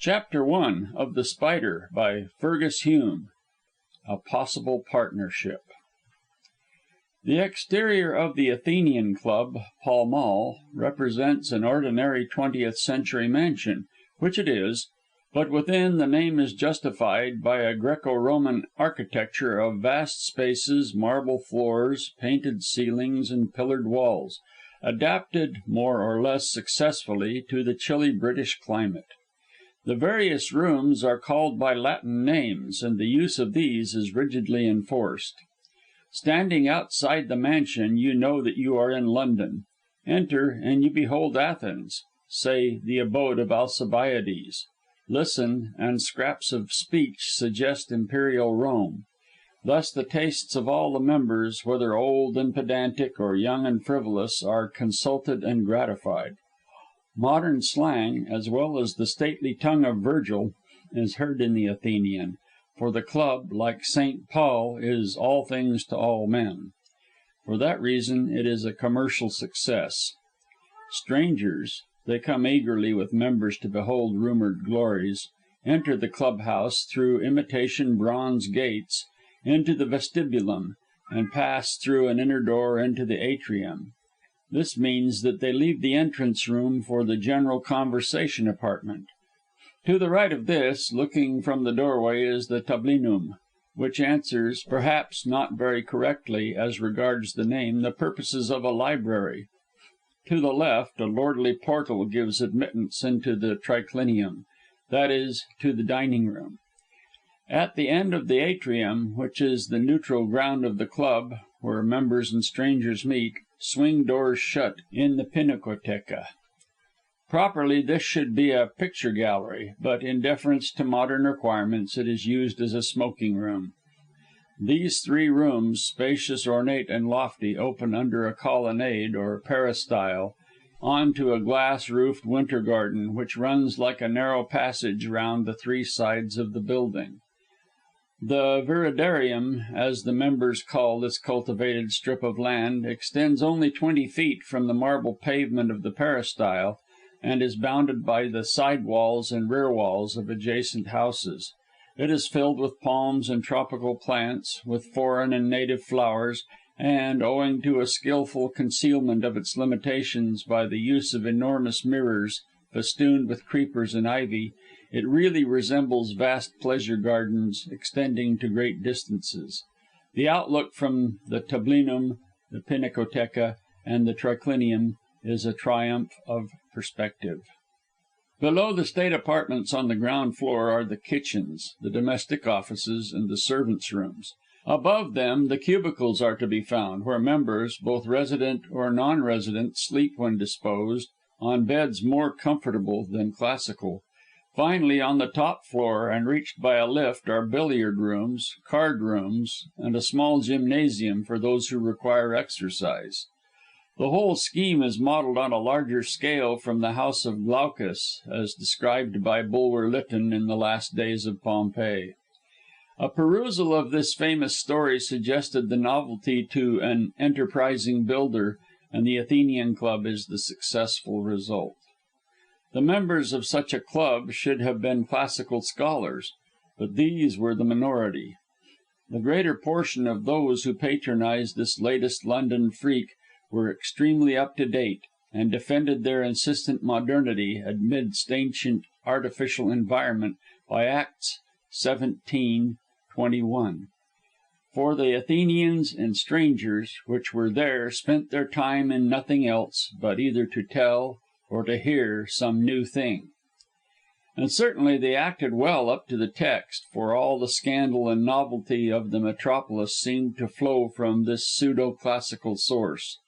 CHAPTER I. Of the Spider, by Fergus Hume. A Possible Partnership. The exterior of the Athenian Club, Pall Mall, represents an ordinary 20th century mansion, which it is, but within the name is justified by a Greco Roman architecture of vast spaces, marble floors, painted ceilings and pillared walls, adapted, more or less successfully, to the chilly British climate. The various rooms are called by Latin names, and the use of these is rigidly enforced. Standing outside the mansion, you know that you are in London. Enter, and you behold Athens, say the abode of Alcibiades. Listen, and scraps of speech suggest imperial Rome. Thus the tastes of all the members, whether old and pedantic or young and frivolous, are consulted and gratified. Modern slang, as well as the stately tongue of Virgil, is heard in the Athenian, for the club, like St. Paul, is all things to all men. For that reason it is a commercial success. Strangers they come eagerly with members to behold rumoured glories enter the club house through imitation bronze gates into the vestibulum, and pass through an inner door into the atrium. This means that they leave the entrance room for the general conversation apartment. To the right of this, looking from the doorway, is the tablinum, which answers, perhaps not very correctly as regards the name, the purposes of a library. To the left, a lordly portal gives admittance into the triclinium, that is, to the dining room. At the end of the atrium, which is the neutral ground of the club, where members and strangers meet, swing doors shut in the pinacotheca. Properly this should be a picture gallery, but in deference to modern requirements it is used as a smoking room. These three rooms, spacious, ornate and lofty, open under a colonnade, or peristyle, on to a glass-roofed winter garden, which runs like a narrow passage round the three sides of the building. The viridarium, as the members call this cultivated strip of land, extends only 20 feet from the marble pavement of the peristyle, and is bounded by the side walls and rear walls of adjacent houses. It is filled with palms and tropical plants, with foreign and native flowers, and, owing to a skilful concealment of its limitations by the use of enormous mirrors festooned with creepers and ivy, it really resembles vast pleasure gardens extending to great distances. The outlook from the tablinum, the pinacotheca, and the triclinium is a triumph of perspective. Below the state apartments on the ground floor are the kitchens, the domestic offices, and the servants' rooms. Above them the cubicles are to be found, where members, both resident or non-resident, sleep when disposed, on beds more comfortable than classical. Finally, on the top floor, and reached by a lift, are billiard rooms, card rooms, and a small gymnasium for those who require exercise. The whole scheme is modelled on a larger scale from the house of Glaucus, as described by Bulwer Lytton in the last days of Pompeii. A perusal of this famous story suggested the novelty to an enterprising builder, and the Athenian Club is the successful result. The members of such a club should have been classical scholars, but these were the minority. The greater portion of those who patronized this latest London freak were extremely up to date, and defended their insistent modernity amidst ancient artificial environment by Acts 17:21. For the Athenians and strangers which were there spent their time in nothing else but either to tell or to hear some new thing. And certainly they acted well up to the text, for all the scandal and novelty of the metropolis seemed to flow from this pseudo-classical source.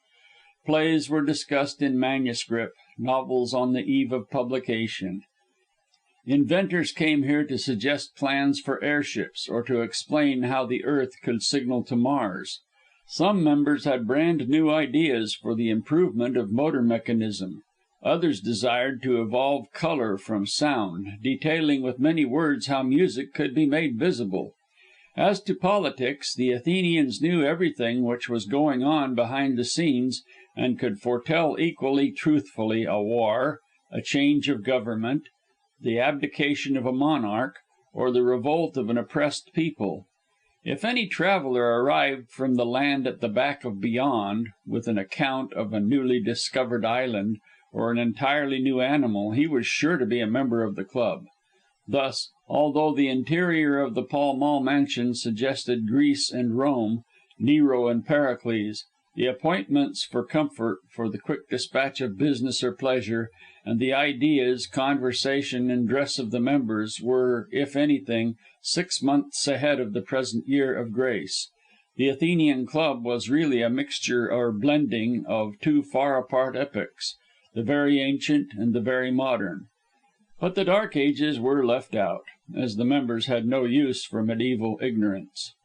Plays were discussed in manuscript, novels on the eve of publication. Inventors came here to suggest plans for airships, or to explain how the earth could signal to Mars. Some members had brand new ideas for the improvement of motor mechanism. Others desired to evolve colour from sound, detailing with many words how music could be made visible. As to politics, the Athenians knew everything which was going on behind the scenes, and could foretell equally truthfully a war, a change of government, the abdication of a monarch, or the revolt of an oppressed people. If any traveller arrived from the land at the back of beyond, with an account of a newly discovered island, or an entirely new animal, he was sure to be a member of the club. Thus, although the interior of the Pall Mall mansion suggested Greece and Rome, Nero and Pericles, the appointments for comfort, for the quick dispatch of business or pleasure, and the ideas, conversation and dress of the members were, if anything, 6 months ahead of the present year of grace. The Athenian club was really a mixture or blending of two far apart epochs, the very ancient and the very modern. But the Dark Ages were left out, as the members had no use for medieval ignorance.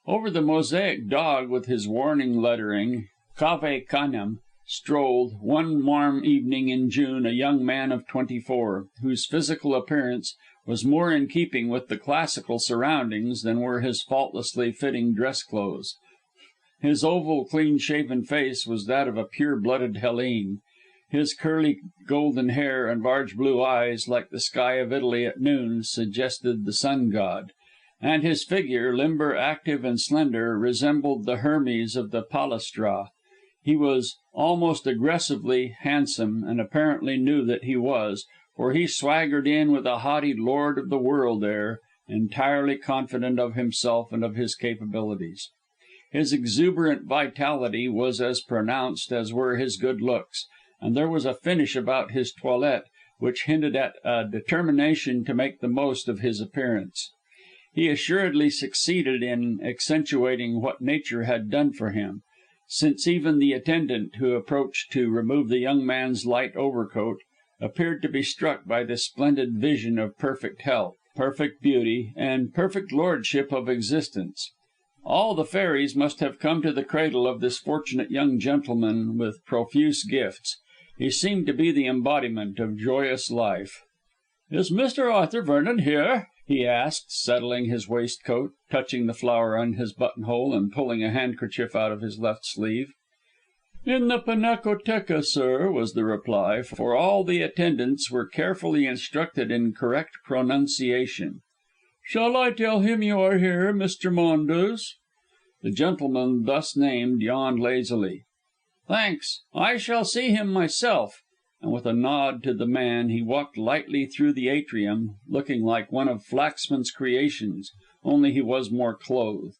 Over the mosaic dog with his warning lettering, Cave Canem, strolled, one warm evening in June, a young man of 24, whose physical appearance was more in keeping with the classical surroundings than were his faultlessly fitting dress clothes. His oval, clean-shaven face was that of a pure-blooded Hellene. His curly golden hair and large blue eyes, like the sky of Italy at noon, suggested the sun god, and his figure, limber, active and slender, resembled the Hermes of the Palestra. He was almost aggressively handsome, and apparently knew that he was, for he swaggered in with a haughty lord of the world air, entirely confident of himself and of his capabilities. His exuberant vitality was as pronounced as were his good looks, and there was a finish about his toilette which hinted at a determination to make the most of his appearance. He assuredly succeeded in accentuating what nature had done for him, since even the attendant who approached to remove the young man's light overcoat appeared to be struck by the splendid vision of perfect health, perfect beauty, and perfect lordship of existence. All the fairies must have come to the cradle of this fortunate young gentleman with profuse gifts. He seemed to be the embodiment of joyous life. "Is Mr. Arthur Vernon here?" he asked, settling his waistcoat, touching the flower on his buttonhole, and pulling a handkerchief out of his left sleeve. "In the Pinacoteca, sir," was the reply, for all the attendants were carefully instructed in correct pronunciation. "Shall I tell him you are here, Mr. Maunders?" The gentleman thus named yawned lazily. "Thanks, I shall see him myself," and with a nod to the man he walked lightly through the atrium, looking like one of Flaxman's creations, only he was more clothed.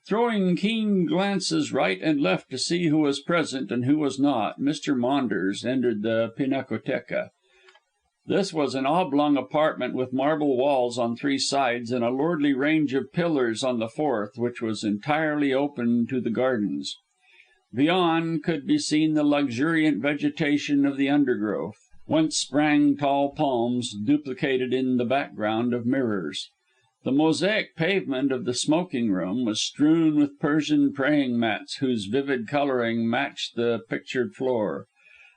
Throwing keen glances right and left to see who was present and who was not, Mr. Maunders entered the Pinacoteca. This was an oblong apartment with marble walls on 3 sides and a lordly range of pillars on the 4th, which was entirely open to the gardens. Beyond could be seen the luxuriant vegetation of the undergrowth, whence sprang tall palms, duplicated in the background of mirrors. The mosaic pavement of the smoking room was strewn with Persian praying mats, whose vivid colouring matched the pictured floor.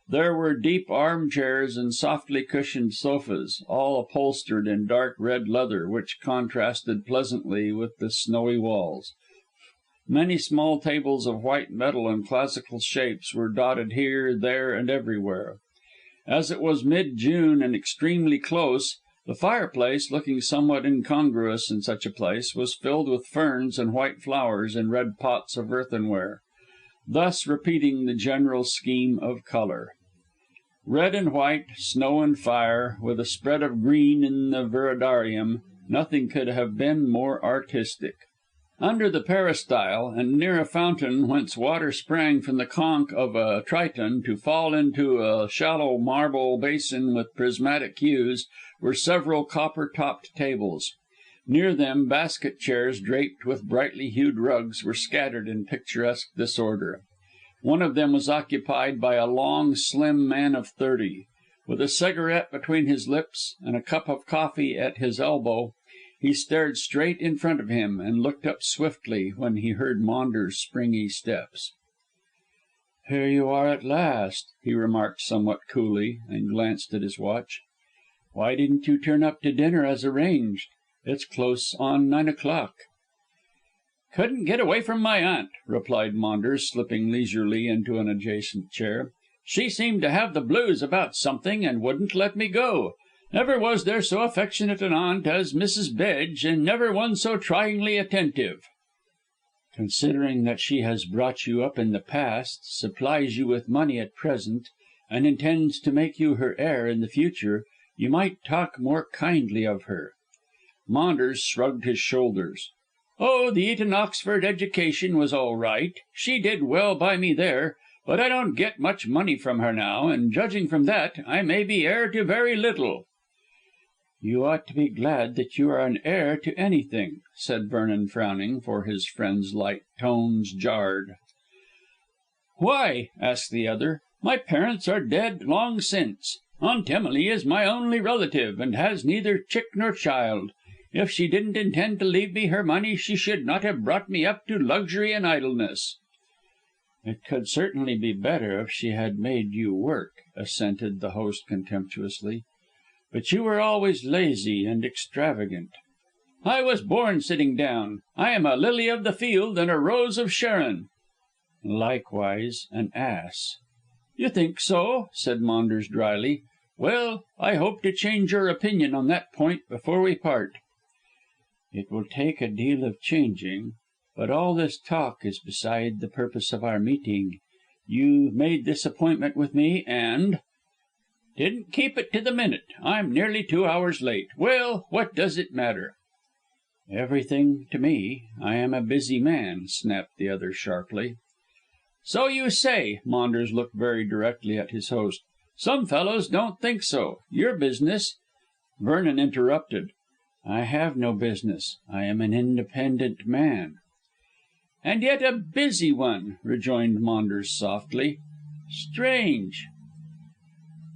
There were deep armchairs and softly cushioned sofas, all upholstered in dark red leather, which contrasted pleasantly with the snowy walls. Many small tables of white metal and classical shapes were dotted here, there, and everywhere. As it was mid-June and extremely close, the fireplace, looking somewhat incongruous in such a place, was filled with ferns and white flowers in red pots of earthenware, thus repeating the general scheme of colour. Red and white, snow and fire, with a spread of green in the viridarium, nothing could have been more artistic. Under the peristyle, and near a fountain whence water sprang from the conch of a Triton to fall into a shallow marble basin with prismatic hues, were several copper-topped tables. Near them, basket chairs draped with brightly hued rugs were scattered in picturesque disorder. One of them was occupied by a long, slim man of 30. With a cigarette between his lips and a cup of coffee at his elbow, he stared straight in front of him, and looked up swiftly when he heard Maunders' springy steps. "Here you are at last," he remarked somewhat coolly, and glanced at his watch. "Why didn't you turn up to dinner as arranged? It's close on 9 o'clock." "Couldn't get away from my aunt," replied Maunders, slipping leisurely into an adjacent chair. "She seemed to have the blues about something and wouldn't let me go. Never was there so affectionate an aunt as Mrs. Bedge, and never one so tryingly attentive." "Considering that she has brought you up in the past, supplies you with money at present, and intends to make you her heir in the future, you might talk more kindly of her." Maunders shrugged his shoulders. "Oh, the Eton Oxford education was all right. She did well by me there. But I don't get much money from her now, and judging from that, I may be heir to very little." "You ought to be glad that you are an heir to anything," said Vernon, frowning, for his friend's light tones jarred. "Why?" asked the other. "My parents are dead long since. Aunt Emily is my only relative, and has neither chick nor child. If she didn't intend to leave me her money, she should not have brought me up to luxury and idleness." "It could certainly be better if she had made you work," assented the host contemptuously. "But you were always lazy and extravagant." "I was born sitting down. I am a lily of the field and a rose of Sharon." "Likewise an ass." "You think so?" said Maunders drily. "Well, I hope to change your opinion on that point before we part." "It will take a deal of changing. But all this talk is beside the purpose of our meeting. You made this appointment with me, and " "Didn't keep it to the minute. I'm nearly 2 hours late. Well, what does it matter?" "Everything to me. I am a busy man," snapped the other sharply. "So you say." Maunders looked very directly at his host. "Some fellows don't think so. Your business " Vernon interrupted. "I have no business. I am an independent man." "And yet a busy one," rejoined Maunders softly. "Strange."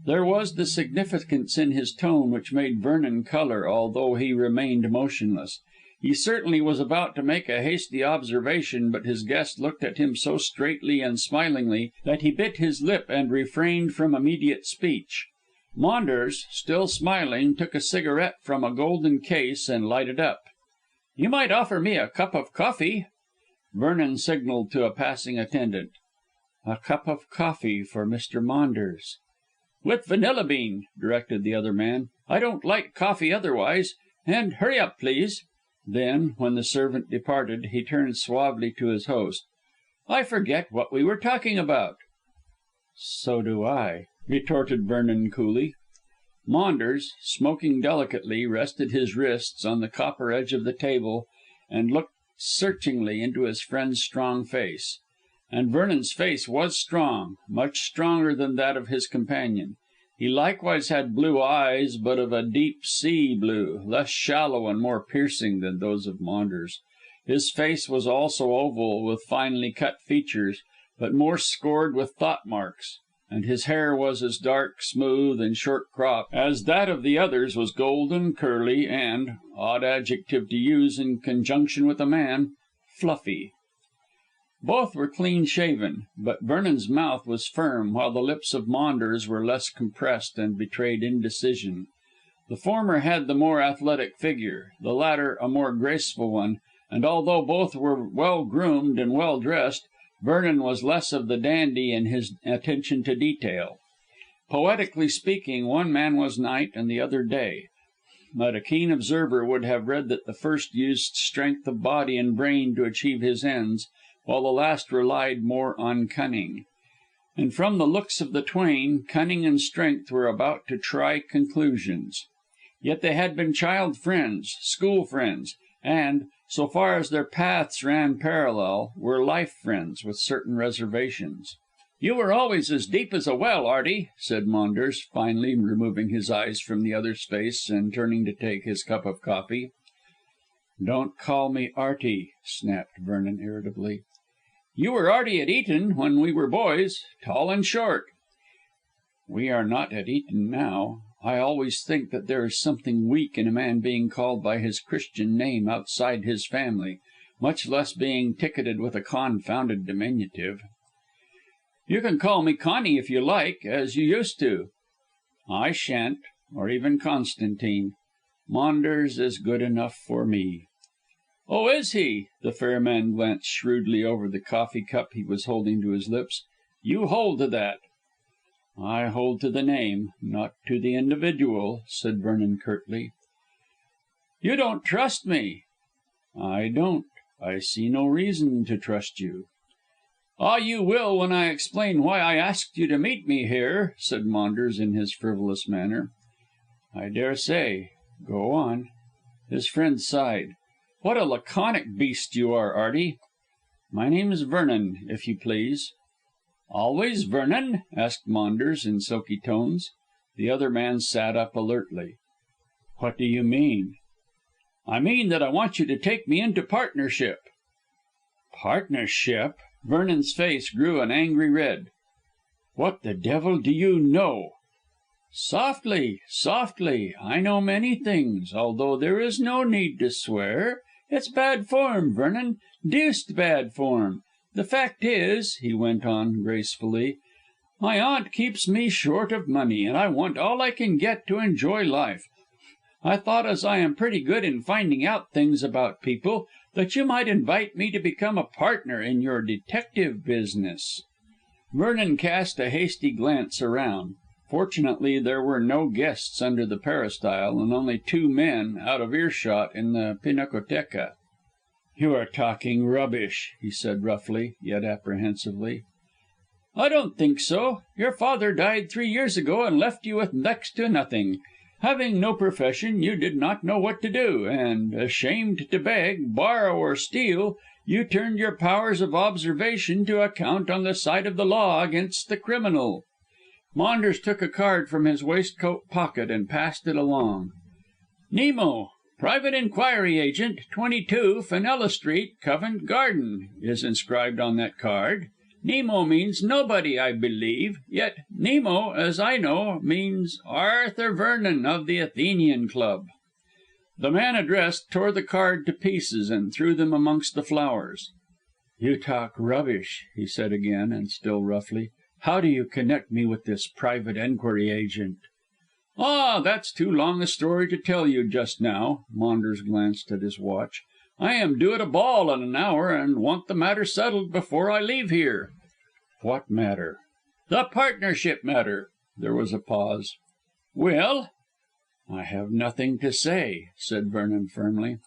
There was the significance in his tone which made Vernon colour, although he remained motionless. He certainly was about to make a hasty observation, but his guest looked at him so straightly and smilingly that he bit his lip and refrained from immediate speech. Maunders, still smiling, took a cigarette from a golden case and lighted up. "You might offer me a cup of coffee." Vernon signalled to a passing attendant. "A cup of coffee for Mr. Maunders." "With vanilla bean," directed the other man. "I don't like coffee otherwise. And hurry up, please." Then, when the servant departed, he turned suavely to his host. "I forget what we were talking about." "So do I," retorted Vernon coolly. Maunders, smoking delicately, rested his wrists on the copper edge of the table and looked searchingly into his friend's strong face. And Vernon's face was strong, much stronger than that of his companion. He likewise had blue eyes, but of a deep sea blue, less shallow and more piercing than those of Maunders. His face was also oval, with finely cut features, but more scored with thought marks, and his hair was as dark, smooth, and short cropped as that of the others was golden, curly, and odd adjective to use in conjunction with a man fluffy. Both were clean shaven, but Vernon's mouth was firm, while the lips of Maunders were less compressed and betrayed indecision. The former had the more athletic figure, the latter a more graceful one, and although both were well groomed and well dressed, Vernon was less of the dandy in his attention to detail. Poetically speaking, one man was night and the other day, but a keen observer would have read that the first used strength of body and brain to achieve his ends, while the last relied more on cunning. And from the looks of the twain, cunning and strength were about to try conclusions. Yet they had been child friends, school friends, and, so far as their paths ran parallel, were life friends, with certain reservations. "You were always as deep as a well, Artie," said Maunders, finally removing his eyes from the other's face and turning to take his cup of coffee. "Don't call me Artie," snapped Vernon irritably. "You were Artie at Eton when we were boys, tall and short." "We are not at Eton now. I always think that there is something weak in a man being called by his Christian name outside his family, much less being ticketed with a confounded diminutive." "You can call me Connie if you like, as you used to." "I shan't, or even Constantine. Maunders is good enough for me." "Oh, is he?" The fair man glanced shrewdly over the coffee cup he was holding to his lips. "You hold to that." "I hold to the name, not to the individual," said Vernon curtly. "You don't trust me." "I don't. I see no reason to trust you." "Ah, you will when I explain why I asked you to meet me here," said Maunders in his frivolous manner. "I daresay. Go on." His friend sighed. "What a laconic beast you are, Arty." "My name's Vernon, if you please." "Always Vernon?" asked Maunders in silky tones. The other man sat up alertly. "What do you mean?" "I mean that I want you to take me into partnership." "Partnership?" Vernon's face grew an angry red. "What the devil do you know?" "Softly, softly. I know many things, although there is no need to swear. It's bad form, Vernon, deuced bad form. The fact is," he went on gracefully, "my aunt keeps me short of money, and I want all I can get to enjoy life. I thought, as I am pretty good in finding out things about people, that you might invite me to become a partner in your detective business." Vernon cast a hasty glance around. Fortunately there were no guests under the peristyle, and only two men out of earshot in the pinacotheca. "You are talking rubbish," he said roughly, yet apprehensively. "I don't think so. Your father died 3 years ago and left you with next to nothing. Having no profession, you did not know what to do, and, ashamed to beg, borrow, or steal, you turned your powers of observation to account on the side of the law against the criminal." Maunders took a card from his waistcoat pocket and passed it along. "Nemo, Private Inquiry Agent, 22 Fenella Street, Covent Garden," is inscribed on that card. Nemo means nobody, I believe, yet Nemo, as I know, means Arthur Vernon of the Athenian Club. The man addressed tore the card to pieces and threw them amongst the flowers. "You talk rubbish," he said again, and still roughly. "How do you connect me with this private enquiry agent?" "Ah, that's too long a story to tell you just now." Maunders glanced at his watch. "I am due at a ball in an hour, and want the matter settled before I leave here." "What matter?" "The partnership matter." There was a pause. "Well?" "I have nothing to say," said Vernon firmly.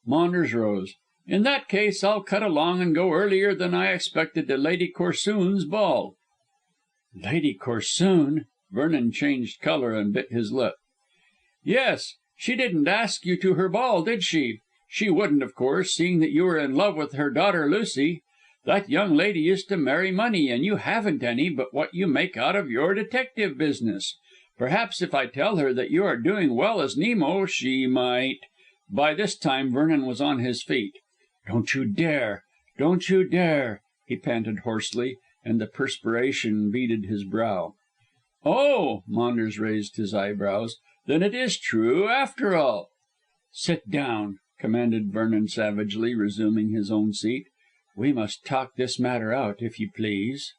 Maunders rose. "In that case I'll cut along and go earlier than I expected to Lady Corsoon's ball." "Lady Corsoon!" Vernon changed colour and bit his lip. "Yes. She didn't ask you to her ball, did she? She wouldn't, of course, seeing that you were in love with her daughter Lucy. That young lady used to marry money, and you haven't any but what you make out of your detective business. Perhaps if I tell her that you are doing well as Nemo, she might " By this time Vernon was on his feet. "Don't you dare! Don't you dare!" he panted hoarsely, and the perspiration beaded his brow. "Oh!" Maunders raised his eyebrows. "Then it is true, after all." "Sit down," commanded Vernon savagely, resuming his own seat. "We must talk this matter out, if you please."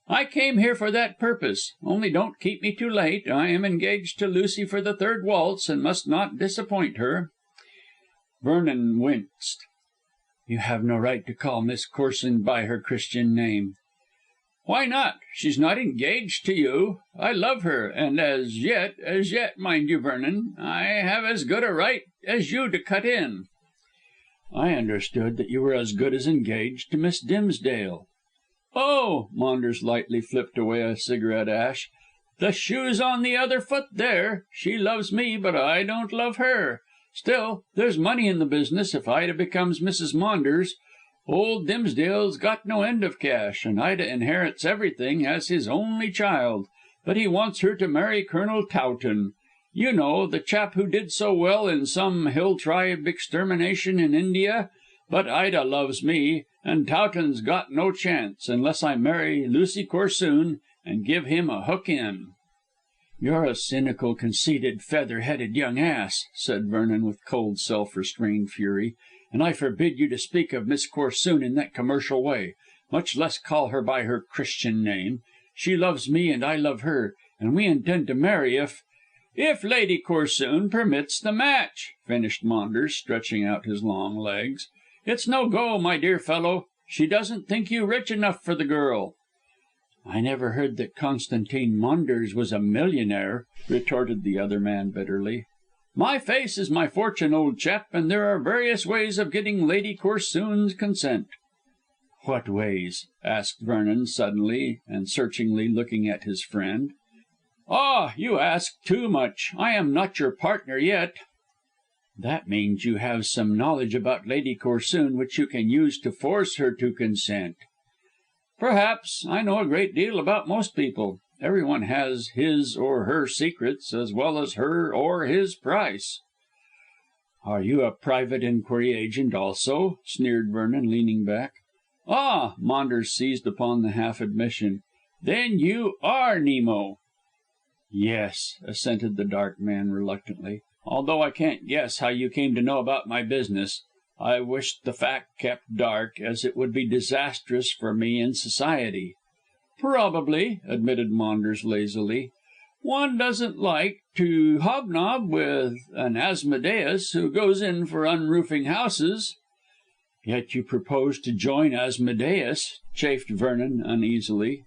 "I came here for that purpose. Only don't keep me too late. I am engaged to Lucy for the third waltz, and must not disappoint her." Vernon winced. "You have no right to call Miss Corsoon by her Christian name." "Why not? She's not engaged to you. I love her, and as yet, mind you, Vernon, I have as good a right as you to cut in." "I understood that you were as good as engaged to Miss Dimsdale." "Oh!" Maunders lightly flipped away a cigarette ash. "The shoe's on the other foot there. She loves me, but I don't love her. Still, there's money in the business if Ida becomes Mrs. Maunders. Old Dimsdale's got no end of cash, and Ida inherits everything as his only child. But he wants her to marry Colonel Towton. You know, the chap who did so well in some hill tribe extermination in India. But Ida loves me, and Towton's got no chance, unless I marry Lucy Corsoon and give him a hook in." "You're a cynical, conceited, feather headed young ass," said Vernon with cold, self restrained fury, "and I forbid you to speak of Miss Corsoon in that commercial way, much less call her by her Christian name. She loves me and I love her, and we intend to marry if Lady Corsoon permits the match," finished Maunders, stretching out his long legs. "It's no go, my dear fellow. She doesn't think you rich enough for the girl." "I never heard that Constantine Maunders was a millionaire," retorted the other man bitterly. "My face is my fortune, old chap, and there are various ways of getting Lady Corsoon's consent." "What ways?" asked Vernon suddenly and searchingly looking at his friend. "Ah, you ask too much. I am not your partner yet." "That means you have some knowledge about Lady Corsoon which you can use to force her to consent." "Perhaps. I know a great deal about most people. Everyone has his or her secrets, as well as her or his price." "Are you a private inquiry agent also?" sneered Vernon, leaning back. "Ah!" Maunders seized upon the half admission. "Then you are Nemo?" "Yes," assented the dark man reluctantly, "although I can't guess how you came to know about my business. I wish the fact kept dark, as it would be disastrous for me in society." "Probably," admitted Maunders lazily. "One doesn't like to hobnob with an Asmodeus who goes in for unroofing houses." "Yet you propose to join Asmodeus," chafed Vernon uneasily.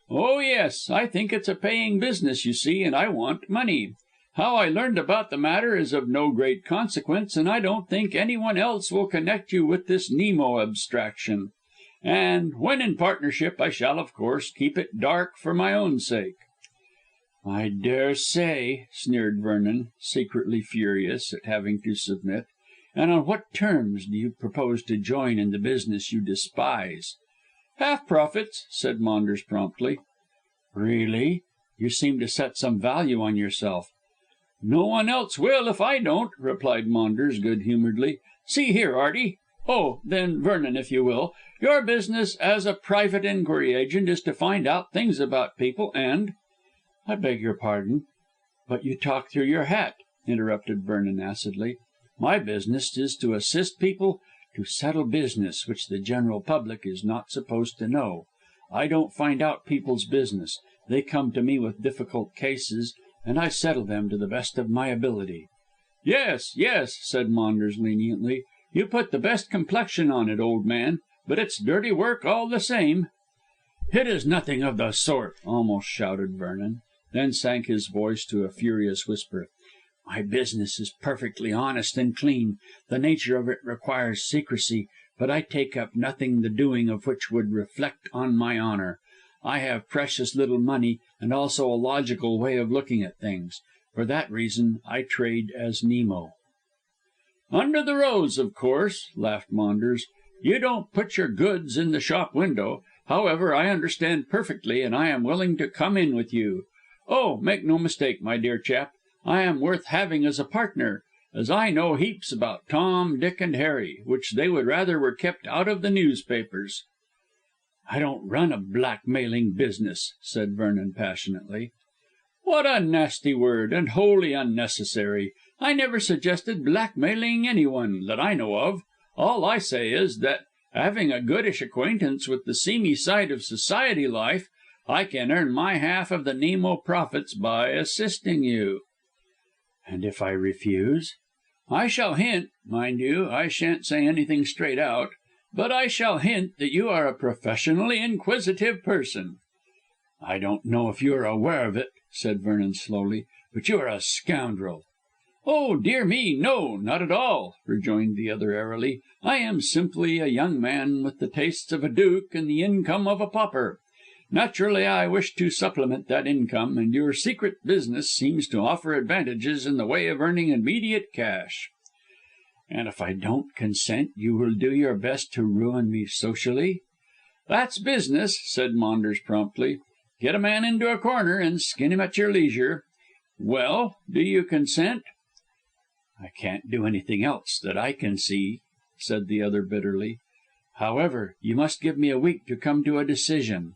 "Oh, yes. I think it's a paying business, you see, and I want money. How I learned about the matter is of no great consequence, and I don't think anyone else will connect you with this Nemo abstraction. And when in partnership I shall, of course, keep it dark for my own sake." "I daresay," sneered Vernon, secretly furious at having to submit. "And on what terms do you propose to join in the business you despise?" "Half profits," said Maunders promptly. "Really? You seem to set some value on yourself." "No one else will if I don't," replied Maunders good humouredly. "See here, Artie then Vernon, if you will. Your business as a private inquiry agent is to find out things about people and " "I beg your pardon, but you talk through your hat," interrupted Vernon acidly. "My business is to assist people to settle business which the general public is not supposed to know. I don't find out people's business. They come to me with difficult cases, and I settle them to the best of my ability." "Yes, yes," said Maunders leniently. "You put the best complexion on it, old man, but it's dirty work all the same." "It is nothing of the sort," almost shouted Vernon, then sank his voice to a furious whisper. "My business is perfectly honest and clean. The nature of it requires secrecy, but I take up nothing the doing of which would reflect on my honour. I have precious little money and also a logical way of looking at things. For that reason I trade as Nemo." "Under the rose, of course," laughed Maunders. "You don't put your goods in the shop window. However, I understand perfectly, and I am willing to come in with you. Oh, make no mistake, my dear chap, I am worth having as a partner, as I know heaps about Tom, Dick and Harry, which they would rather were kept out of the newspapers." "I don't run a blackmailing business," said Vernon passionately. "What a nasty word, and wholly unnecessary. I never suggested blackmailing anyone, that I know of. All I say is, that, having a goodish acquaintance with the seamy side of society life, I can earn my half of the Nemo profits by assisting you." "And if I refuse?" "I shall hint, mind you, I shan't say anything straight out, but I shall hint that you are a professionally inquisitive person." "I don't know if you are aware of it," said Vernon slowly, "but you are a scoundrel." "Oh, dear me, no, not at all," rejoined the other airily. "I am simply a young man with the tastes of a duke and the income of a pauper. Naturally, I wish to supplement that income, and your secret business seems to offer advantages in the way of earning immediate cash." "And if I don't consent, you will do your best to ruin me socially?" "That's business," said Maunders promptly. "Get a man into a corner and skin him at your leisure. Well, do you consent?" "I can't do anything else that I can see," said the other bitterly. "However, you must give me a week to come to a decision."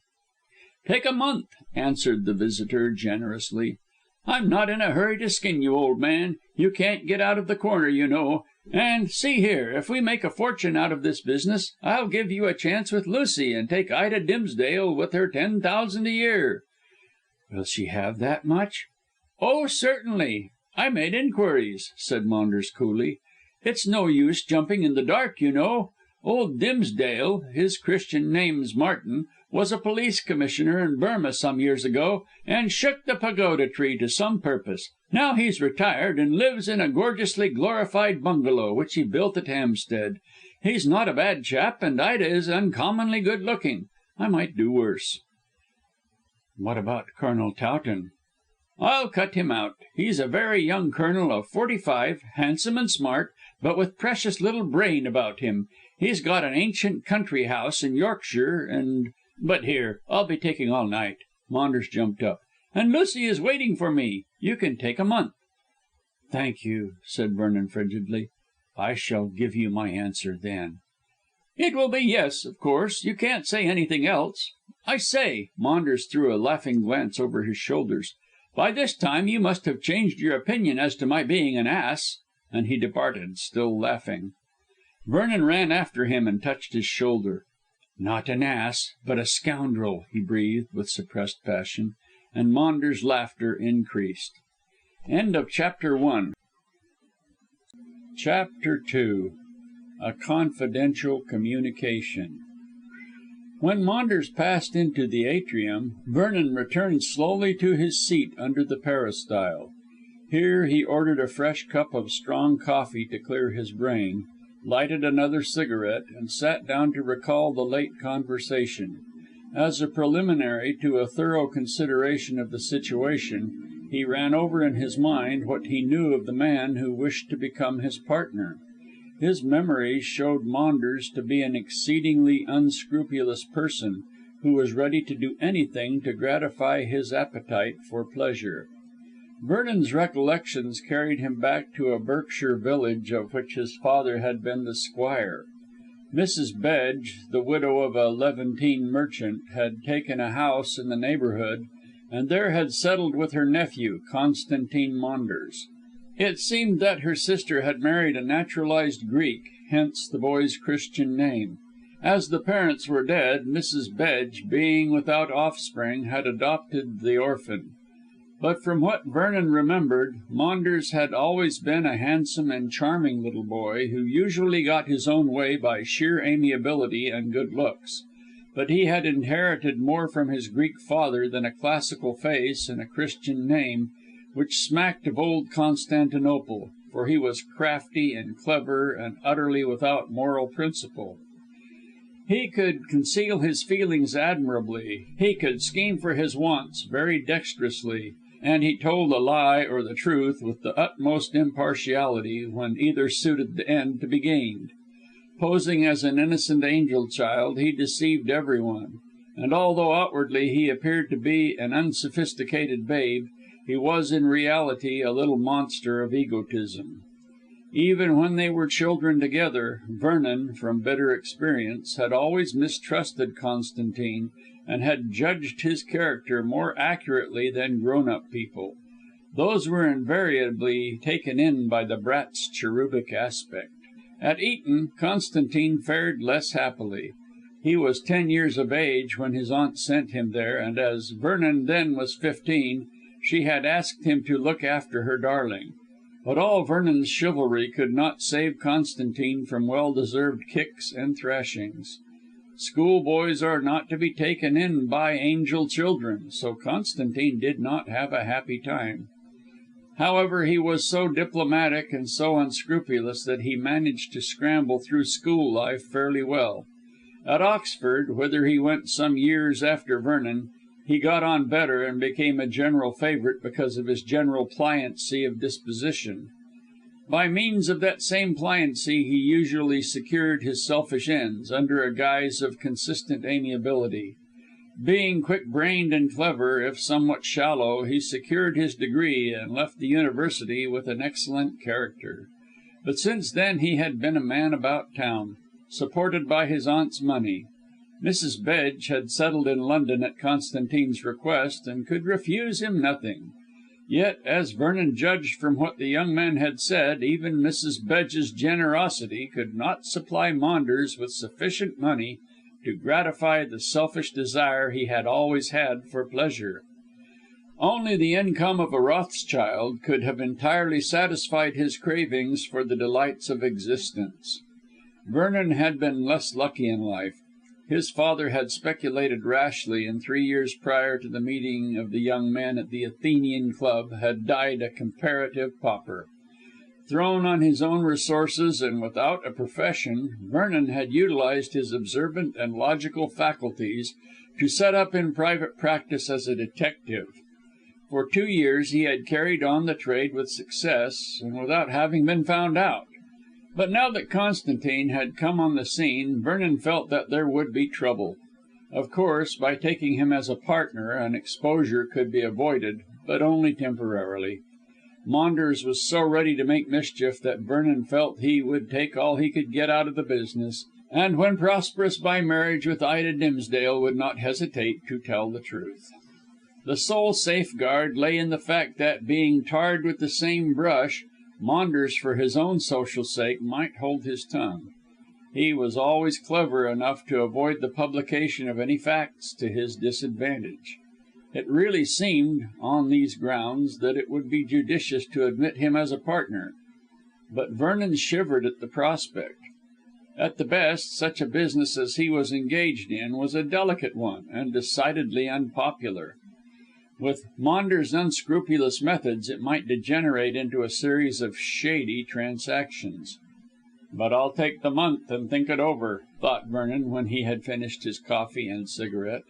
"Take a month," answered the visitor generously. "I'm not in a hurry to skin you, old man. You can't get out of the corner, you know. And see here, if we make a fortune out of this business, I'll give you a chance with Lucy, and take Ida Dimsdale with her 10,000 a year." "Will she have that much?" "Oh, certainly. I made inquiries," said Maunders coolly. "It's no use jumping in the dark, you know. Old Dimsdale his Christian name's Martin was a police commissioner in Burma some years ago, and shook the pagoda tree to some purpose. Now he's retired, and lives in a gorgeously glorified bungalow which he built at Hampstead. He's not a bad chap, and Ida is uncommonly good looking. I might do worse." "What about Colonel Towton?" "I'll cut him out. He's a very young colonel of 45, handsome and smart, but with precious little brain about him. He's got an ancient country house in Yorkshire, and but here, I'll be taking all night." Maunders jumped up. "And Lucy is waiting for me. You can take a month." "Thank you," said Vernon frigidly. "I shall give you my answer then." "It will be yes, of course. You can't say anything else. I say," Maunders threw a laughing glance over his shoulders, "by this time you must have changed your opinion as to my being an ass." And he departed, still laughing. Vernon ran after him and touched his shoulder. "Not an ass, but a scoundrel," he breathed with suppressed passion, and Maunders' laughter increased. Chapter II. A confidential communication. When Maunders passed into the atrium, Vernon returned slowly to his seat under the peristyle. Here he ordered a fresh cup of strong coffee to clear his brain, lighted another cigarette, and sat down to recall the late conversation. As a preliminary to a thorough consideration of the situation, he ran over in his mind what he knew of the man who wished to become his partner. His memory showed Maunders to be an exceedingly unscrupulous person, who was ready to do anything to gratify his appetite for pleasure. Vernon's recollections carried him back to a Berkshire village of which his father had been the squire. Mrs. Bedge, the widow of a Levantine merchant, had taken a house in the neighbourhood, and there had settled with her nephew, Constantine Maunders. It seemed that her sister had married a naturalised Greek, hence the boy's Christian name. As the parents were dead, Mrs. Bedge, being without offspring, had adopted the orphan. But from what Vernon remembered, Maunders had always been a handsome and charming little boy, who usually got his own way by sheer amiability and good looks. But he had inherited more from his Greek father than a classical face and a Christian name, which smacked of old Constantinople, for he was crafty and clever and utterly without moral principle. He could conceal his feelings admirably, he could scheme for his wants very dexterously, and he told a lie or the truth with the utmost impartiality when either suited the end to be gained. Posing as an innocent angel child, he deceived everyone, and although outwardly he appeared to be an unsophisticated babe, he was in reality a little monster of egotism. Even when they were children together, Vernon, from bitter experience, had always mistrusted Constantine, and had judged his character more accurately than grown-up people. Those were invariably taken in by the brat's cherubic aspect. At Eton, Constantine fared less happily. He was 10 years of age when his aunt sent him there, and as Vernon then was 15, she had asked him to look after her darling. But all Vernon's chivalry could not save Constantine from well-deserved kicks and thrashings. Schoolboys are not to be taken in by angel children, so Constantine did not have a happy time. However, he was so diplomatic and so unscrupulous that he managed to scramble through school life fairly well. At Oxford, whither he went some years after Vernon, he got on better and became a general favourite because of his general pliancy of disposition. By means of that same pliancy he usually secured his selfish ends, under a guise of consistent amiability. Being quick-brained and clever, if somewhat shallow, he secured his degree and left the university with an excellent character. But since then he had been a man about town, supported by his aunt's money. Mrs. Bedge had settled in London at Constantine's request, and could refuse him nothing. Yet, as Vernon judged from what the young man had said, even Mrs. Bedge's generosity could not supply Maunders with sufficient money to gratify the selfish desire he had always had for pleasure. Only the income of a Rothschild could have entirely satisfied his cravings for the delights of existence. Vernon had been less lucky in life. His father had speculated rashly, and 3 years prior to the meeting of the young men at the Athenian Club had died a comparative pauper. Thrown on his own resources and without a profession, Vernon had utilized his observant and logical faculties to set up in private practice as a detective. For 2 years he had carried on the trade with success, and without having been found out. But now that Constantine had come on the scene, Vernon felt that there would be trouble. Of course, by taking him as a partner, an exposure could be avoided, but only temporarily. Maunders was so ready to make mischief that Vernon felt he would take all he could get out of the business, and when prosperous by marriage with Ida Dimsdale would not hesitate to tell the truth. The sole safeguard lay in the fact that, being tarred with the same brush, Maunders, for his own social sake, might hold his tongue. He was always clever enough to avoid the publication of any facts to his disadvantage. It really seemed, on these grounds, that it would be judicious to admit him as a partner. But Vernon shivered at the prospect. At the best, such a business as he was engaged in was a delicate one, and decidedly unpopular. With Maunders' unscrupulous methods, it might degenerate into a series of shady transactions. "But I'll take the month and think it over," thought Vernon, when he had finished his coffee and cigarette.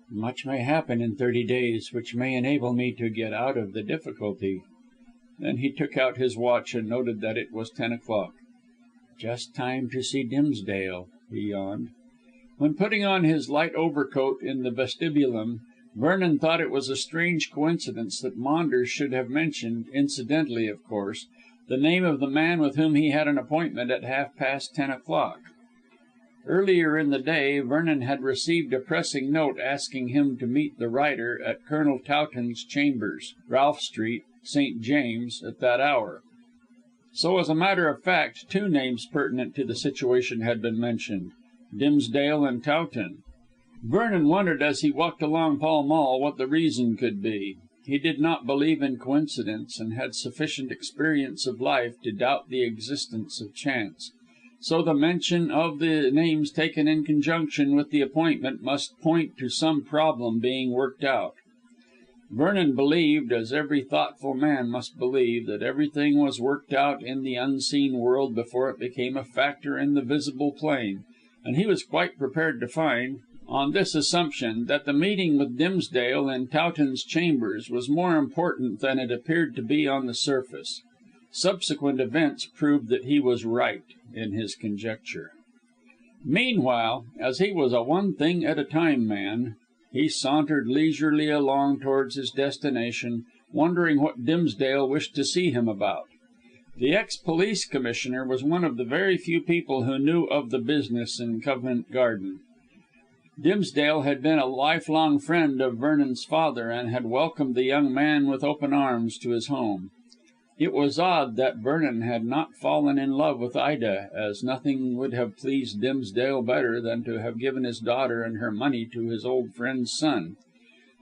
"Much may happen in 30 days which may enable me to get out of the difficulty." Then he took out his watch and noted that it was 10 o'clock. "Just time to see Dimsdale," he yawned. When putting on his light overcoat in the vestibulum, Vernon thought it was a strange coincidence that Maunders should have mentioned, incidentally of course, the name of the man with whom he had an appointment at 10:30 o'clock. Earlier in the day Vernon had received a pressing note asking him to meet the writer at Colonel Towton's chambers, Ralph Street, St. James', at that hour. So, as a matter of fact, 2 names pertinent to the situation had been mentioned, Dimsdale and Towton. Vernon wondered as he walked along Pall Mall what the reason could be. He did not believe in coincidence, and had sufficient experience of life to doubt the existence of chance. So the mention of the names taken in conjunction with the appointment must point to some problem being worked out. Vernon believed, as every thoughtful man must believe, that everything was worked out in the unseen world before it became a factor in the visible plane, and he was quite prepared to find, on this assumption, that the meeting with Dimsdale in Towton's chambers was more important than it appeared to be on the surface. Subsequent events proved that he was right in his conjecture. Meanwhile, as he was a one thing at a time man, he sauntered leisurely along towards his destination, wondering what Dimsdale wished to see him about. The ex-police commissioner was one of the very few people who knew of the business in Covent Garden. Dimsdale had been a lifelong friend of Vernon's father, and had welcomed the young man with open arms to his home. It was odd that Vernon had not fallen in love with Ida, as nothing would have pleased Dimsdale better than to have given his daughter and her money to his old friend's son.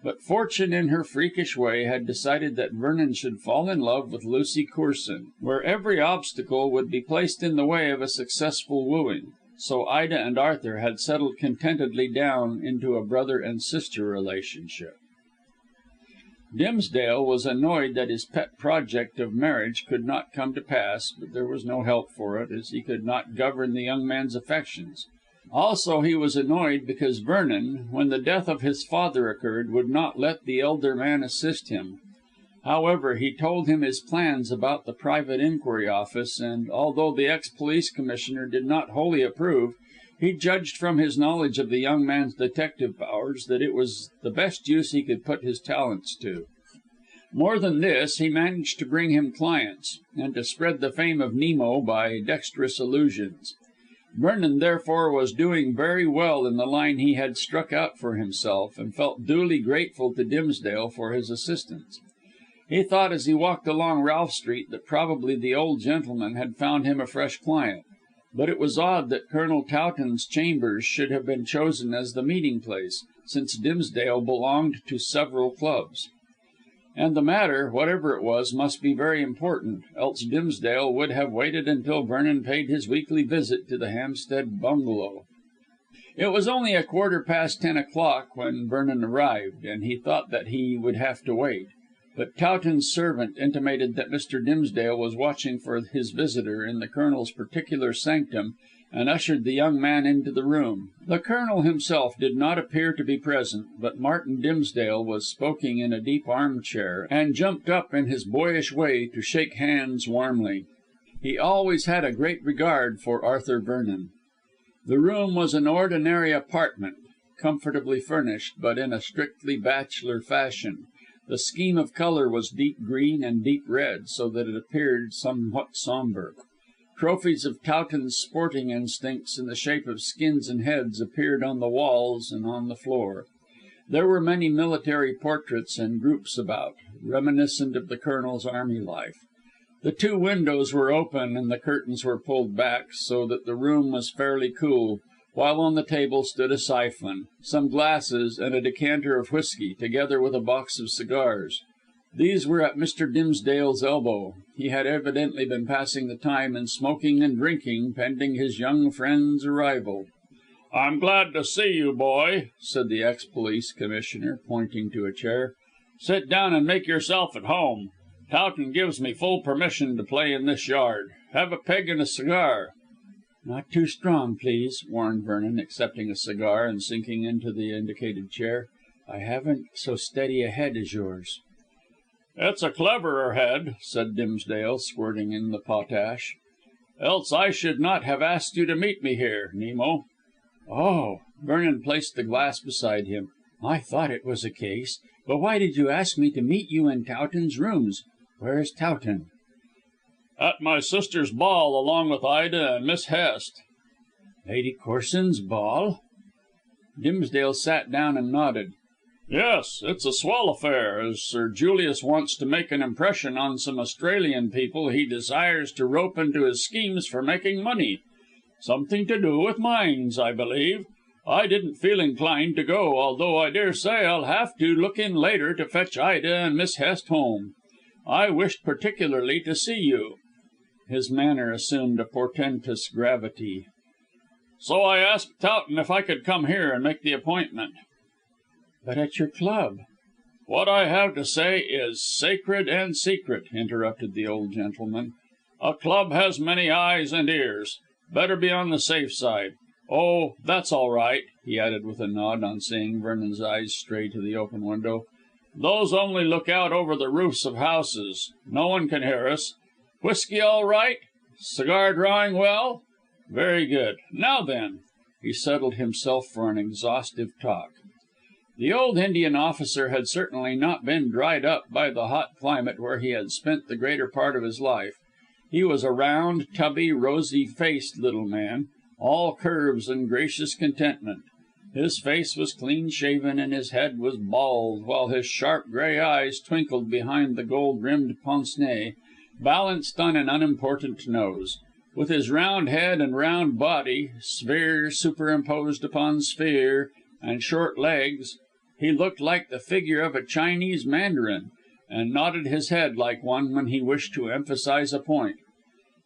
But fortune, in her freakish way, had decided that Vernon should fall in love with Lucy Corson, where every obstacle would be placed in the way of a successful wooing. So Ida and Arthur had settled contentedly down into a brother and sister relationship. Dimsdale was annoyed that his pet project of marriage could not come to pass, but there was no help for it, as he could not govern the young man's affections. Also he was annoyed because Vernon, when the death of his father occurred, would not let the elder man assist him. However, he told him his plans about the private inquiry office, and although the ex-police commissioner did not wholly approve, he judged from his knowledge of the young man's detective powers that it was the best use he could put his talents to. More than this, he managed to bring him clients, and to spread the fame of Nemo by dexterous allusions. Vernon, therefore, was doing very well in the line he had struck out for himself, and felt duly grateful to Dimsdale for his assistance. He thought as he walked along Ralph Street that probably the old gentleman had found him a fresh client. But it was odd that Colonel Towton's chambers should have been chosen as the meeting place, since Dimsdale belonged to several clubs. And the matter, whatever it was, must be very important, else Dimsdale would have waited until Vernon paid his weekly visit to the Hampstead bungalow. It was only 10:15 o'clock when Vernon arrived, and he thought that he would have to wait. But Towton's servant intimated that Mr. Dimsdale was watching for his visitor in the Colonel's particular sanctum, and ushered the young man into the room. The Colonel himself did not appear to be present, but Martin Dimsdale was smoking in a deep arm chair, and jumped up in his boyish way to shake hands warmly. He always had a great regard for Arthur Vernon. The room was an ordinary apartment, comfortably furnished, but in a strictly bachelor fashion. The scheme of colour was deep green and deep red, so that it appeared somewhat sombre. Trophies of Towton's sporting instincts in the shape of skins and heads appeared on the walls and on the floor. There were many military portraits and groups about, reminiscent of the Colonel's army life. The two windows were open and the curtains were pulled back, so that the room was fairly cool, while on the table stood a syphon, some glasses, and a decanter of whisky, together with a box of cigars. These were at Mr. Dimsdale's elbow. He had evidently been passing the time in smoking and drinking, pending his young friend's arrival. "I'm glad to see you, boy," said the ex-police commissioner, pointing to a chair. "Sit down and make yourself at home. Towton gives me full permission to play in this yard. Have a peg and a cigar." "Not too strong, please," warned Vernon, accepting a cigar and sinking into the indicated chair. "I haven't so steady a head as yours." "It's a cleverer head," said Dimsdale, squirting in the potash. "Else I should not have asked you to meet me here, Nemo." "Oh!" Vernon placed the glass beside him. "I thought it was a case. But why did you ask me to meet you in Towton's rooms? Where is Towton?" "At my sister's ball, along with Ida and Miss Hest." "Lady Corson's ball?" Dimsdale sat down and nodded. "Yes, it's a swell affair, as Sir Julius wants to make an impression on some Australian people he desires to rope into his schemes for making money. Something to do with mines, I believe. I didn't feel inclined to go, although I daresay I'll have to look in later to fetch Ida and Miss Hest home. I wished particularly to see you." His manner assumed a portentous gravity. "So I asked Towton if I could come here and make the appointment." "But at your club." "What I have to say is sacred and secret," interrupted the old gentleman. "A club has many eyes and ears. Better be on the safe side. Oh, that's all right," he added with a nod on seeing Vernon's eyes stray to the open window. "Those only look out over the roofs of houses. No one can hear us. Whisky all right? Cigar drawing well? Very good. Now then." He settled himself for an exhaustive talk. The old Indian officer had certainly not been dried up by the hot climate where he had spent the greater part of his life. He was a round, tubby, rosy faced little man, all curves and gracious contentment. His face was clean shaven and his head was bald, while his sharp grey eyes twinkled behind the gold rimmed pince nez, balanced on an unimportant nose. With his round head and round body, sphere superimposed upon sphere, and short legs, he looked like the figure of a Chinese mandarin, and nodded his head like one when he wished to emphasise a point.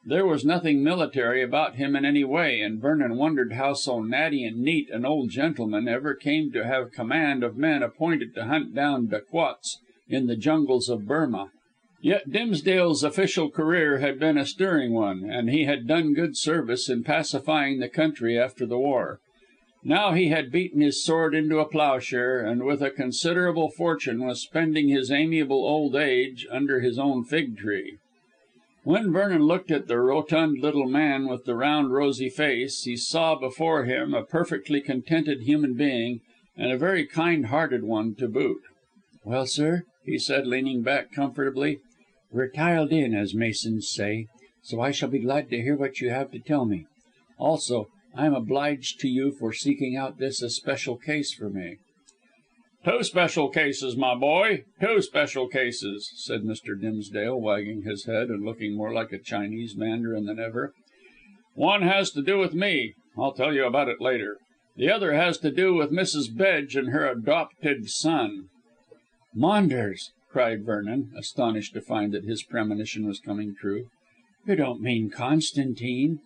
There was nothing military about him in any way, and Vernon wondered how so natty and neat an old gentleman ever came to have command of men appointed to hunt down dacoits in the jungles of Burma. Yet Dimsdale's official career had been a stirring one, and he had done good service in pacifying the country after the war. Now he had beaten his sword into a ploughshare, and with a considerable fortune was spending his amiable old age under his own fig tree. When Vernon looked at the rotund little man with the round rosy face, he saw before him a perfectly contented human being, and a very kind hearted one to boot. "Well, sir," he said, leaning back comfortably, "we're tiled in, as masons say, so I shall be glad to hear what you have to tell me. Also, I am obliged to you for seeking out this especial case for me." "Two special cases, my boy, two special cases," said Mr. Dimsdale, wagging his head and looking more like a Chinese mandarin than ever. "One has to do with me. I'll tell you about it later. The other has to do with Mrs. Bedge and her adopted son." "Maunders!" cried Vernon, astonished to find that his premonition was coming true. "You don't mean Constantine?"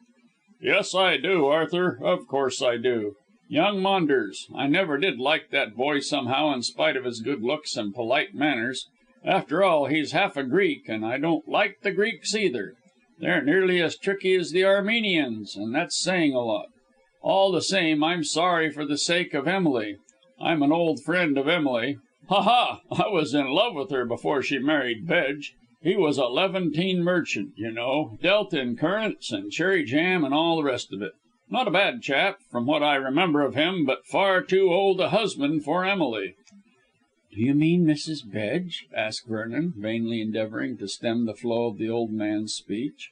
"Yes, I do, Arthur. Of course I do. Young Maunders. I never did like that boy somehow, in spite of his good looks and polite manners. After all, he's half a Greek, and I don't like the Greeks either. They're nearly as tricky as the Armenians, and that's saying a lot. All the same, I'm sorry for the sake of Emily. I'm an old friend of Emily. Ha ha! I was in love with her before she married Bedge. He was a Levantine merchant, you know, dealt in currants and cherry jam and all the rest of it. Not a bad chap, from what I remember of him, but far too old a husband for Emily." "Do you mean Mrs. Bedge?" asked Vernon, vainly endeavouring to stem the flow of the old man's speech.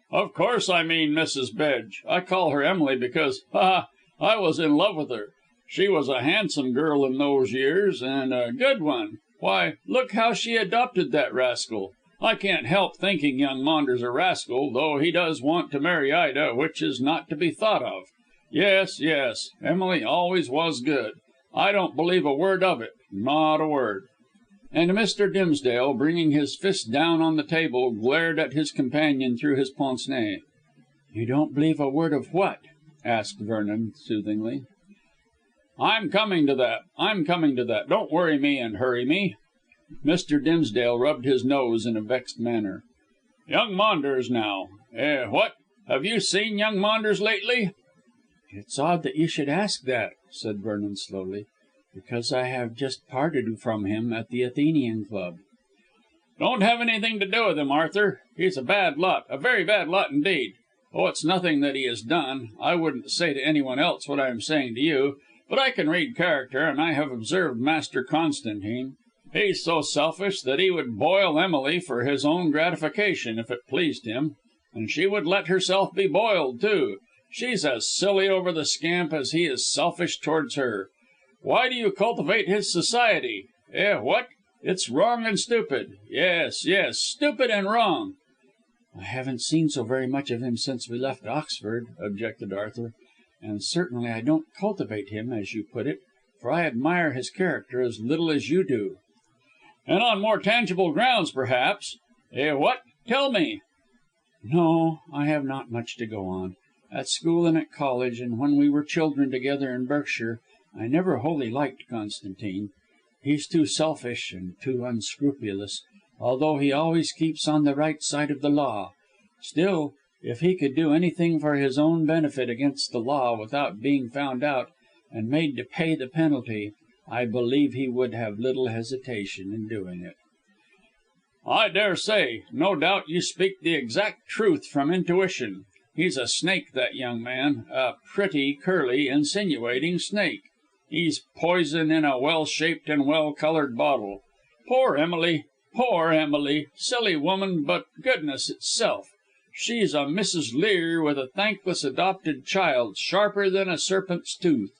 "Of course I mean Mrs. Bedge. I call her Emily because, ha! I was in love with her. She was a handsome girl in those years, and a good one. Why, look how she adopted that rascal. I can't help thinking young Maunders a rascal, though he does want to marry Ida, which is not to be thought of. Yes, yes, Emily always was good. I don't believe a word of it, not a word." And Mr. Dimsdale, bringing his fist down on the table, glared at his companion through his pince nez. "You don't believe a word of what?" asked Vernon soothingly. I'm coming to that. Don't worry me and hurry me." Mr. Dimsdale rubbed his nose in a vexed manner. "Young Maunders, now. What? Have you seen young Maunders lately?" "It's odd that you should ask that," said Vernon slowly, "because I have just parted from him at the Athenian Club." "Don't have anything to do with him, Arthur. He's a bad lot, a very bad lot indeed. Oh, it's nothing that he has done. I wouldn't say to anyone else what I am saying to you, but I can read character, and I have observed Master Constantine. He's so selfish that he would boil Emily for his own gratification, if it pleased him. And she would let herself be boiled, too. She's as silly over the scamp as he is selfish towards her. Why do you cultivate his society? What? It's wrong and stupid. Yes, yes, stupid and wrong." "I haven't seen so very much of him since we left Oxford," objected Arthur, "and certainly I don't cultivate him, as you put it, for I admire his character as little as you do." "And on more tangible grounds, perhaps. What? Tell me." "No, I have not much to go on. At school and at college, and when we were children together in Berkshire, I never wholly liked Constantine. He's too selfish and too unscrupulous, although he always keeps on the right side of the law. Still, if he could do anything for his own benefit against the law without being found out and made to pay the penalty, I believe he would have little hesitation in doing it." "I daresay. No doubt you speak the exact truth from intuition. He's a snake, that young man, a pretty, curly, insinuating snake. He's poison in a well shaped and well coloured bottle. Poor Emily, poor Emily! Silly woman, but goodness itself. She's a Mrs. Lear with a thankless adopted child, sharper than a serpent's tooth.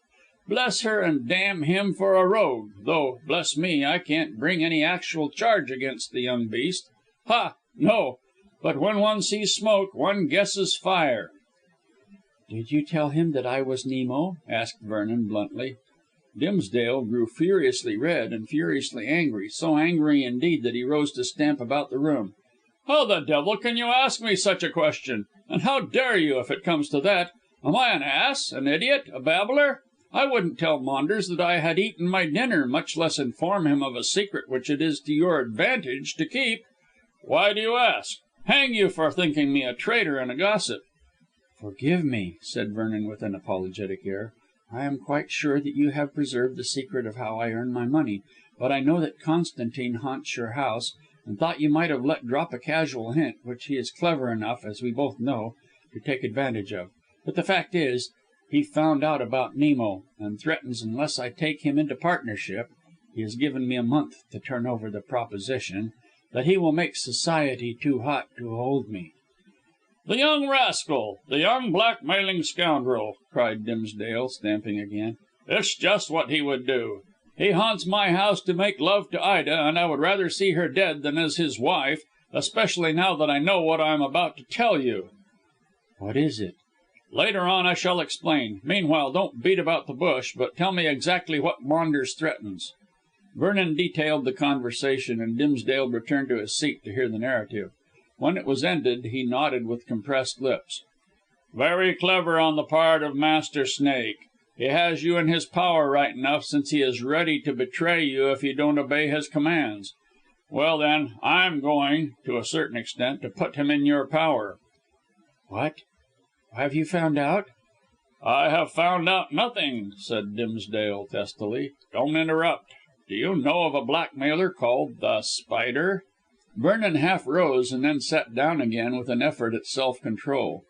Bless her and damn him for a rogue, though, bless me, I can't bring any actual charge against the young beast. Ha! No. But when one sees smoke, one guesses fire." "Did you tell him that I was Nemo?" asked Vernon bluntly. Dimsdale grew furiously red and furiously angry, so angry indeed that he rose to stamp about the room. "How the devil can you ask me such a question? And how dare you, if it comes to that? Am I an ass, an idiot, a babbler? I wouldn't tell Maunders that I had eaten my dinner, much less inform him of a secret which it is to your advantage to keep. Why do you ask? Hang you for thinking me a traitor and a gossip." "Forgive me," said Vernon with an apologetic air. "I am quite sure that you have preserved the secret of how I earn my money, but I know that Constantine haunts your house, and thought you might have let drop a casual hint, which he is clever enough, as we both know, to take advantage of. But the fact is, he found out about Nemo, and threatens unless I take him into partnership he has given me a month to turn over the proposition that he will make society too hot to hold me." "The young rascal! The young blackmailing scoundrel!" cried Dimsdale, stamping again. "It's just what he would do. He haunts my house to make love to Ida, and I would rather see her dead than as his wife, especially now that I know what I am about to tell you." "What is it?" "Later on I shall explain. Meanwhile, don't beat about the bush, but tell me exactly what Maunders threatens." Vernon detailed the conversation, and Dimsdale returned to his seat to hear the narrative. When it was ended, he nodded with compressed lips. "Very clever on the part of Master Snake. He has you in his power right enough, since he is ready to betray you if you don't obey his commands. Well, then, I'm going, to a certain extent, to put him in your power." "What? Have you found out?" "I have found out nothing," said Dimsdale testily. "Don't interrupt. Do you know of a blackmailer called The Spider?" Vernon half rose and then sat down again with an effort at self control.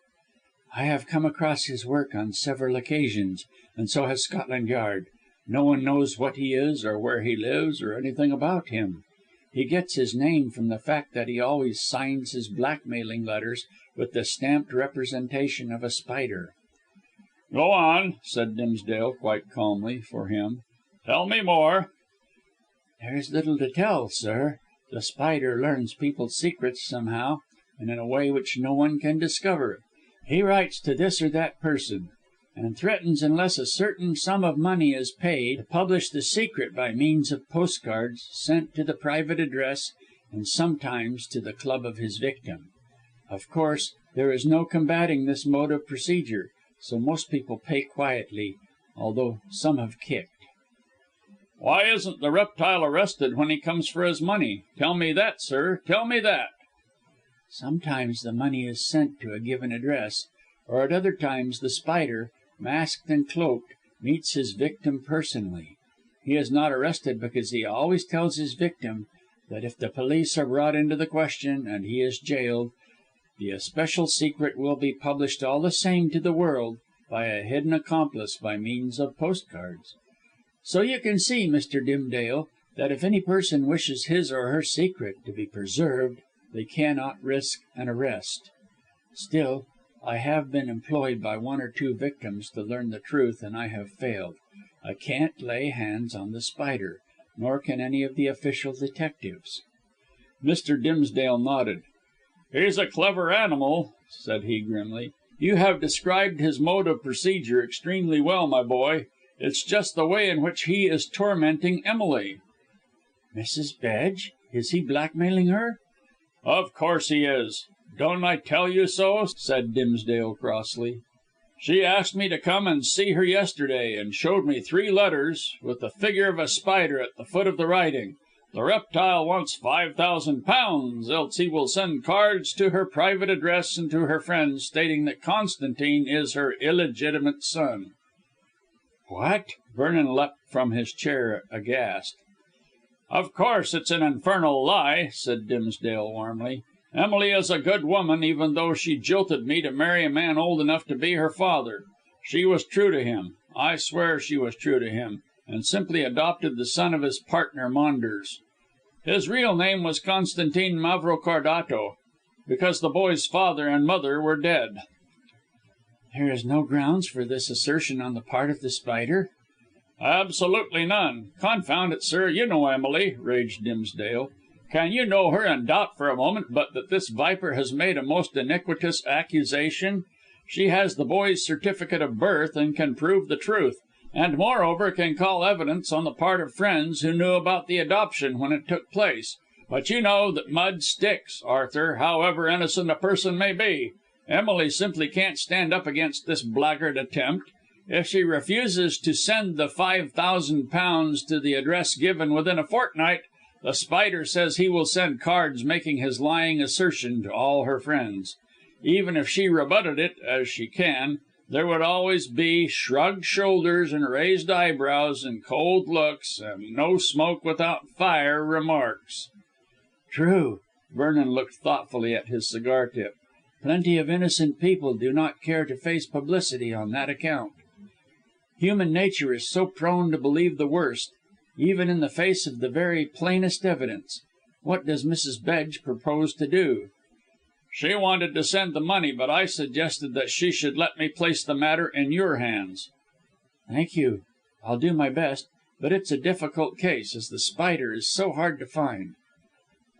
"I have come across his work on several occasions, and so has Scotland Yard. No one knows what he is, or where he lives, or anything about him. He gets his name from the fact that he always signs his blackmailing letters with the stamped representation of a spider." "Go on," said Dimsdale, quite calmly, for him. "Tell me more." "There is little to tell, sir. The Spider learns people's secrets somehow, and in a way which no one can discover. He writes to this or that person, and threatens, unless a certain sum of money is paid, to publish the secret by means of postcards sent to the private address and sometimes to the club of his victim. Of course, there is no combating this mode of procedure, so most people pay quietly, although some have kicked." "Why isn't the reptile arrested when he comes for his money? Tell me that, sir, tell me that." "Sometimes the money is sent to a given address, or at other times the Spider, masked and cloaked, meets his victim personally. He is not arrested because he always tells his victim that if the police are brought into the question, and he is jailed, the especial secret will be published all the same to the world by a hidden accomplice by means of postcards. So you can see, Mr. Dimsdale, that if any person wishes his or her secret to be preserved, they cannot risk an arrest. Still, I have been employed by one or two victims to learn the truth, and I have failed. I can't lay hands on the Spider, nor can any of the official detectives." Mr. Dimsdale nodded. "He's a clever animal," said he grimly. "You have described his mode of procedure extremely well, my boy. It's just the way in which he is tormenting Emily." "Mrs. Bedge? Is he blackmailing her?" "Of course he is. Don't I tell you so?" said Dimsdale crossly. "She asked me to come and see her yesterday, and showed me 3 letters, with the figure of a spider at the foot of the writing. The reptile wants £5,000, else he will send cards to her private address and to her friends, stating that Constantine is her illegitimate son." "What?" Vernon leapt from his chair aghast. "Of course it's an infernal lie," said Dimsdale warmly. "Emily is a good woman, even though she jilted me to marry a man old enough to be her father. She was true to him, I swear she was true to him, and simply adopted the son of his partner Maunders. His real name was Constantine Mavrocordato, because the boy's father and mother were dead." "There is no grounds for this assertion on the part of The Spider?" "Absolutely none. Confound it, sir, you know Emily," raged Dimsdale. "Can you know her and doubt for a moment but that this viper has made a most iniquitous accusation? She has the boy's certificate of birth and can prove the truth, and moreover can call evidence on the part of friends who knew about the adoption when it took place. But you know that mud sticks, Arthur, however innocent a person may be. Emily simply can't stand up against this blackguard attempt. If she refuses to send the £5,000 to the address given within a fortnight, The Spider says he will send cards making his lying assertion to all her friends. Even if she rebutted it, as she can, there would always be shrugged shoulders and raised eyebrows and cold looks and no smoke without fire remarks." "True." Vernon looked thoughtfully at his cigar tip. "Plenty of innocent people do not care to face publicity on that account. Human nature is so prone to believe the worst, even in the face of the very plainest evidence. What does Mrs. Bedge propose to do?" "She wanted to send the money, but I suggested that she should let me place the matter in your hands." "Thank you. I'll do my best, but it's a difficult case, as the Spider is so hard to find."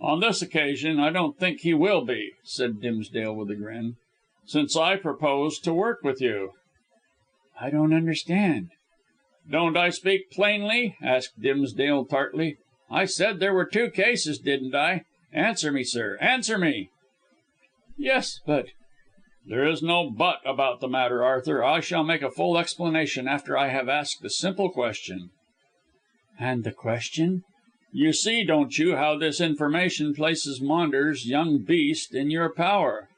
"On this occasion I don't think he will be," said Dimsdale with a grin, "since I propose to work with you." "I don't understand." "Don't I speak plainly?" asked Dimsdale tartly. "I said there were 2 cases, didn't I? Answer me, sir, answer me." "Yes, but "There is no but about the matter, Arthur. I shall make a full explanation after I have asked a simple question." "And the question?" "You see, don't you, how this information places Maunders, young beast, in your power?"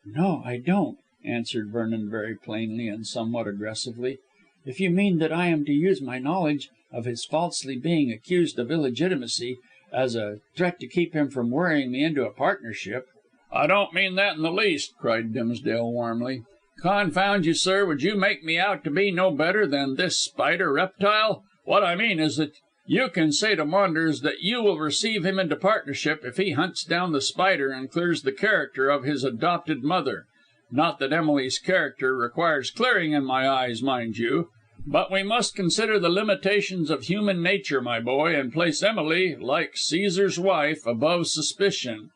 "No, I don't," answered Vernon very plainly and somewhat aggressively. "If you mean that I am to use my knowledge of his falsely being accused of illegitimacy as a threat to keep him from worrying me into a partnership " "I don't mean that in the least," cried Dimsdale warmly. "Confound you, sir, would you make me out to be no better than this Spider reptile? What I mean is that you can say to Maunders that you will receive him into partnership if he hunts down the Spider and clears the character of his adopted mother. Not that Emily's character requires clearing in my eyes, mind you. But we must consider the limitations of human nature, my boy, and place Emily, like Caesar's wife, above suspicion.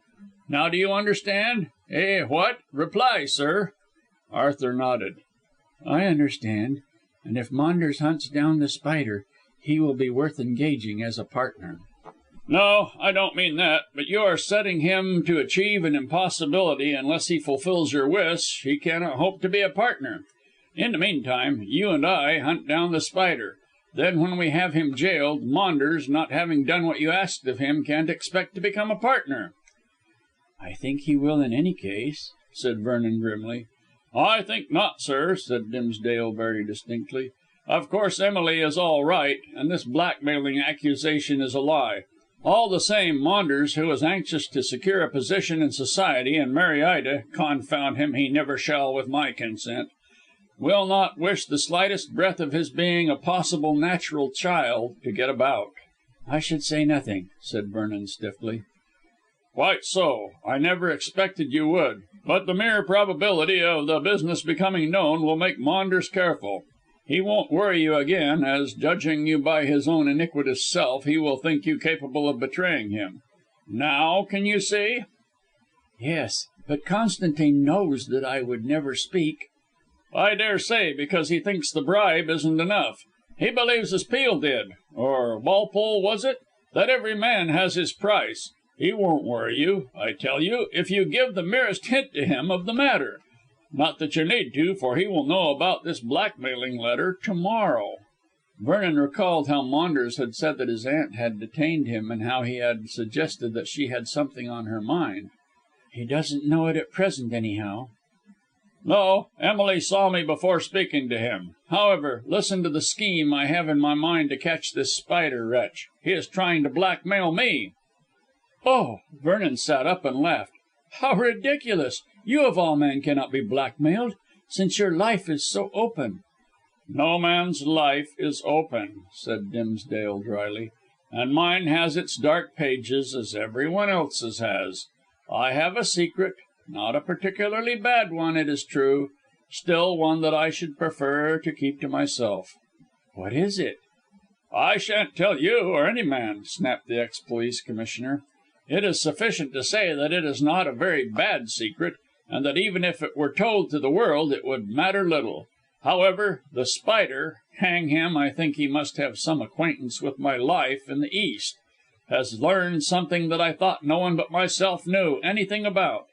Now do you understand? Eh, what? Reply, sir." Arthur nodded. "I understand. And if Maunders hunts down The Spider, he will be worth engaging as a partner." "No, I don't mean that. But you are setting him to achieve an impossibility. Unless he fulfills your wish, he cannot hope to be a partner. In the meantime, you and I hunt down The Spider. Then, when we have him jailed, Maunders, not having done what you asked of him, can't expect to become a partner." "I think he will in any case," said Vernon grimly. "I think not, sir," said Dimsdale very distinctly. "Of course Emily is all right, and this blackmailing accusation is a lie. All the same, Maunders, who is anxious to secure a position in society and marry Ida confound him, he never shall with my consent will not wish the slightest breath of his being a possible natural child to get about." "I should say nothing," said Vernon stiffly. "Quite so. I never expected you would. But the mere probability of the business becoming known will make Maunders careful. He won't worry you again, as, judging you by his own iniquitous self, he will think you capable of betraying him. Now can you see?" "Yes, but Constantine knows that I would never speak." "I daresay, because he thinks the bribe isn't enough. He believes, as Peel did, or Walpole was it, that every man has his price. He won't worry you, I tell you, if you give the merest hint to him of the matter. Not that you need to, for he will know about this blackmailing letter to morrow." Vernon recalled how Maunders had said that his aunt had detained him, and how he had suggested that she had something on her mind. "He doesn't know it at present, anyhow." "No. Emily saw me before speaking to him. However, listen to the scheme I have in my mind to catch this Spider wretch. He is trying to blackmail me." "Oh!" Vernon sat up and laughed. "How ridiculous! You of all men cannot be blackmailed, since your life is so open." "No man's life is open," said Dimsdale drily, "and mine has its dark pages, as everyone else's has. I have a secret, not a particularly bad one, it is true, still one that I should prefer to keep to myself." "What is it?" "I shan't tell you or any man," snapped the ex police commissioner. "It is sufficient to say that it is not a very bad secret, and that even if it were told to the world it would matter little. However, the Spider, hang him, I think he must have some acquaintance with my life in the East, has learned something that I thought no one but myself knew anything about.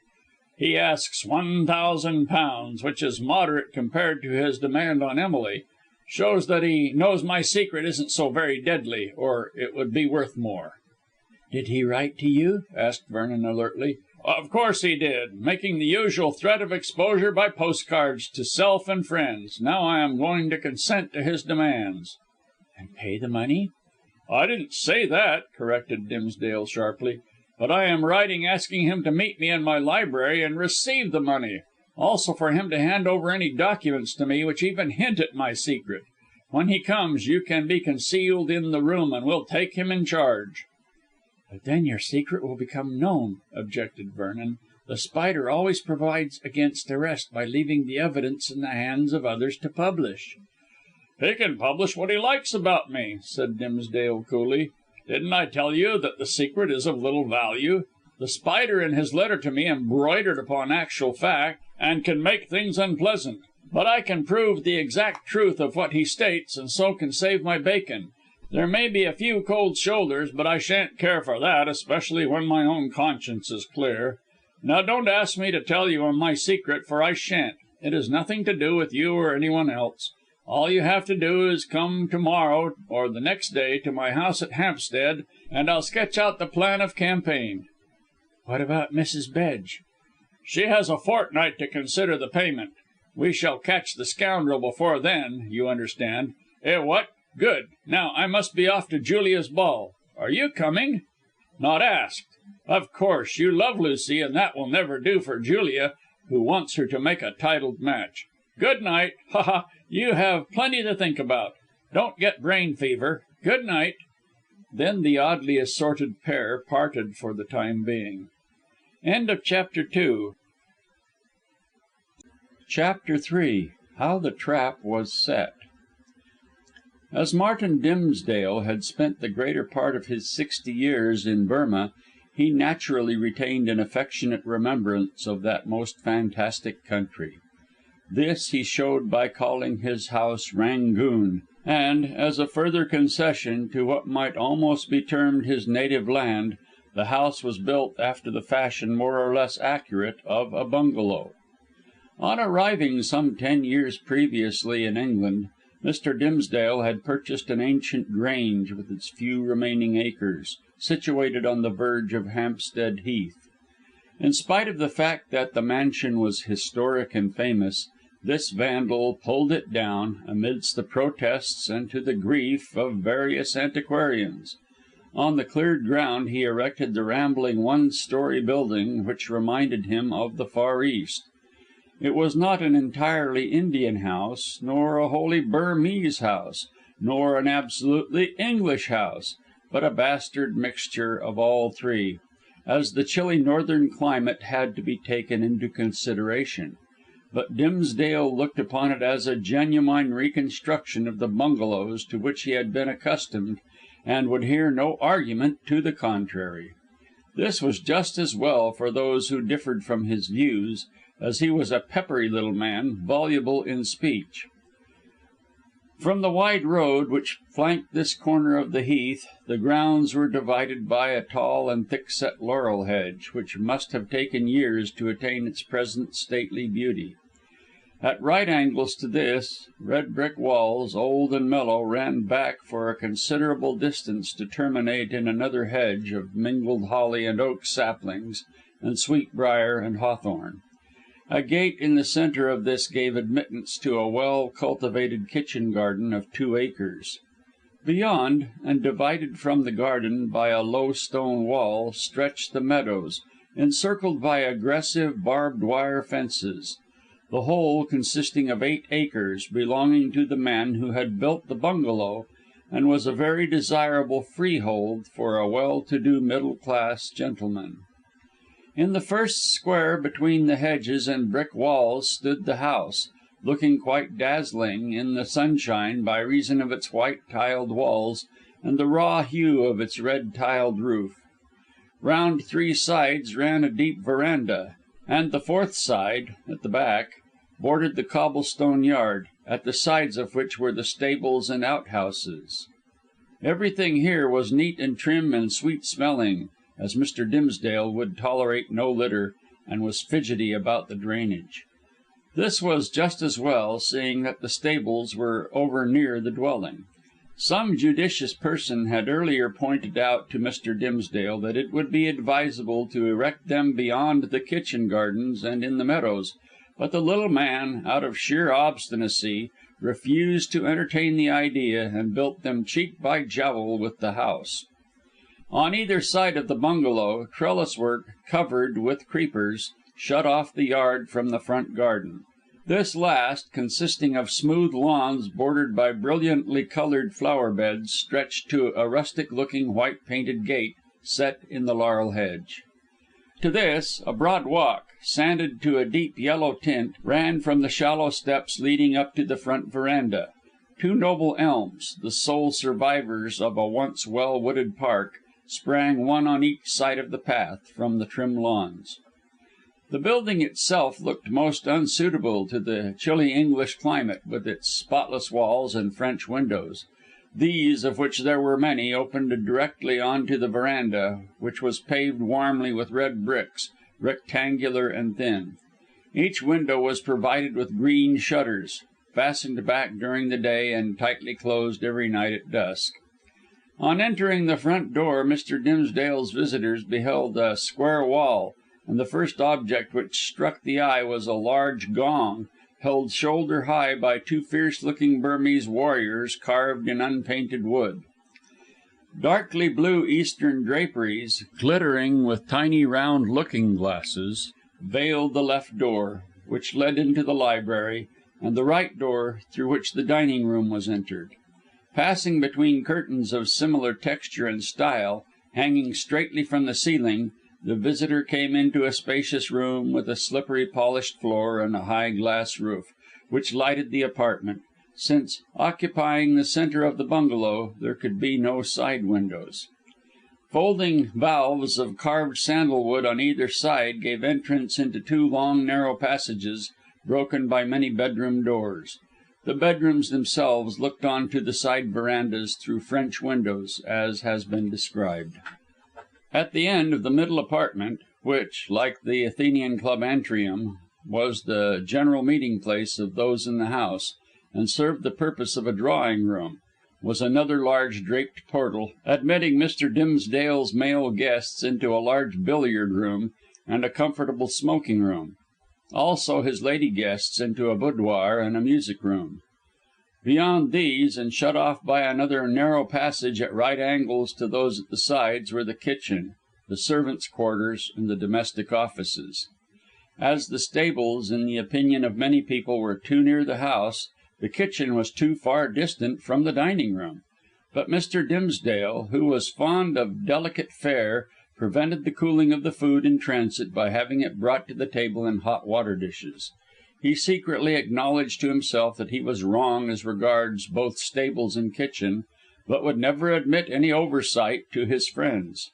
He asks £1,000, which is moderate compared to his demand on Emily. Shows that he knows my secret isn't so very deadly, or it would be worth more." "Did he write to you?" asked Vernon alertly. "Of course he did, making the usual threat of exposure by postcards to self and friends. Now I am going to consent to his demands." "And pay the money?" "I didn't say that," corrected Dimsdale sharply, "but I am writing asking him to meet me in my library and receive the money. Also for him to hand over any documents to me which even hint at my secret. When he comes you can be concealed in the room and we'll take him in charge." "But then your secret will become known," objected Vernon. "The Spider always provides against arrest by leaving the evidence in the hands of others to publish." "He can publish what he likes about me," said Dimsdale coolly. "Didn't I tell you that the secret is of little value? The Spider in his letter to me embroidered upon actual fact, and can make things unpleasant. But I can prove the exact truth of what he states, and so can save my bacon. There may be a few cold shoulders, but I shan't care for that, especially when my own conscience is clear. Now don't ask me to tell you my secret, for I shan't. It has nothing to do with you or anyone else. All you have to do is to come to morrow or the next day to my house at Hampstead, and I'll sketch out the plan of campaign." "What about Mrs. Bedge?" "She has a fortnight to consider the payment. We shall catch the scoundrel before then, you understand. Eh, what? Good. Now I must be off to Julia's ball. Are you coming? Not asked. Of course, you love Lucy, and that will never do for Julia, who wants her to make a titled match. Good night. Ha ha. You have plenty to think about. Don't get brain fever. Good night." Then the oddly assorted pair parted for the time being. Chapter III. How the Trap was Set. As Martin Dimsdale had spent the greater part of his 60 years in Burmah, he naturally retained an affectionate remembrance of that most fantastic country. This he showed by calling his house Rangoon, and, as a further concession to what might almost be termed his native land, the house was built after the fashion more or less accurate of a bungalow. On arriving some 10 years previously in England, Mr. Dimsdale had purchased an ancient grange with its few remaining acres, situated on the verge of Hampstead Heath. In spite of the fact that the mansion was historic and famous, this vandal pulled it down, amidst the protests and to the grief of various antiquarians. On the cleared ground he erected the rambling one-story building which reminded him of the Far East. It was not an entirely Indian house, nor a wholly Burmese house, nor an absolutely English house, but a bastard mixture of all three, as the chilly northern climate had to be taken into consideration. But Dimsdale looked upon it as a genuine reconstruction of the bungalows to which he had been accustomed, and would hear no argument to the contrary. This was just as well for those who differed from his views, as he was a peppery little man, voluble in speech. From the wide road which flanked this corner of the heath, the grounds were divided by a tall and thick-set laurel hedge, which must have taken years to attain its present stately beauty. At right angles to this, red brick walls, old and mellow, ran back for a considerable distance to terminate in another hedge of mingled holly and oak saplings, and sweetbriar and hawthorn. A gate in the centre of this gave admittance to a well cultivated kitchen garden of 2 acres. Beyond, and divided from the garden by a low stone wall, stretched the meadows, encircled by aggressive barbed wire fences, the whole consisting of 8 acres, belonging to the man who had built the bungalow, and was a very desirable freehold for a well to do middle class gentleman. In the first square between the hedges and brick walls stood the house, looking quite dazzling in the sunshine by reason of its white tiled walls and the raw hue of its red tiled roof. Round 3 sides ran a deep verandah, and the 4th side, at the back, bordered the cobblestone yard, at the sides of which were the stables and outhouses. Everything here was neat and trim and sweet smelling, as Mr. Dimsdale would tolerate no litter, and was fidgety about the drainage. This was just as well, seeing that the stables were over near the dwelling. Some judicious person had earlier pointed out to Mr. Dimsdale that it would be advisable to erect them beyond the kitchen gardens and in the meadows, but the little man, out of sheer obstinacy, refused to entertain the idea, and built them cheek by jowl with the house. On either side of the bungalow, trellis work, covered with creepers, shut off the yard from the front garden. This last, consisting of smooth lawns bordered by brilliantly coloured flower beds, stretched to a rustic looking white painted gate set in the laurel hedge. To this, a broad walk, sanded to a deep yellow tint, ran from the shallow steps leading up to the front verandah. 2 noble elms, the sole survivors of a once well wooded park, sprang one on each side of the path from the trim lawns. The building itself looked most unsuitable to the chilly English climate, with its spotless walls and French windows. These, of which there were many, opened directly on to the verandah, which was paved warmly with red bricks, rectangular and thin. Each window was provided with green shutters, fastened back during the day and tightly closed every night at dusk. On entering the front door, Mr. Dimsdale's visitors beheld a square wall, and the first object which struck the eye was a large gong, held shoulder high by two fierce looking Burmese warriors carved in unpainted wood. Darkly blue Eastern draperies, glittering with tiny round looking glasses, veiled the left door, which led into the library, and the right door, through which the dining room was entered. Passing between curtains of similar texture and style, hanging straightly from the ceiling, the visitor came into a spacious room with a slippery polished floor and a high glass roof, which lighted the apartment, since, occupying the centre of the bungalow, there could be no side windows. Folding valves of carved sandalwood on either side gave entrance into two long narrow passages, broken by many bedroom doors. The bedrooms themselves looked on to the side verandas through French windows, as has been described. At the end of the middle apartment, which, like the Athenian Club antrium, was the general meeting place of those in the house, and served the purpose of a drawing room, was another large draped portal, admitting Mr. Dimsdale's male guests into a large billiard room and a comfortable smoking room; also his lady guests into a boudoir and a music room. Beyond these, and shut off by another narrow passage at right angles to those at the sides, were the kitchen, the servants' quarters, and the domestic offices. As the stables, in the opinion of many people, were too near the house, the kitchen was too far distant from the dining room; but Mr. Dimsdale, who was fond of delicate fare, prevented the cooling of the food in transit by having it brought to the table in hot water dishes. He secretly acknowledged to himself that he was wrong as regards both stables and kitchen, but would never admit any oversight to his friends.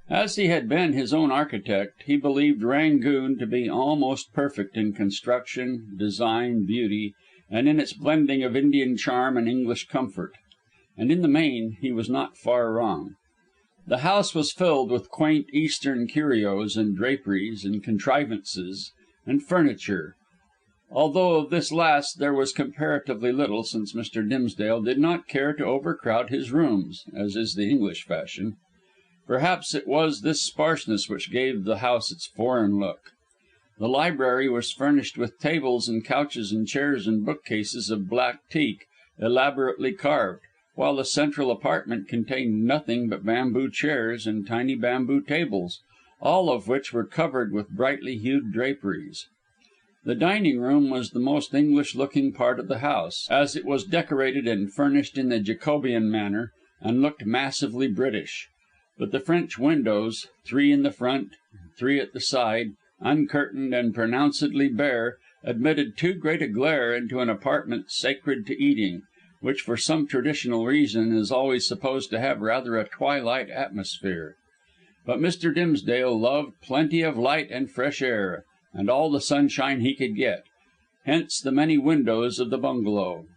As he had been his own architect, he believed "Rangoon" to be almost perfect in construction, design, beauty, and in its blending of Indian charm and English comfort. And in the main he was not far wrong. The house was filled with quaint Eastern curios and draperies and contrivances and furniture, although of this last there was comparatively little, since Mr. Dimsdale did not care to overcrowd his rooms, as is the English fashion. Perhaps it was this sparseness which gave the house its foreign look. The library was furnished with tables and couches and chairs and bookcases of black teak, elaborately carved, while the central apartment contained nothing but bamboo chairs and tiny bamboo tables, all of which were covered with brightly hued draperies. The dining room was the most English looking part of the house, as it was decorated and furnished in the Jacobean manner, and looked massively British. But the French windows, three in the front, three at the side, uncurtained and pronouncedly bare, admitted too great a glare into an apartment sacred to eating, which for some traditional reason is always supposed to have rather a twilight atmosphere. But Mr. Dimsdale loved plenty of light and fresh air, and all the sunshine he could get; hence the many windows of the bungalow.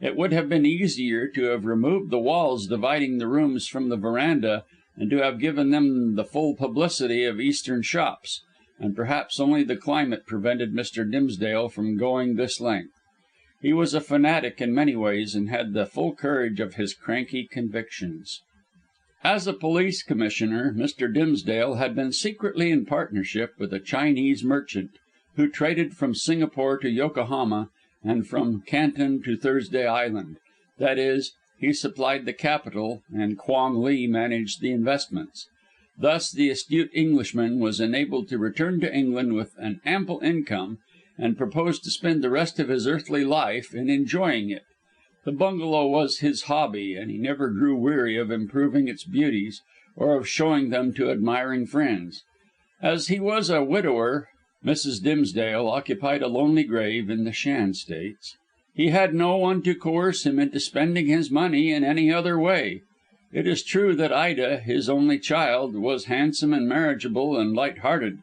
It would have been easier to have removed the walls dividing the rooms from the verandah, and to have given them the full publicity of Eastern shops, and perhaps only the climate prevented Mr. Dimsdale from going this length. He was a fanatic in many ways, and had the full courage of his cranky convictions. As a police commissioner, Mr. Dimsdale had been secretly in partnership with a Chinese merchant, who traded from Singapore to Yokohama, and from Canton to Thursday Island; that is, he supplied the capital, and Quong Lee managed the investments. Thus the astute Englishman was enabled to return to England with an ample income, and proposed to spend the rest of his earthly life in enjoying it. The bungalow was his hobby, and he never grew weary of improving its beauties, or of showing them to admiring friends. As he was a widower, Mrs. Dimsdale occupied a lonely grave in the Shan States. He had no one to coerce him into spending his money in any other way. It is true that Ida, his only child, was handsome and marriageable and light hearted,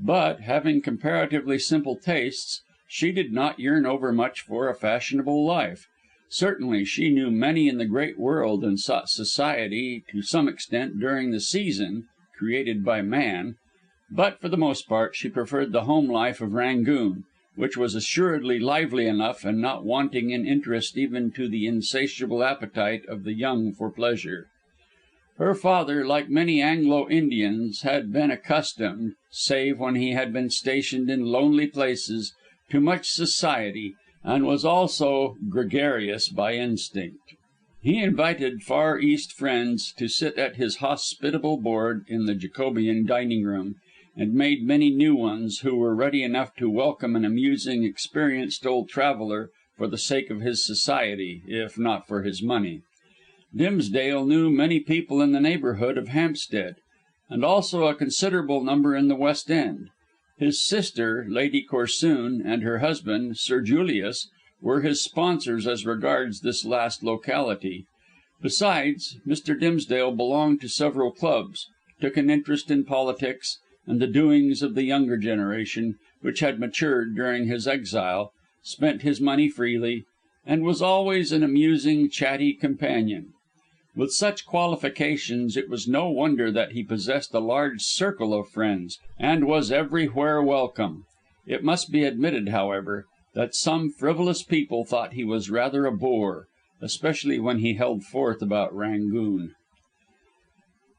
but, having comparatively simple tastes, she did not yearn overmuch for a fashionable life. Certainly she knew many in the great world, and sought society to some extent during the season created by man, but for the most part she preferred the home life of "Rangoon," which was assuredly lively enough and not wanting in interest even to the insatiable appetite of the young for pleasure. Her father, like many Anglo Indians, had been accustomed, save when he had been stationed in lonely places, to much society, and was also gregarious by instinct. He invited Far East friends to sit at his hospitable board in the Jacobean dining room, and made many new ones who were ready enough to welcome an amusing, experienced old traveller for the sake of his society, if not for his money. Dimsdale knew many people in the neighbourhood of Hampstead, and also a considerable number in the West End. His sister, Lady Corsoon, and her husband, Sir Julius, were his sponsors as regards this last locality. Besides, Mr. Dimsdale belonged to several clubs, took an interest in politics and the doings of the younger generation, which had matured during his exile, spent his money freely, and was always an amusing, chatty companion. With such qualifications, it was no wonder that he possessed a large circle of friends, and was everywhere welcome. It must be admitted, however, that some frivolous people thought he was rather a bore, especially when he held forth about "Rangoon."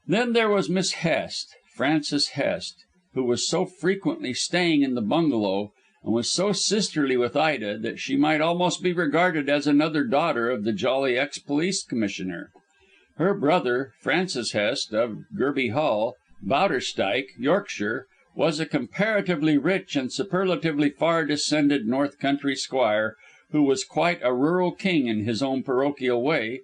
Then there was Miss Hest, Frances Hest, who was so frequently staying in the bungalow, and was so sisterly with Ida, that she might almost be regarded as another daughter of the jolly ex police commissioner. Her brother, Francis Hest, of Gerby Hall, Bowderstyke, Yorkshire, was a comparatively rich and superlatively far descended north country squire, who was quite a rural king in his own parochial way,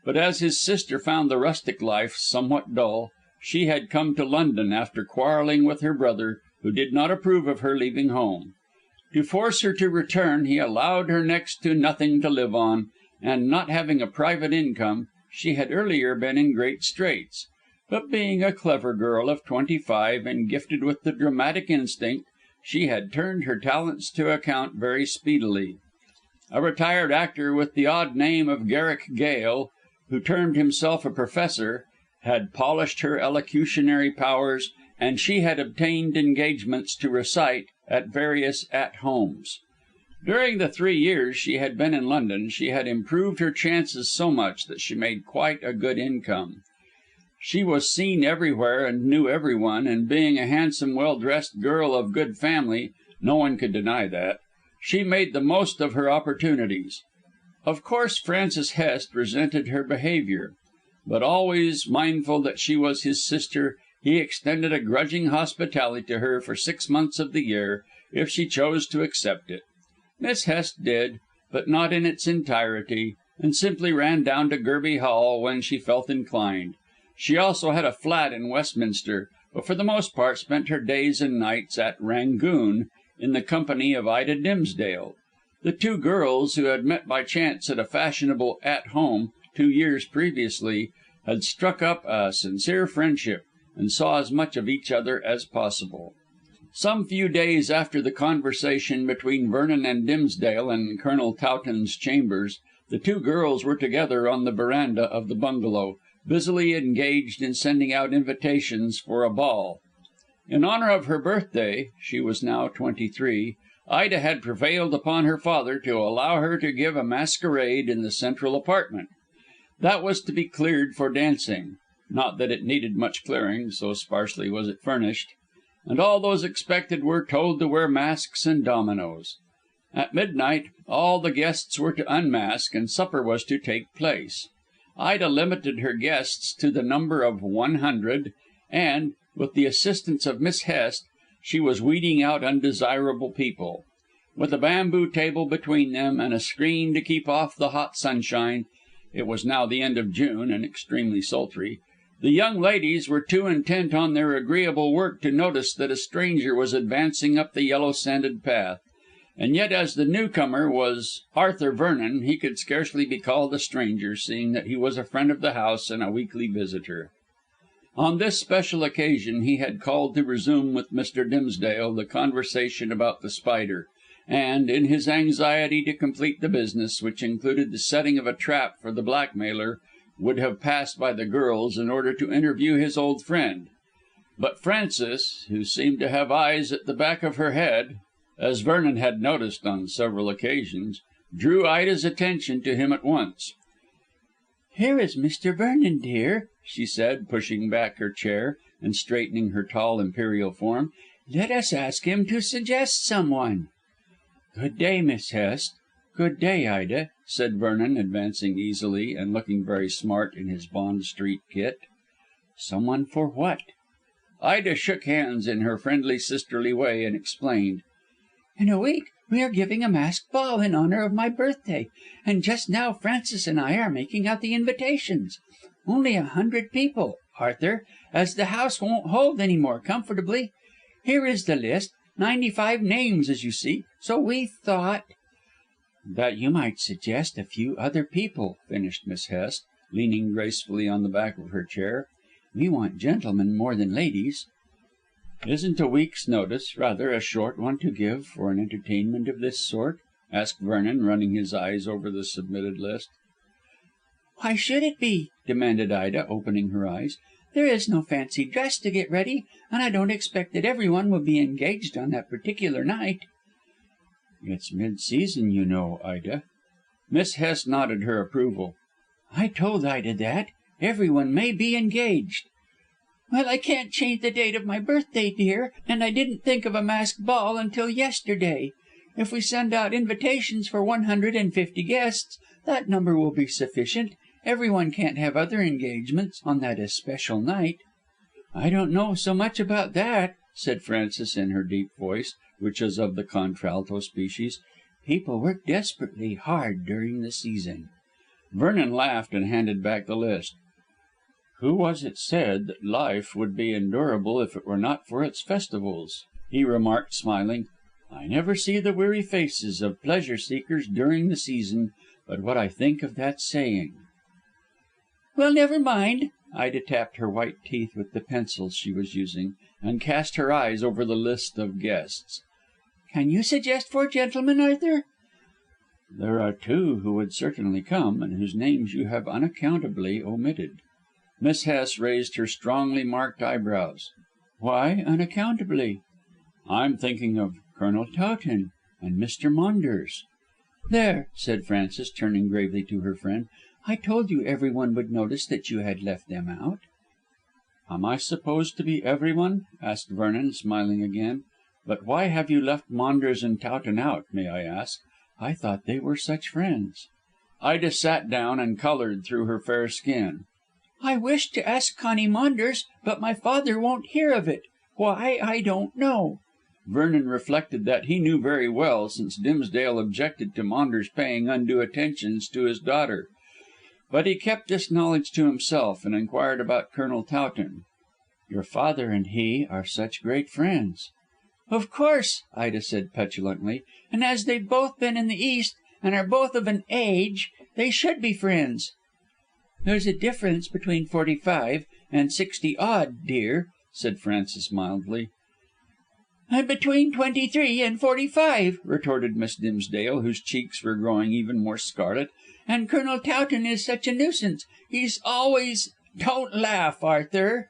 but as his sister found the rustic life somewhat dull, she had come to London after quarrelling with her brother, who did not approve of her leaving home. To force her to return he allowed her next to nothing to live on, and not having a private income, she had earlier been in great straits. But being a clever girl of 25 and gifted with the dramatic instinct, she had turned her talents to account very speedily. A retired actor with the odd name of Garrick Gale, who termed himself a professor, had polished her elocutionary powers, and she had obtained engagements to recite at various "at homes." During the 3 years she had been in London, she had improved her chances so much that she made quite a good income. She was seen everywhere and knew everyone, and being a handsome, well dressed girl of good family no one could deny that she made the most of her opportunities. Of course Francis Hest resented her behaviour, but always mindful that she was his sister, he extended a grudging hospitality to her for 6 months of the year, if she chose to accept it. Miss Hest did, but not in its entirety, and simply ran down to Gerby Hall when she felt inclined. She also had a flat in Westminster, but for the most part spent her days and nights at "Rangoon" in the company of Ida Dimsdale. The two girls, who had met by chance at a fashionable "at home" 2 years previously, had struck up a sincere friendship, and saw as much of each other as possible. Some few days after the conversation between Vernon and Dimsdale in Colonel Towton's chambers, the two girls were together on the verandah of the bungalow, busily engaged in sending out invitations for a ball. In honour of her birthday (she was now 23), Ida had prevailed upon her father to allow her to give a masquerade in the central apartment. That was to be cleared for dancing not that it needed much clearing, so sparsely was it furnished and all those expected were told to wear masks and dominoes. At midnight all the guests were to unmask, and supper was to take place. Ida limited her guests to the number of 100, and, with the assistance of Miss Hest, she was weeding out undesirable people. With a bamboo table between them, and a screen to keep off the hot sunshine it was now the end of June and extremely sultry the young ladies were too intent on their agreeable work to notice that a stranger was advancing up the yellow sanded path. And yet as the newcomer was Arthur Vernon, he could scarcely be called a stranger, seeing that he was a friend of the house and a weekly visitor. On this special occasion he had called to resume with Mr. Dimsdale the conversation about The Spider, and, in his anxiety to complete the business, which included the setting of a trap for the blackmailer, would have passed by the girls in order to interview his old friend. But Frances, who seemed to have eyes at the back of her head, as Vernon had noticed on several occasions, drew Ida's attention to him at once. "Here is Mr. Vernon, dear," she said, pushing back her chair and straightening her tall imperial form. "Let us ask him to suggest some one." "Good day, Miss Hest. Good day, Ida," said Vernon, advancing easily and looking very smart in his Bond Street kit. "Some one for what?" Ida shook hands in her friendly sisterly way and explained. "In a week we are giving a masked ball in honour of my birthday, and just now Francis and I are making out the invitations. Only 100 people, Arthur, as the house won't hold any more comfortably. Here is the list, 95 names as you see, so we thought "That you might suggest a few other people," finished Miss Hest, leaning gracefully on the back of her chair. "We want gentlemen more than ladies." "Isn't a week's notice rather a short one to give for an entertainment of this sort?" asked Vernon, running his eyes over the submitted list. "Why should it be?" demanded Ida, opening her eyes. "There is no fancy dress to get ready, and I don't expect that everyone will be engaged on that particular night." "It's mid season, you know, Ida." Miss Hest nodded her approval. "I told Ida that. Everyone may be engaged." "Well, I can't change the date of my birthday, dear, and I didn't think of a masked ball until yesterday. If we send out invitations for 150 guests, that number will be sufficient. Everyone can't have other engagements on that especial night." "I don't know so much about that," said Frances in her deep voice, which is of the contralto species. "People work desperately hard during the season." Vernon laughed and handed back the list. "Who was it said that life would be endurable if it were not for its festivals?" he remarked, smiling. "I never see the weary faces of pleasure seekers during the season but what I think of that saying." "Well, never mind." Ida tapped her white teeth with the pencil she was using, and cast her eyes over the list of guests. "Can you suggest 4 gentlemen, Arthur?" "There are 2 who would certainly come, and whose names you have unaccountably omitted." Miss Hest raised her strongly marked eyebrows. "Why unaccountably?" "I'm thinking of Colonel Towton and Mr. Maunders." "There," said Frances, turning gravely to her friend. "I told you everyone would notice that you had left them out." "Am I supposed to be everyone?" asked Vernon, smiling again. "But why have you left Maunders and Towton out, may I ask? I thought they were such friends." Ida sat down and coloured through her fair skin. "I wished to ask Connie Maunders, but my father won't hear of it. Why, I don't know." Vernon reflected that he knew very well, since Dimsdale objected to Maunders paying undue attentions to his daughter. But he kept this knowledge to himself, and inquired about Colonel Towton. "Your father and he are such great friends." "Of course," Ida said petulantly, "and as they've both been in the East and are both of an age, they should be friends." "There's a difference between 45 and 60 odd, dear," said Frances mildly. "And between 23 and 45," retorted Miss Dimsdale, whose cheeks were growing even more scarlet. "And Colonel Towton is such a nuisance. He's always Don't laugh, Arthur."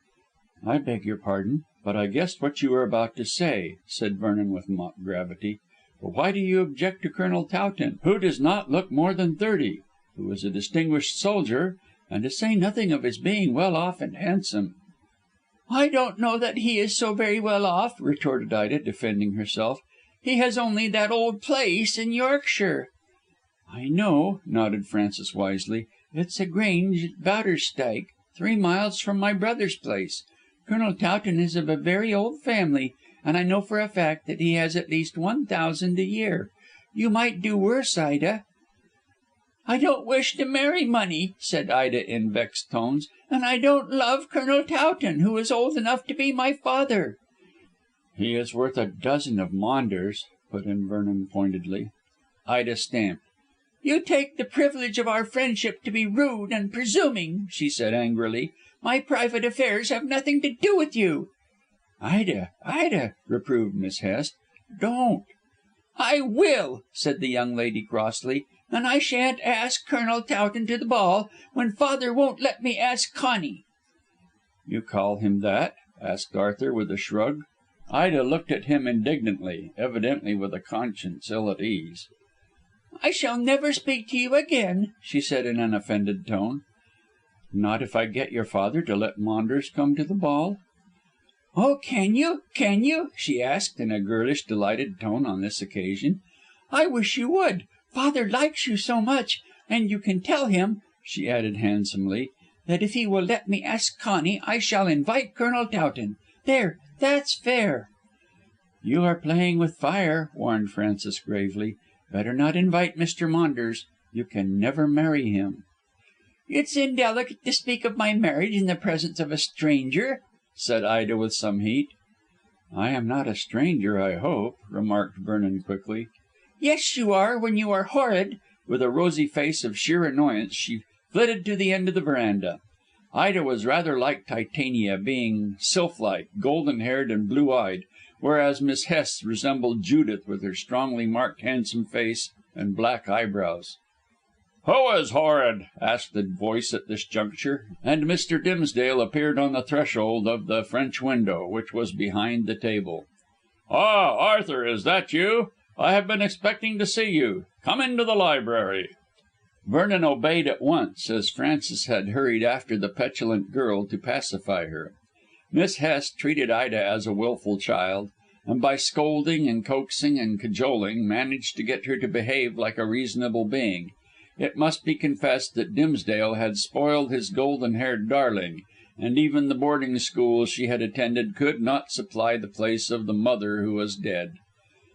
"I beg your pardon, but I guessed what you were about to say," said Vernon with mock gravity. "But why do you object to Colonel Towton, who does not look more than 30, who is a distinguished soldier, and to say nothing of his being well off and handsome?" "I don't know that he is so very well off," retorted Ida, defending herself. "He has only that old place in Yorkshire." "I know," nodded Frances wisely. "It's a grange at Bowderstyke, 3 miles from my brother's place. Colonel Towton is of a very old family, and I know for a fact that he has at least 1,000 a year. You might do worse, Ida." "I don't wish to marry money," said Ida in vexed tones, "and I don't love Colonel Towton, who is old enough to be my father." "He is worth a dozen of Maunders," put in Vernon pointedly. Ida stamped. "You take the privilege of our friendship to be rude and presuming," she said angrily. "My private affairs have nothing to do with you." Ida," reproved Miss Hest. "Don't." "I will," said the young lady crossly, "and I shan't ask Colonel Towton to the ball when father won't let me ask Connie." "You call him that?" asked Arthur with a shrug. Ida looked at him indignantly, evidently with a conscience ill at ease. "I shall never speak to you again," she said in an offended tone. "Not if I get your father to let Maunders come to the ball?" "Oh, can you? Can you?" she asked in a girlish, delighted tone on this occasion. "I wish you would. Father likes you so much. And you can tell him," she added handsomely, "that if he will let me ask Connie I shall invite Colonel Towton. There, that's fair." "You are playing with fire," warned Frances gravely. "Better not invite Mr. Maunders. You can never marry him." "It's indelicate to speak of my marriage in the presence of a stranger," said Ida with some heat. "I am not a stranger, I hope," remarked Vernon quickly. "Yes, you are, when you are horrid." With a rosy face of sheer annoyance she flitted to the end of the verandah. Ida was rather like Titania, being sylph-like, golden haired and blue eyed, whereas Miss Hest resembled Judith with her strongly marked handsome face and black eyebrows. "Who is horrid?" asked the voice at this juncture, and Mr. Dimsdale appeared on the threshold of the French window, which was behind the table. "Ah, Arthur, is that you? I have been expecting to see you. Come into the library." Vernon obeyed at once, as Frances had hurried after the petulant girl to pacify her. Miss Hest treated Ida as a wilful child, and by scolding and coaxing and cajoling managed to get her to behave like a reasonable being. It must be confessed that Dimsdale had spoiled his golden haired darling, and even the boarding school she had attended could not supply the place of the mother who was dead.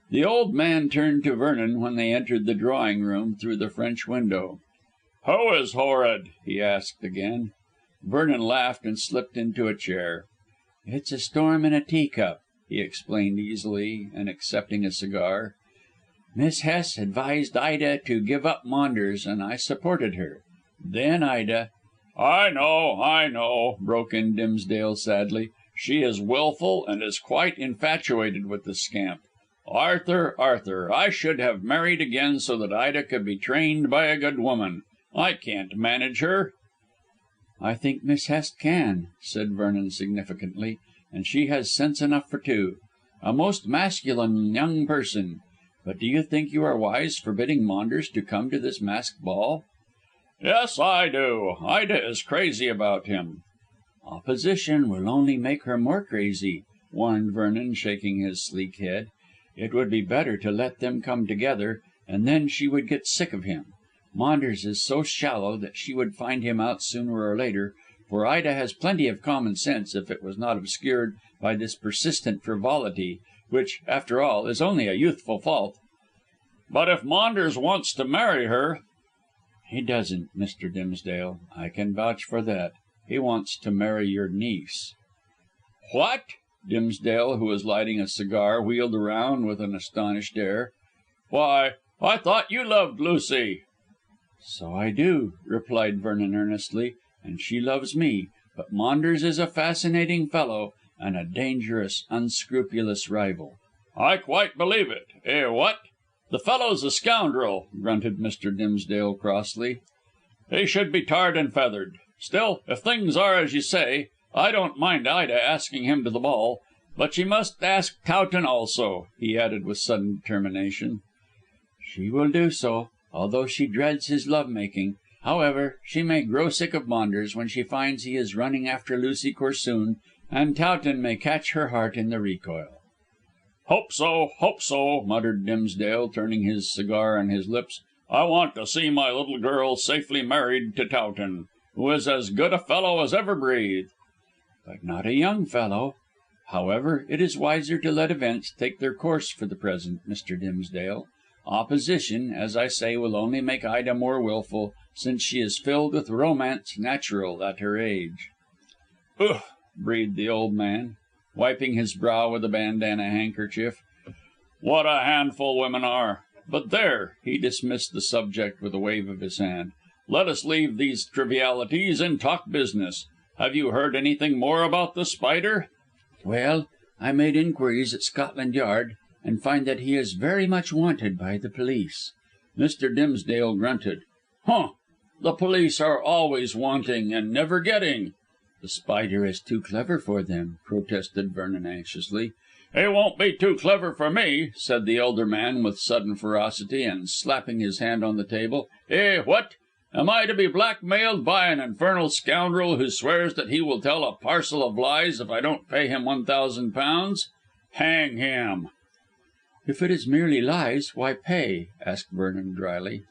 The old man turned to Vernon when they entered the drawing room through the French window. "Who is horrid?" he asked again. Vernon laughed and slipped into a chair. "It's a storm in a teacup," he explained easily, and accepting a cigar. "Miss Hest advised Ida to give up Maunders, and I supported her. Then Ida " I know," broke in Dimsdale sadly. "She is wilful and is quite infatuated with the scamp. Arthur, I should have married again so that Ida could be trained by a good woman. I can't manage her." "I think Miss Hest can," said Vernon significantly, "and she has sense enough for two. A most masculine young person. But do you think you are wise forbidding Maunders to come to this masked ball?" "Yes, I do. Ida is crazy about him." "Opposition will only make her more crazy," warned Vernon, shaking his sleek head. "It would be better to let them come together, and then she would get sick of him. Maunders is so shallow that she would find him out sooner or later, for Ida has plenty of common sense if it was not obscured by this persistent frivolity, which, after all, is only a youthful fault." "But if Maunders wants to marry her?" "He doesn't, Mr. Dimsdale. I can vouch for that. He wants to marry your niece." "What?" Dimsdale, who was lighting a cigar, wheeled round with an astonished air. "Why, I thought you loved Lucy." "So I do," replied Vernon earnestly, "and she loves me. But Maunders is a fascinating fellow, and a dangerous, unscrupulous rival." "I quite believe it. What? The fellow's a scoundrel," grunted Mr. Dimsdale crossly. "He should be tarred and feathered. Still, if things are as you say, I don't mind Ida asking him to the ball. But she must ask Towton also," he added with sudden determination. "She will do so, although she dreads his love making. However, she may grow sick of Maunders when she finds he is running after Lucy Corsoon, and Towton may catch her heart in the recoil." Hope so," muttered Dimsdale, turning his cigar on his lips. "I want to see my little girl safely married to Towton, who is as good a fellow as ever breathed." "But not a young fellow. However, it is wiser to let events take their course for the present, Mr. Dimsdale. Opposition, as I say, will only make Ida more wilful, since she is filled with romance natural at her age." "Ugh!" breathed the old man, wiping his brow with a bandana handkerchief. "What a handful women are! But there," he dismissed the subject with a wave of his hand. "Let us leave these trivialities and talk business. Have you heard anything more about The Spider?" "Well, I made inquiries at Scotland Yard, and find that he is very much wanted by the police." Mr. Dimsdale grunted. "Humph! The police are always wanting and never getting." "The Spider is too clever for them," protested Vernon anxiously. "He won't be too clever for me," said the elder man with sudden ferocity, and slapping his hand on the table. What? Am I to be blackmailed by an infernal scoundrel who swears that he will tell a parcel of lies if I don't pay him £1,000? Hang him!" "If it is merely lies, why pay?" asked Vernon drily.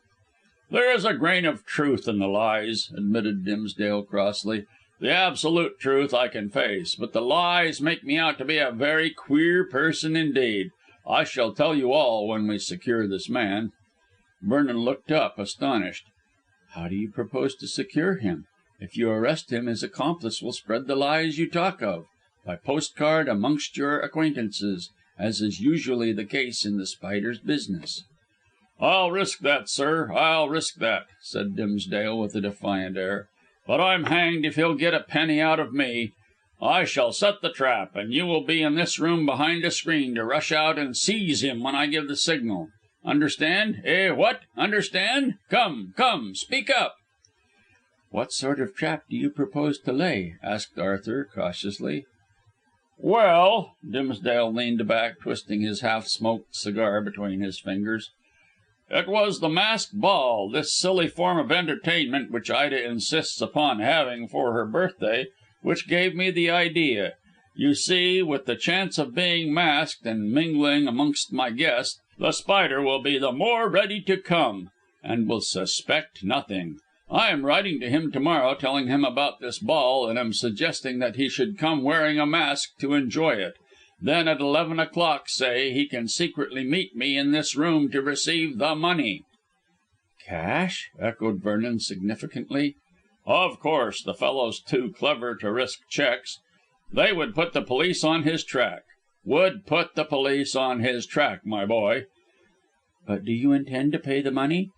"There is a grain of truth in the lies," admitted Dimsdale crossly. "The absolute truth I can face, but the lies make me out to be a very queer person indeed. I shall tell you all when we secure this man." Vernon looked up, astonished. "How do you propose to secure him? If you arrest him, his accomplice will spread the lies you talk of, by postcard amongst your acquaintances, as is usually the case in The Spider's business." "I'll risk that, sir, I'll risk that," said Dimsdale with a defiant air. "But I'm hanged if he'll get a penny out of me. I shall set the trap, and you will be in this room behind a screen to rush out and seize him when I give the signal. Understand? What? Understand? Come, come, speak up." "What sort of trap do you propose to lay?" asked Arthur cautiously. "Well," Dimsdale leaned back, twisting his half smoked cigar between his fingers, "it was the masked ball, this silly form of entertainment which Ida insists upon having for her birthday, which gave me the idea. You see, with the chance of being masked and mingling amongst my guests, the Spider will be the more ready to come, and will suspect nothing. I am writing to him to morrow telling him about this ball, and am suggesting that he should come wearing a mask to enjoy it. Then at 11 o'clock, say, he can secretly meet me in this room to receive the money." "Cash?" echoed Vernon significantly. "Of course. The fellow's too clever to risk cheques. They would put the police on his track. Would put the police on his track, my boy." "But do you intend to pay the money?"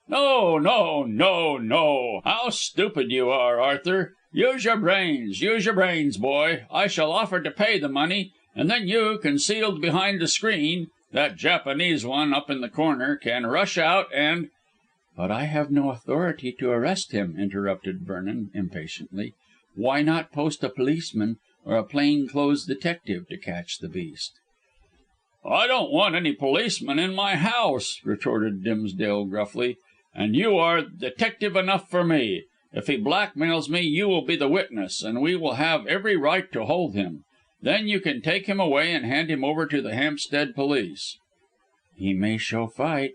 "No, no, no, no. How stupid you are, Arthur. Use your brains, boy. I shall offer to pay the money, and then you, concealed behind the screen that Japanese one up in the corner, can rush out and—" "But I have no authority to arrest him," interrupted Vernon impatiently. "Why not post a policeman or a plain clothes detective to catch the beast?" "I don't want any policeman in my house," retorted Dimsdale gruffly, "and you are detective enough for me. If he blackmails me you will be the witness, and we will have every right to hold him. Then you can take him away and hand him over to the Hampstead police." "He may show fight."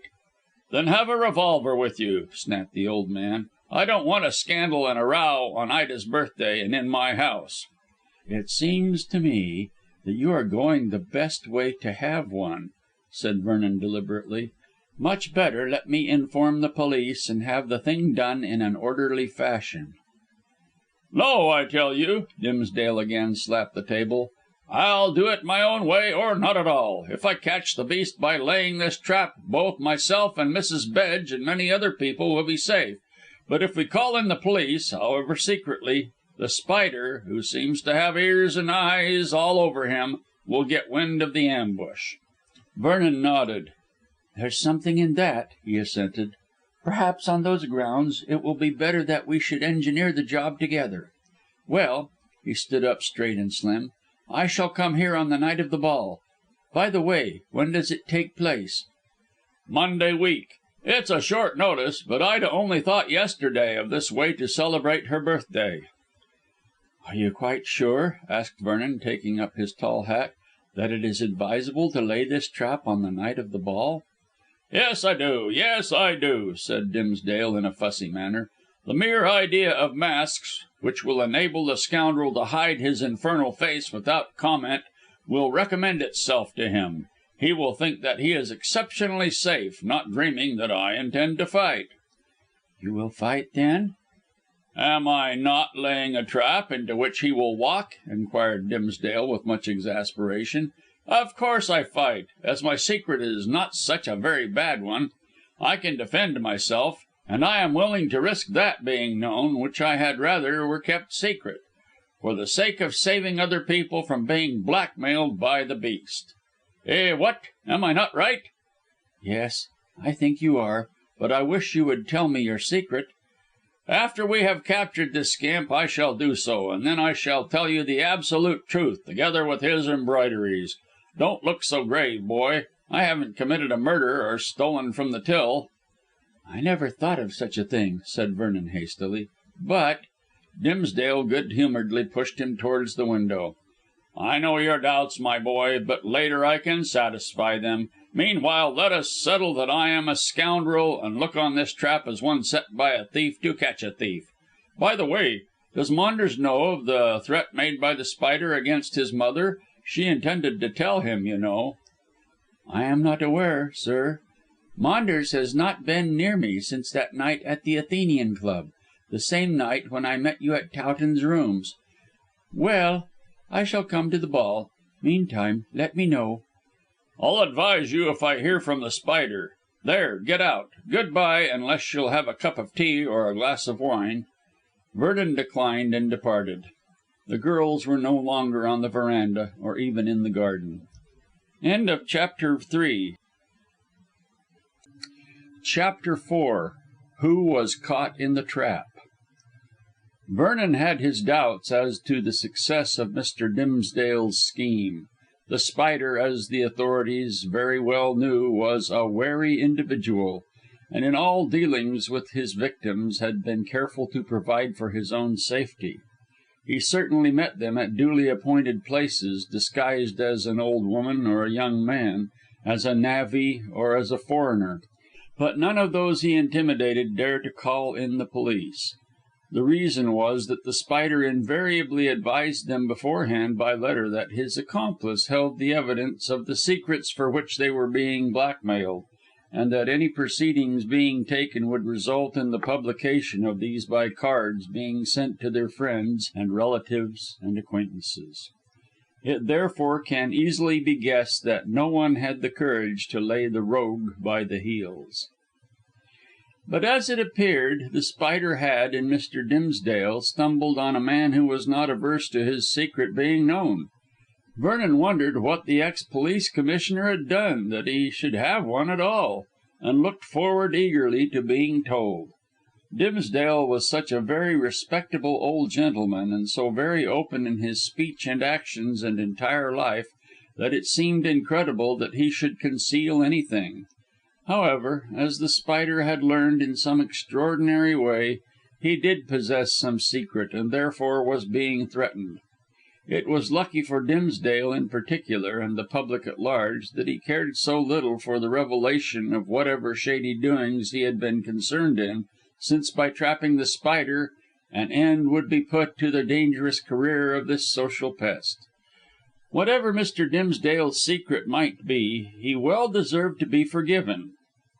"Then have a revolver with you," snapped the old man. "I don't want a scandal and a row on Ida's birthday and in my house." "It seems to me that you are going the best way to have one," said Vernon deliberately. "Much better let me inform the police and have the thing done in an orderly fashion." "No, I tell you." Dimsdale again slapped the table. "I'll do it my own way or not at all. If I catch the beast by laying this trap, both myself and Mrs. Bedge and many other people will be safe. But if we call in the police, however secretly, the Spider, who seems to have ears and eyes all over him, will get wind of the ambush." Vernon nodded. "There's something in that," he assented. "Perhaps on those grounds it will be better that we should engineer the job together. Well," he stood up straight and slim, "I shall come here on the night of the ball. By the way, when does it take place?" "Monday week. It's a short notice, but Ida only thought yesterday of this way to celebrate her birthday." "Are you quite sure," asked Vernon, taking up his tall hat, "that it is advisable to lay this trap on the night of the ball?" Yes, I do," said Dimsdale in a fussy manner. "The mere idea of masks, which will enable the scoundrel to hide his infernal face without comment, will recommend itself to him. He will think that he is exceptionally safe, not dreaming that I intend to fight." "You will fight, then?" "Am I not laying a trap into which he will walk?" inquired Dimsdale with much exasperation. "Of course I fight, as my secret is not such a very bad one. I can defend myself, and I am willing to risk that being known, which I had rather were kept secret, for the sake of saving other people from being blackmailed by the beast. What? Am I not right?" "Yes, I think you are, but I wish you would tell me your secret." After we have captured this scamp I shall do so, and then I shall tell you the absolute truth, together with his embroideries. Don't look so grave, boy. I haven't committed a murder or stolen from the till." "I never thought of such a thing," said Vernon hastily. "But " Dimsdale good humouredly pushed him towards the window. "I know your doubts, my boy, but later I can satisfy them. Meanwhile, let us settle that I am a scoundrel, and look on this trap as one set by a thief to catch a thief. By the way, does Maunders know of the threat made by The Spider against his mother? She intended to tell him, you know." "I am not aware, sir. Maunders has not been near me since that night at the Athenian Club, the same night when I met you at Towton's rooms. Well, I shall come to the ball. Meantime, let me know." "I'll advise you if I hear from The Spider. There, get out. Good bye, unless you'll have a cup of tea or a glass of wine." Vernon declined and departed. The girls were no longer on the verandah, or even in the garden. Chapter IV. Who was caught in the trap? Vernon had his doubts as to the success of Mr. Dimsdale's scheme. The Spider, as the authorities very well knew, was a wary individual, and in all dealings with his victims had been careful to provide for his own safety. He certainly met them at duly appointed places, disguised as an old woman or a young man, as a navvy or as a foreigner, but none of those he intimidated dare to call in the police. The reason was that The Spider invariably advised them beforehand by letter that his accomplice held the evidence of the secrets for which they were being blackmailed, and that any proceedings being taken would result in the publication of these by cards being sent to their friends and relatives and acquaintances. It therefore can easily be guessed that no one had the courage to lay the rogue by the heels. But as it appeared, The Spider had, in Mr. Dimsdale, stumbled on a man who was not averse to his secret being known. Vernon wondered what the ex-police commissioner had done, that he should have one at all, and looked forward eagerly to being told. Dimsdale was such a very respectable old gentleman, and so very open in his speech and actions and entire life, that it seemed incredible that he should conceal anything. However, as The Spider had learned in some extraordinary way, he did possess some secret, and therefore was being threatened. It was lucky for Dimsdale in particular, and the public at large, that he cared so little for the revelation of whatever shady doings he had been concerned in, since by trapping The Spider an end would be put to the dangerous career of this social pest. Whatever Mr. Dimsdale's secret might be, he well deserved to be forgiven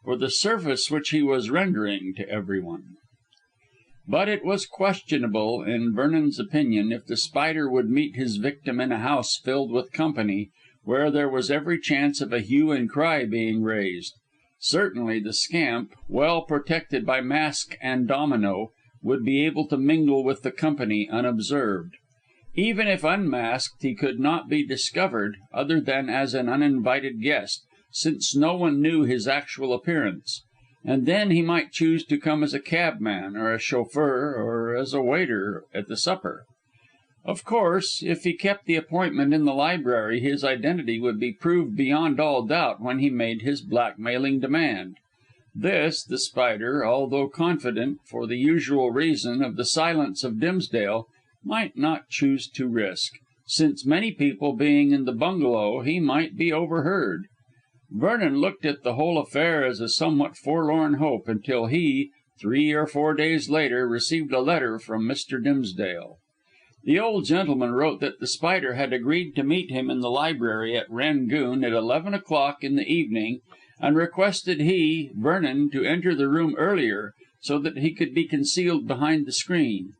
for the service which he was rendering to everyone. But it was questionable, in Vernon's opinion, if The Spider would meet his victim in a house filled with company, where there was every chance of a hue and cry being raised. Certainly the scamp, well protected by mask and domino, would be able to mingle with the company unobserved. Even if unmasked, he could not be discovered, other than as an uninvited guest, since no one knew his actual appearance. And then he might choose to come as a cabman, or a chauffeur, or as a waiter at the supper. Of course, if he kept the appointment in the library, his identity would be proved beyond all doubt when he made his blackmailing demand. This, The Spider, although confident, for the usual reason, of the silence of Dimsdale, might not choose to risk, since many people being in the bungalow, he might be overheard. Vernon looked at the whole affair as a somewhat forlorn hope, until he, 3 or 4 days later, received a letter from Mr. Dimsdale. The old gentleman wrote that The Spider had agreed to meet him in the library at "Rangoon" at 11 o'clock in the evening, and requested he, Vernon, to enter the room earlier, so that he could be concealed behind the screen.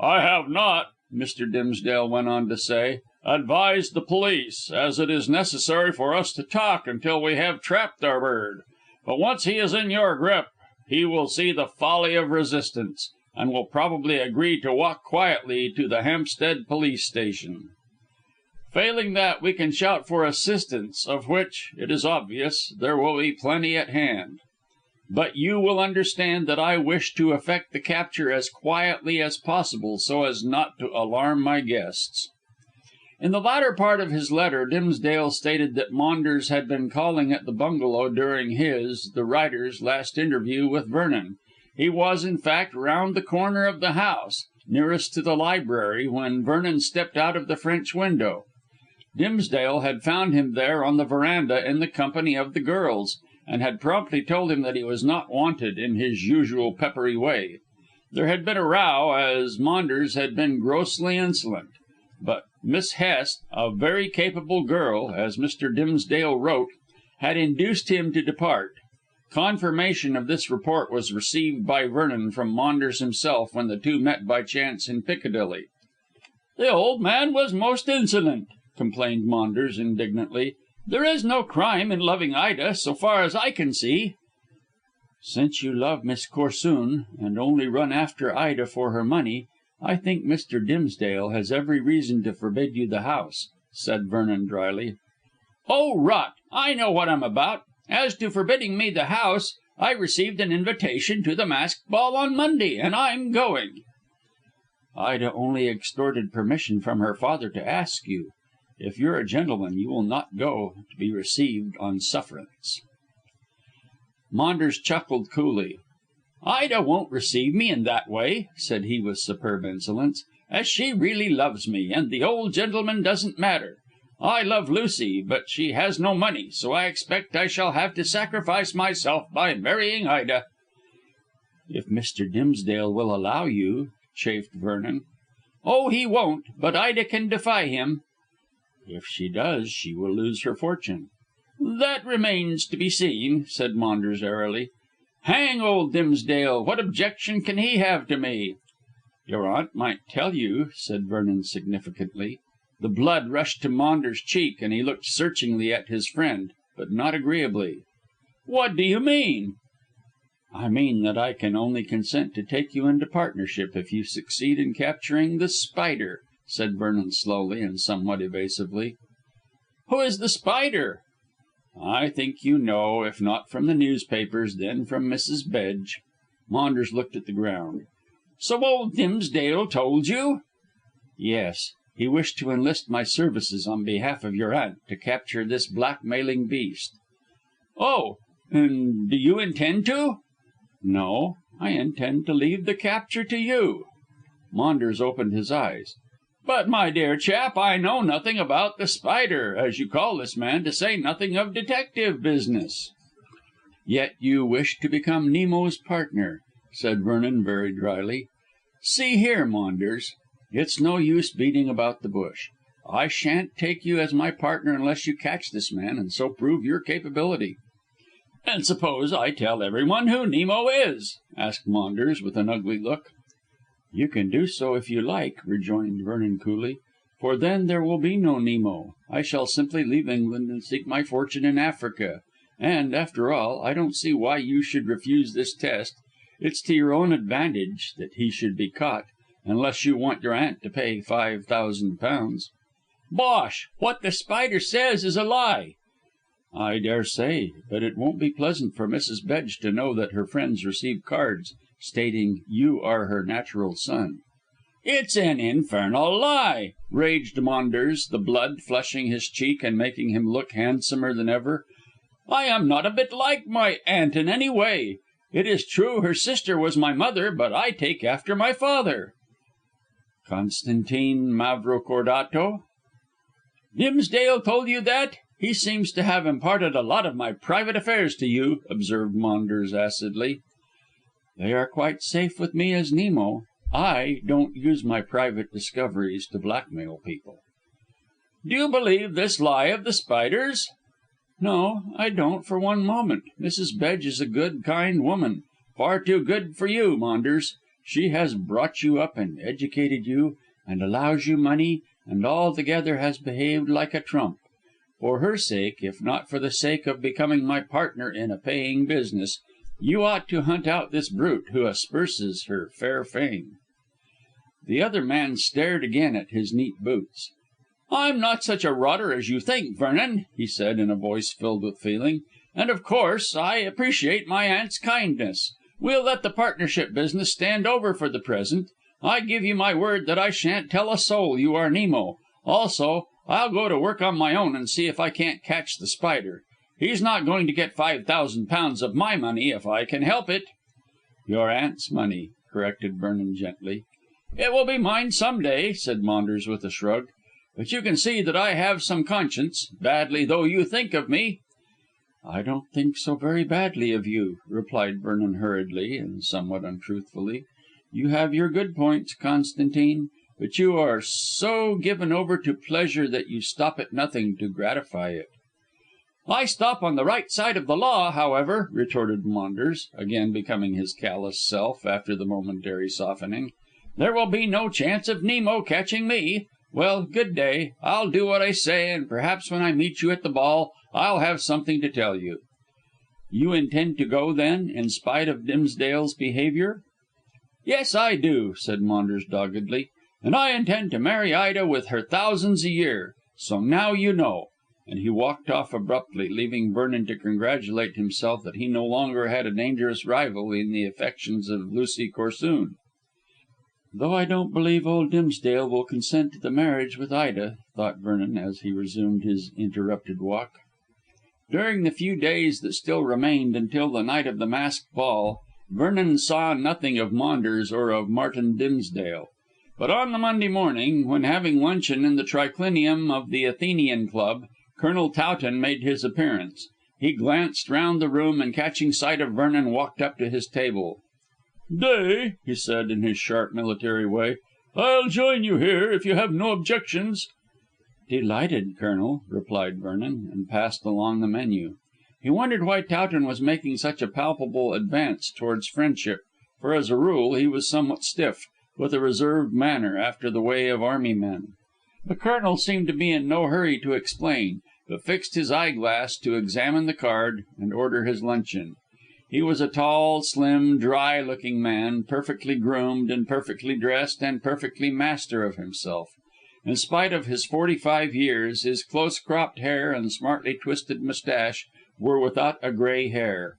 "I have not," Mr. Dimsdale went on to say, "advised the police, as it is necessary for us to talk until we have trapped our bird. But once he is in your grip, he will see the folly of resistance, and will probably agree to walk quietly to the Hampstead police station. Failing that, we can shout for assistance, of which, it is obvious, there will be plenty at hand." But you will understand that I wish to effect the capture as quietly as possible, so as not to alarm my guests." In the latter part of his letter Dimsdale stated that Maunders had been calling at the bungalow during his, the writer's, last interview with Vernon. He was, in fact, round the corner of the house, nearest to the library, when Vernon stepped out of the French window. Dimsdale had found him there on the verandah in the company of the girls, and had promptly told him that he was not wanted, in his usual peppery way. There had been a row, as Maunders had been grossly insolent, but Miss Hest, a very capable girl, as Mr. Dimsdale wrote, had induced him to depart. Confirmation of this report was received by Vernon from Maunders himself when the two met by chance in Piccadilly. "The old man was most insolent," complained Maunders indignantly. "There is no crime in loving Ida, so far as I can see." "Since you love Miss Corsoon, and only run after Ida for her money, I think Mr. Dimsdale has every reason to forbid you the house," said Vernon drily. "Oh, rot! I know what I'm about. As to forbidding me the house, I received an invitation to the masked ball on Monday, and I'm going." "Ida only extorted permission from her father to ask you. If you're a gentleman, you will not go to be received on sufferance." Maunders chuckled coolly. "Ida won't receive me in that way," said he with superb insolence, "as she really loves me, and the old gentleman doesn't matter. I love Lucy, but she has no money, so I expect I shall have to sacrifice myself by marrying Ida." "If Mr. Dimsdale will allow you," chafed Vernon. "Oh, he won't, but Ida can defy him." "If she does, she will lose her fortune." "That remains to be seen," said Maunders airily. "Hang old Dimsdale, what objection can he have to me?" "Your aunt might tell you," said Vernon significantly. The blood rushed to Maunders' cheek, and he looked searchingly at his friend, but not agreeably. "What do you mean?" "I mean that I can only consent to take you into partnership if you succeed in capturing The Spider," said Vernon slowly and somewhat evasively. "Who is The Spider?" "I think you know, if not from the newspapers, then from Mrs. Bedge." Maunders looked at the ground. "So old Dimsdale told you?" "Yes. He wished to enlist my services on behalf of your aunt to capture this blackmailing beast." "Oh, and do you intend to?" "No, I intend to leave the capture to you." Maunders opened his eyes. "But, my dear chap, I know nothing about The Spider, as you call this man, to say nothing of detective business." "Yet you wish to become Nemo's partner," said Vernon very drily. "See here, Maunders, it's no use beating about the bush. I shan't take you as my partner unless you catch this man, and so prove your capability." "And suppose I tell everyone who Nemo is?" asked Maunders, with an ugly look. "You can do so if you like," rejoined Vernon coolly, "for then there will be no Nemo. I shall simply leave England and seek my fortune in Africa. And, after all, I don't see why you should refuse this test. It's to your own advantage that he should be caught, unless you want your aunt to pay £5,000. "Bosh! What The Spider says is a lie." "I daresay, but it won't be pleasant for Mrs. Bedge to know that her friends receive cards stating you are her natural son." "It's an infernal lie," raged Maunders, the blood flushing his cheek and making him look handsomer than ever. "I am not a bit like my aunt in any way. It is true her sister was my mother, but I take after my father." "Constantine Mavrocordato?" "Dimsdale told you that? He seems to have imparted a lot of my private affairs to you," observed Maunders acidly. "They are quite safe with me as Nemo. I don't use my private discoveries to blackmail people." "Do you believe this lie of The Spider's?" "No, I don't for one moment. Mrs. Bedge is a good, kind woman. Far too good for you, Maunders. She has brought you up and educated you, and allows you money, and altogether has behaved like a trump. For her sake, if not for the sake of becoming my partner in a paying business, you ought to hunt out this brute who asperses her fair fame." The other man stared again at his neat boots. "I'm not such a rotter as you think, Vernon," he said in a voice filled with feeling. And of course I appreciate my aunt's kindness. We'll let the partnership business stand over for the present. I give you my word that I shan't tell a soul you are Nemo. Also, I'll go to work on my own and see if I can't catch The Spider. He's not going to get £5,000 of my money if I can help it." "Your aunt's money," corrected Vernon gently. "It will be mine some day," said Maunders with a shrug. "But you can see that I have some conscience, badly though you think of me." "I don't think so very badly of you," replied Vernon hurriedly and somewhat untruthfully. "You have your good points, Constantine, but you are so given over to pleasure that you stop at nothing to gratify it." "I stop on the right side of the law, however," retorted Maunders, again becoming his callous self after the momentary softening. "There will be no chance of Nemo catching me. Well, good day. I'll do what I say, and perhaps when I meet you at the ball I'll have something to tell you." "You intend to go, then, in spite of Dimsdale's behaviour?" "Yes, I do," said Maunders doggedly, "and I intend to marry Ida with her thousands a year. So now you know." And he walked off abruptly, leaving Vernon to congratulate himself that he no longer had a dangerous rival in the affections of Lucy Corsoon. "Though I don't believe old Dimsdale will consent to the marriage with Ida," thought Vernon, as he resumed his interrupted walk. During the few days that still remained until the night of the masked ball, Vernon saw nothing of Maunders or of Martin Dimsdale. But on the Monday morning, when having luncheon in the triclinium of the Athenian Club, Colonel Towton made his appearance. He glanced round the room and catching sight of Vernon walked up to his table. "Day," he said in his sharp military way, "I'll join you here if you have no objections." "Delighted, Colonel," replied Vernon, and passed along the menu. He wondered why Towton was making such a palpable advance towards friendship, for as a rule he was somewhat stiff, with a reserved manner after the way of army men. The Colonel seemed to be in no hurry to explain, but fixed his eyeglass to examine the card and order his luncheon. He was a tall, slim, dry looking man, perfectly groomed and perfectly dressed and perfectly master of himself. In spite of his 45 years, his close cropped hair and smartly twisted moustache were without a grey hair.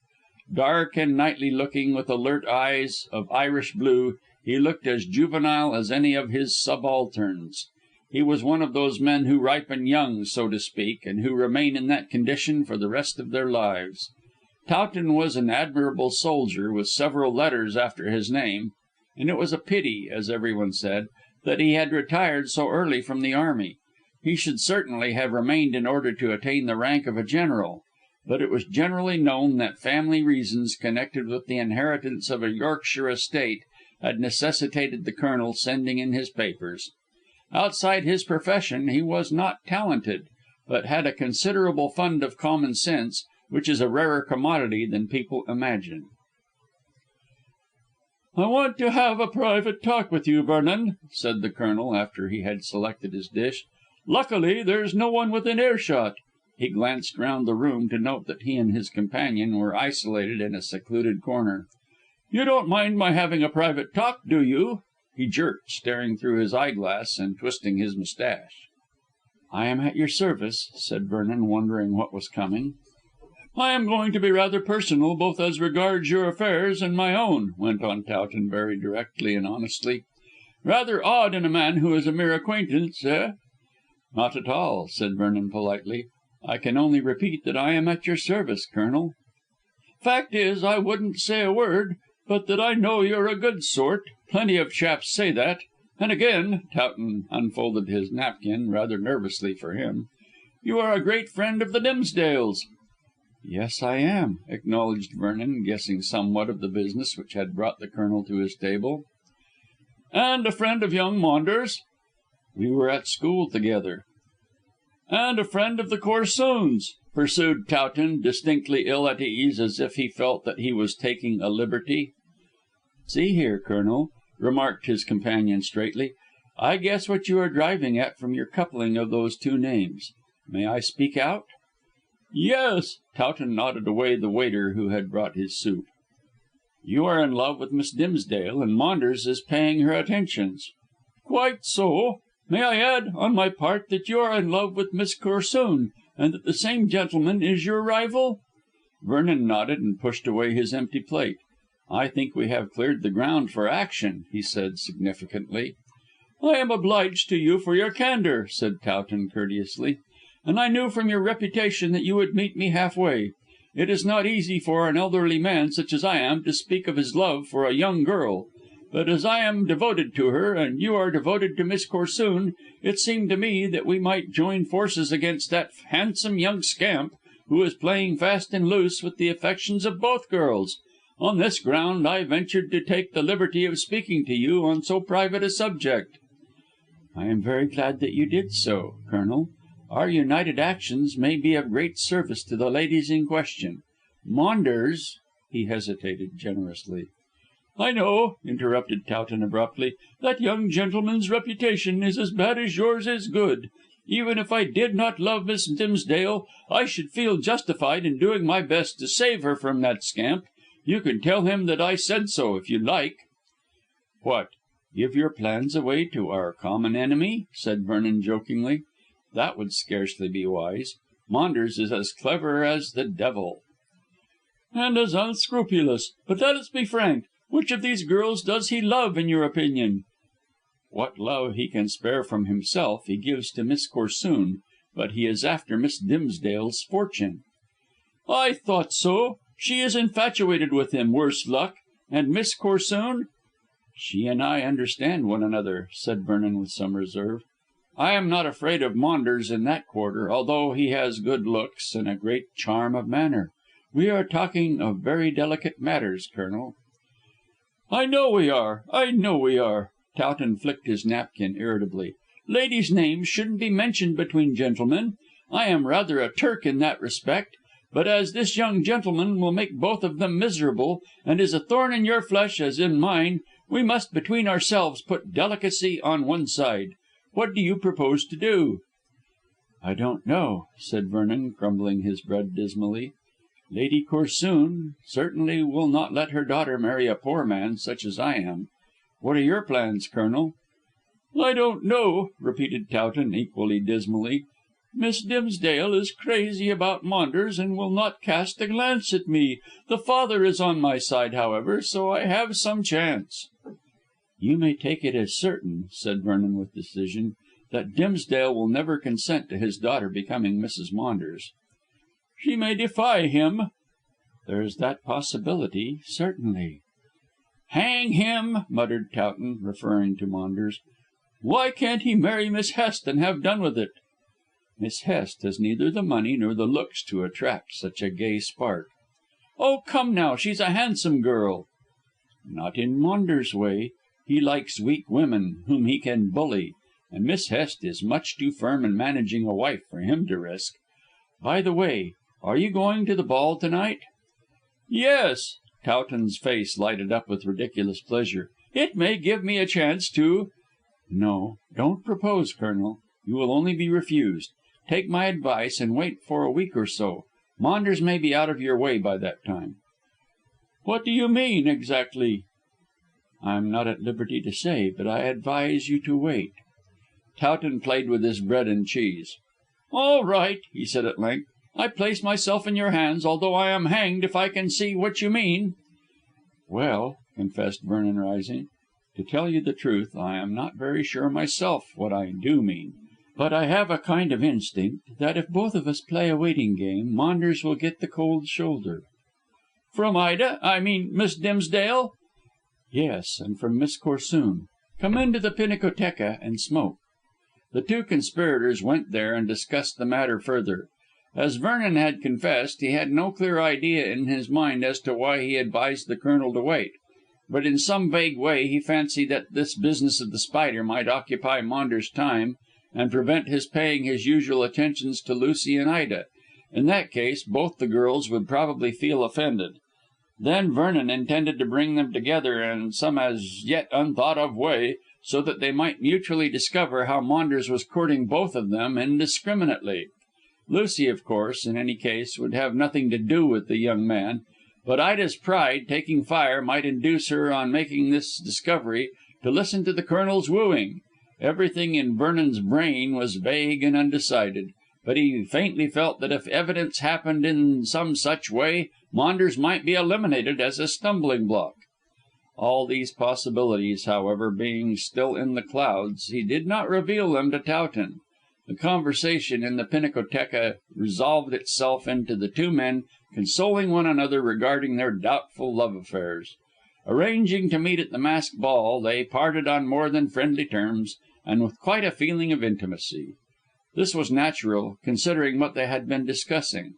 Dark and knightly looking, with alert eyes of Irish blue, he looked as juvenile as any of his subalterns. He was one of those men who ripen young, so to speak, and who remain in that condition for the rest of their lives. Towton was an admirable soldier, with several letters after his name, and it was a pity, as everyone said, that he had retired so early from the army. He should certainly have remained in order to attain the rank of a general. But it was generally known that family reasons connected with the inheritance of a Yorkshire estate had necessitated the Colonel sending in his papers. Outside his profession he was not talented, but had a considerable fund of common sense, which is a rarer commodity than people imagine. "I want to have a private talk with you, Vernon," said the Colonel, after he had selected his dish. "Luckily there's no one within earshot." He glanced round the room to note that he and his companion were isolated in a secluded corner. "You don't mind my having a private talk, do you?" he jerked, staring through his eyeglass and twisting his moustache. "I am at your service," said Vernon, wondering what was coming. "I am going to be rather personal, both as regards your affairs and my own," went on Towton very directly and honestly. "Rather odd in a man who is a mere acquaintance, eh?" "Not at all," said Vernon politely. "I can only repeat that I am at your service, Colonel." "Fact is, I wouldn't say a word, but that I know you're a good sort. Plenty of chaps say that. And again," Towton unfolded his napkin rather nervously for him, "you are a great friend of the Dimsdales." "Yes, I am," acknowledged Vernon, guessing somewhat of the business which had brought the Colonel to his table. "And a friend of young Maunders?" "We were at school together." "And a friend of the Corsoons?" pursued Towton, distinctly ill at ease, as if he felt that he was taking a liberty. "See here, Colonel," remarked his companion straightly, "I guess what you are driving at from your coupling of those two names. May I speak out?" "Yes." Towton nodded away the waiter who had brought his soup. "You are in love with Miss Dimsdale, and Maunders is paying her attentions." "Quite so. May I add, on my part, that you are in love with Miss Corsoon, and that the same gentleman is your rival?" Vernon nodded and pushed away his empty plate. "I think we have cleared the ground for action," he said significantly. "I am obliged to you for your candour," said Towton courteously, "and I knew from your reputation that you would meet me half way. It is not easy for an elderly man such as I am to speak of his love for a young girl. But as I am devoted to her, and you are devoted to Miss Corsoon, it seemed to me that we might join forces against that handsome young scamp who is playing fast and loose with the affections of both girls. On this ground I ventured to take the liberty of speaking to you on so private a subject." "I am very glad that you did so, Colonel. Our united actions may be of great service to the ladies in question. Maunders " he hesitated generously. "I know," interrupted Towton abruptly, "that young gentleman's reputation is as bad as yours is good. Even if I did not love Miss Dimsdale, I should feel justified in doing my best to save her from that scamp. You can tell him that I said so, if you like." "What, give your plans away to our common enemy?" said Vernon jokingly. "That would scarcely be wise. Maunders is as clever as the devil." "And as unscrupulous. But let us be frank. Which of these girls does he love, in your opinion?" "What love he can spare from himself he gives to Miss Corsoon, but he is after Miss Dimsdale's fortune." "I thought so. She is infatuated with him, worse luck. And Miss Corsoon?" "She and I understand one another," said Vernon with some reserve. "I am not afraid of Maunders in that quarter, although he has good looks and a great charm of manner. We are talking of very delicate matters, Colonel." "I know we are. Towton flicked his napkin irritably. "Ladies' names shouldn't be mentioned between gentlemen. I am rather a Turk in that respect. But as this young gentleman will make both of them miserable, and is a thorn in your flesh as in mine, we must between ourselves put delicacy on one side. What do you propose to do?" "I don't know," said Vernon, crumbling his bread dismally. "Lady Corsoon certainly will not let her daughter marry a poor man such as I am. What are your plans, Colonel?" "I don't know," repeated Towton equally dismally. "Miss Dimsdale is crazy about Maunders and will not cast a glance at me. The father is on my side, however, so I have some chance." "You may take it as certain," said Vernon with decision, "that Dimsdale will never consent to his daughter becoming Mrs. Maunders." "She may defy him." "There's that possibility, certainly." "Hang him," muttered Towton, referring to Maunders. "Why can't he marry Miss Hest and have done with it?" "Miss Hest has neither the money nor the looks to attract such a gay spark." "Oh, come now, she's a handsome girl." "Not in Maunders' way. He likes weak women whom he can bully, and Miss Hest is much too firm and managing a wife for him to risk. By the way, are you going to the ball to night?" "Yes." Towton's face lighted up with ridiculous pleasure. "It may give me a chance to " "No, don't propose, Colonel. You will only be refused. Take my advice and wait for a week or so. Maunders may be out of your way by that time." "What do you mean, exactly?" "I'm not at liberty to say, but I advise you to wait." Towton played with his bread and cheese. "All right," he said at length. "I place myself in your hands, although I am hanged if I can see what you mean." "Well," confessed Vernon, rising, "to tell you the truth, I am not very sure myself what I do mean. But I have a kind of instinct that if both of us play a waiting game, Maunders will get the cold shoulder." "From Miss Dimsdale?" "Yes, and from Miss Corsoon. Come into the Pinacoteca and smoke." The two conspirators went there and discussed the matter further. As Vernon had confessed, he had no clear idea in his mind as to why he advised the Colonel to wait, but in some vague way he fancied that this business of The Spider might occupy Maunders' time and prevent his paying his usual attentions to Lucy and Ida. In that case both the girls would probably feel offended. Then Vernon intended to bring them together in some as yet unthought of way, so that they might mutually discover how Maunders was courting both of them indiscriminately. Lucy, of course, in any case, would have nothing to do with the young man, but Ida's pride, taking fire, might induce her, on making this discovery, to listen to the Colonel's wooing. Everything in Vernon's brain was vague and undecided, but he faintly felt that if evidence happened in some such way, Maunders might be eliminated as a stumbling block. All these possibilities, however, being still in the clouds, he did not reveal them to Towton. The conversation in the pinacotheca resolved itself into the two men consoling one another regarding their doubtful love affairs. Arranging to meet at the masked ball, they parted on more than friendly terms, and with quite a feeling of intimacy. This was natural, considering what they had been discussing.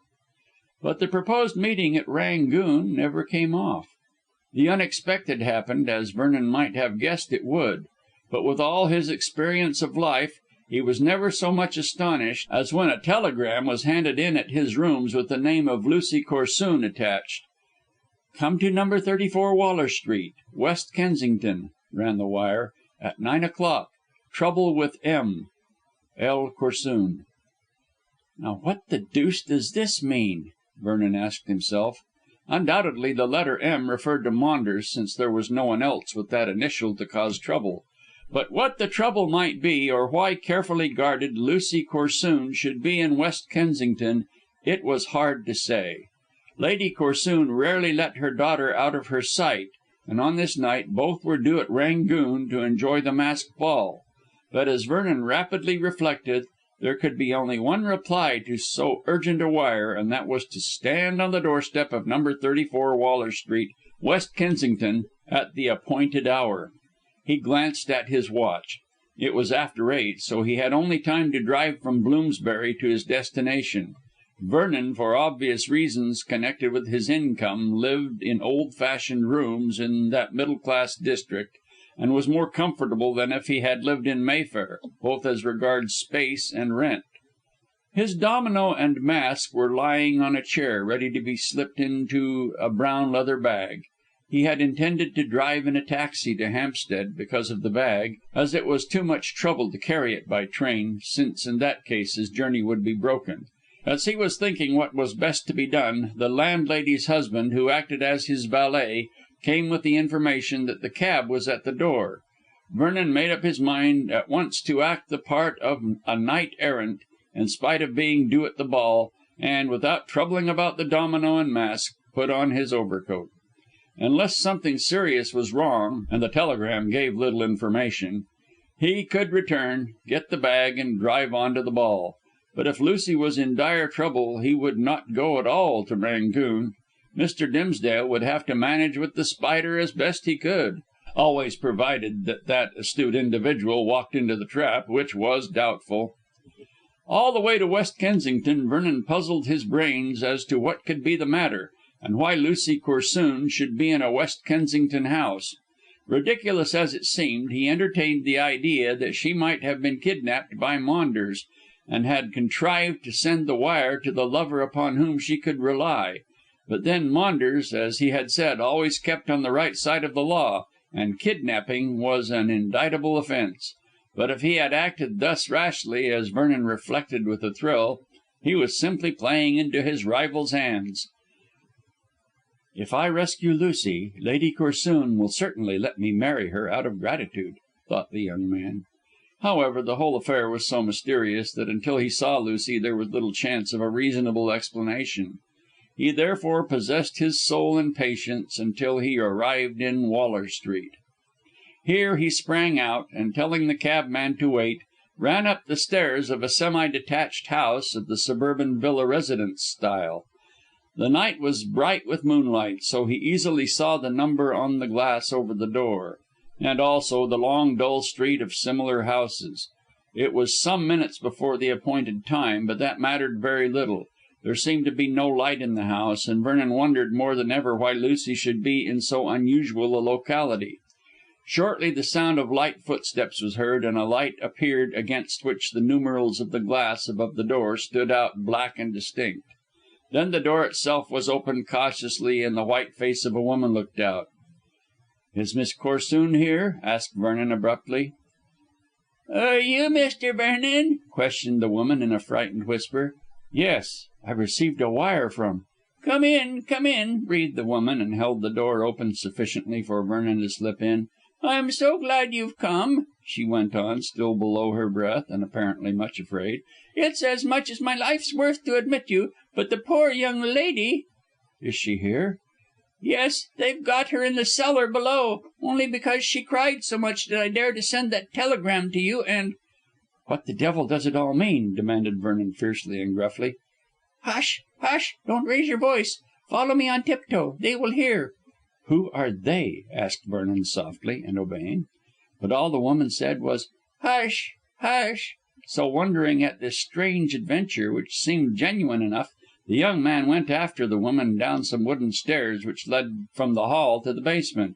But the proposed meeting at "Rangoon" never came off. The unexpected happened, as Vernon might have guessed it would, but with all his experience of life, he was never so much astonished as when a telegram was handed in at his rooms with the name of Lucy Corsoon attached. "Come to No. 34 Waller Street, West Kensington," ran the wire, "at 9 o'clock. Trouble with M. L. Corsoon." "Now what the deuce does this mean?" Vernon asked himself. Undoubtedly the letter M referred to Maunders, since there was no one else with that initial to cause trouble. But what the trouble might be, or why carefully guarded Lucy Corsoon should be in West Kensington, it was hard to say. Lady Corsoon rarely let her daughter out of her sight, and on this night both were due at "Rangoon" to enjoy the masked ball. But as Vernon rapidly reflected, there could be only one reply to so urgent a wire, and that was to stand on the doorstep of No. 34 Waller Street, West Kensington, at the appointed hour. He glanced at his watch. It was after 8, so he had only time to drive from Bloomsbury to his destination. Vernon, for obvious reasons connected with his income, lived in old fashioned rooms in that middle class district, and was more comfortable than if he had lived in Mayfair, both as regards space and rent. His domino and mask were lying on a chair, ready to be slipped into a brown leather bag. He had intended to drive in a taxi to Hampstead because of the bag, as it was too much trouble to carry it by train, since in that case his journey would be broken. As he was thinking what was best to be done, the landlady's husband, who acted as his valet, came with the information that the cab was at the door. Vernon made up his mind at once to act the part of a knight errant, in spite of being due at the ball, and, without troubling about the domino and mask, put on his overcoat. Unless something serious was wrong, and the telegram gave little information, he could return, get the bag, and drive on to the ball. But if Lucy was in dire trouble he would not go at all to "Rangoon." Mr. Dimsdale would have to manage with The Spider as best he could, always provided that that astute individual walked into the trap, which was doubtful. All the way to West Kensington Vernon puzzled his brains as to what could be the matter, and why Lucy Corsoon should be in a West Kensington house. Ridiculous as it seemed, he entertained the idea that she might have been kidnapped by Maunders, and had contrived to send the wire to the lover upon whom she could rely. But then Maunders, as he had said, always kept on the right side of the law, and kidnapping was an indictable offence. But if he had acted thus rashly, as Vernon reflected with a thrill, he was simply playing into his rival's hands. "If I rescue Lucy, Lady Corsoon will certainly let me marry her out of gratitude," thought the young man. However, the whole affair was so mysterious that until he saw Lucy there was little chance of a reasonable explanation. He therefore possessed his soul in patience until he arrived in Waller Street. Here he sprang out, and telling the cabman to wait, ran up the stairs of a semi-detached house of the suburban villa residence style. The night was bright with moonlight, so he easily saw the number on the glass over the door, and also the long dull street of similar houses. It was some minutes before the appointed time, but that mattered very little. There seemed to be no light in the house, and Vernon wondered more than ever why Lucy should be in so unusual a locality. Shortly the sound of light footsteps was heard, and a light appeared against which the numerals of the glass above the door stood out black and distinct. Then the door itself was opened cautiously, and the white face of a woman looked out. "Is Miss Corsoon here?" asked Vernon abruptly. "Are you Mr. Vernon?" questioned the woman in a frightened whisper. "Yes, I received a wire from—" "Come in, come in," breathed the woman, and held the door open sufficiently for Vernon to slip in. "I'm so glad you've come," she went on, still below her breath, and apparently much afraid. "It's as much as my life's worth to admit you, but the poor young lady " "Is she here?" "Yes, they've got her in the cellar below. Only because she cried so much did I dare to send that telegram to you, and " "What the devil does it all mean?" demanded Vernon fiercely and gruffly. "Hush! Hush! Don't raise your voice. Follow me on tiptoe. They will hear." "Who are they?" asked Vernon softly, and obeying. But all the woman said was, "Hush! Hush!" So, wondering at this strange adventure, which seemed genuine enough, the young man went after the woman down some wooden stairs which led from the hall to the basement.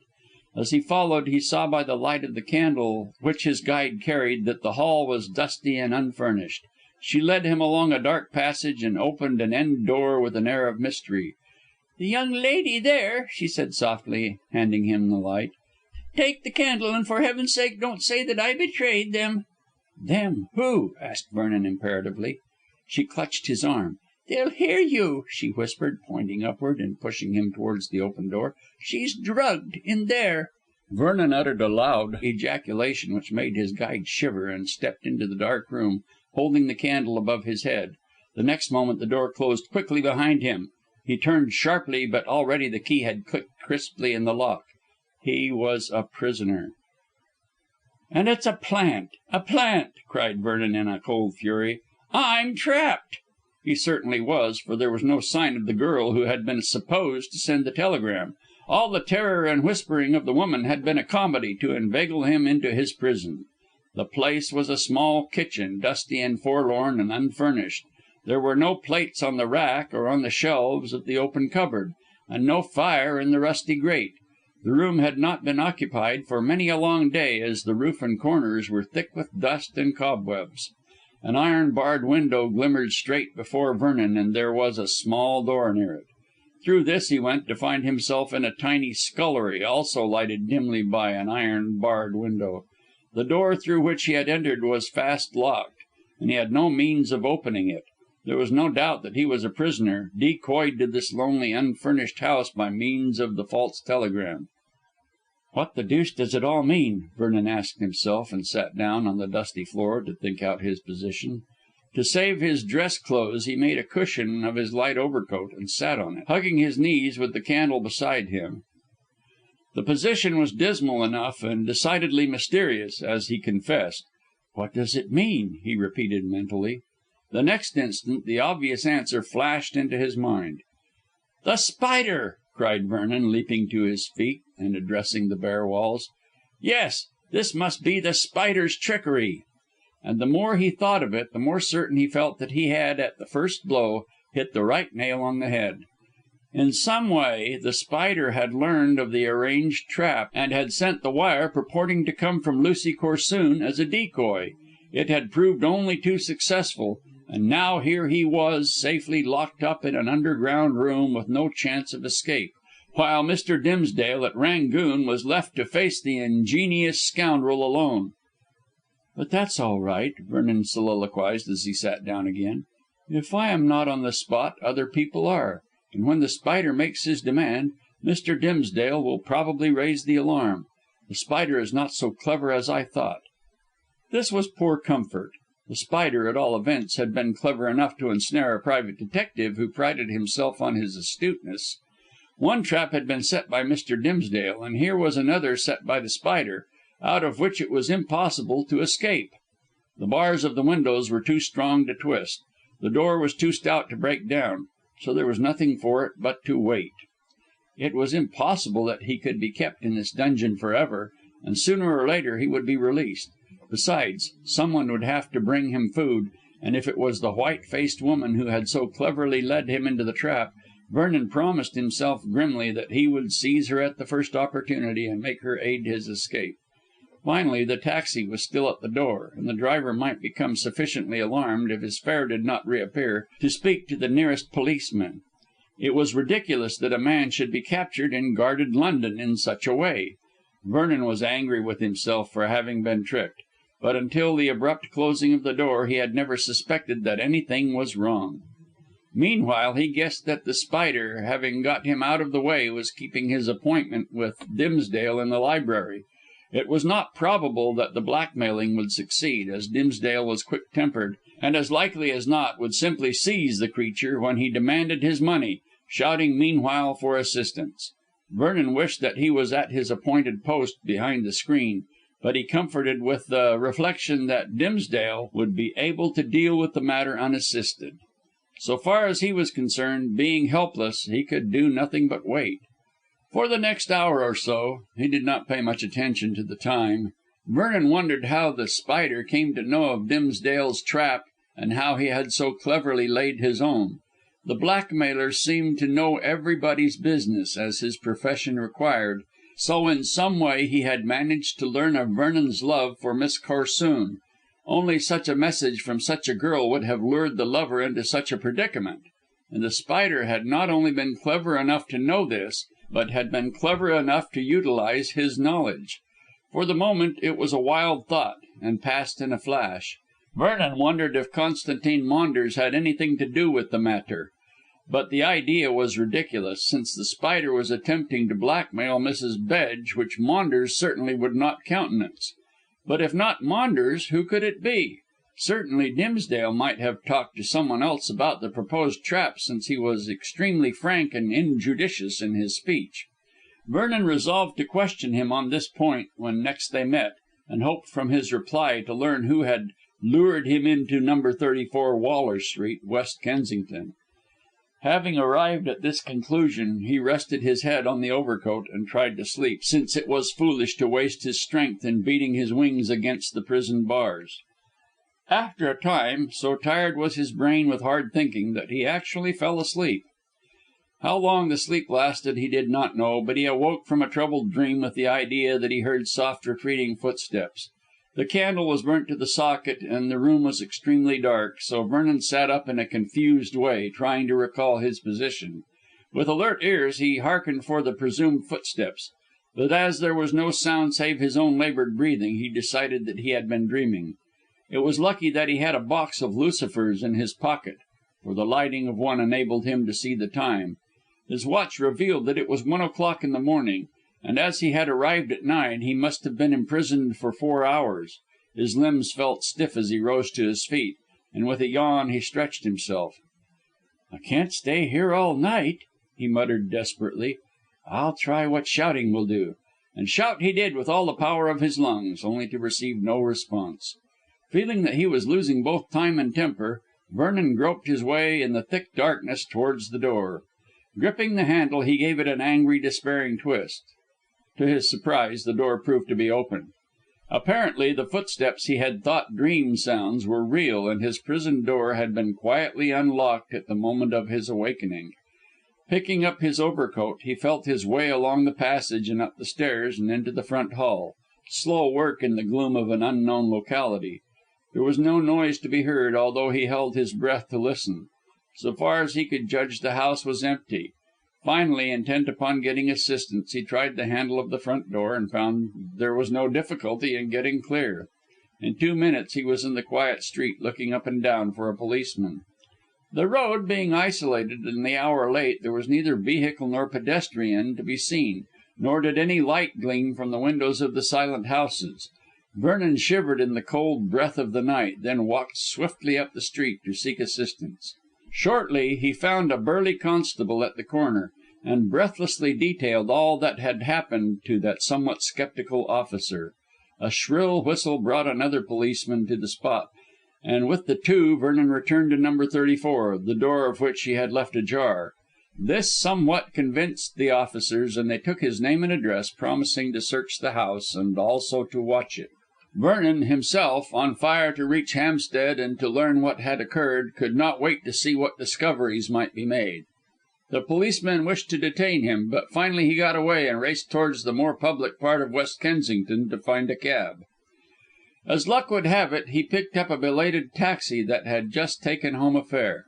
As he followed, he saw by the light of the candle which his guide carried that the hall was dusty and unfurnished. She led him along a dark passage and opened an end door with an air of mystery. "The young lady there," she said softly, handing him the light. "Take the candle, and for heaven's sake don't say that I betrayed them." "Them? Who?" asked Vernon imperatively. She clutched his arm. "They'll hear you," she whispered, pointing upward and pushing him towards the open door. "She's drugged in there." Vernon uttered a loud ejaculation which made his guide shiver, and stepped into the dark room, holding the candle above his head. The next moment the door closed quickly behind him. He turned sharply, but already the key had clicked crisply in the lock. He was a prisoner. "And it's a plant! A plant!" cried Vernon in a cold fury. "I'm trapped!" He certainly was, for there was no sign of the girl who had been supposed to send the telegram. All the terror and whispering of the woman had been a comedy to inveigle him into his prison. The place was a small kitchen, dusty and forlorn and unfurnished. There were no plates on the rack or on the shelves of the open cupboard, and no fire in the rusty grate. The room had not been occupied for many a long day, as the roof and corners were thick with dust and cobwebs. An iron barred window glimmered straight before Vernon, and there was a small door near it. Through this he went, to find himself in a tiny scullery, also lighted dimly by an iron barred window. The door through which he had entered was fast locked, and he had no means of opening it. There was no doubt that he was a prisoner, decoyed to this lonely, unfurnished house by means of the false telegram. "What the deuce does it all mean?" Vernon asked himself, and sat down on the dusty floor to think out his position. To save his dress clothes he made a cushion of his light overcoat and sat on it, hugging his knees with the candle beside him. The position was dismal enough and decidedly mysterious, as he confessed. "What does it mean?" he repeated mentally. The next instant the obvious answer flashed into his mind. "The Spider!" cried Vernon, leaping to his feet and addressing the bare walls. "Yes, this must be The Spider's trickery." And the more he thought of it, the more certain he felt that he had, at the first blow, hit the right nail on the head. In some way The Spider had learned of the arranged trap, and had sent the wire purporting to come from Lucy Corsoon as a decoy. It had proved only too successful, and now here he was, safely locked up in an underground room with no chance of escape, while Mr. Dimsdale at "Rangoon" was left to face the ingenious scoundrel alone. "But that's all right," Vernon soliloquized as he sat down again. "If I am not on the spot, other people are, and when The Spider makes his demand, Mr. Dimsdale will probably raise the alarm. The Spider is not so clever as I thought." This was poor comfort. The Spider, at all events, had been clever enough to ensnare a private detective who prided himself on his astuteness. One trap had been set by Mr. Dimsdale, and here was another set by The Spider, out of which it was impossible to escape. The bars of the windows were too strong to twist. The door was too stout to break down, so there was nothing for it but to wait. It was impossible that he could be kept in this dungeon for ever, and sooner or later he would be released. Besides, someone would have to bring him food, and if it was the white faced woman who had so cleverly led him into the trap, Vernon promised himself grimly that he would seize her at the first opportunity and make her aid his escape. Finally, the taxi was still at the door, and the driver might become sufficiently alarmed, if his fare did not reappear, to speak to the nearest policeman. It was ridiculous that a man should be captured in guarded London in such a way. Vernon was angry with himself for having been tricked, but until the abrupt closing of the door he had never suspected that anything was wrong. Meanwhile he guessed that The Spider, having got him out of the way, was keeping his appointment with Dimsdale in the library. It was not probable that the blackmailing would succeed, as Dimsdale was quick tempered, and as likely as not would simply seize the creature when he demanded his money, shouting meanwhile for assistance. Vernon wished that he was at his appointed post behind the screen, but he comforted with the reflection that Dimsdale would be able to deal with the matter unassisted. So far as he was concerned, being helpless, he could do nothing but wait. For the next hour or so he did not pay much attention to the time Vernon wondered how The Spider came to know of Dimsdale's trap and how he had so cleverly laid his own. The blackmailer seemed to know everybody's business, as his profession required, so in some way he had managed to learn of Vernon's love for Miss Corsoon. Only such a message from such a girl would have lured the lover into such a predicament. And The Spider had not only been clever enough to know this, but had been clever enough to utilize his knowledge. For the moment it was a wild thought, and passed in a flash. Vernon wondered if Constantine Maunders had anything to do with the matter. But the idea was ridiculous, since The Spider was attempting to blackmail Mrs. Bedge, which Maunders certainly would not countenance. But if not Maunders, who could it be? Certainly Dimsdale might have talked to someone else about the proposed trap, since he was extremely frank and injudicious in his speech. Vernon resolved to question him on this point when next they met, and hoped from his reply to learn who had lured him into No. 34 Waller Street, West Kensington. Having arrived at this conclusion, he rested his head on the overcoat and tried to sleep, since it was foolish to waste his strength in beating his wings against the prison bars. After a time, so tired was his brain with hard thinking that he actually fell asleep. How long the sleep lasted he did not know, but he awoke from a troubled dream with the idea that he heard soft retreating footsteps. The candle was burnt to the socket and the room was extremely dark, so Vernon sat up in a confused way, trying to recall his position. With alert ears he hearkened for the presumed footsteps, but as there was no sound save his own laboured breathing, he decided that he had been dreaming. It was lucky that he had a box of lucifers in his pocket, for the lighting of one enabled him to see the time. His watch revealed that it was 1 o'clock in the morning, and as he had arrived at 9, he must have been imprisoned for 4 hours. His limbs felt stiff as he rose to his feet, and with a yawn he stretched himself. "I can't stay here all night," he muttered desperately. "I'll try what shouting will do." And shout he did with all the power of his lungs, only to receive no response. Feeling that he was losing both time and temper, Vernon groped his way in the thick darkness towards the door. Gripping the handle, he gave it an angry, despairing twist. To his surprise, the door proved to be open. Apparently, the footsteps he had thought dream sounds were real, and his prison door had been quietly unlocked at the moment of his awakening. Picking up his overcoat, he felt his way along the passage and up the stairs and into the front hall. Slow work in the gloom of an unknown locality. There was no noise to be heard, although he held his breath to listen. So far as he could judge, the house was empty. Finally, intent upon getting assistance, he tried the handle of the front door and found there was no difficulty in getting clear. In 2 minutes he was in the quiet street, looking up and down for a policeman. The road being isolated and the hour late, there was neither vehicle nor pedestrian to be seen, nor did any light gleam from the windows of the silent houses. Vernon shivered in the cold breath of the night, then walked swiftly up the street to seek assistance. Shortly he found a burly constable at the corner, and breathlessly detailed all that had happened to that somewhat sceptical officer. A shrill whistle brought another policeman to the spot, and with the two Vernon returned to No. 34, the door of which he had left ajar. This somewhat convinced the officers, and they took his name and address, promising to search the house and also to watch it. Vernon himself, on fire to reach Hampstead and to learn what had occurred, could not wait to see what discoveries might be made. The policemen wished to detain him, but finally he got away and raced towards the more public part of West Kensington to find a cab. As luck would have it, he picked up a belated taxi that had just taken home a fare.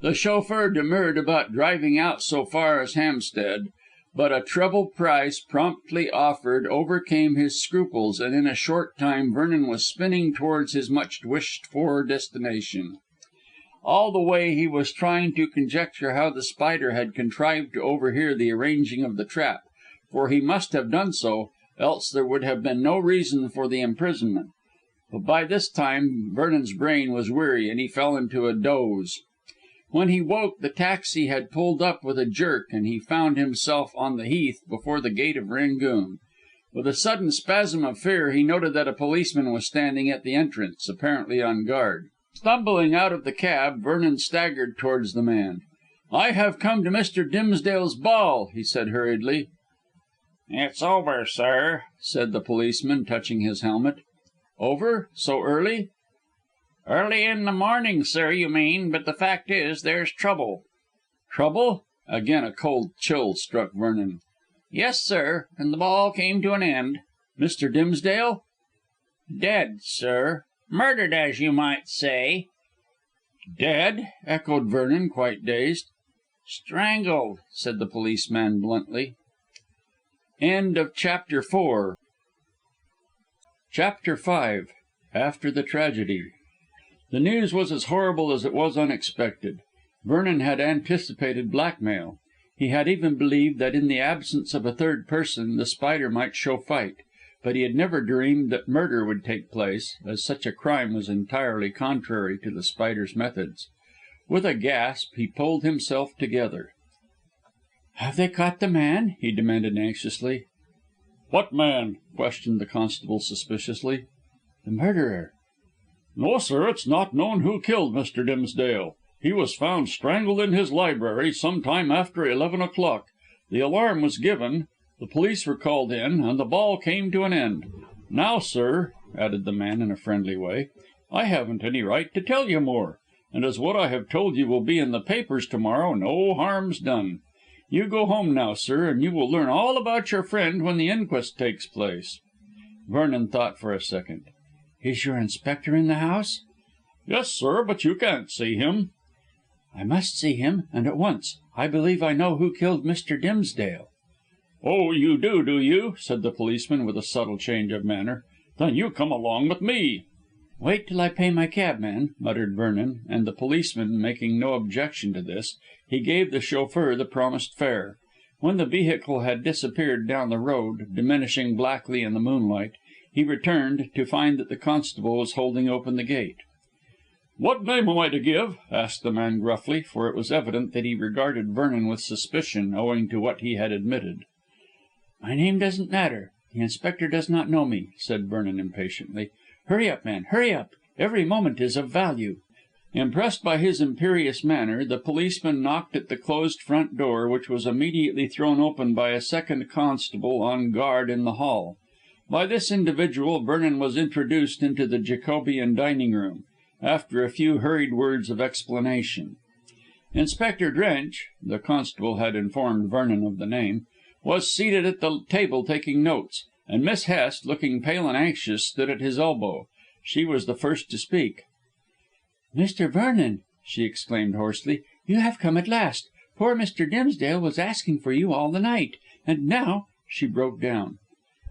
The chauffeur demurred about driving out so far as Hampstead, but a treble price promptly offered overcame his scruples, and in a short time Vernon was spinning towards his much wished for destination. All the way he was trying to conjecture how The Spider had contrived to overhear the arranging of the trap, for he must have done so, else there would have been no reason for the imprisonment. But by this time Vernon's brain was weary, and he fell into a doze. When he woke, the taxi had pulled up with a jerk, and he found himself on the Heath before the gate of Rangoon. With a sudden spasm of fear, he noted that a policeman was standing at the entrance, apparently on guard. Stumbling out of the cab, Vernon staggered towards the man. "I have come to Mr. Dimsdale's ball," he said hurriedly. "It's over, sir," said the policeman, touching his helmet. "Over? So early?" "Early in the morning, sir, you mean, but the fact is, there's trouble." "Trouble?" Again a cold chill struck Vernon. "Yes, sir, and the ball came to an end." "Mr. Dimsdale?" "Dead, sir. Murdered, as you might say." "Dead?" echoed Vernon, quite dazed. "Strangled," said the policeman bluntly. CHAPTER V. AFTER THE TRAGEDY. The news was as horrible as it was unexpected. Vernon had anticipated blackmail. He had even believed that in the absence of a third person The Spider might show fight, but he had never dreamed that murder would take place, as such a crime was entirely contrary to The Spider's methods. With a gasp he pulled himself together. "Have they caught the man?" he demanded anxiously. "What man?" questioned the constable suspiciously. "The murderer." "No, sir, it's not known who killed Mr. Dimsdale. He was found strangled in his library some time after 11 o'clock. The alarm was given, the police were called in, and the ball came to an end. Now, sir," added the man in a friendly way, "I haven't any right to tell you more, and as what I have told you will be in the papers to morrow, no harm's done. You go home now, sir, and you will learn all about your friend when the inquest takes place." Vernon thought for a second. "Is your inspector in the house?" "Yes, sir, but you can't see him." "I must see him, and at once. I believe I know who killed Mr. Dimsdale." "Oh, you do you?" said the policeman with a subtle change of manner. "Then you come along with me." "Wait till I pay my cabman," muttered Vernon, and the policeman, making no objection to this, he gave the chauffeur the promised fare. When the vehicle had disappeared down the road, diminishing blackly in the moonlight, he returned, to find that the constable was holding open the gate. "What name am I to give?" asked the man gruffly, for it was evident that he regarded Vernon with suspicion, owing to what he had admitted. "My name doesn't matter. The inspector does not know me," said Vernon impatiently. "Hurry up, man, hurry up. Every moment is of value." Impressed by his imperious manner, the policeman knocked at the closed front door, which was immediately thrown open by a second constable on guard in the hall. By this individual Vernon was introduced into the Jacobean dining room, after a few hurried words of explanation. Inspector Drench the constable had informed Vernon of the name was seated at the table taking notes, and Miss Hest, looking pale and anxious, stood at his elbow. She was the first to speak. "Mr. Vernon," she exclaimed hoarsely, "you have come at last. Poor Mr. Dimsdale was asking for you all the night, and now " She broke down.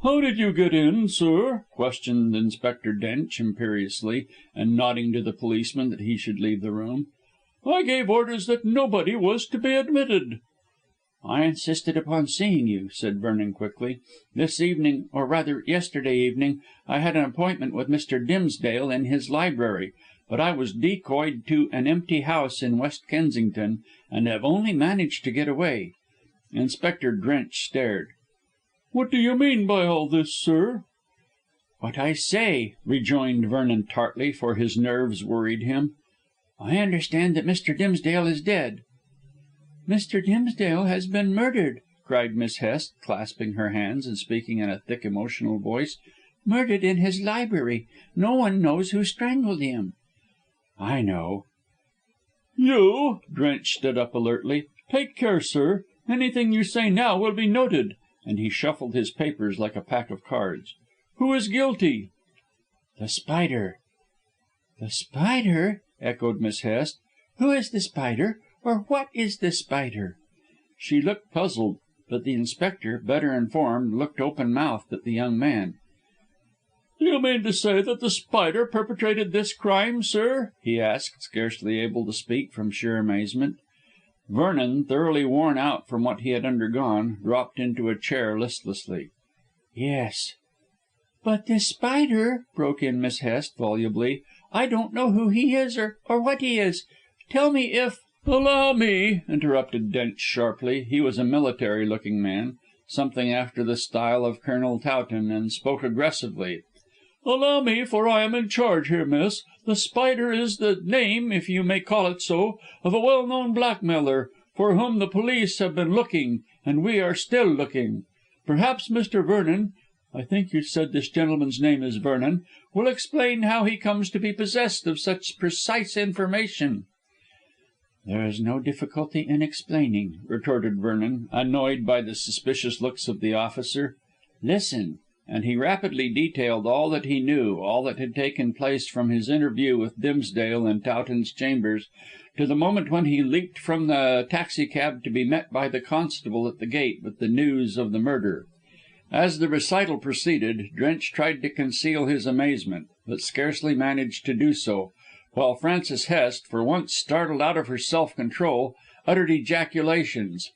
"How did you get in, sir?" questioned Inspector Drench imperiously, and nodding to the policeman that he should leave the room. "I gave orders that nobody was to be admitted." "I insisted upon seeing you," said Vernon quickly. "This evening, or rather yesterday evening, I had an appointment with Mr. Dimsdale in his library, but I was decoyed to an empty house in West Kensington, and have only managed to get away." Inspector Drench stared. "What do you mean by all this, sir?" "What I say," rejoined Vernon tartly, for his nerves worried him. "I understand that Mr. Dimsdale is dead." "Mr. Dimsdale has been murdered," cried Miss Hest, clasping her hands and speaking in a thick, emotional voice. "Murdered in his library. No one knows who strangled him." "I know." "You?" Drench stood up alertly. "Take care, sir. Anything you say now will be noted," and he shuffled his papers like a pack of cards. "Who is guilty?" "The Spider." "The Spider?" echoed Miss Hest. "Who is the Spider? Or what is the Spider?" She looked puzzled, but the inspector, better informed, looked open mouthed at the young man. "Do you mean to say that The Spider perpetrated this crime, sir?" he asked, scarcely able to speak from sheer amazement. Vernon, thoroughly worn out from what he had undergone, dropped into a chair listlessly. "Yes." "But this Spider," broke in Miss Hest volubly. "I don't know who he is or what he is. Tell me if " "Allow me," interrupted Drench sharply. He was a military looking man, something after the style of Colonel Towton, and spoke aggressively. "Allow me, for I am in charge here, miss. The Spider is the name, if you may call it so, of a well known blackmailer, for whom the police have been looking, and we are still looking. Perhaps Mr. Vernon I think you said this gentleman's name is Vernon will explain how he comes to be possessed of such precise information." "There is no difficulty in explaining," retorted Vernon, annoyed by the suspicious looks of the officer. "Listen." And he rapidly detailed all that he knew, all that had taken place from his interview with Dimsdale in Towton's chambers to the moment when he leaped from the taxicab to be met by the constable at the gate with the news of the murder. As the recital proceeded, Drench tried to conceal his amazement, but scarcely managed to do so, while Frances Hest, for once startled out of her self control, uttered ejaculations.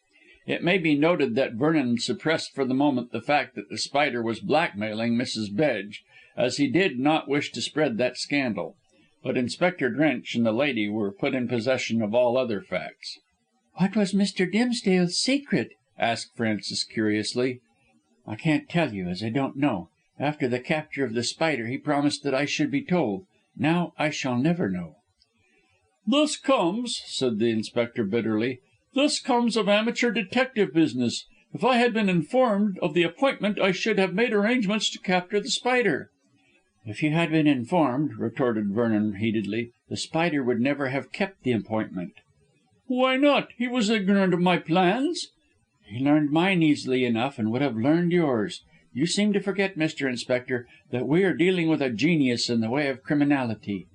It may be noted that Vernon suppressed for the moment the fact that The Spider was blackmailing Mrs. Bedge, as he did not wish to spread that scandal. But Inspector Drench and the lady were put in possession of all other facts. "What was Mr. Dimsdale's secret?" asked Frances curiously. "I can't tell you, as I don't know. After the capture of The Spider he promised that I should be told. Now I shall never know." "This comes," said the inspector bitterly, "this comes of amateur detective business. If I had been informed of the appointment I should have made arrangements to capture The Spider." "If you had been informed," retorted Vernon heatedly, "The Spider would never have kept the appointment." "Why not? He was ignorant of my plans." "He learned mine easily enough, and would have learned yours. You seem to forget, Mr. Inspector, that we are dealing with a genius in the way of criminality.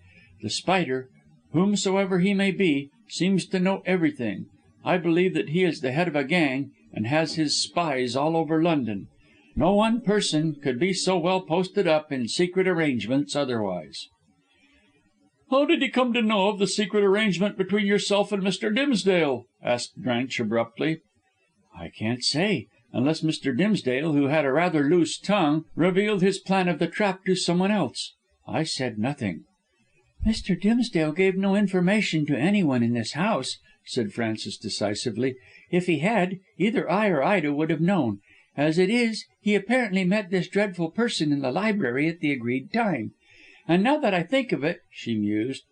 The Spider, whomsoever he may be, seems to know everything. I believe that he is the head of a gang, and has his spies all over London. No one person could be so well posted up in secret arrangements otherwise." "How did he come to know of the secret arrangement between yourself and Mr. Dimsdale?" asked Drench abruptly. "I can't say, unless Mr. Dimsdale, who had a rather loose tongue, revealed his plan of the trap to someone else. I said nothing." "Mr. Dimsdale gave no information to anyone in this house," said Frances decisively. "If he had, either I or Ida would have known. As it is, he apparently met this dreadful person in the library at the agreed time. And now that I think of it," she mused,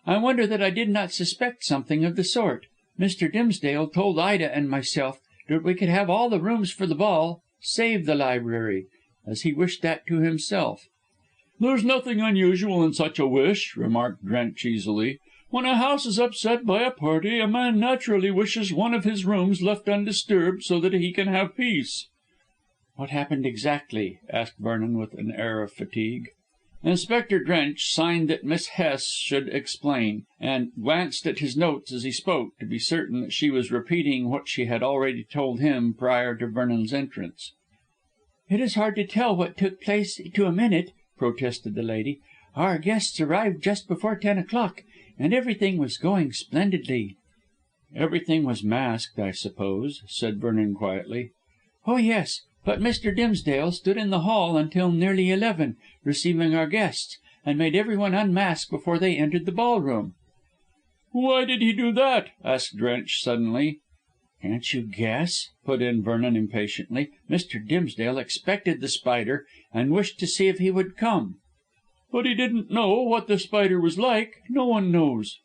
"I wonder that I did not suspect something of the sort. Mr. Dimsdale told Ida and myself that we could have all the rooms for the ball, save the library, as he wished that to himself." "There's nothing unusual in such a wish," remarked Drench easily. "When a house is upset by a party, a man naturally wishes one of his rooms left undisturbed so that he can have peace." "What happened exactly?" asked Vernon with an air of fatigue. Inspector Drench signed that Miss Hest should explain, and glanced at his notes as he spoke, to be certain that she was repeating what she had already told him prior to Vernon's entrance. "It is hard to tell what took place to a minute," protested the lady. "Our guests arrived just before 10 o'clock, and everything was going splendidly." "Everything was masked, I suppose," said Vernon quietly. "Oh, yes. But Mr. Dimsdale stood in the hall until nearly 11, receiving our guests, and made everyone unmask before they entered the ballroom." "Why did he do that?" asked Drench suddenly. "Can't you guess?" put in Vernon impatiently. "Mr. Dimsdale expected The Spider, and wished to see if he would come." "But he didn't know what The Spider was like. No one knows."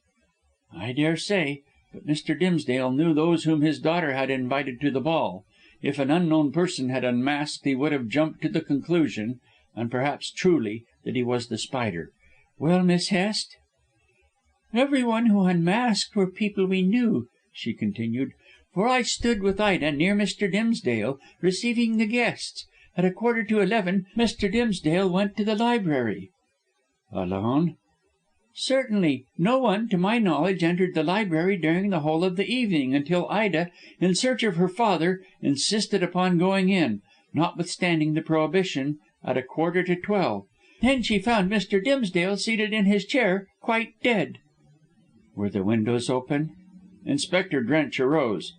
"I daresay. But Mr. Dimsdale knew those whom his daughter had invited to the ball. If an unknown person had unmasked he would have jumped to the conclusion, and perhaps truly, that he was The Spider. Well, Miss Hest?" "Everyone who unmasked were people we knew," she continued, "for I stood with Ida near Mr. Dimsdale, receiving the guests. At 11:15 Mr. Dimsdale went to the library." "Alone?" "Certainly. No one, to my knowledge, entered the library during the whole of the evening until Ida, in search of her father, insisted upon going in, notwithstanding the prohibition, at 11:45. Then she found Mr. Dimsdale seated in his chair, quite dead." "Were the windows open?" Inspector Drench arose.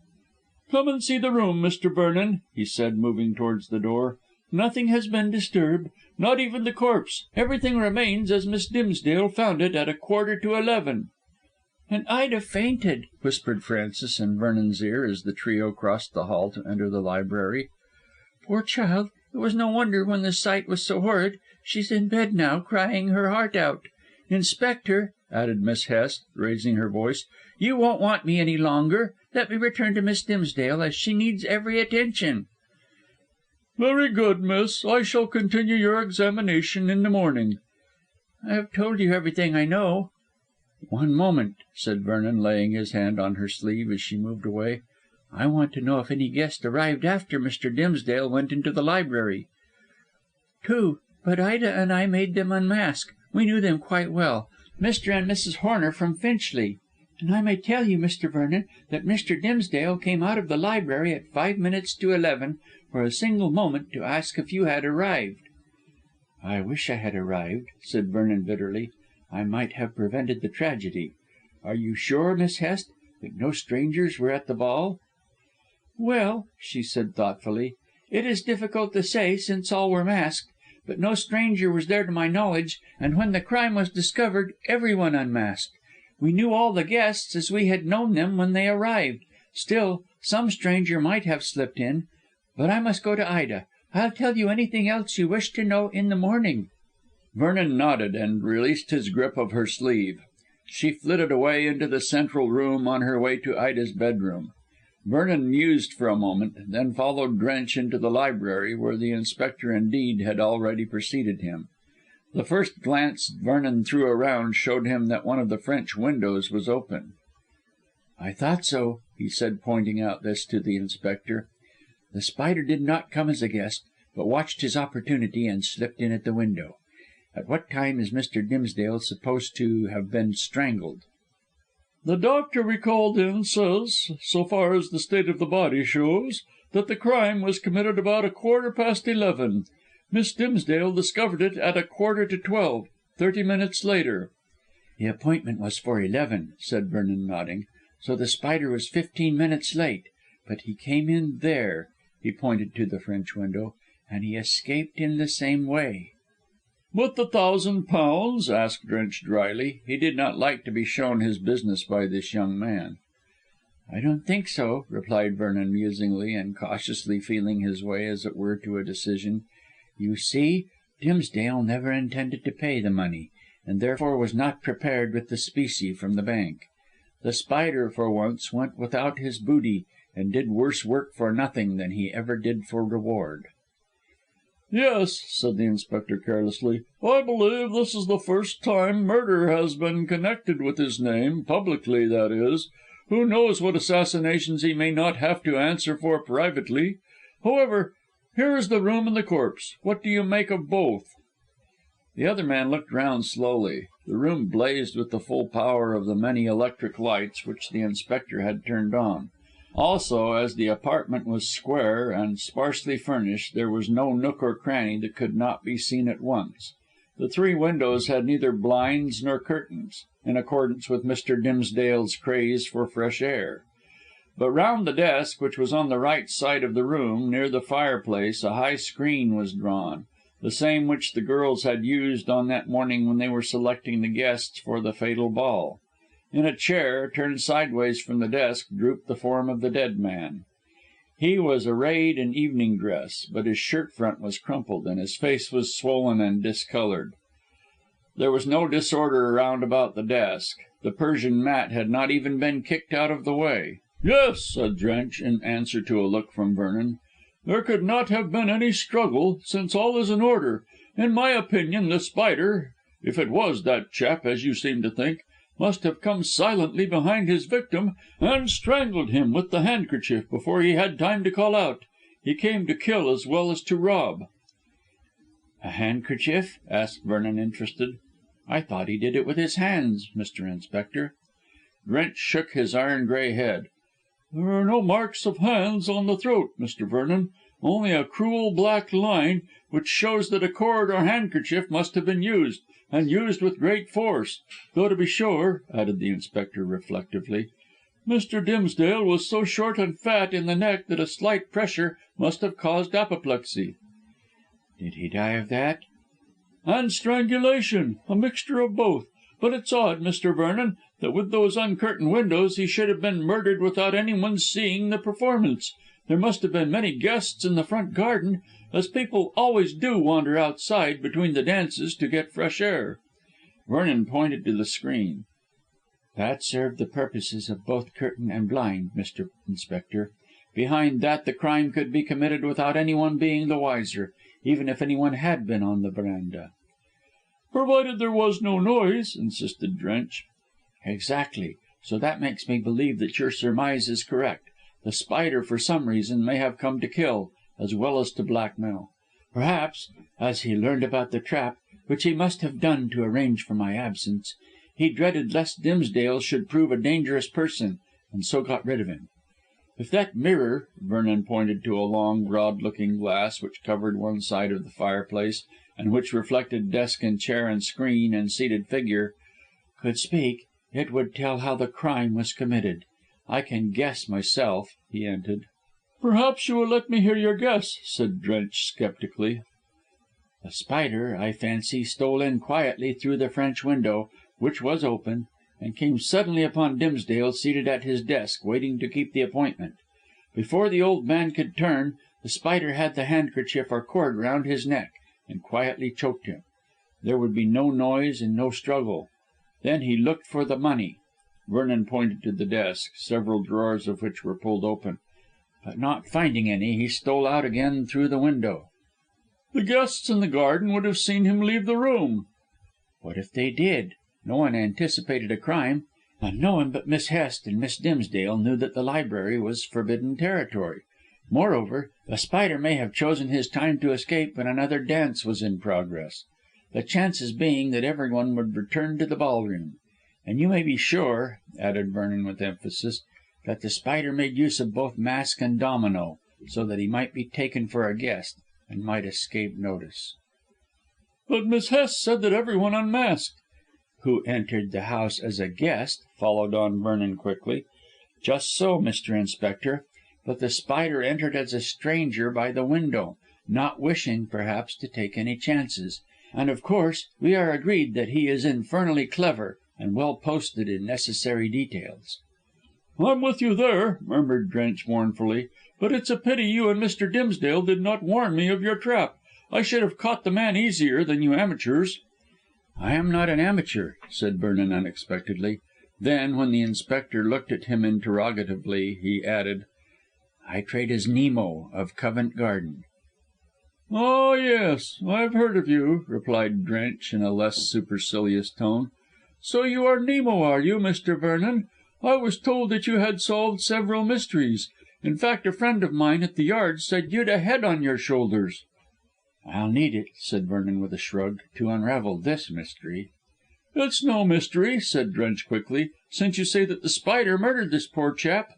"Come and see the room, Mr. Vernon," he said, moving towards the door. Nothing has been disturbed, not even the corpse. Everything remains as Miss Dimsdale found it at 11:15. "And Ida fainted," whispered Frances in Vernon's ear as the trio crossed the hall to enter the library. "Poor child, it was no wonder when the sight was so horrid. She's in bed now, crying her heart out. Inspector," added Miss Hest, raising her voice, "you won't want me any longer. Let me return to Miss Dimsdale, as she needs every attention." "Very good, miss. I shall continue your examination in the morning." "I have told you everything I know." "One moment," said Vernon, laying his hand on her sleeve as she moved away. "I want to know if any guest arrived after Mr. Dimsdale went into the library." "Two, but Ida and I made them unmask. We knew them quite well. Mr. and Mrs. Horner from Finchley. And I may tell you, Mr. Vernon, that Mr. Dimsdale came out of the library at 5 minutes to 11 for a single moment to ask if you had arrived." "I wish I had arrived," said Vernon bitterly. "I might have prevented the tragedy. Are you sure, Miss Hest, that no strangers were at the ball?" "Well," she said thoughtfully, "it is difficult to say, since all were masked. But no stranger was there to my knowledge, and when the crime was discovered everyone unmasked. We knew all the guests, as we had known them when they arrived. Still, some stranger might have slipped in. But I must go to Ida. I'll tell you anything else you wish to know in the morning." Vernon nodded and released his grip of her sleeve. She flitted away into the central room on her way to Ida's bedroom. Vernon mused for a moment, then followed Drench into the library, where the inspector indeed had already preceded him. The first glance Vernon threw around showed him that one of the French windows was open. "I thought so," he said, pointing out this to the inspector. "The Spider did not come as a guest, but watched his opportunity and slipped in at the window. At what time is Mr. Dimsdale supposed to have been strangled?" "The doctor we called in says, so far as the state of the body shows, that the crime was committed about 11:15. Miss Dimsdale discovered it at 11:45, 30 minutes later." "The appointment was for 11," said Vernon, nodding, "so the Spider was 15 minutes late. But he came in there," he pointed to the French window, "and he escaped in the same way." "With the £1,000?" asked Drench drily. He did not like to be shown his business by this young man. "I don't think so," replied Vernon musingly, and cautiously feeling his way as it were to a decision. "You see, Dimsdale never intended to pay the money, and therefore was not prepared with the specie from the bank. The Spider for once went without his booty, and did worse work for nothing than he ever did for reward." "Yes," said the inspector carelessly, "I believe this is the first time murder has been connected with his name, publicly, that is. Who knows what assassinations he may not have to answer for privately. However, here is the room and the corpse. What do you make of both?" The other man looked round slowly. The room blazed with the full power of the many electric lights which the inspector had turned on. Also, as the apartment was square and sparsely furnished, there was no nook or cranny that could not be seen at once. The three windows had neither blinds nor curtains, in accordance with Mr. Dimsdale's craze for fresh air. But round the desk, which was on the right side of the room, near the fireplace, a high screen was drawn, the same which the girls had used on that morning when they were selecting the guests for the fatal ball. In a chair, turned sideways from the desk, drooped the form of the dead man. He was arrayed in evening dress, but his shirt front was crumpled, and his face was swollen and discoloured. There was no disorder round about the desk. The Persian mat had not even been kicked out of the way. "Yes," said Drench, in answer to a look from Vernon. "There could not have been any struggle, since all is in order. In my opinion, the Spider, if it was that chap, as you seem to think, must have come silently behind his victim and strangled him with the handkerchief before he had time to call out. He came to kill as well as to rob." "A handkerchief?" asked Vernon, interested. "I thought he did it with his hands, Mr. Inspector." Drench shook his iron grey head. "There are no marks of hands on the throat, Mr. Vernon, only a cruel black line, which shows that a cord or handkerchief must have been used, and used with great force. Though, to be sure," added the inspector reflectively, "Mr. Dimsdale was so short and fat in the neck that a slight pressure must have caused apoplexy." "Did he die of that?" "And strangulation a mixture of both. But it's odd, Mr. Vernon, that with those uncurtained windows he should have been murdered without anyone's seeing the performance. There must have been many guests in the front garden, as people always do wander outside between the dances to get fresh air." Vernon pointed to the screen. "That served the purposes of both curtain and blind, Mr. Inspector. Behind that the crime could be committed without anyone being the wiser, even if anyone had been on the verandah." "Provided there was no noise," insisted Drench. "Exactly. So that makes me believe that your surmise is correct. The Spider, for some reason, may have come to kill, as well as to blackmail. Perhaps, as he learned about the trap, which he must have done to arrange for my absence, he dreaded lest Dimsdale should prove a dangerous person, and so got rid of him. If that mirror," Vernon pointed to a long, broad looking glass which covered one side of the fireplace, and which reflected desk and chair and screen and seated figure, "could speak, it would tell how the crime was committed. I can guess myself," he ended. "Perhaps you will let me hear your guess," said Drench sceptically. "The Spider, I fancy, stole in quietly through the French window, which was open, and came suddenly upon Dimsdale seated at his desk, waiting to keep the appointment. Before the old man could turn, the Spider had the handkerchief or cord round his neck, and quietly choked him. There would be no noise and no struggle. Then he looked for the money." Vernon pointed to the desk, several drawers of which were pulled open. "But not finding any, he stole out again through the window." "The guests in the garden would have seen him leave the room." "What if they did? No one anticipated a crime, and no one but Miss Hest and Miss Dimsdale knew that the library was forbidden territory. Moreover, the Spider may have chosen his time to escape when another dance was in progress, the chances being that everyone would return to the ballroom. And you may be sure," added Vernon with emphasis, "that the Spider made use of both mask and domino, so that he might be taken for a guest, and might escape notice." "But Miss Hest said that everyone unmasked." "Who entered the house as a guest," followed on Vernon quickly. "Just so, Mr. Inspector. But the Spider entered as a stranger by the window, not wishing, perhaps, to take any chances. And of course we are agreed that he is infernally clever and well posted in necessary details." "I'm with you there," murmured Drench mournfully, "but it's a pity you and Mr. Dimsdale did not warn me of your trap. I should have caught the man easier than you amateurs." "I am not an amateur," said Vernon unexpectedly. Then, when the Inspector looked at him interrogatively, he added, "I trade as Nemo, of Covent Garden." "Oh, yes, I've heard of you," replied Drench in a less supercilious tone. "So you are Nemo, are you, Mr. Vernon? I was told that you had solved several mysteries. In fact, a friend of mine at the Yard said you'd a head on your shoulders." "I'll need it," said Vernon with a shrug, "to unravel this mystery." "It's no mystery," said Drench quickly, "since you say that the Spider murdered this poor chap."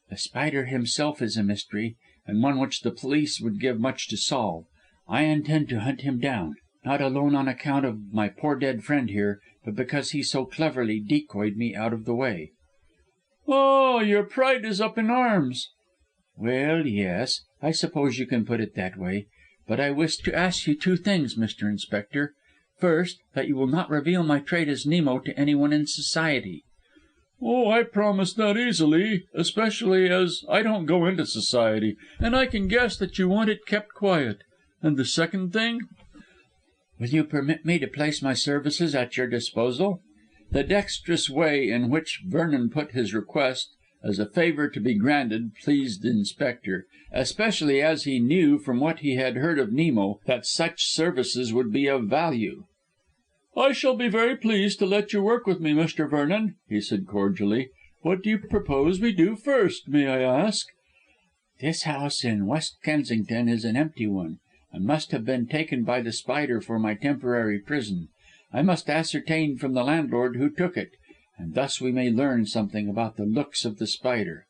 "The Spider himself is a mystery, and one which the police would give much to solve. I intend to hunt him down, not alone on account of my poor dead friend here, but because he so cleverly decoyed me out of the way." "Oh, your pride is up in arms." "Well, yes, I suppose you can put it that way. But I wish to ask you two things, Mr. Inspector. First, that you will not reveal my trade as Nemo to anyone in society." "Oh, I promise that easily, especially as I don't go into society, and I can guess that you want it kept quiet. And the second thing?" "Will you permit me to place my services at your disposal?" The dexterous way in which Vernon put his request as a favour to be granted pleased the Inspector, especially as he knew from what he had heard of Nemo that such services would be of value. "I shall be very pleased to let you work with me, Mr. Vernon," he said cordially. "What do you propose we do first, may I ask?" "This house in West Kensington is an empty one, and must have been taken by the Spider for my temporary prison. I must ascertain from the landlord who took it, and thus we may learn something about the looks of the Spider."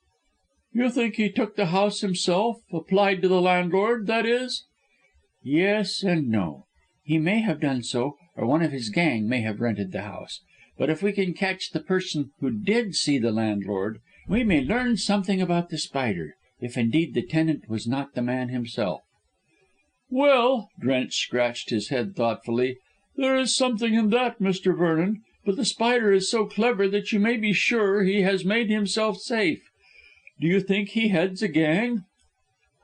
"You think he took the house himself, applied to the landlord, that is?" "Yes and no. He may have done so, or one of his gang may have rented the house. But if we can catch the person who did see the landlord, we may learn something about the Spider, if indeed the tenant was not the man himself." "Well," Drench scratched his head thoughtfully, "there is something in that, Mr. Vernon, but The Spider is so clever that you may be sure he has made himself safe. Do you think he heads a gang?"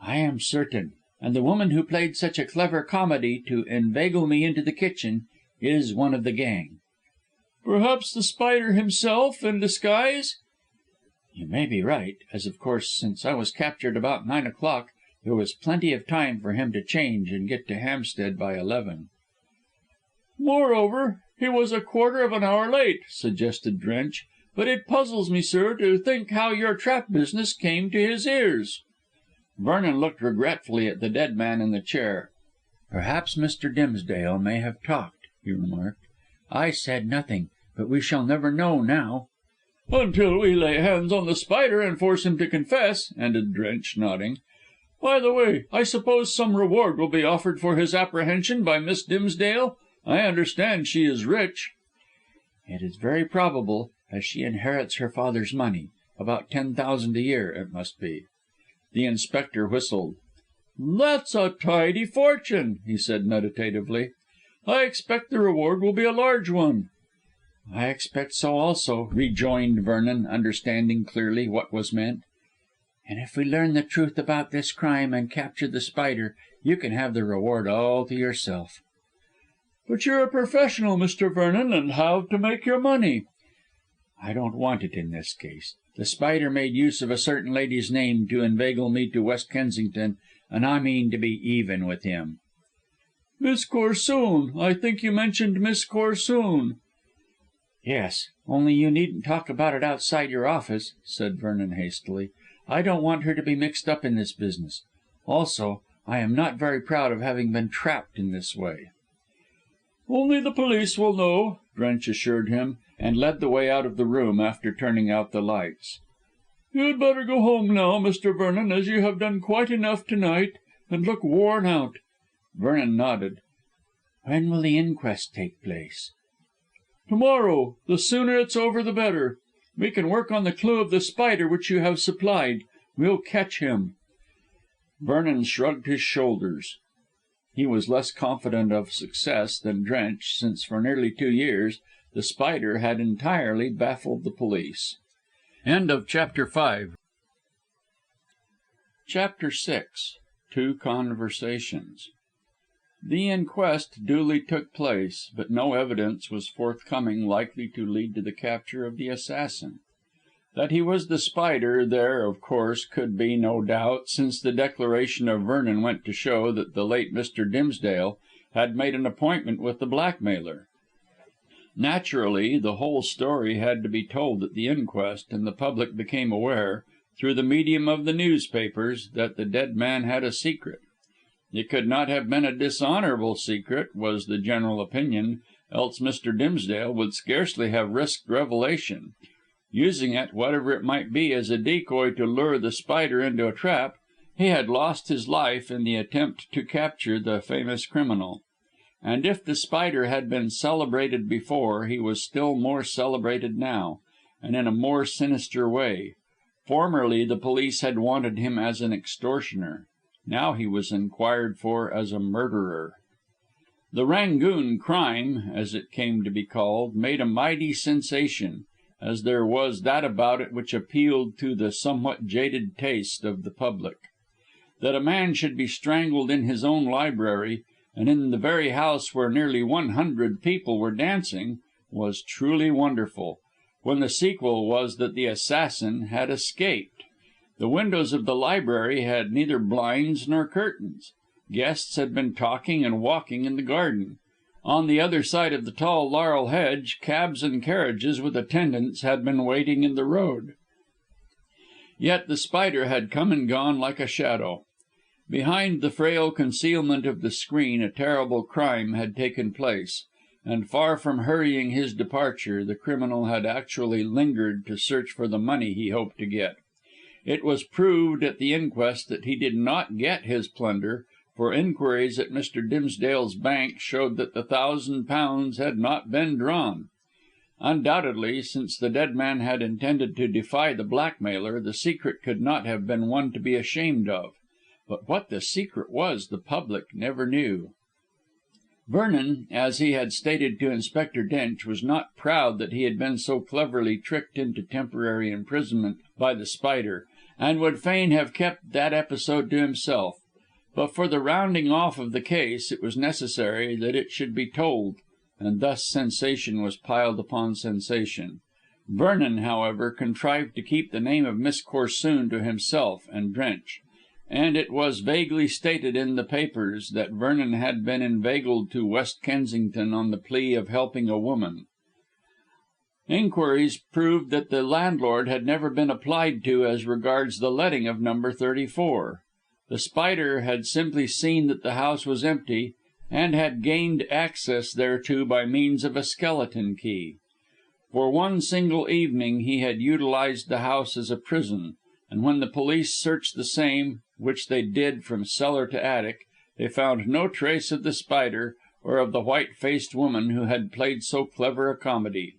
"I am certain. And the woman who played such a clever comedy to inveigle me into the kitchen is one of the gang." "Perhaps The Spider himself, in disguise?" "You may be right, as of course since I was captured about 9 o'clock there was plenty of time for him to change and get to Hampstead by 11." "Moreover, he was a quarter of an hour late," suggested Drench. "But it puzzles me, sir, to think how your trap business came to his ears." Vernon looked regretfully at the dead man in the chair. "Perhaps Mr. Dimsdale may have talked," he remarked. "I said nothing, but we shall never know now." "Until we lay hands on The Spider and force him to confess," ended Drench, nodding. "By the way, I suppose some reward will be offered for his apprehension by Miss Dimsdale? I understand she is rich." "It is very probable, as she inherits her father's money about 10,000 a year, it must be." The inspector whistled. "That's a tidy fortune," he said meditatively. "I expect the reward will be a large one." "I expect so also," rejoined Vernon, understanding clearly what was meant. "And if we learn the truth about this crime and capture The Spider, you can have the reward all to yourself." "But you're a professional, Mr. Vernon, and have to make your money." "I don't want it in this case. The Spider made use of a certain lady's name to inveigle me to West Kensington, and I mean to be even with him." "Miss Corsoon. I think you mentioned Miss Corsoon." "Yes, only you needn't talk about it outside your office," said Vernon hastily. "I don't want her to be mixed up in this business. Also, I am not very proud of having been trapped in this way." "Only the police will know," Drench assured him, and led the way out of the room after turning out the lights. "You'd better go home now, Mr. Vernon, as you have done quite enough to night, and look worn out." Vernon nodded. "When will the inquest take place?" "To morrow. The sooner it's over the better. We can work on the clue of The Spider which you have supplied. We'll catch him." Vernon shrugged his shoulders. He was less confident of success than Drench, since for nearly 2 years The Spider had entirely baffled the police. CHAPTER VI. Two Conversations. The inquest duly took place, but no evidence was forthcoming likely to lead to the capture of the assassin. That he was The Spider there, of course, could be no doubt, since the declaration of Vernon went to show that the late Mr. Dimsdale had made an appointment with the blackmailer. Naturally, the whole story had to be told at the inquest, and the public became aware, through the medium of the newspapers, that the dead man had a secret. It could not have been a dishonourable secret, was the general opinion, else Mr. Dimsdale would scarcely have risked revelation. Using it, whatever it might be, as a decoy to lure The Spider into a trap, he had lost his life in the attempt to capture the famous criminal. And if The Spider had been celebrated before, he was still more celebrated now, and in a more sinister way. Formerly the police had wanted him as an extortioner. Now he was inquired for as a murderer. The Rangoon crime, as it came to be called, made a mighty sensation, as there was that about it which appealed to the somewhat jaded taste of the public. That a man should be strangled in his own library, and in the very house where nearly 100 people were dancing, was truly wonderful, when the sequel was that the assassin had escaped. The windows of the library had neither blinds nor curtains. Guests had been talking and walking in the garden. On the other side of the tall laurel hedge, cabs and carriages with attendants had been waiting in the road. Yet The Spider had come and gone like a shadow. Behind the frail concealment of the screen a terrible crime had taken place, and far from hurrying his departure, the criminal had actually lingered to search for the money he hoped to get. It was proved at the inquest that he did not get his plunder, for inquiries at Mr. Dimsdale's bank showed that the £1,000 had not been drawn. Undoubtedly, since the dead man had intended to defy the blackmailer, the secret could not have been one to be ashamed of. but what the secret was the public never knew. Vernon, as he had stated to Inspector Drench, was not proud that he had been so cleverly tricked into temporary imprisonment by The Spider, and would fain have kept that episode to himself. But for the rounding off of the case it was necessary that it should be told, and thus sensation was piled upon sensation. Vernon, however, contrived to keep the name of Miss Corsoon to himself and Drench, and it was vaguely stated in the papers that Vernon had been inveigled to West Kensington on the plea of helping a woman. Inquiries proved that the landlord had never been applied to as regards the letting of number 34. The Spider had simply seen that the house was empty, and had gained access thereto by means of a skeleton key. For one single evening he had utilised the house as a prison, and when the police searched the same, which they did from cellar to attic, they found no trace of the Spider or of the white-faced woman who had played so clever a comedy.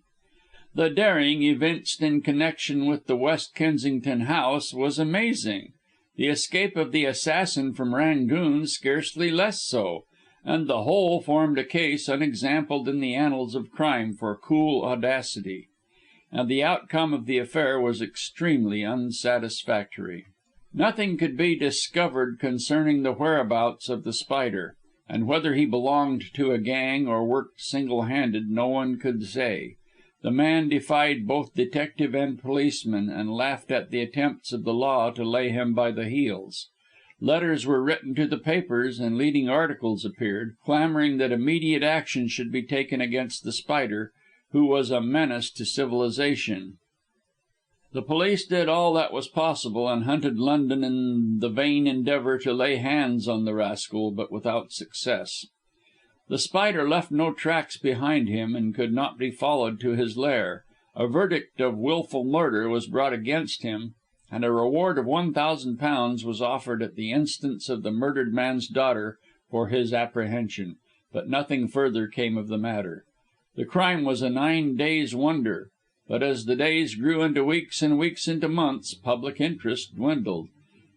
The daring evinced in connection with the West Kensington house was amazing, the escape of the assassin from Rangoon scarcely less so, and the whole formed a case unexampled in the annals of crime for cool audacity. And the outcome of the affair was extremely unsatisfactory. Nothing could be discovered concerning the whereabouts of the Spider, and whether he belonged to a gang or worked single-handed no one could say. The man defied both detective and policeman, and laughed at the attempts of the law to lay him by the heels. Letters were written to the papers, and leading articles appeared, clamouring that immediate action should be taken against the Spider, who was a menace to civilization. The police did all that was possible, and hunted London in the vain endeavour to lay hands on the rascal, but without success. The Spider left no tracks behind him, and could not be followed to his lair. A verdict of wilful murder was brought against him, and a reward of £1,000 was offered at the instance of the murdered man's daughter for his apprehension, but nothing further came of the matter. The crime was a 9 days' wonder, but as the days grew into weeks and weeks into months, public interest dwindled.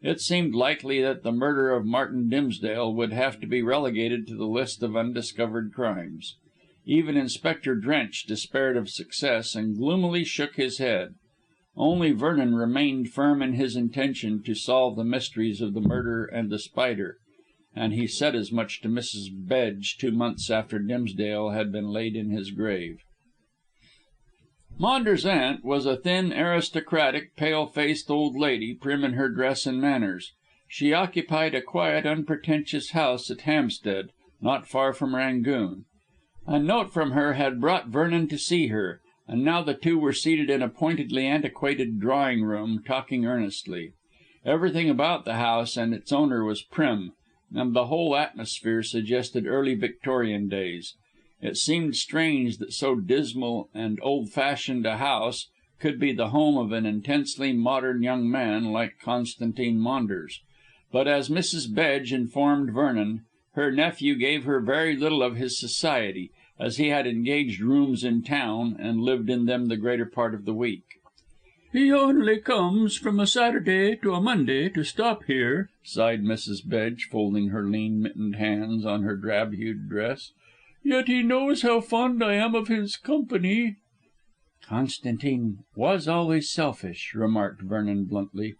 It seemed likely that the murder of Martin Dimsdale would have to be relegated to the list of undiscovered crimes. Even Inspector Drench despaired of success, and gloomily shook his head. Only Vernon remained firm in his intention to solve the mysteries of the murder and the Spider, and he said as much to Mrs. Bedge 2 months after Dimsdale had been laid in his grave. Maunders' aunt was a thin, aristocratic, pale-faced old lady, prim in her dress and manners. She occupied a quiet, unpretentious house at Hampstead, not far from Rangoon. A note from her had brought Vernon to see her, and now the two were seated in a pointedly antiquated drawing-room, talking earnestly. Everything about the house and its owner was prim, and the whole atmosphere suggested early Victorian days. It seemed strange that so dismal and old-fashioned a house could be the home of an intensely modern young man like Constantine Maunders. But as Mrs. Bedge informed Vernon, her nephew gave her very little of his society, as he had engaged rooms in town and lived in them the greater part of the week. "He only comes from a Saturday to a Monday to stop here," sighed Mrs. Bedge, folding her lean mittened hands on her drab-hued dress. "Yet he knows how fond I am of his company." "Constantine was always selfish," remarked Vernon bluntly.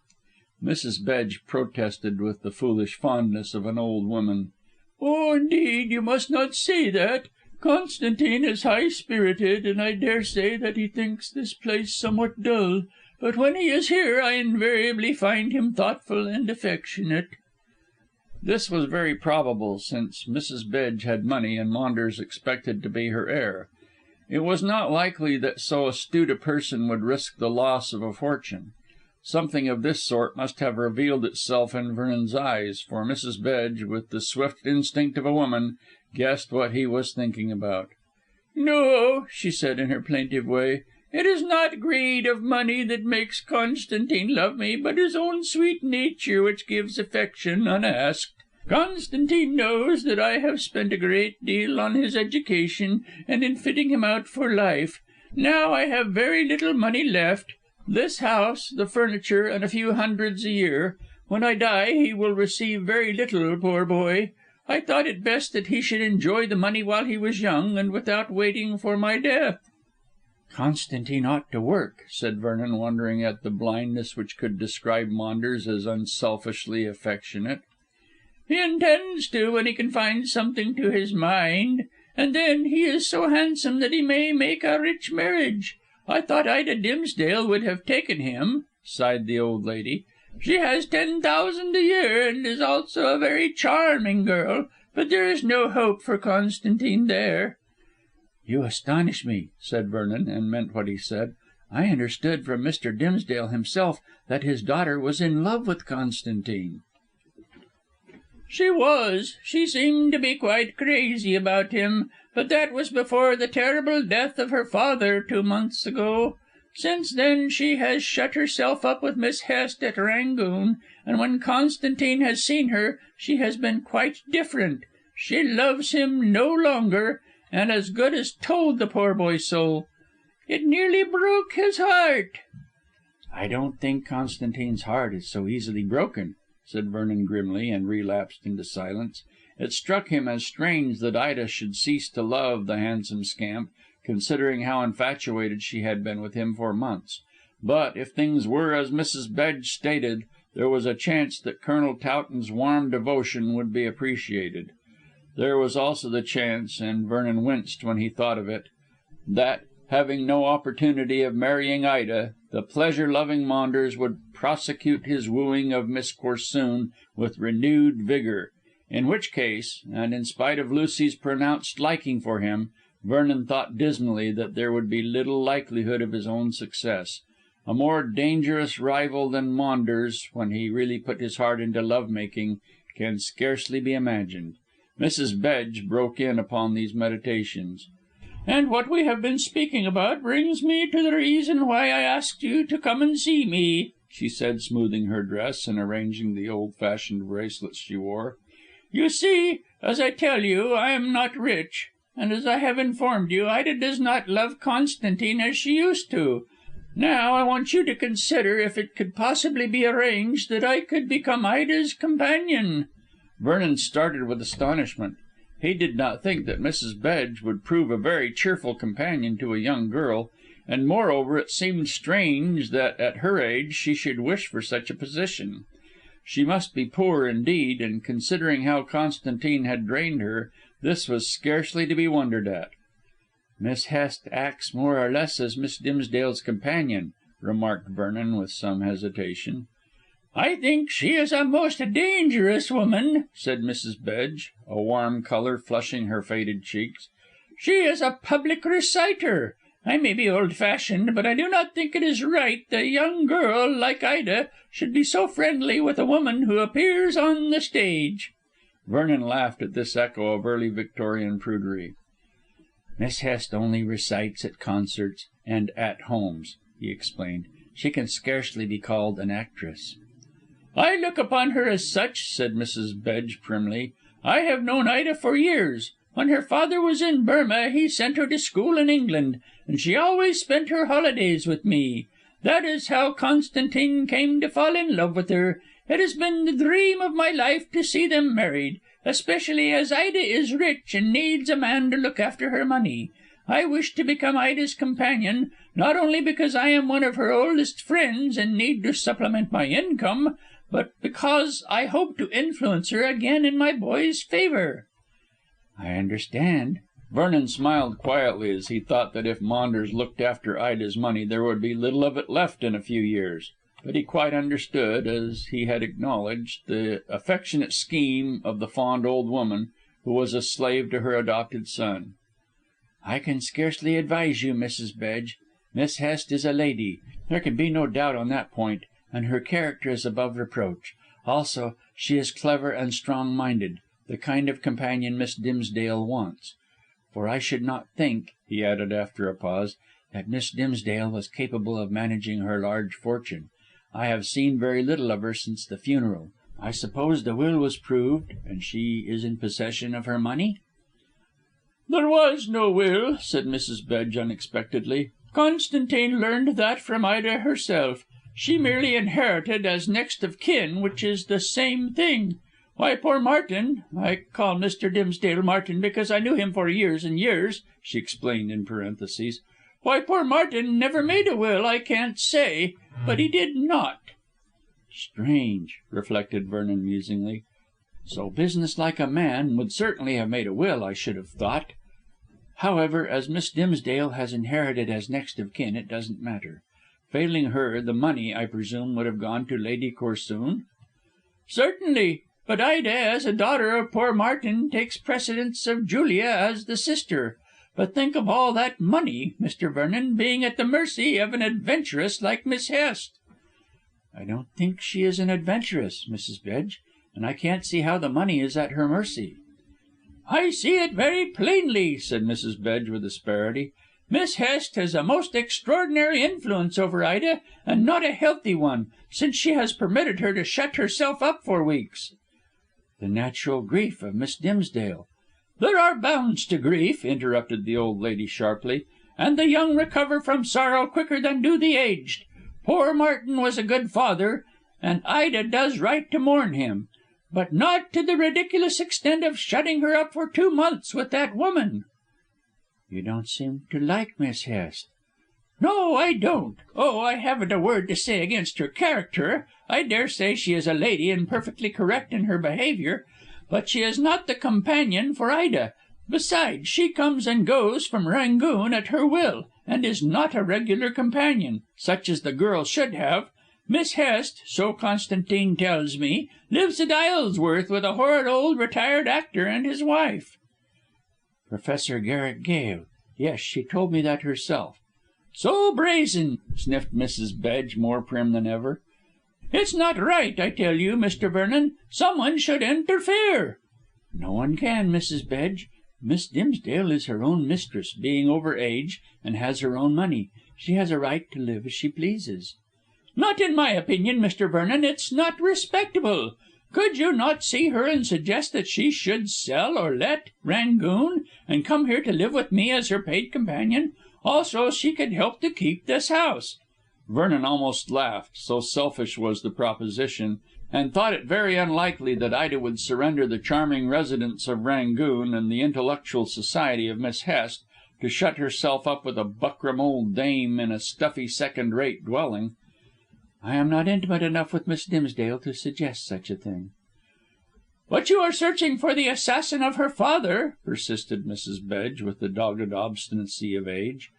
Mrs. Bedge protested with the foolish fondness of an old woman. "Oh, indeed, you must not say that. Constantine is high-spirited, and I dare say that he thinks this place somewhat dull, but when he is here I invariably find him thoughtful and affectionate." This was very probable, since Mrs. Bedge had money and Maunders expected to be her heir. It was not likely that so astute a person would risk the loss of a fortune. Something of this sort must have revealed itself in Vernon's eyes, for Mrs. Bedge, with the swift instinct of a woman, guessed what he was thinking about. "No," she said in her plaintive way, "it is not greed of money that makes Constantine love me, but his own sweet nature which gives affection unasked. Constantine knows that I have spent a great deal on his education and in fitting him out for life. Now I have very little money left. This house, the furniture, and a few hundreds a year When I die he will receive very little, poor boy. I thought it best that he should enjoy the money while he was young, and without waiting for my death." "Constantine ought to work," said Vernon, wondering at the blindness which could describe Maunders as unselfishly affectionate. "He intends to when he can find something to his mind. And then he is so handsome that he may make a rich marriage. I thought Ida Dimsdale would have taken him," sighed the old lady. "She has 10,000 a year, and is also a very charming girl, but there is no hope for Constantine there." "You astonish me," said Vernon, and meant what he said. "I understood from Mr. Dimsdale himself that his daughter was in love with Constantine." "She was. She seemed to be quite crazy about him, but that was before the terrible death of her father 2 months ago. Since then she has shut herself up with Miss Hest at Rangoon, and when Constantine has seen her she has been quite different. She loves him no longer, and as good as told the poor boy so. It nearly broke his heart." "I don't think Constantine's heart is so easily broken," said Vernon grimly, and relapsed into silence. It struck him as strange that Ida should cease to love the handsome scamp, considering how infatuated she had been with him for months. But if things were as Mrs. Bedge stated, there was a chance that Colonel Towton's warm devotion would be appreciated. There was also the chance, and Vernon winced when he thought of it, that, having no opportunity of marrying Ida, the pleasure-loving Maunders would prosecute his wooing of Miss Corsoon with renewed vigour, in which case, and in spite of Lucy's pronounced liking for him, Vernon thought dismally that there would be little likelihood of his own success. A more dangerous rival than Maunders, when he really put his heart into love making, can scarcely be imagined. Mrs. Bedge broke in upon these meditations. "And what we have been speaking about brings me to the reason why I asked you to come and see me," she said, smoothing her dress and arranging the old fashioned bracelets she wore. "You see, as I tell you, I am not rich, and as I have informed you, Ida does not love Constantine as she used to. Now I want you to consider if it could possibly be arranged that I could become Ida's companion." Vernon started with astonishment. He did not think that Mrs. Bedge would prove a very cheerful companion to a young girl, and moreover it seemed strange that at her age she should wish for such a position. She must be poor indeed, and considering how Constantine had drained her, this was scarcely to be wondered at. "Miss Hest acts more or less as Miss Dimsdale's companion," remarked Vernon with some hesitation. "I think she is a most dangerous woman," said Mrs. Bedge, a warm colour flushing her faded cheeks. "She is a public reciter. I may be old fashioned, but I do not think it is right that a young girl like Ida should be so friendly with a woman who appears on the stage." Vernon laughed at this echo of early Victorian prudery. "Miss Hest only recites at concerts and at homes," he explained. "She can scarcely be called an actress." "I look upon her as such," said Mrs. Bedge primly. "I have known Ida for years. When her father was in Burma he sent her to school in England, and she always spent her holidays with me. That is how Constantine came to fall in love with her. It has been the dream of my life to see them married, especially as Ida is rich and needs a man to look after her money. I wish to become Ida's companion, not only because I am one of her oldest friends and need to supplement my income, but because I hope to influence her again in my boy's favour." "I understand." Vernon smiled quietly as he thought that if Maunders looked after Ida's money there would be little of it left in a few years. But he quite understood, as he had acknowledged, the affectionate scheme of the fond old woman, who was a slave to her adopted son. "I can scarcely advise you, Mrs. Bedge. Miss Hest is a lady. There can be no doubt on that point, and her character is above reproach. Also, she is clever and strong-minded, the kind of companion Miss Dimsdale wants. For I should not think," he added after a pause, "that Miss Dimsdale was capable of managing her large fortune. I have seen very little of her since the funeral. I suppose the will was proved, and she is in possession of her money?" "There was no will," said Mrs. Bedge unexpectedly. "Constantine learned that from Ida herself. She merely inherited as next of kin, which is the same thing. Why, poor Martin I call Mr. Dimsdale Martin because I knew him for years and years," she explained in parentheses. "Why, poor Martin never made a will, I can't say, but he did not." "Strange," reflected Vernon musingly. "So business like a man would certainly have made a will, I should have thought. However, as Miss Dimsdale has inherited as next of kin, it doesn't matter. Failing her, the money, I presume, would have gone to Lady Corsoon?" "Certainly. But Ida, as a daughter of poor Martin, takes precedence of Julia as the sister. But think of all that money, Mr. Vernon, being at the mercy of an adventuress like Miss Hest." "I don't think she is an adventuress, Mrs. Bedge, and I can't see how the money is at her mercy." "I see it very plainly," said Mrs. Bedge with asperity. "Miss Hest has a most extraordinary influence over Ida, and not a healthy one, since she has permitted her to shut herself up for weeks." "The natural grief of Miss Dimsdale." "There are bounds to grief," interrupted the old lady sharply, "and the young recover from sorrow quicker than do the aged. Poor Martin was a good father, and Ida does right to mourn him, but not to the ridiculous extent of shutting her up for 2 months with that woman." "You don't seem to like Miss Hest." "No, I don't. Oh, I haven't a word to say against her character. I daresay she is a lady and perfectly correct in her behaviour, but she is not the companion for Ida. Besides, she comes and goes from Rangoon at her will, and is not a regular companion, such as the girl should have. Miss Hest, so Constantine tells me, lives at Isleworth with a horrid old retired actor and his wife." "Professor Garrick Gale. Yes, she told me that herself." "So brazen," sniffed Mrs. Bedge, more prim than ever. "It's not right, I tell you, Mr. Vernon. Someone should interfere." "No one can, Mrs. Bedge. Miss Dimsdale is her own mistress, being over age, and has her own money. She has a right to live as she pleases." "Not in my opinion, Mr. Vernon. It's not respectable. Could you not see her and suggest that she should sell or let Rangoon, and come here to live with me as her paid companion? Also, she could help to keep this house." Vernon almost laughed, so selfish was the proposition, and thought it very unlikely that Ida would surrender the charming residence of Rangoon and the intellectual society of Miss Hest to shut herself up with a buckram old dame in a stuffy second-rate dwelling. "I am not intimate enough with Miss Dimsdale to suggest such a thing." "But you are searching for the assassin of her father," persisted Mrs. Bedge with the dogged obstinacy of age.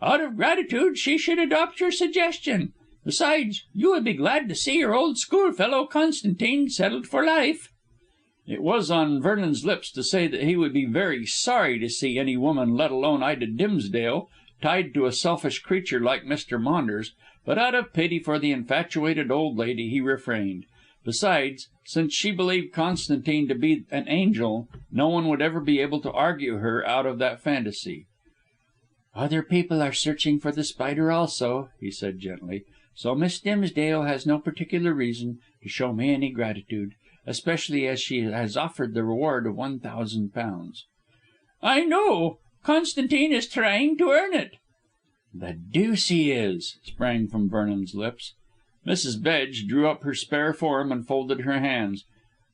"Out of gratitude she should adopt your suggestion. Besides, you would be glad to see your old schoolfellow Constantine settled for life." It was on Vernon's lips to say that he would be very sorry to see any woman, let alone Ida Dimsdale, tied to a selfish creature like Mr. Maunders, but out of pity for the infatuated old lady he refrained. Besides, since she believed Constantine to be an angel, no one would ever be able to argue her out of that fantasy. "Other people are searching for The Spider also," he said gently, "so Miss Dimsdale has no particular reason to show me any gratitude, especially as she has offered the reward of £1,000. "I know. Constantine is trying to earn it." "The deuce he is!" sprang from Vernon's lips. Mrs. Bedge drew up her spare form and folded her hands.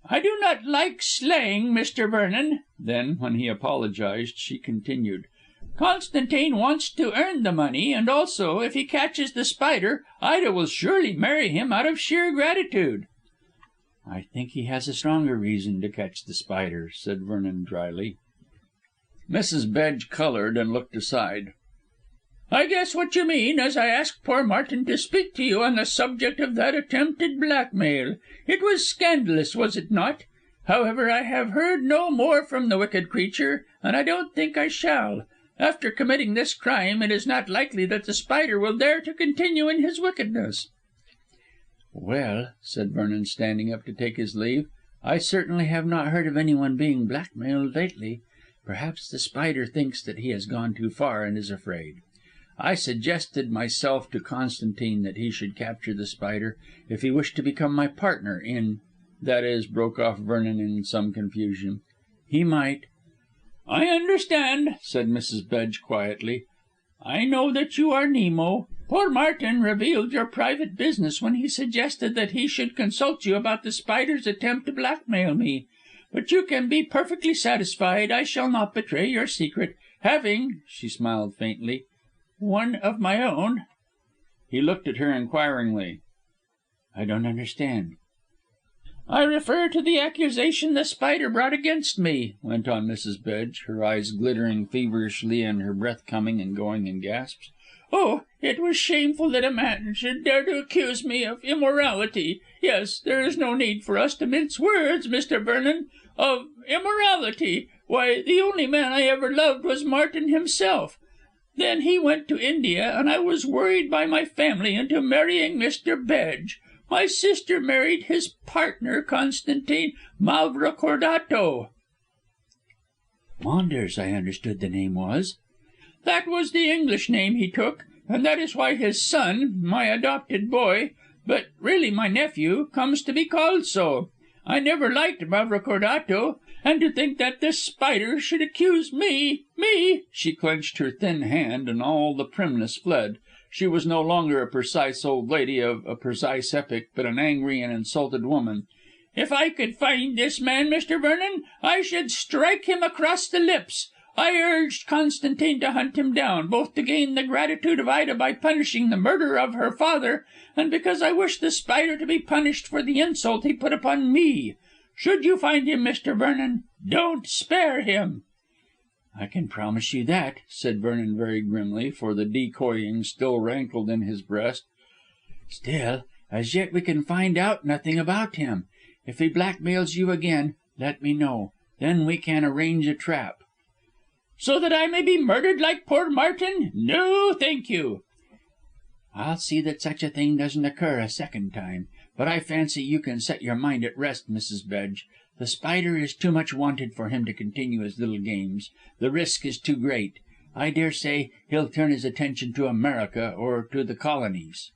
"I do not like slang, Mr. Vernon." Then, when he apologised, she continued, "Constantine wants to earn the money, and also, if he catches The Spider, Ida will surely marry him out of sheer gratitude." "I think he has a stronger reason to catch The Spider," said Vernon drily. Mrs. Bedge coloured and looked aside. "I guess what you mean, as I asked poor Martin to speak to you on the subject of that attempted blackmail. It was scandalous, was it not? However, I have heard no more from the wicked creature, and I don't think I shall. After committing this crime, it is not likely that The Spider will dare to continue in his wickedness." "Well," said Vernon, standing up to take his leave, "I certainly have not heard of anyone being blackmailed lately. Perhaps The Spider thinks that he has gone too far and is afraid. I suggested myself to Constantine that he should capture The Spider if he wished to become my partner in that is," broke off Vernon in some confusion. "He might." "I understand," said Mrs. Bedge quietly. "I know that you are Nemo. Poor Martin revealed your private business when he suggested that he should consult you about The Spider's attempt to blackmail me. But you can be perfectly satisfied I shall not betray your secret, having," she smiled faintly, "one of my own." He looked at her inquiringly. "I don't understand." "I refer to the accusation The Spider brought against me," went on Mrs. Bedge, her eyes glittering feverishly and her breath coming and going in gasps. "Oh, it was shameful that a man should dare to accuse me of immorality. Yes, there is no need for us to mince words, Mr. Vernon. Of immorality. Why, the only man I ever loved was Martin himself. Then he went to India, and I was worried by my family into marrying Mr. Bedge. My sister married his partner, Constantine Mavrocordato." "Maunders, I understood the name was." "That was the English name he took, and that is why his son, my adopted boy, but really my nephew, comes to be called so. I never liked Mavrocordato, and to think that this Spider should accuse me. She clenched her thin hand, and all the primness fled. She was no longer a precise old lady of a precise epoch, but an angry and insulted woman. "If I could find this man, Mr. Vernon, I should strike him across the lips. I urged Constantine to hunt him down, both to gain the gratitude of Ida by punishing the murderer of her father, and because I wished The Spider to be punished for the insult he put upon me. Should you find him, Mr. Vernon, don't spare him." "I can promise you that," said Vernon very grimly, for the decoying still rankled in his breast. "Still, as yet we can find out nothing about him. If he blackmails you again, let me know. Then we can arrange a trap." "So that I may be murdered like poor Martin? No, thank you." "I'll see that such a thing doesn't occur a second time. But I fancy you can set your mind at rest, Mrs. Bedge. The Spider is too much wanted for him to continue his little games. The risk is too great. I dare say he'll turn his attention to America or to the colonies."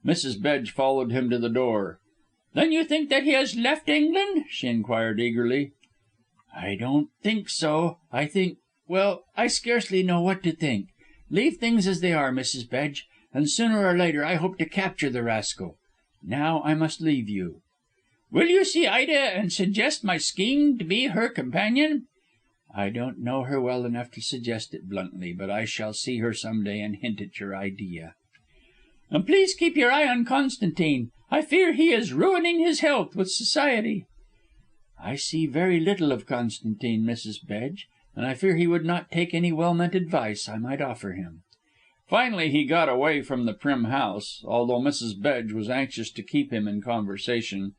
Mrs. Bedge followed him to the door. "Then you think that he has left England?" she inquired eagerly. "I don't think so. Well, I scarcely know what to think. Leave things as they are, Mrs. Bedge, and sooner or later I hope to capture the rascal. Now I must leave you." "Will you see Ida and suggest my scheme to be her companion?" "I don't know her well enough to suggest it bluntly, but I shall see her some day and hint at your idea." "And please keep your eye on Constantine. I fear he is ruining his health with society." "I see very little of Constantine, Mrs. Bedge, and I fear he would not take any well-meant advice I might offer him." Finally he got away from the prim house, although Mrs. Bedge was anxious to keep him in conversation.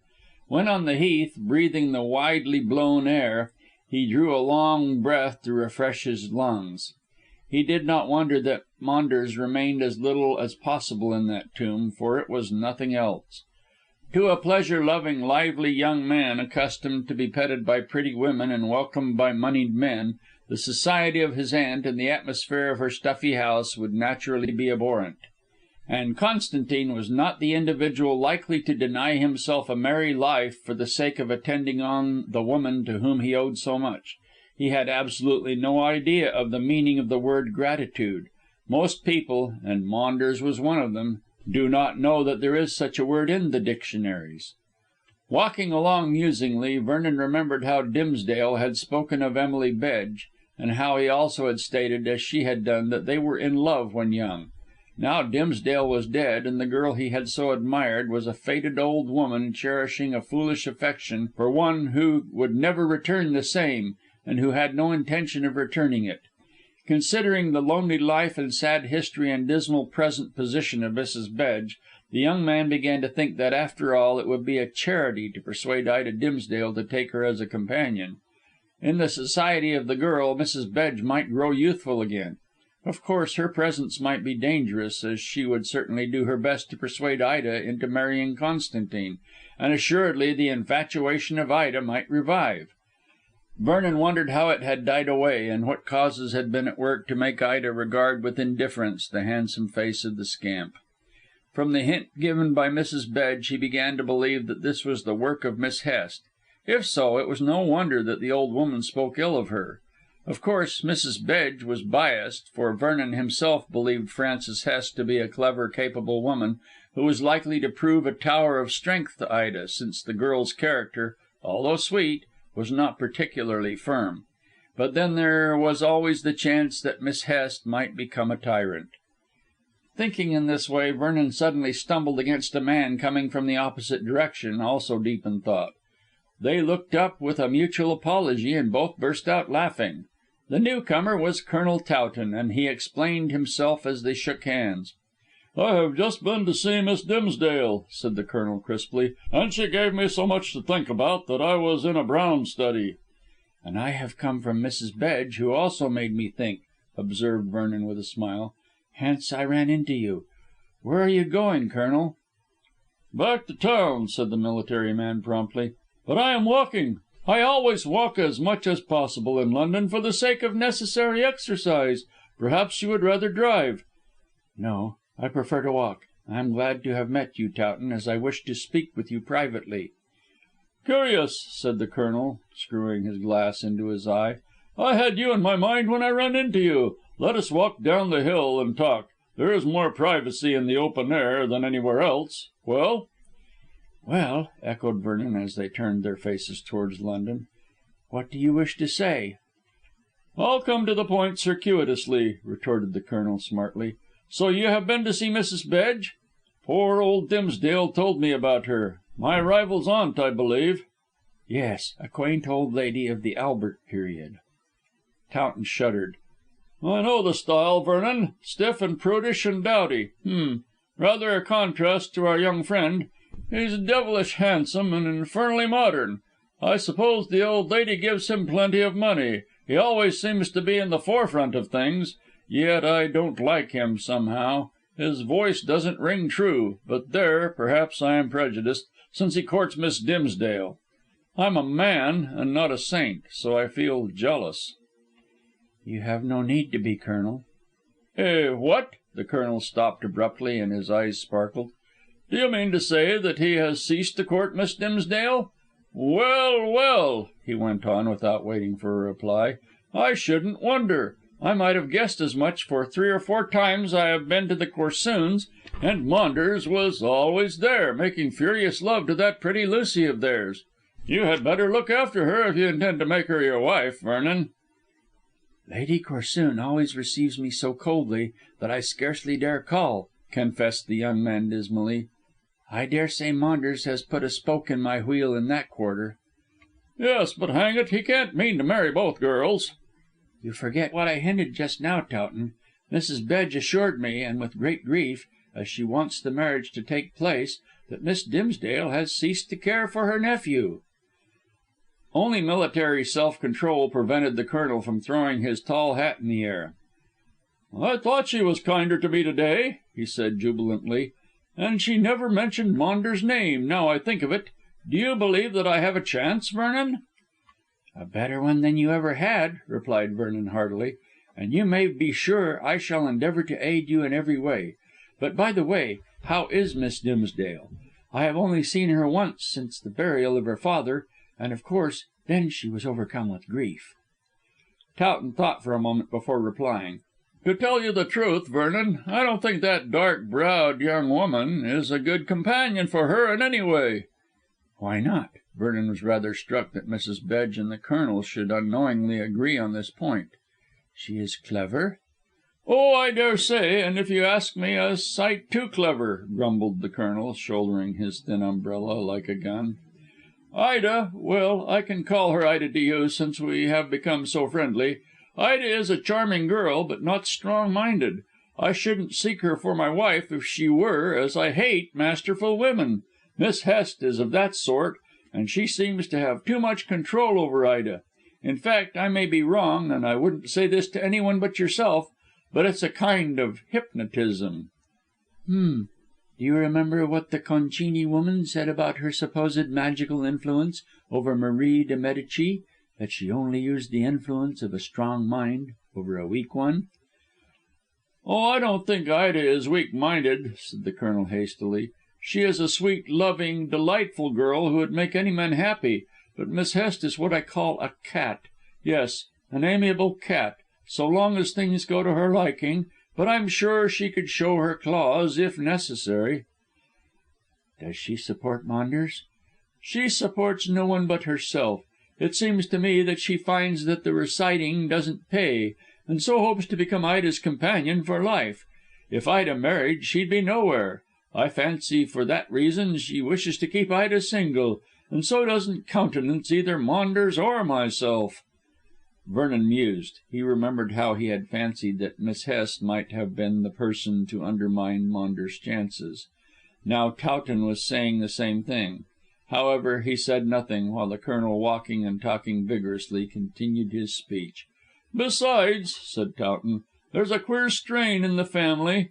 When on the heath, breathing the widely blown air, he drew a long breath to refresh his lungs. He did not wonder that Maunders remained as little as possible in that tomb, for it was nothing else. To a pleasure-loving, lively young man, accustomed to be petted by pretty women and welcomed by moneyed men, the society of his aunt and the atmosphere of her stuffy house would naturally be abhorrent. And Constantine was not the individual likely to deny himself a merry life for the sake of attending on the woman to whom he owed so much. He had absolutely no idea of the meaning of the word gratitude. Most people, and Maunders was one of them, do not know that there is such a word in the dictionaries. Walking along musingly, Vernon remembered how Dimsdale had spoken of Emily Bedge, and how he also had stated, as she had done, that they were in love when young. Now Dimsdale was dead, and the girl he had so admired was a faded old woman cherishing a foolish affection for one who would never return the same, and who had no intention of returning it. Considering the lonely life and sad history and dismal present position of Mrs. Bedge, the young man began to think that, after all, it would be a charity to persuade Ida Dimsdale to take her as a companion. In the society of the girl, Mrs. Bedge might grow youthful again. Of course, her presence might be dangerous, as she would certainly do her best to persuade Ida into marrying Constantine, and assuredly the infatuation of Ida might revive. Vernon wondered how it had died away, and what causes had been at work to make Ida regard with indifference the handsome face of the scamp. From the hint given by Mrs. Bedge, he began to believe that this was the work of Miss Hest. If so, it was no wonder that the old woman spoke ill of her. Of course, Mrs. Bedge was biased, for Vernon himself believed Frances Hest to be a clever, capable woman, who was likely to prove a tower of strength to Ida, since the girl's character, although sweet, was not particularly firm. But then there was always the chance that Miss Hest might become a tyrant. Thinking in this way, Vernon suddenly stumbled against a man coming from the opposite direction, also deep in thought. They looked up with a mutual apology, and both burst out laughing. The newcomer was Colonel Towton, and he explained himself as they shook hands. "I have just been to see Miss Dimsdale," said the Colonel crisply, "and she gave me so much to think about that I was in a brown study." "And I have come from Mrs. Bedge, who also made me think," observed Vernon with a smile. "Hence I ran into you. Where are you going, Colonel?" "Back to town," said the military man promptly. "But I am walking. I always walk as much as possible in London for the sake of necessary exercise. Perhaps you would rather drive." "No, I prefer to walk. I am glad to have met you, Towton, as I wish to speak with you privately." "Curious," said the Colonel, screwing his glass into his eye. "I had you in my mind when I ran into you. Let us walk down the hill and talk. There is more privacy in the open air than anywhere else. Well?" "Well," echoed Vernon, as they turned their faces towards London. "What do you wish to say?" "I'll come to the point circuitously," retorted the Colonel smartly. "So you have been to see Mrs. Bedge? Poor old Dimsdale told me about her. My rival's aunt, I believe." "Yes, a quaint old lady of the Albert period." Towton shuddered. "I know the style, Vernon. Stiff and prudish and dowdy. Rather a contrast to our young friend. He's devilish handsome and infernally modern. I suppose the old lady gives him plenty of money. He always seems to be in the forefront of things. Yet I don't like him, somehow. His voice doesn't ring true. But there, perhaps I am prejudiced, since he courts Miss Dimsdale. I'm a man, and not a saint, so I feel jealous." "You have no need to be, Colonel." What?" The Colonel stopped abruptly, and his eyes sparkled. "Do you mean to say that he has ceased to court Miss Dimsdale? Well, well," he went on, without waiting for a reply, "I shouldn't wonder. I might have guessed as much, for 3 or 4 times I have been to the Corsoons, and Maunders was always there, making furious love to that pretty Lucy of theirs. You had better look after her if you intend to make her your wife, Vernon." "Lady Corsoon always receives me so coldly that I scarcely dare call," confessed the young man dismally. "I daresay Maunders has put a spoke in my wheel in that quarter." "Yes, but hang it, he can't mean to marry both girls." "You forget what I hinted just now, Towton. Mrs. Bedge assured me, and with great grief, as she wants the marriage to take place, that Miss Dimsdale has ceased to care for her nephew." Only military self-control prevented the Colonel from throwing his tall hat in the air. "I thought she was kinder to me to day," he said jubilantly, "and she never mentioned Maunders' name, now I think of it. Do you believe that I have a chance, Vernon?" "A better one than you ever had," replied Vernon heartily, "and you may be sure I shall endeavour to aid you in every way. But, by the way, how is Miss Dimsdale? I have only seen her once since the burial of her father, and, of course, then she was overcome with grief." Towton thought for a moment before replying. "To tell you the truth, Vernon, I don't think that dark-browed young woman is a good companion for her in any way." "Why not?" Vernon was rather struck that Mrs. Bedge and the Colonel should unknowingly agree on this point. "She is clever?" "Oh, I daresay, and if you ask me, a sight too clever," grumbled the Colonel, shouldering his thin umbrella like a gun. "Ida well, I can call her Ida to you, since we have become so friendly. Ida is a charming girl, but not strong-minded. I shouldn't seek her for my wife if she were, as I hate masterful women. Miss Hest is of that sort, and she seems to have too much control over Ida. In fact, I may be wrong, and I wouldn't say this to anyone but yourself, but it's a kind of hypnotism." "Do you remember what the Concini woman said about her supposed magical influence over Marie de Medici, that she only used the influence of a strong mind over a weak one?" "Oh, I don't think Ida is weak-minded," said the Colonel hastily. "She is a sweet, loving, delightful girl who would make any man happy, but Miss Hest is what I call a cat. Yes, an amiable cat, so long as things go to her liking, but I'm sure she could show her claws if necessary." "Does she support Maunders?" "She supports no one but herself. It seems to me that she finds that the reciting doesn't pay, and so hopes to become Ida's companion for life. If Ida married, she'd be nowhere. I fancy for that reason she wishes to keep Ida single, and so doesn't countenance either Maunders or myself." Vernon mused. He remembered how he had fancied that Miss Hest might have been the person to undermine Maunders' chances. Now Towton was saying the same thing. However, he said nothing, while the Colonel, walking and talking vigorously, continued his speech. "Besides," said Towton, "there's a queer strain in the family.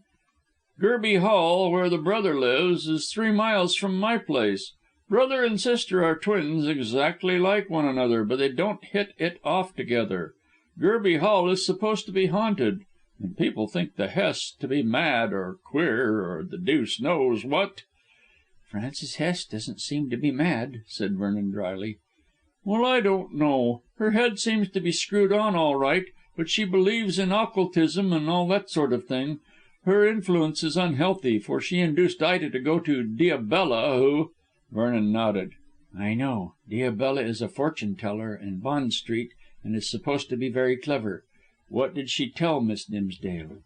Gerby Hall, where the brother lives, is 3 miles from my place. Brother and sister are twins, exactly like one another, but they don't hit it off together. Gerby Hall is supposed to be haunted, and people think the Hests to be mad, or queer, or the deuce knows what." "Frances Hest doesn't seem to be mad," said Vernon drily. "Well, I don't know. Her head seems to be screwed on all right, but she believes in occultism and all that sort of thing. Her influence is unhealthy, for she induced Ida to go to Diabella, who—" Vernon nodded. "I know. Diabella is a fortune teller in Bond Street, and is supposed to be very clever. What did she tell Miss Dimsdale?"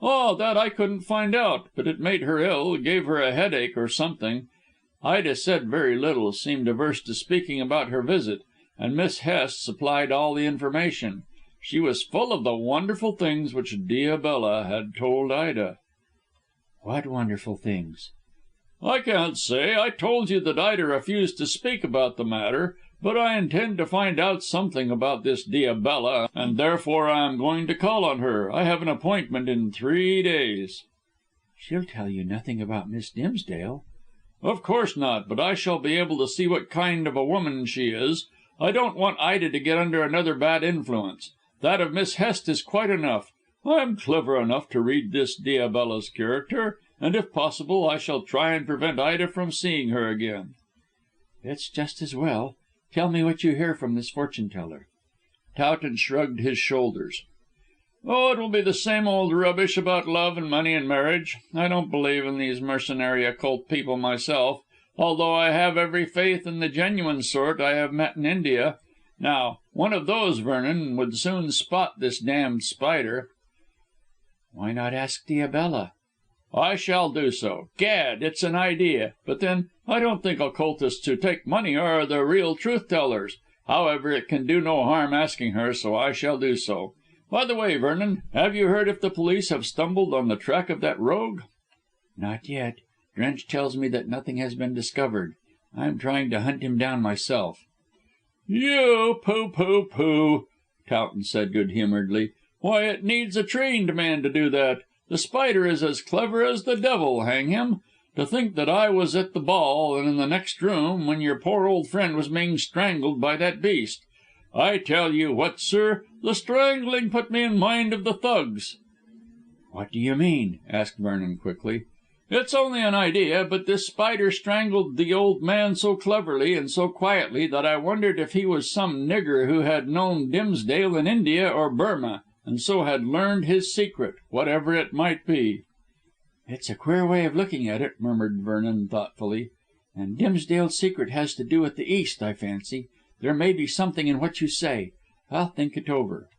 "Oh, that I couldn't find out, but it made her ill, gave her a headache or something. Ida said very little, seemed averse to speaking about her visit, and Miss Hest supplied all the information. She was full of the wonderful things which Diabella had told Ida." "What wonderful things?" "I can't say. I told you that Ida refused to speak about the matter, but I intend to find out something about this Diabella, and therefore I am going to call on her. I have an appointment in 3 days." "She'll tell you nothing about Miss Dimsdale." "Of course not, but I shall be able to see what kind of a woman she is. I don't want Ida to get under another bad influence. That of Miss Hest is quite enough. I am clever enough to read this Diabella's character, and if possible I shall try and prevent Ida from seeing her again." "It's just as well. Tell me what you hear from this fortune teller." Towton shrugged his shoulders. "Oh, it will be the same old rubbish about love and money and marriage. I don't believe in these mercenary occult people myself, although I have every faith in the genuine sort I have met in India. Now, one of those, Vernon, would soon spot this damned spider." "Why not ask Diabella?" "I shall do so. Gad, it's an idea. But then, I don't think occultists who take money are the real truth tellers. However, it can do no harm asking her, so I shall do so. By the way, Vernon, have you heard if the police have stumbled on the track of that rogue?" "Not yet. Drench tells me that nothing has been discovered. I am trying to hunt him down myself." "You pooh," Towton said good humouredly. "Why, it needs a trained man to do that. The Spider is as clever as the devil, hang him. To think that I was at the ball and in the next room when your poor old friend was being strangled by that beast. I tell you what, sir, the strangling put me in mind of the Thugs." "What do you mean?" asked Vernon quickly. "It's only an idea, but this Spider strangled the old man so cleverly and so quietly that I wondered if he was some nigger who had known Dimsdale in India or Burma, and so had learned his secret, whatever it might be." "It's a queer way of looking at it," murmured Vernon thoughtfully. "And Dimsdale's secret has to do with the East, I fancy. There may be something in what you say. I'll think it over."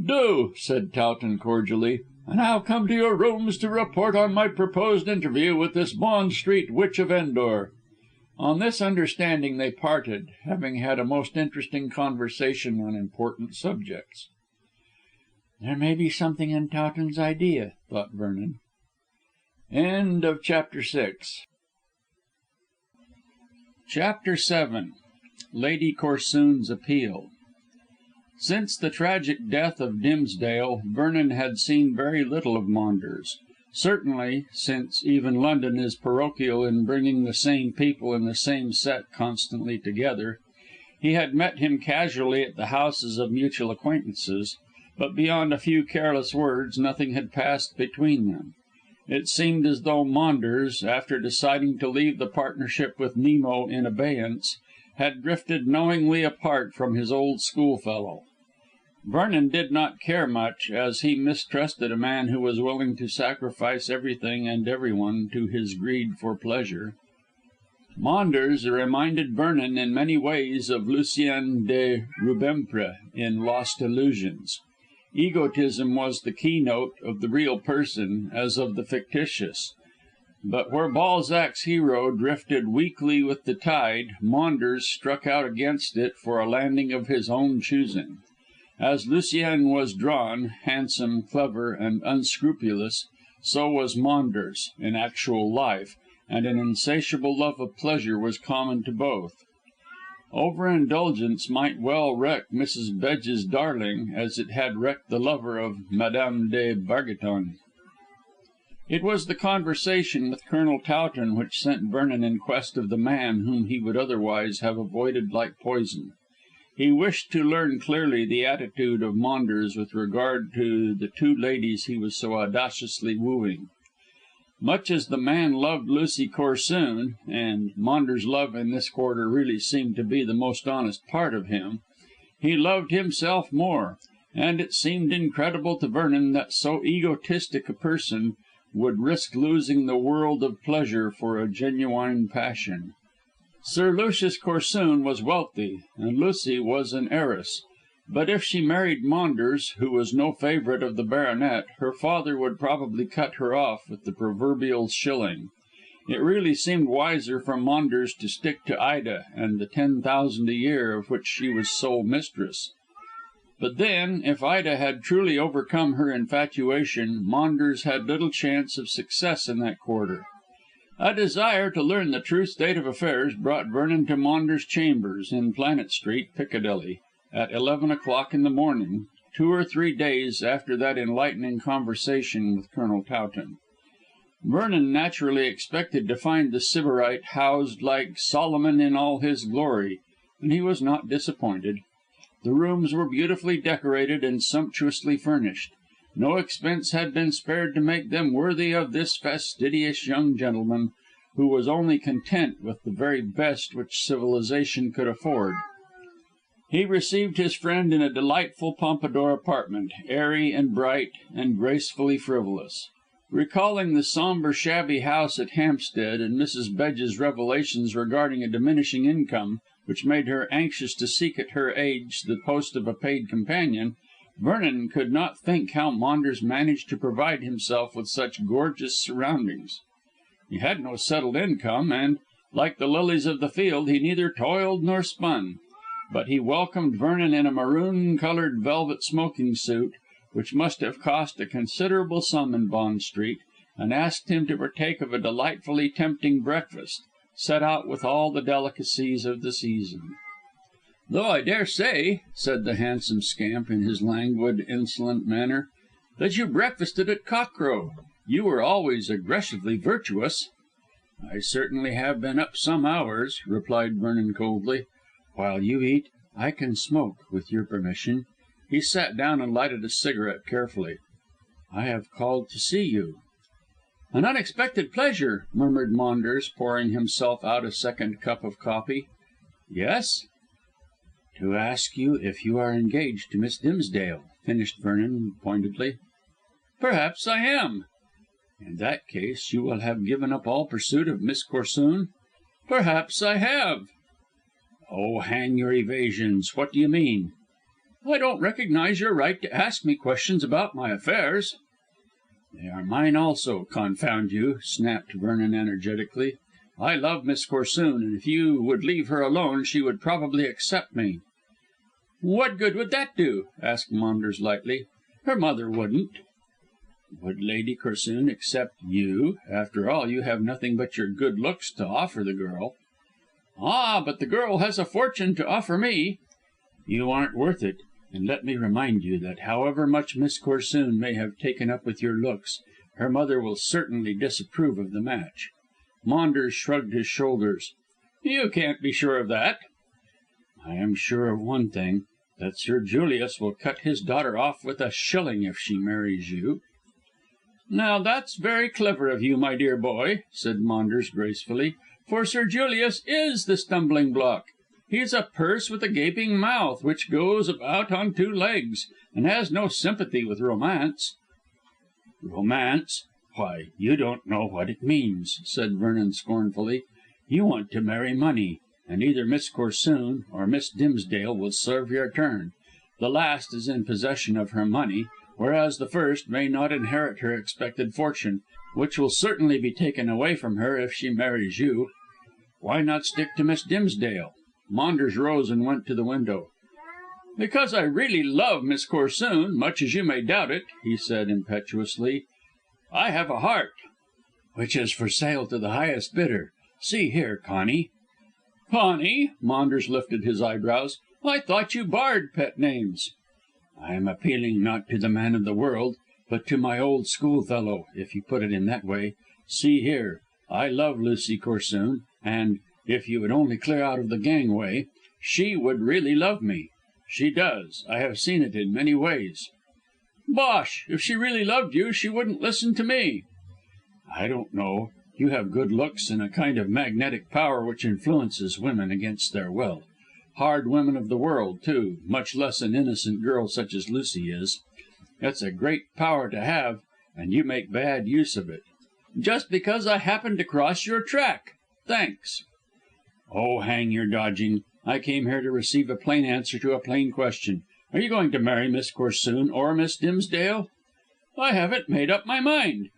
"Do," said Towton cordially, "and I'll come to your rooms to report on my proposed interview with this Bond Street Witch of Endor." On this understanding they parted, having had a most interesting conversation on important subjects. "There may be something in Towton's idea," thought Vernon. Chapter VII. Lady Corsoon's Appeal. Since the tragic death of Dimsdale, Vernon had seen very little of Maunders. Certainly, since even London is parochial in bringing the same people in the same set constantly together, he had met him casually at the houses of mutual acquaintances, but beyond a few careless words nothing had passed between them. It seemed as though Maunders, after deciding to leave the partnership with Nemo in abeyance, had drifted knowingly apart from his old schoolfellow. Vernon did not care much, as he mistrusted a man who was willing to sacrifice everything and everyone to his greed for pleasure. Maunders reminded Vernon in many ways of Lucien de Rubempre in Lost Illusions. Egotism was the keynote of the real person as of the fictitious. But where Balzac's hero drifted weakly with the tide, Maunders struck out against it for a landing of his own choosing. As Lucien was drawn, handsome, clever, and unscrupulous, so was Maunders in actual life, and an insatiable love of pleasure was common to both. Over indulgence might well wreck Mrs. Bedge's darling, as it had wrecked the lover of Madame de Bargeton. It was the conversation with Colonel Towton which sent Vernon in quest of the man whom he would otherwise have avoided like poison. He wished to learn clearly the attitude of Maunders with regard to the two ladies he was so audaciously wooing. Much as the man loved Lucy Corsoon, and Maunders' love in this quarter really seemed to be the most honest part of him, he loved himself more, and it seemed incredible to Vernon that so egotistic a person would risk losing the world of pleasure for a genuine passion. Sir Lucius Corsoon was wealthy, and Lucy was an heiress, but if she married Maunders, who was no favourite of the baronet, her father would probably cut her off with the proverbial shilling. It really seemed wiser for Maunders to stick to Ida and the 10,000 a year of which she was sole mistress. But then, if Ida had truly overcome her infatuation, Maunders had little chance of success in that quarter. A desire to learn the true state of affairs brought Vernon to Maunders' chambers in Planet Street, Piccadilly, at 11 o'clock in the morning, 2 or 3 days after that enlightening conversation with Colonel Towton. Vernon naturally expected to find the Sybarite housed like Solomon in all his glory, and he was not disappointed. The rooms were beautifully decorated and sumptuously furnished. No expense had been spared to make them worthy of this fastidious young gentleman, who was only content with the very best which civilization could afford. He received his friend in a delightful Pompadour apartment, airy and bright and gracefully frivolous. Recalling the sombre, shabby house at Hampstead, and Mrs. Bedge's revelations regarding a diminishing income, which made her anxious to seek at her age the post of a paid companion, Vernon could not think how Maunders managed to provide himself with such gorgeous surroundings. He had no settled income, and, like the lilies of the field, he neither toiled nor spun. But he welcomed Vernon in a maroon coloured velvet smoking suit, which must have cost a considerable sum in Bond Street, and asked him to partake of a delightfully tempting breakfast, set out with all the delicacies of the season. "Though I dare say," said the handsome scamp in his languid, insolent manner, "that you breakfasted at cockcrow. You were always aggressively virtuous." "I certainly have been up some hours," replied Vernon coldly. "While you eat, I can smoke, with your permission." He sat down and lighted a cigarette carefully. "I have called to see you." "An unexpected pleasure," murmured Maunders, pouring himself out a second cup of coffee. "Yes?" "To ask you if you are engaged to Miss Dimsdale," finished Vernon pointedly. "Perhaps I am." "In that case you will have given up all pursuit of Miss Corsoon?" "Perhaps I have." "Oh, hang your evasions. What do you mean?" "I don't recognise your right to ask me questions about my affairs." "They are mine also, confound you," snapped Vernon energetically. "I love Miss Corsoon, and if you would leave her alone she would probably accept me." "What good would that do?" asked Maunders lightly. "Her mother wouldn't." "Would Lady Corsoon accept you? After all, you have nothing but your good looks to offer the girl." "Ah, but the girl has a fortune to offer me." "You aren't worth it. And let me remind you that however much Miss Corsoon may have taken up with your looks, her mother will certainly disapprove of the match." Maunders shrugged his shoulders. "You can't be sure of that." "I am sure of one thing, that Sir Julius will cut his daughter off with a shilling if she marries you." "Now that's very clever of you, my dear boy," said Maunders gracefully, "for Sir Julius is the stumbling block. He's a purse with a gaping mouth, which goes about on two legs, and has no sympathy with romance." "Romance! Why, you don't know what it means," said Vernon scornfully. "You want to marry money, and either Miss Corsoon or Miss Dimsdale will serve your turn. The last is in possession of her money, whereas the first may not inherit her expected fortune, which will certainly be taken away from her if she marries you. Why not stick to Miss Dimsdale?" Maunders rose and went to the window. "Because I really love Miss Corsoon, much as you may doubt it," he said impetuously. "I have a heart." "Which is for sale to the highest bidder. See here, Connie." "Connie?" Maunders lifted his eyebrows. "I thought you barred pet names." "I am appealing not to the man of the world, but to my old schoolfellow, if you put it in that way. See here, I love Lucy Corsoon, and if you would only clear out of the gangway she would really love me. She does. I have seen it in many ways." "Bosh! If she really loved you she wouldn't listen to me." "I don't know. You have good looks and a kind of magnetic power which influences women against their will. Hard women of the world, too, much less an innocent girl such as Lucy is. It's a great power to have, and you make bad use of it." "Just because I happened to cross your track. Thanks." "Oh, hang your dodging. I came here to receive a plain answer to a plain question. Are you going to marry Miss Corsoon or Miss Dimsdale?" "I haven't made up my mind."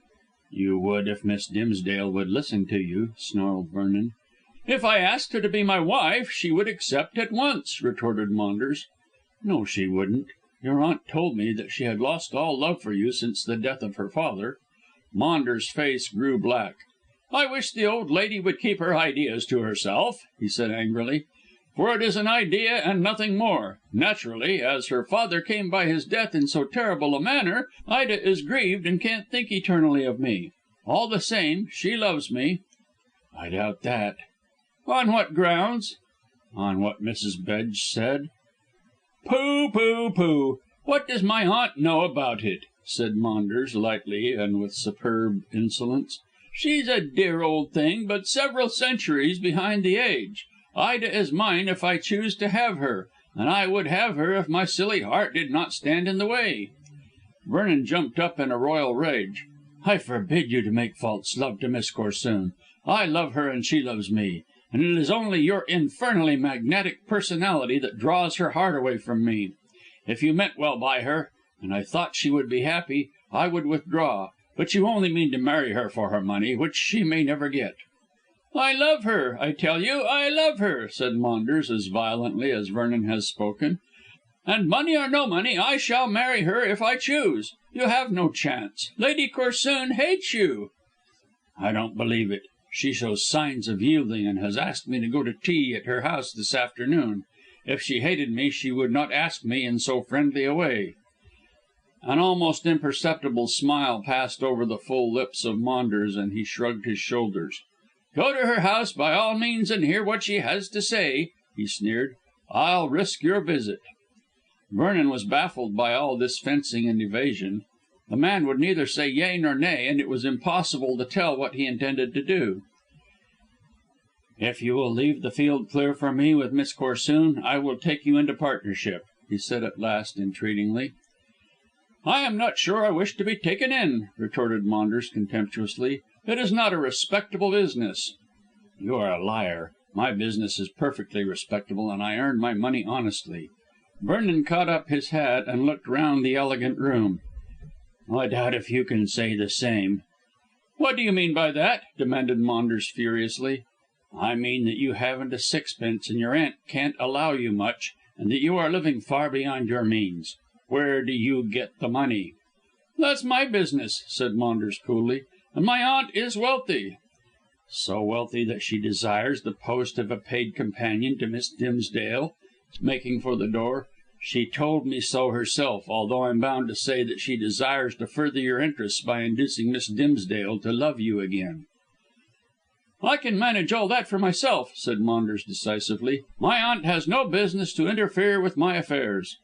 "You would if Miss Dimsdale would listen to you," snarled Vernon. "If I asked her to be my wife she would accept at once," retorted Maunders. "No, she wouldn't. Your aunt told me that she had lost all love for you since the death of her father." Maunders' face grew black. "I wish the old lady would keep her ideas to herself," he said angrily, "for it is an idea and nothing more. Naturally, as her father came by his death in so terrible a manner, Ida is grieved and can't think eternally of me. All the same, she loves me." "I doubt that." "On what grounds?" "On what Mrs. Bedge said." "Pooh, pooh, pooh! What does my aunt know about it?" said Maunders lightly and with superb insolence. "She's a dear old thing, but several centuries behind the age. Ida is mine if I choose to have her, and I would have her if my silly heart did not stand in the way." Vernon jumped up in a royal rage. "I forbid you to make false love to Miss Corsoon. I love her and she loves me, and it is only your infernally magnetic personality that draws her heart away from me. If you meant well by her, and I thought she would be happy, I would withdraw. But you only mean to marry her for her money, which she may never get." "I love her, I tell you, I love her," said Maunders as violently as Vernon has spoken. "And money or no money, I shall marry her if I choose. You have no chance. Lady Corsoon hates you." "I don't believe it. She shows signs of yielding, and has asked me to go to tea at her house this afternoon. If she hated me she would not ask me in so friendly a way." An almost imperceptible smile passed over the full lips of Maunders, and he shrugged his shoulders. "Go to her house by all means and hear what she has to say," he sneered. "I'll risk your visit." Vernon was baffled by all this fencing and evasion. The man would neither say yea nor nay, and it was impossible to tell what he intended to do. "If you will leave the field clear for me with Miss Corsoon, I will take you into partnership," he said at last entreatingly. "I am not sure I wish to be taken in," retorted Maunders contemptuously. "It is not a respectable business." "You are a liar. My business is perfectly respectable, and I earn my money honestly." Vernon caught up his hat and looked round the elegant room. "I doubt if you can say the same." "What do you mean by that?" demanded Maunders furiously. "I mean that you haven't a sixpence, and your aunt can't allow you much, and that you are living far beyond your means. Where do you get the money?" "That's my business," said Maunders coolly, "and my aunt is wealthy." "So wealthy that she desires the post of a paid companion to Miss Dimsdale," making for the door. "She told me so herself, although I'm bound to say that she desires to further your interests by inducing Miss Dimsdale to love you again." "I can manage all that for myself," said Maunders decisively. "My aunt has no business to interfere with my affairs."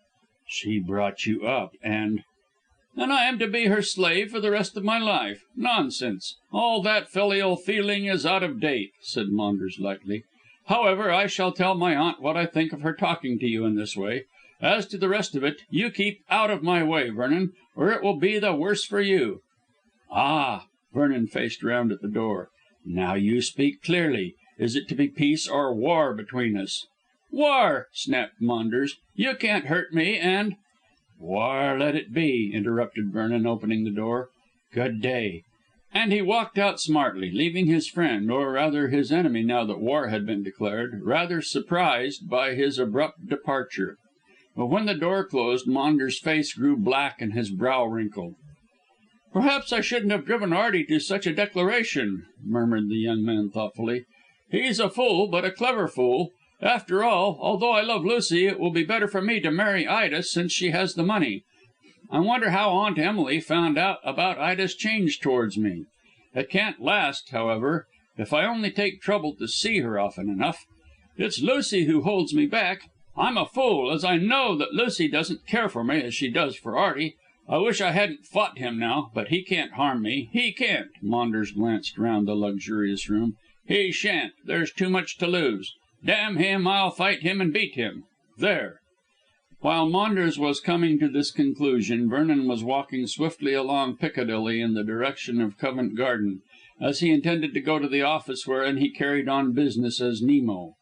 "She brought you up, and " "And I am to be her slave for the rest of my life. Nonsense. All that filial feeling is out of date," said Maunders lightly. However, I shall tell my aunt what I think of her talking to you in this way. As to the rest of it, you keep out of my way, Vernon, or it will be the worse for you." "Ah!" Vernon faced round at the door. "Now you speak clearly. Is it to be peace or war between us?" "War!" snapped Maunders. "You can't hurt me, and " "War let it be," interrupted Vernon, opening the door. "Good day." And he walked out smartly, leaving his friend, or rather his enemy now that war had been declared, rather surprised by his abrupt departure. But when the door closed, Maunders' face grew black and his brow wrinkled. "Perhaps I shouldn't have driven Artie to such a declaration," murmured the young man thoughtfully. "He's a fool, but a clever fool. After all, although I love Lucy, it will be better for me to marry Ida since she has the money. I wonder how Aunt Emily found out about Ida's change towards me. It can't last, however, if I only take trouble to see her often enough. It's Lucy who holds me back. I'm a fool, as I know that Lucy doesn't care for me as she does for Artie. I wish I hadn't fought him now, but he can't harm me. He can't." Maunders glanced round the luxurious room. "He shan't. There's too much to lose. Damn him, I'll fight him and beat him. There." While Maunders was coming to this conclusion, Vernon was walking swiftly along Piccadilly in the direction of Covent Garden, as he intended to go to the office wherein he carried on business as Nemo.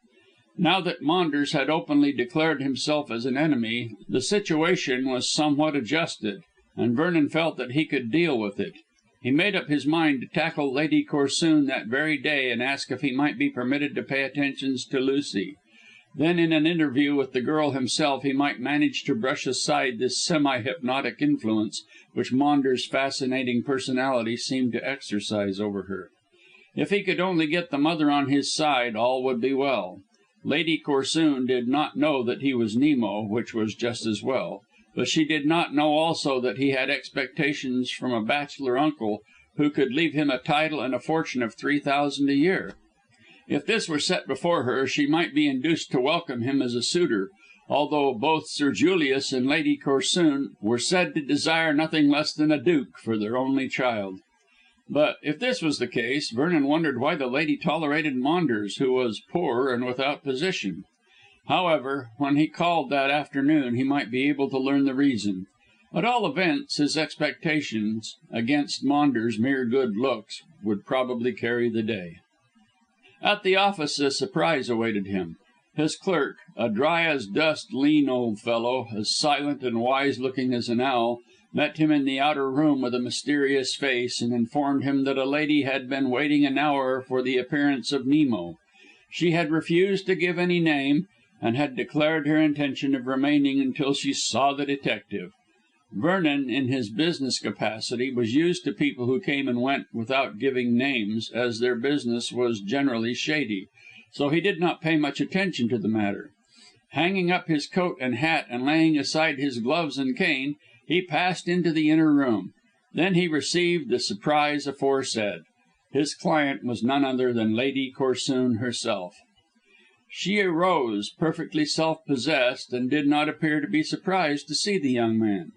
Now that Maunders had openly declared himself as an enemy, the situation was somewhat adjusted, and Vernon felt that he could deal with it. He made up his mind to tackle Lady Corsoon that very day and ask if he might be permitted to pay attentions to Lucy. Then in an interview with the girl himself he might manage to brush aside this semi-hypnotic influence which Maunders' fascinating personality seemed to exercise over her. If he could only get the mother on his side, all would be well. Lady Corsoon did not know that he was Nemo, which was just as well, but she did not know also that he had expectations from a bachelor uncle who could leave him a title and a fortune of £3,000 a year. If this were set before her, she might be induced to welcome him as a suitor, although both Sir Julius and Lady Corsoon were said to desire nothing less than a duke for their only child. But if this was the case, Vernon wondered why the lady tolerated Maunders, who was poor and without position. However, when he called that afternoon he might be able to learn the reason. At all events, his expectations, against Maunders' mere good looks, would probably carry the day. At the office a surprise awaited him. His clerk, a dry as dust, lean old fellow, as silent and wise looking as an owl, met him in the outer room with a mysterious face, and informed him that a lady had been waiting an hour for the appearance of Nemo. She had refused to give any name, and had declared her intention of remaining until she saw the detective. Vernon, in his business capacity, was used to people who came and went without giving names, as their business was generally shady, so he did not pay much attention to the matter. Hanging up his coat and hat and laying aside his gloves and cane, he passed into the inner room. Then he received the surprise aforesaid. His client was none other than Lady Corsoon herself. She arose, perfectly self-possessed, and did not appear to be surprised to see the young man.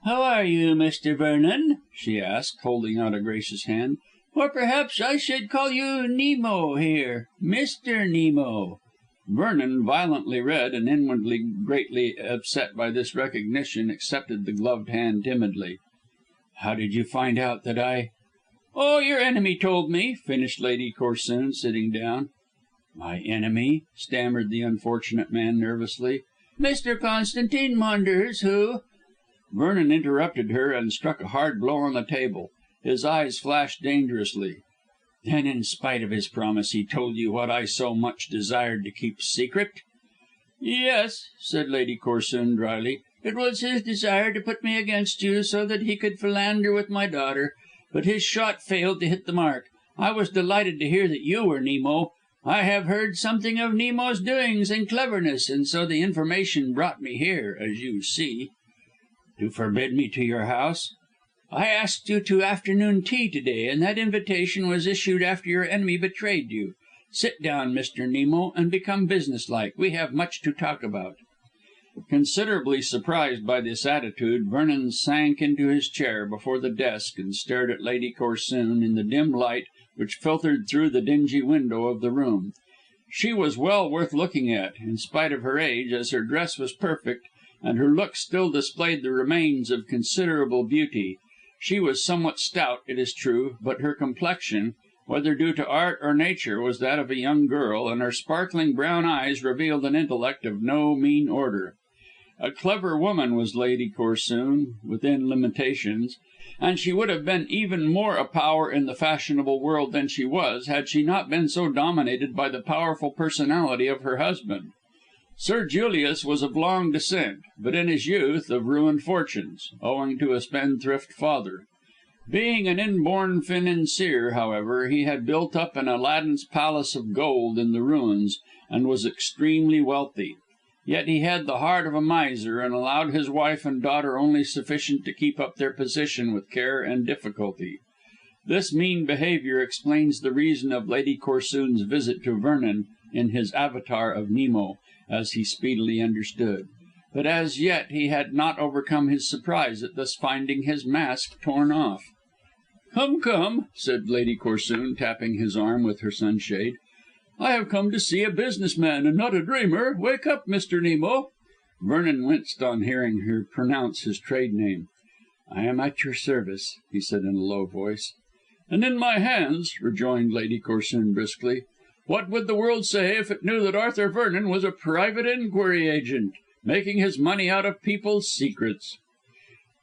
"How are you, Mr. Vernon?" she asked, holding out a gracious hand. "Or perhaps I should call you Nemo here, Mr. Nemo." Vernon, violently red and inwardly greatly upset by this recognition, accepted the gloved hand timidly. "How did you find out that I—" "Oh, your enemy told me," finished Lady Corsoon, sitting down. "My enemy?" stammered the unfortunate man nervously. "Mr. Constantine Maunders, who—" Vernon interrupted her and struck a hard blow on the table. His eyes flashed dangerously. "Then, in spite of his promise, he told you what I so much desired to keep secret?" "Yes," said Lady Corsoon drily. "It was his desire to put me against you so that he could philander with my daughter. But his shot failed to hit the mark. I was delighted to hear that you were Nemo. I have heard something of Nemo's doings and cleverness, and so the information brought me here, as you see." "To forbid me to your house?" "I asked you to afternoon tea to day, and that invitation was issued after your enemy betrayed you. Sit down, Mr. Nemo, and become businesslike. We have much to talk about." Considerably surprised by this attitude, Vernon sank into his chair before the desk and stared at Lady Corsoon in the dim light which filtered through the dingy window of the room. She was well worth looking at, in spite of her age, as her dress was perfect, and her looks still displayed the remains of considerable beauty. She was somewhat stout, it is true, but her complexion, whether due to art or nature, was that of a young girl, and her sparkling brown eyes revealed an intellect of no mean order. A clever woman was Lady Corsoon, within limitations, and she would have been even more a power in the fashionable world than she was, had she not been so dominated by the powerful personality of her husband. Sir Julius was of long descent, but in his youth of ruined fortunes, owing to a spendthrift father. Being an inborn financier, however, he had built up an Aladdin's palace of gold in the ruins, and was extremely wealthy. Yet he had the heart of a miser, and allowed his wife and daughter only sufficient to keep up their position with care and difficulty. This mean behaviour explains the reason of Lady Corsoon's visit to Vernon in his avatar of Nemo, as he speedily understood. But as yet he had not overcome his surprise at thus finding his mask torn off. "Come, come," said Lady Corsoon, tapping his arm with her sunshade. "I have come to see a business man and not a dreamer. Wake up, Mr. Nemo." Vernon winced on hearing her pronounce his trade name. "I am at your service," he said in a low voice. "And in my hands," rejoined Lady Corsoon briskly. "What would the world say if it knew that Arthur Vernon was a private inquiry agent, making his money out of people's secrets?"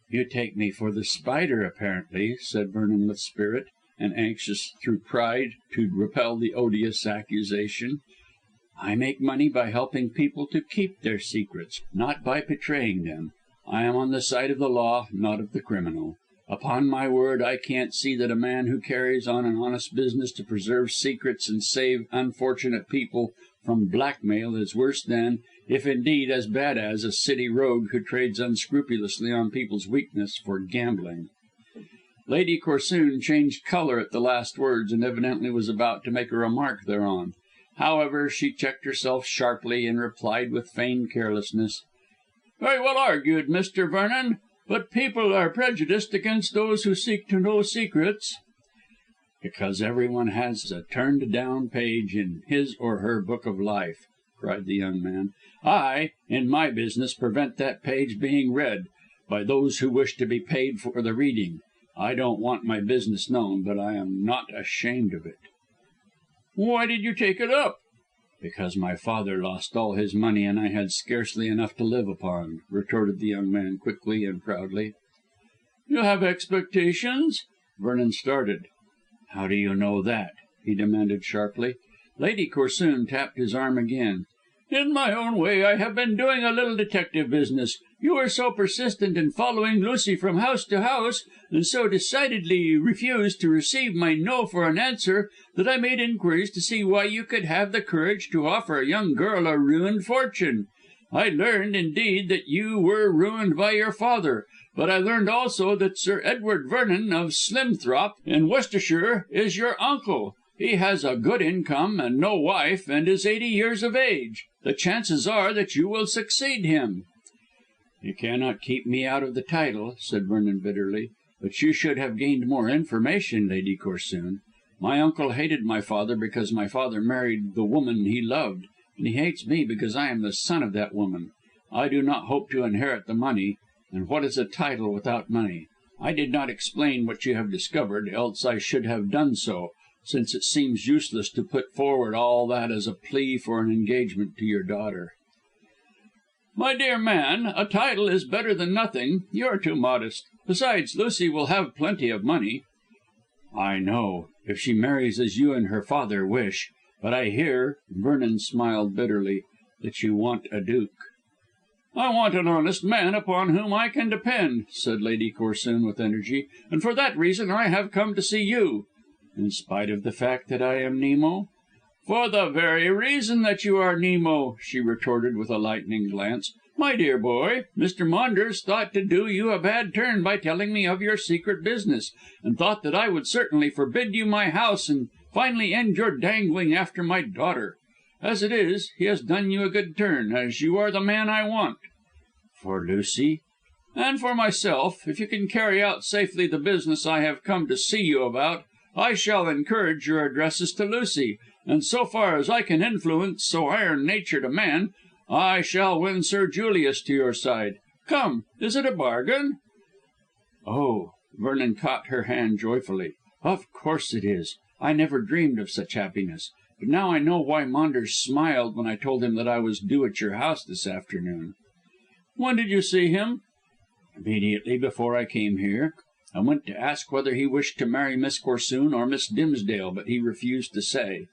"You take me for The Spider, apparently," said Vernon with spirit, and anxious through pride to repel the odious accusation. "I make money by helping people to keep their secrets, not by betraying them. I am on the side of the law, not of the criminal. Upon my word, I can't see that a man who carries on an honest business to preserve secrets and save unfortunate people from blackmail is worse than, if indeed as bad as, a city rogue who trades unscrupulously on people's weakness for gambling." Lady Corsoon changed colour at the last words, and evidently was about to make a remark thereon. However, she checked herself sharply, and replied with feigned carelessness: "Very well argued, Mr. Vernon. But people are prejudiced against those who seek to know secrets." "Because everyone has a turned down page in his or her book of life," cried the young man. "I, in my business, prevent that page being read by those who wish to be paid for the reading. I don't want my business known, but I am not ashamed of it." "Why did you take it up?" "Because my father lost all his money, and I had scarcely enough to live upon," retorted the young man quickly and proudly. "You have expectations?" Vernon started. "How do you know that?" he demanded sharply. Lady Corsoon tapped his arm again. "In my own way I have been doing a little detective business. You were so persistent in following Lucy from house to house, and so decidedly refused to receive my no for an answer, that I made inquiries to see why you could have the courage to offer a young girl a ruined fortune. I learned, indeed, that you were ruined by your father, but I learned also that Sir Edward Vernon of Slimthorp, in Worcestershire, is your uncle. He has a good income and no wife, and is 80 years of age. The chances are that you will succeed him." "You cannot keep me out of the title," said Vernon bitterly. "But you should have gained more information, Lady Corsoon. My uncle hated my father because my father married the woman he loved, and he hates me because I am the son of that woman. I do not hope to inherit the money, and what is a title without money? I did not explain what you have discovered, else I should have done so, since it seems useless to put forward all that as a plea for an engagement to your daughter." "My dear man, a title is better than nothing. You are too modest. Besides, Lucy will have plenty of money." "I know, if she marries as you and her father wish. But I hear," Vernon smiled bitterly, "that you want a duke." "I want an honest man upon whom I can depend," said Lady Corsoon with energy, "and for that reason I have come to see you." "In spite of the fact that I am Nemo?" "For the very reason that you are Nemo," she retorted with a lightning glance. "My dear boy, Mr. Maunders thought to do you a bad turn by telling me of your secret business, and thought that I would certainly forbid you my house and finally end your dangling after my daughter. As it is, he has done you a good turn, as you are the man I want." "For Lucy?" "And for myself. If you can carry out safely the business I have come to see you about, I shall encourage your addresses to Lucy, and so far as I can influence so iron natured a man, I shall win Sir Julius to your side. Come, is it a bargain?" "Oh!" Vernon caught her hand joyfully. "Of course it is. I never dreamed of such happiness. But now I know why Maunders smiled when I told him that I was due at your house this afternoon." "When did you see him?" "Immediately before I came here. I went to ask whether he wished to marry Miss Corsoon or Miss Dimsdale, but he refused to say.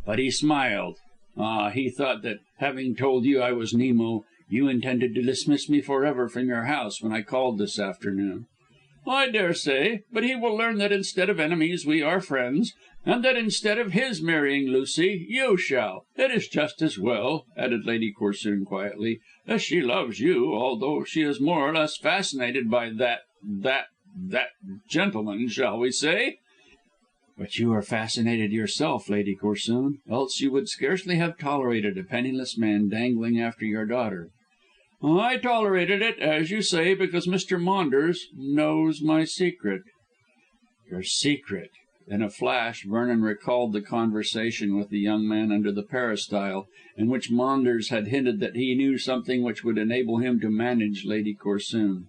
But he smiled. Ah, he thought that, having told you I was Nemo, you intended to dismiss me for ever from your house when I called this afternoon." "I daresay. But he will learn that instead of enemies we are friends, and that instead of his marrying Lucy, you shall. It is just as well," added Lady Corsoon quietly, "as she loves you, although she is more or less fascinated by that gentleman, shall we say?" "But you are fascinated yourself, Lady Corsoon, else you would scarcely have tolerated a penniless man dangling after your daughter." "I tolerated it, as you say, because Mr. Maunders knows my secret." "Your secret!" In a flash Vernon recalled the conversation with the young man under the peristyle, in which Maunders had hinted that he knew something which would enable him to manage Lady Corsoon.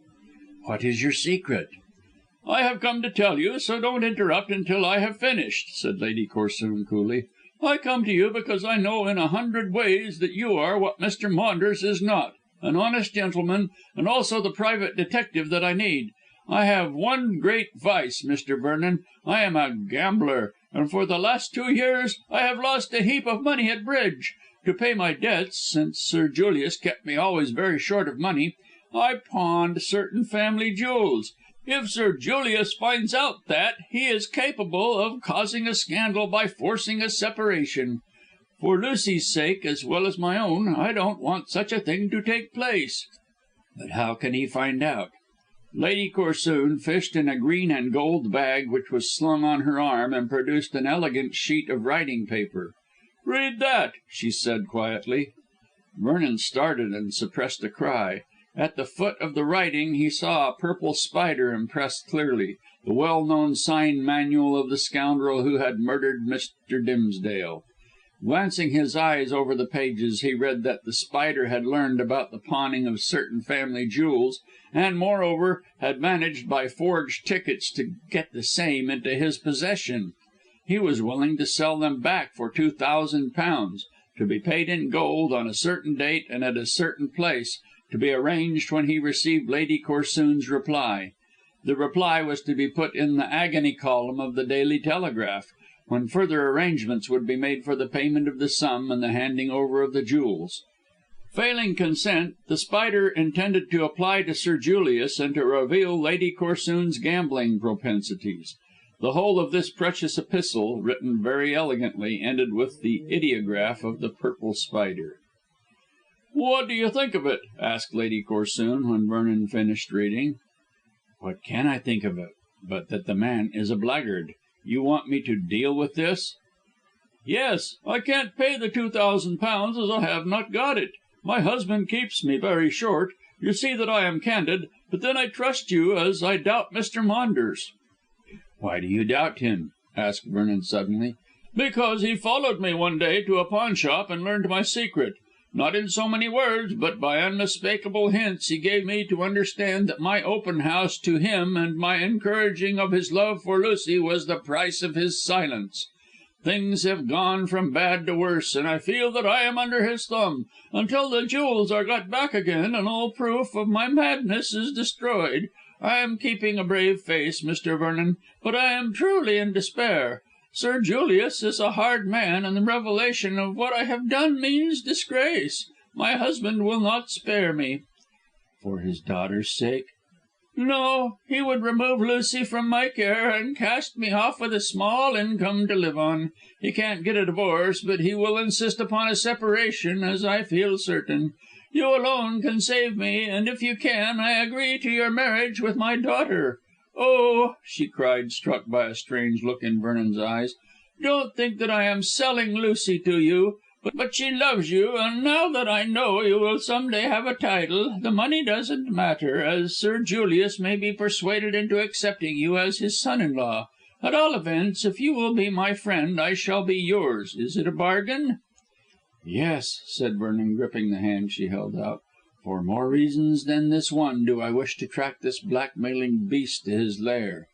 "What is your secret?" "I have come to tell you, so don't interrupt until I have finished," said Lady Corsoon coolly. "I come to you because I know in 100 ways that you are what Mr. Maunders is not, an honest gentleman, and also the private detective that I need. I have one great vice, Mr. Vernon. I am a gambler, and for the last 2 years I have lost a heap of money at bridge. To pay my debts, since Sir Julius kept me always very short of money, I pawned certain family jewels. If Sir Julius finds out that, he is capable of causing a scandal by forcing a separation. For Lucy's sake, as well as my own, I don't want such a thing to take place." "But how can he find out?" Lady Corsoon fished in a green and gold bag which was slung on her arm, and produced an elegant sheet of writing paper. "Read that," she said quietly. Vernon started and suppressed a cry. At the foot of the writing he saw a purple spider impressed clearly, the well known sign manual of the scoundrel who had murdered Mr. Dimsdale. Glancing his eyes over the pages, he read that the Spider had learned about the pawning of certain family jewels, and, moreover, had managed by forged tickets to get the same into his possession. He was willing to sell them back for £2,000, to be paid in gold on a certain date and at a certain place, to be arranged when he received Lady Corsoon's reply. The reply was to be put in the agony column of the Daily Telegraph, when further arrangements would be made for the payment of the sum and the handing over of the jewels. Failing consent, the Spider intended to apply to Sir Julius and to reveal Lady Corsoon's gambling propensities. The whole of this precious epistle, written very elegantly, ended with the ideograph of the purple spider. "What do you think of it?" asked Lady Corsoon when Vernon finished reading. "What can I think of it, but that the man is a blackguard? You want me to deal with this?" "Yes. I can't pay the £2,000 as I have not got it. My husband keeps me very short. You see that I am candid, but then I trust you as I doubt Mr. Maunders." "Why do you doubt him?" asked Vernon suddenly. "Because he followed me one day to a pawnshop and learned my secret. Not in so many words, but by unmistakable hints he gave me to understand that my open house to him and my encouraging of his love for Lucy was the price of his silence. Things have gone from bad to worse, and I feel that I am under his thumb, until the jewels are got back again and all proof of my madness is destroyed. I am keeping a brave face, Mr. Vernon, but I am truly in despair. Sir Julius is a hard man, and the revelation of what I have done means disgrace. My husband will not spare me." "For his daughter's sake?" "No. He would remove Lucy from my care and cast me off with a small income to live on. He can't get a divorce, but he will insist upon a separation, as I feel certain. You alone can save me, and if you can, I agree to your marriage with my daughter. Oh," she cried, struck by a strange look in Vernon's eyes, "don't think that I am selling Lucy to you. But she loves you, and now that I know you will some day have a title, the money doesn't matter, as Sir Julius may be persuaded into accepting you as his son in law. At all events, if you will be my friend, I shall be yours. Is it a bargain?" "Yes," said Vernon, gripping the hand she held out. "For more reasons than this one do I wish to track this blackmailing beast to his lair.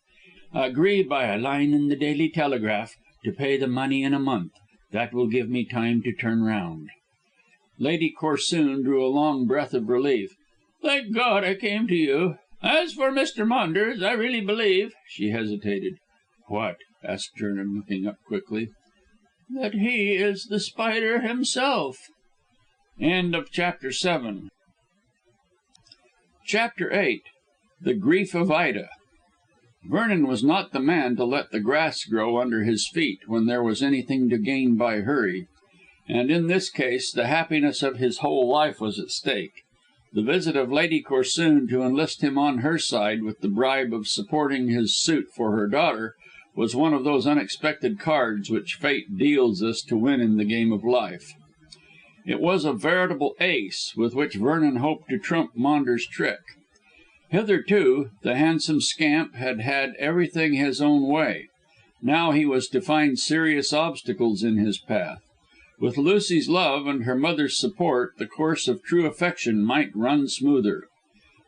Agree by a line in the Daily Telegraph to pay the money in a month. That will give me time to turn round." Lady Corsoon drew a long breath of relief. "Thank God I came to you. As for Mr. Maunders, I really believe " she hesitated. "What?" asked Vernon, looking up quickly. "That he is The Spider himself." CHAPTER VIII. The Grief of Ida. Vernon was not the man to let the grass grow under his feet when there was anything to gain by hurry, and in this case the happiness of his whole life was at stake. The visit of Lady Corsoon to enlist him on her side with the bribe of supporting his suit for her daughter was one of those unexpected cards which fate deals us to win in the game of life. It was a veritable ace with which Vernon hoped to trump Maunders' trick. Hitherto the handsome scamp had had everything his own way. Now he was to find serious obstacles in his path. With Lucy's love and her mother's support the course of true affection might run smoother.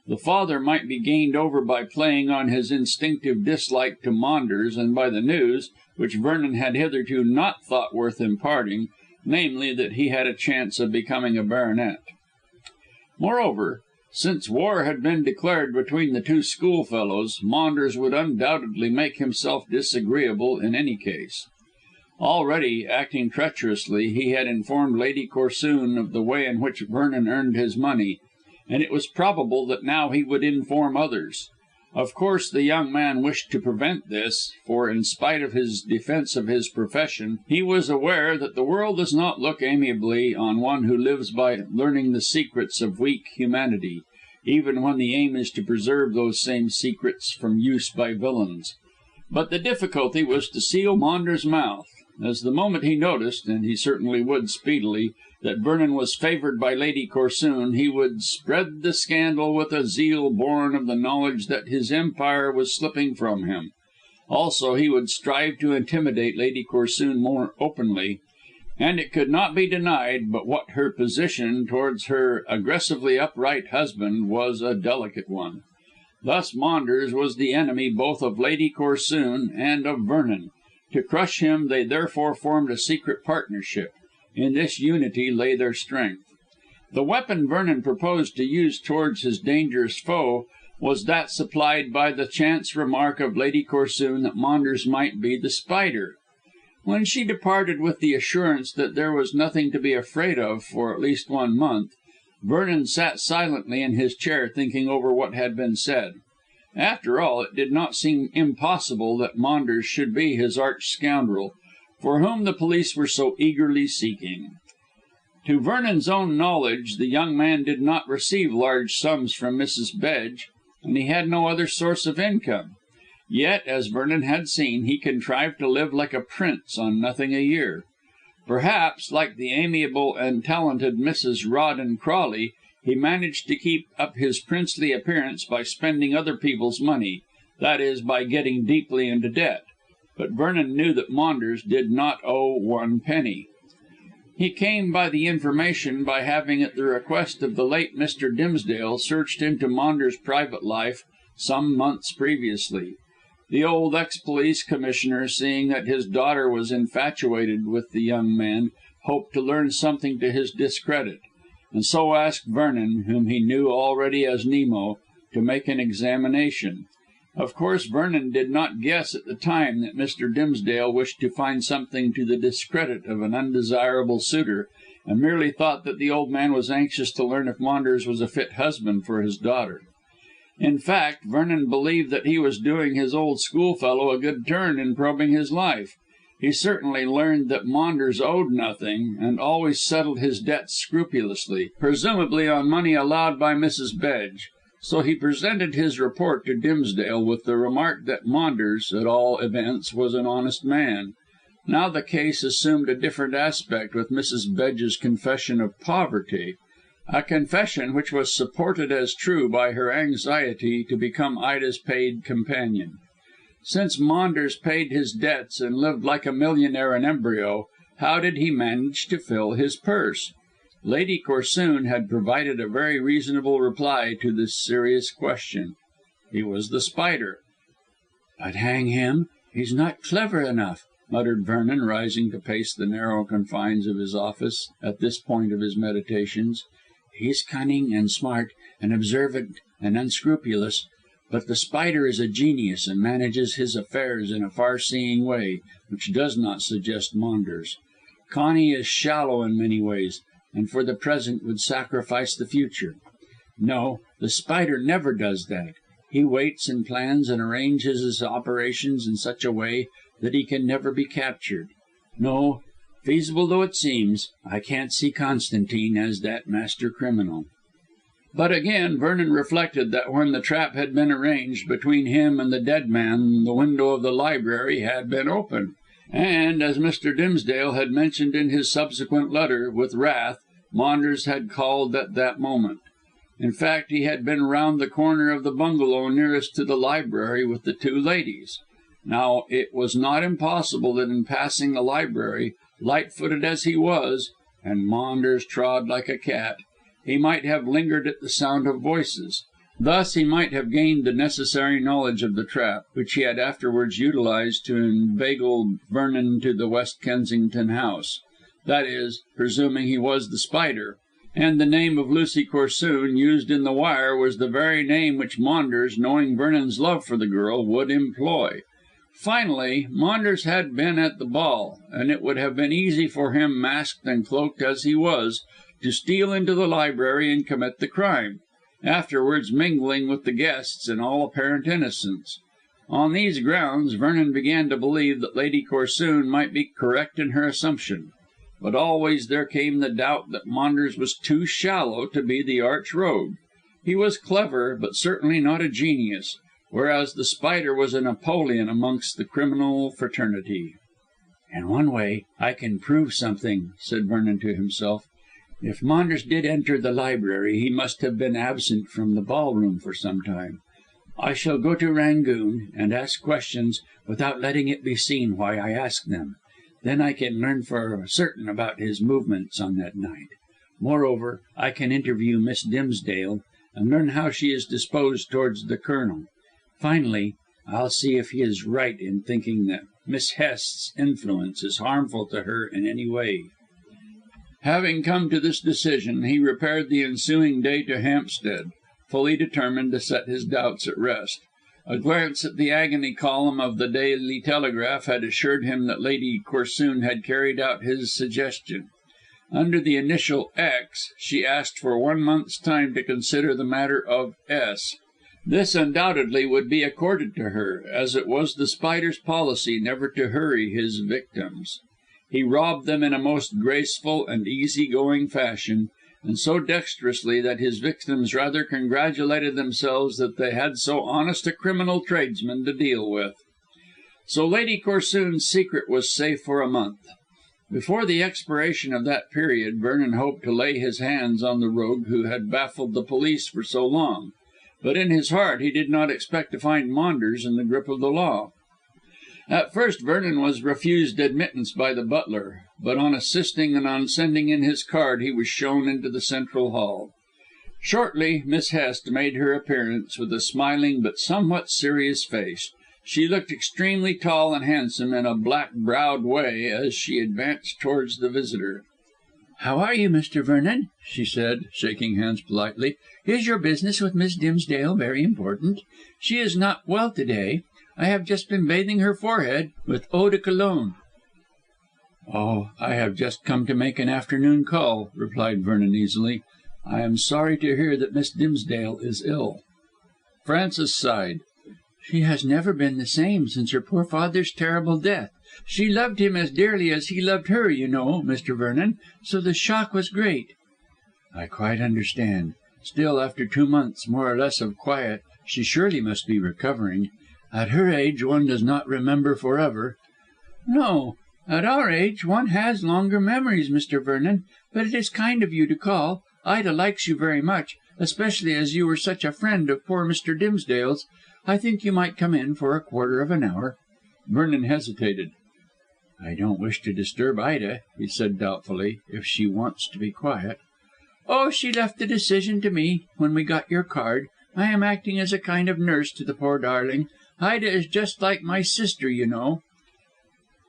The father might be gained over by playing on his instinctive dislike to Maunders and by the news, which Vernon had hitherto not thought worth imparting, namely that he had a chance of becoming a baronet. Moreover, since war had been declared between the two schoolfellows, Maunders would undoubtedly make himself disagreeable in any case. Already, acting treacherously, he had informed Lady Corsoon of the way in which Vernon earned his money, and it was probable that now he would inform others. Of course the young man wished to prevent this, for in spite of his defence of his profession, he was aware that the world does not look amiably on one who lives by learning the secrets of weak humanity, even when the aim is to preserve those same secrets from use by villains. But the difficulty was to seal Maunders' mouth, as the moment he noticed, and he certainly would speedily, that Vernon was favoured by Lady Corsoon, he would spread the scandal with a zeal born of the knowledge that his empire was slipping from him. Also he would strive to intimidate Lady Corsoon more openly, and it could not be denied but what her position towards her aggressively upright husband was a delicate one. Thus Maunders was the enemy both of Lady Corsoon and of Vernon. To crush him they therefore formed a secret partnership. In this unity lay their strength. The weapon Vernon proposed to use towards his dangerous foe was that supplied by the chance remark of Lady Corsoon that Maunders might be The Spider. When she departed with the assurance that there was nothing to be afraid of for at least 1 month, Vernon sat silently in his chair thinking over what had been said. After all, it did not seem impossible that Maunders should be his arch scoundrel, for whom the police were so eagerly seeking. To Vernon's own knowledge, the young man did not receive large sums from Mrs. Bedge, and he had no other source of income. Yet, as Vernon had seen, he contrived to live like a prince on nothing a year. Perhaps, like the amiable and talented Mrs. Rawdon Crawley, he managed to keep up his princely appearance by spending other people's money, that is, by getting deeply into debt. But Vernon knew that Maunders did not owe 1 penny. He came by the information by having, at the request of the late Mr. Dimsdale, searched into Maunders' private life some months previously. The old ex-police commissioner, seeing that his daughter was infatuated with the young man, hoped to learn something to his discredit, and so asked Vernon, whom he knew already as Nemo, to make an examination. Of course Vernon did not guess at the time that Mr. Dimsdale wished to find something to the discredit of an undesirable suitor, and merely thought that the old man was anxious to learn if Maunders was a fit husband for his daughter. In fact, Vernon believed that he was doing his old schoolfellow a good turn in probing his life. He certainly learned that Maunders owed nothing, and always settled his debts scrupulously, presumably on money allowed by Mrs. Bedge. So he presented his report to Dimsdale with the remark that Maunders, at all events, was an honest man. Now the case assumed a different aspect with Mrs. Bedge's confession of poverty, a confession which was supported as true by her anxiety to become Ida's paid companion. Since Maunders paid his debts and lived like a millionaire in embryo, how did he manage to fill his purse? Lady Corsoon had provided a very reasonable reply to this serious question. He was The Spider. "But hang him, he's not clever enough," muttered Vernon, rising to pace the narrow confines of his office at this point of his meditations. "He's cunning and smart and observant and unscrupulous, but The Spider is a genius and manages his affairs in a far seeing way, which does not suggest Maunders. Connie is shallow in many ways, and for the present would sacrifice the future. No, The Spider never does that. He waits and plans and arranges his operations in such a way that he can never be captured. No, feasible though it seems, I can't see Constantine as that master criminal." But again Vernon reflected that when the trap had been arranged between him and the dead man the window of the library had been open, and, as Mr. Dimsdale had mentioned in his subsequent letter, with wrath, Maunders had called at that moment. In fact, he had been round the corner of the bungalow nearest to the library with the two ladies. Now, it was not impossible that in passing the library, light footed as he was, and Maunders trod like a cat, he might have lingered at the sound of voices. Thus he might have gained the necessary knowledge of the trap, which he had afterwards utilised to inveigle Vernon to the West Kensington house. That is, presuming he was The Spider, and the name of Lucy Corsoon used in the wire was the very name which Maunders, knowing Vernon's love for the girl, would employ. Finally, Maunders had been at the ball, and it would have been easy for him, masked and cloaked as he was, to steal into the library and commit the crime, afterwards mingling with the guests in all apparent innocence. On these grounds Vernon began to believe that Lady Corsoon might be correct in her assumption. But always there came the doubt that Maunders was too shallow to be the arch rogue. He was clever, but certainly not a genius, whereas The Spider was a Napoleon amongst the criminal fraternity. "In one way I can prove something," said Vernon to himself. "If Maunders did enter the library, he must have been absent from the ballroom for some time. I shall go to Rangoon and ask questions without letting it be seen why I ask them. Then I can learn for certain about his movements on that night. Moreover, I can interview Miss Dimsdale and learn how she is disposed towards the Colonel. Finally, I'll see if he is right in thinking that Miss Hest's influence is harmful to her in any way." Having come to this decision, he repaired the ensuing day to Hampstead, fully determined to set his doubts at rest. A glance at the agony column of the Daily Telegraph had assured him that Lady Corsoon had carried out his suggestion. Under the initial X, she asked for 1 month's time to consider the matter of S. This undoubtedly would be accorded to her, as it was The Spider's policy never to hurry his victims. He robbed them in a most graceful and easy going fashion, and so dexterously that his victims rather congratulated themselves that they had so honest a criminal tradesman to deal with. So Lady Corsoon's secret was safe for a month. Before the expiration of that period, Vernon hoped to lay his hands on the rogue who had baffled the police for so long, but in his heart he did not expect to find Maunders in the grip of the law. At first Vernon was refused admittance by the butler, but on assisting and on sending in his card he was shown into the central hall. Shortly Miss Hest made her appearance with a smiling but somewhat serious face. She looked extremely tall and handsome in a black browed way as she advanced towards the visitor. "How are you, Mr. Vernon?" she said, shaking hands politely. "Is your business with Miss Dimsdale very important? She is not well to day. I have just been bathing her forehead with eau de cologne." "Oh, I have just come to make an afternoon call," replied Vernon easily. "I am sorry to hear that Miss Dimsdale is ill." Frances sighed. "She has never been the same since her poor father's terrible death. She loved him as dearly as he loved her, you know, Mr. Vernon, so the shock was great." "I quite understand. Still, after 2 months more or less of quiet, she surely must be recovering. At her age one does not remember for ever." "No, at our age one has longer memories, Mr. Vernon. But it is kind of you to call. Ida likes you very much, especially as you were such a friend of poor Mr. Dimsdale's. I think you might come in for a quarter of an hour." Vernon hesitated. "I don't wish to disturb Ida," he said doubtfully, "if she wants to be quiet." "Oh, she left the decision to me when we got your card. I am acting as a kind of nurse to the poor darling. Ida is just like my sister, you know."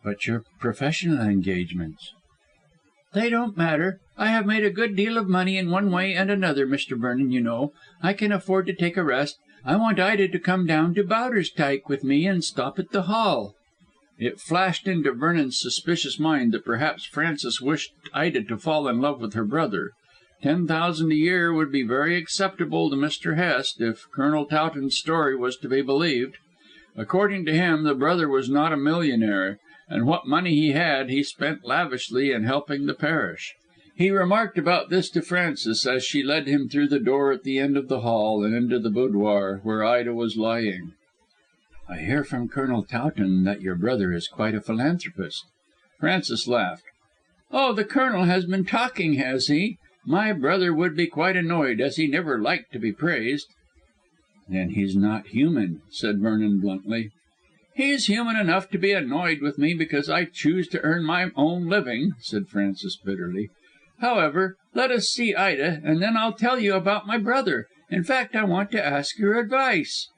"But your professional engagements?" "They don't matter. I have made a good deal of money in one way and another, Mr. Vernon, you know. I can afford to take a rest. I want Ida to come down to Bowderstyke with me and stop at the Hall." It flashed into Vernon's suspicious mind that perhaps Frances wished Ida to fall in love with her brother. 10,000 a year would be very acceptable to Mr. Hest, if Colonel Towton's story was to be believed. According to him, the brother was not a millionaire, and what money he had he spent lavishly in helping the parish. He remarked about this to Frances as she led him through the door at the end of the hall and into the boudoir, where Ida was lying. "I hear from Colonel Towton that your brother is quite a philanthropist." Frances laughed. "Oh, the Colonel has been talking, has he? My brother would be quite annoyed, as he never liked to be praised." "Then he's not human," said Vernon bluntly. "He's human enough to be annoyed with me because I choose to earn my own living," said Frances bitterly. "However, let us see Ida, and then I'll tell you about my brother. In fact, I want to ask your advice."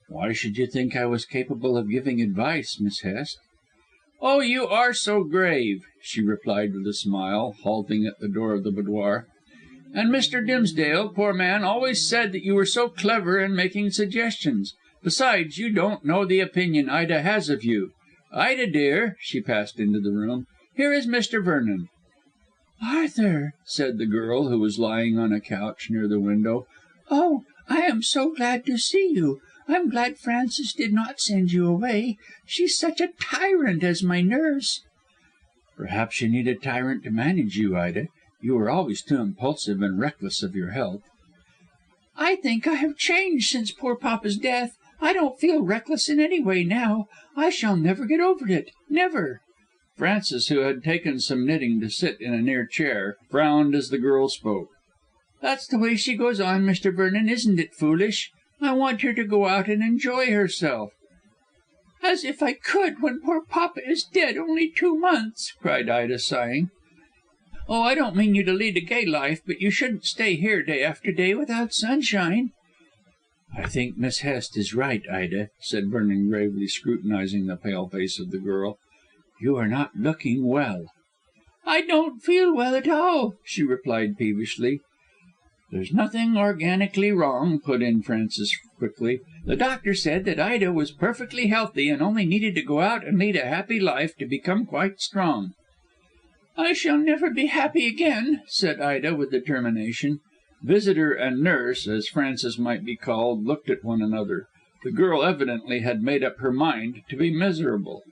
"Why should you think I was capable of giving advice, Miss Hest?" "Oh, you are so grave," she replied with a smile, halting at the door of the boudoir. "And Mr. Dimsdale, poor man, always said that you were so clever in making suggestions. Besides, you don't know the opinion Ida has of you. Ida, dear," she passed into the room, "here is Mr. Vernon." "Arthur," said the girl, who was lying on a couch near the window. "Oh, I am so glad to see you. I'm glad Frances did not send you away. She's such a tyrant as my nurse." "Perhaps you need a tyrant to manage you, Ida. You were always too impulsive and reckless of your health." "I think I have changed since poor papa's death. I don't feel reckless in any way now. I shall never get over it. Never." Frances, who had taken some knitting to sit in a near chair, frowned as the girl spoke. "That's the way she goes on, Mr. Vernon, isn't it foolish? I want her to go out and enjoy herself." "As if I could, when poor papa is dead only 2 months," cried Ida, sighing. "Oh, I don't mean you to lead a gay life, but you shouldn't stay here day after day without sunshine." "I think Miss Hest is right, Ida," said Vernon gravely, scrutinising the pale face of the girl. "You are not looking well." "I don't feel well at all," she replied peevishly. "There's nothing organically wrong," put in Frances quickly. "The doctor said that Ida was perfectly healthy and only needed to go out and lead a happy life to become quite strong." "I shall never be happy again," said Ida with determination. Visitor and nurse, as Frances might be called, looked at one another. The girl evidently had made up her mind to be miserable.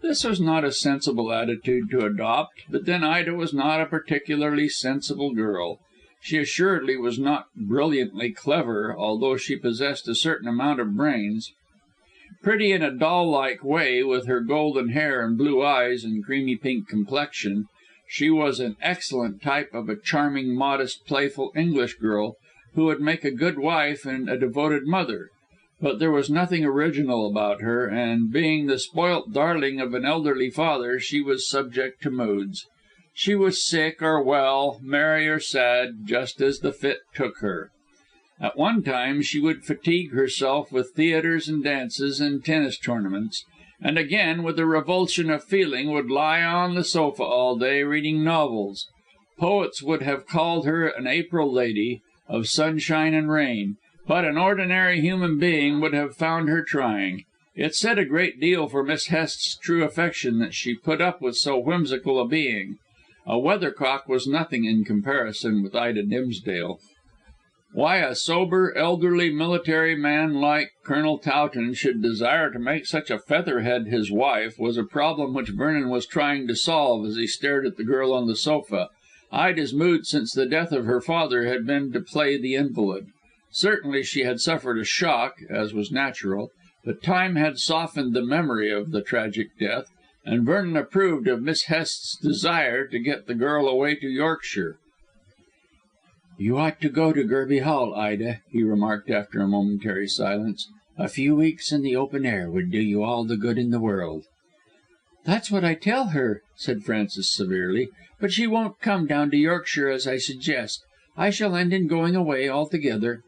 This was not a sensible attitude to adopt, but then Ida was not a particularly sensible girl. She assuredly was not brilliantly clever, although she possessed a certain amount of brains. Pretty in a doll like way, with her golden hair and blue eyes and creamy pink complexion, she was an excellent type of a charming, modest, playful English girl, who would make a good wife and a devoted mother. But there was nothing original about her, and being the spoilt darling of an elderly father, she was subject to moods. She was sick or well, merry or sad, just as the fit took her. At one time she would fatigue herself with theatres and dances and tennis tournaments, and again, with a revulsion of feeling, would lie on the sofa all day reading novels. Poets would have called her an April lady, of sunshine and rain, but an ordinary human being would have found her trying. It said a great deal for Miss Hest's true affection that she put up with so whimsical a being. A weathercock was nothing in comparison with Ida Dimsdale. Why a sober, elderly military man like Colonel Towton should desire to make such a featherhead his wife was a problem which Vernon was trying to solve as he stared at the girl on the sofa. Ida's mood since the death of her father had been to play the invalid. Certainly she had suffered a shock, as was natural, but time had softened the memory of the tragic death, and Vernon approved of Miss Hest's desire to get the girl away to Yorkshire. "You ought to go to Gerby Hall, Ida," he remarked after a momentary silence. "A few weeks in the open air would do you all the good in the world." "That's what I tell her," said Frances severely, "but she won't come down to Yorkshire as I suggest. I shall end in going away altogether."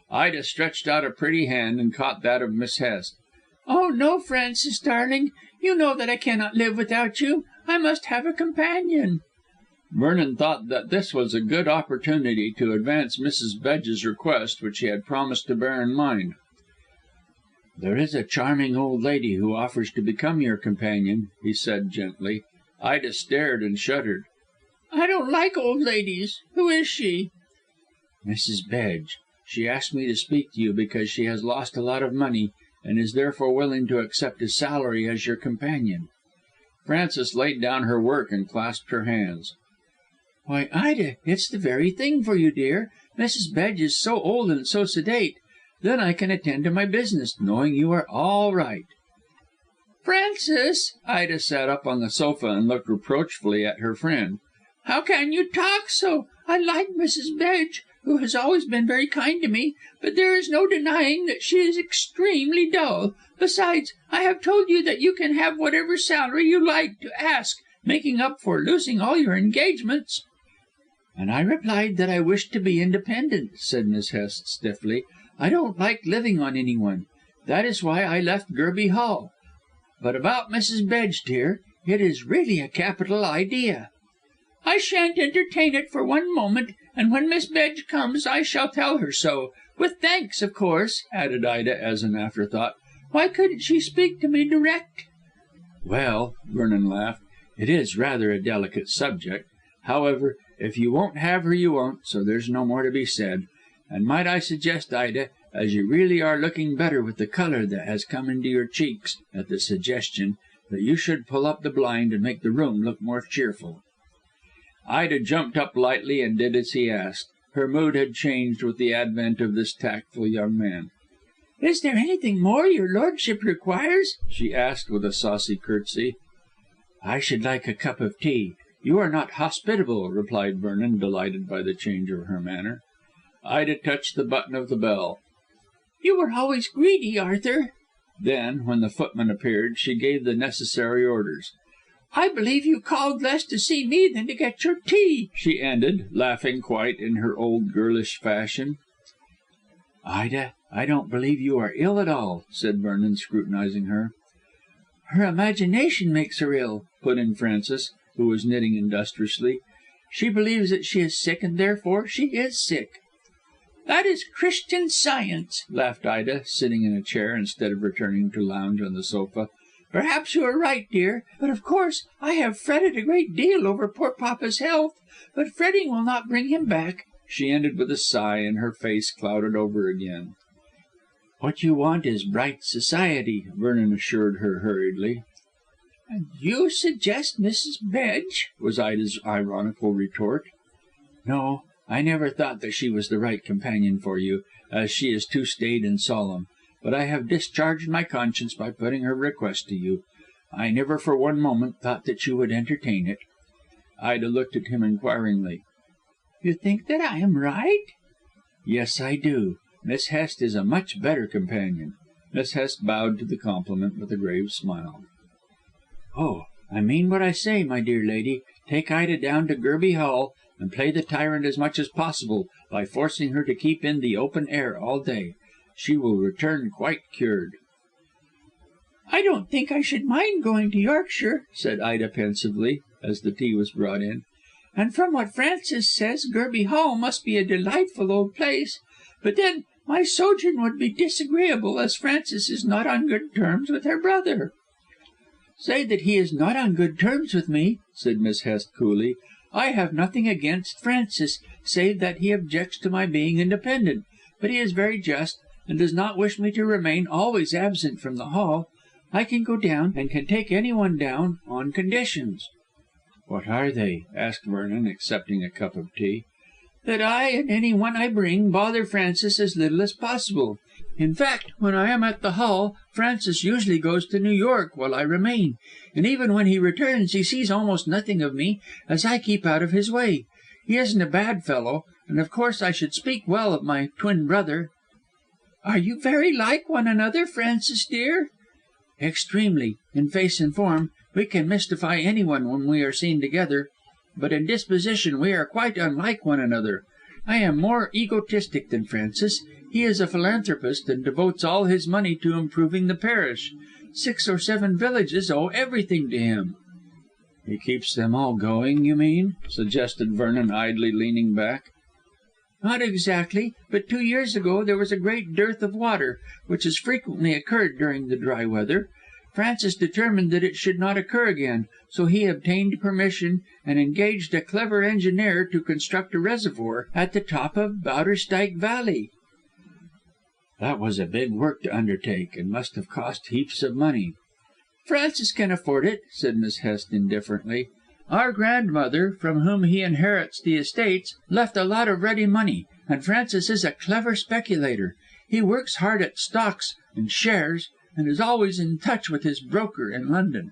Ida stretched out a pretty hand and caught that of Miss Hest. "Oh no, Frances, darling. You know that I cannot live without you. I must have a companion." Vernon thought that this was a good opportunity to advance Mrs. Bedge's request, which he had promised to bear in mind. "There is a charming old lady who offers to become your companion," he said gently. Ida stared and shuddered. "I don't like old ladies. Who is she?" "Mrs. Bedge. She asked me to speak to you because she has lost a lot of money, and is therefore willing to accept a salary as your companion." Frances laid down her work and clasped her hands. "Why, Ida, it's the very thing for you, dear. Mrs. Bedge is so old and so sedate. Then I can attend to my business, knowing you are all right." "Frances!" Ida sat up on the sofa and looked reproachfully at her friend. "How can you talk so? I like Mrs. Bedge, who has always been very kind to me, but there is no denying that she is extremely dull. Besides, I have told you that you can have whatever salary you like to ask, making up for losing all your engagements." "And I replied that I wished to be independent," said Miss Hest stiffly. "I don't like living on anyone. That is why I left Gerby Hall. But about Mrs. Bedge, dear, it is really a capital idea." "I shan't entertain it for one moment, and when Miss Bedge comes I shall tell her so. With thanks, of course," added Ida as an afterthought. "Why couldn't she speak to me direct?" "Well," Vernon laughed, "it is rather a delicate subject. However, if you won't have her you won't, so there's no more to be said. And might I suggest, Ida, as you really are looking better with the colour that has come into your cheeks at the suggestion, that you should pull up the blind and make the room look more cheerful." Ida jumped up lightly and did as he asked. Her mood had changed with the advent of this tactful young man. "Is there anything more your lordship requires?" she asked with a saucy curtsy. "I should like a cup of tea. You are not hospitable," replied Vernon, delighted by the change of her manner. Ida touched the button of the bell. "You were always greedy, Arthur." Then, when the footman appeared, she gave the necessary orders. "I believe you called less to see me than to get your tea," she ended, laughing quite in her old girlish fashion. "Ida, I don't believe you are ill at all," said Vernon, scrutinising her. "Her imagination makes her ill," put in Frances, who was knitting industriously. "She believes that she is sick, and therefore she is sick." "That is Christian Science," laughed Ida, sitting in a chair instead of returning to lounge on the sofa. "Perhaps you are right, dear, but of course I have fretted a great deal over poor papa's health, but fretting will not bring him back," she ended with a sigh, and her face clouded over again. "What you want is bright society," Vernon assured her hurriedly. "And you suggest Mrs. Bedge?" was Ida's ironical retort. "No, I never thought that she was the right companion for you, as she is too staid and solemn, but I have discharged my conscience by putting her request to you. I never for one moment thought that you would entertain it." Ida looked at him inquiringly. "You think that I am right?" "Yes, I do. Miss Hest is a much better companion." Miss Hest bowed to the compliment with a grave smile. "Oh, I mean what I say, my dear lady. Take Ida down to Gerby Hall and play the tyrant as much as possible by forcing her to keep in the open air all day. She will return quite cured." "I don't think I should mind going to Yorkshire," said Ida pensively, as the tea was brought in. "And from what Frances says, Gerby Hall must be a delightful old place. But then my sojourn would be disagreeable, as Frances is not on good terms with her brother." "Say that he is not on good terms with me," said Miss Hest coolly. "I have nothing against Francis, save that he objects to my being independent. But he is very just, and does not wish me to remain always absent from the Hall. I can go down, and can take anyone down, on conditions." "What are they?" asked Vernon, accepting a cup of tea. "That I and anyone I bring bother Francis as little as possible. In fact, when I am at the Hall, Francis usually goes to New York while I remain, and even when he returns he sees almost nothing of me, as I keep out of his way. He isn't a bad fellow, and of course I should speak well of my twin brother." "Are you very like one another, Frances dear?" "Extremely. In face and form we can mystify anyone when we are seen together, but in disposition we are quite unlike one another. I am more egotistic than Francis. He is a philanthropist and devotes all his money to improving the parish. 6 or 7 villages owe everything to him." "He keeps them all going, you mean?" suggested Vernon, idly leaning back. "Not exactly, but 2 years ago there was a great dearth of water, which has frequently occurred during the dry weather. Francis determined that it should not occur again, so he obtained permission and engaged a clever engineer to construct a reservoir at the top of Bowderstyke Valley." "That was a big work to undertake, and must have cost heaps of money." "Francis can afford it," said Miss Hest indifferently. "Our grandmother, from whom he inherits the estates, left a lot of ready money, and Francis is a clever speculator. He works hard at stocks and shares, and is always in touch with his broker in London.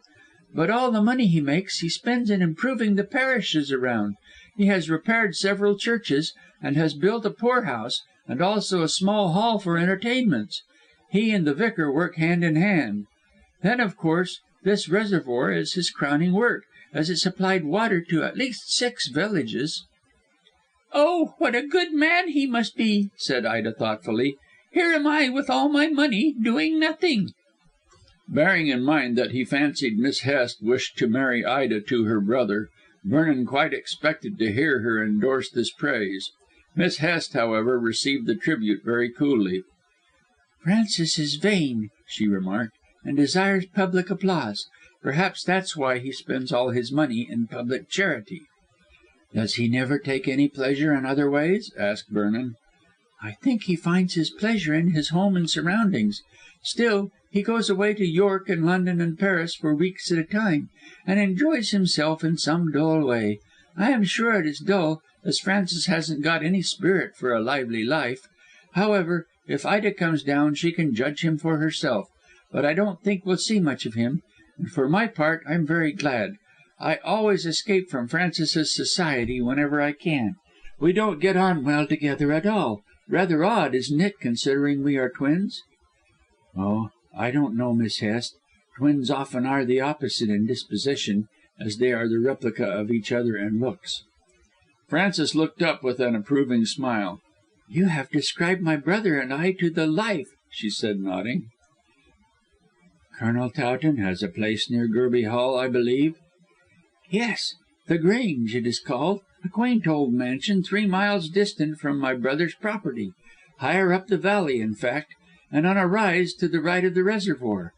But all the money he makes he spends in improving the parishes around. He has repaired several churches, and has built a poorhouse, and also a small hall for entertainments. He and the vicar work hand in hand. Then, of course, this reservoir is his crowning work, as it supplied water to at least 6 villages." "Oh, what a good man he must be," said Ida thoughtfully. "Here am I with all my money doing nothing." Bearing in mind that he fancied Miss Hest wished to marry Ida to her brother, Vernon quite expected to hear her endorse this praise. Miss Hest, however, received the tribute very coolly. "Francis is vain," she remarked, "and desires public applause. Perhaps that's why he spends all his money in public charity." "Does he never take any pleasure in other ways?" asked Vernon. "I think he finds his pleasure in his home and surroundings. Still, he goes away to York and London and Paris for weeks at a time, and enjoys himself in some dull way. I am sure it is dull, as Francis hasn't got any spirit for a lively life. However, if Ida comes down she can judge him for herself, but I don't think we'll see much of him, and for my part I'm very glad. I always escape from Francis's society whenever I can. We don't get on well together at all. Rather odd, isn't it, considering we are twins?" "Oh, I don't know, Miss Hest. Twins often are the opposite in disposition, as they are the replica of each other in looks." Frances looked up with an approving smile. "You have described my brother and I to the life," she said, nodding. "Colonel Towton has a place near Gerby Hall, I believe?" "Yes, The Grange it is called, a quaint old mansion 3 miles distant from my brother's property, higher up the valley in fact, and on a rise to the right of the reservoir.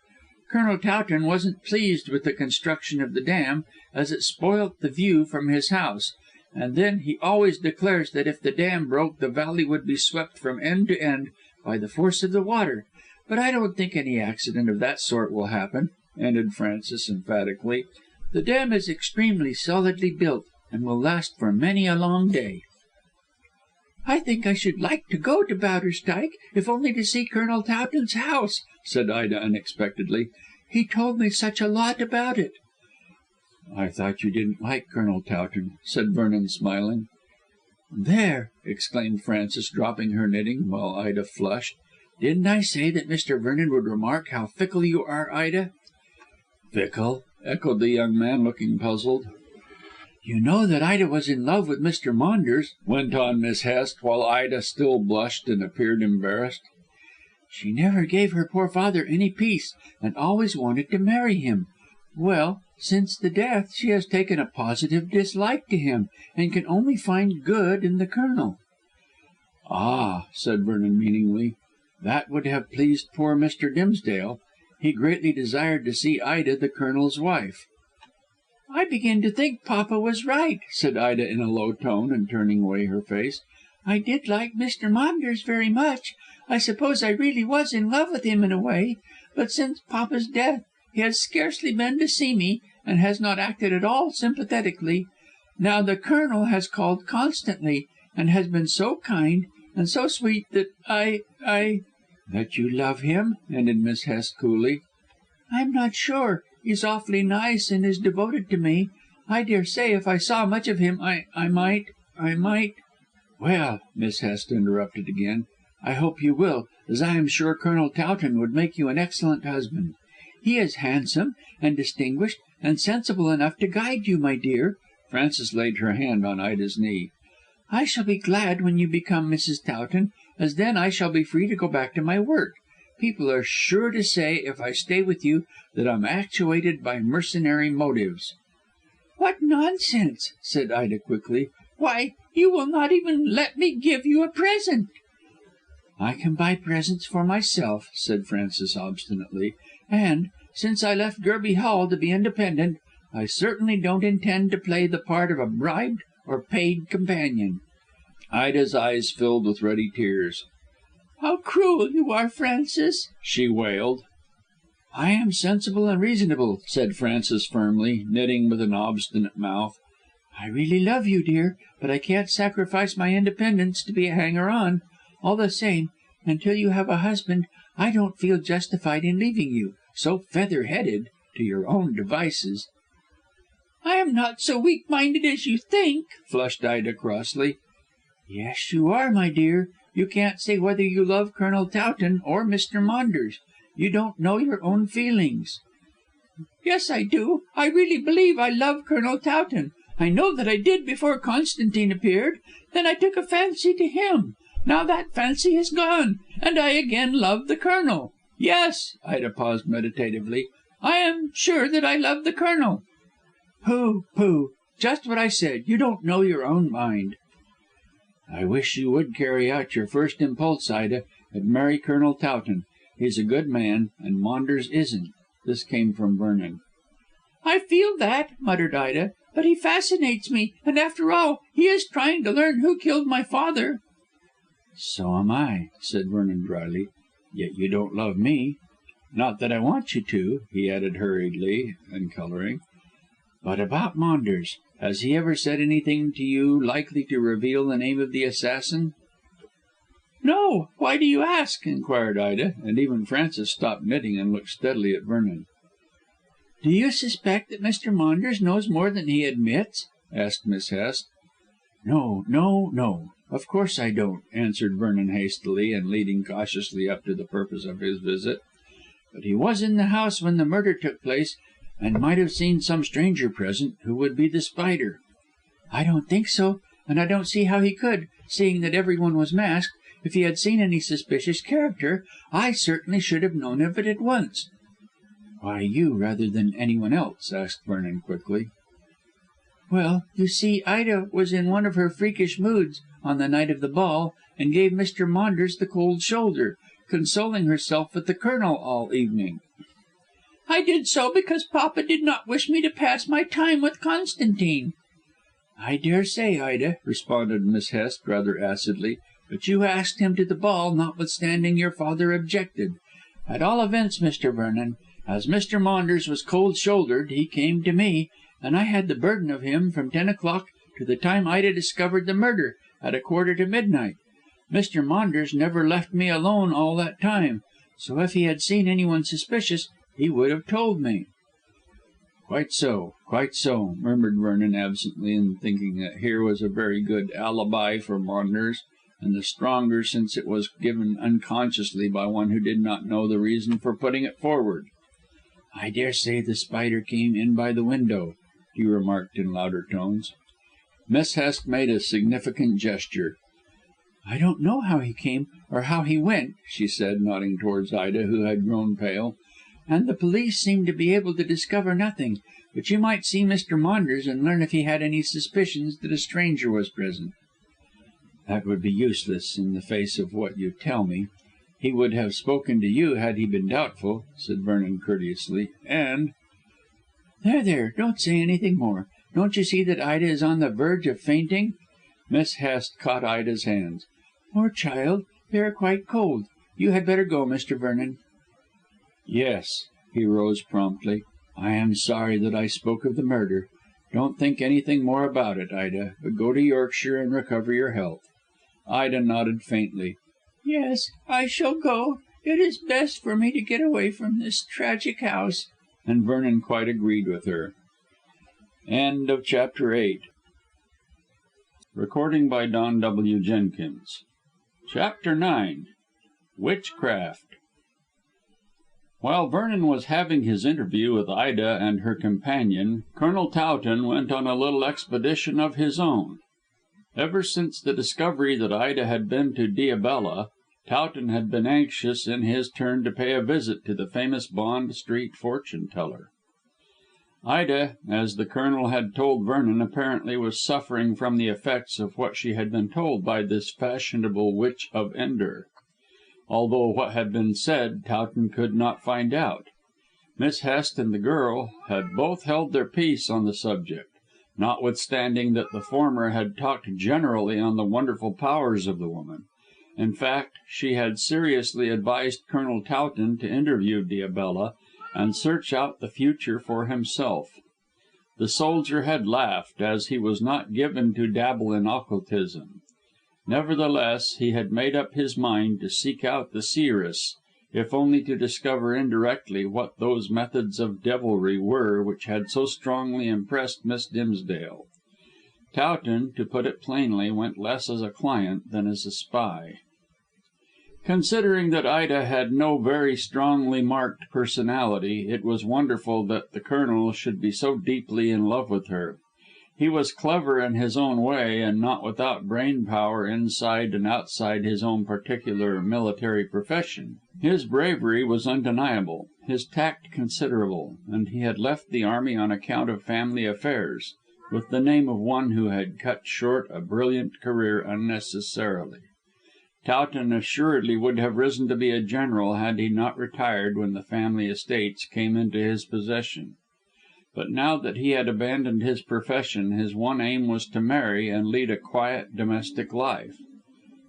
Colonel Towton wasn't pleased with the construction of the dam, as it spoilt the view from his house, and then he always declares that if the dam broke the valley would be swept from end to end by the force of the water. But I don't think any accident of that sort will happen," ended Frances emphatically. "The dam is extremely solidly built, and will last for many a long day." "I think I should like to go to Bowderstyke, if only to see Colonel Towton's house," said Ida unexpectedly. "He told me such a lot about it." "I thought you didn't like Colonel Towton," said Vernon smiling. "There!" exclaimed Frances, dropping her knitting, while Ida flushed. "Didn't I say that Mr. Vernon would remark how fickle you are, Ida?" "Fickle?" echoed the young man, looking puzzled. "You know that Ida was in love with Mr. Maunders," went on Miss Hest, while Ida still blushed and appeared embarrassed. "She never gave her poor father any peace, and always wanted to marry him. Well, since the death she has taken a positive dislike to him, and can only find good in the Colonel." "Ah," said Vernon meaningly, "that would have pleased poor Mr. Dimsdale. He greatly desired to see Ida the Colonel's wife." "I begin to think papa was right," said Ida in a low tone, and turning away her face. "I did like Mr. Maunders very much. I suppose I really was in love with him in a way. But since papa's death he has scarcely been to see me, and has not acted at all sympathetically. Now the Colonel has called constantly, and has been so kind and so sweet that I "That you love him?" ended Miss Hest coolly. "I'm not sure. He's awfully nice and is devoted to me. I daresay if I saw much of him I might " "Well," Miss Hest interrupted again, "I hope you will, as I am sure Colonel Towton would make you an excellent husband. He is handsome and distinguished and sensible enough to guide you, my dear." Frances laid her hand on Ida's knee. "I shall be glad when you become Mrs. Towton, as then I shall be free to go back to my work. People are sure to say, if I stay with you, that I'm actuated by mercenary motives." "What nonsense!" said Ida quickly. "Why, you will not even let me give you a present." "I can buy presents for myself," said Frances obstinately, "and, since I left Gerby Hall to be independent, I certainly don't intend to play the part of a bribed or paid companion." Ida's eyes filled with ready tears. "How cruel you are, Frances," she wailed. "I am sensible and reasonable," said Frances firmly, knitting with an obstinate mouth. "I really love you, dear, but I can't sacrifice my independence to be a hanger on. All the same, until you have a husband, I don't feel justified in leaving you, so feather headed, to your own devices." "I am not so weak minded as you think," flushed Ida crossly. "Yes, you are, my dear. You can't say whether you love Colonel Towton or Mr. Maunders. You don't know your own feelings." "Yes, I do. I really believe I love Colonel Towton. I know that I did before Constantine appeared. Then I took a fancy to him. Now that fancy has gone, and I again love the Colonel. Yes," Ida paused meditatively, "I am sure that I love the Colonel." "Pooh, pooh! Just what I said. You don't know your own mind." "I wish you would carry out your first impulse, Ida, and marry Colonel Towton. He's a good man, and Maunders isn't." This came from Vernon. "I feel that," muttered Ida, "but he fascinates me, and after all, he is trying to learn who killed my father." "So am I," said Vernon drily, "yet you don't love me. Not that I want you to," he added hurriedly and colouring. "But about Maunders. Has he ever said anything to you likely to reveal the name of the assassin?" "No. Why do you ask?" inquired Ida, and even Frances stopped knitting and looked steadily at Vernon. "Do you suspect that Mr. Maunders knows more than he admits?" asked Miss Hest. No. Of course I don't," answered Vernon hastily and leading cautiously up to the purpose of his visit. "But he was in the house when the murder took place, and might have seen some stranger present, who would be The Spider." "I don't think so, and I don't see how he could, seeing that everyone was masked. If he had seen any suspicious character, I certainly should have known of it at once." "Why you rather than anyone else?" asked Vernon quickly. "Well, you see, Ida was in one of her freakish moods on the night of the ball, and gave Mr. Maunders the cold shoulder, consoling herself with the Colonel all evening." "I did so because papa did not wish me to pass my time with Constantine." "I daresay, Ida," responded Miss Hest rather acidly, "but you asked him to the ball, notwithstanding your father objected. At all events, Mr. Vernon, as Mr. Maunders was cold shouldered, he came to me, and I had the burden of him from 10 o'clock to the time Ida discovered the murder, at 1/4 to midnight. Mr. Maunders never left me alone all that time, so if he had seen anyone suspicious he would have told me." Quite so," murmured Vernon absently, and thinking that here was a very good alibi for Maunders, and the stronger since it was given unconsciously by one who did not know the reason for putting it forward. "I daresay The Spider came in by the window," he remarked in louder tones. Miss Hest made a significant gesture. "I don't know how he came or how he went," she said, nodding towards Ida, who had grown pale, "and the police seem to be able to discover nothing. But you might see Mr. Maunders and learn if he had any suspicions that a stranger was present." "That would be useless in the face of what you tell me. He would have spoken to you had he been doubtful," said Vernon courteously, "and " "There, don't say anything more. Don't you see that Ida is on the verge of fainting?" Miss Hest caught Ida's hands. "Poor child, they are quite cold. You had better go, Mr. Vernon." "Yes." He rose promptly. "I am sorry that I spoke of the murder. Don't think anything more about it, Ida, but go to Yorkshire and recover your health." Ida nodded faintly. "Yes, I shall go. It is best for me to get away from this tragic house." And Vernon quite agreed with her. CHAPTER IX. Jenkins. CHAPTER IX WITCHCRAFT. While Vernon was having his interview with Ida and her companion, Colonel Towton went on a little expedition of his own. Ever since the discovery that Ida had been to Diabella, Towton had been anxious in his turn to pay a visit to the famous Bond Street fortune teller. Ida, as the Colonel had told Vernon, apparently was suffering from the effects of what she had been told by this fashionable Witch of Endor. Although what had been said Towton could not find out. Miss Hest and the girl had both held their peace on the subject, notwithstanding that the former had talked generally on the wonderful powers of the woman. In fact, she had seriously advised Colonel Towton to interview Diabella and search out the future for himself. The soldier had laughed, as he was not given to dabble in occultism. Nevertheless, he had made up his mind to seek out the seeress, if only to discover indirectly what those methods of devilry were which had so strongly impressed Miss Dimsdale. Towton, to put it plainly, went less as a client than as a spy. Considering that Ida had no very strongly marked personality, it was wonderful that the Colonel should be so deeply in love with her. He was clever in his own way, and not without brain power inside and outside his own particular military profession. His bravery was undeniable, his tact considerable, and he had left the army on account of family affairs, with the name of one who had cut short a brilliant career unnecessarily. Towton assuredly would have risen to be a general had he not retired when the family estates came into his possession. But now that he had abandoned his profession, his one aim was to marry and lead a quiet domestic life.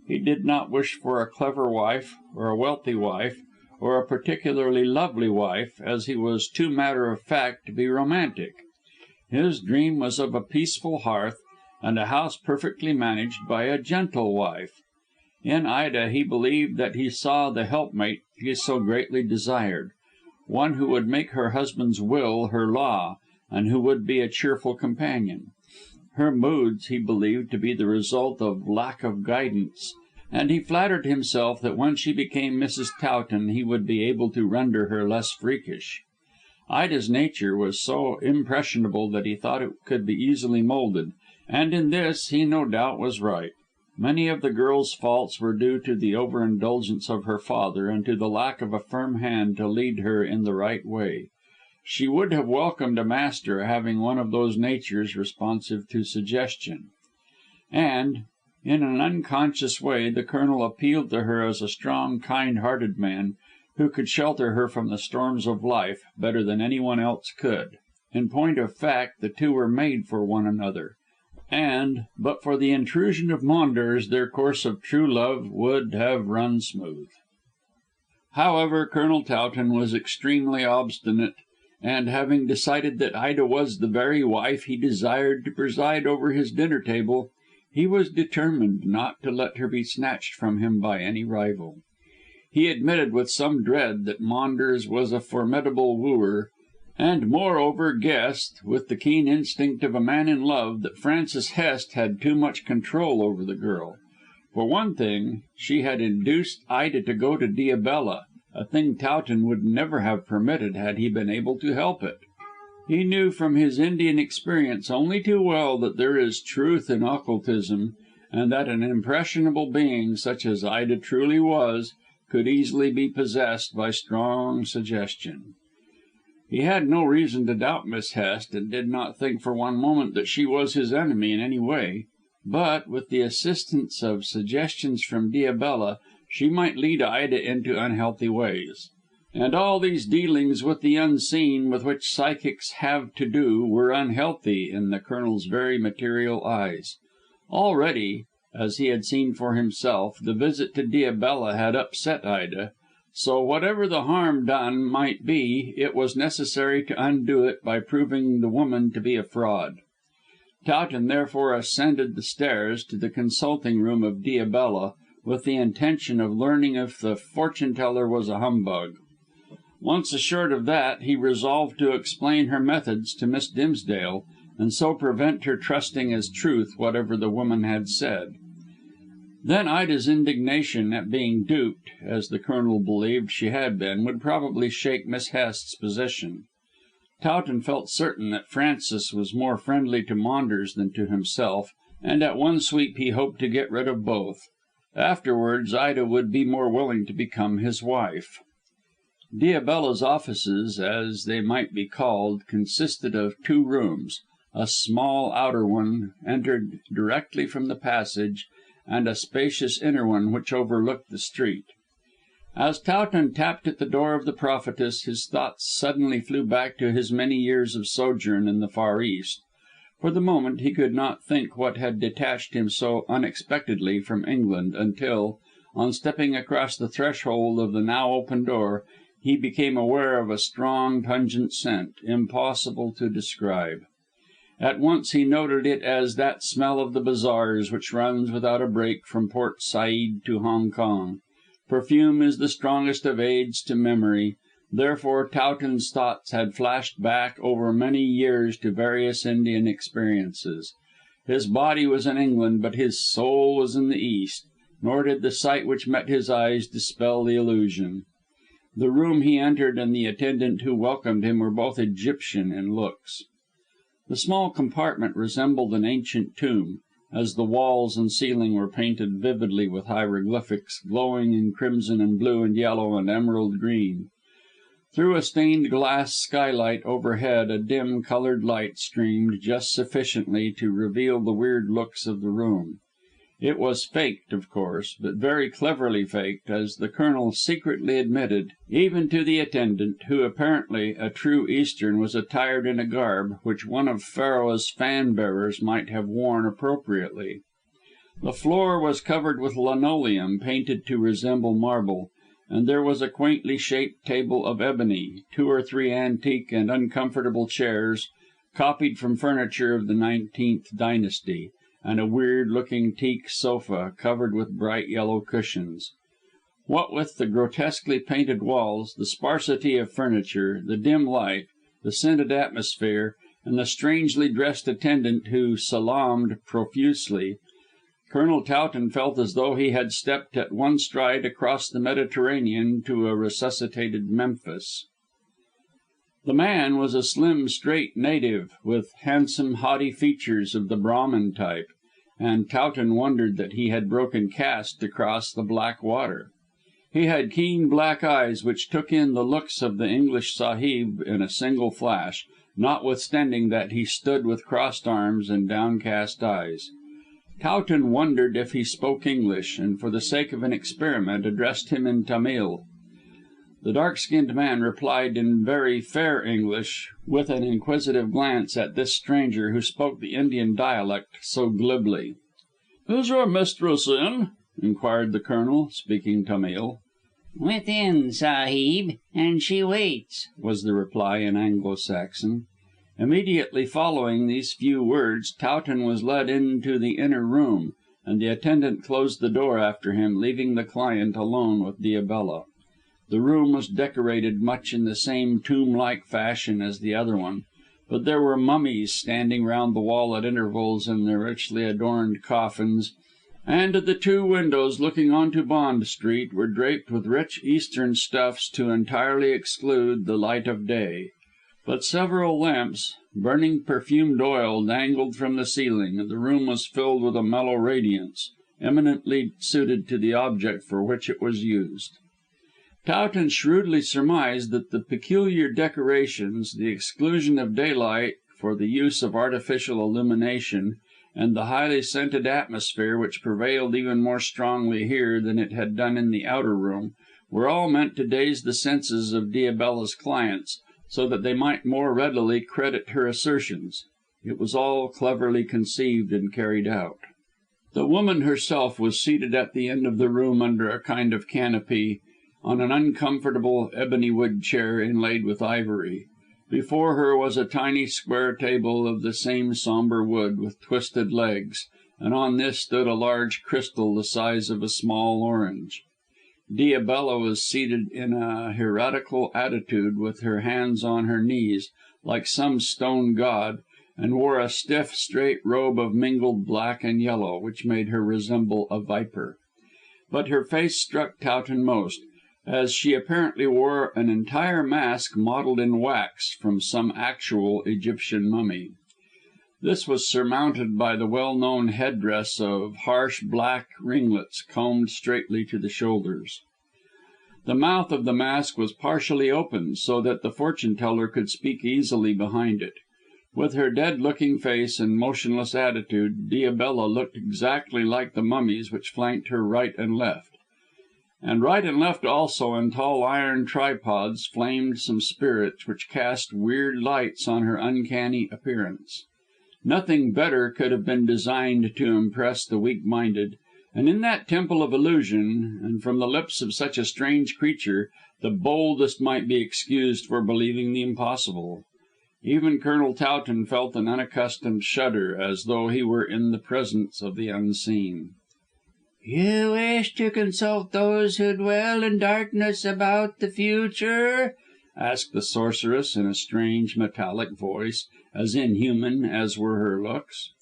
He did not wish for a clever wife, or a wealthy wife, or a particularly lovely wife, as he was too matter of fact to be romantic. His dream was of a peaceful hearth, and a house perfectly managed by a gentle wife. In Ida he believed that he saw the helpmate he so greatly desired, one who would make her husband's will her law, and who would be a cheerful companion. Her moods he believed to be the result of lack of guidance, and he flattered himself that when she became Mrs. Towton he would be able to render her less freakish. Ida's nature was so impressionable that he thought it could be easily moulded, and in this he no doubt was right. Many of the girl's faults were due to the over indulgence of her father, and to the lack of a firm hand to lead her in the right way. She would have welcomed a master having one of those natures responsive to suggestion. And, in an unconscious way, the Colonel appealed to her as a strong, kind hearted man, who could shelter her from the storms of life better than anyone else could. In point of fact, the two were made for one another, and, but for the intrusion of Maunders, their course of true love would have run smooth. However, Colonel Towton was extremely obstinate, and having decided that Ida was the very wife he desired to preside over his dinner table, he was determined not to let her be snatched from him by any rival. He admitted with some dread that Maunders was a formidable wooer, and moreover guessed, with the keen instinct of a man in love, that Francis Hest had too much control over the girl. For one thing, she had induced Ida to go to Diabella, a thing Towton would never have permitted had he been able to help it. He knew from his Indian experience only too well that there is truth in occultism, and that an impressionable being, such as Ida truly was, could easily be possessed by strong suggestion. He had no reason to doubt Miss Hest, and did not think for one moment that she was his enemy in any way. But, with the assistance of suggestions from Diabella, she might lead Ida into unhealthy ways. And all these dealings with the unseen with which psychics have to do were unhealthy in the Colonel's very material eyes. Already, as he had seen for himself, the visit to Diabella had upset Ida, so whatever the harm done might be, it was necessary to undo it by proving the woman to be a fraud. Towton therefore ascended the stairs to the consulting room of Diabella, with the intention of learning if the fortune teller was a humbug. Once assured of that, he resolved to explain her methods to Miss Dimsdale, and so prevent her trusting as truth whatever the woman had said. Then Ida's indignation at being duped, as the Colonel believed she had been, would probably shake Miss Hest's position. Towton felt certain that Frances was more friendly to Maunders than to himself, and at one sweep he hoped to get rid of both. Afterwards Ida would be more willing to become his wife. Diabella's offices, as they might be called, consisted of 2 rooms, a small outer one entered directly from the passage, and a spacious inner one which overlooked the street. As Towton tapped at the door of the prophetess, his thoughts suddenly flew back to his many years of sojourn in the Far East. For the moment he could not think what had detached him so unexpectedly from England, until, on stepping across the threshold of the now open door, he became aware of a strong, pungent scent, impossible to describe. At once he noted it as that smell of the bazaars which runs without a break from Port Said to Hong Kong. Perfume is the strongest of aids to memory, therefore Towton's thoughts had flashed back over many years to various Indian experiences. His body was in England, but his soul was in the East, nor did the sight which met his eyes dispel the illusion. The room he entered and the attendant who welcomed him were both Egyptian in looks. The small compartment resembled an ancient tomb, as the walls and ceiling were painted vividly with hieroglyphics, glowing in crimson and blue and yellow and emerald green. Through a stained glass skylight overhead a dim coloured light streamed just sufficiently to reveal the weird looks of the room. It was faked, of course, but very cleverly faked, as the Colonel secretly admitted, even to the attendant, who, apparently a true Eastern, was attired in a garb which one of Pharaoh's fan bearers might have worn appropriately. The floor was covered with linoleum painted to resemble marble, and there was a quaintly shaped table of ebony, 2 or 3 antique and uncomfortable chairs, copied from furniture of the 19th dynasty, and a weird looking teak sofa covered with bright yellow cushions. What with the grotesquely painted walls, the sparsity of furniture, the dim light, the scented atmosphere, and the strangely dressed attendant who salaamed profusely, Colonel Towton felt as though he had stepped at one stride across the Mediterranean to a resuscitated Memphis. The man was a slim, straight native, with handsome, haughty features of the Brahmin type, and Towton wondered that he had broken caste to cross the black water. He had keen black eyes which took in the looks of the English sahib in a single flash, notwithstanding that he stood with crossed arms and downcast eyes. Towton wondered if he spoke English, and for the sake of an experiment addressed him in Tamil. The dark-skinned man replied in very fair English, with an inquisitive glance at this stranger who spoke the Indian dialect so glibly. "Is your mistress in?" inquired the Colonel, speaking Tamil. "Within, Sahib, and she waits," was the reply in Anglo-Saxon. Immediately following these few words, Towton was led into the inner room, and the attendant closed the door after him, leaving the client alone with Diabella. The room was decorated much in the same tomb-like fashion as the other one, but there were mummies standing round the wall at intervals in their richly adorned coffins, and the 2 windows looking on to Bond Street were draped with rich Eastern stuffs to entirely exclude the light of day. But several lamps, burning perfumed oil, dangled from the ceiling, and the room was filled with a mellow radiance, eminently suited to the object for which it was used. Towton shrewdly surmised that the peculiar decorations, the exclusion of daylight for the use of artificial illumination, and the highly scented atmosphere which prevailed even more strongly here than it had done in the outer room, were all meant to daze the senses of Diabella's clients, so that they might more readily credit her assertions. It was all cleverly conceived and carried out. The woman herself was seated at the end of the room under a kind of canopy, on an uncomfortable ebony wood chair inlaid with ivory. Before her was a tiny square table of the same sombre wood, with twisted legs, and on this stood a large crystal the size of a small orange. Diabella was seated in a hieratical attitude, with her hands on her knees, like some stone god, and wore a stiff, straight robe of mingled black and yellow, which made her resemble a viper. But her face struck Towton most, as she apparently wore an entire mask modelled in wax from some actual Egyptian mummy. This was surmounted by the well known head dress of harsh black ringlets combed straightly to the shoulders. The mouth of the mask was partially open, so that the fortune teller could speak easily behind it. With her dead looking face and motionless attitude, Diabella looked exactly like the mummies which flanked her right and left. And right and left also, in tall iron tripods, flamed some spirits which cast weird lights on her uncanny appearance. Nothing better could have been designed to impress the weak minded, and in that temple of illusion, and from the lips of such a strange creature, the boldest might be excused for believing the impossible. Even Colonel Towton felt an unaccustomed shudder, as though he were in the presence of the unseen. "You wish to consult those who dwell in darkness about the future?" asked the sorceress in a strange metallic voice, as inhuman as were her looks.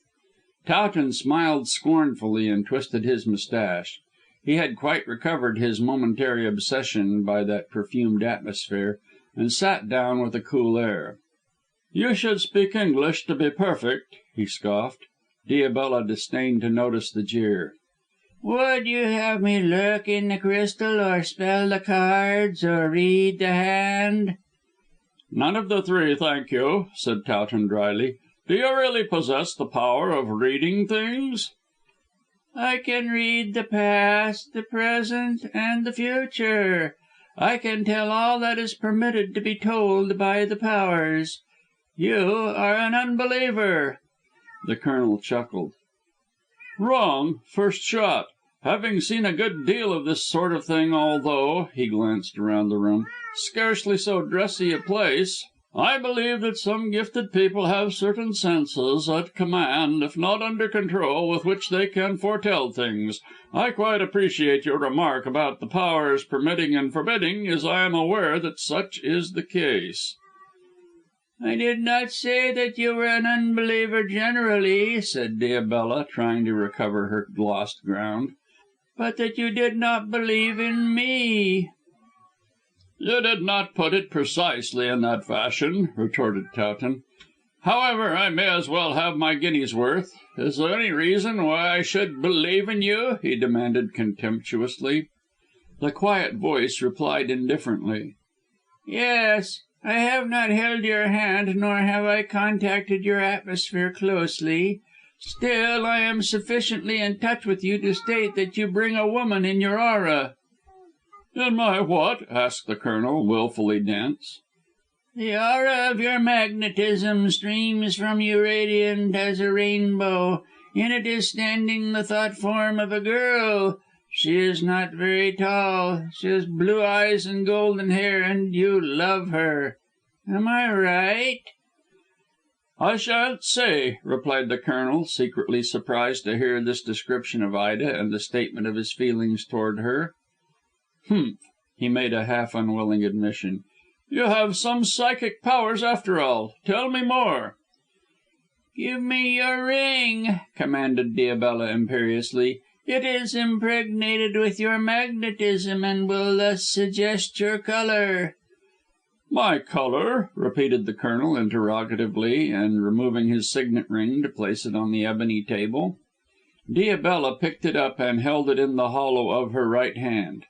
Towton smiled scornfully and twisted his moustache. He had quite recovered his momentary obsession by that perfumed atmosphere, and sat down with a cool air. "You should speak English to be perfect," he scoffed. Diabella disdained to notice the jeer. "Would you have me look in the crystal, or spell the cards, or read the hand?" "None of the three, thank you," said Towton drily. "Do you really possess the power of reading things?" "I can read the past, the present, and the future. I can tell all that is permitted to be told by the powers. You are an unbeliever." The Colonel chuckled. "Wrong, first shot. Having seen a good deal of this sort of thing, although," he glanced round the room, "scarcely so dressy a place, I believe that some gifted people have certain senses at command, if not under control, with which they can foretell things. I quite appreciate your remark about the powers permitting and forbidding, as I am aware that such is the case." "I did not say that you were an unbeliever generally," said Diabella, trying to recover her lost ground, "but that you did not believe in me." "You did not put it precisely in that fashion," retorted Towton. "However, I may as well have my guinea's worth. Is there any reason why I should believe in you?" he demanded contemptuously. The quiet voice replied indifferently. "Yes. I have not held your hand, nor have I contacted your atmosphere closely. Still, I am sufficiently in touch with you to state that you bring a woman in your aura." "In my what?" asked the Colonel, wilfully dense. "The aura of your magnetism streams from you radiant as a rainbow. In it is standing the thought form of a girl. She is not very tall. She has blue eyes and golden hair, and you love her. Am I right?" "I shan't say," replied the Colonel, secretly surprised to hear this description of Ida and the statement of his feelings towards her. "Humph!" he made a half unwilling admission. "You have some psychic powers after all. Tell me more." "Give me your ring," commanded Diabella imperiously. "It is impregnated with your magnetism, and will thus suggest your colour." "My colour?" repeated the Colonel interrogatively, and removing his signet ring to place it on the ebony table. Diabella picked it up and held it in the hollow of her right hand.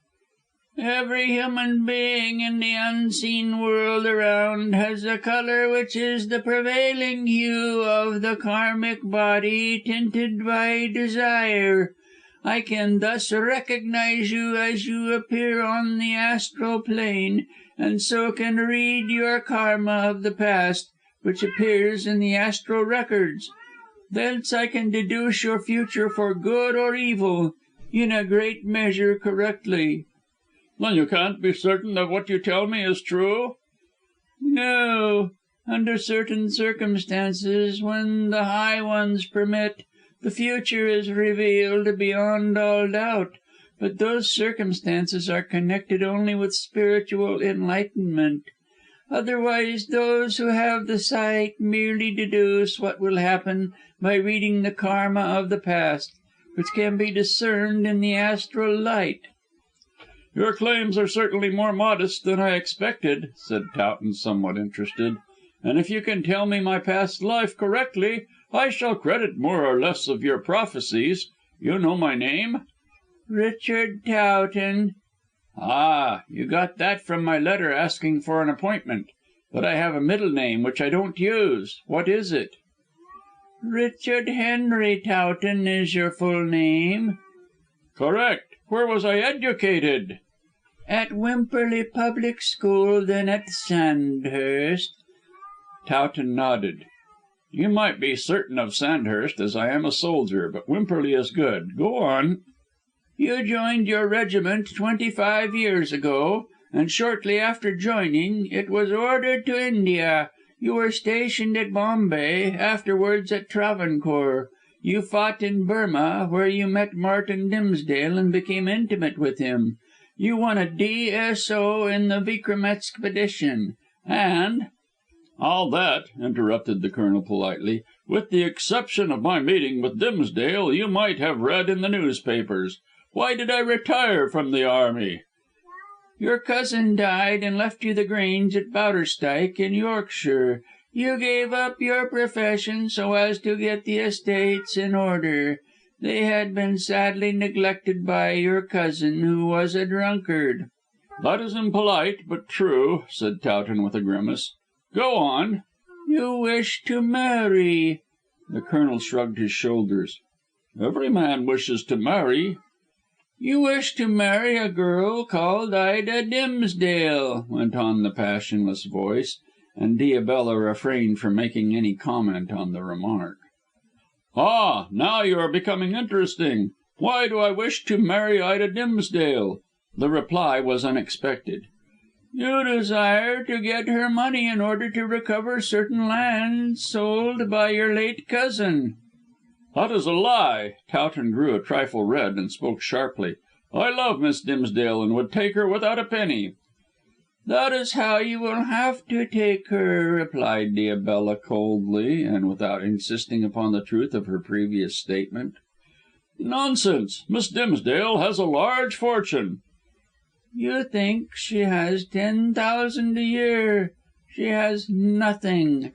"Every human being in the unseen world around has a colour which is the prevailing hue of the karmic body, tinted by desire. I can thus recognize you as you appear on the astral plane, and so can read your karma of the past, which appears in the astral records. Thence I can deduce your future for good or evil, in a great measure correctly." "Then you can't be certain that what you tell me is true?" "No. Under certain circumstances, when the High Ones permit, the future is revealed beyond all doubt. But those circumstances are connected only with spiritual enlightenment. Otherwise those who have the sight merely deduce what will happen by reading the karma of the past, which can be discerned in the astral light." "Your claims are certainly more modest than I expected," said Towton, somewhat interested, "and if you can tell me my past life correctly, I shall credit more or less of your prophecies. You know my name?" "Richard Towton." "Ah, you got that from my letter asking for an appointment. But I have a middle name which I don't use. What is it?" "Richard Henry Towton is your full name." "Correct. Where was I educated?" "At Wimperley Public School, then at Sandhurst." Towton nodded. "You might be certain of Sandhurst, as I am a soldier, but Wimperley is good. Go on." "You joined your regiment 25 years ago, and shortly after joining it was ordered to India. You were stationed at Bombay, afterwards at Travancore. You fought in Burma, where you met Martin Dimsdale and became intimate with him. You won a D.S.O. in the Vikram expedition, and—" "All that," interrupted the Colonel politely, "with the exception of my meeting with Dimsdale, you might have read in the newspapers. Why did I retire from the army?" "Your cousin died and left you the Grange at Bowderstyke in Yorkshire. You gave up your profession so as to get the estates in order. They had been sadly neglected by your cousin, who was a drunkard." "That is impolite, but true," said Towton with a grimace. "Go on." "You wish to marry." The Colonel shrugged his shoulders. "Every man wishes to marry." "You wish to marry a girl called Ida Dimsdale," went on the passionless voice, and Diabella refrained from making any comment on the remark. "Ah, now you are becoming interesting. Why do I wish to marry Ida Dimsdale?" The reply was unexpected. "You desire to get her money in order to recover certain lands sold by your late cousin." "That is a lie." Towton grew a trifle red and spoke sharply. "I love Miss Dimsdale and would take her without a penny." "That is how you will have to take her," replied Diabella coldly, and without insisting upon the truth of her previous statement. "Nonsense. Miss Dimsdale has a large fortune." "You think she has 10,000 a year. She has nothing."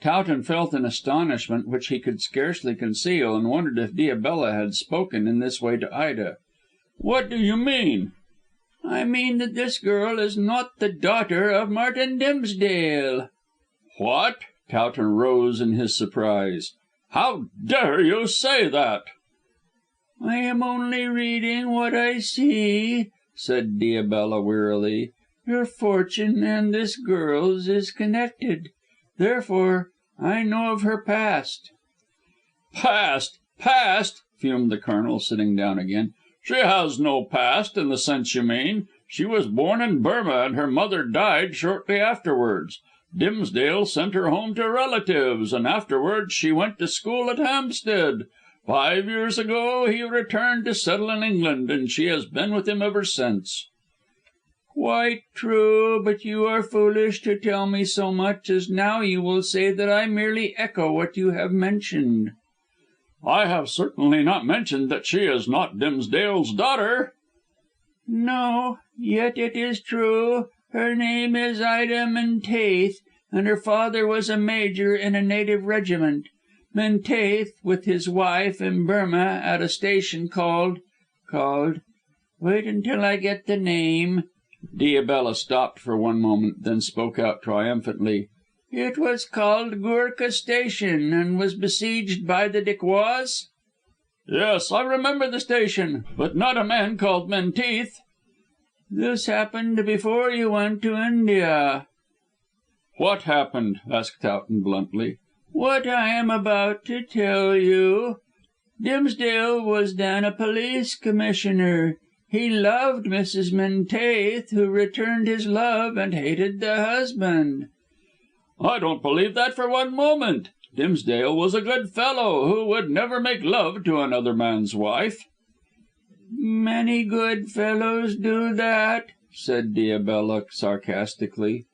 Towton felt an astonishment which he could scarcely conceal, and wondered if Diabella had spoken in this way to Ida. "What do you mean?" "I mean that this girl is not the daughter of Martin Dimsdale." "What?" Towton rose in his surprise. "How dare you say that?" "I am only reading what I see," said Diabella wearily. "Your fortune and this girl's is connected. Therefore, I know of her past." "Past! Past!" fumed the Colonel, sitting down again. "She has no past in the sense you mean. She was born in Burma and her mother died shortly afterwards. Dimsdale sent her home to relatives, and afterwards she went to school at Hampstead. 5 years ago he returned to settle in England, and she has been with him ever since." "Quite true, but you are foolish to tell me so much, as now you will say that I merely echo what you have mentioned." "I have certainly not mentioned that she is not Dimsdale's daughter." "No, yet it is true. Her name is Ida Menteith, and her father was a major in a native regiment. Menteith, with his wife in Burma at a station called, wait until I get the name." Diabella stopped for one moment, then spoke out triumphantly. "It was called Goorkah Station, and was besieged by the Dacoits." "Yes, I remember the station, but not a man called Menteith." "This happened before you went to India." "What happened?" asked Towton bluntly. "What I am about to tell you. Dimsdale was then a police commissioner. He loved Mrs. Menteith, who returned his love, and hated the husband." "I don't believe that for one moment. Dimsdale was a good fellow who would never make love to another man's wife." "Many good fellows do that," said Diabella sarcastically.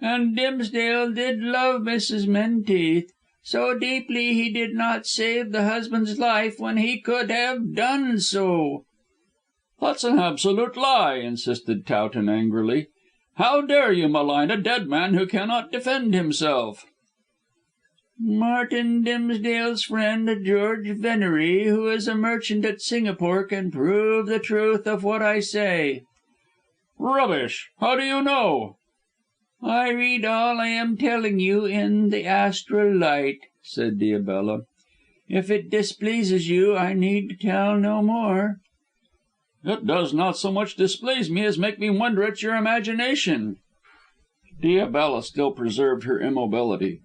And Dimsdale did love Mrs. Menteith so deeply he did not save the husband's life when he could have done so." "That's an absolute lie," insisted Towton angrily. "How dare you malign a dead man who cannot defend himself?" "Martin Dimsdale's friend, George Venery, who is a merchant at Singapore, can prove the truth of what I say." "Rubbish! How do you know?" "I read all I am telling you in the Astral Light," said Diabella. "If it displeases you, I need tell no more." "It does not so much displease me as make me wonder at your imagination." Diabella still preserved her immobility.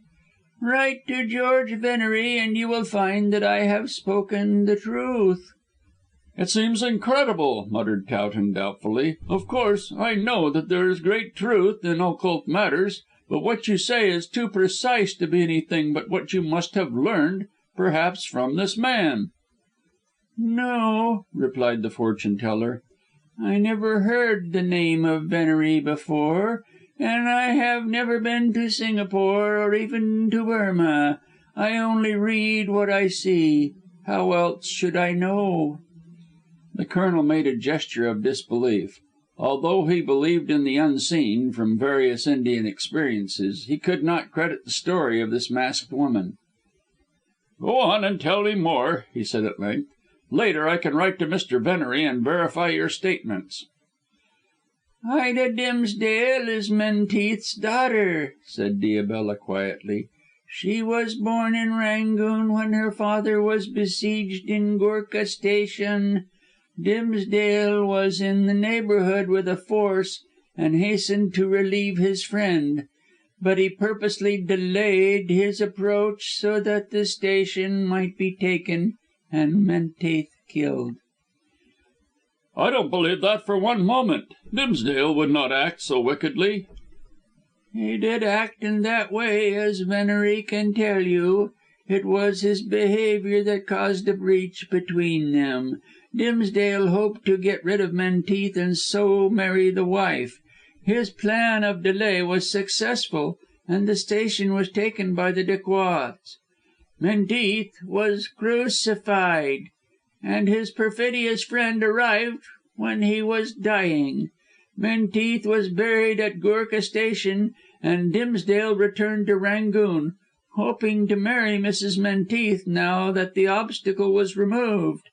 "Write to George Venery and you will find that I have spoken the truth." "It seems incredible," muttered Towton doubtfully. "Of course, I know that there is great truth in occult matters, but what you say is too precise to be anything but what you must have learned, perhaps from this man." "No," replied the fortune teller. "I never heard the name of Venery before, and I have never been to Singapore or even to Burmah. I only read what I see. How else should I know?" The Colonel made a gesture of disbelief. Although he believed in the unseen, from various Indian experiences, he could not credit the story of this masked woman. "Go on and tell me more," he said at length. "Later I can write to Mr. Venery and verify your statements." "Ida Dimsdale is Menteith's daughter," said Diabella quietly. "She was born in Rangoon when her father was besieged in Goorkah Station. Dimsdale was in the neighbourhood with a force and hastened to relieve his friend, but he purposely delayed his approach so that the station might be taken and Menteith killed." "I don't believe that for one moment. Dimsdale would not act so wickedly." "He did act in that way, as Venery can tell you. It was his behaviour that caused a breach between them. Dimsdale hoped to get rid of Menteith and so marry the wife. His plan of delay was successful, and the station was taken by the Dacoits. Menteith was crucified, and his perfidious friend arrived when he was dying. Menteith was buried at Goorkah Station, and Dimsdale returned to Rangoon, hoping to marry Mrs. Menteith now that the obstacle was removed.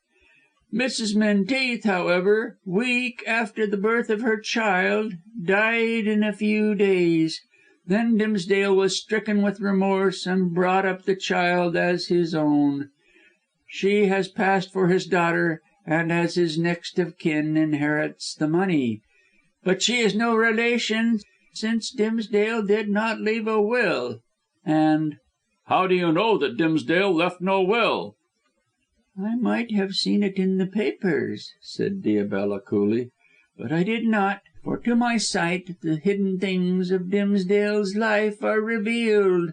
Mrs. Menteith, however, weak after the birth of her child, died in a few days. Then Dimsdale was stricken with remorse and brought up the child as his own. She has passed for his daughter, and as his next of kin inherits the money. But she is no relation, since Dimsdale did not leave a will, and—" "How do you know that Dimsdale left no will?" "I might have seen it in the papers," said Diabella coolly, "but I did not, for to my sight the hidden things of Dimsdale's life are revealed.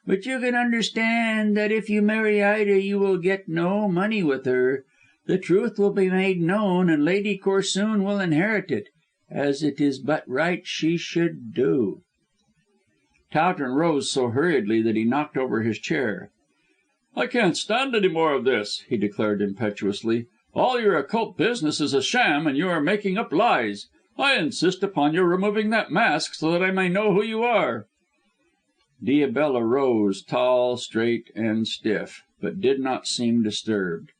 But you can understand that if you marry Ida you will get no money with her. The truth will be made known, and Lady Corsoon will inherit it, as it is but right she should do." Towton rose so hurriedly that he knocked over his chair. "I can't stand any more of this," he declared impetuously. "All your occult business is a sham, and you are making up lies. I insist upon your removing that mask so that I may know who you are." Diabella rose, tall, straight and stiff, but did not seem disturbed.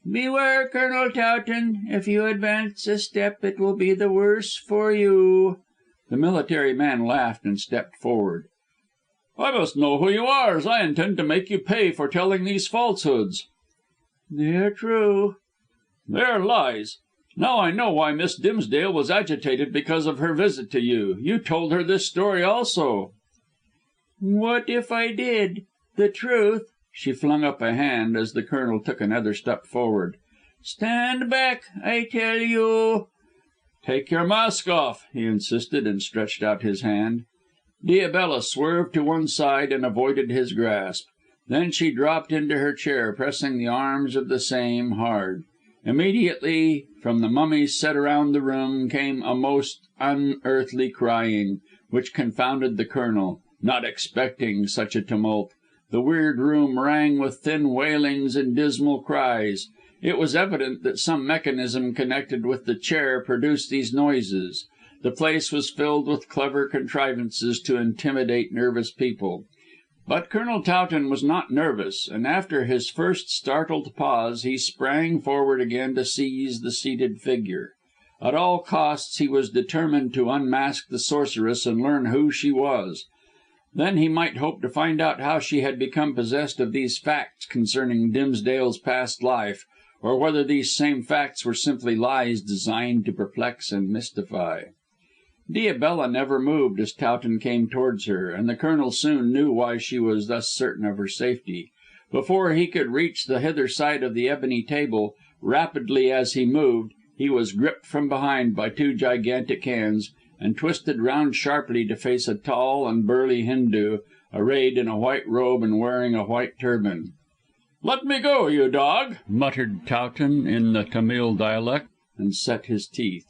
"Beware, Colonel Towton. If you advance a step it will be the worse for you." The military man laughed and stepped forward. "I must know who you are, as I intend to make you pay for telling these falsehoods." "They're true." "They're lies. Now I know why Miss Dimsdale was agitated because of her visit to you. You told her this story also." "What if I did? The truth—" She flung up a hand as the Colonel took another step forward. "Stand back, I tell you." "Take your mask off," he insisted, and stretched out his hand. Diabella swerved to one side and avoided his grasp. Then she dropped into her chair, pressing the arms of the same hard. Immediately, from the mummies set around the room, came a most unearthly crying, which confounded the Colonel, not expecting such a tumult. The weird room rang with thin wailings and dismal cries. It was evident that some mechanism connected with the chair produced these noises. The place was filled with clever contrivances to intimidate nervous people. But Colonel Towton was not nervous, and after his first startled pause he sprang forward again to seize the seated figure. At all costs he was determined to unmask the sorceress and learn who she was. Then he might hope to find out how she had become possessed of these facts concerning Dimsdale's past life, or whether these same facts were simply lies designed to perplex and mystify. Diabella never moved as Towton came towards her, and the Colonel soon knew why she was thus certain of her safety. Before he could reach the hither side of the ebony table, rapidly as he moved, he was gripped from behind by two gigantic hands, and twisted round sharply to face a tall and burly Hindoo, arrayed in a white robe and wearing a white turban. "Let me go, you dog," muttered Towton in the Tamil dialect, and set his teeth.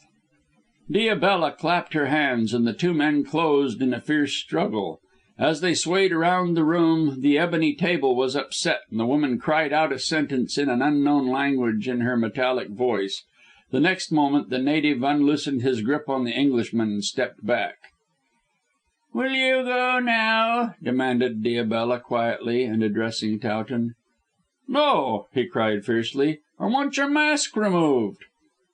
Diabella clapped her hands, and the two men closed in a fierce struggle. As they swayed around the room, the ebony table was upset, and the woman cried out a sentence in an unknown language in her metallic voice. The next moment the native unloosened his grip on the Englishman and stepped back. "Will you go now?" demanded Diabella quietly, and addressing Towton. "No," he cried fiercely. "I want your mask removed."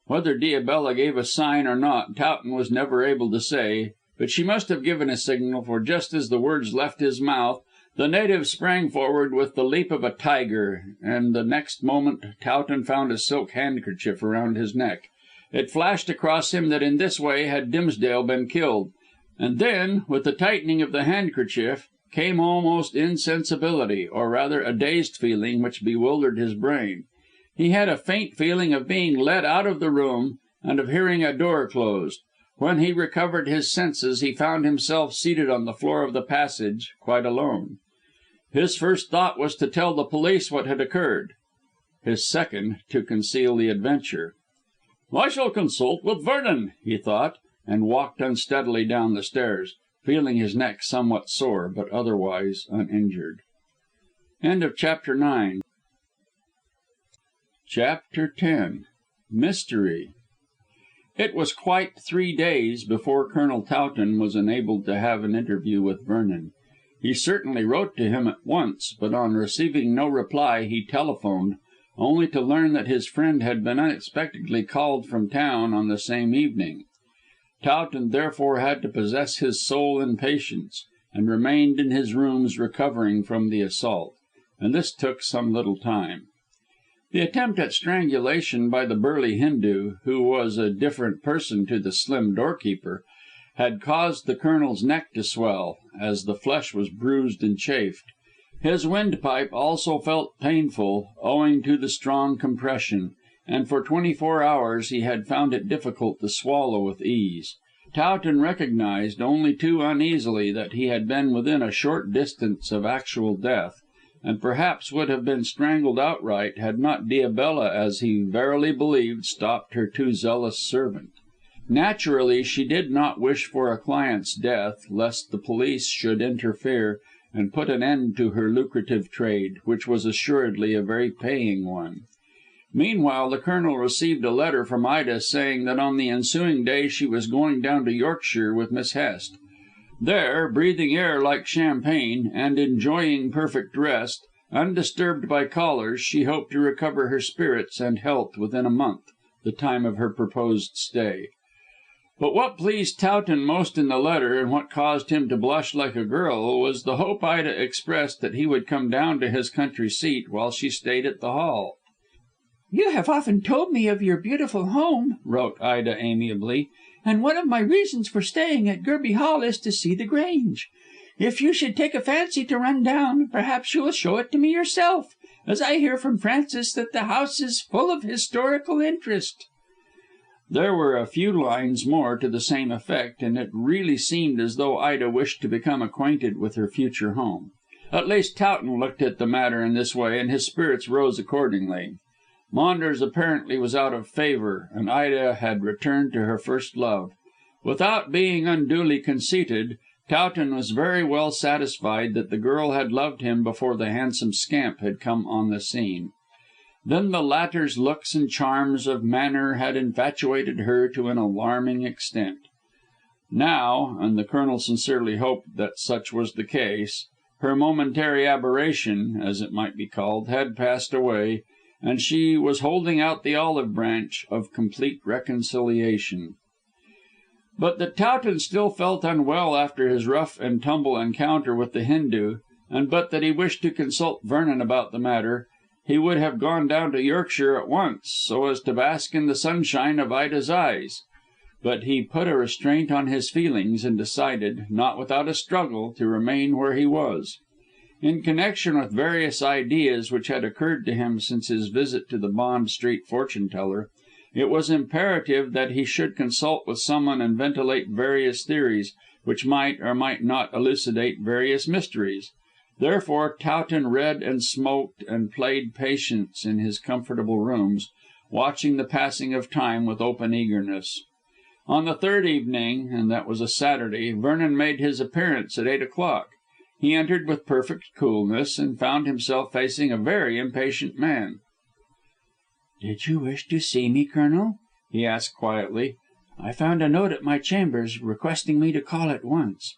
Whether Diabella gave a sign or not, Towton was never able to say, but she must have given a signal, for just as the words left his mouth, the native sprang forward with the leap of a tiger, and the next moment Towton found a silk handkerchief around his neck. It flashed across him that in this way had Dimsdale been killed, and then, with the tightening of the handkerchief, came almost insensibility, or rather a dazed feeling which bewildered his brain. He had a faint feeling of being led out of the room, and of hearing a door closed. When he recovered his senses he found himself seated on the floor of the passage, quite alone. His first thought was to tell the police what had occurred; his second, to conceal the adventure. "I shall consult with Vernon," he thought, and walked unsteadily down the stairs, feeling his neck somewhat sore, but otherwise uninjured. Chapter X. Mystery. It was quite 3 days before Colonel Towton was enabled to have an interview with Vernon. He certainly wrote to him at once, but on receiving no reply he telephoned, only to learn that his friend had been unexpectedly called from town on the same evening. Towton therefore had to possess his soul in patience, and remained in his rooms recovering from the assault, and this took some little time. The attempt at strangulation by the burly Hindoo, who was a different person to the slim doorkeeper, had caused the Colonel's neck to swell, as the flesh was bruised and chafed. His windpipe also felt painful, owing to the strong compression, and for 24 hours he had found it difficult to swallow with ease. Towton recognised, only too uneasily, that he had been within a short distance of actual death, and perhaps would have been strangled outright had not Diabella, as he verily believed, stopped her too zealous servant. Naturally she did not wish for a client's death, lest the police should interfere and put an end to her lucrative trade, which was assuredly a very paying one. Meanwhile the Colonel received a letter from Ida saying that on the ensuing day she was going down to Yorkshire with Miss Hest. There, breathing air like champagne, and enjoying perfect rest, undisturbed by callers, she hoped to recover her spirits and health within a month, the time of her proposed stay. But what pleased Towton most in the letter, and what caused him to blush like a girl, was the hope Ida expressed that he would come down to his country seat while she stayed at the Hall. "You have often told me of your beautiful home," wrote Ida amiably, "and one of my reasons for staying at Gerby Hall is to see the Grange. If you should take a fancy to run down, perhaps you will show it to me yourself, as I hear from Francis that the house is full of historical interest." There were a few lines more to the same effect, and it really seemed as though Ida wished to become acquainted with her future home. At least Towton looked at the matter in this way, and his spirits rose accordingly. Maunders apparently was out of favour, and Ida had returned to her first love. Without being unduly conceited, Towton was very well satisfied that the girl had loved him before the handsome scamp had come on the scene. Then the latter's looks and charms of manner had infatuated her to an alarming extent. Now, and the Colonel sincerely hoped that such was the case, her momentary aberration, as it might be called, had passed away, and she was holding out the olive branch of complete reconciliation. But that Towton still felt unwell after his rough and tumble encounter with the Hindoo, and but that he wished to consult Vernon about the matter, he would have gone down to Yorkshire at once, so as to bask in the sunshine of Ida's eyes. But he put a restraint on his feelings and decided, not without a struggle, to remain where he was. In connection with various ideas which had occurred to him since his visit to the Bond Street fortune teller, it was imperative that he should consult with someone and ventilate various theories, which might or might not elucidate various mysteries. Therefore Towton read and smoked and played patience in his comfortable rooms, watching the passing of time with open eagerness. On the third evening, and that was a Saturday, Vernon made his appearance at 8 o'clock. He entered with perfect coolness, and found himself facing a very impatient man. "Did you wish to see me, Colonel?" he asked quietly. "I found a note at my chambers requesting me to call at once."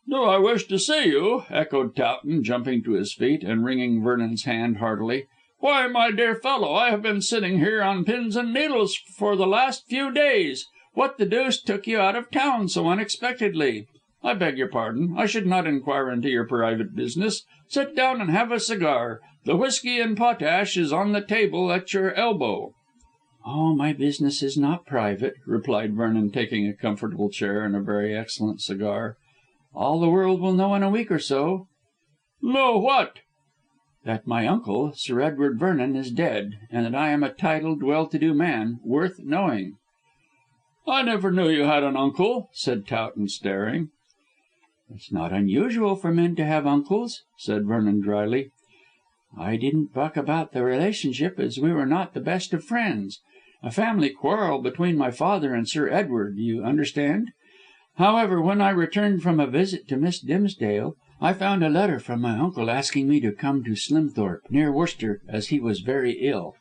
"Do I wish to see you?" echoed Towton, jumping to his feet and wringing Vernon's hand heartily. "Why, my dear fellow, I have been sitting here on pins and needles for the last few days. What the deuce took you out of town so unexpectedly? I beg your pardon. I should not inquire into your private business. Sit down and have a cigar. The whisky and potash is on the table at your elbow." "Oh, my business is not private," replied Vernon, taking a comfortable chair and a very excellent cigar. "All the world will know in a week or so." "Know what?" "That my uncle, Sir Edward Vernon, is dead, and that I am a titled, well-to-do man, worth knowing." "I never knew you had an uncle," said Towton, staring. "It's not unusual for men to have uncles," said Vernon drily. "I didn't buck about the relationship, as we were not the best of friends. A family quarrel between my father and Sir Edward, you understand. However, when I returned from a visit to Miss Dimsdale, I found a letter from my uncle asking me to come to Slimthorpe, near Worcester, as he was very ill.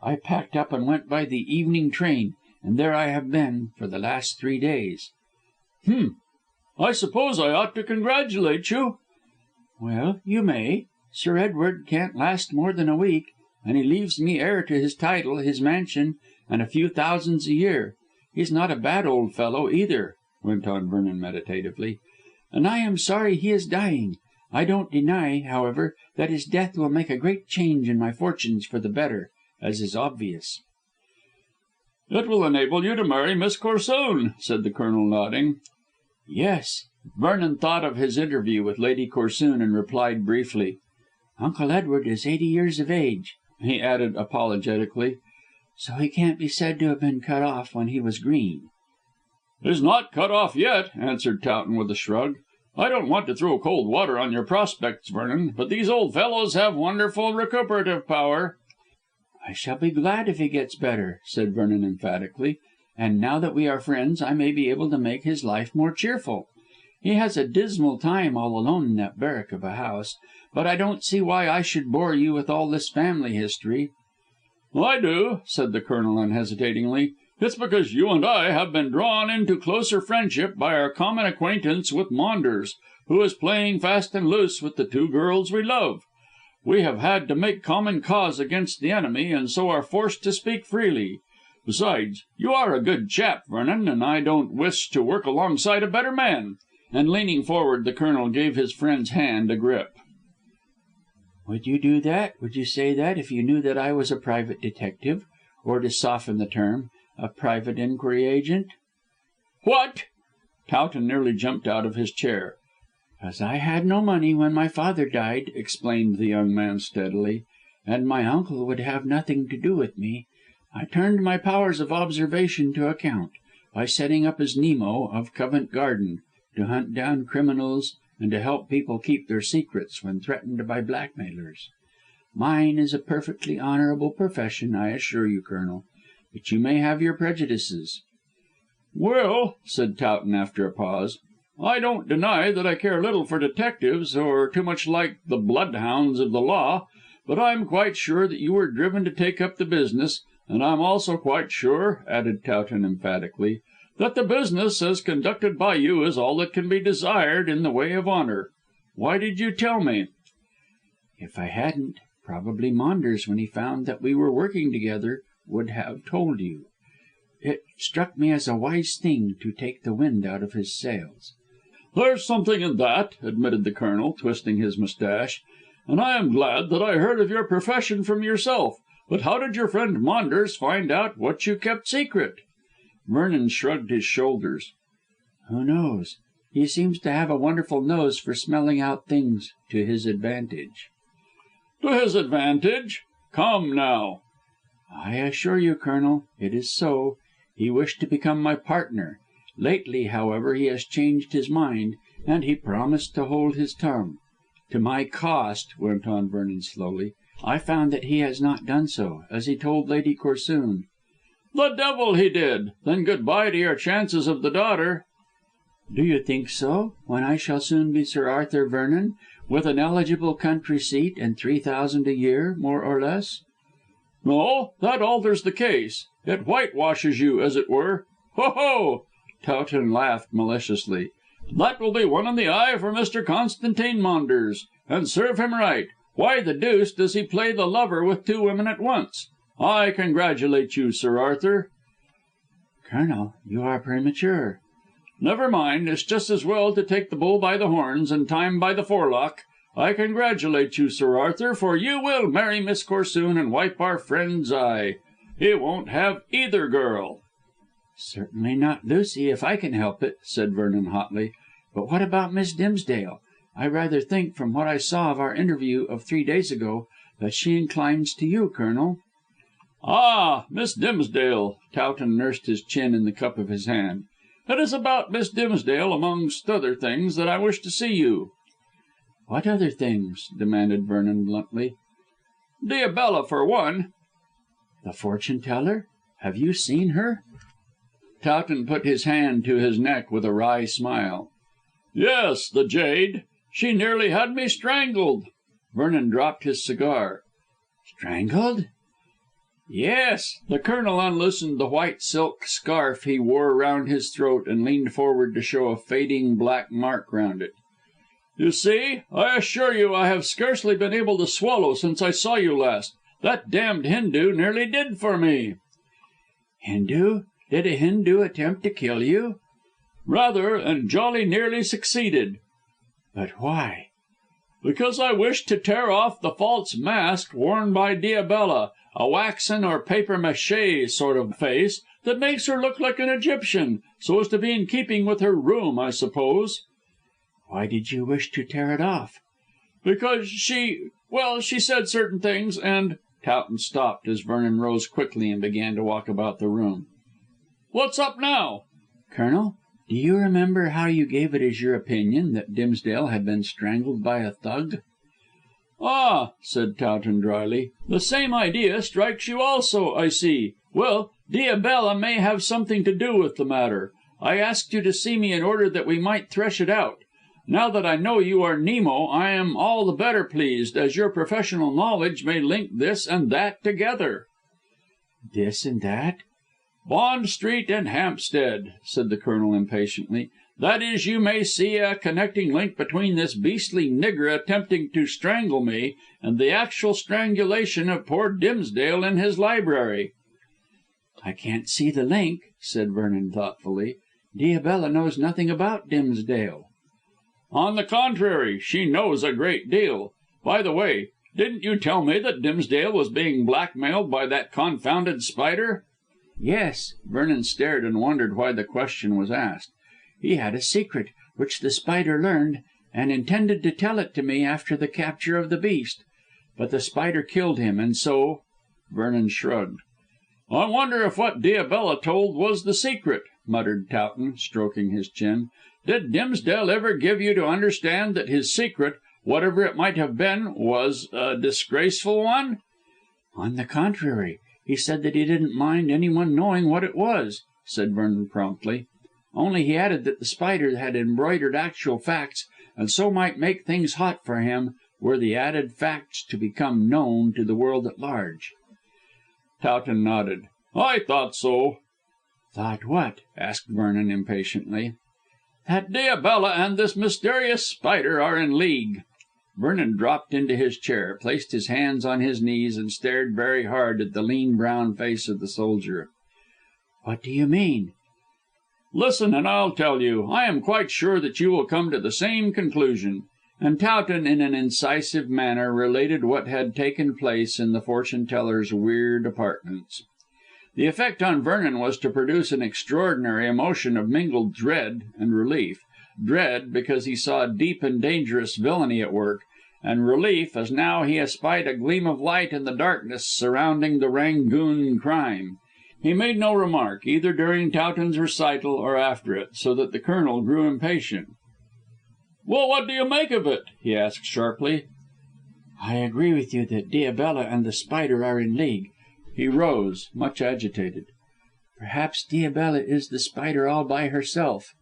I packed up and went by the evening train, and there I have been for the last 3 days." I suppose I ought to congratulate you." "Well, you may. Sir Edward can't last more than a week, and he leaves me heir to his title, his mansion, and a few thousands a year. He's not a bad old fellow either," went on Vernon meditatively, "and I am sorry he is dying. I don't deny, however, that his death will make a great change in my fortunes for the better, as is obvious." "It will enable you to marry Miss Corsoon," said the Colonel, nodding. "Yes." Vernon thought of his interview with Lady Corsoon and replied briefly. "Uncle Edward is 80 years of age," He added apologetically, "so he can't be said to have been cut off when he was green." "He's not cut off yet," answered Towton with a shrug. "I don't want to throw cold water on your prospects, Vernon, but these old fellows have wonderful recuperative power." "I shall be glad if he gets better," said Vernon emphatically, "and now that we are friends I may be able to make his life more cheerful. He has a dismal time all alone in that barrack of a house, but I don't see why I should bore you with all this family history." "I do," said the Colonel unhesitatingly. "It's because you and I have been drawn into closer friendship by our common acquaintance with Maunders, who is playing fast and loose with the 2 girls we love. We have had to make common cause against the enemy, and so are forced to speak freely. Besides, you are a good chap, Vernon, and I don't wish to work alongside a better man." And leaning forward, the Colonel gave his friend's hand a grip. "Would you do that? Would you say that if you knew that I was a private detective, or to soften the term, a private inquiry agent?" "What?" Towton nearly jumped out of his chair. "As I had no money when my father died," explained the young man steadily, "and my uncle would have nothing to do with me, I turned my powers of observation to account, by setting up as Nemo, of Covent Garden, to hunt down criminals and to help people keep their secrets when threatened by blackmailers. Mine is a perfectly honourable profession, I assure you, Colonel, but you may have your prejudices." "Well," said Towton after a pause, "I don't deny that I care little for detectives, or too much like the bloodhounds of the law, but I'm quite sure that you were driven to take up the business, and I'm also quite sure," added Towton emphatically, "that the business as conducted by you is all that can be desired in the way of honour. Why did you tell me?" "If I hadn't, probably Maunders, when he found that we were working together, would have told you. It struck me as a wise thing to take the wind out of his sails." "There's something in that," admitted the Colonel, twisting his moustache, "and I am glad that I heard of your profession from yourself. But how did your friend Maunders find out what you kept secret?" Vernon shrugged his shoulders. "Who knows? He seems to have a wonderful nose for smelling out things to his advantage." "To his advantage? Come now." "I assure you, Colonel, it is so. He wished to become my partner. Lately, however, he has changed his mind, and he promised to hold his tongue. To my cost," went on Vernon slowly, "I found that he has not done so, as he told Lady Corsoon." "The devil he did! Then good bye to your chances of the daughter." "Do you think so, when I shall soon be Sir Arthur Vernon, with an eligible country seat and 3,000 a year, more or less?" "No, that alters the case. It whitewashes you, as it were. Ho, ho!" Towton laughed maliciously. "That will be one in the eye for Mr. Constantine Maunders. And serve him right. Why the deuce does he play the lover with two women at once? I congratulate you, Sir Arthur." "Colonel, you are premature." "Never mind. It's just as well to take the bull by the horns and time by the forelock. I congratulate you, Sir Arthur, for you will marry Miss Corsoon and wipe our friend's eye. He won't have either girl." "Certainly not Lucy, if I can help it," said Vernon hotly. "But what about Miss Dimsdale? I rather think, from what I saw of our interview of 3 days ago, that she inclines to you, Colonel." "Ah, Miss Dimsdale." Towton nursed his chin in the cup of his hand. "It is about Miss Dimsdale, amongst other things, that I wish to see you." "What other things?" demanded Vernon bluntly. "Diabella, for one." "The fortune teller? Have you seen her?" Towton put his hand to his neck with a wry smile. "Yes, the jade. She nearly had me strangled." Vernon dropped his cigar. "Strangled?" "Yes." The Colonel unloosened the white silk scarf he wore round his throat and leaned forward to show a fading black mark round it. "You see, I assure you I have scarcely been able to swallow since I saw you last. That damned Hindoo nearly did for me." "Hindoo? Did a Hindoo attempt to kill you?" "Rather, and jolly nearly succeeded." "But why?" "Because I wished to tear off the false mask worn by Diabella, a waxen or papier mâché sort of face that makes her look like an Egyptian, so as to be in keeping with her room, I suppose." "Why did you wish to tear it off?" "Because she said certain things, and—" Towton stopped as Vernon rose quickly and began to walk about the room. "What's up now?" "Colonel, do you remember how you gave it as your opinion that Dimsdale had been strangled by a thug?" "Ah," said Towton drily, "the same idea strikes you also, I see. Well, Diabella may have something to do with the matter. I asked you to see me in order that we might thresh it out. Now that I know you are Nemo, I am all the better pleased, as your professional knowledge may link this and that together." "This and that?" "Bond Street and Hampstead," said the Colonel impatiently. "That is, you may see a connecting link between this beastly nigger attempting to strangle me and the actual strangulation of poor Dimsdale in his library." "I can't see the link," said Vernon thoughtfully. "Diabella knows nothing about Dimsdale." "On the contrary, she knows a great deal. By the way, didn't you tell me that Dimsdale was being blackmailed by that confounded Spider?" "Yes." Vernon stared and wondered why the question was asked. "He had a secret, which the Spider learned, and intended to tell it to me after the capture of the beast. But the Spider killed him, and so—" Vernon shrugged. "I wonder if what Diabella told was the secret," muttered Towton, stroking his chin. "Did Dimsdale ever give you to understand that his secret, whatever it might have been, was a disgraceful one?" "On the contrary, he said that he didn't mind anyone knowing what it was. said Vernon promptly. "Only he added that The Spider had embroidered actual facts, and so might make things hot for him were the added facts to become known to the world at large." Towton nodded. "I thought so." "Thought what?" asked Vernon impatiently. "That Diabella and this mysterious Spider are in league." Vernon dropped into his chair, placed his hands on his knees, and stared very hard at the lean brown face of the soldier. "What do you mean?" "Listen and I'll tell you. I am quite sure that you will come to the same conclusion." And Towton in an incisive manner related what had taken place in the fortune teller's weird apartments. The effect on Vernon was to produce an extraordinary emotion of mingled dread and relief. Dread, because he saw deep and dangerous villainy at work, and relief, as now he espied a gleam of light in the darkness surrounding the Rangoon crime. He made no remark, either during Towton's recital or after it, so that the Colonel grew impatient. "Well, what do you make of it?" he asked sharply. "I agree with you that Diabella and The Spider are in league." He rose, much agitated. "Perhaps Diabella is The Spider all by herself."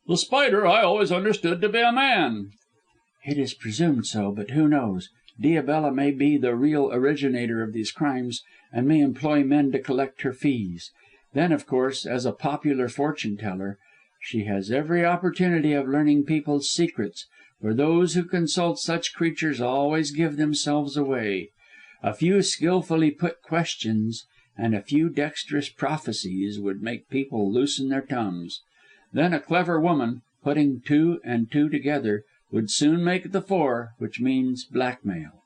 "The Spider I always understood to be a man." "It is presumed so, but who knows? Diabella may be the real originator of these crimes, and may employ men to collect her fees. Then, of course, as a popular fortune teller, she has every opportunity of learning people's secrets, for those who consult such creatures always give themselves away. A few skilfully put questions and a few dexterous prophecies would make people loosen their tongues. Then a clever woman, putting two and two together, would soon make the four, which means blackmail."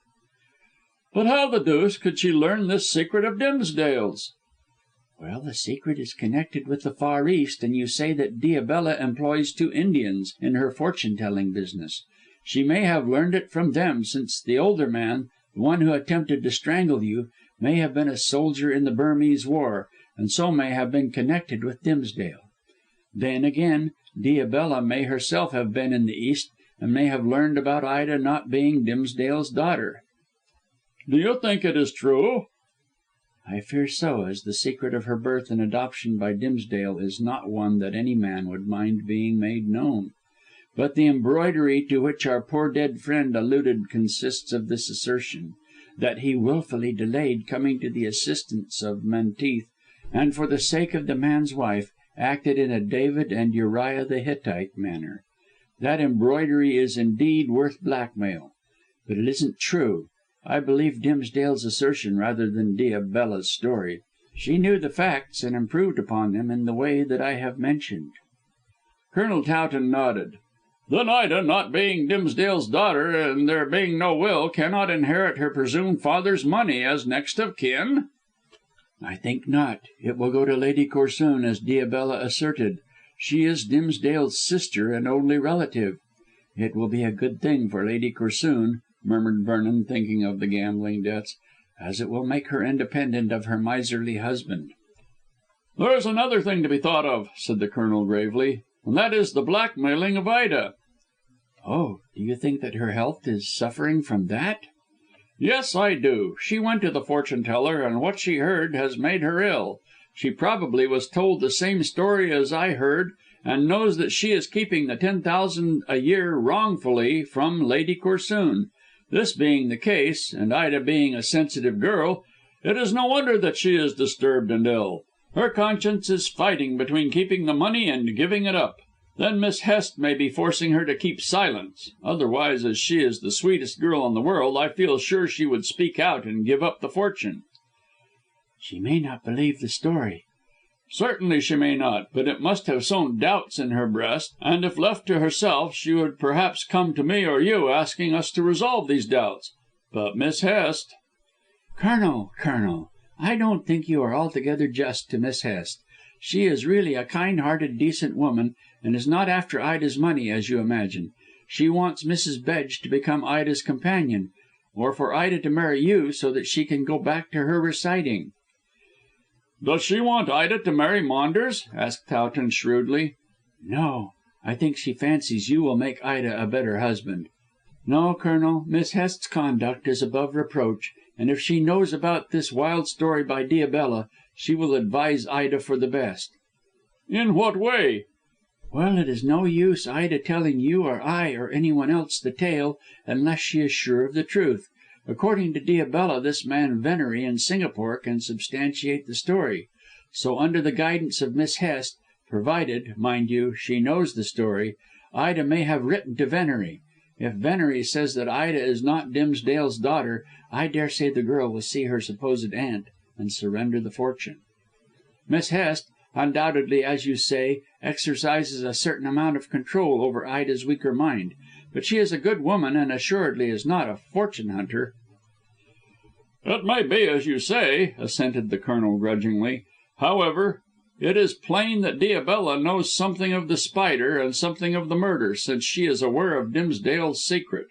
"But how the deuce could she learn this secret of Dimsdale's?" "Well, the secret is connected with the Far East, and you say that Diabella employs two Indians in her fortune telling business. She may have learned it from them, since the older man, the one who attempted to strangle you, may have been a soldier in the Burmese war, and so may have been connected with Dimsdale. Then, again, Diabella may herself have been in the East, and may have learned about Ida not being Dimsdale's daughter." "Do you think it is true?" "I fear so, as the secret of her birth and adoption by Dimsdale is not one that any man would mind being made known. But the embroidery to which our poor dead friend alluded consists of this assertion, that he wilfully delayed coming to the assistance of Menteith, and for the sake of the man's wife acted in a David and Uriah the Hittite manner. That embroidery is indeed worth blackmail. But it isn't true. I believe Dimsdale's assertion rather than Diabella's story. She knew the facts and improved upon them in the way that I have mentioned." Colonel Towton nodded. "Then Ida, not being Dimsdale's daughter, and there being no will, cannot inherit her presumed father's money as next of kin?" "I think not. It will go to Lady Corsoon, as Diabella asserted. She is Dimsdale's sister and only relative. It will be a good thing for Lady Corsoon," murmured Vernon, thinking of the gambling debts, "as it will make her independent of her miserly husband." "There is another thing to be thought of," said the Colonel gravely, "and that is the blackmailing of Ida." "Oh, do you think that her health is suffering from that?" "Yes, I do. She went to the fortune teller, and what she heard has made her ill. She probably was told the same story as I heard, and knows that she is keeping the 10,000 a year wrongfully from Lady Corsoon. This being the case, and Ida being a sensitive girl, it is no wonder that she is disturbed and ill. Her conscience is fighting between keeping the money and giving it up. Then Miss Hest may be forcing her to keep silence. Otherwise, as she is the sweetest girl in the world, I feel sure she would speak out and give up the fortune." "She may not believe the story." "Certainly she may not, but it must have sown doubts in her breast, and if left to herself she would perhaps come to me or you, asking us to resolve these doubts. But Miss Hest—" Colonel, I don't think you are altogether just to Miss Hest. She is really a kind hearted, decent woman, and is not after Ida's money, as you imagine. She wants Mrs. Bedge to become Ida's companion, or for Ida to marry you, so that she can go back to her reciting." "Does she want Ida to marry Maunders?" asked Towton shrewdly. "No. I think she fancies you will make Ida a better husband. No, Colonel, Miss Hest's conduct is above reproach, and if she knows about this wild story by Diabella, she will advise Ida for the best." "In what way?" "Well, it is no use Ida telling you or I or anyone else the tale unless she is sure of the truth. According to Diabella this man Venery in Singapore can substantiate the story. So under the guidance of Miss Hest, provided, mind you, she knows the story, Ida may have written to Venery. If Venery says that Ida is not Dimsdale's daughter, I daresay the girl will see her supposed aunt and surrender the fortune. Miss Hest, undoubtedly, as you say, exercises a certain amount of control over Ida's weaker mind, but she is a good woman and assuredly is not a fortune hunter." "It may be as you say," assented the Colonel grudgingly. "However, it is plain that Diabella knows something of The Spider and something of the murder, since she is aware of Dimsdale's secret."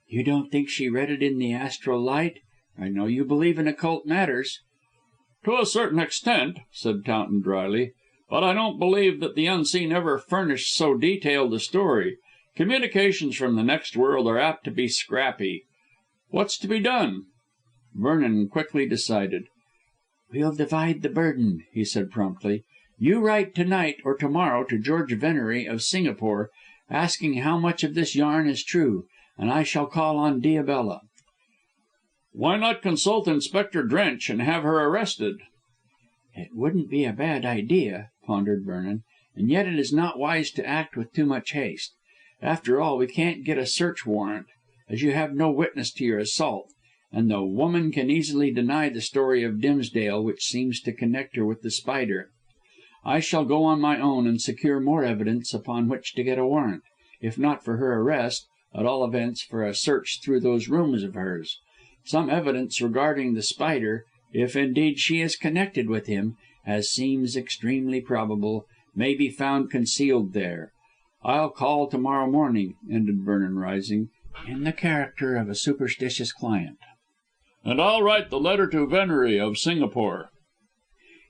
"You don't think she read it in the astral light? I know you believe in occult matters." "To a certain extent," said Towton drily, "but I don't believe that the Unseen ever furnished so detailed a story. Communications from the next world are apt to be scrappy. What's to be done?" Vernon quickly decided. "We'll divide the burden," he said promptly. "You write to night or to morrow to George Venery of Singapore, asking how much of this yarn is true, and I shall call on Diabella." "Why not consult Inspector Drench and have her arrested?" "It wouldn't be a bad idea," pondered Vernon, "and yet it is not wise to act with too much haste. After all, we can't get a search warrant, as you have no witness to your assault, and the woman can easily deny the story of Dimsdale which seems to connect her with The Spider. I shall go on my own and secure more evidence upon which to get a warrant, if not for her arrest, at all events for a search through those rooms of hers. Some evidence regarding The Spider, if indeed she is connected with him, as seems extremely probable, may be found concealed there. I'll call to morrow morning," ended Vernon rising, "in the character of a superstitious client." "And I'll write the letter to Venery of Singapore."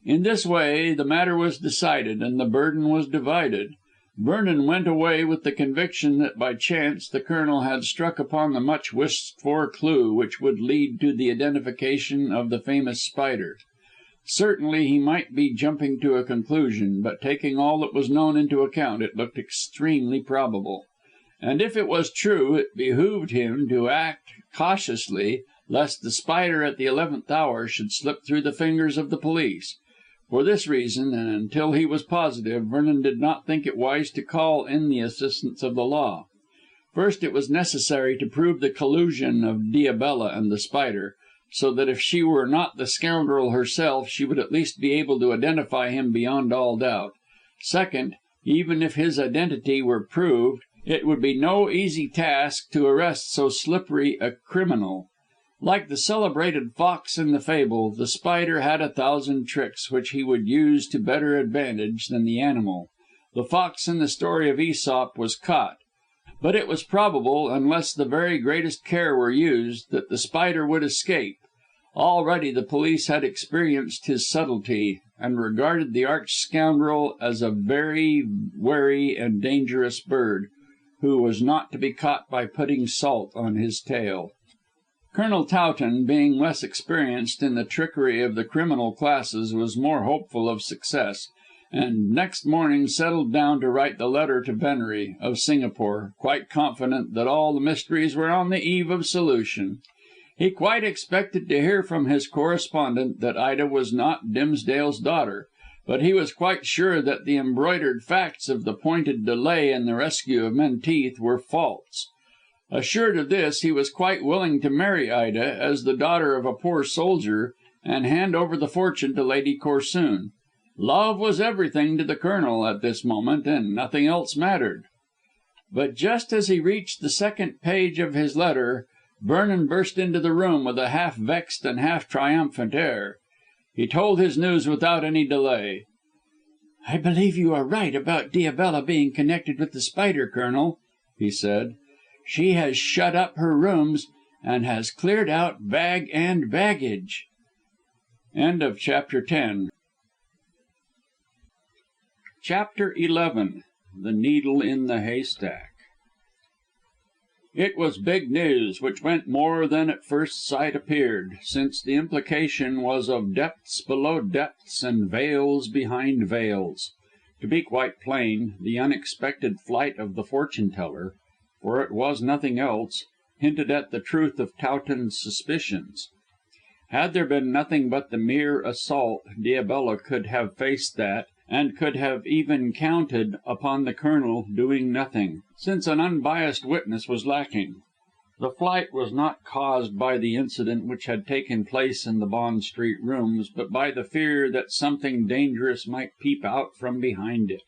In this way the matter was decided and the burden was divided. Vernon went away with the conviction that by chance the Colonel had struck upon the much wished for clue which would lead to the identification of the famous Spider. Certainly he might be jumping to a conclusion, but taking all that was known into account it looked extremely probable. And if it was true it behoved him to act cautiously, lest The Spider at the 11th hour should slip through the fingers of the police. For this reason, and until he was positive, Vernon did not think it wise to call in the assistance of the law. First, it was necessary to prove the collusion of Diabella and The Spider, so that if she were not the scoundrel herself she would at least be able to identify him beyond all doubt. Second, even if his identity were proved, it would be no easy task to arrest so slippery a criminal. Like the celebrated fox in the fable, The Spider had 1,000 tricks which he would use to better advantage than the animal. The fox in the story of Æsop was caught, but it was probable, unless the very greatest care were used, that The Spider would escape. Already the police had experienced his subtlety, and regarded the arch scoundrel as a very wary and dangerous bird, who was not to be caught by putting salt on his tail. Colonel Towton, being less experienced in the trickery of the criminal classes, was more hopeful of success, and next morning settled down to write the letter to Venery of Singapore, quite confident that all the mysteries were on the eve of solution. He quite expected to hear from his correspondent that Ida was not Dimsdale's daughter, but he was quite sure that the embroidered facts of the pointed delay in the rescue of Menteith were false. Assured of this, he was quite willing to marry Ida as the daughter of a poor soldier, and hand over the fortune to Lady Corsoon. Love was everything to the Colonel at this moment, and nothing else mattered. But just as he reached the second page of his letter, Vernon burst into the room with a half vexed and half triumphant air. He told his news without any delay. "I believe you are right about Diabella being connected with The Spider, Colonel," he said. "She has shut up her rooms and has cleared out bag and baggage." Chapter XI. The Needle in the Haystack. It was big news, which meant more than at first sight appeared, since the implication was of depths below depths and veils behind veils. To be quite plain, the unexpected flight of the fortune teller for it was nothing else hinted at the truth of Towton's suspicions. Had there been nothing but the mere assault, Diabella could have faced that, and could have even counted upon the Colonel doing nothing, since an unbiased witness was lacking. The flight was not caused by the incident which had taken place in the Bond Street rooms, but by the fear that something dangerous might peep out from behind it.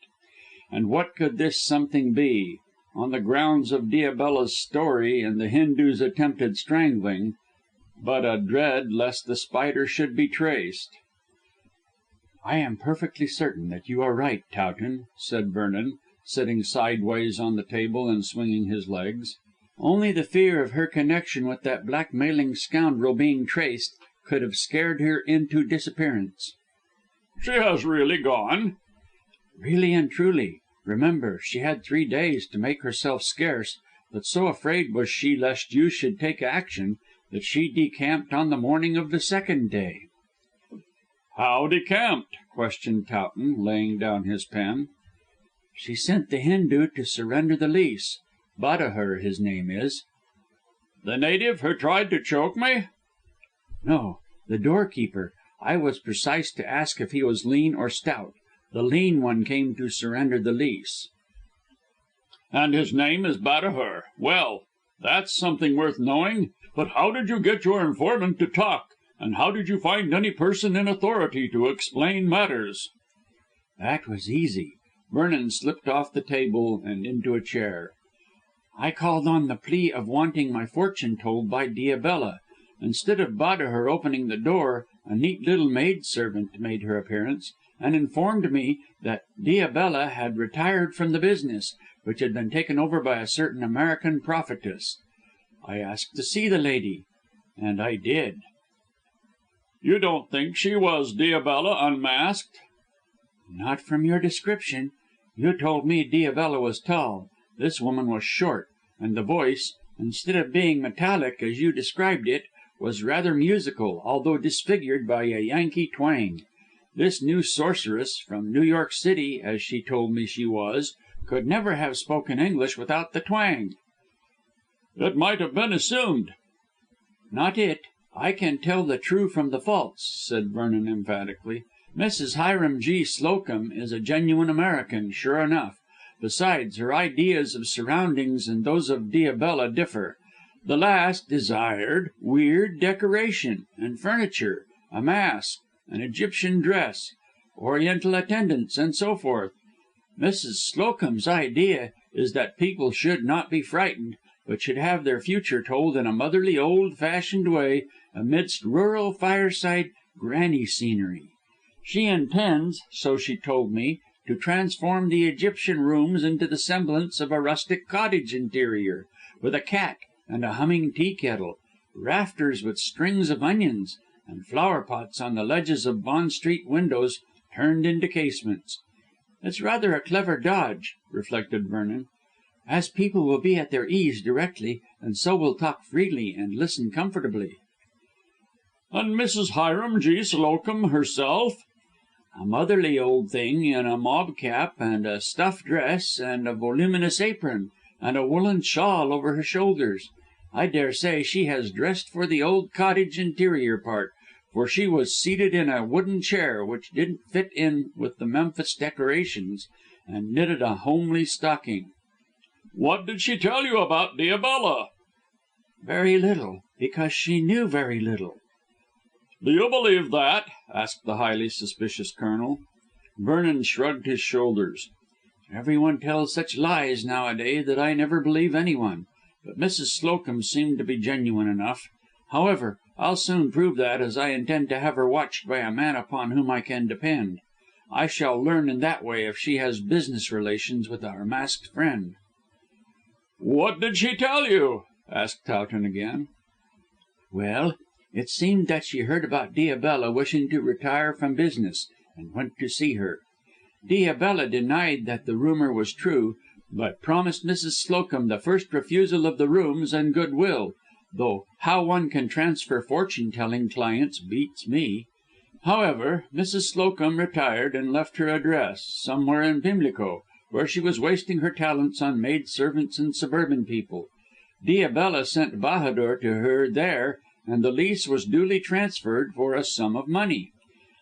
And what could this something be? On the grounds of Diabella's story and the Hindoo's attempted strangling, but a dread lest The Spider should be traced. "I am perfectly certain that you are right, Towton," said Vernon, sitting sideways on the table and swinging his legs. "Only the fear of her connection with that blackmailing scoundrel being traced could have scared her into disappearance." "She has really gone?" "Really and truly. Remember, she had 3 days to make herself scarce, but so afraid was she lest you should take action that she decamped on the morning of the 2nd day." "How decamped?" questioned Towton, laying down his pen. "She sent the Hindoo to surrender the lease. BAZAAR his name is." "The native who tried to choke me?" "No, the doorkeeper. I was precise to ask if he was lean or stout. The lean one came to surrender the lease." "And his name is BAZAAR. Well, that's something worth knowing. But how did you get your informant to talk, and how did you find any person in authority to explain matters?" "That was easy." Vernon slipped off the table and into a chair. "I called on the plea of wanting my fortune told by Diabella. Instead of Bahadur opening the door, a neat little maid servant made her appearance, and informed me that Diabella had retired from the business, which had been taken over by a certain American prophetess. I asked to see the lady, and I did." "You don't think she was Diabella unmasked?" "Not from your description. You told me Diabella was tall. This woman was short, and the voice, instead of being metallic as you described it, was rather musical, although disfigured by a Yankee twang. This new sorceress, from New York City as she told me she was, could never have spoken English without the twang." "It might have been assumed." "Not it. I can tell the true from the false," said Vernon emphatically. "Mrs. Hiram G. Slocum is a genuine American, sure enough. Besides, her ideas of surroundings and those of Diabella differ. The last desired weird decoration and furniture, a mask, an Egyptian dress, Oriental attendants, and so forth. Mrs. Slocum's idea is that people should not be frightened, but should have their future told in a motherly, old fashioned way, amidst rural fireside granny scenery. She intends, so she told me, to transform the Egyptian rooms into the semblance of a rustic cottage interior, with a cat and a humming tea kettle, rafters with strings of onions, and flower pots on the ledges of Bond Street windows turned into casements. It's rather a clever dodge," reflected Vernon, "as people will be at their ease directly, and so will talk freely and listen comfortably." "And Mrs. Hiram G. Slocum herself?" "A motherly old thing in a mob cap and a stuff dress and a voluminous apron, and a woollen shawl over her shoulders. I daresay she has dressed for the old cottage interior part, for she was seated in a wooden chair which didn't fit in with the Memphis decorations, and knitted a homely stocking." "What did she tell you about Diabella?" "Very little, because she knew very little." "Do you believe that?" asked the highly suspicious Colonel. Vernon shrugged his shoulders. "Everyone tells such lies nowadays that I never believe anyone. But Mrs. Slocum seemed to be genuine enough. However, I'll soon prove that, as I intend to have her watched by a man upon whom I can depend. I shall learn in that way if she has business relations with our masked friend." "What did she tell you?" asked Towton again. "Well, it seemed that she heard about Diabella wishing to retire from business, and went to see her. Diabella denied that the rumour was true, I promised Mrs. Slocum the first refusal of the rooms and goodwill, though how one can transfer fortune telling clients beats me. However, Mrs. Slocum retired and left her address, somewhere in Pimlico, where she was wasting her talents on maid servants and suburban people. Diabella sent Bahadur to her there, and the lease was duly transferred for a sum of money.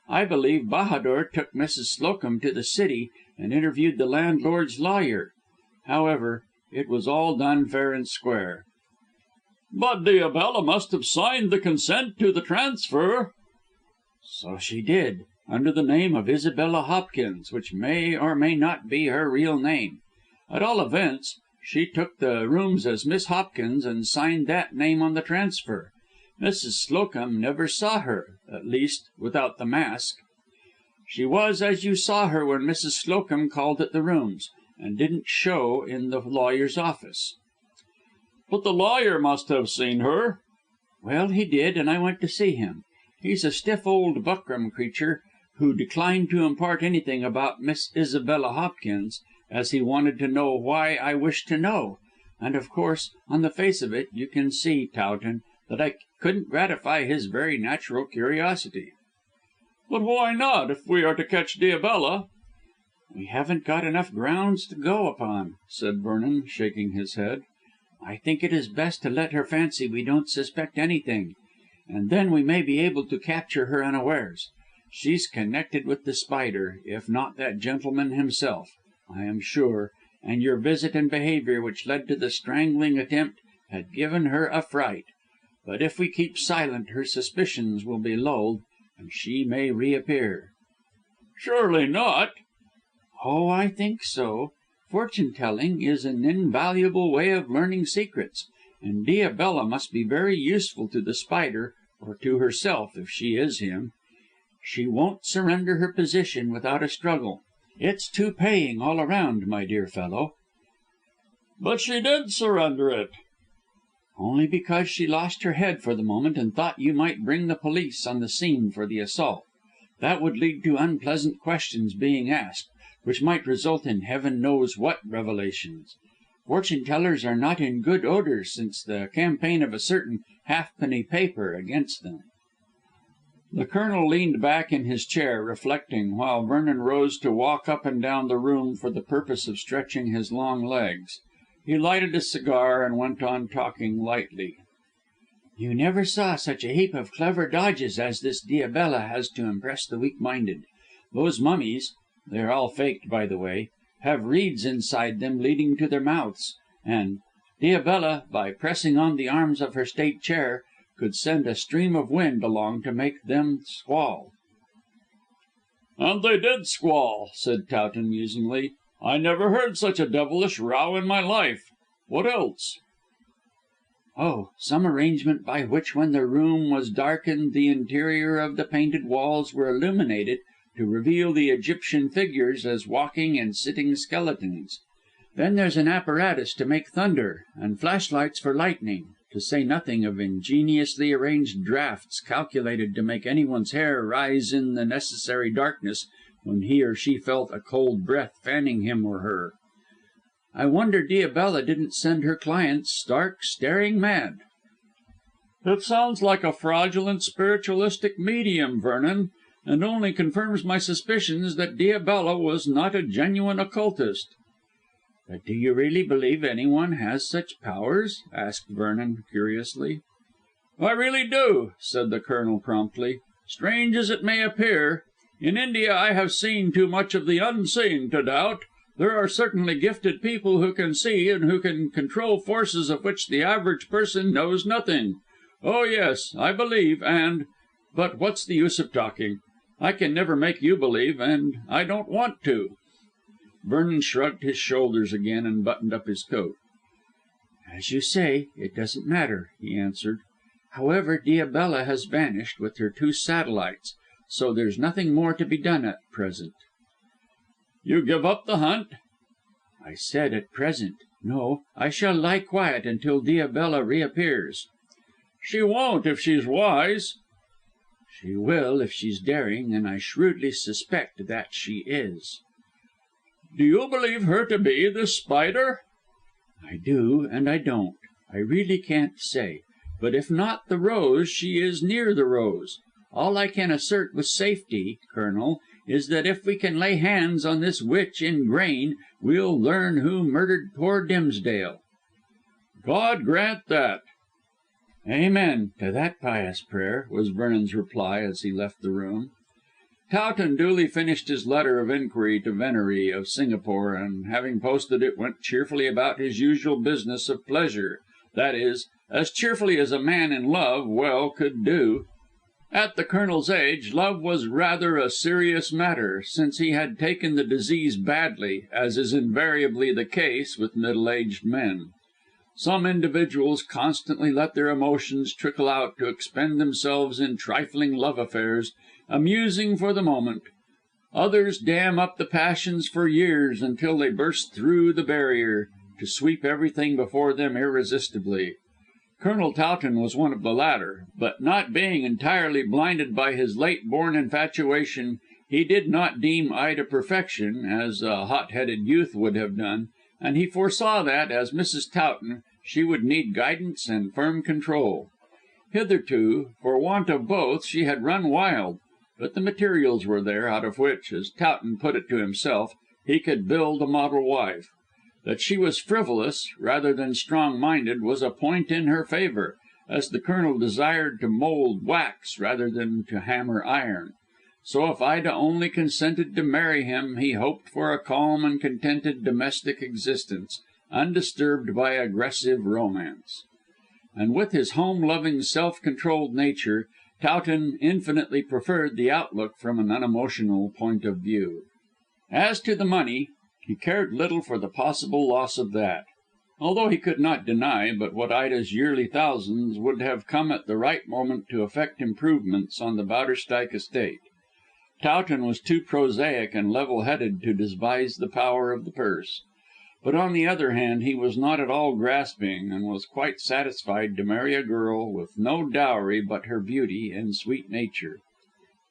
I believe Bahadur took Mrs. Slocum to the city and interviewed the landlord's lawyer. However, it was all done fair and square." "But Diabella must have signed the consent to the transfer." "So she did, under the name of Isabella Hopkins, which may or may not be her real name. At all events, she took the rooms as Miss Hopkins and signed that name on the transfer. Mrs. Slocum never saw her, at least without the mask. She was as you saw her when Mrs. Slocum called at the rooms, and didn't show in the lawyer's office." "But the lawyer must have seen her." "Well, he did, and I went to see him. He's a stiff old buckram creature who declined to impart anything about Miss Isabella Hopkins, as he wanted to know why I wished to know. And of course, on the face of it, you can see, Towton, that I couldn't gratify his very natural curiosity." "But why not, if we are to catch Diabella?" "We haven't got enough grounds to go upon," said Vernon, shaking his head. "I think it is best to let her fancy we don't suspect anything, and then we may be able to capture her unawares. She's connected with The Spider, if not that gentleman himself, I am sure, and your visit and behaviour which led to the strangling attempt had given her a fright. But if we keep silent her suspicions will be lulled, and she may reappear." "Surely not." "Oh, I think so. Fortune telling is an invaluable way of learning secrets, and Diabella must be very useful to The Spider, or to herself if she is him. She won't surrender her position without a struggle. It's too paying all round, my dear fellow." "But she did surrender it." "Only because she lost her head for the moment and thought you might bring the police on the scene for the assault. That would lead to unpleasant questions being asked, which might result in heaven knows what revelations. Fortune tellers are not in good odour since the campaign of a certain halfpenny paper against them." The Colonel leaned back in his chair, reflecting, while Vernon rose to walk up and down the room for the purpose of stretching his long legs. He lighted a cigar and went on talking lightly. "You never saw such a heap of clever dodges as this Diabella has to impress the weak minded. Those mummies they are all faked, by the way have reeds inside them leading to their mouths, and Diabella, by pressing on the arms of her state chair, could send a stream of wind along to make them squall." "And they did squall," said Towton musingly. "I never heard such a devilish row in my life. What else?" "Oh, some arrangement by which when the room was darkened the interior of the painted walls were illuminated to reveal the Egyptian figures as walking and sitting skeletons. Then there's an apparatus to make thunder, and flashlights for lightning, to say nothing of ingeniously arranged draughts calculated to make anyone's hair rise in the necessary darkness when he or she felt a cold breath fanning him or her. I wonder Diabella didn't send her clients stark, staring mad." "It sounds like a fraudulent spiritualistic medium, Vernon, and only confirms my suspicions that Diabella was not a genuine occultist." "But do you really believe anyone has such powers?" asked Vernon curiously. "I really do," said the Colonel promptly, "strange as it may appear. In India I have seen too much of the unseen to doubt. There are certainly gifted people who can see, and who can control forces of which the average person knows nothing. Oh, yes, I believe, but what's the use of talking? I can never make you believe, and I don't want to." Vernon shrugged his shoulders again and buttoned up his coat. "As you say, it doesn't matter," he answered. "However, Diabella has vanished with her 2 satellites, so there's nothing more to be done at present." "You give up the hunt?" "I said at present. No, I shall lie quiet until Diabella reappears." "She won't if she's wise." "She will if she's daring, and I shrewdly suspect that she is." Do you believe her to be The Spider?" "I do and I don't. I really can't say. But if not the Rose, she is near the Rose. All I can assert with safety, Colonel, is that if we can lay hands on this witch in grain, we'll learn who murdered poor Dimsdale." "God grant that." "Amen to that pious prayer," was Vernon's reply as he left the room. Towton duly finished his letter of inquiry to Venery of Singapore, and having posted it, went cheerfully about his usual business of pleasure, that is, as cheerfully as a man in love well could do. At the Colonel's age, love was rather a serious matter, since he had taken the disease badly, as is invariably the case with middle aged men. Some individuals constantly let their emotions trickle out to expend themselves in trifling love affairs, amusing for the moment. Others dam up the passions for years until they burst through the barrier, to sweep everything before them irresistibly. Colonel Towton was one of the latter, but not being entirely blinded by his late born infatuation, he did not deem Ida perfection, as a hot headed youth would have done, and he foresaw that, as Mrs. Towton, she would need guidance and firm control. Hitherto, for want of both, she had run wild, but the materials were there, out of which, as Towton put it to himself, he could build a model wife. That she was frivolous, rather than strong minded, was a point in her favour, as the Colonel desired to mould wax rather than to hammer iron. So if Ida only consented to marry him, he hoped for a calm and contented domestic existence, undisturbed by aggressive romance. And with his home loving, self controlled nature, Towton infinitely preferred the outlook from an unemotional point of view. As to the money, he cared little for the possible loss of that, although he could not deny but what Ida's yearly thousands would have come at the right moment to effect improvements on the Bowderstyke estate. Towton was too prosaic and level headed to despise the power of the purse. But on the other hand he was not at all grasping, and was quite satisfied to marry a girl with no dowry but her beauty and sweet nature.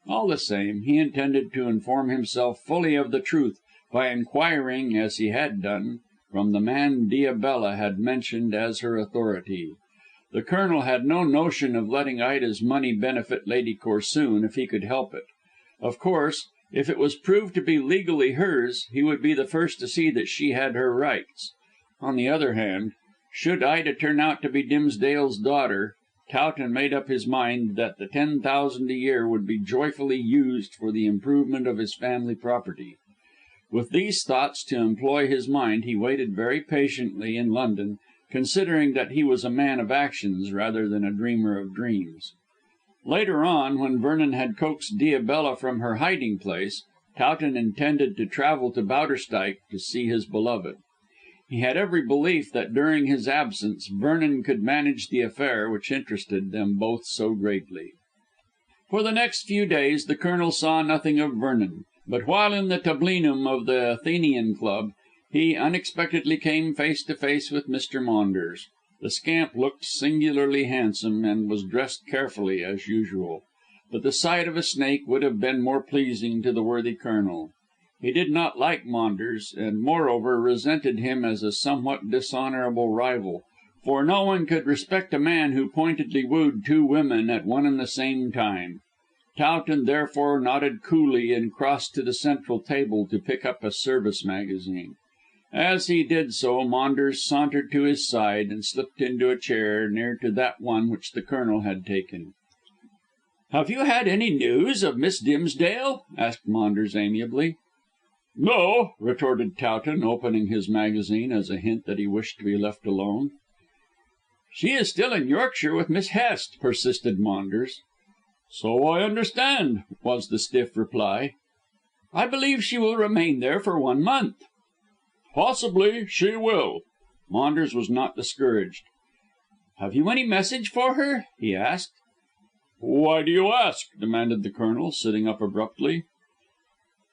All the same, he intended to inform himself fully of the truth by inquiring, as he had done, from the man Diabella had mentioned as her authority. The Colonel had no notion of letting Ida's money benefit Lady Corsoon if he could help it. Of course, if it was proved to be legally hers, he would be the first to see that she had her rights. On the other hand, should Ida turn out to be Dimsdale's daughter, Towton made up his mind that the 10,000 a year would be joyfully used for the improvement of his family property. With these thoughts to employ his mind, he waited very patiently in London, considering that he was a man of actions rather than a dreamer of dreams. Later on, when Vernon had coaxed Diabella from her hiding place, Towton intended to travel to Bowderstyke to see his beloved. He had every belief that during his absence Vernon could manage the affair which interested them both so greatly. For the next few days the Colonel saw nothing of Vernon, but while in the tablinum of the Athenian Club, he unexpectedly came face to face with Mr. Maunders. The scamp looked singularly handsome, and was dressed carefully as usual, but the sight of a snake would have been more pleasing to the worthy Colonel. He did not like Maunders, and moreover resented him as a somewhat dishonourable rival, for no one could respect a man who pointedly wooed two women at one and the same time. Towton therefore nodded coolly and crossed to the central table to pick up a service magazine. As he did so, Maunders sauntered to his side and slipped into a chair near to that one which the Colonel had taken. "Have you had any news of Miss Dimsdale?" asked Maunders amiably. "No," retorted Towton, opening his magazine as a hint that he wished to be left alone. "She is still in Yorkshire with Miss Hest," persisted Maunders. "So I understand," was the stiff reply. "I believe she will remain there for 1 month." "Possibly she will." Maunders was not discouraged. "Have you any message for her?" he asked. "Why do you ask?" demanded the Colonel, sitting up abruptly.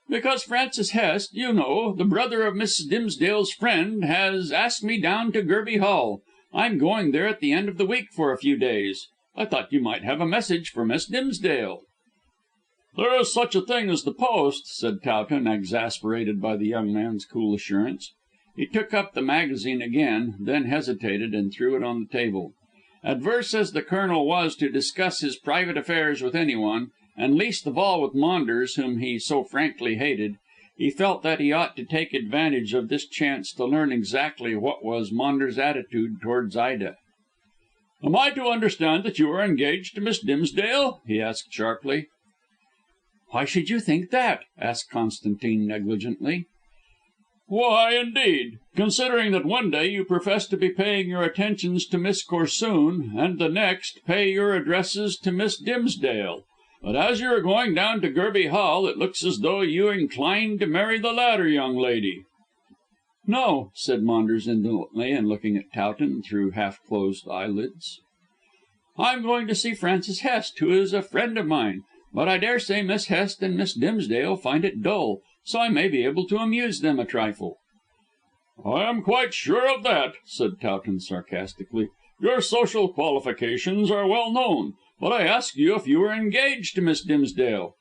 "Because Francis Hest, you know, the brother of Miss Dimsdale's friend, has asked me down to Gerby Hall. I'm going there at the end of the week for a few days. I thought you might have a message for Miss Dimsdale." "There is such a thing as the post," said Towton, exasperated by the young man's cool assurance. He took up the magazine again, then hesitated and threw it on the table. Adverse as the Colonel was to discuss his private affairs with anyone, and least of all with Maunders, whom he so frankly hated, he felt that he ought to take advantage of this chance to learn exactly what was Maunders' attitude towards Ida. "Am I to understand that you are engaged to Miss Dimsdale?" he asked sharply. "Why should you think that?" asked Constantine negligently. "Why, indeed? Considering that one day you profess to be paying your attentions to Miss Corsoon, and the next pay your addresses to Miss Dimsdale. But as you are going down to Gerby Hall, it looks as though you inclined to marry the latter young lady." "No," said Maunders indolently, and looking at Towton through half closed eyelids. "I'm going to see Francis Hest, who is a friend of mine. But I daresay Miss Hest and Miss Dimsdale find it dull, so I may be able to amuse them a trifle." "I am quite sure of that," said Towton sarcastically. "Your social qualifications are well known. But I ask you if you are engaged to Miss Dimsdale?"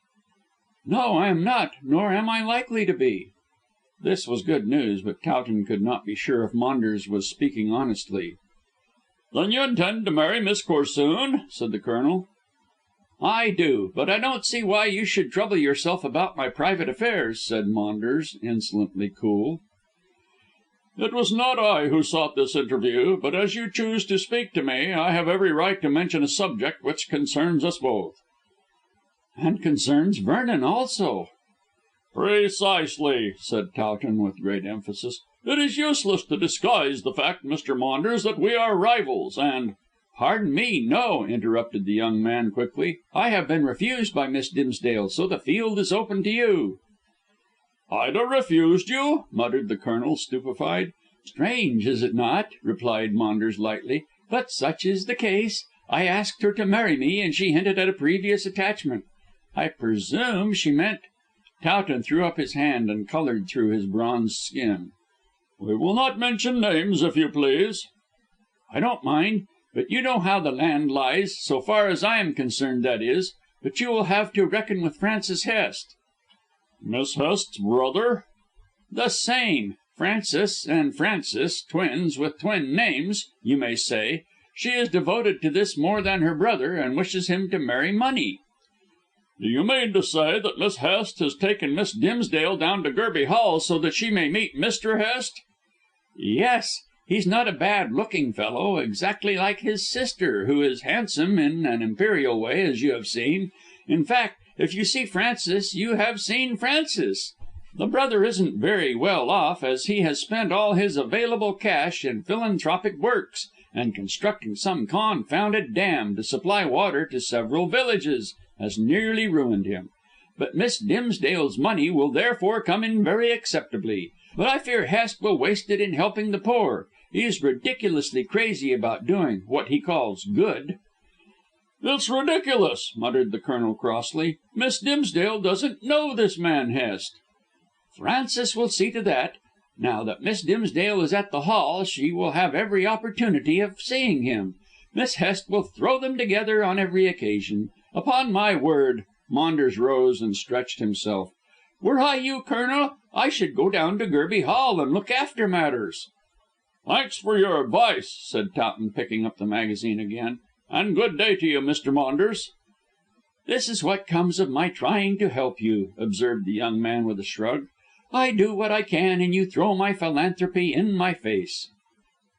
"No, I am not, nor am I likely to be." This was good news, but Towton could not be sure if Maunders was speaking honestly. "Then you intend to marry Miss Corsoon?" said the Colonel. "I do. But I don't see why you should trouble yourself about my private affairs," said Maunders, insolently cool. "It was not I who sought this interview, but as you choose to speak to me, I have every right to mention a subject which concerns us both." "And concerns Vernon also." "Precisely," said Towton with great emphasis. "It is useless to disguise the fact, Mr. Maunders, that we are rivals, and "Pardon me, no," interrupted the young man quickly. "I have been refused by Miss Dimsdale, so the field is open to you." "Ida refused you?" muttered the Colonel, stupefied. "Strange, is it not?" replied Maunders lightly. "But such is the case. I asked her to marry me, and she hinted at a previous attachment. I presume she meant—" Towton threw up his hand and coloured through his bronzed skin. "We will not mention names, if you please." "I don't mind. But you know how the land lies, so far as I am concerned, that is. But you will have to reckon with Francis Hest." "Miss Hest's brother?" "The same. Francis and Francis, twins with twin names, you may say. She is devoted to this more than her brother, and wishes him to marry money." "Do you mean to say that Miss Hest has taken Miss Dimsdale down to Gerby Hall so that she may meet Mr. Hest?" "Yes. He's not a bad looking fellow, exactly like his sister, who is handsome in an imperial way, as you have seen. In fact, if you see Francis, you have seen Francis. The brother isn't very well off, as he has spent all his available cash in philanthropic works, and constructing some confounded dam to supply water to several villages has nearly ruined him. But Miss Dimsdale's money will therefore come in very acceptably. But I fear Hest will waste it in helping the poor. He is ridiculously crazy about doing what he calls good." "It's ridiculous," muttered the Colonel crossly. "Miss Dimsdale doesn't know this man Hest." "Francis will see to that. Now that Miss Dimsdale is at the Hall, she will have every opportunity of seeing him. Miss Hest will throw them together on every occasion. Upon my word," Maunders rose and stretched himself, "were I you, Colonel, I should go down to Gerby Hall and look after matters." "Thanks for your advice," said Towton, picking up the magazine again. "And good day to you, Mr. Maunders." "This is what comes of my trying to help you," observed the young man with a shrug. "I do what I can, and you throw my philanthropy in my face."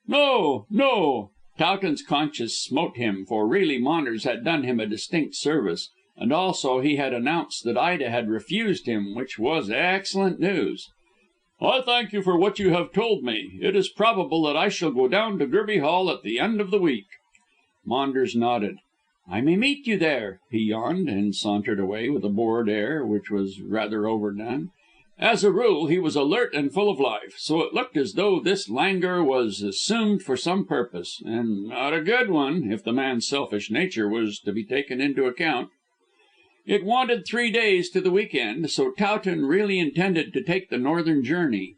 "No, no." Towton's conscience smote him, for really Maunders had done him a distinct service, and also he had announced that Ida had refused him, which was excellent news. "I thank you for what you have told me. It is probable that I shall go down to Gerby Hall at the end of the week." Maunders nodded. "I may meet you there," he yawned, and sauntered away with a bored air, which was rather overdone. As a rule he was alert and full of life, so it looked as though this languor was assumed for some purpose, and not a good one, if the man's selfish nature was to be taken into account. It wanted 3 days to the week end, so Towton really intended to take the northern journey.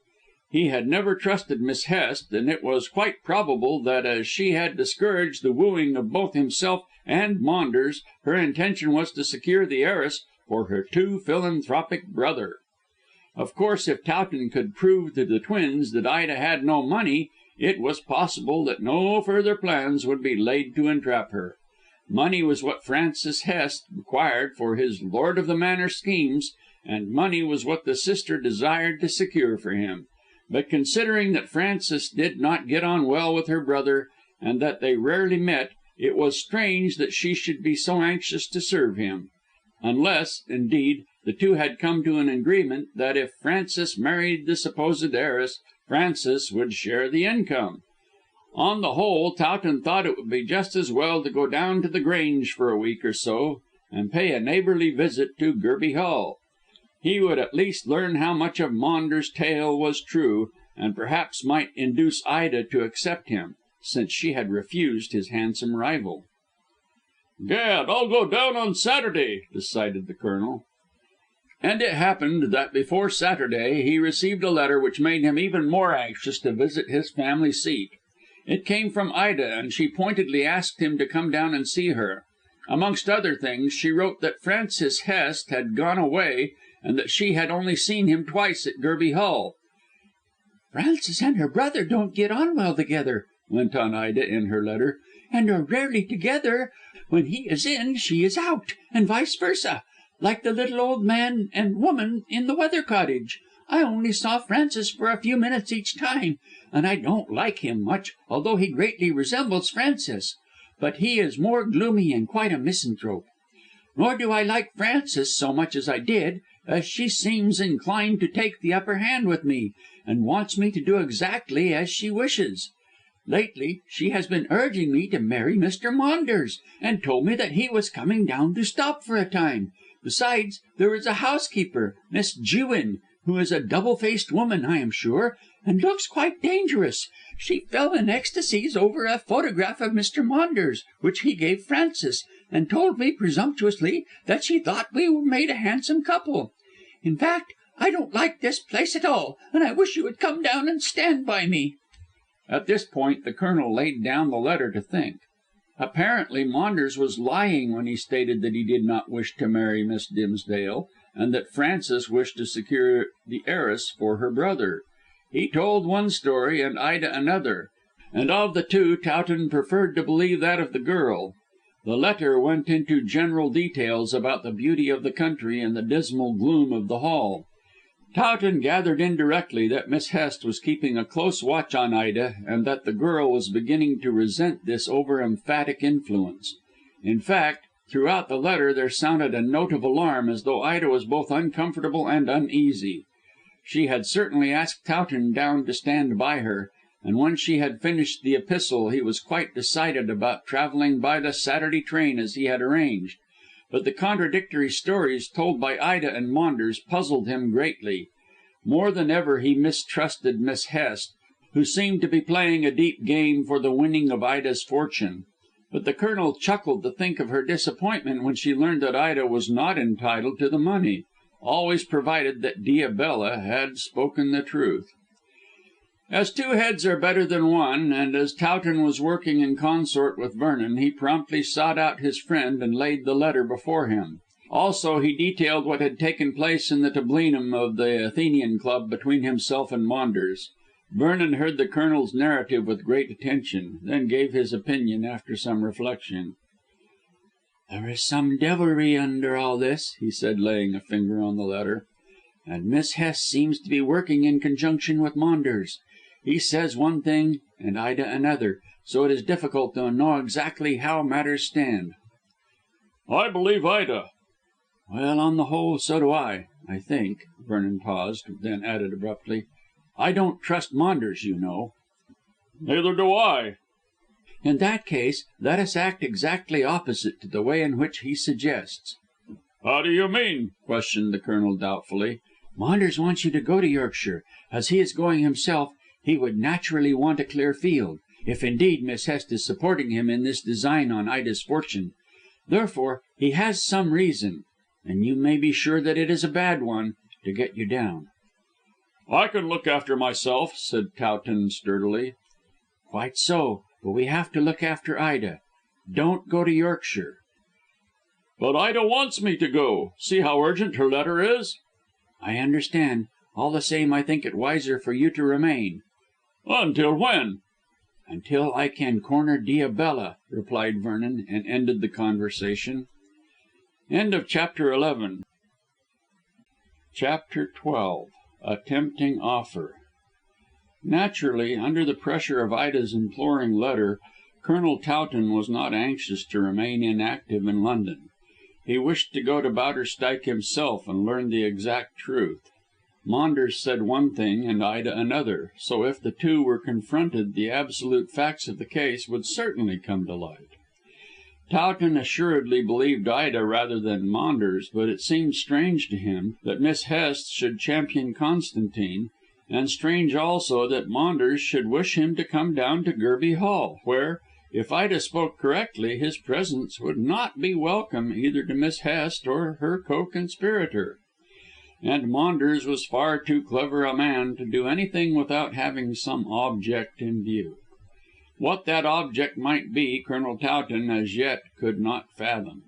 He had never trusted Miss Hest, and it was quite probable that as she had discouraged the wooing of both himself and Maunders, her intention was to secure the heiress for her too philanthropic brother. Of course, if Towton could prove to the twins that Ida had no money, it was possible that no further plans would be laid to entrap her. Money was what Francis Hest required for his lord of the manor schemes, and money was what the sister desired to secure for him. But considering that Frances did not get on well with her brother, and that they rarely met, it was strange that she should be so anxious to serve him. Unless, indeed, the two had come to an agreement that if Frances married the supposed heiress, Francis would share the income. On the whole, Towton thought it would be just as well to go down to The Grange for a week or so, and pay a neighbourly visit to Gerby Hall. He would at least learn how much of Maunders' tale was true, and perhaps might induce Ida to accept him, since she had refused his handsome rival. "Gad, I'll go down on Saturday," decided the Colonel. And it happened that before Saturday he received a letter which made him even more anxious to visit his family seat. It came from Ida, and she pointedly asked him to come down and see her. Amongst other things, she wrote that Francis Hest had gone away, and that she had only seen him twice at Gerby Hall. "Frances and her brother don't get on well together," went on Ida in her letter, "and are rarely together. When he is in, she is out, and vice versa, like the little old man and woman in the Weather Cottage. I only saw Francis for a few minutes each time, and I don't like him much, although he greatly resembles Frances. But he is more gloomy and quite a misanthrope. Nor do I like Frances so much as I did, as she seems inclined to take the upper hand with me, and wants me to do exactly as she wishes. Lately she has been urging me to marry Mr. Maunders, and told me that he was coming down to stop for a time. Besides, there is a housekeeper, Miss Jewin, who is a double-faced woman, I am sure, and looks quite dangerous. She fell in ecstasies over a photograph of Mr. Maunders, which he gave Frances, and told me presumptuously that she thought we made a handsome couple. In fact, I don't like this place at all, and I wish you would come down and stand by me." At this point the Colonel laid down the letter to think. Apparently Maunders was lying when he stated that he did not wish to marry Miss Dimsdale, and that Frances wished to secure the heiress for her brother. He told one story and Ida another, and of the two Towton preferred to believe that of the girl. The letter went into general details about the beauty of the country and the dismal gloom of the Hall. Towton gathered indirectly that Miss Hest was keeping a close watch on Ida, and that the girl was beginning to resent this over-emphatic influence. In fact, throughout the letter there sounded a note of alarm, as though Ida was both uncomfortable and uneasy. She had certainly asked Towton down to stand by her, and when she had finished the epistle he was quite decided about travelling by the Saturday train as he had arranged. But the contradictory stories told by Ida and Maunders puzzled him greatly. More than ever he mistrusted Miss Hest, who seemed to be playing a deep game for the winning of Ida's fortune. But the Colonel chuckled to think of her disappointment when she learned that Ida was not entitled to the money, always provided that Diabella had spoken the truth. As two heads are better than one, and as Towton was working in consort with Vernon, he promptly sought out his friend and laid the letter before him. Also he detailed what had taken place in the tablinum of the Athenian Club between himself and Maunders. Vernon heard the Colonel's narrative with great attention, then gave his opinion after some reflection. "There is some devilry under all this," he said, laying a finger on the letter, "and Miss Hest seems to be working in conjunction with Maunders. He says one thing and Ida another, so it is difficult to know exactly how matters stand." "I believe Ida." "Well, on the whole, so do I think." Vernon paused, then added abruptly, "I don't trust Maunders, you know." "Neither do I." "In that case, let us act exactly opposite to the way in which he suggests." "How do you mean?" questioned the Colonel doubtfully. "Maunders wants you to go to Yorkshire. As he is going himself, he would naturally want a clear field, if indeed Miss Hest is supporting him in this design on Ida's fortune. Therefore he has some reason, and you may be sure that it is a bad one, to get you down." "I can look after myself," said Towton sturdily. "Quite so, but we have to look after Ida. Don't go to Yorkshire." "But Ida wants me to go. See how urgent her letter is." "I understand. All the same I think it wiser for you to remain." "Until when?" "Until I can corner Diabella," replied Vernon, and ended the conversation. CHAPTER XII. A tempting offer. Naturally, under the pressure of Ida's imploring letter, Colonel Towton was not anxious to remain inactive in London. He wished to go to Bowderstyke himself and learn the exact truth. Maunders said one thing and Ida another, so if the two were confronted the absolute facts of the case would certainly come to light. Towton assuredly believed Ida rather than Maunders, but it seemed strange to him that Miss Hest should champion Constantine, and strange also that Maunders should wish him to come down to Gerby Hall, where, if Ida spoke correctly, his presence would not be welcome either to Miss Hest or her co-conspirator. And Maunders was far too clever a man to do anything without having some object in view. What that object might be Colonel Towton as yet could not fathom.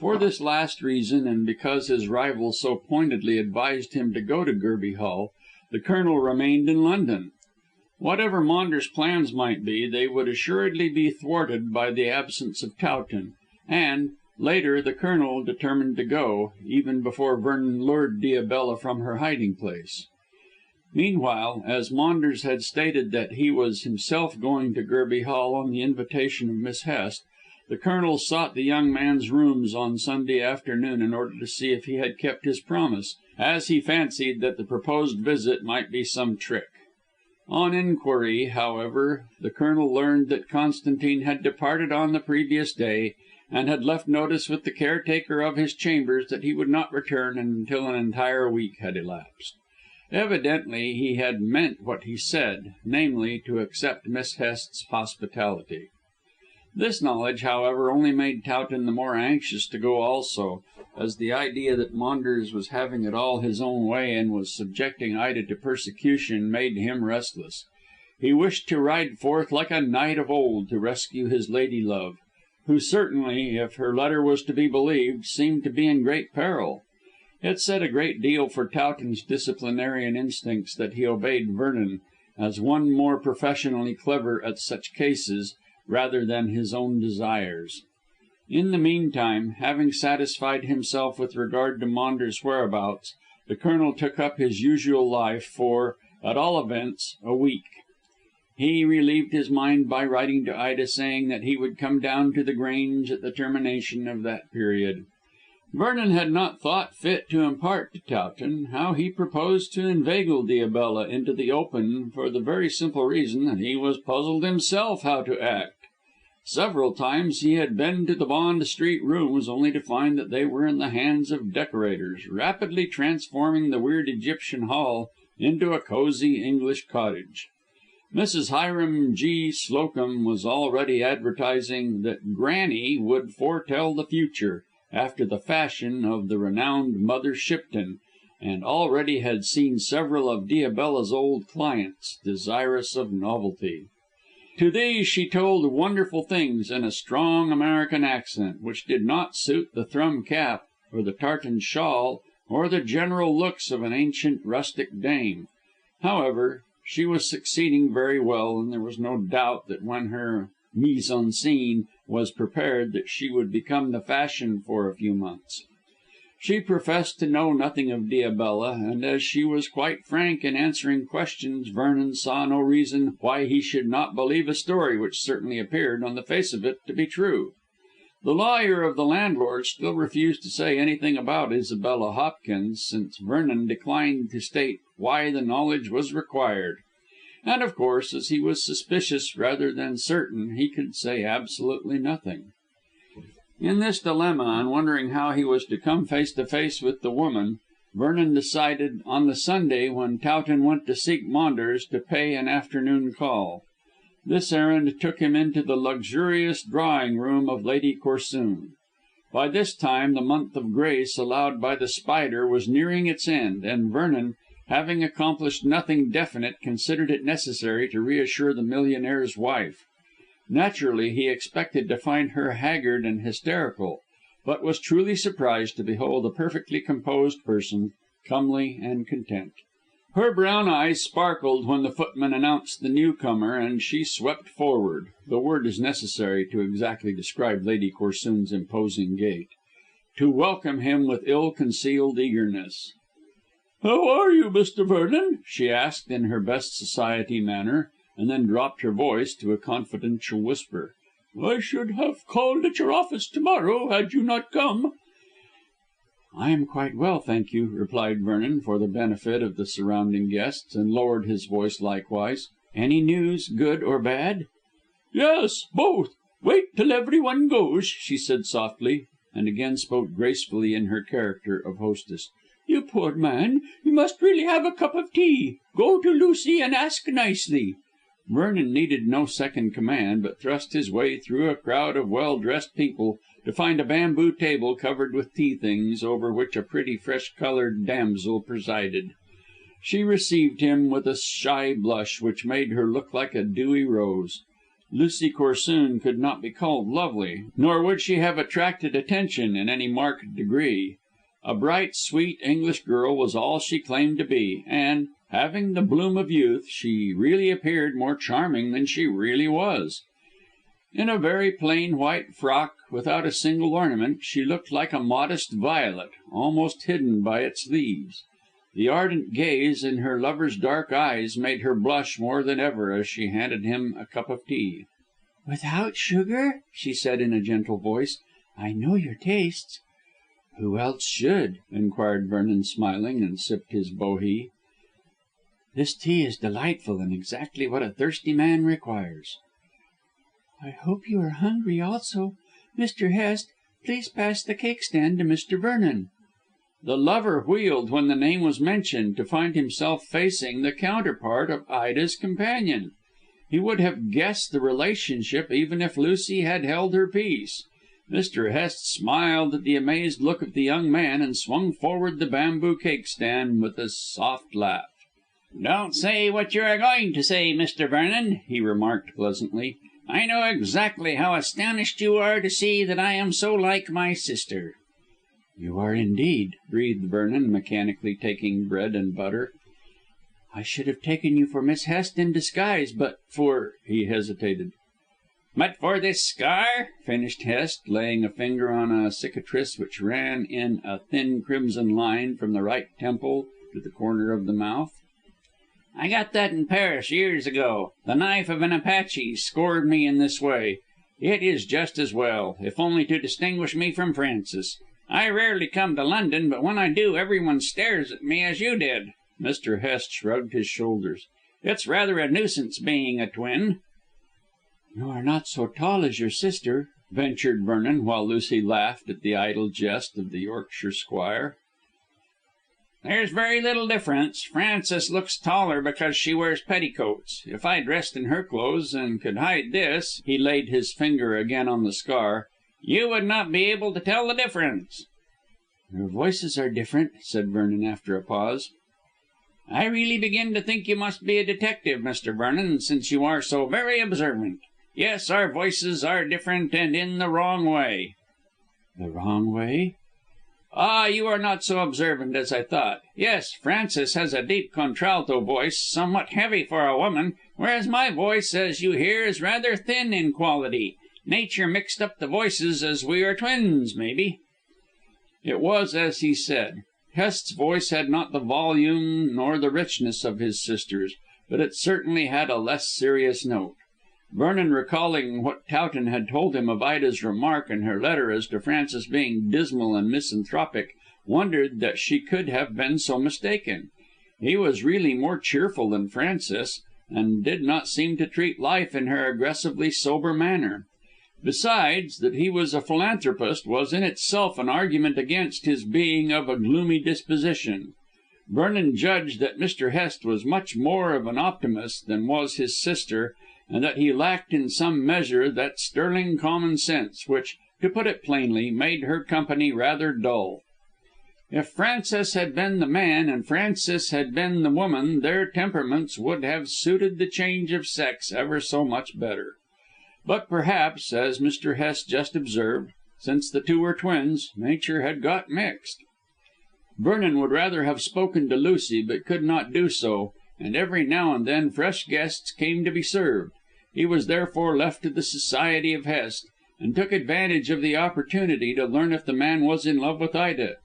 For this last reason, and because his rival so pointedly advised him to go to Gerby Hall, the Colonel remained in London. Whatever Maunders' plans might be, they would assuredly be thwarted by the absence of Towton, and, later, the Colonel determined to go, even before Vernon lured Diabella from her hiding place. Meanwhile, as Maunders had stated that he was himself going to Gerby Hall on the invitation of Miss Hest, the Colonel sought the young man's rooms on Sunday afternoon in order to see if he had kept his promise, as he fancied that the proposed visit might be some trick. On inquiry, however, the Colonel learned that Constantine had departed on the previous day, and had left notice with the caretaker of his chambers that he would not return until an entire week had elapsed. Evidently he had meant what he said, namely, to accept Miss Hest's hospitality. This knowledge, however, only made Towton the more anxious to go also, as the idea that Maunders was having it all his own way and was subjecting Ida to persecution made him restless. He wished to ride forth like a knight of old to rescue his lady love, who certainly, if her letter was to be believed, seemed to be in great peril. It said a great deal for Towton's disciplinarian instincts that he obeyed Vernon, as one more professionally clever at such cases, rather than his own desires. In the meantime, having satisfied himself with regard to Maunders' whereabouts, the Colonel took up his usual life for, at all events, a week. He relieved his mind by writing to Ida saying that he would come down to The Grange at the termination of that period. Vernon had not thought fit to impart to Towton how he proposed to inveigle Diabella into the open, for the very simple reason that he was puzzled himself how to act. Several times he had been to the Bond Street rooms, only to find that they were in the hands of decorators, rapidly transforming the weird Egyptian hall into a cosy English cottage. Mrs. Hiram G. Slocum was already advertising that Granny would foretell the future, after the fashion of the renowned Mother Shipton, and already had seen several of Diabella's old clients, desirous of novelty. To these she told wonderful things in a strong American accent, which did not suit the thrum cap, or the tartan shawl, or the general looks of an ancient rustic dame. However, she was succeeding very well, and there was no doubt that when her mise en scène was prepared that she would become the fashion for a few months. She professed to know nothing of Diabella, and as she was quite frank in answering questions, Vernon saw no reason why he should not believe a story which certainly appeared, on the face of it, to be true. The lawyer of the landlord still refused to say anything about Isabella Hopkins, since Vernon declined to state why the knowledge was required. And of course, as he was suspicious rather than certain, he could say absolutely nothing. In this dilemma, and wondering how he was to come face to face with the woman, Vernon decided, on the Sunday when Towton went to seek Maunders, to pay an afternoon call. This errand took him into the luxurious drawing room of Lady Corsoon. By this time the month of grace allowed by the Spider was nearing its end, and Vernon, having accomplished nothing definite, considered it necessary to reassure the millionaire's wife. Naturally he expected to find her haggard and hysterical, but was truly surprised to behold a perfectly composed person, comely and content. Her brown eyes sparkled when the footman announced the newcomer, and she swept forward the word is necessary to exactly describe Lady Corsoon's imposing gait to welcome him with ill-concealed eagerness. "How are you, Mr. Vernon?" she asked in her best society manner, and then dropped her voice to a confidential whisper. "I should have called at your office to morrow had you not come." "I am quite well, thank you," replied Vernon for the benefit of the surrounding guests, and lowered his voice likewise. "Any news, good or bad?" "Yes, both. Wait till everyone goes," she said softly, and again spoke gracefully in her character of hostess. "You poor man, you must really have a cup of tea. Go to Lucy and ask nicely." Vernon needed no second command, but thrust his way through a crowd of well dressed people to find a bamboo table covered with tea things, over which a pretty fresh coloured damsel presided. She received him with a shy blush which made her look like a dewy rose. Lucy Corsoon could not be called lovely, nor would she have attracted attention in any marked degree. A bright, sweet English girl was all she claimed to be, and, having the bloom of youth, she really appeared more charming than she really was. In a very plain white frock, without a single ornament, she looked like a modest violet, almost hidden by its leaves. The ardent gaze in her lover's dark eyes made her blush more than ever as she handed him a cup of tea. "Without sugar?" she said in a gentle voice. "I know your tastes." "Who else should?" inquired Vernon smiling, and sipped his bohea. "This tea is delightful and exactly what a thirsty man requires." "I hope you are hungry also. Mr. Hest, please pass the cake stand to Mr. Vernon." The lover wheeled when the name was mentioned, to find himself facing the counterpart of Ida's companion. He would have guessed the relationship even if Lucy had held her peace. Mr. Hest smiled at the amazed look of the young man, and swung forward the bamboo cake stand with a soft laugh. "Don't say what you are going to say, Mr. Vernon," he remarked pleasantly. "I know exactly how astonished you are to see that I am so like my sister." "You are indeed," breathed Vernon, mechanically taking bread and butter. "I should have taken you for Miss Hest in disguise, but for " he hesitated. "But for this scar," finished Hest, laying a finger on a cicatrice which ran in a thin crimson line from the right temple to the corner of the mouth. "I got that in Paris years ago. The knife of an Apache scored me in this way. It is just as well, if only to distinguish me from Francis. I rarely come to London, but when I do everyone stares at me as you did." Mr. Hest shrugged his shoulders. "It's rather a nuisance being a twin." "You are not so tall as your sister," ventured Vernon, while Lucy laughed at the idle jest of the Yorkshire squire. "There's very little difference. Frances looks taller because she wears petticoats. If I dressed in her clothes and could hide this," he laid his finger again on the scar, "you would not be able to tell the difference." "Your voices are different," said Vernon after a pause. "I really begin to think you must be a detective, Mr. Vernon, since you are so very observant. Yes, our voices are different, and in the wrong way." "The wrong way?" "Ah, you are not so observant as I thought. Yes, Frances has a deep contralto voice, somewhat heavy for a woman, whereas my voice, as you hear, is rather thin in quality. Nature mixed up the voices as we are twins, maybe." It was as he said. Hest's voice had not the volume nor the richness of his sister's, but it certainly had a less serious note. Vernon, recalling what Towton had told him of Ida's remark in her letter as to Frances being dismal and misanthropic, wondered that she could have been so mistaken. He was really more cheerful than Frances, and did not seem to treat life in her aggressively sober manner. Besides, that he was a philanthropist was in itself an argument against his being of a gloomy disposition. Vernon judged that Mr. Hest was much more of an optimist than was his sister, and that he lacked in some measure that sterling common sense which, to put it plainly, made her company rather dull. If Francis had been the man and Frances had been the woman, their temperaments would have suited the change of sex ever so much better. But perhaps, as Mr. Hest just observed, Since the two were twins, nature had got mixed. Vernon would rather have spoken to Lucy, but could not do so, and every now and then fresh guests came to be served. He was therefore left to the society of Hest, and took advantage of the opportunity to learn if the man was in love with Ida.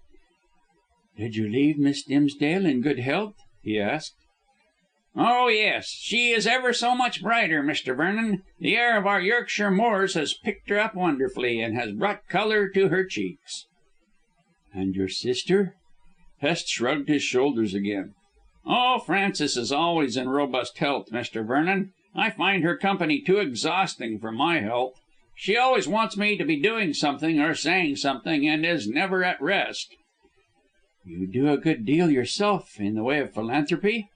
"Did you leave Miss Dimsdale in good health?" he asked. Oh, yes. She is ever so much brighter, Mr. Vernon. The air of our Yorkshire moors has picked her up wonderfully, and has brought colour to her cheeks." "And your sister?" Hest shrugged his shoulders again. "Oh, Frances is always in robust health, Mr. Vernon. I find her company too exhausting for my health. She always wants me to be doing something or saying something, and is never at rest." "You do a good deal yourself in the way of philanthropy?"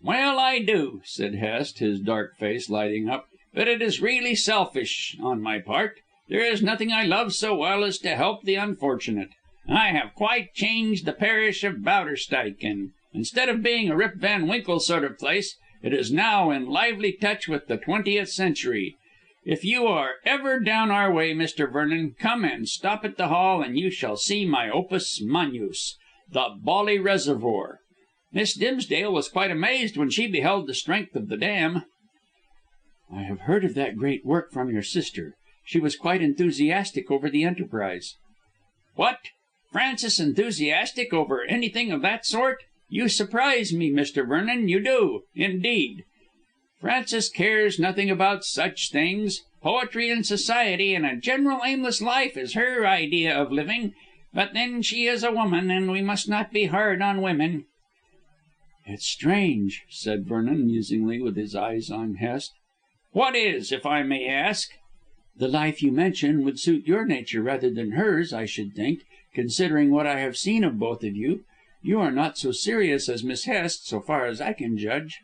"Well, I do," said Hest, his dark face lighting up, "but it is really selfish on my part. There is nothing I love so well as to help the unfortunate. I have quite changed the parish of Bowderstyke, and instead of being a Rip Van Winkle sort of place, it is now in lively touch with the 20th century. If you are ever down our way, Mr. Vernon, come and stop at the Hall, and you shall see my opus magnus, the Bolly Reservoir. Miss Dimsdale was quite amazed when she beheld the strength of the dam." "I have heard of that great work from your sister. She was quite enthusiastic over the enterprise." "What? Frances enthusiastic over anything of that sort? You surprise me, Mr. Vernon, you do, indeed. Frances cares nothing about such things. Poetry and society and a general aimless life is her idea of living. But then she is a woman, and we must not be hard on women." "It's strange," said Vernon musingly, with his eyes on Hest. "What is, if I may ask?" "The life you mention would suit your nature rather than hers, I should think, considering what I have seen of both of you. You are not so serious as Miss Hest, so far as I can judge."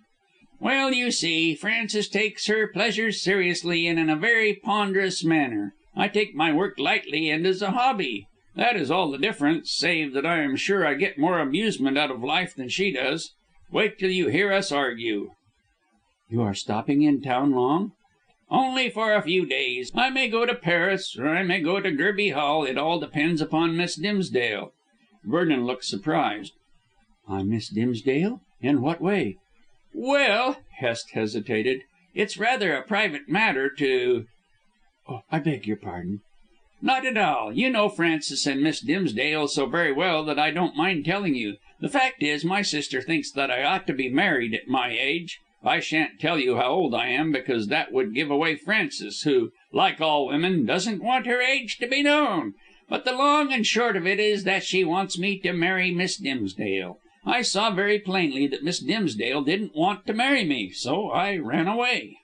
"Well, you see, Frances takes her pleasures seriously and in a very ponderous manner. I take my work lightly and as a hobby. That is all the difference, save that I am sure I get more amusement out of life than she does. Wait till you hear us argue." "You are stopping in town long?" "Only for a few days. I may go to Paris, or I may go to Gerby Hall. It all depends upon Miss Dimsdale." Vernon looked surprised. "On Miss Dimsdale? In what way?" "Well," Hest hesitated, "it's rather a private matter to—" "Oh, I beg your pardon." "Not at all. You know Frances and Miss Dimsdale so very well that I don't mind telling you. The fact is, my sister thinks that I ought to be married at my age. I shan't tell you how old I am, because that would give away Frances, who, like all women, doesn't want her age to be known. But the long and short of it is that she wants me to marry Miss Dimsdale. I saw very plainly that Miss Dimsdale didn't want to marry me, so I ran away."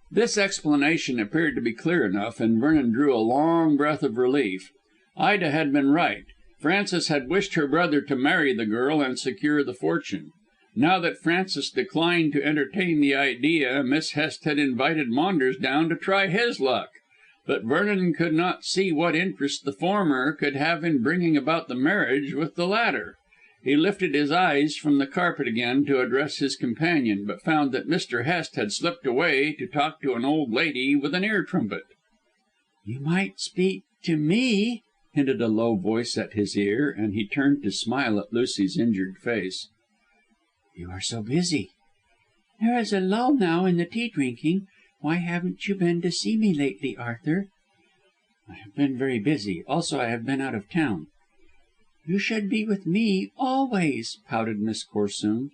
This explanation appeared to be clear enough, and Vernon drew a long breath of relief. Ida had been right. Frances had wished her brother to marry the girl and secure the fortune. Now that Frances declined to entertain the idea, Miss Hest had invited Maunders down to try his luck. But Vernon could not see what interest the former could have in bringing about the marriage with the latter. He lifted his eyes from the carpet again to address his companion, but found that Mr. Hest had slipped away to talk to an old lady with an ear trumpet. "You might speak to me," hinted a low voice at his ear, and he turned to smile at Lucy's injured face. "You are so busy." "There is a lull now in the tea drinking. Why haven't you been to see me lately, Arthur?" "I have been very busy. Also I have been out of town." "You should be with me always," pouted Miss Corsoon.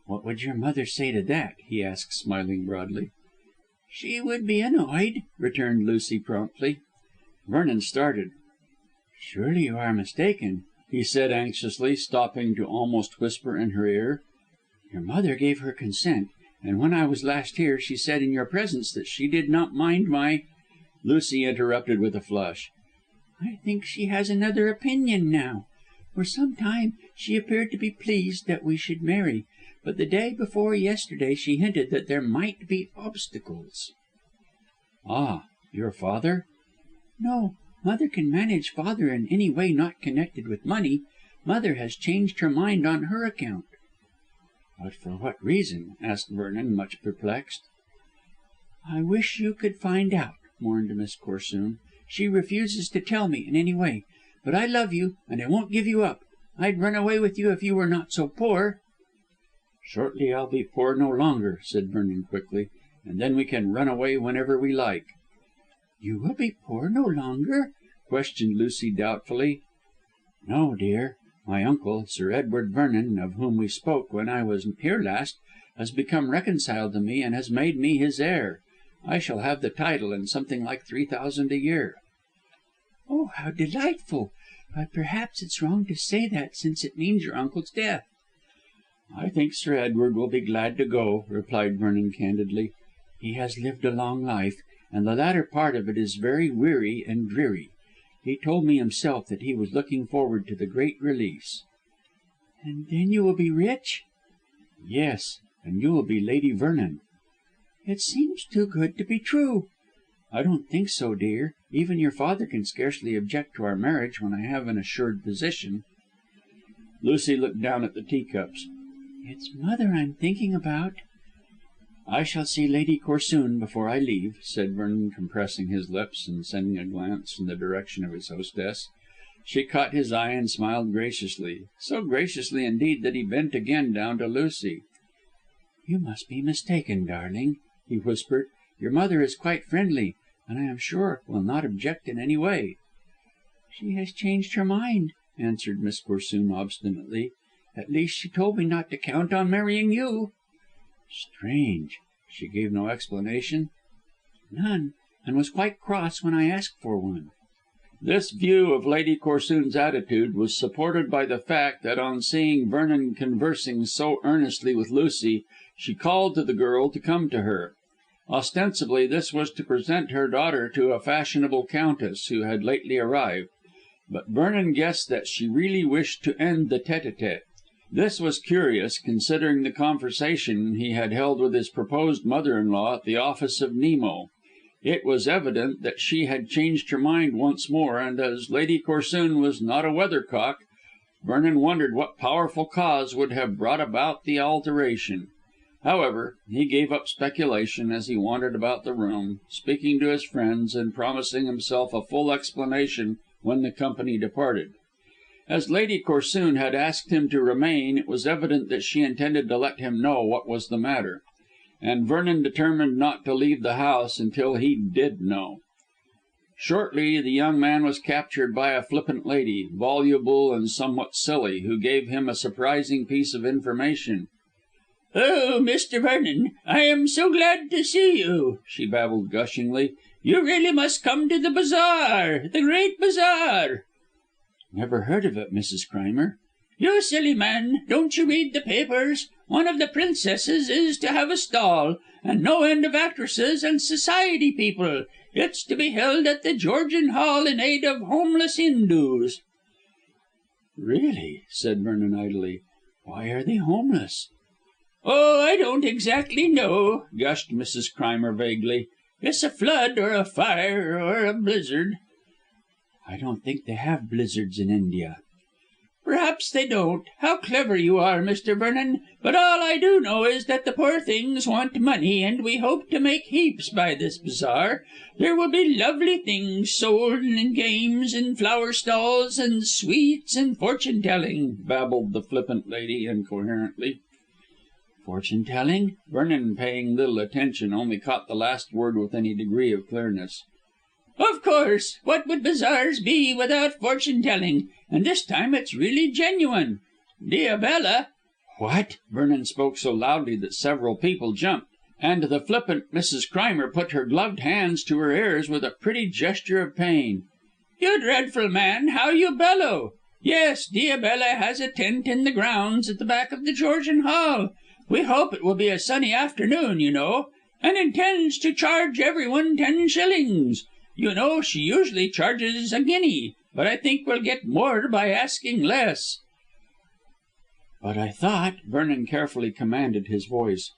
"What would your mother say to that?" he asked, smiling broadly. "She would be annoyed," returned Lucy promptly. Vernon started. "Surely you are mistaken," he said anxiously, stopping to almost whisper in her ear. "Your mother gave her consent, and when I was last here she said in your presence that she did not mind my—" Lucy interrupted with a flush. "I think she has another opinion now. For some time she appeared to be pleased that we should marry, but the day before yesterday she hinted that there might be obstacles." "Ah, your father?" "No. Mother can manage father in any way not connected with money. Mother has changed her mind on her account." "But for what reason?" asked Vernon, much perplexed. "I wish you could find out," mourned Miss Corsoon. she refuses to tell me in any way. But I love you, and I won't give you up. I'd run away with you if you were not so poor." "Shortly I'll be poor no longer," said Vernon quickly, "and then we can run away whenever we like." "You will be poor no longer?" questioned Lucy doubtfully. "No, dear. My uncle, Sir Edward Vernon, of whom we spoke when I was here last, has become reconciled to me and has made me his heir. I shall have the title and something like 3,000 a year." "Oh, how delightful! But perhaps it's wrong to say that, since it means your uncle's death." "I think Sir Edward will be glad to go," replied Vernon candidly. "He has lived a long life, and the latter part of it is very weary and dreary. He told me himself that he was looking forward to the great release." "And then you will be rich?" "Yes, and you will be Lady Vernon." "It seems too good to be true." "I don't think so, dear. Even your father can scarcely object to our marriage when I have an assured position." Lucy looked down at the teacups. "It's mother I'm thinking about." "I shall see Lady Corsoon before I leave," said Vernon, compressing his lips and sending a glance in the direction of his hostess. She caught his eye and smiled graciously, so graciously indeed that he bent again down to Lucy. "You must be mistaken, darling," he whispered. "Your mother is quite friendly, and I am sure will not object in any way." "She has changed her mind," answered Miss Corsoon obstinately. "At least she told me not to count on marrying you." "Strange. She gave no explanation?" "None, and was quite cross when I asked for one." This view of Lady Corsoon's attitude was supported by the fact that on seeing Vernon conversing so earnestly with Lucy, she called to the girl to come to her. Ostensibly this was to present her daughter to a fashionable countess who had lately arrived, but Vernon guessed that she really wished to end the tête à tête. This was curious, considering the conversation he had held with his proposed mother in law at the office of Nemo. It was evident that she had changed her mind once more, and as Lady Corsoon was not a weathercock, Vernon wondered what powerful cause would have brought about the alteration. However, he gave up speculation as he wandered about the room, speaking to his friends and promising himself a full explanation when the company departed. As Lady Corsoon had asked him to remain, it was evident that she intended to let him know what was the matter, and Vernon determined not to leave the house until he did know. Shortly the young man was captured by a flippant lady, voluble and somewhat silly, who gave him a surprising piece of information. "Oh, Mr. Vernon, I am so glad to see you," she babbled gushingly. "You really must come to the bazaar, the great bazaar." "Never heard of it, Mrs. Crimer." "You silly man, don't you read the papers? One of the princesses is to have a stall, and no end of actresses and society people. It's to be held at the Georgian Hall in aid of homeless Hindus." "Really?" said Vernon idly. "Why are they homeless?" "Oh, I don't exactly know," gushed Mrs. Crimer vaguely. "It's a flood or a fire or a blizzard." "I don't think they have blizzards in India." "Perhaps they don't. How clever you are, Mr. Vernon. But all I do know is that the poor things want money, and we hope to make heaps by this bazaar. There will be lovely things sold, and games, and flower stalls, and sweets, and fortune telling," babbled the flippant lady incoherently. "Fortune telling?" Vernon, paying little attention, only caught the last word with any degree of clearness. "Of course. What would bazaars be without fortune telling? And this time it's really genuine. Diabella." "What?" Vernon spoke so loudly that several people jumped, and the flippant Mrs. Crimer put her gloved hands to her ears with a pretty gesture of pain. "You dreadful man, how you bellow! Yes, Diabella has a tent in the grounds at the back of the Georgian Hall. We hope it will be a sunny afternoon, you know, and intends to charge everyone 10 shillings. You know she usually charges a guinea, but I think we'll get more by asking less." "But I thought," Vernon carefully commanded his voice,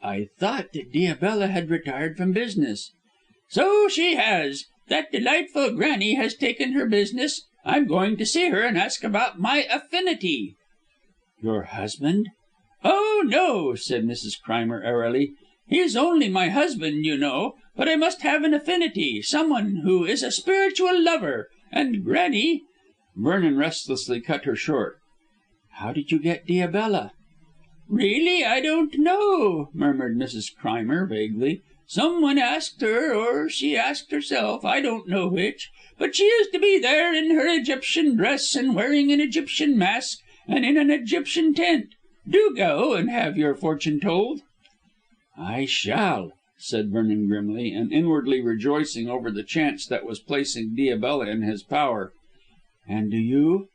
"I thought that Diabella had retired from business." "So she has. That delightful granny has taken her business. I'm going to see her and ask about my affinity." "Your husband?" "Oh, no," said Mrs. Crimer airily. He is only my husband, you know, but I must have an affinity, someone who is a spiritual lover. And Granny " Vernon restlessly cut her short. "How did you get Diabella?" "Really, I don't know," murmured Mrs. Crimer vaguely. "Someone asked her, or she asked herself, I don't know which. But she is to be there in her Egyptian dress and wearing an Egyptian mask and in an Egyptian tent. Do go and have your fortune told." "I shall," said Vernon grimly, and inwardly rejoicing over the chance that was placing Diabella in his power. "And do you?"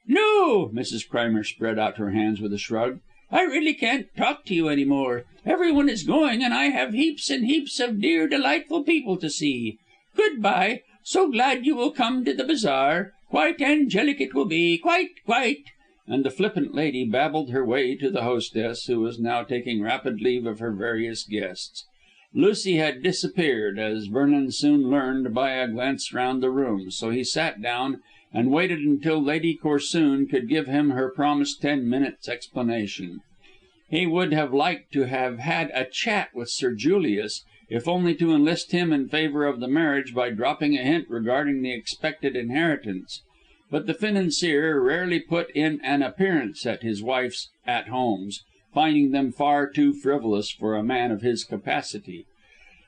"No." Mrs. Crimer spread out her hands with a shrug. "I really can't talk to you any more. Everyone is going, and I have heaps and heaps of dear, delightful people to see. Good bye. So glad you will come to the bazaar. Quite angelic it will be. Quite." And the flippant lady babbled her way to the hostess, who was now taking rapid leave of her various guests. Lucy had disappeared, as Vernon soon learned by a glance round the room, so he sat down and waited until Lady Corsoon could give him her promised 10 minutes' explanation. He would have liked to have had a chat with Sir Julius, if only to enlist him in favour of the marriage by dropping a hint regarding the expected inheritance. But the financier rarely put in an appearance at his wife's "at homes," finding them far too frivolous for a man of his capacity.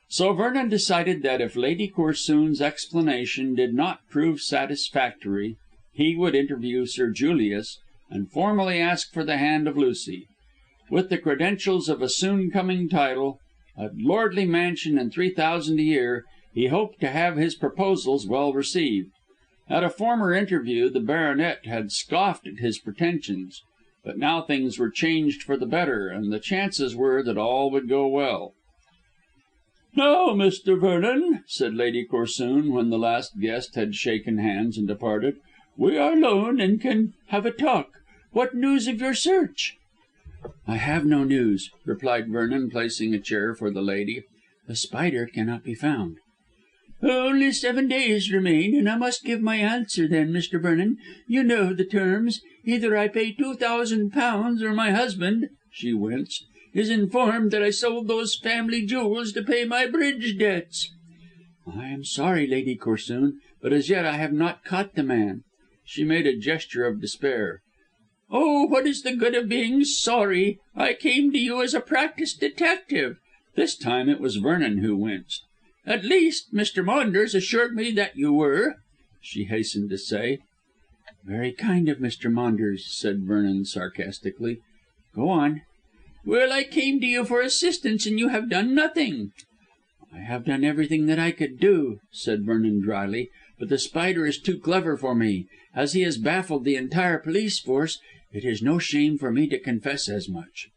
So Vernon decided that if Lady Corsoon's explanation did not prove satisfactory, he would interview Sir Julius and formally ask for the hand of Lucy. With the credentials of a soon coming title, a lordly mansion and 3,000 a year, he hoped to have his proposals well received. At a former interview the baronet had scoffed at his pretensions, but now things were changed for the better, and the chances were that all would go well. "Now, Mr. Vernon," said Lady Corsoon, when the last guest had shaken hands and departed, "we are alone and can have a talk. What news of your search?" "I have no news," replied Vernon, placing a chair for the lady. "The Spider cannot be found." "Only 7 days remain, and I must give my answer then, Mr. Vernon. You know the terms. Either I pay £2,000 or my husband," she winced, "is informed that I sold those family jewels to pay my bridge debts." "I am sorry, Lady Corsoon, but as yet I have not caught the man." She made a gesture of despair. "Oh, what is the good of being sorry? I came to you as a practised detective." This time it was Vernon who winced. "At least, Mr. Maunders assured me that you were," she hastened to say. "Very kind of Mr. Maunders," said Vernon sarcastically. "Go on." "Well, I came to you for assistance, and you have done nothing." "I have done everything that I could do," said Vernon drily, "but The Spider is too clever for me. As he has baffled the entire police force, it is no shame for me to confess as much."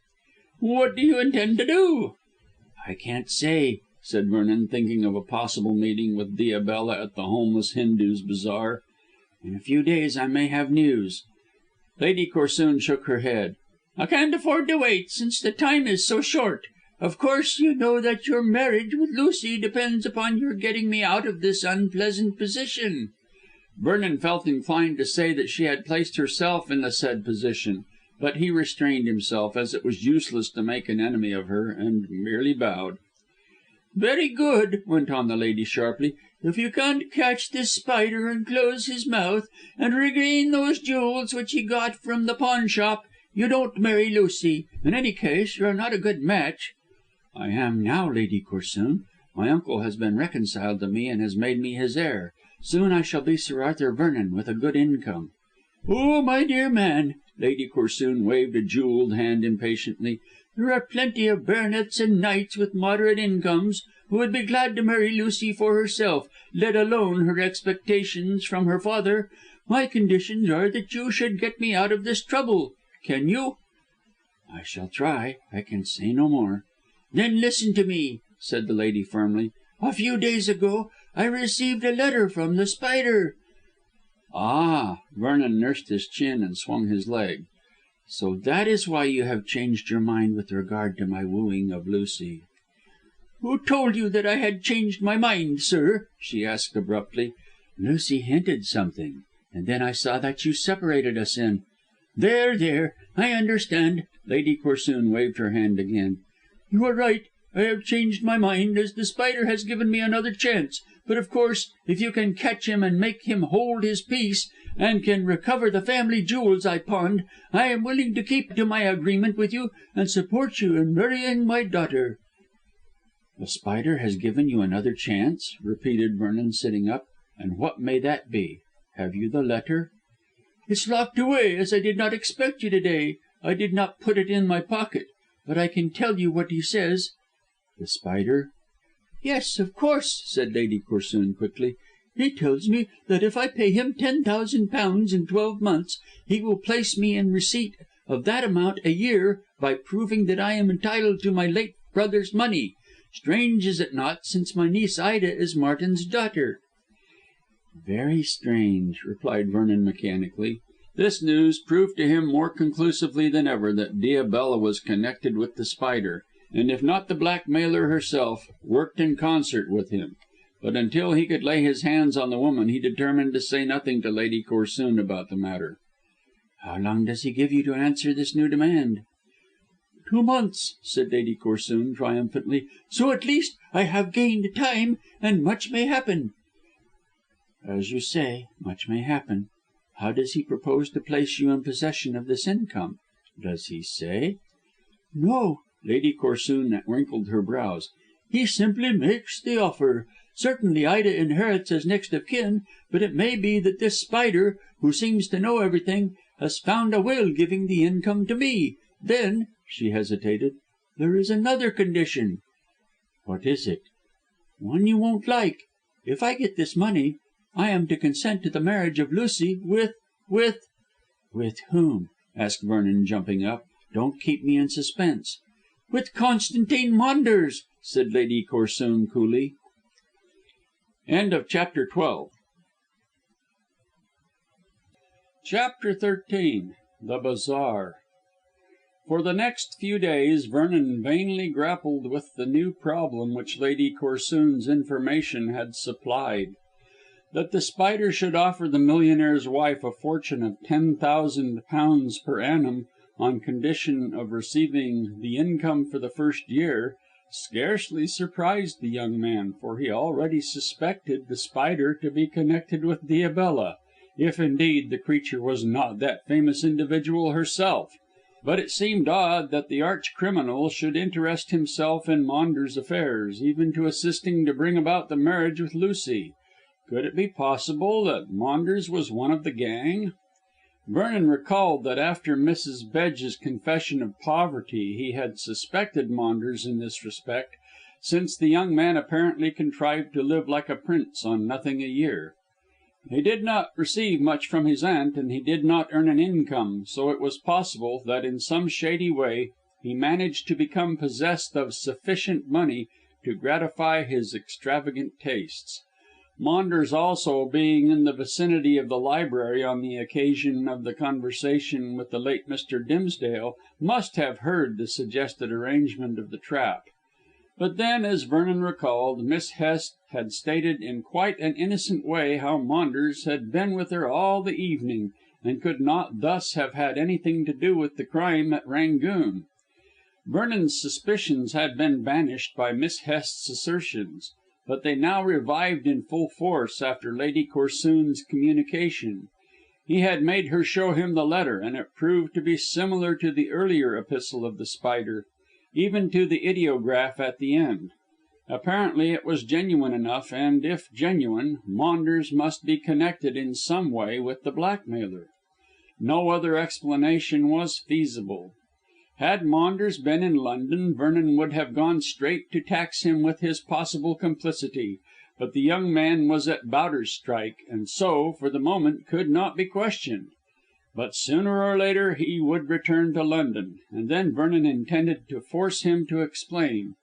"What do you intend to do?" "I can't say," said Vernon, thinking of a possible meeting with Diabella at the homeless Hindu's bazaar. "In a few days I may have news." Lady Corsoon shook her head. "I can't afford to wait, since the time is so short. Of course you know that your marriage with Lucy depends upon your getting me out of this unpleasant position." Vernon felt inclined to say that she had placed herself in the said position, but he restrained himself, as it was useless to make an enemy of her, and merely bowed. "Very good," went on the lady sharply. "If you can't catch this Spider and close his mouth, and regain those jewels which he got from the pawn shop, you don't marry Lucy. In any case, you're not a good match." "I am now, Lady Corsoon. My uncle has been reconciled to me and has made me his heir. Soon I shall be Sir Arthur Vernon with a good income." "Oh, my dear man," Lady Corsoon waved a jewelled hand impatiently, "there are plenty of baronets and knights with moderate incomes who would be glad to marry Lucy for herself, let alone her expectations from her father. My conditions are that you should get me out of this trouble. Can you?" "I shall try. I can say no more." "Then listen to me," said the lady firmly. "A few days ago I received a letter from the Spider." "Ah!" Vernon nursed his chin and swung his leg. "So that is why you have changed your mind with regard to my wooing of Lucy." "Who told you that I had changed my mind, sir?" she asked abruptly. "Lucy hinted something, and then I saw that you separated us in " "There, I understand." Lady Corsoon waved her hand again. "You are right. I have changed my mind, as The Spider has given me another chance, but of course, if you can catch him and make him hold his peace, and can recover the family jewels I pawned, I am willing to keep to my agreement with you and support you in marrying my daughter." "The Spider has given you another chance," repeated Vernon, sitting up. "And what may that be? Have you the letter?" "It's locked away, as I did not expect you to day. I did not put it in my pocket. But I can tell you what he says." "The Spider?" "Yes, of course," said Lady Corsoon quickly. "He tells me that if I pay him £10,000 in 12 months, he will place me in receipt of that amount a year by proving that I am entitled to my late brother's money. Strange, is it not, since my niece Ida is Martin's daughter?" "Very strange," replied Vernon mechanically. This news proved to him more conclusively than ever that Diabella was connected with The Spider, and if not the blackmailer herself, worked in concert with him. But until he could lay his hands on the woman he determined to say nothing to Lady Corsoon about the matter. "How long does he give you to answer this new demand?" 2 months," said Lady Corsoon triumphantly, "so at least I have gained time, and much may happen." "As you say, much may happen. How does he propose to place you in possession of this income? Does he say?" "No." Lady Corsoon wrinkled her brows. "He simply makes the offer. Certainly Ida inherits as next of kin, but it may be that this Spider, who seems to know everything, has found a will giving the income to me. Then," she hesitated, "there is another condition." "What is it?" "One you won't like. If I get this money, I am to consent to the marriage of Lucy with " "With whom?" asked Vernon, jumping up. "Don't keep me in suspense." "With Constantine Maunders," said Lady Corsoon coolly. CHAPTER XIII. The Bazaar. For the next few days Vernon vainly grappled with the new problem which Lady Corsoon's information had supplied. That The Spider should offer the millionaire's wife a fortune of £10,000 per annum on condition of receiving the income for the first year scarcely surprised the young man, for he already suspected The Spider to be connected with Diabella, if indeed the creature was not that famous individual herself. But it seemed odd that the arch criminal should interest himself in Maunders' affairs, even to assisting to bring about the marriage with Lucy. Could it be possible that Maunders was one of the gang? Vernon recalled that after Mrs. Bedge's confession of poverty he had suspected Maunders in this respect, since the young man apparently contrived to live like a prince on nothing a year. He did not receive much from his aunt, and he did not earn an income, so it was possible that in some shady way he managed to become possessed of sufficient money to gratify his extravagant tastes. Maunders also, being in the vicinity of the library on the occasion of the conversation with the late Mr. Dimsdale, must have heard the suggested arrangement of the trap. But then, as Vernon recalled, Miss Hest had stated in quite an innocent way how Maunders had been with her all the evening, and could not thus have had anything to do with the crime at "Rangoon." Vernon's suspicions had been banished by Miss Hest's assertions, but they now revived in full force after Lady Corsoon's communication. He had made her show him the letter, and it proved to be similar to the earlier epistle of The Spider, even to the ideograph at the end. Apparently it was genuine enough, and, if genuine, Maunders must be connected in some way with the blackmailer. No other explanation was feasible. Had Maunders been in London, Vernon would have gone straight to tax him with his possible complicity, but the young man was at Bowderstyke, and so, for the moment, could not be questioned. But sooner or later he would return to London, and then Vernon intended to force him to explain.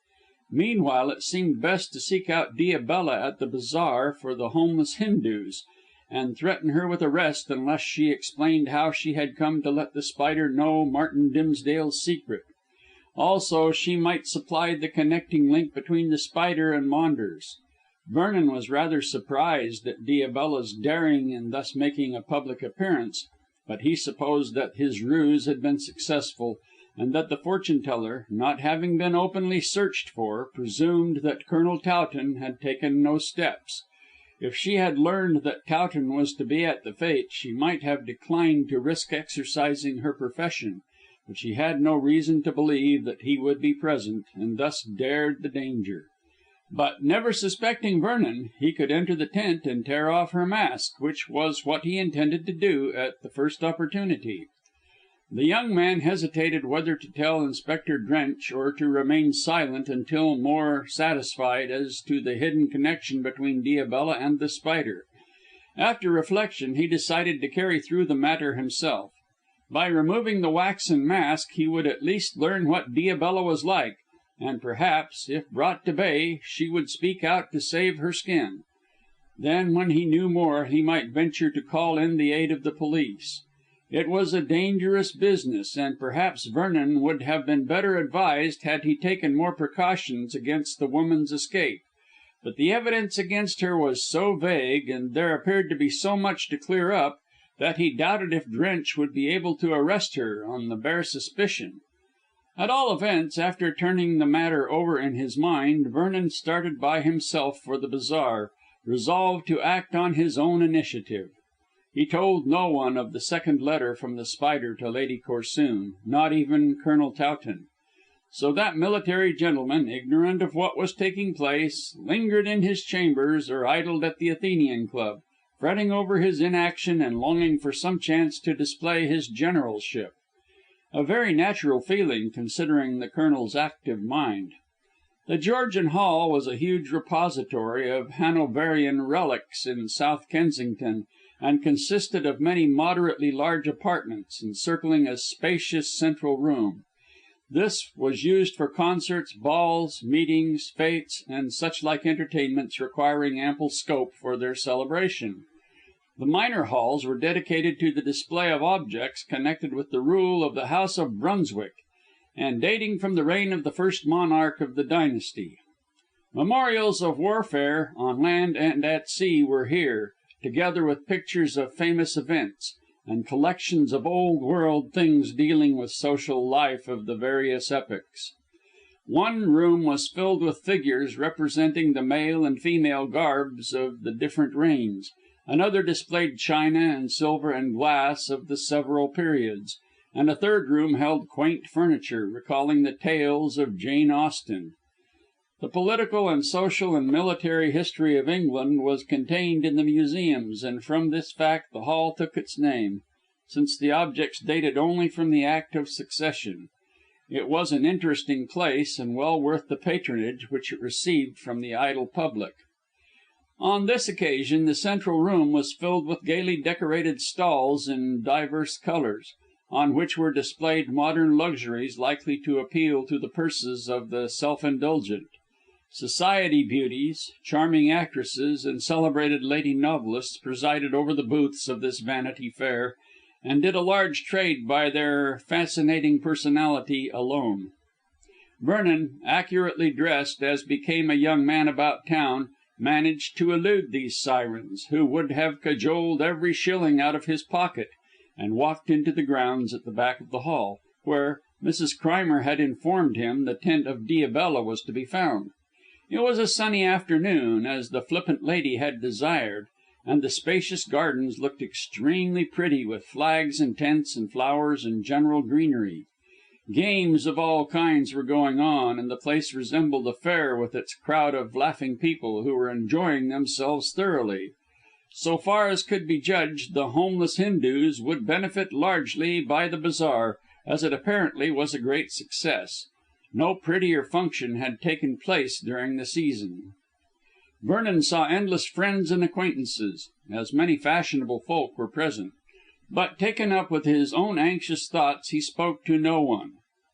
Meanwhile it seemed best to seek out Diabella at the bazaar for the homeless Hindus, and threaten her with arrest unless she explained how she had come to let The Spider know Martin Dimsdale's secret. Also she might supply the connecting link between The Spider and Maunders. Vernon was rather surprised at Diabella's daring in thus making a public appearance, but he supposed that his ruse had been successful, and that the fortune teller, not having been openly searched for, presumed that Colonel Towton had taken no steps. If she had learned that Towton was to be at the fête, she might have declined to risk exercising her profession, but she had no reason to believe that he would be present, and thus dared the danger. But, never suspecting Vernon, he could enter the tent and tear off her mask, which was what he intended to do at the first opportunity. The young man hesitated whether to tell Inspector Drench or to remain silent until more satisfied as to the hidden connection between Diabella and The Spider. After reflection he decided to carry through the matter himself. By removing the waxen mask he would at least learn what Diabella was like, and perhaps, if brought to bay, she would speak out to save her skin. Then, when he knew more, he might venture to call in the aid of the police. It was a dangerous business, and perhaps Vernon would have been better advised had he taken more precautions against the woman's escape. But the evidence against her was so vague, and there appeared to be so much to clear up, that he doubted if Drench would be able to arrest her on the bare suspicion. At all events, after turning the matter over in his mind, Vernon started by himself for the bazaar, resolved to act on his own initiative. He told no one of the second letter from The Spider to Lady Corsoon, not even Colonel Towton. So that military gentleman, ignorant of what was taking place, lingered in his chambers or idled at the Athenian Club, fretting over his inaction and longing for some chance to display his generalship. A very natural feeling, considering the Colonel's active mind. The Georgian Hall was a huge repository of Hanoverian relics in South Kensington, and consisted of many moderately large apartments, encircling a spacious central room. This was used for concerts, balls, meetings, fêtes, and such like entertainments requiring ample scope for their celebration. The minor halls were dedicated to the display of objects connected with the rule of the House of Brunswick, and dating from the reign of the first monarch of the dynasty. Memorials of warfare on land and at sea were here, together with pictures of famous events, and collections of old world things dealing with social life of the various epochs. One room was filled with figures representing the male and female garbs of the different reigns, another displayed china and silver and glass of the several periods, and a third room held quaint furniture, recalling the tales of Jane Austen. The political and social and military history of England was contained in the museums, and from this fact the hall took its name, since the objects dated only from the Act of Succession. It was an interesting place, and well worth the patronage which it received from the idle public. On this occasion the central room was filled with gaily decorated stalls in divers colours, on which were displayed modern luxuries likely to appeal to the purses of the self-indulgent. Society beauties, charming actresses, and celebrated lady novelists presided over the booths of this Vanity Fair, and did a large trade by their fascinating personality alone. Vernon, accurately dressed as became a young man about town, managed to elude these sirens, who would have cajoled every shilling out of his pocket, and walked into the grounds at the back of the hall, where, Mrs. Crimer had informed him, the tent of Diabella was to be found. It was a sunny afternoon, as the flippant lady had desired, and the spacious gardens looked extremely pretty with flags and tents and flowers and general greenery. Games of all kinds were going on, and the place resembled a fair with its crowd of laughing people who were enjoying themselves thoroughly. So far as could be judged, the homeless Hindus would benefit largely by the bazaar, as it apparently was a great success. No prettier function had taken place during the season. Vernon saw endless friends and acquaintances, as many fashionable folk were present. But taken up with his own anxious thoughts, he spoke to no one.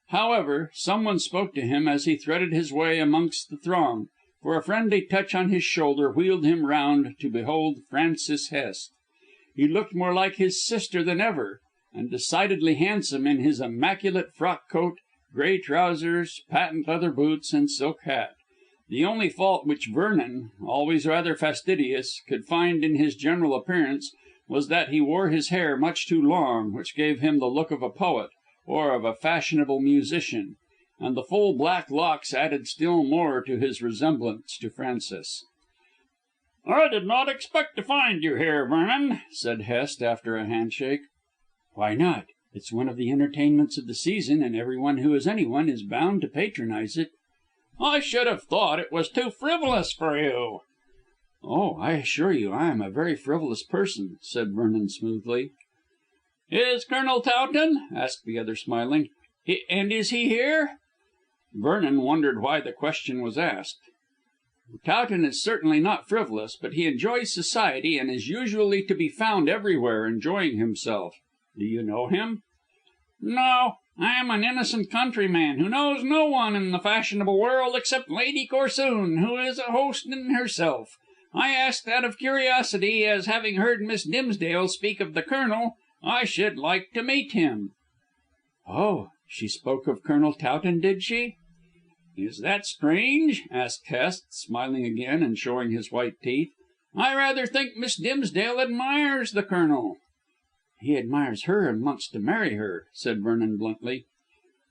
However, some one spoke to him as he threaded his way amongst the throng, for a friendly touch on his shoulder wheeled him round to behold Francis Hest. He looked more like his sister than ever, and decidedly handsome in his immaculate frock coat, grey trousers, patent leather boots, and silk hat. The only fault which Vernon, always rather fastidious, could find in his general appearance was that he wore his hair much too long, which gave him the look of a poet, or of a fashionable musician, and the full black locks added still more to his resemblance to Francis. "I did not expect to find you here, Vernon," said Hest after a handshake. "Why not? It's one of the entertainments of the season, and everyone who is anyone is bound to patronize it." "I should have thought it was too frivolous for you." "Oh, I assure you I am a very frivolous person," said Vernon smoothly. "Is Colonel Towton?" asked the other smiling. "And is he here?" Vernon wondered why the question was asked. Towton is certainly not frivolous, but he enjoys society and is usually to be found everywhere enjoying himself. Do you know him?" "No. I am an innocent countryman who knows no one in the fashionable world except Lady Corsoon, who is a host in herself. I asked out of curiosity, as having heard Miss Dimsdale speak of the Colonel, I should like to meet him." "Oh, she spoke of Colonel Towton, did she?" "Is that strange?" asked Hest, smiling again and showing his white teeth. "I rather think Miss Dimsdale admires the Colonel." "He admires her and wants to marry her," said Vernon bluntly.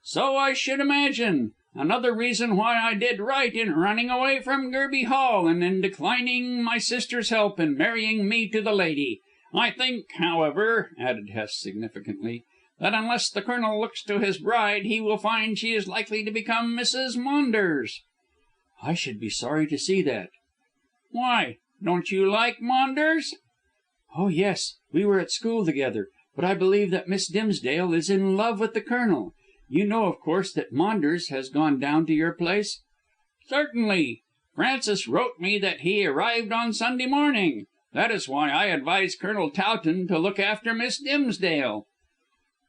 "So I should imagine. Another reason why I did right in running away from Gerby Hall and in declining my sister's help in marrying me to the lady. I think, however," added Hest significantly, "that unless the Colonel looks to his bride he will find she is likely to become Mrs. Maunders." "I should be sorry to see that." "Why? Don't you like Maunders?" "Oh, yes. We were at school together. But I believe that Miss Dimsdale is in love with the Colonel. You know, of course, that Maunders has gone down to your place?" "Certainly. Francis wrote me that he arrived on Sunday morning. That is why I advised Colonel Towton to look after Miss Dimsdale."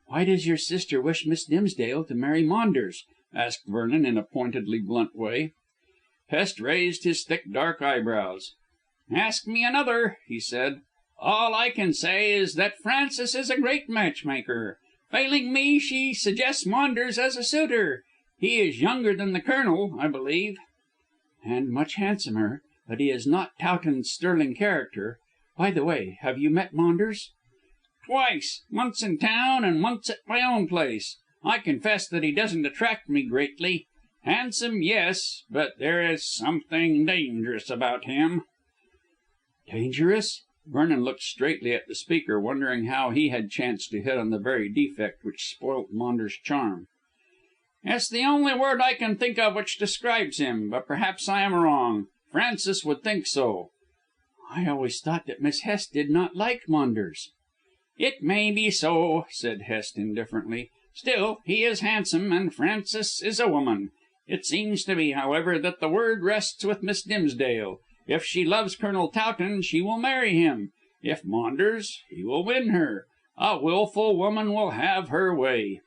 "Why does your sister wish Miss Dimsdale to marry Maunders?" asked Vernon in a pointedly blunt way. Hest raised his thick dark eyebrows. "Ask me another," he said. "All I can say is that Francis is a great matchmaker. Failing me, she suggests Maunders as a suitor. He is younger than the Colonel, I believe." "And much handsomer. But he is not Towton's sterling character. By the way, have you met Maunders?" "Twice. Once in town and once at my own place. I confess that he doesn't attract me greatly. Handsome, yes, but there is something dangerous about him." "Dangerous?" Vernon looked straightly at the speaker, wondering how he had chanced to hit on the very defect which spoilt Maunders' charm. "It's the only word I can think of which describes him, but perhaps I am wrong. Francis would think so." "I always thought that Miss Hest did not like Maunders." "It may be so," said Hest indifferently. "Still, he is handsome, and Frances is a woman. It seems to me, however, that the word rests with Miss Dimsdale. If she loves Colonel Towton, she will marry him. If Maunders, he will win her. A wilful woman will have her way."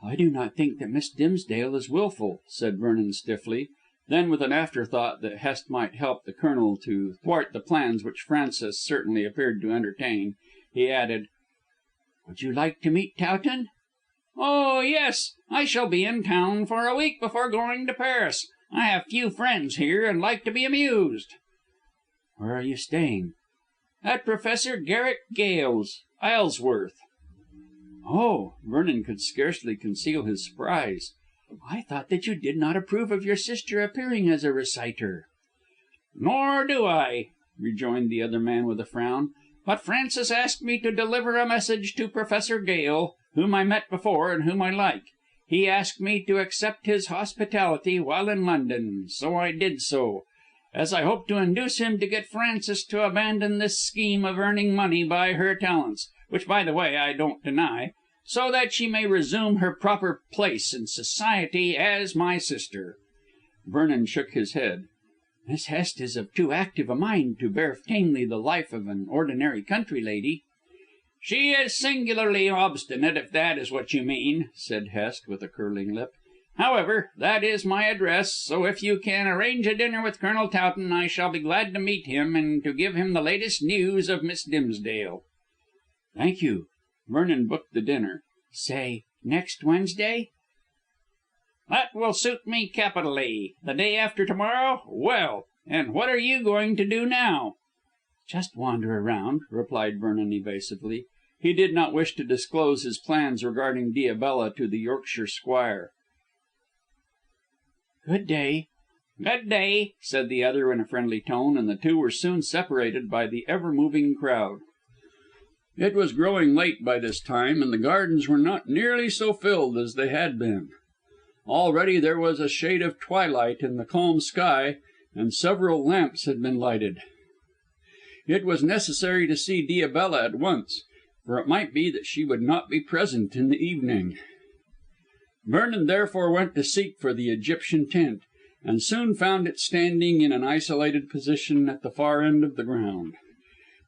"I do not think that Miss Dimsdale is wilful," said Vernon stiffly. Then, with an afterthought that Hest might help the Colonel to thwart the plans which Francis certainly appeared to entertain, he added, "Would you like to meet Towton?" "Oh, yes. I shall be in town for a week before going to Paris. I have few friends here and like to be amused." "Where are you staying?" "At Professor Garrick Gale's, Isleworth." "Oh!" Vernon could scarcely conceal his surprise. "I thought that you did not approve of your sister appearing as a reciter." "Nor do I," rejoined the other man with a frown. "But Francis asked me to deliver a message to Professor Gale, whom I met before and whom I like. He asked me to accept his hospitality while in London, so I did so, as I hope to induce him to get Frances to abandon this scheme of earning money by her talents, which by the way I don't deny, so that she may resume her proper place in society as my sister." Vernon shook his head. "Miss Hest is of too active a mind to bear tamely the life of an ordinary country lady." "She is singularly obstinate, if that is what you mean," said Hest with a curling lip. "However, that is my address, so if you can arrange a dinner with Colonel Towton I shall be glad to meet him and to give him the latest news of Miss Dimsdale." "Thank you." Vernon booked the dinner. "Say, next Wednesday?" "That will suit me capitally. The day after to morrow? Well, and what are you going to do now?" "Just wander around," replied Vernon evasively. He did not wish to disclose his plans regarding Diabella to the Yorkshire squire. "Good day." "Good day," said the other in a friendly tone, and the two were soon separated by the ever moving crowd. It was growing late by this time, and the gardens were not nearly so filled as they had been. Already there was a shade of twilight in the calm sky, and several lamps had been lighted. It was necessary to see Diabella at once, for it might be that she would not be present in the evening. Vernon therefore went to seek for the Egyptian tent, and soon found it standing in an isolated position at the far end of the ground.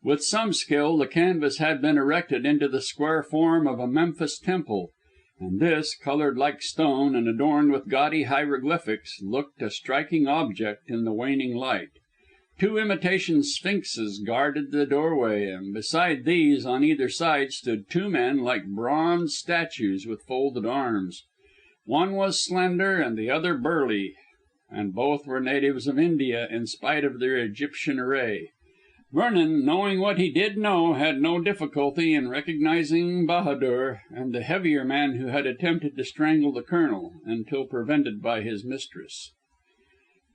With some skill the canvas had been erected into the square form of a Memphis temple, and this, coloured like stone and adorned with gaudy hieroglyphics, looked a striking object in the waning light. Two imitation sphinxes guarded the doorway, and beside these, on either side, stood two men like bronze statues with folded arms. One was slender and the other burly, and both were natives of India in spite of their Egyptian array. Vernon, knowing what he did know, had no difficulty in recognising Bahadur and the heavier man who had attempted to strangle the Colonel, until prevented by his mistress.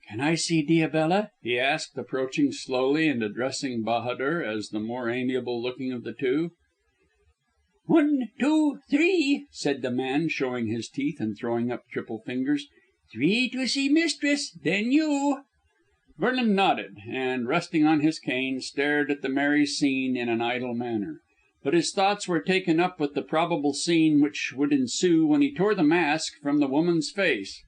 "Can I see Diabella?" he asked, approaching slowly and addressing Bahadur as the more amiable looking of the two. 1, 2, 3, said the man, showing his teeth and throwing up triple fingers. 3 to see mistress, then you. Vernon nodded, and, resting on his cane, stared at the merry scene in an idle manner. But his thoughts were taken up with the probable scene which would ensue when he tore the mask from the woman's face.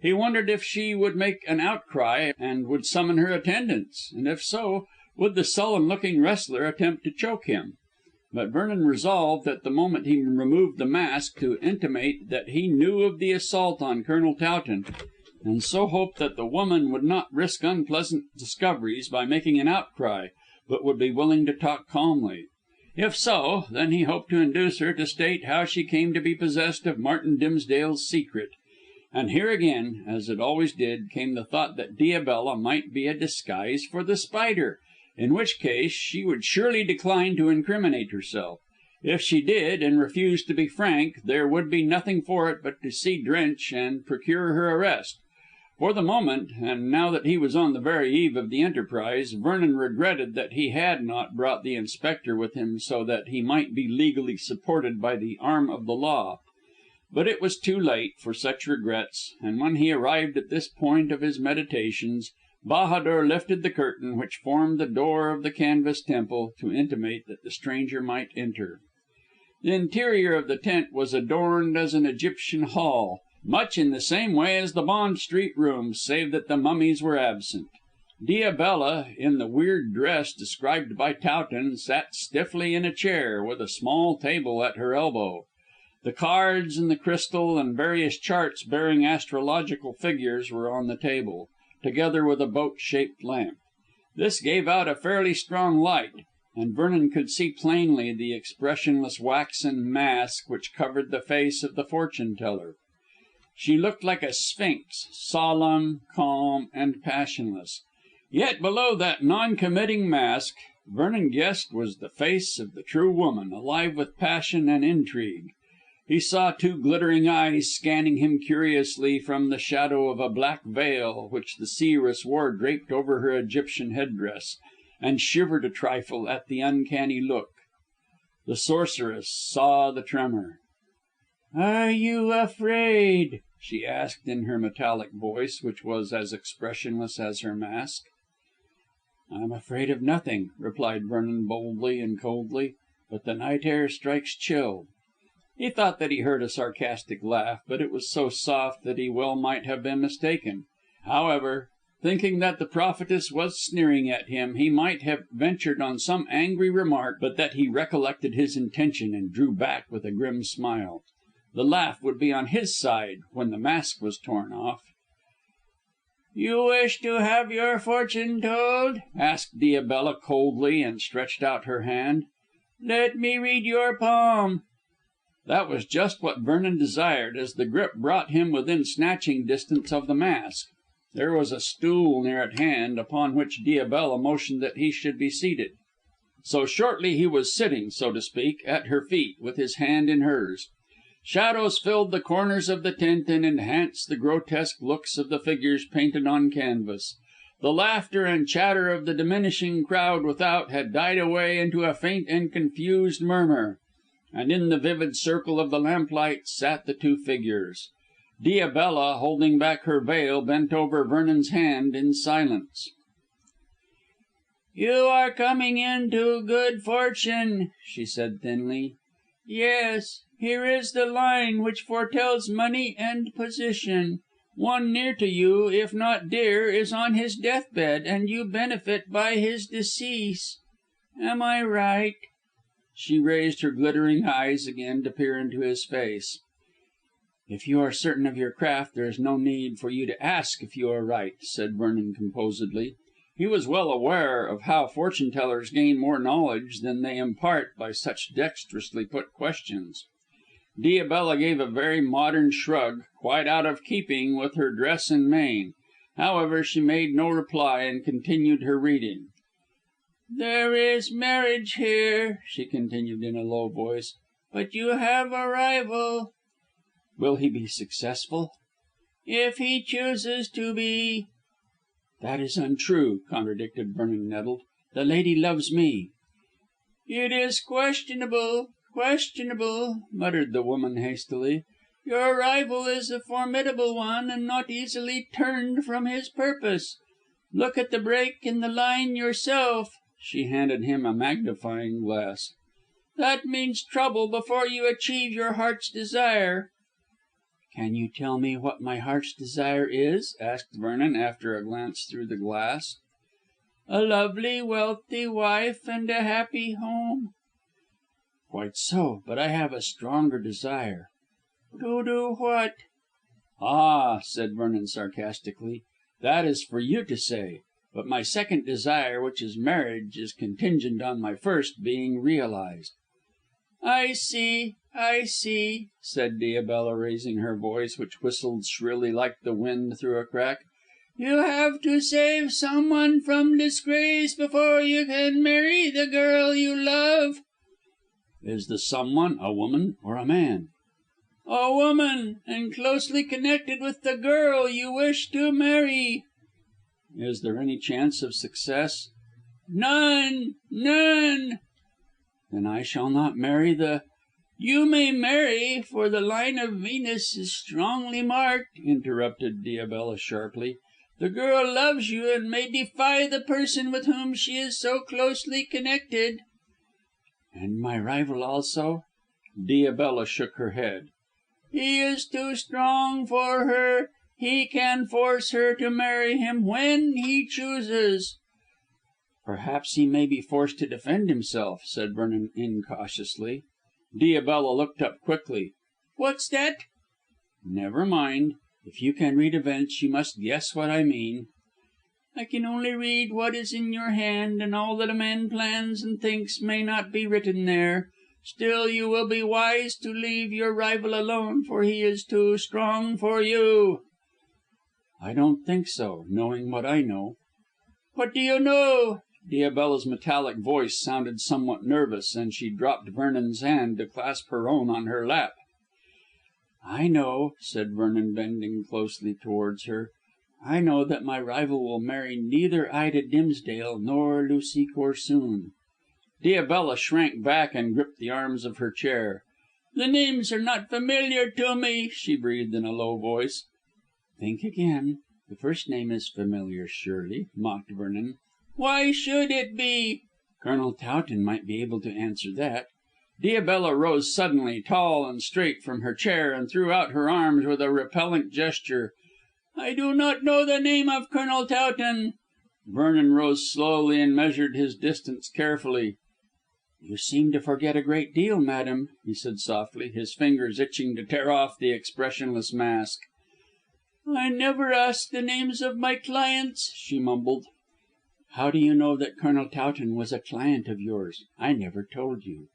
He wondered if she would make an outcry and would summon her attendants, and if so, would the sullen-looking wrestler attempt to choke him. But Vernon resolved, at the moment he removed the mask, to intimate that he knew of the assault on Colonel Towton, and so hoped that the woman would not risk unpleasant discoveries by making an outcry, but would be willing to talk calmly. If so, then he hoped to induce her to state how she came to be possessed of Martin Dimsdale's secret. And here again, as it always did, came the thought that Diabella might be a disguise for The Spider, in which case she would surely decline to incriminate herself. If she did, and refused to be frank, there would be nothing for it but to see Drench and procure her arrest. For the moment, and now that he was on the very eve of the enterprise, Vernon regretted that he had not brought the inspector with him so that he might be legally supported by the arm of the law. But it was too late for such regrets, and when he arrived at this point of his meditations, Bahadur lifted the curtain which formed the door of the canvas temple to intimate that the stranger might enter. The interior of the tent was adorned as an Egyptian hall, much in the same way as the Bond Street rooms, save that the mummies were absent. Diabella, in the weird dress described by Towton, sat stiffly in a chair, with a small table at her elbow. The cards and the crystal and various charts bearing astrological figures were on the table, together with a boat-shaped lamp. This gave out a fairly strong light, and Vernon could see plainly the expressionless waxen mask which covered the face of the fortune teller. She looked like a sphinx, solemn, calm, and passionless. Yet below that non-committing mask, Vernon guessed, was the face of the true woman, alive with passion and intrigue. He saw two glittering eyes scanning him curiously from the shadow of a black veil which the seeress wore draped over her Egyptian headdress, and shivered a trifle at the uncanny look. The sorceress saw the tremor. "Are you afraid?" she asked in her metallic voice, which was as expressionless as her mask. "I am afraid of nothing," replied Vernon boldly and coldly, "but the night air strikes chill." He thought that he heard a sarcastic laugh, but it was so soft that he well might have been mistaken. However, thinking that the prophetess was sneering at him, he might have ventured on some angry remark, but that he recollected his intention and drew back with a grim smile. The laugh would be on his side when the mask was torn off. "You wish to have your fortune told?" asked Diabella coldly, and stretched out her hand. "Let me read your palm." That was just what Vernon desired, as the grip brought him within snatching distance of the mask. There was a stool near at hand, upon which Diabella motioned that he should be seated. so shortly he was sitting, so to speak, at her feet, with his hand in hers. Shadows filled the corners of the tent and enhanced the grotesque looks of the figures painted on canvas. The laughter and chatter of the diminishing crowd without had died away into a faint and confused murmur, and in the vivid circle of the lamplight sat the two figures. Diabella, holding back her veil, bent over Vernon's hand in silence. "You are coming into good fortune," she said thinly. "Yes, here is the line which foretells money and position. One near to you, if not dear, is on his deathbed, and you benefit by his decease. Am I right?" She raised her glittering eyes again to peer into his face. "If you are certain of your craft, there is no need for you to ask if you are right," said Vernon composedly. He was well aware of how fortune tellers gain more knowledge than they impart by such dexterously put questions. Diabella gave a very modern shrug, quite out of keeping with her dress and mien. However, she made no reply and continued her reading. "There is marriage here," she continued in a low voice, "but you have a rival." "Will he be successful?" "If he chooses to be." "That is untrue," contradicted Vernon, nettled. "The lady loves me." "It is questionable, muttered the woman hastily. "Your rival is a formidable one, and not easily turned from his purpose. Look at the break in the line yourself." She handed him a magnifying glass. "That means trouble before you achieve your heart's desire." "Can you tell me what my heart's desire is?" asked Vernon, after a glance through the glass. "A lovely, wealthy wife and a happy home." "Quite so, but I have a stronger desire." "To do what?" "Ah," said Vernon sarcastically, "that is for you to say. But my second desire, which is marriage, is contingent on my first being realised." I see," said Diabella, raising her voice, which whistled shrilly like the wind through a crack. "You have to save someone from disgrace before you can marry the girl you love." "Is the someone a woman or a man?" "A woman, and closely connected with the girl you wish to marry." "Is there any chance of success?" "None." "Then I shall not marry the " "You may marry, for the line of Venus is strongly marked," interrupted Diabella sharply. "The girl loves you and may defy the person with whom she is so closely connected." "And my rival also?" Diabella shook her head. "He is too strong for her. He can force her to marry him when he chooses." "Perhaps he may be forced to defend himself," said Vernon incautiously. Diabella looked up quickly. "What's that?" "Never mind. If you can read events, you must guess what I mean." "I can only read what is in your hand, and all that a man plans and thinks may not be written there. Still, you will be wise to leave your rival alone, for he is too strong for you." "I don't think so, knowing what I know." "What do you know?" Diabella's metallic voice sounded somewhat nervous, and she dropped Vernon's hand to clasp her own on her lap. "I know," said Vernon, bending closely towards her, "I know that my rival will marry neither Ida Dimsdale nor Lucy Corsoon." Diabella shrank back and gripped the arms of her chair. "The names are not familiar to me," she breathed in a low voice. "Think again. The first name is familiar, surely," mocked Vernon. "Why should it be?" "Colonel Towton might be able to answer that." Diabella rose suddenly, tall and straight, from her chair, and threw out her arms with a repellent gesture. "I do not know the name of Colonel Towton." Vernon rose slowly and measured his distance carefully. "You seem to forget a great deal, madam," he said softly, his fingers itching to tear off the expressionless mask. "I never ask the names of my clients," she mumbled. "How do you know that Colonel Towton was a client of yours? I never told you."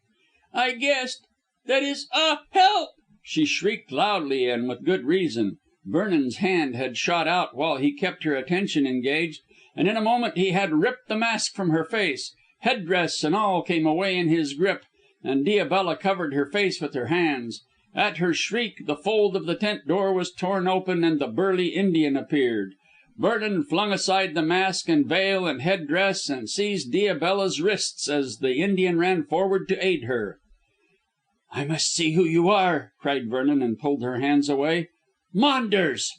"I guessed. That is help!" She shrieked loudly and with good reason. Vernon's hand had shot out while he kept her attention engaged, and in a moment he had ripped the mask from her face. Head dress and all came away in his grip, and Diabella covered her face with her hands. At her shriek the fold of the tent door was torn open and the burly Indian appeared. Vernon flung aside the mask and veil and head dress and seized Diabella's wrists as the Indian ran forward to aid her. "I must see who you are," cried Vernon, and pulled her hands away. "Maunders!"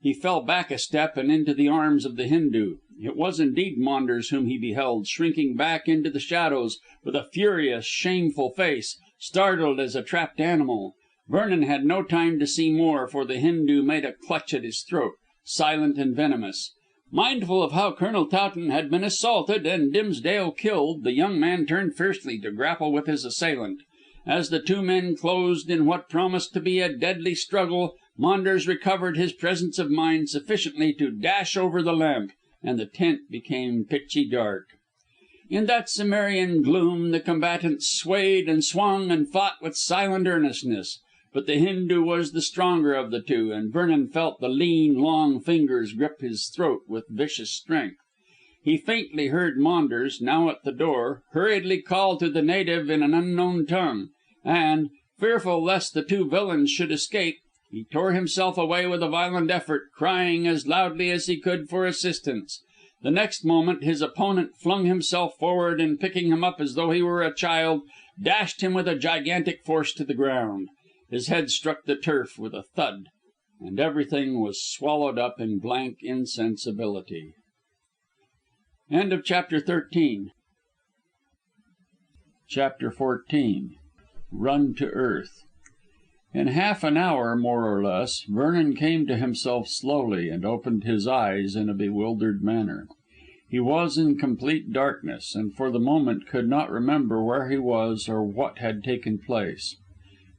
He fell back a step and into the arms of the Hindoo. It was indeed Maunders whom he beheld, shrinking back into the shadows, with a furious, shameful face, startled as a trapped animal. Vernon had no time to see more, for the Hindoo made a clutch at his throat, silent and venomous. Mindful of how Colonel Towton had been assaulted and Dimsdale killed, the young man turned fiercely to grapple with his assailant. As the two men closed in what promised to be a deadly struggle, Maunders recovered his presence of mind sufficiently to dash over the lamp, and the tent became pitchy dark. In that Cimmerian gloom the combatants swayed and swung and fought with silent earnestness. But the Hindoo was the stronger of the two, and Vernon felt the lean, long fingers grip his throat with vicious strength. He faintly heard Maunders, now at the door, hurriedly call to the native in an unknown tongue, and, fearful lest the two villains should escape, he tore himself away with a violent effort, crying as loudly as he could for assistance. The next moment his opponent flung himself forward, and picking him up as though he were a child, dashed him with a gigantic force to the ground. His head struck the turf with a thud, and everything was swallowed up in blank insensibility. Chapter XIV. Run to earth. In half an hour, more or less, Vernon came to himself slowly, and opened his eyes in a bewildered manner. He was in complete darkness, and for the moment could not remember where he was or what had taken place.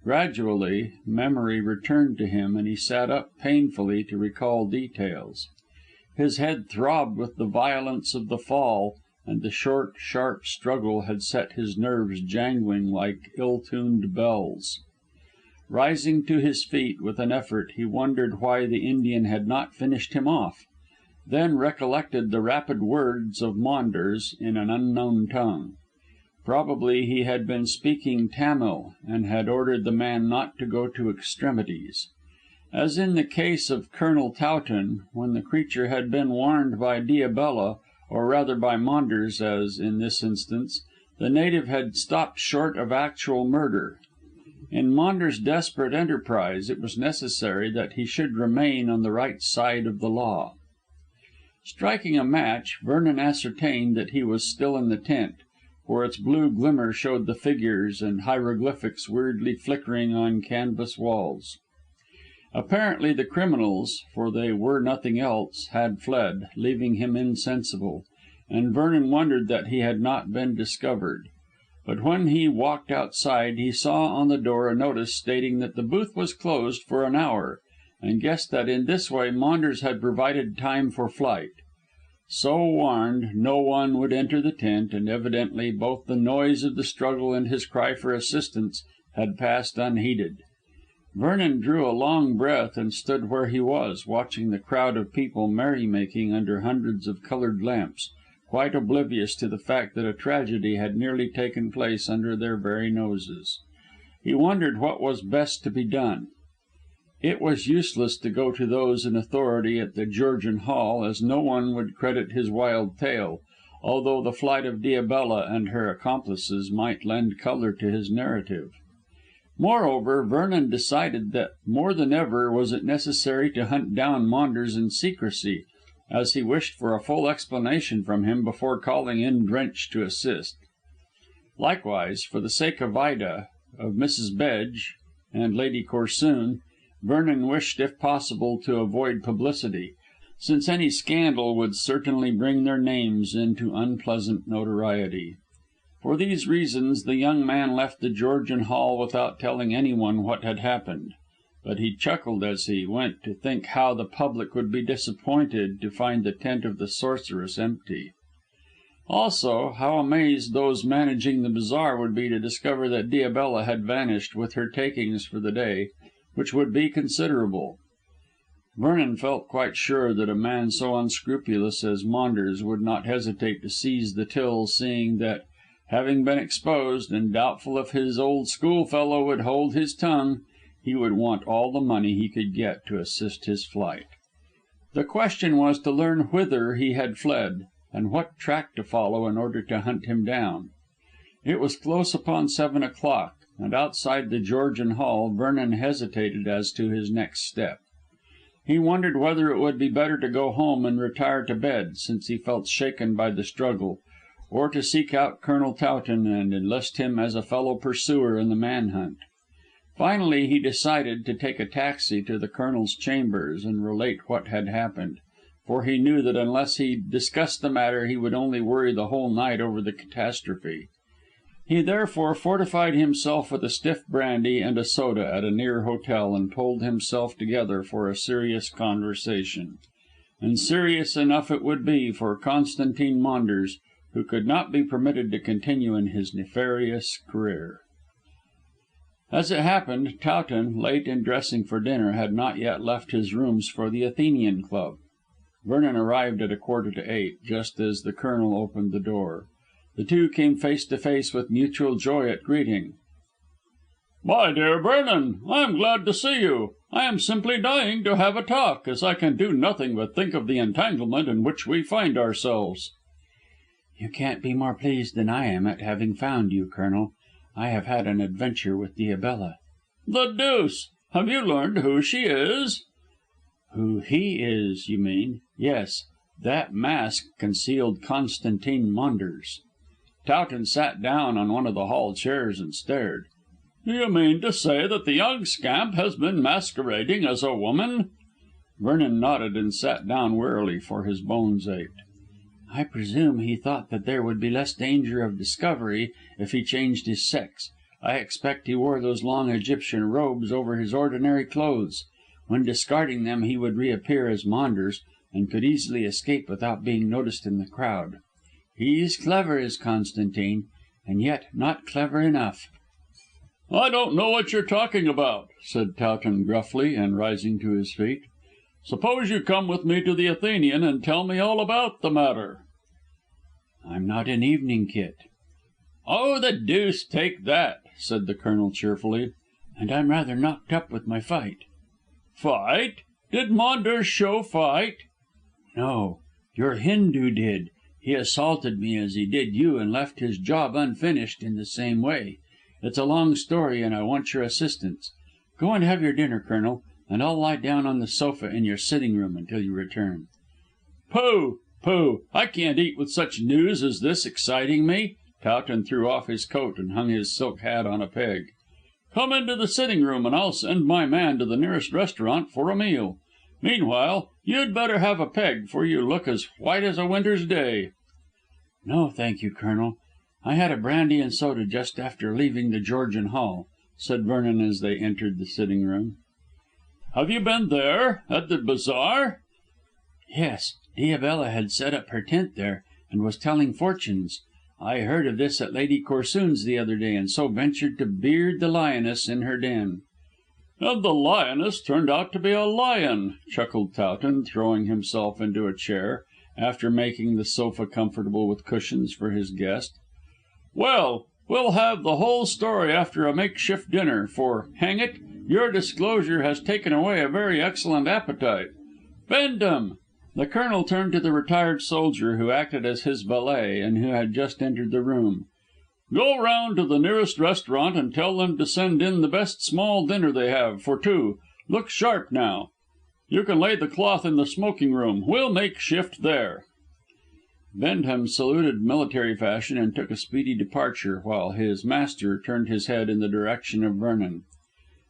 Gradually memory returned to him, and he sat up painfully to recall details. His head throbbed with the violence of the fall, and the short, sharp struggle had set his nerves jangling like ill-tuned bells. Rising to his feet with an effort, he wondered why the Indian had not finished him off, then recollected the rapid words of Maunders in an unknown tongue. Probably he had been speaking Tamil, and had ordered the man not to go to extremities. As in the case of Colonel Towton, when the creature had been warned by Diabella, or rather by Maunders as in this instance, the native had stopped short of actual murder. In Maunders' desperate enterprise it was necessary that he should remain on the right side of the law. Striking a match, Vernon ascertained that he was still in the tent, for its blue glimmer showed the figures and hieroglyphics weirdly flickering on canvas walls. Apparently the criminals, for they were nothing else, had fled, leaving him insensible, and Vernon wondered that he had not been discovered. But when he walked outside he saw on the door a notice stating that the booth was closed for an hour, and guessed that in this way Maunders had provided time for flight. So warned, no one would enter the tent, and evidently both the noise of the struggle and his cry for assistance had passed unheeded. Vernon drew a long breath and stood where he was, watching the crowd of people merry-making under hundreds of coloured lamps, quite oblivious to the fact that a tragedy had nearly taken place under their very noses. He wondered what was best to be done. It was useless to go to those in authority at the Georgian Hall, as no one would credit his wild tale, although the flight of Diabella and her accomplices might lend colour to his narrative. Moreover, Vernon decided that more than ever was it necessary to hunt down Maunders in secrecy, as he wished for a full explanation from him before calling in Drench to assist. Likewise, for the sake of Ida, of Mrs. Bedge, and Lady Corsoon, Vernon wished if possible to avoid publicity, since any scandal would certainly bring their names into unpleasant notoriety. For these reasons the young man left the Georgian Hall without telling anyone what had happened. But he chuckled as he went to think how the public would be disappointed to find the tent of the sorceress empty. Also, how amazed those managing the bazaar would be to discover that Diabella had vanished with her takings for the day, which would be considerable. Vernon felt quite sure that a man so unscrupulous as Maunders would not hesitate to seize the till, seeing that, having been exposed, and doubtful if his old schoolfellow would hold his tongue, he would want all the money he could get to assist his flight. The question was to learn whither he had fled, and what track to follow in order to hunt him down. It was close upon 7 o'clock, and outside the Georgian Hall Vernon hesitated as to his next step. He wondered whether it would be better to go home and retire to bed, since he felt shaken by the struggle, or to seek out Colonel Towton and enlist him as a fellow pursuer in the man hunt. Finally he decided to take a taxi to the Colonel's chambers and relate what had happened, for he knew that unless he discussed the matter he would only worry the whole night over the catastrophe. He therefore fortified himself with a stiff brandy and a soda at a near hotel, and pulled himself together for a serious conversation. And serious enough it would be, for Constantine Maunders, who could not be permitted to continue in his nefarious career. As it happened, Towton, late in dressing for dinner, had not yet left his rooms for the Athenian Club. Vernon arrived at 7:45, just as the Colonel opened the door. The two came face to face with mutual joy at greeting. "My dear Vernon, I am glad to see you. I am simply dying to have a talk, as I can do nothing but think of the entanglement in which we find ourselves." "You can't be more pleased than I am at having found you, Colonel. I have had an adventure with Diabella." "The deuce! Have you learned who she is?" "Who he is, you mean? Yes. That mask concealed Constantine Maunders." Towton sat down on one of the hall chairs and stared. "Do you mean to say that the young scamp has been masquerading as a woman?" Vernon nodded and sat down wearily, for his bones ached. "I presume he thought that there would be less danger of discovery if he changed his sex. I expect he wore those long Egyptian robes over his ordinary clothes. When discarding them he would reappear as Maunders, and could easily escape without being noticed in the crowd. He's clever, is Constantine, and yet not clever enough." "I don't know what you're talking about," said Towton gruffly, and rising to his feet. "Suppose you come with me to the Athenian and tell me all about the matter." "I'm not in evening kit." "Oh, the deuce take that," said the Colonel cheerfully. "And I'm rather knocked up with my fight." "Fight? Did Maunders show fight?" "No, your Hindu did. He assaulted me as he did you, and left his job unfinished in the same way. It's a long story, and I want your assistance. Go and have your dinner, Colonel, and I'll lie down on the sofa in your sitting room until you return." "Pooh, pooh! I can't eat with such news as this exciting me." Towton threw off his coat and hung his silk hat on a peg. "Come into the sitting room and I'll send my man to the nearest restaurant for a meal. Meanwhile, you'd better have a peg, for you look as white as a winter's day." "No, thank you, Colonel. I had a brandy and soda just after leaving the Georgian Hall," said Vernon as they entered the sitting room. "Have you been there? At the bazaar?" "Yes. Diabella had set up her tent there, and was telling fortunes. I heard of this at Lady Corsoon's the other day, and so ventured to beard the lioness in her den." "And the lioness turned out to be a lion," chuckled Towton, throwing himself into a chair, after making the sofa comfortable with cushions for his guest. "Well, we'll have the whole story after a makeshift dinner, for, hang it, your disclosure has taken away a very excellent appetite. Bendham!" The Colonel turned to the retired soldier who acted as his valet, and who had just entered the room. "Go round to the nearest restaurant and tell them to send in the best small dinner they have, for two. Look sharp now. You can lay the cloth in the smoking room. We'll make shift there." Bendham saluted military fashion and took a speedy departure, while his master turned his head in the direction of Vernon.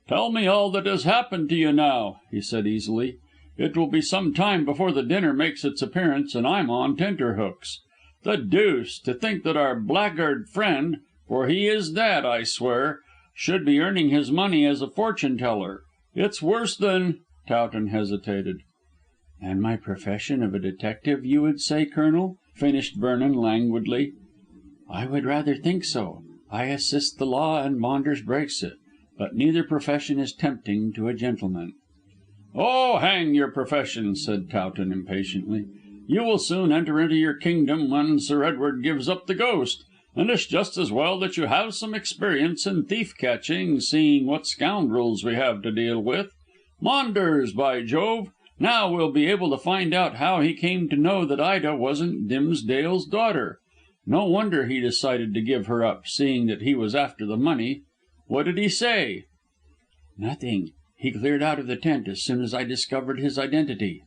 "Tell me all that has happened to you now," he said easily. "It will be some time before the dinner makes its appearance, and I'm on tenterhooks. The deuce, to think that our blackguard friend, for he is that, I swear, should be earning his money as a fortune teller. It's worse than—" Towton hesitated. "And my profession of a detective, you would say, Colonel?" finished Vernon languidly. "I would rather think so. I assist the law and Maunders breaks it. But neither profession is tempting to a gentleman." "Oh, hang your profession," said Towton impatiently. "You will soon enter into your kingdom when Sir Edward gives up the ghost, and it's just as well that you have some experience in thief catching, seeing what scoundrels we have to deal with. Maunders, by Jove! Now we'll be able to find out how he came to know that Ida wasn't Dimsdale's daughter. No wonder he decided to give her up, seeing that he was after the money. What did he say?" "Nothing. He cleared out of the tent as soon as I discovered his identity."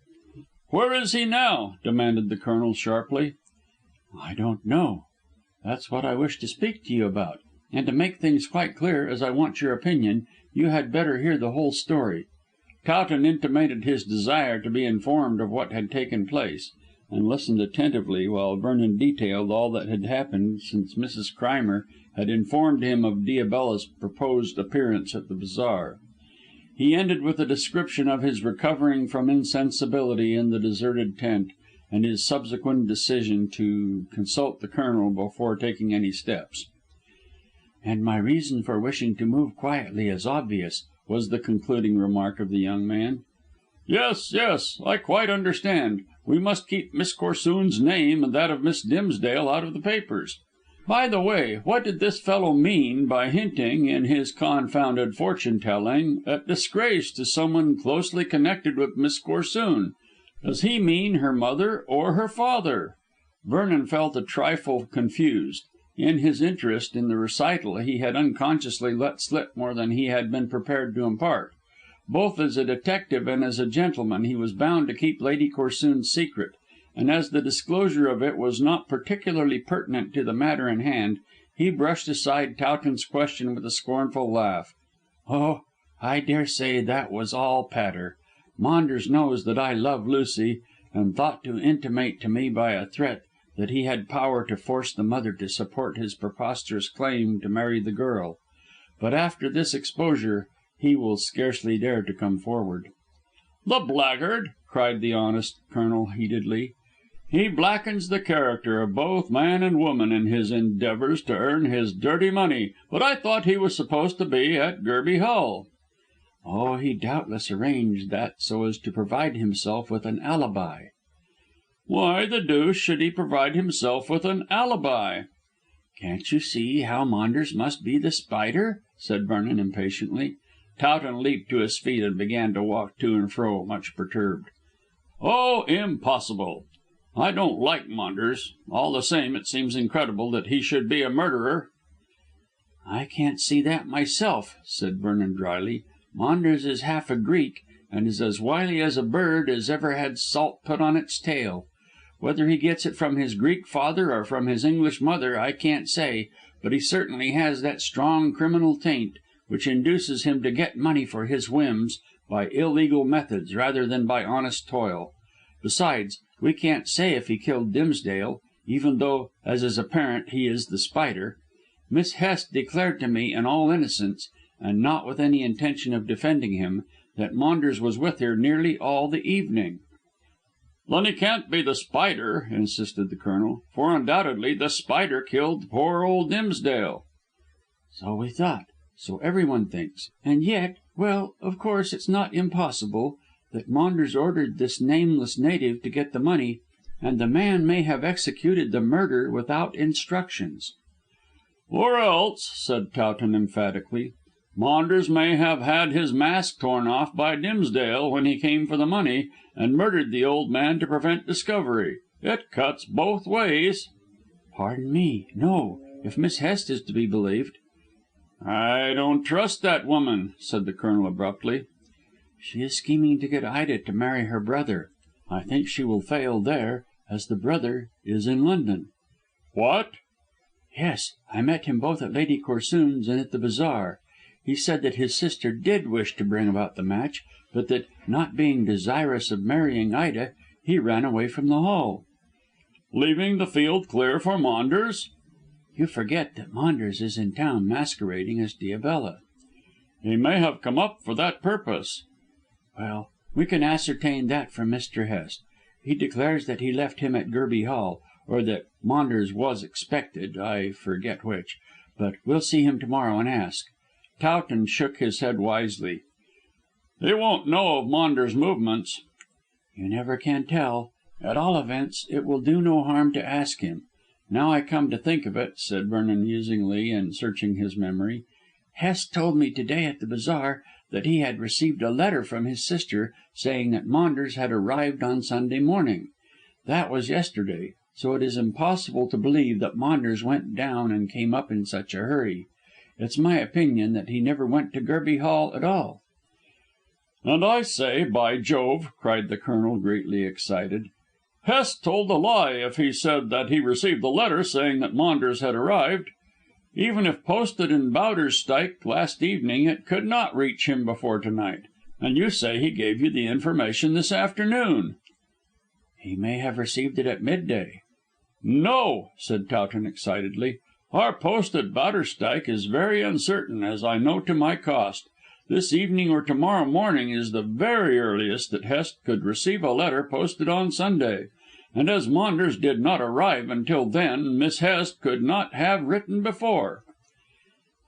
"Where is he now?" demanded the Colonel sharply. "I don't know. That's what I wish to speak to you about. And to make things quite clear, as I want your opinion, you had better hear the whole story." Towton intimated his desire to be informed of what had taken place, and listened attentively while Vernon detailed all that had happened since Mrs. Crimer had informed him of Diabella's proposed appearance at the bazaar. He ended with a description of his recovering from insensibility in the deserted tent, and his subsequent decision to consult the Colonel before taking any steps. "And my reason for wishing to move quietly is obvious," was the concluding remark of the young man. "Yes, yes, I quite understand. We must keep Miss Corsoon's name and that of Miss Dimsdale out of the papers. By the way, what did this fellow mean by hinting, in his confounded fortune telling, at disgrace to someone closely connected with Miss Corsoon? Does he mean her mother or her father?" Vernon felt a trifle confused. In his interest in the recital he had unconsciously let slip more than he had been prepared to impart. Both as a detective and as a gentleman he was bound to keep Lady Corsoon's secret, and as the disclosure of it was not particularly pertinent to the matter in hand, he brushed aside Towton's question with a scornful laugh. "Oh, I daresay that was all patter. Maunders knows that I love Lucy, and thought to intimate to me by a threat that he had power to force the mother to support his preposterous claim to marry the girl. But after this exposure he will scarcely dare to come forward." "The blackguard!" cried the honest Colonel heatedly. "He blackens the character of both man and woman in his endeavours to earn his dirty money. But I thought he was supposed to be at Gerby Hall." "Oh, he doubtless arranged that so as to provide himself with an alibi." "Why the deuce should he provide himself with an alibi?" "Can't you see how Maunders must be The Spider?" said Vernon impatiently. Towton leaped to his feet and began to walk to and fro, much perturbed. "Oh, impossible. I don't like Maunders. All the same, it seems incredible that he should be a murderer." "I can't see that myself," said Vernon drily. "Maunders is half a Greek, and is as wily as a bird as ever had salt put on its tail. Whether he gets it from his Greek father or from his English mother I can't say, but he certainly has that strong criminal taint which induces him to get money for his whims by illegal methods rather than by honest toil. Besides, we can't say if he killed Dimsdale, even though, as is apparent, he is The Spider. Miss Hest declared to me in all innocence, and not with any intention of defending him, that Maunders was with her nearly all the evening." "Then he can't be The Spider," insisted the Colonel, "for undoubtedly The Spider killed poor old Dimsdale." "So we thought. So everyone thinks. And yet well, of course, it's not impossible that Maunders ordered this nameless native to get the money, and the man may have executed the murder without instructions." "Or else," said Towton emphatically, "Maunders may have had his mask torn off by Dimsdale when he came for the money, and murdered the old man to prevent discovery. It cuts both ways." "Pardon me, no, if Miss Hest is to be believed." "I don't trust that woman," said the Colonel abruptly. "She is scheming to get Ida to marry her brother. I think she will fail there, as the brother is in London." "What?" "Yes, I met him both at Lady Corsoon's and at the bazaar. He said that his sister did wish to bring about the match, but that, not being desirous of marrying Ida, he ran away from the Hall." "Leaving the field clear for Maunders?" "You forget that Maunders is in town masquerading as Diabella." "He may have come up for that purpose." "Well, we can ascertain that from Mr. Hest. He declares that he left him at Gerby Hall, or that Maunders was expected, I forget which. But we'll see him to morrow and ask." Towton shook his head wisely. He won't know of Maunders' movements." "You never can tell. At all events, it will do no harm to ask him. Now I come to think of it," said Vernon musingly and searching his memory, "Hest told me to day at the bazaar that he had received a letter from his sister saying that Maunders had arrived on Sunday morning. That was yesterday, so it is impossible to believe that Maunders went down and came up in such a hurry. It's my opinion that he never went to Gerby Hall at all." "And I say, by Jove," cried the Colonel, greatly excited, "Hest told a lie if he said that he received the letter saying that Maunders had arrived. Even if posted in Bowderstyke last evening, it could not reach him before to night. And you say he gave you the information this afternoon." "He may have received it at midday." "No," said Towton excitedly. "Our post at Bowderstyke is very uncertain, as I know to my cost. This evening or to morrow morning is the very earliest that Hest could receive a letter posted on Sunday, and as Maunders did not arrive until then, Miss Hest could not have written before."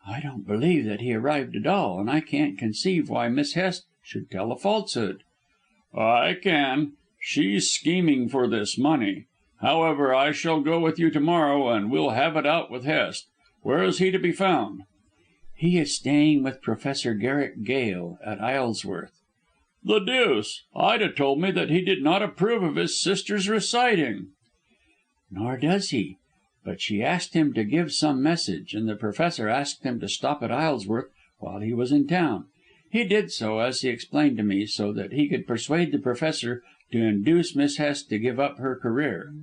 "I don't believe that he arrived at all, and I can't conceive why Miss Hest should tell a falsehood." "I can. She's scheming for this money. However, I shall go with you to morrow, and we'll have it out with Hest. Where is he to be found?" "He is staying with Professor Garrick Gale at Isleworth." "The deuce! Ida told me that he did not approve of his sister's reciting." "Nor does he. But she asked him to give some message, and the Professor asked him to stop at Isleworth while he was in town. He did so, as he explained to me, so that he could persuade the Professor to induce Miss Hest to give up her career."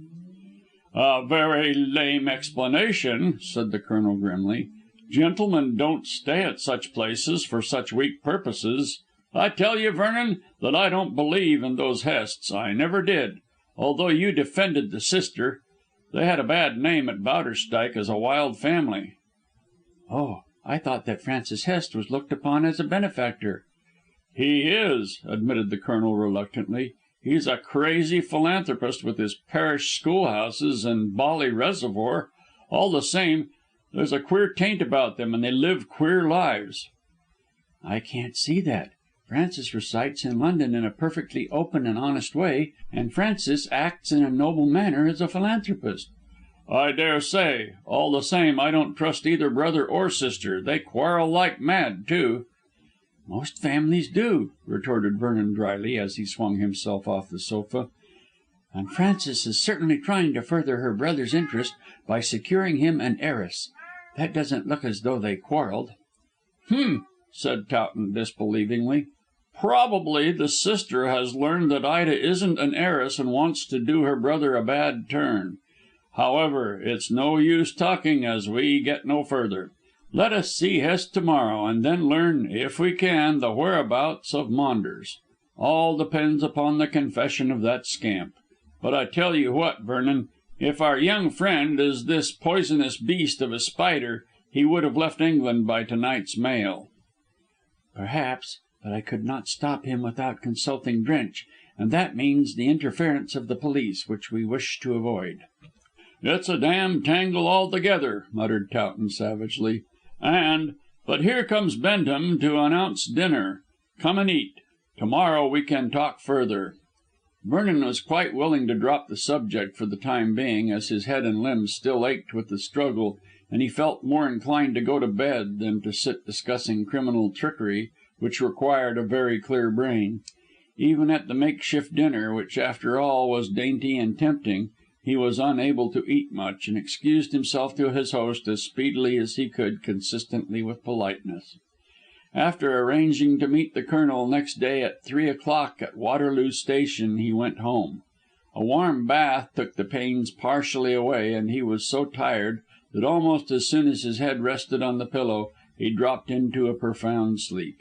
"A very lame explanation," said the Colonel grimly. "Gentlemen don't stay at such places for such weak purposes. I tell you, Vernon, that I don't believe in those Hests. I never did, although you defended the sister. They had a bad name at Bowderstyke as a wild family." "Oh, I thought that Francis Hest was looked upon as a benefactor." "He is," admitted the Colonel reluctantly. "He's a crazy philanthropist with his parish schoolhouses and Bolly Reservoir. All the same, there's a queer taint about them, and they live queer lives." "I can't see that. Francis recites in London in a perfectly open and honest way, and Francis acts in a noble manner as a philanthropist." "I daresay. All the same, I don't trust either brother or sister. They quarrel like mad, too." "Most families do," retorted Vernon drily, as he swung himself off the sofa. "And Frances is certainly trying to further her brother's interest by securing him an heiress. That doesn't look as though they quarrelled." "Hum," said Towton disbelievingly. "Probably the sister has learned that Ida isn't an heiress and wants to do her brother a bad turn. However, it's no use talking, as we get no further. Let us see Hest to morrow, and then learn, if we can, the whereabouts of Maunders. All depends upon the confession of that scamp. But I tell you what, Vernon, if our young friend is this poisonous beast of a Spider, he would have left England by to night's mail." "Perhaps, but I could not stop him without consulting Drench, and that means the interference of the police, which we wish to avoid." "It's a damned tangle altogether," muttered Towton savagely. But here comes Bentham to announce dinner. Come and eat. To morrow we can talk further." Vernon was quite willing to drop the subject for the time being, as his head and limbs still ached with the struggle, and he felt more inclined to go to bed than to sit discussing criminal trickery, which required a very clear brain. Even at the makeshift dinner, which after all was dainty and tempting, he was unable to eat much, and excused himself to his host as speedily as he could, consistently with politeness. After arranging to meet the Colonel next day at 3 o'clock at Waterloo Station, he went home. A warm bath took the pains partially away, and he was so tired that almost as soon as his head rested on the pillow he dropped into a profound sleep.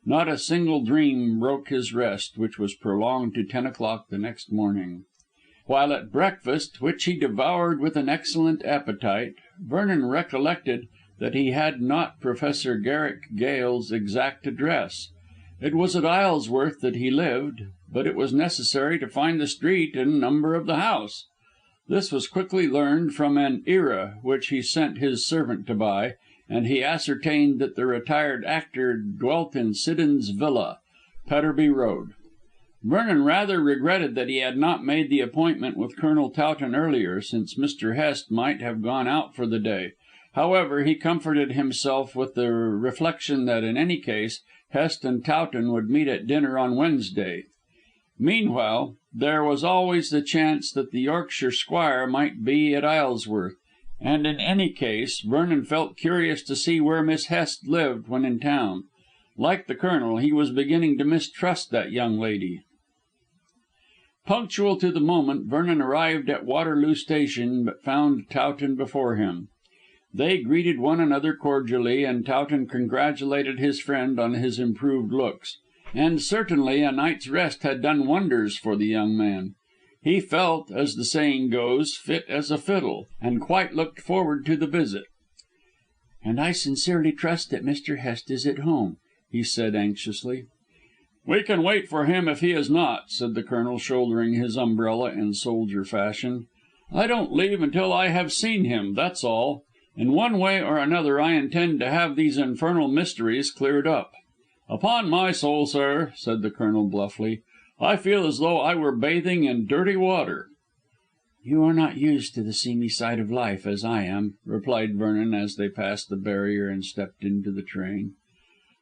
Not a single dream broke his rest, which was prolonged to 10 o'clock the next morning. While at breakfast, which he devoured with an excellent appetite, Vernon recollected that he had not Professor Garrick Gale's exact address. It was at Isleworth that he lived, but it was necessary to find the street and number of the house. This was quickly learned from an Era which he sent his servant to buy, and he ascertained that the retired actor dwelt in Siddons Villa. Petterby Road. Vernon rather regretted that he had not made the appointment with Colonel Towton earlier, since Mr. Hest might have gone out for the day. However, he comforted himself with the reflection that in any case Hest and Towton would meet at dinner on Wednesday. Meanwhile, there was always the chance that the Yorkshire squire might be at Isleworth, and in any case Vernon felt curious to see where Miss Hest lived when in town. Like the Colonel, he was beginning to mistrust that young lady. Punctual to the moment, Vernon arrived at Waterloo Station, but found Towton before him. They greeted one another cordially, and Towton congratulated his friend on his improved looks. And certainly a night's rest had done wonders for the young man. He felt, as the saying goes, fit as a fiddle, and quite looked forward to the visit. "And I sincerely trust that Mr. Hest is at home," he said anxiously. "We can wait for him if he is not," said the Colonel, shouldering his umbrella in soldier fashion. "I don't leave until I have seen him, that's all. In one way or another I intend to have these infernal mysteries cleared up. Upon my soul, sir," said the Colonel bluffly, "I feel as though I were bathing in dirty water." "You are not used to the seamy side of life, as I am," replied Vernon, as they passed the barrier and stepped into the train.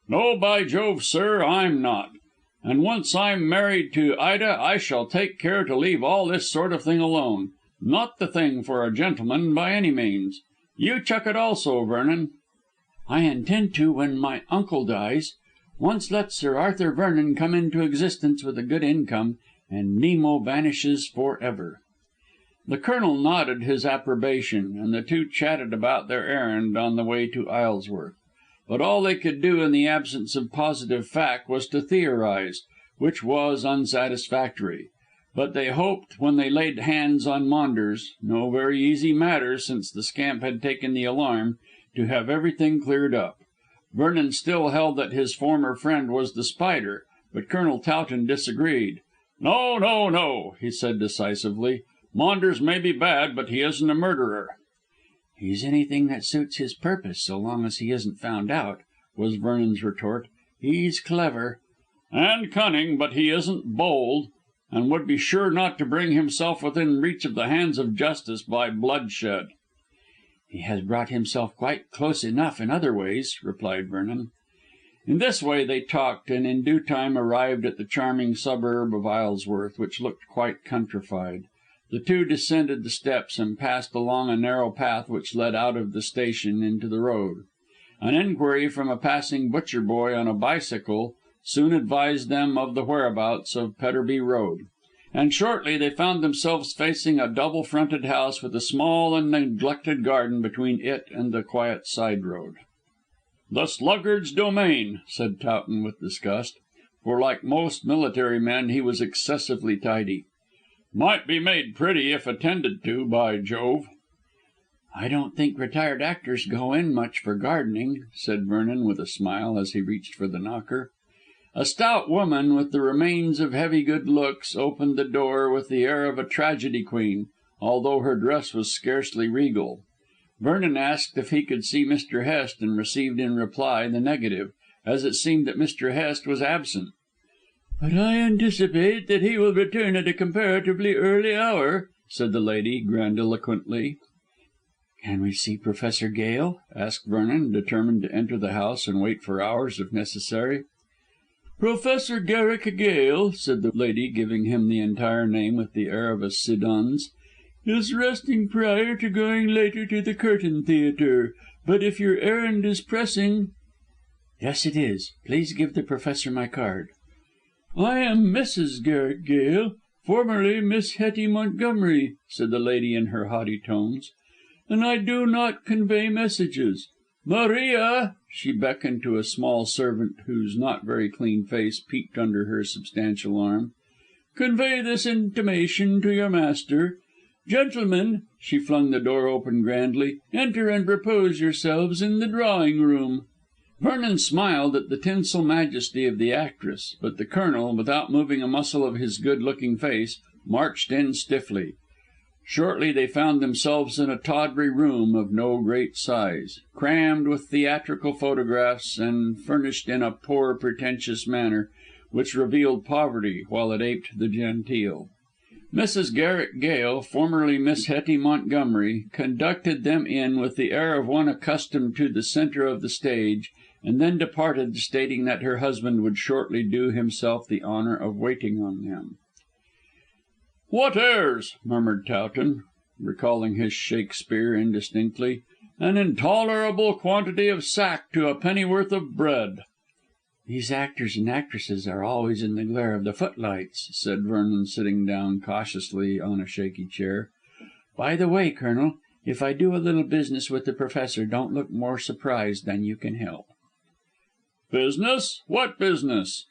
"No, by Jove, sir, I'm not. And once I'm married to Ida I shall take care to leave all this sort of thing alone. Not the thing for a gentleman by any means. You chuck it also, Vernon." "I intend to when my uncle dies. Once let Sir Arthur Vernon come into existence with a good income, and Nemo vanishes for ever." The Colonel nodded his approbation, and the two chatted about their errand on the way to Isleworth. But all they could do in the absence of positive fact was to theorise, which was unsatisfactory. But they hoped, when they laid hands on Maunders no very easy matter since the scamp had taken the alarm to have everything cleared up. Vernon still held that his former friend was The Spider, but Colonel Towton disagreed. "No, no, no," he said decisively. "Maunders may be bad, but he isn't a murderer." "He's anything that suits his purpose, so long as he isn't found out," was Vernon's retort. "He's clever." "And cunning, but he isn't bold, and would be sure not to bring himself within reach of the hands of justice by bloodshed." "He has brought himself quite close enough in other ways," replied Vernon. In this way they talked, and in due time arrived at the charming suburb of Isleworth, which looked quite countrified. The two descended the steps and passed along a narrow path which led out of the station into the road. An inquiry from a passing butcher boy on a bicycle soon advised them of the whereabouts of Petterby Road, and shortly they found themselves facing a double fronted house with a small and neglected garden between it and the quiet side road. "The sluggard's domain," said Towton with disgust, for like most military men he was excessively tidy. "Might be made pretty if attended to, by Jove." "I don't think retired actors go in much for gardening," said Vernon with a smile as he reached for the knocker. A stout woman, with the remains of heavy good looks, opened the door with the air of a tragedy queen, although her dress was scarcely regal. Vernon asked if he could see Mr. Hest, and received in reply the negative, as it seemed that Mr. Hest was absent. "But I anticipate that he will return at a comparatively early hour," said the lady grandiloquently. "Can we see Professor Gale?" asked Vernon, determined to enter the house and wait for hours if necessary. "Professor Garrick Gale," said the lady, giving him the entire name with the air of a Siddons, "is resting prior to going later to the Curtain Theatre. But if your errand is pressing—" "Yes, it is. Please give the Professor my card." "I am Mrs. Garrick Gale, formerly Miss Hetty Montgomery," said the lady in her haughty tones, "and I do not convey messages. Maria," she beckoned to a small servant whose not very clean face peeped under her substantial arm, "convey this intimation to your master. Gentlemen," she flung the door open grandly, "enter and repose yourselves in the drawing room." Vernon smiled at the tinsel majesty of the actress, but the Colonel, without moving a muscle of his good looking face, marched in stiffly. Shortly they found themselves in a tawdry room of no great size, crammed with theatrical photographs and furnished in a poor, pretentious manner, which revealed poverty while it aped the genteel. Mrs. Garrick Gale, formerly Miss Hetty Montgomery, conducted them in with the air of one accustomed to the centre of the stage, and then departed, stating that her husband would shortly do himself the honour of waiting on them. "What airs?" murmured Towton, recalling his Shakespeare indistinctly. "An intolerable quantity of sack to a pennyworth of bread." "These actors and actresses are always in the glare of the footlights," said Vernon, sitting down cautiously on a shaky chair. "By the way, Colonel, if I do a little business with the Professor, don't look more surprised than you can help." "Business? What business?"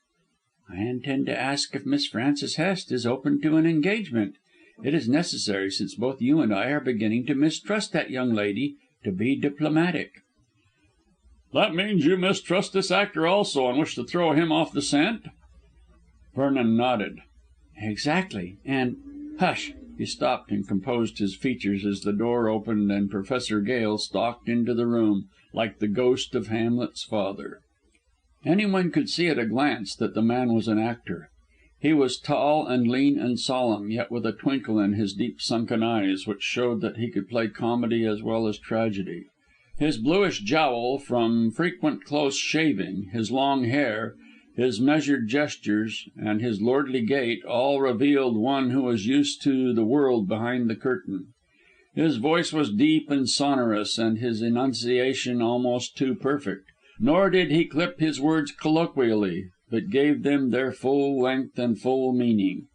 "I intend to ask if Miss Frances Hest is open to an engagement. It is necessary, since both you and I are beginning to mistrust that young lady, to be diplomatic." "That means you mistrust this actor also, and wish to throw him off the scent?" Vernon nodded. "Exactly, and "Hush!" He stopped and composed his features as the door opened and Professor Gale stalked into the room, like the ghost of Hamlet's father. Anyone could see at a glance that the man was an actor. He was tall and lean and solemn, yet with a twinkle in his deep sunken eyes, which showed that he could play comedy as well as tragedy. His bluish jowl, from frequent close shaving, his long hair, his measured gestures, and his lordly gait, all revealed one who was used to the world behind the curtain. His voice was deep and sonorous, and his enunciation almost too perfect. Nor did he clip his words colloquially, but gave them their full length and full meaning.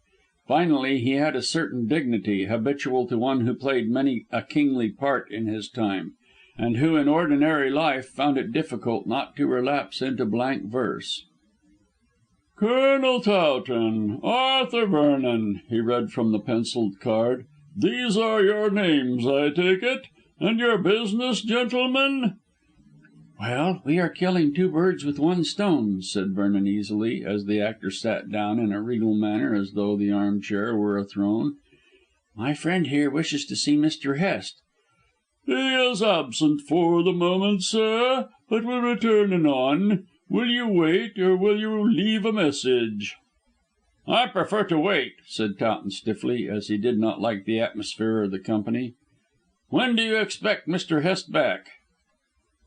Finally, he had a certain dignity, habitual to one who played many a kingly part in his time, and who in ordinary life found it difficult not to relapse into blank verse. "Colonel Towton, Arthur Vernon," he read from the pencilled card. "These are your names, I take it, and your business, gentlemen?" "Well, we are killing two birds with one stone," said Vernon easily, as the actor sat down in a regal manner as though the arm chair were a throne. "My friend here wishes to see Mr. Hest." "He is absent for the moment, sir, but will return anon. Will you wait, or will you leave a message?" "I prefer to wait," said Towton stiffly, as he did not like the atmosphere of the company. "When do you expect Mr. Hest back?"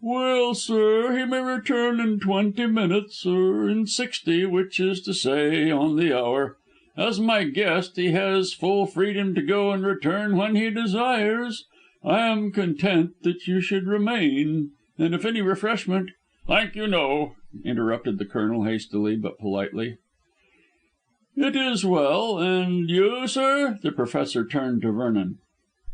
"Well, sir, he may return in 20 minutes, or in 60, which is to say, on the hour. As my guest, he has full freedom to go and return when he desires. I am content that you should remain, and if any refreshment—" "Thank you, no," interrupted the Colonel hastily but politely. "It is well. And you, sir?" The Professor turned to Vernon.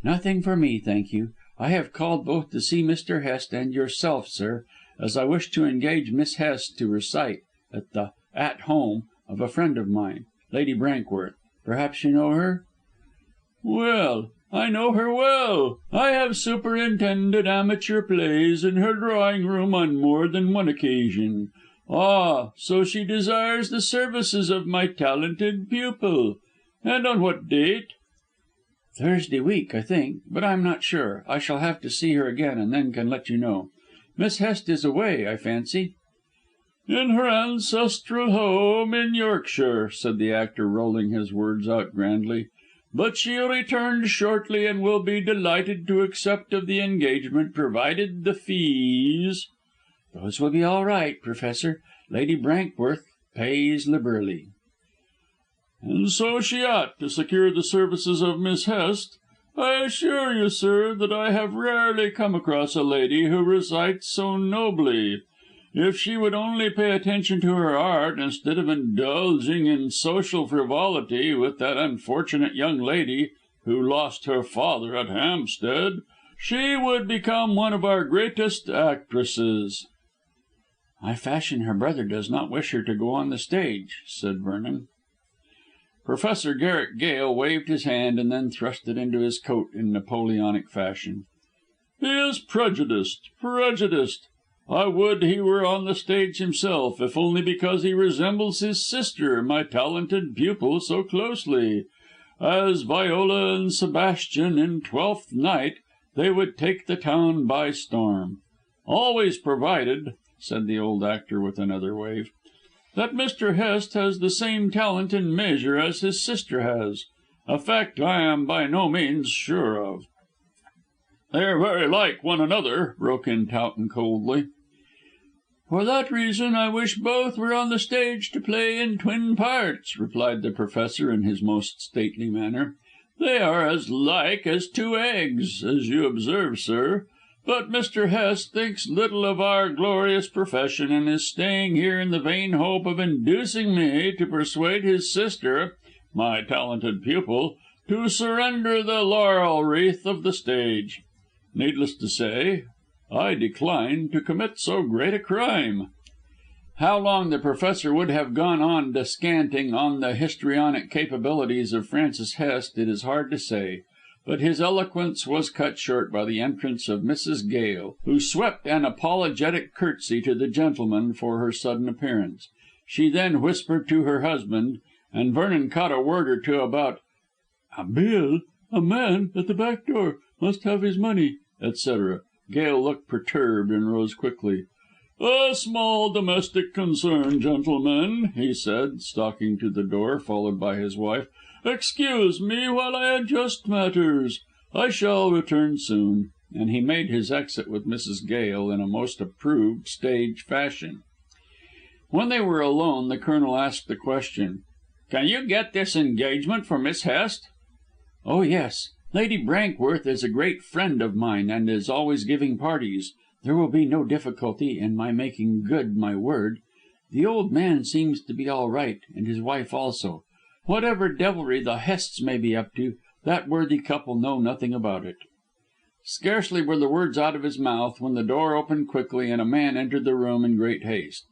"Nothing for me, thank you. I have called both to see Mr. Hest and yourself, sir, as I wish to engage Miss Hest to recite at the 'At Home' of a friend of mine, Lady Brankworth. Perhaps you know her?" "Well, I know her well. I have superintended amateur plays in her drawing room on more than one occasion. Ah, so she desires the services of my talented pupil. And on what date?" "Thursday week, I think, but I'm not sure. I shall have to see her again, and then can let you know. Miss Hest is away, I fancy." "In her ancestral home in Yorkshire," said the actor, rolling his words out grandly. "But she'll return shortly, and will be delighted to accept of the engagement, provided the fees—" "Those will be all right, Professor. Lady Brankworth pays liberally." "And so she ought, to secure the services of Miss Hest. I assure you, sir, that I have rarely come across a lady who recites so nobly. If she would only pay attention to her art, instead of indulging in social frivolity with that unfortunate young lady who lost her father at Hampstead, she would become one of our greatest actresses." "I fashion her brother does not wish her to go on the stage," said Vernon. Professor Garrick Gale waved his hand and then thrust it into his coat in Napoleonic fashion. "He is prejudiced. I would he were on the stage himself, if only because he resembles his sister, my talented pupil, so closely. As Viola and Sebastian in Twelfth Night, they would take the town by storm. Always provided," said the old actor with another wave, that Mr. Hest has the same talent in measure as his sister has, a fact I am by no means sure of." "They are very like one another," broke in Towton coldly. "For that reason I wish both were on the stage to play in twin parts," replied the Professor in his most stately manner. "They are as like as two eggs, as you observe, sir. But Mr. Hest thinks little of our glorious profession, and is staying here in the vain hope of inducing me to persuade his sister, my talented pupil, to surrender the laurel wreath of the stage. Needless to say, I decline to commit so great a crime." How long the Professor would have gone on descanting on the histrionic capabilities of Francis Hest it is hard to say, but his eloquence was cut short by the entrance of Mrs. Gale, who swept an apologetic curtsy to the gentleman for her sudden appearance. She then whispered to her husband, and Vernon caught a word or two about "a bill, a man at the back door, must have his money," etc. Gale looked perturbed and rose quickly. "A small domestic concern, gentlemen," he said, stalking to the door, followed by his wife. "Excuse me while I adjust matters. I shall return soon," and he made his exit with Mrs. Gale in a most approved stage fashion. When they were alone the Colonel asked the question, "Can you get this engagement for Miss Hest?" "Oh, yes. Lady Brankworth is a great friend of mine, and is always giving parties. There will be no difficulty in my making good my word. The old man seems to be all right, and his wife also. Whatever devilry the Hests may be up to, that worthy couple know nothing about it." Scarcely were the words out of his mouth when the door opened quickly and a man entered the room in great haste.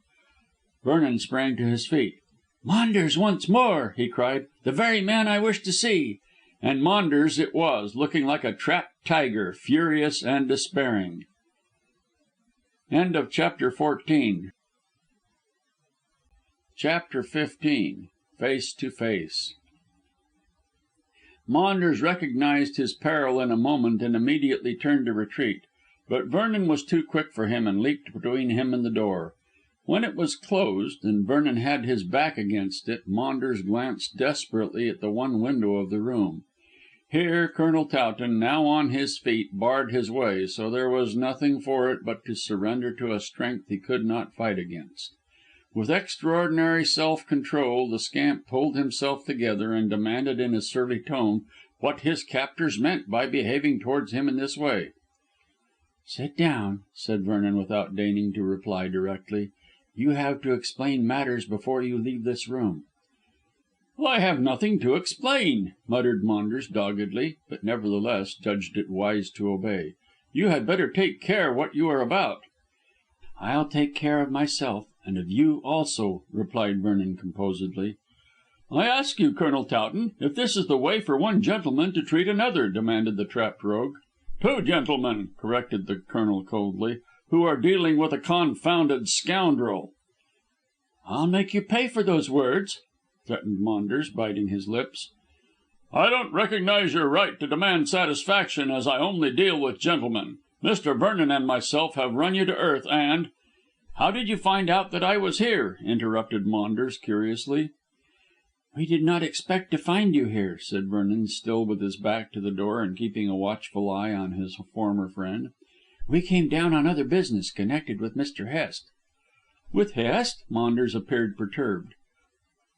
Vernon sprang to his feet. "Maunders once more!" he cried. "The very man I wish to see." And Maunders it was, looking like a trapped tiger, furious and despairing. Chapter XV. Face to Face. Maunders recognised his peril in a moment and immediately turned to retreat, but Vernon was too quick for him and leaped between him and the door. When it was closed, and Vernon had his back against it, Maunders glanced desperately at the one window of the room. Here Colonel Towton, now on his feet, barred his way, so there was nothing for it but to surrender to a strength he could not fight against. With extraordinary self-control the scamp pulled himself together and demanded in a surly tone what his captors meant by behaving towards him in this way. "Sit down," said Vernon without deigning to reply directly. "You have to explain matters before you leave this room." "I have nothing to explain," muttered Maunders doggedly, but nevertheless judged it wise to obey. "You had better take care what you are about." "I'll take care of myself, and of you also," replied Vernon composedly. "I ask you, Colonel Towton, if this is the way for one gentleman to treat another," demanded the trapped rogue. "Two gentlemen," corrected the Colonel coldly, "who are dealing with a confounded scoundrel." "I'll make you pay for those words," threatened Maunders, biting his lips. "I don't recognise your right to demand satisfaction, as I only deal with gentlemen. Mr. Vernon and myself have run you to earth, and—" "How did you find out that I was here?" interrupted Maunders curiously. "We did not expect to find you here," said Vernon, still with his back to the door and keeping a watchful eye on his former friend. "We came down on other business connected with Mr. Hest." "With Hest?" Maunders appeared perturbed.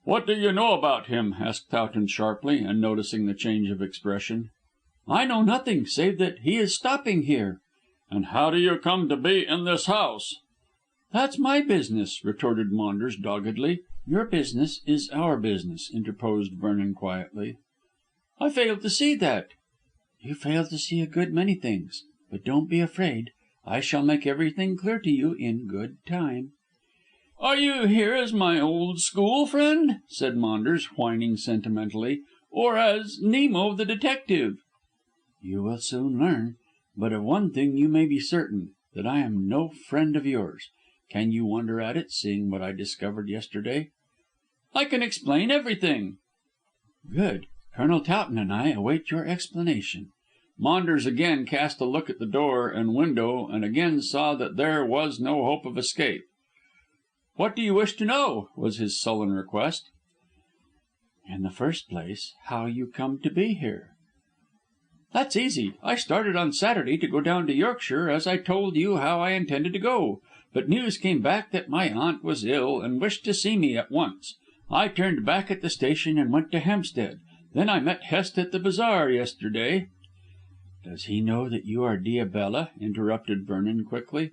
"What do you know about him?" asked Towton sharply, and noticing the change of expression. "I know nothing, save that he is stopping here." "And how do you come to be in this house?" "That's my business," retorted Maunders doggedly. "Your business is our business," interposed Vernon quietly. "I fail to see that." "You fail to see a good many things. But don't be afraid. I shall make everything clear to you in good time." "Are you here as my old school friend," said Maunders, whining sentimentally, "or as Nemo the detective?" "You will soon learn. But of one thing you may be certain, that I am no friend of yours. Can you wonder at it, seeing what I discovered yesterday?" "I can explain everything." "Good. Colonel Towton and I await your explanation." Maunders again cast a look at the door and window and again saw that there was no hope of escape. What do you wish to know?" was his sullen request. "In the first place, how you come to be here." "That's easy. I started on Saturday to go down to Yorkshire, as I told you how I intended to go, but news came back that my aunt was ill and wished to see me at once. I turned back at the station and went to Hampstead. Then I met Hest at the Bazaar yesterday." "Does he know that you are Diabella?" interrupted Vernon quickly.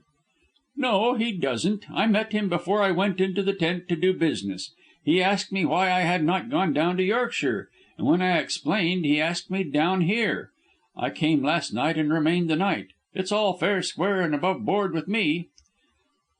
"No, he doesn't. I met him before I went into the tent to do business. He asked me why I had not gone down to Yorkshire, and when I explained, he asked me down here. I came last night and remained the night. It's all fair, square, and above board with me."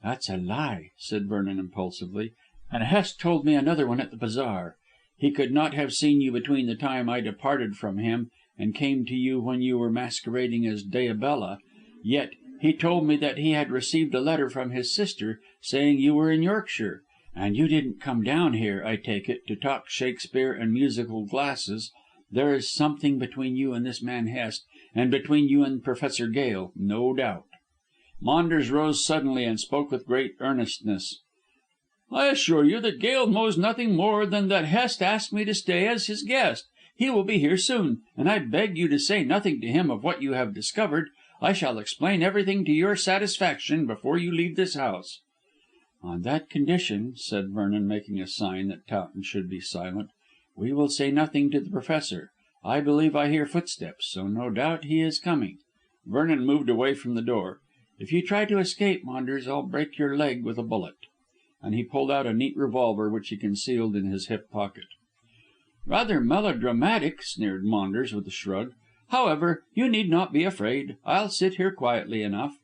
"That's a lie," said Vernon impulsively, "and Hest told me another one at the Bazaar. He could not have seen you between the time I departed from him and came to you when you were masquerading as Diabella, yet he told me that he had received a letter from his sister saying you were in Yorkshire. And you didn't come down here, I take it, to talk Shakespeare and musical glasses. There is something between you and this man Hest, and between you and Professor Gale, no doubt." Maunders rose suddenly and spoke with great earnestness. "I assure you that Gale knows nothing more than that Hest asked me to stay as his guest. He will be here soon, and I beg you to say nothing to him of what you have discovered. I shall explain everything to your satisfaction before you leave this house." "On that condition," said Vernon, making a sign that Towton should be silent, "we will say nothing to the Professor. I believe I hear footsteps, so no doubt he is coming." Vernon moved away from the door. "If you try to escape, Maunders, I'll break your leg with a bullet." And he pulled out a neat revolver which he concealed in his hip pocket. "Rather melodramatic," sneered Maunders with a shrug. "However, you need not be afraid. I'll sit here quietly enough."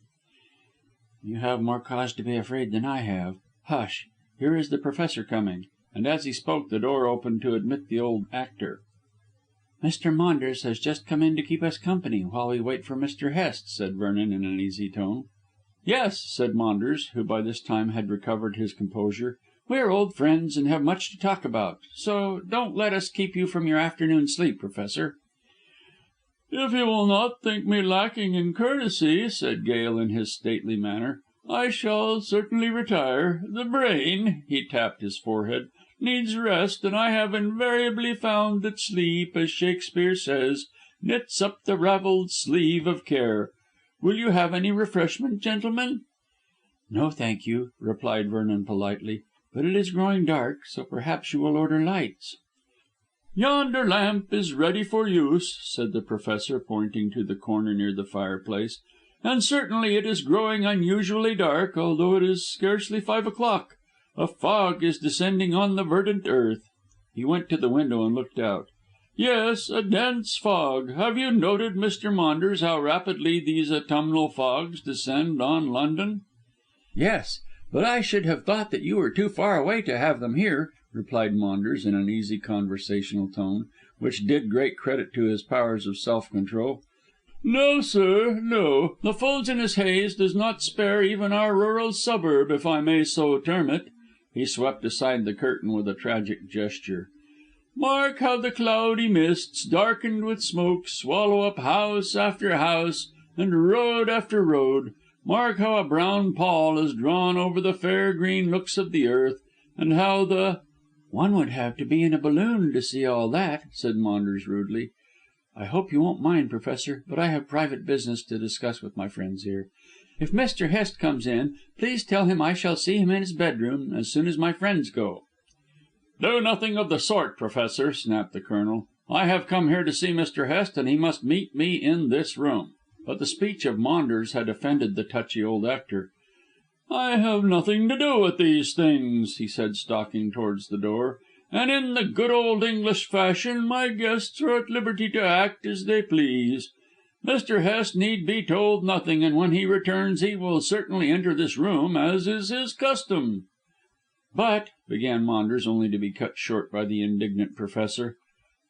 "You have more cause to be afraid than I have. Hush! Here is the Professor coming." And as he spoke the door opened to admit the old actor. "Mr. Maunders has just come in to keep us company while we wait for Mr. Hest," said Vernon in an easy tone. "Yes," said Maunders, who by this time had recovered his composure. "We are old friends and have much to talk about, so don't let us keep you from your afternoon sleep, Professor." "If you will not think me lacking in courtesy," said Gale in his stately manner, "I shall certainly retire. The brain," he tapped his forehead, "needs rest, and I have invariably found that sleep, as Shakespeare says, knits up the ravelled sleeve of care. Will you have any refreshment, gentlemen?" "No, thank you," replied Vernon politely, "but it is growing dark, so perhaps you will order lights." "Yonder lamp is ready for use," said the Professor, pointing to the corner near the fireplace, "and certainly it is growing unusually dark, although it is scarcely 5 o'clock. A fog is descending on the verdant earth." He went to the window and looked out. "Yes, a dense fog. Have you noted, Mr. Maunders, how rapidly these autumnal fogs descend on London?" "Yes, but I should have thought that you were too far away to have them here," replied Maunders in an easy conversational tone, which did great credit to his powers of self-control. "No, sir, no. The Fulgeness haze does not spare even our rural suburb, if I may so term it." He swept aside the curtain with a tragic gesture. "Mark how the cloudy mists, darkened with smoke, swallow up house after house and road after road. Mark how a brown pall is drawn over the fair green looks of the earth, and how the—" "One would have to be in a balloon to see all that," said Maunders rudely. "I hope you won't mind, Professor, but I have private business to discuss with my friends here. If Mr. Hest comes in, please tell him I shall see him in his bedroom as soon as my friends go." "Do nothing of the sort, Professor," snapped the Colonel. "I have come here to see Mr. Hest, and he must meet me in this room." But the speech of Maunders had offended the touchy old actor. "I have nothing to do with these things," he said, stalking towards the door, "and in the good old English fashion my guests are at liberty to act as they please. Mr. Hest need be told nothing, and when he returns he will certainly enter this room, as is his custom." "But," began Maunders, only to be cut short by the indignant Professor.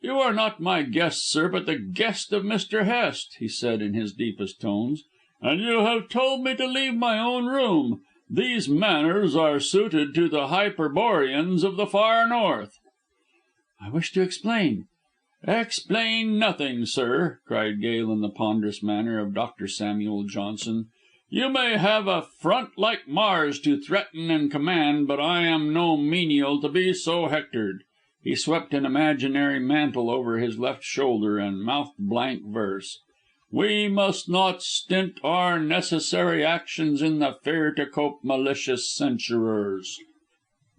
"You are not my guest, sir, but the guest of Mr. Hest," he said in his deepest tones, "and you have told me to leave my own room. These manners are suited to the Hyperboreans of the far north." "I wish to explain." "Explain nothing, sir," cried Gale in the ponderous manner of Dr. Samuel Johnson. You may have a front like Mars to threaten and command, but I am no menial to be so hectored." He swept an imaginary mantle over his left shoulder and mouthed blank verse. "We must not stint our necessary actions in the fear to cope malicious censurers.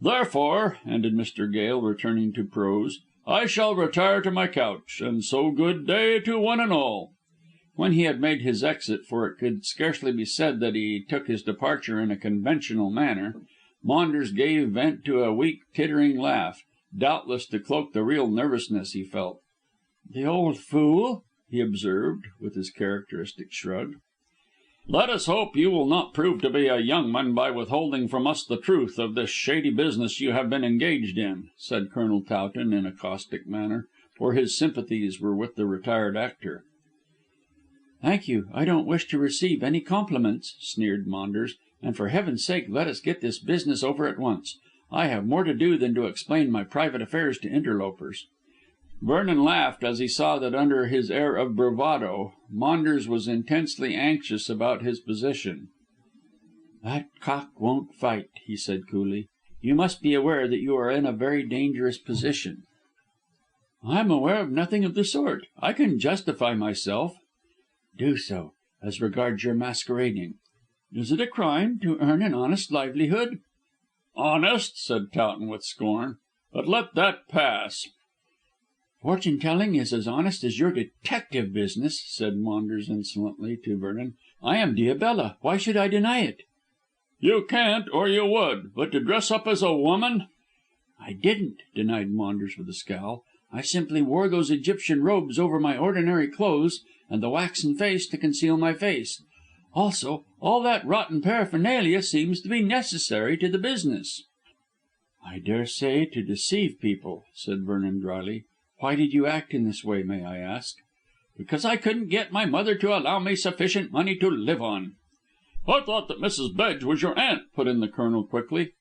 Therefore," ended Mr. Gale, returning to prose, "I shall retire to my couch, and so good day to one and all." When he had made his exit, for it could scarcely be said that he took his departure in a conventional manner, Maunders gave vent to a weak, tittering laugh, doubtless to cloak the real nervousness he felt. "The old fool," he observed, with his characteristic shrug. "Let us hope you will not prove to be a young one by withholding from us the truth of this shady business you have been engaged in," said Colonel Towton in a caustic manner, for his sympathies were with the retired actor. "Thank you, I don't wish to receive any compliments," sneered Maunders, "and for heaven's sake let us get this business over at once. I have more to do than to explain my private affairs to interlopers." Vernon laughed as he saw that under his air of bravado Maunders was intensely anxious about his position. "That cock won't fight," he said coolly. "You must be aware that you are in a very dangerous position." "I am aware of nothing of the sort. I can justify myself." "Do so, as regards your masquerading. Is it a crime to earn an honest livelihood?" "Honest!" said Towton with scorn. "But let that pass." "Fortune telling is as honest as your detective business," said Maunders insolently to Vernon. "I am Diabella. Why should I deny it?" "You can't, or you would. But to dress up as a woman—" "I didn't," denied Maunders with a scowl. "I simply wore those Egyptian robes over my ordinary clothes, and the waxen face to conceal my face. Also, all that rotten paraphernalia seems to be necessary to the business." "I daresay to deceive people," said Vernon drily. "Why did you act in this way, may I ask?" "Because I couldn't get my mother to allow me sufficient money to live on." "I thought that Mrs. Bedge was your aunt," put in the Colonel quickly.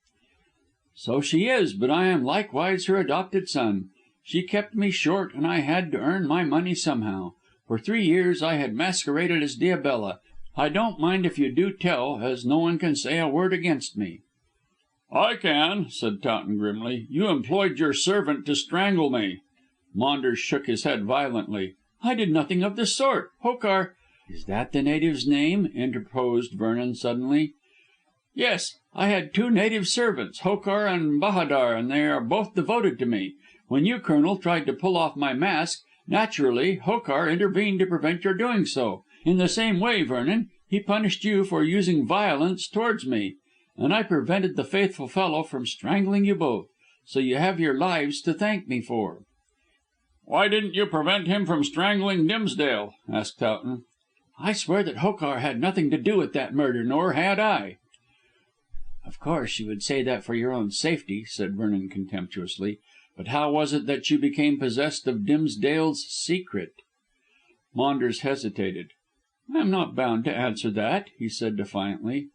"So she is, but I am likewise her adopted son. She kept me short, and I had to earn my money somehow. For 3 years I had masqueraded as Diabella. I don't mind if you do tell, as no one can say a word against me." "I can," said Towton grimly. "You employed your servant to strangle me." Maunders shook his head violently. "I did nothing of the sort. Hokar—" "Is that the native's name?" interposed Vernon suddenly. "Yes. I had 2 native servants, Hokar and Bahadar, and they are both devoted to me. When you, Colonel, tried to pull off my mask, naturally Hokar intervened to prevent your doing so. In the same way, Vernon, he punished you for using violence towards me, and I prevented the faithful fellow from strangling you both. So you have your lives to thank me for." "Why didn't you prevent him from strangling Dimsdale?" asked Towton. "I swear that Hokar had nothing to do with that murder, nor had I." "Of course you would say that for your own safety," said Vernon contemptuously. "But how was it that you became possessed of Dimsdale's secret?" Maunders hesitated. "I am not bound to answer that," he said defiantly.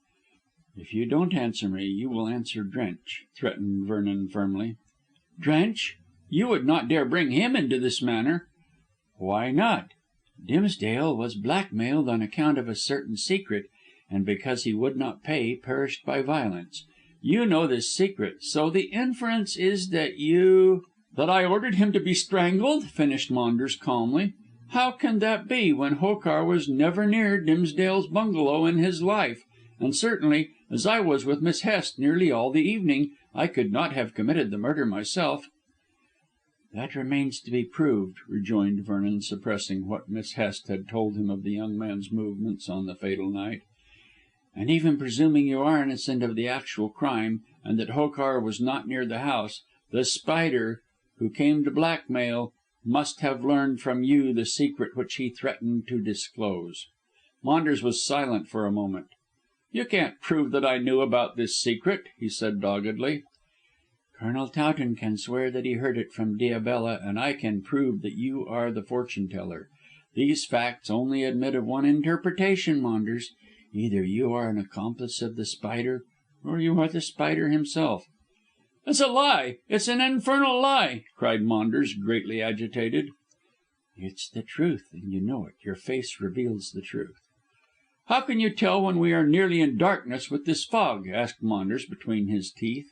"If you don't answer me, you will answer Drench," threatened Vernon firmly. "Drench? You would not dare bring him into this matter." "Why not? Dimsdale was blackmailed on account of a certain secret, and because he would not pay, perished by violence. You know this secret, so the inference is that you—" "That I ordered him to be strangled," finished Maunders calmly. "How can that be, when Hokar was never near Dimsdale's bungalow in his life, and certainly, as I was with Miss Hest nearly all the evening, I could not have committed the murder myself." "That remains to be proved," rejoined Vernon, suppressing what Miss Hest had told him of the young man's movements on the fatal night. "And even presuming you are innocent of the actual crime, and that Hokar was not near the house, The Spider, who came to blackmail, must have learned from you the secret which he threatened to disclose." Maunders was silent for a moment. "You can't prove that I knew about this secret," he said doggedly. "Colonel Towton can swear that he heard it from Diabella, and I can prove that you are the fortune teller. These facts only admit of one interpretation, Maunders. Either you are an accomplice of The Spider, or you are The Spider himself." "It's a lie! It's an infernal lie!" cried Maunders, greatly agitated. "It's the truth, and you know it. Your face reveals the truth." "How can you tell when we are nearly in darkness with this fog?" asked Maunders between his teeth.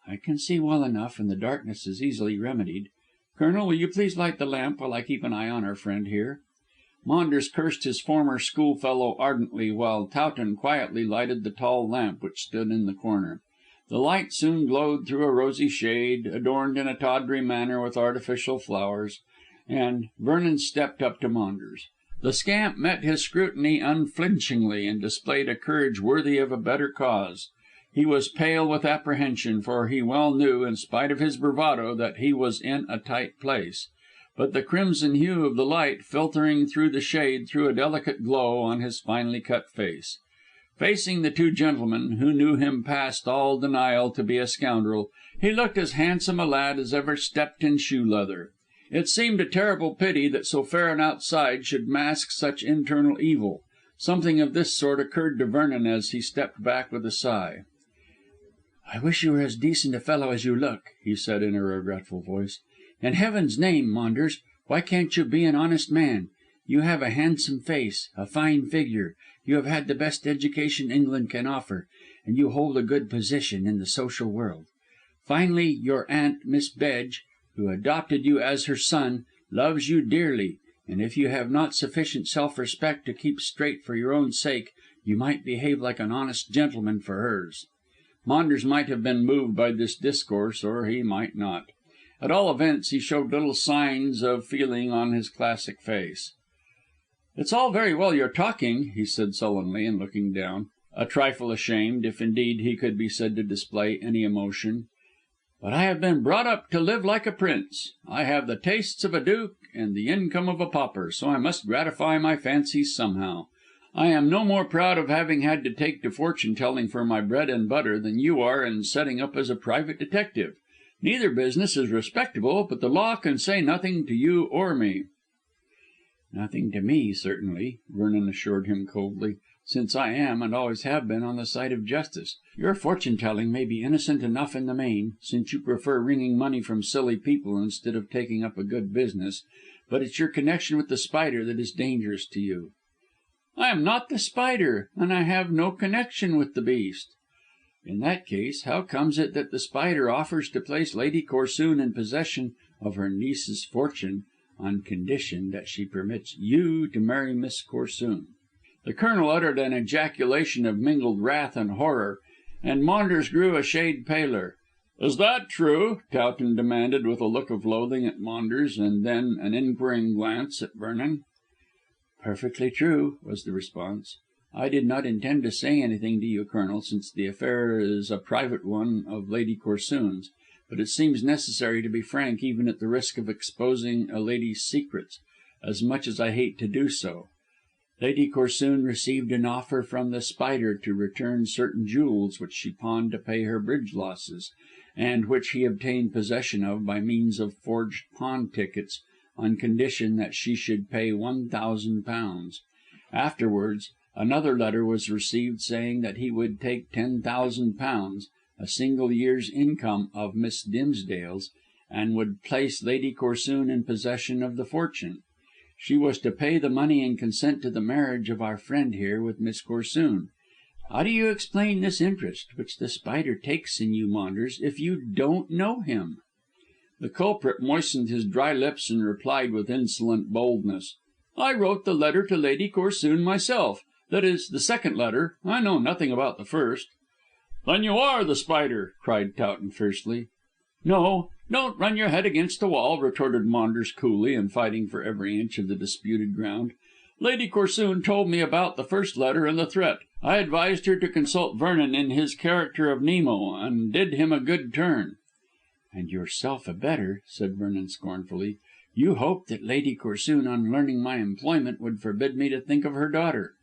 "I can see well enough, and the darkness is easily remedied. Colonel, will you please light the lamp while I keep an eye on our friend here?" Maunders cursed his former schoolfellow ardently, while Towton quietly lighted the tall lamp which stood in the corner. The light soon glowed through a rosy shade, adorned in a tawdry manner with artificial flowers, and Vernon stepped up to Maunders. The scamp met his scrutiny unflinchingly, and displayed a courage worthy of a better cause. He was pale with apprehension, for he well knew, in spite of his bravado, that he was in a tight place. But the crimson hue of the light filtering through the shade threw a delicate glow on his finely cut face. Facing the two gentlemen, who knew him past all denial to be a scoundrel, he looked as handsome a lad as ever stepped in shoe leather. It seemed a terrible pity that so fair an outside should mask such internal evil. Something of this sort occurred to Vernon as he stepped back with a sigh. "I wish you were as decent a fellow as you look," he said in a regretful voice. "In Heaven's name, Maunders, why can't you be an honest man? You have a handsome face, a fine figure, you have had the best education England can offer, and you hold a good position in the social world. Finally, your aunt, Miss Bedge, who adopted you as her son, loves you dearly, and if you have not sufficient self-respect to keep straight for your own sake, you might behave like an honest gentleman for hers." Maunders might have been moved by this discourse, or he might not. At all events, he showed little signs of feeling on his classic face. "It's all very well your talking," he said sullenly, and looking down, a trifle ashamed, if indeed he could be said to display any emotion, "but I have been brought up to live like a prince. I have the tastes of a duke and the income of a pauper, so I must gratify my fancies somehow. I am no more proud of having had to take to fortune telling for my bread and butter than you are in setting up as a private detective. Neither business is respectable, but the law can say nothing to you or me." "Nothing to me, certainly," Vernon assured him coldly, "since I am, and always have been, on the side of justice. Your fortune telling may be innocent enough in the main, since you prefer wringing money from silly people instead of taking up a good business, but it's your connection with The Spider that is dangerous to you." "I am not The Spider, and I have no connection with the beast." "In that case, how comes it that The Spider offers to place Lady Corsoon in possession of her niece's fortune on condition that she permits you to marry Miss Corsoon?" The Colonel uttered an ejaculation of mingled wrath and horror, and Maunders grew a shade paler. "Is that true?" Towton demanded with a look of loathing at Maunders, and then an inquiring glance at Vernon. "Perfectly true," was the response. "I did not intend to say anything to you, Colonel, since the affair is a private one of Lady Corsoon's, but it seems necessary to be frank even at the risk of exposing a lady's secrets, as much as I hate to do so. Lady Corsoon received an offer from The Spider to return certain jewels which she pawned to pay her bridge losses, and which he obtained possession of by means of forged pawn tickets, on condition that she should pay £1,000. Afterwards, another letter was received saying that he would take £10,000, a single year's income of Miss Dimsdale's, and would place Lady Corsoon in possession of the fortune. She was to pay the money and consent to the marriage of our friend here with Miss Corsoon. How do you explain this interest which The Spider takes in you, Maunders, if you don't know him?" The culprit moistened his dry lips and replied with insolent boldness, "I wrote the letter to Lady Corsoon myself. That is, the second letter. I know nothing about the first." "Then you are The Spider," cried Towton fiercely. "No, don't run your head against the wall," retorted Maunders coolly, and fighting for every inch of the disputed ground. "Lady Corsoon told me about the first letter and the threat. I advised her to consult Vernon in his character of Nemo, and did him a good turn." "And yourself a better," said Vernon scornfully. "You hoped that Lady Corsoon, on learning my employment, would forbid me to think of her daughter."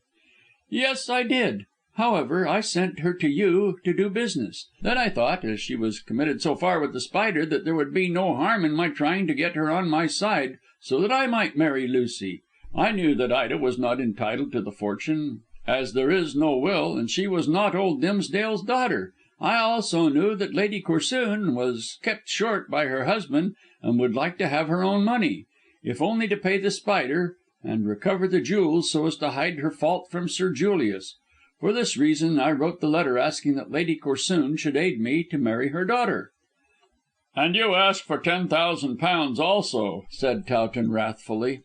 "Yes, I did. However, I sent her to you to do business. Then I thought, as she was committed so far with The Spider, that there would be no harm in my trying to get her on my side, so that I might marry Lucy. I knew that Ida was not entitled to the fortune, as there is no will, and she was not old Dimsdale's daughter. I also knew that Lady Corsoon was kept short by her husband and would like to have her own money, if only to pay The Spider, and recover the jewels so as to hide her fault from Sir Julius. For this reason I wrote the letter asking that Lady Corsoon should aid me to marry her daughter." "And you asked for £10,000 also," said Towton wrathfully.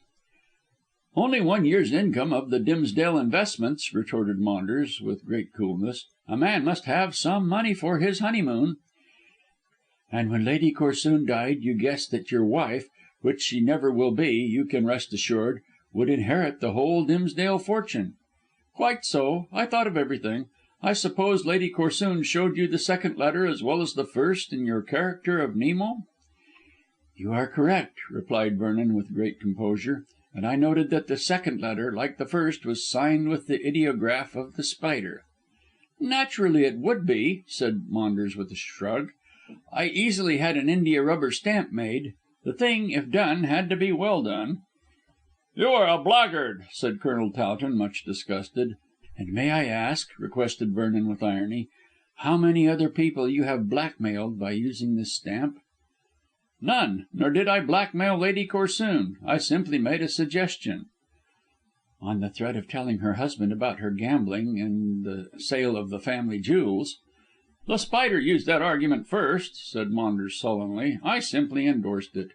"Only 1 year's income of the Dimsdale investments," retorted Maunders with great coolness. "A man must have some money for his honeymoon." "And when Lady Corsoon died you guessed that your wife, which she never will be, you can rest assured, would inherit the whole Dimsdale fortune." "Quite so. I thought of everything. I suppose Lady Corsoon showed you the second letter as well as the first in your character of Nemo?" "You are correct," replied Vernon with great composure, "and I noted that the second letter, like the first, was signed with the ideograph of The Spider." "Naturally it would be," said Maunders with a shrug. "I easily had an india rubber stamp made. The thing, if done, had to be well done." "You are a blackguard," said Colonel Towton, much disgusted. "And may I ask," requested Vernon with irony, "how many other people you have blackmailed by using this stamp?" "None. Nor did I blackmail Lady Corsoon. I simply made a suggestion." "On the threat of telling her husband about her gambling and the sale of the family jewels." "The Spider used that argument first," said Maunders sullenly. "I simply endorsed it."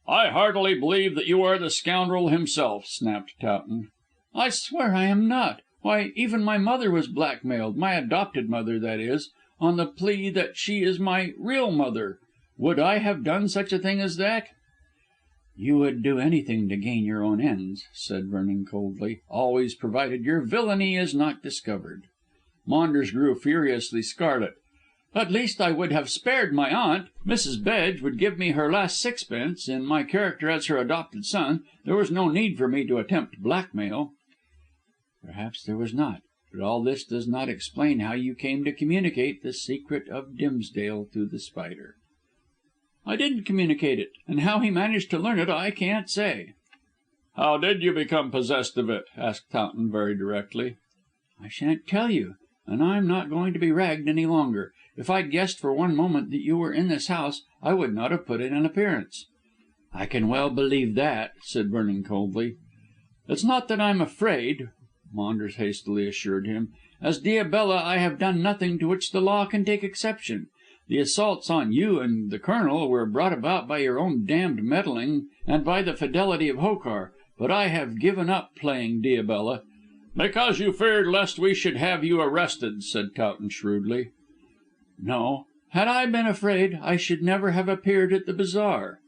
"I heartily believe that you are the scoundrel himself," snapped Towton. "I swear I am not. Why, even my mother was blackmailed, my adopted mother, that is, on the plea that she is my real mother. Would I have done such a thing as that?" "You would do anything to gain your own ends," said Vernon coldly, "always provided your villainy is not discovered." Maunders grew furiously scarlet. "At least I would have spared my aunt. Mrs. Bedge would give me her last sixpence. In my character as her adopted son, there was no need for me to attempt blackmail." "Perhaps there was not. But all this does not explain how you came to communicate the secret of Dimsdale to The Spider." "I didn't communicate it, and how he managed to learn it I can't say." "How did you become possessed of it?" asked Towton very directly. "I shan't tell you. And I'm not going to be ragged any longer. If I'd guessed for one moment that you were in this house, I would not have put in an appearance." "I can well believe that," said Vernon coldly. "It's not that I'm afraid," Maunders hastily assured him. "As Diabella I have done nothing to which the law can take exception. The assaults on you and the Colonel were brought about by your own damned meddling and by the fidelity of Hokar, but I have given up playing Diabella." "Because you feared lest we should have you arrested," said Towton shrewdly. "No. Had I been afraid, I should never have appeared at the BAZAAR."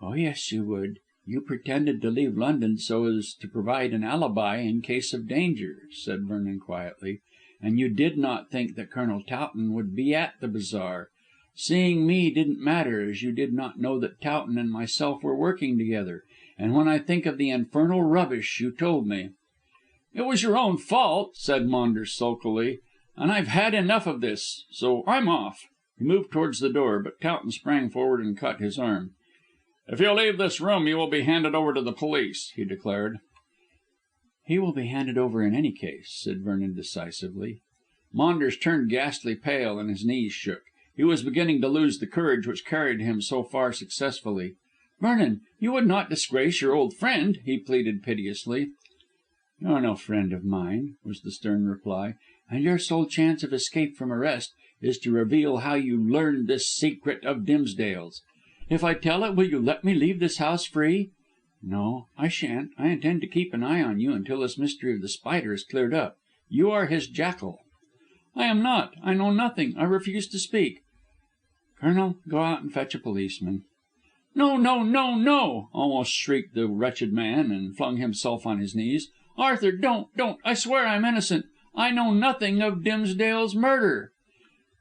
"Oh, yes, you would. You pretended to leave London so as to provide an alibi in case of danger," said Vernon quietly, "and you did not think that Colonel Towton would be at the BAZAAR. Seeing me didn't matter, as you did not know that Towton and myself were working together. And when I think of the infernal rubbish you told me—" "It was your own fault," said Maunders sulkily, "and I've had enough of this, so I'm off." He moved towards the door, but Towton sprang forward and caught his arm. "If you leave this room you will be handed over to the police," he declared. "He will be handed over in any case," said Vernon decisively. Maunders turned ghastly pale and his knees shook. He was beginning to lose the courage which carried him so far successfully. "Vernon, you would not disgrace your old friend," he pleaded piteously. "You're no friend of mine," was the stern reply, "and your sole chance of escape from arrest is to reveal how you learned this secret of Dimsdale's. If I tell it, will you let me leave this house free?" "No, I shan't. I intend to keep an eye on you until this mystery of The Spider is cleared up. You are his jackal." "I am not. I know nothing. I refuse to speak." "Colonel, go out and fetch a policeman." "No, no, no, no," almost shrieked the wretched man, and flung himself on his knees. "Arthur, don't. I swear I'm innocent. I know nothing of Dimsdale's murder."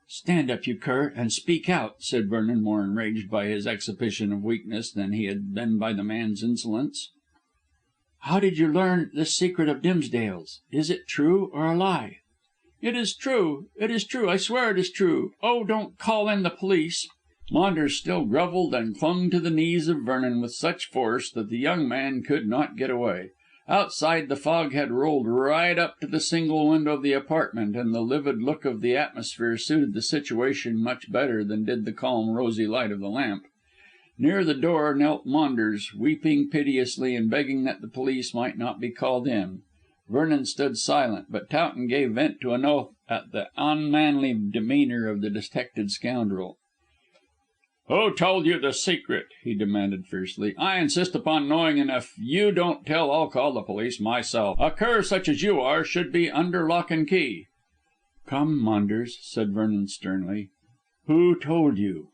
"Stand up, you cur, and speak out," said Vernon, more enraged by his exhibition of weakness than he had been by the man's insolence. "How did you learn the secret of Dimsdale's? Is it true or a lie?" "It is true. It is true. I swear it is true. Oh, don't call in the police." Maunders still grovelled and clung to the knees of Vernon with such force that the young man could not get away. Outside the fog had rolled right up to the single window of the apartment, and the livid look of the atmosphere suited the situation much better than did the calm rosy light of the lamp. Near the door knelt Maunders, weeping piteously and begging that the police might not be called in. Vernon stood silent, but Towton gave vent to an oath at the unmanly demeanour of the detected scoundrel. "Who told you the secret?" he demanded fiercely. "I insist upon knowing, and if you don't tell I'll call the police myself. A cur such as you are should be under lock and key." "Come, Maunders," said Vernon sternly. "Who told you?"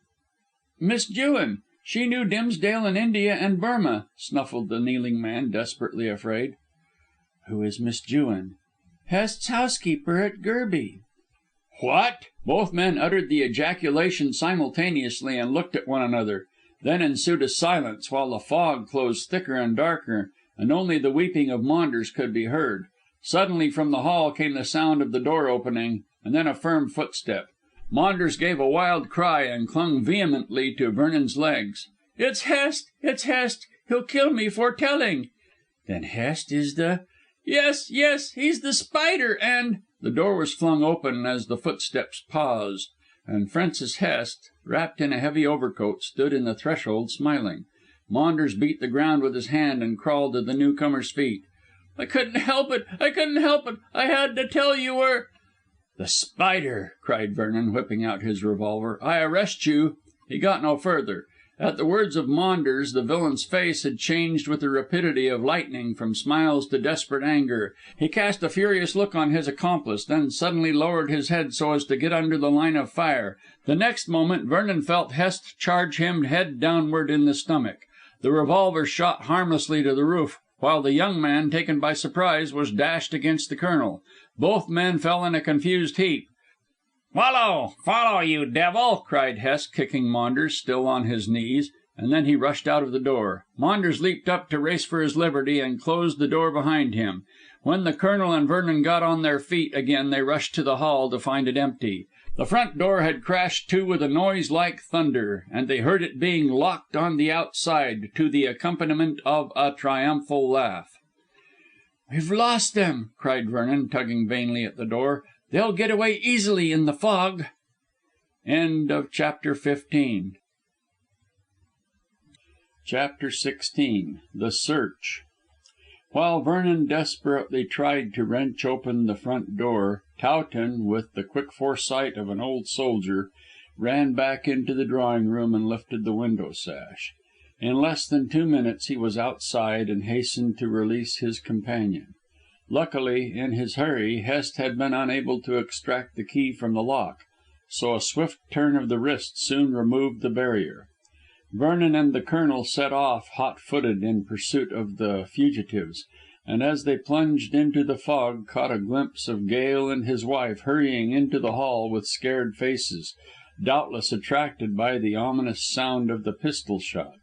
"Miss Jewin. She knew Dimsdale in India and Burma," snuffled the kneeling man, desperately afraid. "Who is Miss Jewin?" "Hest's housekeeper at Gerby." "What?" Both men uttered the ejaculation simultaneously and looked at one another. Then ensued a silence, while the fog closed thicker and darker, and only the weeping of Maunders could be heard. Suddenly from the hall came the sound of the door opening, and then a firm footstep. Maunders gave a wild cry and clung vehemently to Vernon's legs. "It's Hest! It's Hest! He'll kill me for telling." "Then Hest is the—" Yes, he's the Spider, and—" The door was flung open as the footsteps paused, and Francis Hest, wrapped in a heavy overcoat, stood in the threshold smiling. Maunders beat the ground with his hand and crawled to the newcomer's feet. "I couldn't help it! I had to tell you were—" "The Spider!" cried Vernon, whipping out his revolver. "I arrest you—" He got no further. At the words of Maunders the villain's face had changed with the rapidity of lightning from smiles to desperate anger. He cast a furious look on his accomplice, then suddenly lowered his head so as to get under the line of fire. The next moment Vernon felt Hest charge him head downward in the stomach. The revolver shot harmlessly to the roof, while the young man, taken by surprise, was dashed against the Colonel. Both men fell in a confused heap. "Follow, you devil!" cried Hest, kicking Maunders, still on his knees, and then he rushed out of the door. Maunders leaped up to race for his liberty, and closed the door behind him. When the Colonel and Vernon got on their feet again they rushed to the hall to find it empty. The front door had crashed to with a noise like thunder, and they heard it being locked on the outside, to the accompaniment of a triumphal laugh. "We've lost them!" cried Vernon, tugging vainly at the door. "They'll get away easily in the fog." Chapter XVI. The Search. While Vernon desperately tried to wrench open the front door, Towton, with the quick foresight of an old soldier, ran back into the drawing room and lifted the window sash. In less than 2 minutes he was outside and hastened to release his companion. Luckily, in his hurry, Hest had been unable to extract the key from the lock, so a swift turn of the wrist soon removed the barrier. Vernon and the Colonel set off hot-footed in pursuit of the fugitives, and as they plunged into the fog caught a glimpse of Gale and his wife hurrying into the hall with scared faces, doubtless attracted by the ominous sound of the pistol shot.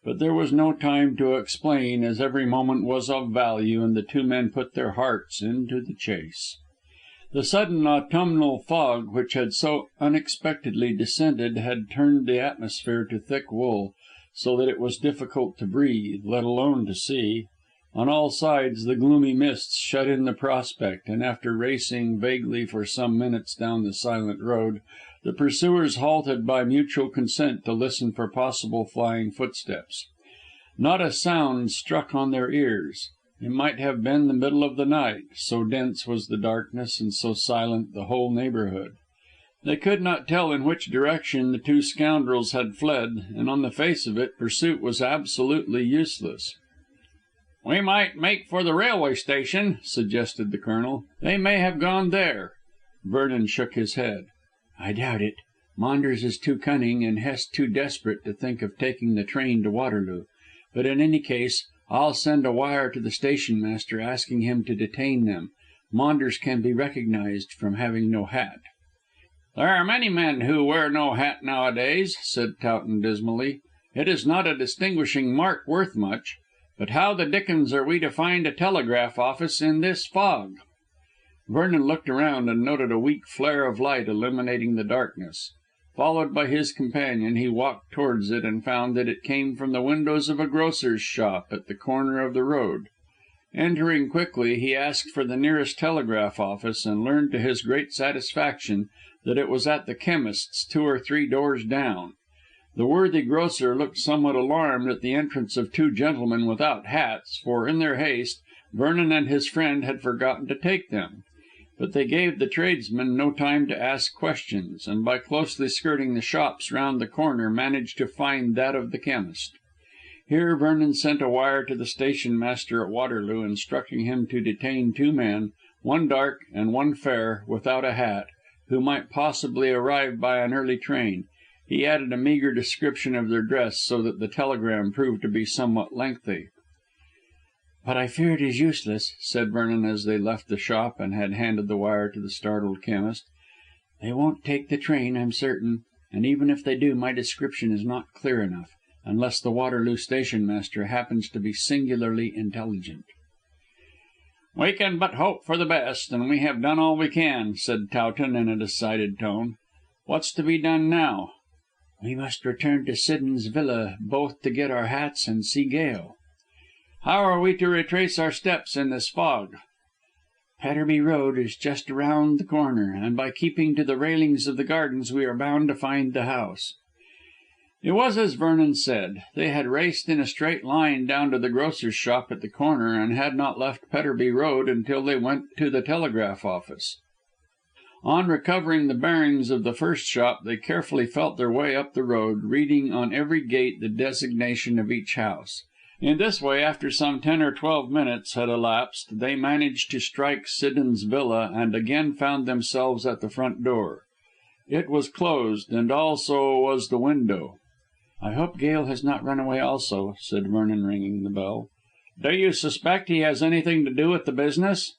But there was no time to explain, as every moment was of value, and the two men put their hearts into the chase. The sudden autumnal fog which had so unexpectedly descended had turned the atmosphere to thick wool, so that it was difficult to breathe, let alone to see. On all sides the gloomy mists shut in the prospect, and after racing vaguely for some minutes down the silent road, the pursuers halted by mutual consent to listen for possible flying footsteps. Not a sound struck on their ears. It might have been the middle of the night, so dense was the darkness and so silent the whole neighbourhood. They could not tell in which direction the two scoundrels had fled, and on the face of it pursuit was absolutely useless. "We might make for the railway station," suggested the Colonel. "They may have gone there." Vernon shook his head. "I doubt it. Maunders is too cunning and Hest too desperate to think of taking the train to Waterloo. But in any case I'll send a wire to the station master asking him to detain them. Maunders can be recognised from having no hat." "There are many men who wear no hat nowadays," said Towton dismally. "It is not a distinguishing mark worth much. But how the dickens are we to find a telegraph office in this fog?" Vernon looked around and noted a weak flare of light illuminating the darkness. Followed by his companion, he walked towards it and found that it came from the windows of a grocer's shop at the corner of the road. Entering quickly, he asked for the nearest telegraph office, and learned to his great satisfaction that it was at the chemist's 2 or 3 doors down. The worthy grocer looked somewhat alarmed at the entrance of two gentlemen without hats, for in their haste Vernon and his friend had forgotten to take them. But they gave the tradesmen no time to ask questions, and by closely skirting the shops round the corner managed to find that of the chemist. Here Vernon sent a wire to the station master at Waterloo instructing him to detain two men, one dark and one fair, without a hat, who might possibly arrive by an early train. He added a meagre description of their dress, so that the telegram proved to be somewhat lengthy. "But I fear it is useless," said Vernon as they left the shop and had handed the wire to the startled chemist. "They won't take the train, I'm certain, and even if they do my description is not clear enough, unless the Waterloo station master happens to be singularly intelligent." "We can but hope for the best, and we have done all we can," said Towton in a decided tone. "What's to be done now?" "We must return to Siddons Villa, both to get our hats and see Gail." "How are we to retrace our steps in this fog?" "Petterby Road is just round the corner, and by keeping to the railings of the gardens we are bound to find the house." It was as Vernon said. They had raced in a straight line down to the grocer's shop at the corner, and had not left Petterby Road until they went to the telegraph office. On recovering the bearings of the first shop, they carefully felt their way up the road, reading on every gate the designation of each house. In this way, after some 10 or 12 minutes had elapsed, they managed to strike Siddons Villa, and again found themselves at the front door. It was closed, and also was the window. "I hope Gail has not run away also," said Vernon, ringing the bell. "Do you suspect he has anything to do with the business?"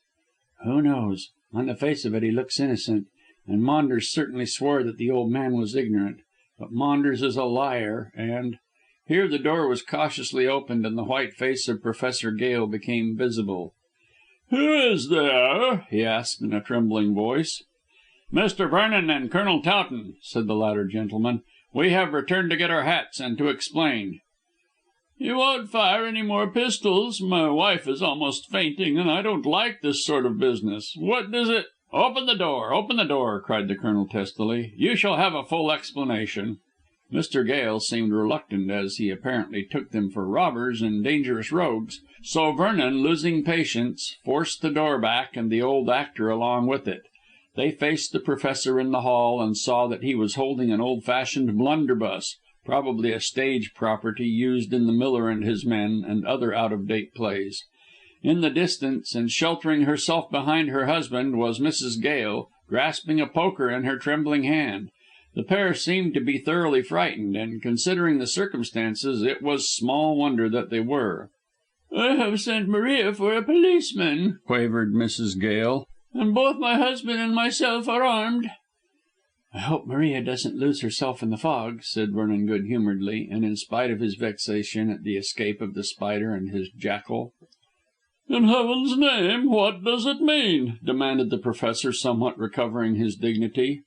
"Who knows? On the face of it he looks innocent, and Maunders certainly swore that the old man was ignorant. But Maunders is a liar, and—" Here the door was cautiously opened, and the white face of Professor Gale became visible. "Who is there?" he asked in a trembling voice. "Mr. Vernon and Colonel Towton," said the latter gentleman. "We have returned to get our hats and to explain." "You won't fire any more pistols? My wife is almost fainting, and I don't like this sort of business. What does it—" "Open the door," cried the Colonel testily. "You shall have a full explanation." Mr. Gale seemed reluctant, as he apparently took them for robbers and dangerous rogues, so Vernon, losing patience, forced the door back and the old actor along with it. They faced the Professor in the hall, and saw that he was holding an old fashioned blunderbuss, probably a stage property used in The Miller and His Men and other out of date plays. In the distance, and sheltering herself behind her husband, was Mrs. Gale, grasping a poker in her trembling hand. The pair seemed to be thoroughly frightened, and considering the circumstances, it was small wonder that they were. "I have sent Maria for a policeman," quavered Mrs. Gale, "and both my husband and myself are armed." "I hope Maria doesn't lose herself in the fog," said Vernon good humouredly, and in spite of his vexation at the escape of The Spider and his jackal. "In heaven's name, what does it mean?" demanded the Professor, somewhat recovering his dignity.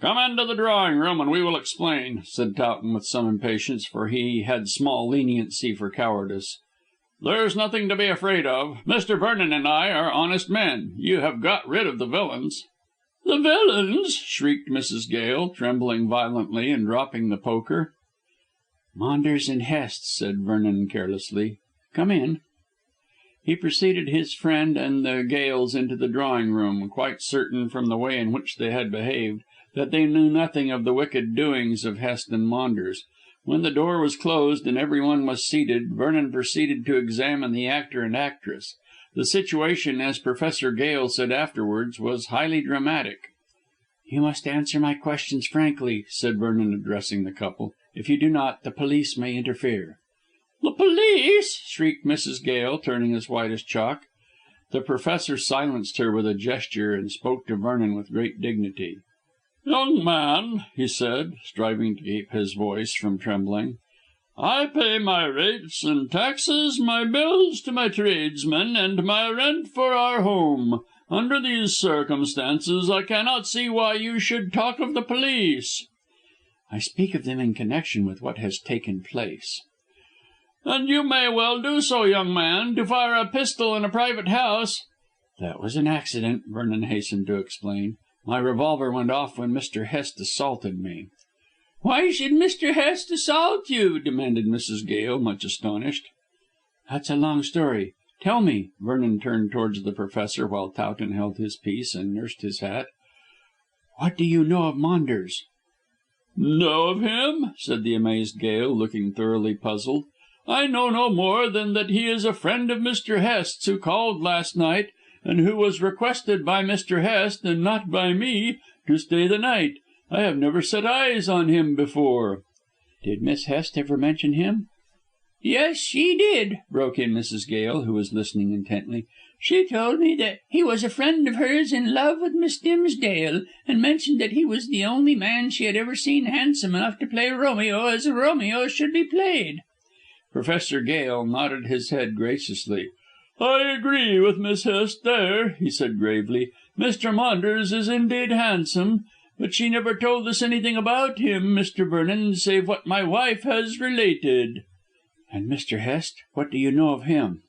"Come into the drawing room and we will explain," said Towton with some impatience, for he had small leniency for cowardice. "There's nothing to be afraid of. Mr. Vernon and I are honest men. You have got rid of the villains." "The villains!" shrieked Mrs. Gale, trembling violently and dropping the poker. "Maunders and Hest," said Vernon carelessly. "Come in." He preceded his friend and the Gales into the drawing room, quite certain, from the way in which they had behaved, that they knew nothing of the wicked doings of Hest and Maunders. When the door was closed and every one was seated, Vernon proceeded to examine the actor and actress. The situation, as Professor Gale said afterwards, was highly dramatic. "You must answer my questions frankly," said Vernon, addressing the couple. "If you do not, the police may interfere." "The police!" shrieked Mrs. Gale, turning as white as chalk. The Professor silenced her with a gesture, and spoke to Vernon with great dignity. "Young man," he said, striving to keep his voice from trembling, "I pay my rates and taxes, my bills to my tradesmen, and my rent for our home. Under these circumstances, I cannot see why you should talk of the police." "I speak of them in connection with what has taken place." "And you may well do so, young man. To fire a pistol in a private house—" "That was an accident," Vernon hastened to explain. "My revolver went off when Mr. Hest assaulted me." "Why should Mr. Hest assault you?" demanded Mrs. Gale, much astonished. "That's a long story. Tell me." Vernon turned towards the Professor while Towton held his peace and nursed his hat. "What do you know of Maunders?" "Know of him?" said the amazed Gale, looking thoroughly puzzled. "I know no more than that he is a friend of Mr. Hest's who called last night, and who was requested by Mr. Hest, and not by me, to stay the night. I have never set eyes on him before." "Did Miss Hest ever mention him?" "Yes, she did," broke in Mrs. Gale, who was listening intently. "She told me that he was a friend of hers in love with Miss Dimsdale, and mentioned that he was the only man she had ever seen handsome enough to play Romeo as Romeo should be played." Professor Gale nodded his head graciously. "I agree with Miss Hest there," he said gravely. "Mr. Maunders is indeed handsome, but she never told us anything about him, Mr. Vernon, save what my wife has related." "And Mr. Hest? What do you know of him?"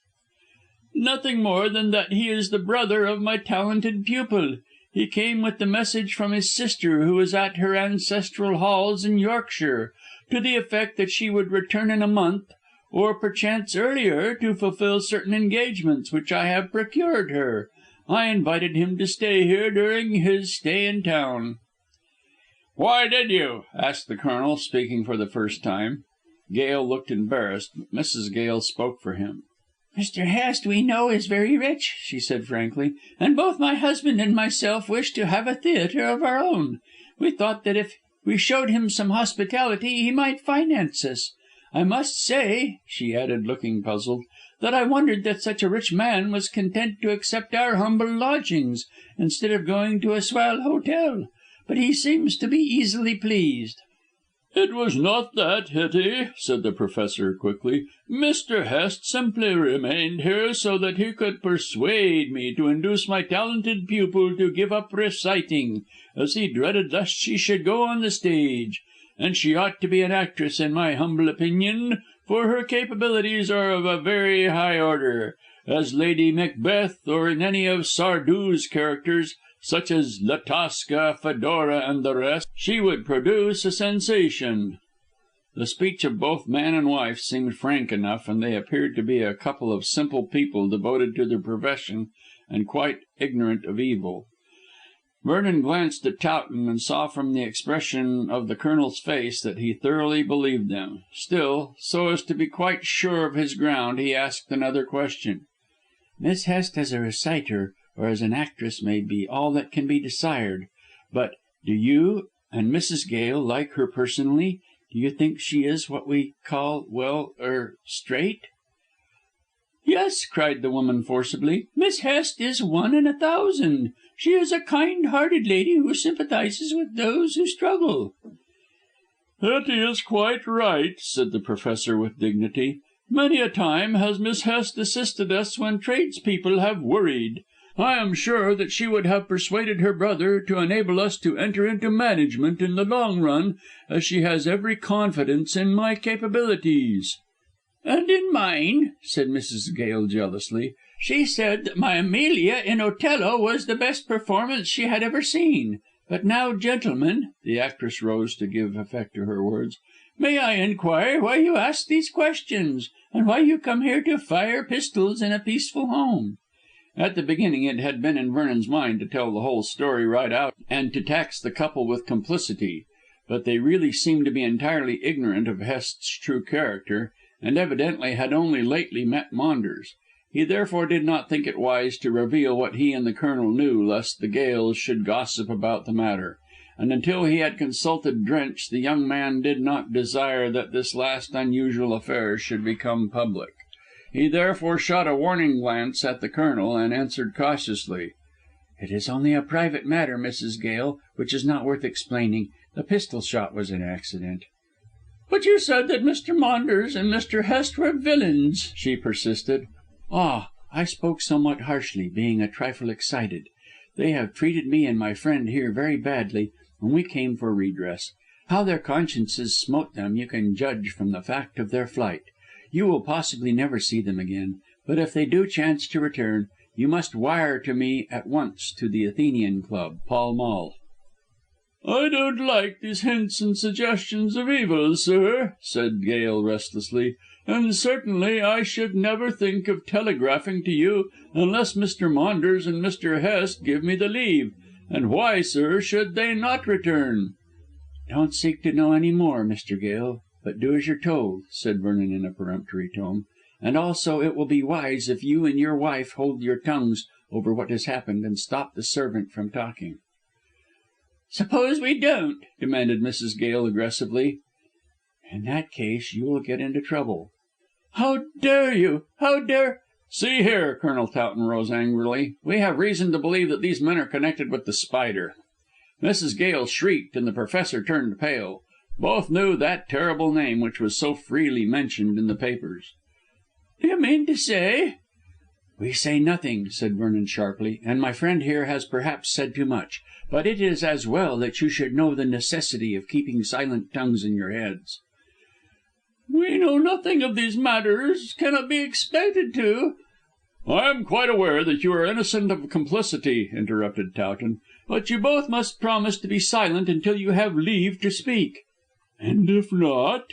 "Nothing more than that he is the brother of my talented pupil. He came with the message from his sister, who is at her ancestral halls in Yorkshire, to the effect that she would return in a month, or perchance earlier, to fulfil certain engagements which I have procured her. I invited him to stay here during his stay in town." "Why did you?" asked the Colonel, speaking for the first time. Gale looked embarrassed, but Mrs. Gale spoke for him. "Mr. Hest, we know, is very rich," she said frankly, "and both my husband and myself wish to have a theatre of our own. We thought that if we showed him some hospitality he might finance us. I must say," she added, looking puzzled, "that I wondered that such a rich man was content to accept our humble lodgings, instead of going to a swell hotel. But he seems to be easily pleased." "It was not that, Hetty," said the Professor quickly. "Mr. Hest simply remained here so that he could persuade me to induce my talented pupil to give up reciting, as he dreaded lest she should go on the stage. And she ought to be an actress in my humble opinion, for her capabilities are of a very high order. As Lady Macbeth, or in any of Sardou's characters, such as La Tosca, Fedora, and the rest, she would produce a sensation." The speech of both man and wife seemed frank enough, and they appeared to be a couple of simple people devoted to their profession and quite ignorant of evil. Vernon glanced at Towton and saw from the expression of the Colonel's face that he thoroughly believed them. Still, so as to be quite sure of his ground, he asked another question. "Miss Hest as a reciter or as an actress may be all that can be desired, but do you and Mrs. Gale like her personally? Do you think she is what we call, straight?" "Yes," cried the woman forcibly. "Miss Hest is 1 in 1,000. She is a kind-hearted lady who sympathises with those who struggle." "Hetty is quite right," said the Professor with dignity. "Many a time has Miss Hest assisted us when tradespeople have worried. I am sure that she would have persuaded her brother to enable us to enter into management in the long run, as she has every confidence in my capabilities." "And in mine," said Mrs. Gale jealously. "She said that my Amelia in Othello was the best performance she had ever seen. But now, gentlemen," the actress rose to give effect to her words, "may I inquire why you ask these questions, and why you come here to fire pistols in a peaceful home?" At the beginning it had been in Vernon's mind to tell the whole story right out and to tax the couple with complicity, but they really seemed to be entirely ignorant of Hest's true character, and evidently had only lately met Maunders. He therefore did not think it wise to reveal what he and the Colonel knew, lest the Gales should gossip about the matter, and until he had consulted Drench the young man did not desire that this last unusual affair should become public. He therefore shot a warning glance at the Colonel and answered cautiously. "It is only a private matter, Mrs. Gale, which is not worth explaining. The pistol shot was an accident." "But you said that Mr. Maunders and Mr. Hest were villains," she persisted. "Ah, I spoke somewhat harshly, being a trifle excited. They have treated me and my friend here very badly, and we came for redress. How their consciences smote them you can judge from the fact of their flight. You will possibly never see them again, but if they do chance to return, you must wire to me at once to the Athenian Club, Pall Mall." "I don't like these hints and suggestions of evil, sir," said Gail restlessly, "and certainly I should never think of telegraphing to you unless Mr. Maunders and Mr. Hest give me the leave. And why, sir, should they not return?" "Don't seek to know any more, Mr. Gale, but do as you're told," said Vernon in a peremptory tone. "And also it will be wise if you and your wife hold your tongues over what has happened and stop the servant from talking." "Suppose we don't?" demanded Mrs. Gale aggressively. "In that case you will get into trouble." "How dare you? How dare " "See here," Colonel Towton rose angrily. "We have reason to believe that these men are connected with The Spider." Mrs. Gale shrieked and the Professor turned pale. Both knew that terrible name which was so freely mentioned in the papers. "Do you mean to say " "We say nothing," said Vernon sharply, "and my friend here has perhaps said too much. But it is as well that you should know the necessity of keeping silent tongues in your heads." "We know nothing of these matters, cannot be expected to " "I am quite aware that you are innocent of complicity," interrupted Towton, "but you both must promise to be silent until you have leave to speak." "And if not?"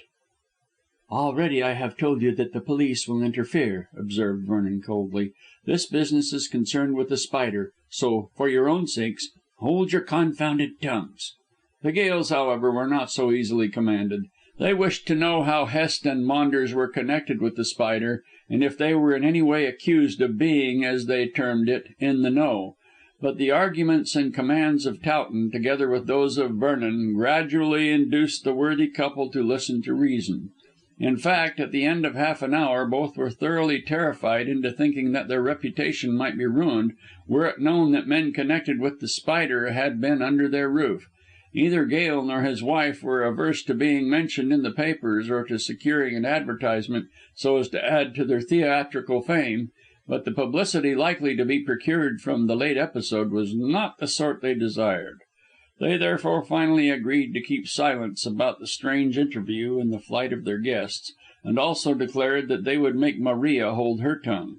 "Already I have told you that the police will interfere," observed Vernon coldly. "This business is concerned with The Spider, so, for your own sakes, hold your confounded tongues." The Gales, however, were not so easily commanded. They wished to know how Hest and Maunders were connected with The Spider, and if they were in any way accused of being, as they termed it, in the know. But the arguments and commands of Towton, together with those of Vernon, gradually induced the worthy couple to listen to reason. In fact, at the end of half an hour both were thoroughly terrified into thinking that their reputation might be ruined were it known that men connected with The Spider had been under their roof. Neither Gale nor his wife were averse to being mentioned in the papers or to securing an advertisement so as to add to their theatrical fame, but the publicity likely to be procured from the late episode was not the sort they desired. They therefore finally agreed to keep silence about the strange interview and the flight of their guests, and also declared that they would make Maria hold her tongue.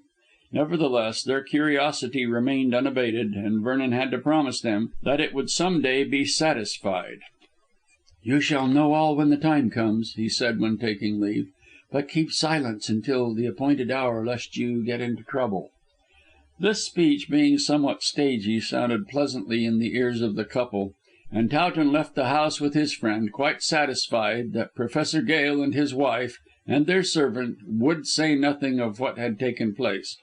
Nevertheless, their curiosity remained unabated, and Vernon had to promise them that it would some day be satisfied. "You shall know all when the time comes," he said when taking leave, "but keep silence until the appointed hour lest you get into trouble." This speech, being somewhat stagey, sounded pleasantly in the ears of the couple, and Towton left the house with his friend, quite satisfied that Professor Gale and his wife and their servant would say nothing of what had taken place.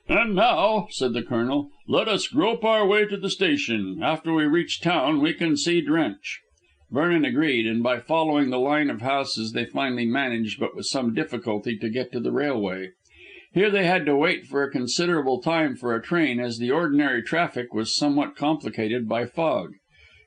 "And now," said the Colonel, "let us grope our way to the station. After we reach town we can see Drench." Vernon agreed, and by following the line of houses they finally managed, but with some difficulty, to get to the railway. Here they had to wait for a considerable time for a train, as the ordinary traffic was somewhat complicated by fog.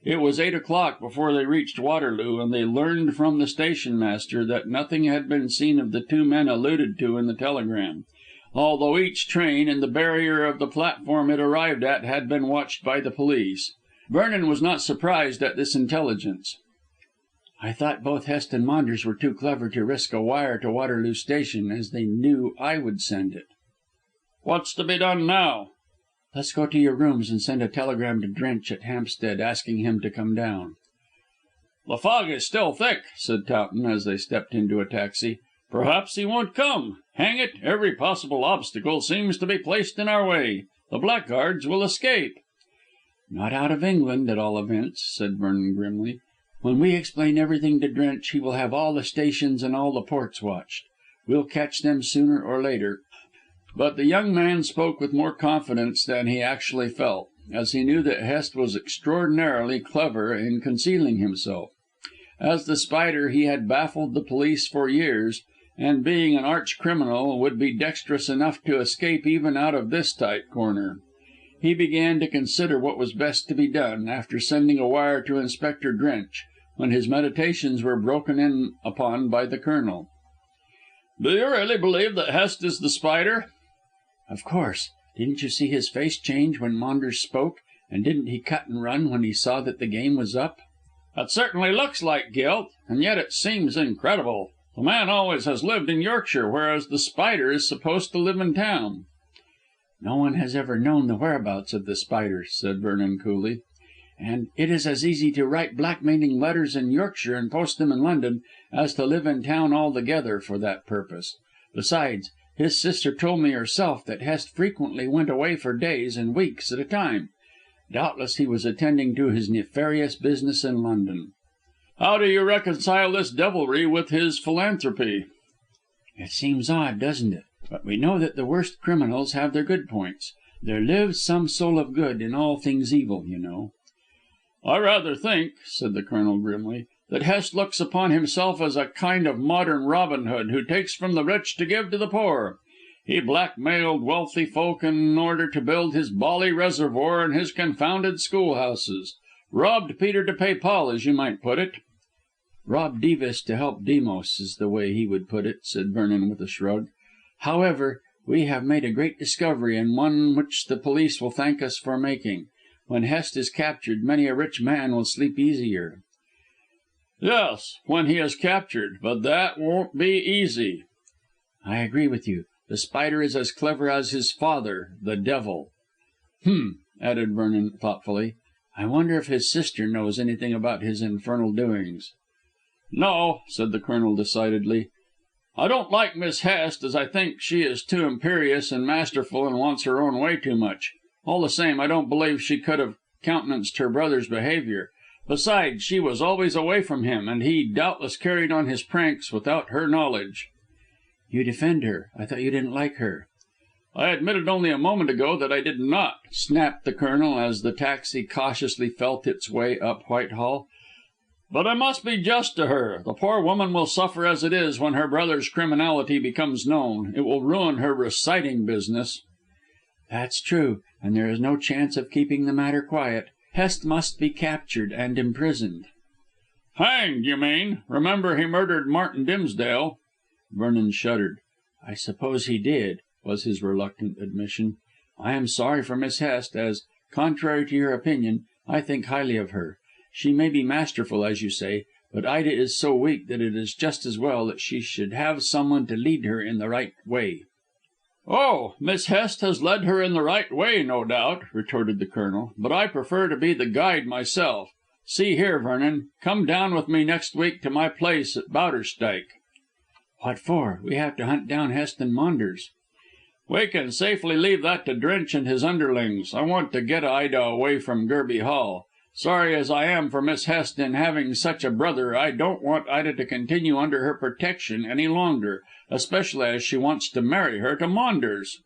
It was 8 o'clock before they reached Waterloo, and they learned from the station master that nothing had been seen of the two men alluded to in the telegram, although each train and the barrier of the platform it arrived at had been watched by the police. Vernon was not surprised at this intelligence. "I thought both Hest and Maunders were too clever to risk a wire to Waterloo Station, as they knew I would send it." "What's to be done now?" "Let's go to your rooms and send a telegram to Drench at Hampstead asking him to come down." "The fog is still thick," said Towton as they stepped into a taxi. "Perhaps he won't come. Hang it, every possible obstacle seems to be placed in our way. The blackguards will escape." "Not out of England, at all events," said Vernon grimly. "When we explain everything to Drench he will have all the stations and all the ports watched. We'll catch them sooner or later." But the young man spoke with more confidence than he actually felt, as he knew that Hest was extraordinarily clever in concealing himself. As The Spider he had baffled the police for years, and being an arch criminal would be dexterous enough to escape even out of this tight corner. He began to consider what was best to be done, after sending a wire to Inspector Drench, when his meditations were broken in upon by the Colonel. "Do you really believe that Hest is The Spider?" "Of course. Didn't you see his face change when Maunders spoke, and didn't he cut and run when he saw that the game was up?" "That certainly looks like guilt, and yet it seems incredible. The man always has lived in Yorkshire, whereas The Spider is supposed to live in town." "No one has ever known the whereabouts of The Spider," said Vernon coolly. and it is as easy to write blackmailing letters in Yorkshire and post them in London as to live in town altogether for that purpose. Besides, his sister told me herself that Hest frequently went away for days and weeks at a time. Doubtless he was attending to his nefarious business in London." "How do you reconcile this devilry with his philanthropy?" "It seems odd, doesn't it? But we know that the worst criminals have their good points. There lives some soul of good in all things evil, you know." "I rather think," said the Colonel grimly, "that Hest looks upon himself as a kind of modern Robin Hood, who takes from the rich to give to the poor. He blackmailed wealthy folk in order to build his bally reservoir and his confounded schoolhouses. Robbed Peter to pay Paul, as you might put it." "Robbed Dives to help Demos, is the way he would put it," said Vernon with a shrug. "However, we have made a great discovery, and one which the police will thank us for making. When Hest is captured, many a rich man will sleep easier." "Yes, when he is captured, but that won't be easy." "I agree with you. The Spider is as clever as his father, the Devil." Added Vernon thoughtfully. "I wonder if his sister knows anything about his infernal doings." "No," said the Colonel decidedly. "I don't like Miss Hest, as I think she is too imperious and masterful and wants her own way too much. All the same, I don't believe she could have countenanced her brother's behaviour. Besides, she was always away from him, and he doubtless carried on his pranks without her knowledge." "You defend her. I thought you didn't like her." "I admitted only a moment ago that I did not," snapped the Colonel, as the taxi cautiously felt its way up Whitehall. "But I must be just to her. The poor woman will suffer as it is when her brother's criminality becomes known. It will ruin her reciting business." "That's true, and there is no chance of keeping the matter quiet. Hest must be captured and imprisoned." "Hanged, you mean. Remember he murdered Martin Dimsdale." Vernon shuddered. "I suppose he did," was his reluctant admission. "I am sorry for Miss Hest, as, contrary to your opinion, I think highly of her. She may be masterful, as you say, but Ida is so weak that it is just as well that she should have someone to lead her in the right way." "Oh, Miss Hest has led her in the right way, no doubt," retorted the Colonel, "but I prefer to be the guide myself. See here, Vernon, come down with me next week to my place at Bowderstyke." "What for? We have to hunt down Hest and Maunders." "We can safely leave that to Drench and his underlings. I want to get Ida away from Gerby Hall. Sorry as I am for Miss Hest in having such a brother, I don't want Ida to continue under her protection any longer, especially as she wants to marry her to Maunders."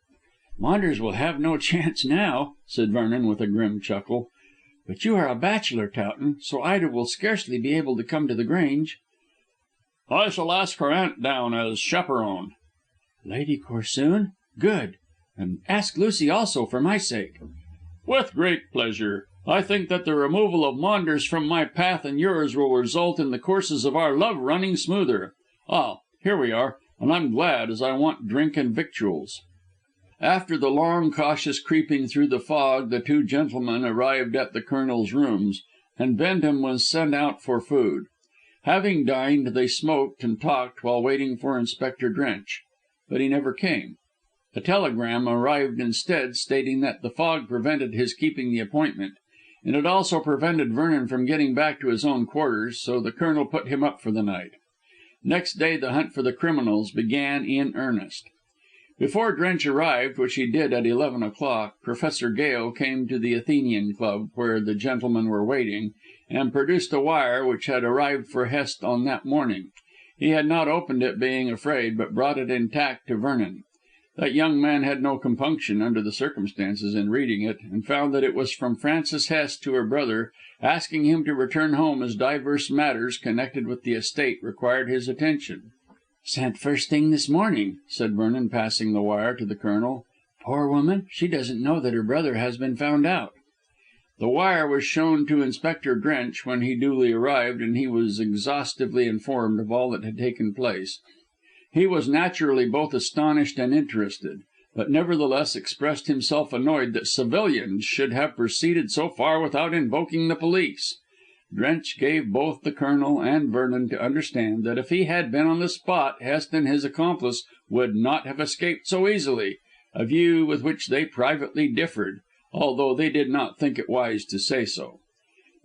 "Maunders will have no chance now," said Vernon with a grim chuckle. "But you are a bachelor, Towton, so Ida will scarcely be able to come to The Grange." "I shall ask her aunt down as chaperon." "Lady Corsoon? Good. And ask Lucy also, for my sake." "With great pleasure. I think that the removal of Maunders from my path and yours will result in the courses of our love running smoother. Ah, here we are, and I'm glad, as I want drink and victuals." After the long, cautious creeping through the fog, the two gentlemen arrived at the Colonel's rooms, and Bendham was sent out for food. Having dined, they smoked and talked while waiting for Inspector Drench. But he never came. A telegram arrived instead, stating that the fog prevented his keeping the appointment, and it also prevented Vernon from getting back to his own quarters, so the Colonel put him up for the night. Next day the hunt for the criminals began in earnest. Before Drench arrived, which he did at 11 o'clock, Professor Gale came to the Athenian Club, where the gentlemen were waiting, and produced a wire which had arrived for Hest on that morning. He had not opened it, being afraid, but brought it intact to Vernon. That young man had no compunction, under the circumstances, in reading it, and found that it was from Frances Hest to her brother, asking him to return home as divers matters connected with the estate required his attention. "Sent first thing this morning," said Vernon, passing the wire to the Colonel. "Poor woman, she doesn't know that her brother has been found out." The wire was shown to Inspector Drench when he duly arrived, and he was exhaustively informed of all that had taken place. He was naturally both astonished and interested, but nevertheless expressed himself annoyed that civilians should have proceeded so far without invoking the police. Drench gave both the Colonel and Vernon to understand that if he had been on the spot Hest and his accomplice would not have escaped so easily, a view with which they privately differed, although they did not think it wise to say so.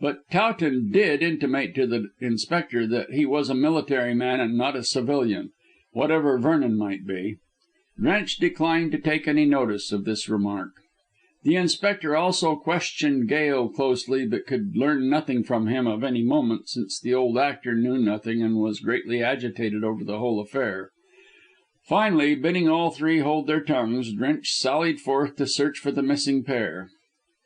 But Towton did intimate to the Inspector that he was a military man and not a civilian, whatever Vernon might be. Drench declined to take any notice of this remark. The Inspector also questioned Gale closely, but could learn nothing from him of any moment, since the old actor knew nothing and was greatly agitated over the whole affair. Finally, bidding all three hold their tongues, Drench sallied forth to search for the missing pair.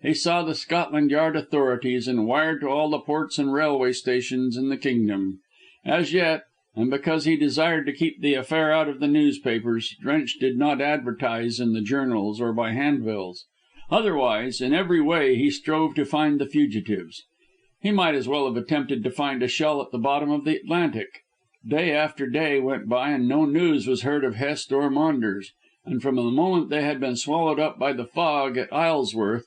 He saw the Scotland Yard authorities and wired to all the ports and railway stations in the kingdom. As yet, and because he desired to keep the affair out of the newspapers, Drench did not advertise in the journals or by handbills. Otherwise, in every way he strove to find the fugitives. He might as well have attempted to find a shell at the bottom of the Atlantic. Day after day went by and no news was heard of Hest or Maunders, and from the moment they had been swallowed up by the fog at Isleworth,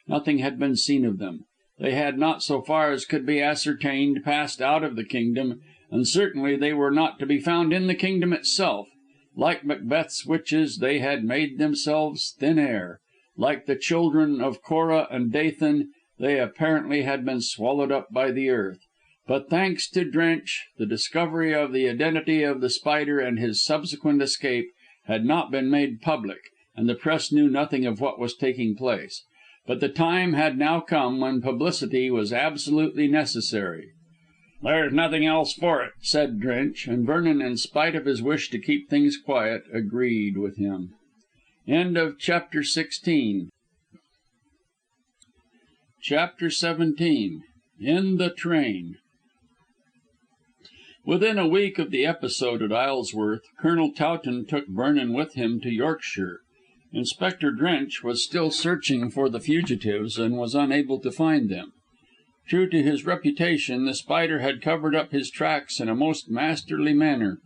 nothing had been seen of them. They had not, so far as could be ascertained, passed out of the kingdom, and certainly they were not to be found in the kingdom itself. Like Macbeth's witches, they had made themselves thin air. Like the children of Korah and Dathan, they apparently had been swallowed up by the earth. But thanks to Drench, the discovery of the identity of The Spider and his subsequent escape had not been made public, and the press knew nothing of what was taking place. But the time had now come when publicity was absolutely necessary. "There's nothing else for it," said Drench, and Vernon, in spite of his wish to keep things quiet, agreed with him. Chapter XVII. In the Train. Within a week of the episode at Isleworth, Colonel Towton took Vernon with him to Yorkshire. Inspector Drench was still searching for the fugitives, and was unable to find them. True to his reputation, The Spider had covered up his tracks in a most masterly manner,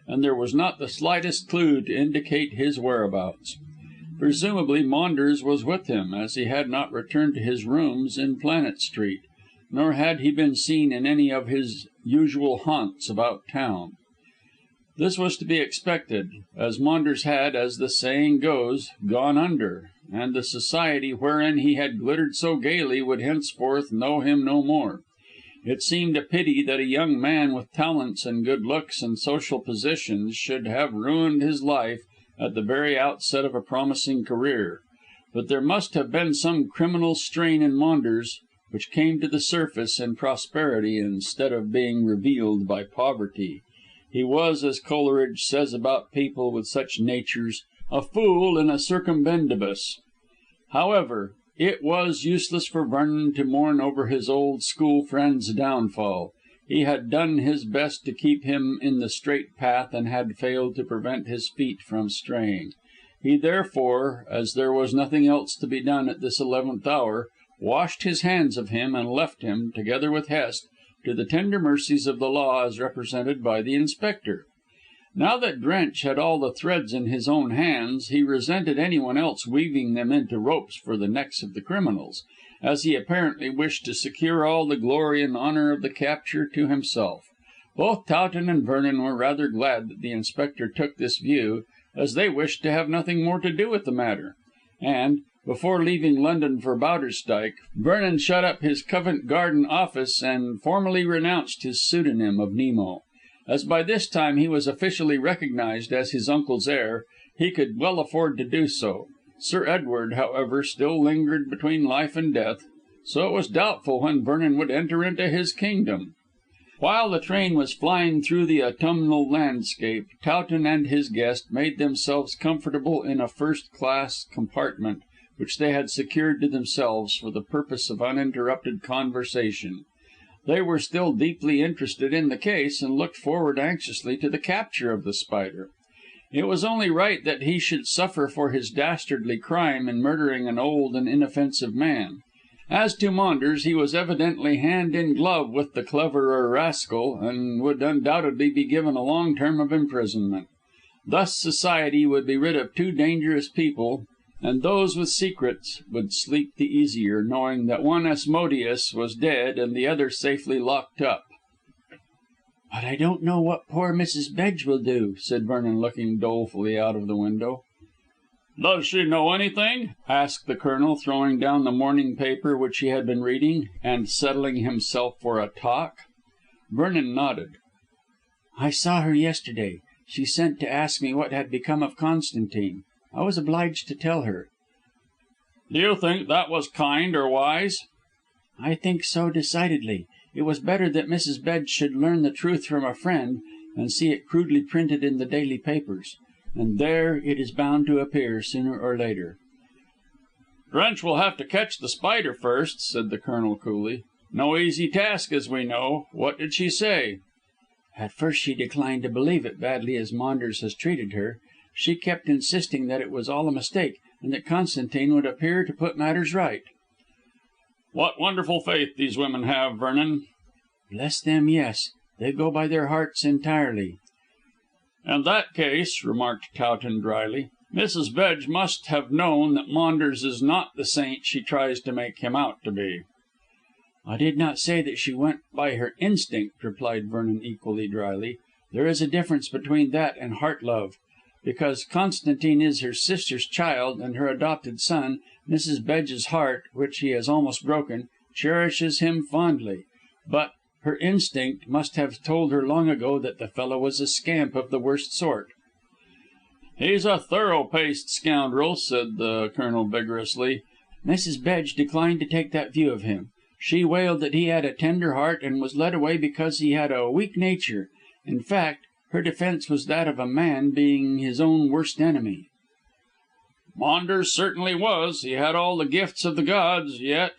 and there was not the slightest clue to indicate his whereabouts. Presumably Maunders was with him, as he had not returned to his rooms in Planet Street, nor had he been seen in any of his usual haunts about town. This was to be expected, as Maunders had, as the saying goes, gone under, and the society wherein he had glittered so gaily would henceforth know him no more. It seemed a pity that a young man with talents and good looks and social positions should have ruined his life at the very outset of a promising career. But there must have been some criminal strain in Maunders which came to the surface in prosperity instead of being revealed by poverty. He was, as Coleridge says about people with such natures, a fool in a circumbendibus. However, it was useless for Vernon to mourn over his old school friend's downfall. He had done his best to keep him in the straight path, and had failed to prevent his feet from straying. He therefore, as there was nothing else to be done at this 11th hour, washed his hands of him, and left him, together with Hest, to the tender mercies of the law as represented by the Inspector. Now that Drench had all the threads in his own hands, he resented anyone else weaving them into ropes for the necks of the criminals, as he apparently wished to secure all the glory and honour of the capture to himself. Both Towton and Vernon were rather glad that the Inspector took this view, as they wished to have nothing more to do with the matter, and, before leaving London for Bowderstyke, Vernon shut up his Covent Garden office and formally renounced his pseudonym of Nemo. As by this time he was officially recognised as his uncle's heir, he could well afford to do so. Sir Edward, however, still lingered between life and death, so it was doubtful when Vernon would enter into his kingdom. While the train was flying through the autumnal landscape, Towton and his guest made themselves comfortable in a first-class compartment, which they had secured to themselves for the purpose of uninterrupted conversation. They were still deeply interested in the case, and looked forward anxiously to the capture of The Spider. It was only right that he should suffer for his dastardly crime in murdering an old and inoffensive man. As to Maunders, he was evidently hand in glove with the cleverer rascal, and would undoubtedly be given a long term of imprisonment. Thus society would be rid of two dangerous people, and those with secrets would sleep the easier, knowing that one Asmodeus was dead and the other safely locked up. "But I don't know what poor Mrs. Bedge will do," said Vernon, looking dolefully out of the window. "Does she know anything?" asked the Colonel, throwing down the morning paper which he had been reading, and settling himself for a talk. Vernon nodded. "I saw her yesterday. She sent to ask me what had become of Constantine. I was obliged to tell her." "Do you think that was kind or wise?" "I think so, decidedly. It was better that Mrs. Bedge should learn the truth from a friend than see it crudely printed in the daily papers. And there it is bound to appear, sooner or later." "Drench will have to catch The Spider first," said the Colonel coolly. "No easy task, as we know. What did she say?" "At first she declined to believe it, badly as Maunders has treated her. She kept insisting that it was all a mistake, and that Constantine would appear to put matters right." "What wonderful faith these women have, Vernon." "Bless them, yes. They go by their hearts entirely." "In that case," remarked Towton drily, "Mrs. Bedge must have known that Maunders is not the saint she tries to make him out to be." "I did not say that she went by her instinct," replied Vernon equally drily. "There is a difference between that and heart love. Because Constantine is her sister's child and her adopted son, Mrs. Bedge's heart, which he has almost broken, cherishes him fondly. But her instinct must have told her long ago that the fellow was a scamp of the worst sort." "He's a thorough paced scoundrel," said the Colonel vigorously. "Mrs. Bedge declined to take that view of him. She wailed that he had a tender heart and was led away because he had a weak nature. In fact, her defence was that of a man being his own worst enemy." "Maunders certainly was. He had all the gifts of the gods, yet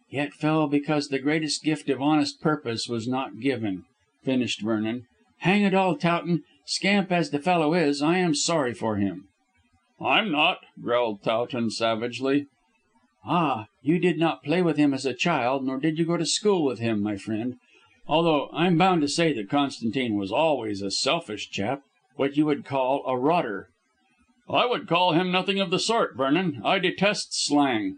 "Yet fell because the greatest gift of honest purpose was not given," finished Vernon. "Hang it all, Towton, scamp as the fellow is, I am sorry for him." I'm not," growled Towton savagely. "Ah, you did not play with him as a child, nor did you go to school with him, my friend. Although I'm bound to say that Constantine was always a selfish chap, what you would call a rotter." "I would call him nothing of the sort, Vernon. I detest slang."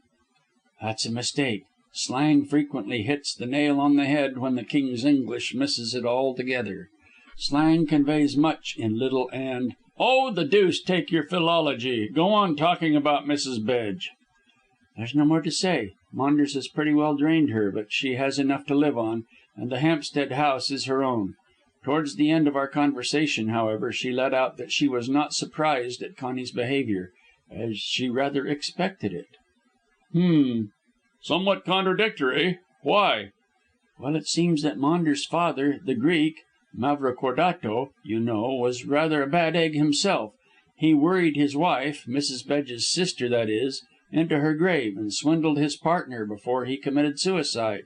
"That's a mistake. Slang frequently hits the nail on the head when the King's English misses it altogether. Slang conveys much in little and—" "Oh, the deuce take your philology. Go on talking about Mrs. Bedge." "There's no more to say. Maunders has pretty well drained her, but she has enough to live on, and the Hampstead house is her own. Towards the end of our conversation, however, she let out that she was not surprised at Connie's behaviour, as she rather expected it." Somewhat contradictory. Why?" "Well, it seems that Maunders' father, the Greek, Mavrocordato, you know, was rather a bad egg himself. He worried his wife, Mrs. Bedge's sister that is, into her grave, and swindled his partner before he committed suicide."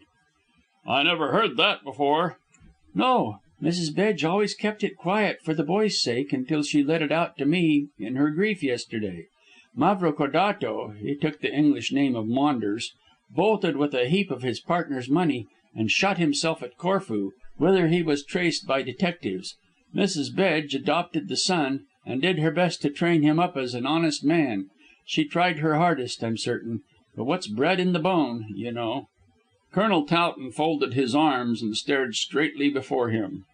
"I never heard that before." "No. Mrs. Bedge always kept it quiet for the boy's sake until she let it out to me in her grief yesterday. Mavrocordato, he took the English name of Maunders, bolted with a heap of his partner's money and shot himself at Corfu, whither he was traced by detectives. Mrs. Bedge adopted the son and did her best to train him up as an honest man. She tried her hardest, I'm certain, but what's bred in the bone, you know." Colonel Towton folded his arms and stared straightly before him.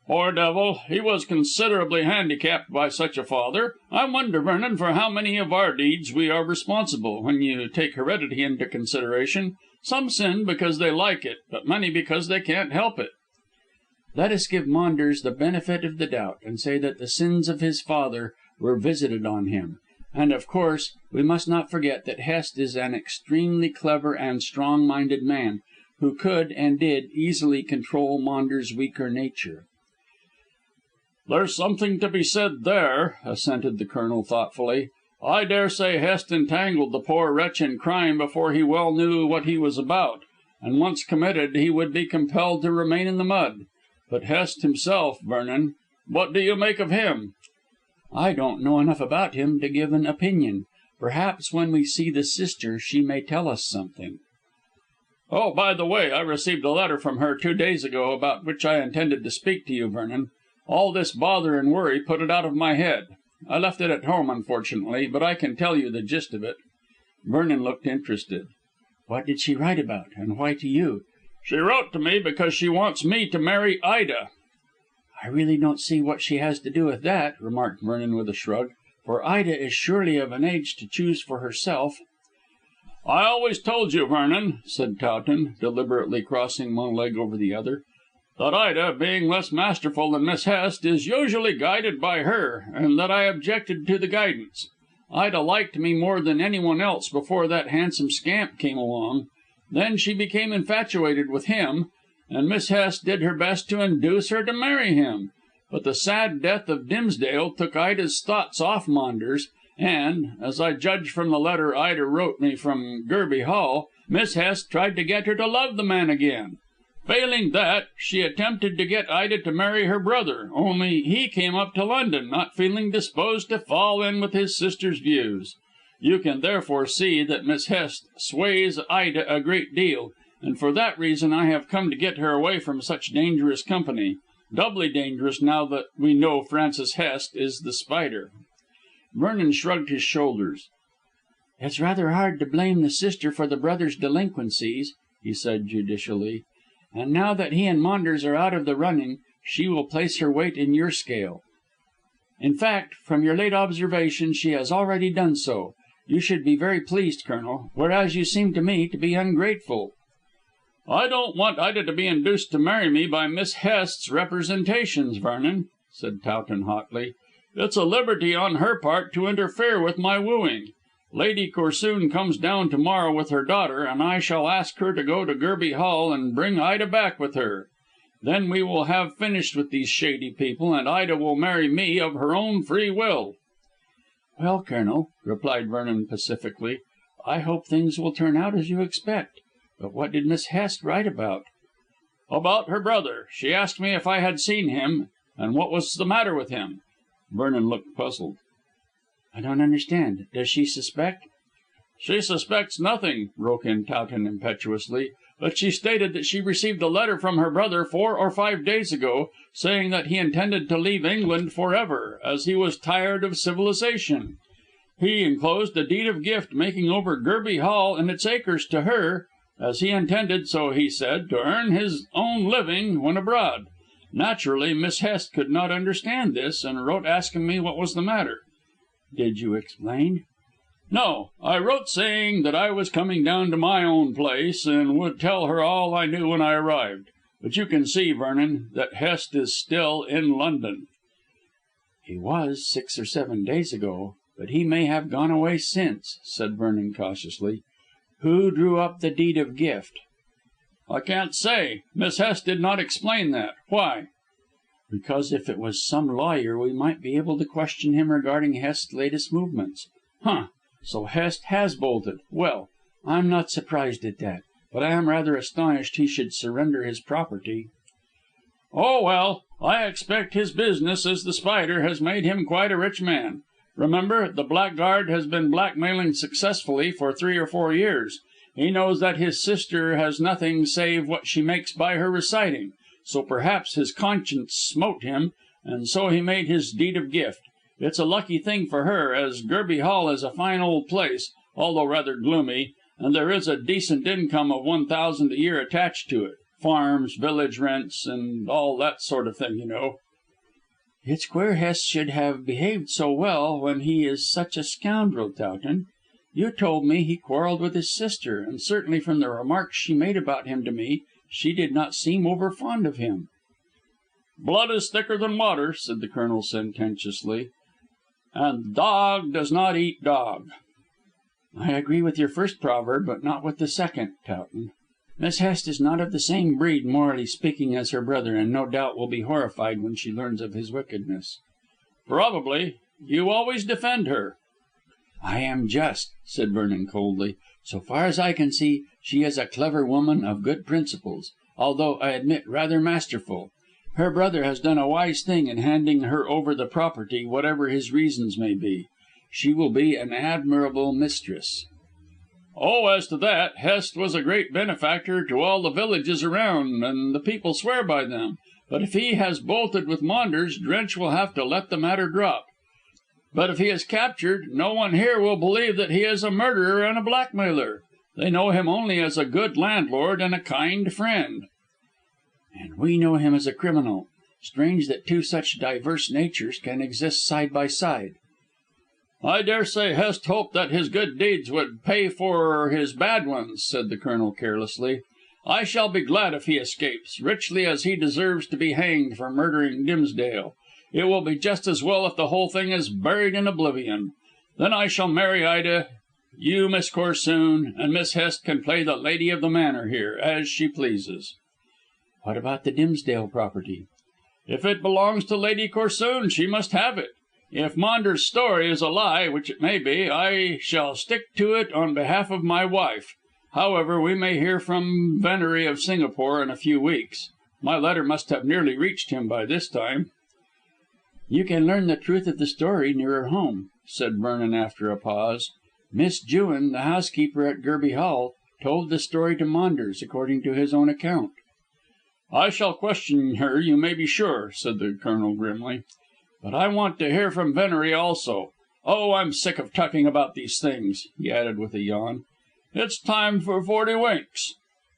"Poor devil, he was considerably handicapped by such a father. I wonder, Vernon, for how many of our deeds we are responsible, when you take heredity into consideration. Some sin because they like it, but many because they can't help it." "Let us give Maunders the benefit of the doubt, and say that the sins of his father were visited on him. And, of course, we must not forget that Hest is an extremely clever and strong-minded man, who could, and did, easily control Maunders' weaker nature." "There's something to be said there," assented the Colonel thoughtfully. "I daresay Hest entangled the poor wretch in crime before he well knew what he was about, and once committed he would be compelled to remain in the mud. But Hest himself, Vernon, what do you make of him?" "I don't know enough about him to give an opinion. Perhaps when we see the sister she may tell us something." "Oh, by the way, I received a letter from her 2 days ago about which I intended to speak to you, Vernon. All this bother and worry put it out of my head. I left it at home, unfortunately, but I can tell you the gist of it." Vernon looked interested. "What did she write about, and why to you?" "She wrote to me because she wants me to marry Ida." "I really don't see what she has to do with that," remarked Vernon with a shrug. for Ida is surely of an age to choose for herself." "I always told you, Vernon," said Towton, deliberately crossing one leg over the other, "that Ida, being less masterful than Miss Hest, is usually guided by her, and that I objected to the guidance. Ida liked me more than anyone else before that handsome scamp came along. Then she became infatuated with him, and Miss Hest did her best to induce her to marry him. But the sad death of Dimsdale took Ida's thoughts off Maunders, and, as I judge from the letter Ida wrote me from Gerby Hall, Miss Hest tried to get her to love the man again. Failing that, she attempted to get Ida to marry her brother, only he came up to London, not feeling disposed to fall in with his sister's views. You can therefore see that Miss Hest sways Ida a great deal, and for that reason I have come to get her away from such dangerous company. Doubly dangerous now that we know Francis Hest is The Spider." Vernon shrugged his shoulders. "It's rather hard to blame the sister for the brother's delinquencies," he said judicially. "And now that he and Maunders are out of the running, she will place her weight in your scale. In fact, from your late observation, she has already done so. You should be very pleased, Colonel, whereas you seem to me to be ungrateful." "I don't want Ida to be induced to marry me by Miss Hest's representations, Vernon," said Towton hotly. "It's a liberty on her part to interfere with my wooing. Lady Corsoon comes down to morrow with her daughter, and I shall ask her to go to Gerby Hall and bring Ida back with her. Then we will have finished with these shady people, and Ida will marry me of her own free will." "Well, Colonel," replied Vernon pacifically, "I hope things will turn out as you expect. But what did Miss Hest write about?" "About her brother. She asked me if I had seen him, and what was the matter with him." Vernon looked puzzled. "I don't understand. Does she suspect?" "She suspects nothing," broke in Towton impetuously, "but she stated that she received a letter from her brother 4 or 5 days ago, saying that he intended to leave England for ever, as he was tired of civilization. He enclosed a deed of gift making over Gerby Hall and its acres to her, as he intended, so he said, to earn his own living when abroad. Naturally, Miss Hest could not understand this, and wrote asking me what was the matter." "Did you explain?" "No. I wrote saying that I was coming down to my own place, and would tell her all I knew when I arrived. But you can see, Vernon, that Hest is still in London." "He was 6 or 7 days ago, but he may have gone away since," said Vernon cautiously. "Who drew up the deed of gift?" "I can't say. Miss Hest did not explain that. Why?" "Because if it was some lawyer we might be able to question him regarding Hest's latest movements. Huh! So Hest has bolted. Well, I'm not surprised at that, but I am rather astonished he should surrender his property." "Oh, well, I expect his business as The Spider has made him quite a rich man. Remember, the blackguard has been blackmailing successfully for 3 or 4 years. He knows that his sister has nothing save what she makes by her reciting, so perhaps his conscience smote him, and so he made his deed of gift. It's a lucky thing for her, as Gerby Hall is a fine old place, although rather gloomy, and there is a decent income of 1,000 a year attached to it. Farms, village rents, and all that sort of thing, you know." "It's queer Hest should have behaved so well when he is such a scoundrel, Towton. You told me he quarrelled with his sister, and certainly from the remarks she made about him to me, she did not seem over fond of him." "Blood is thicker than water," said the Colonel sententiously, "and dog does not eat dog." "I agree with your first proverb, but not with the second, Towton. Miss Hest is not of the same breed, morally speaking, as her brother, and no doubt will be horrified when she learns of his wickedness." "Probably. You always defend her." "I am just," said Vernon coldly. "So far as I can see, she is a clever woman of good principles, although, I admit, rather masterful. Her brother has done a wise thing in handing her over the property, whatever his reasons may be. She will be an admirable mistress." "Oh, as to that, Hest was a great benefactor to all the villages around, and the people swear by them. But if he has bolted with Maunders, Drench will have to let the matter drop. But if he is captured, no one here will believe that he is a murderer and a blackmailer. They know him only as a good landlord and a kind friend." "And we know him as a criminal. Strange that two such diverse natures can exist side by side." "I daresay Hest hoped that his good deeds would pay for his bad ones," said the Colonel carelessly. "I shall be glad if he escapes, richly as he deserves to be hanged for murdering Dimsdale. It will be just as well if the whole thing is buried in oblivion. Then I shall marry Ida. You, Miss Corsoon, and Miss Hest can play the lady of the manor here, as she pleases." "What about the Dimsdale property?" "If it belongs to Lady Corsoon, she must have it. If Maunders' story is a lie, which it may be, I shall stick to it on behalf of my wife. However, we may hear from Venery of Singapore in a few weeks. My letter must have nearly reached him by this time." "You can learn the truth of the story nearer home," said Vernon after a pause. "Miss Jewin, the housekeeper at Gerby Hall, told the story to Maunders, according to his own account." "I shall question her, you may be sure," said the Colonel grimly. "But I want to hear from Venery also. Oh, I'm sick of talking about these things," he added with a yawn. "It's time for 40 winks."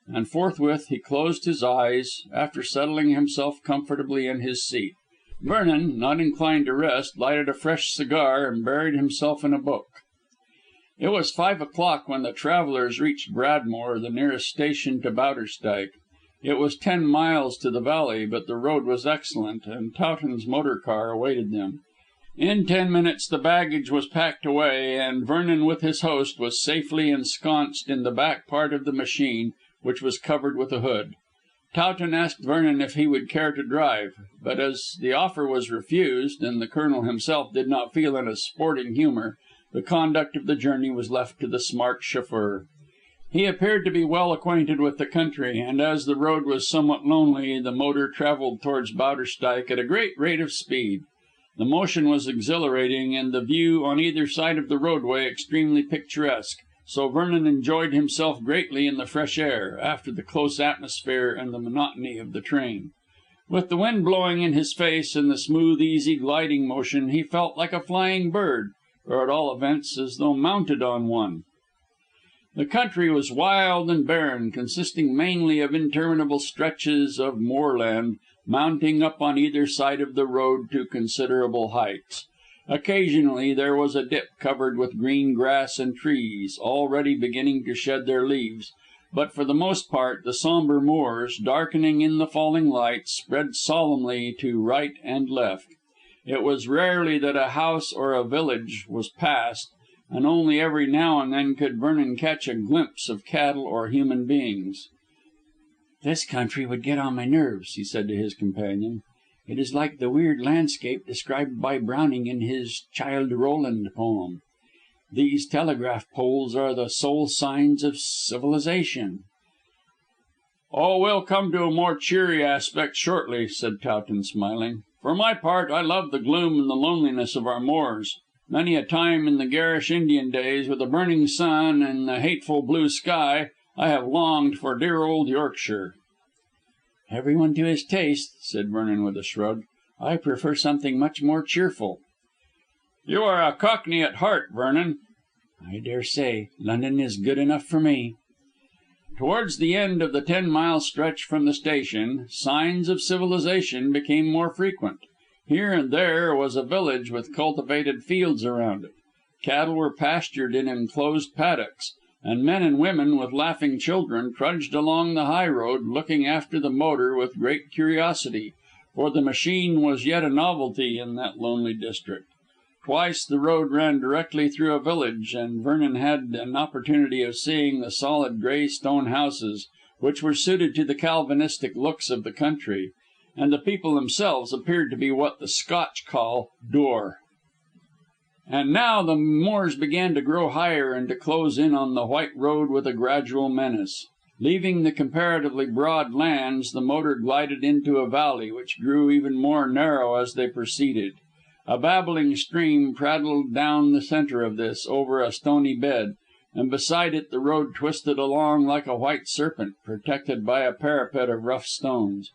And forthwith he closed his eyes, after settling himself comfortably in his seat. Vernon, not inclined to rest, lighted a fresh cigar and buried himself in a book. It was 5 o'clock when the travellers reached Bradmore, the nearest station to Bowderstyke. It was 10 miles to the valley, but the road was excellent, and Towton's motor car awaited them. In 10 minutes the baggage was packed away, and Vernon with his host was safely ensconced in the back part of the machine, which was covered with a hood. Towton asked Vernon if he would care to drive, but as the offer was refused, and the Colonel himself did not feel in a sporting humour, the conduct of the journey was left to the smart chauffeur. He appeared to be well acquainted with the country, and as the road was somewhat lonely, the motor travelled towards Bowderstyke at a great rate of speed. The motion was exhilarating, and the view on either side of the roadway extremely picturesque, so Vernon enjoyed himself greatly in the fresh air, after the close atmosphere and the monotony of the train. With the wind blowing in his face and the smooth, easy gliding motion, he felt like a flying bird, or at all events as though mounted on one. The country was wild and barren, consisting mainly of interminable stretches of moorland, mounting up on either side of the road to considerable heights. Occasionally there was a dip covered with green grass and trees, already beginning to shed their leaves, but for the most part the sombre moors, darkening in the falling light, spread solemnly to right and left. It was rarely that a house or a village was passed, and only every now and then could Vernon catch a glimpse of cattle or human beings. "This country would get on my nerves," he said to his companion. "It is like the weird landscape described by Browning in his Childe Roland poem. These telegraph poles are the sole signs of civilization." "Oh, we'll come to a more cheery aspect shortly," said Towton smiling. "For my part, I love the gloom and the loneliness of our moors. Many a time in the garish Indian days, with a burning sun and the hateful blue sky, I have longed for dear old Yorkshire." "Everyone to his taste," said Vernon with a shrug. "I prefer something much more cheerful." "You are a Cockney at heart, Vernon." "I daresay. London is good enough for me." Towards the end of the 10-mile stretch from the station, signs of civilization became more frequent. Here and there was a village with cultivated fields around it. Cattle were pastured in enclosed paddocks, and men and women with laughing children trudged along the high road, looking after the motor with great curiosity, for the machine was yet a novelty in that lonely district. Twice the road ran directly through a village, and Vernon had an opportunity of seeing the solid grey stone houses, which were suited to the Calvinistic looks of the country, and the people themselves appeared to be what the Scotch call "dour." And now the moors began to grow higher and to close in on the white road with a gradual menace. Leaving the comparatively broad lands, the motor glided into a valley, which grew even more narrow as they proceeded. A babbling stream prattled down the centre of this, over a stony bed, and beside it the road twisted along like a white serpent, protected by a parapet of rough stones.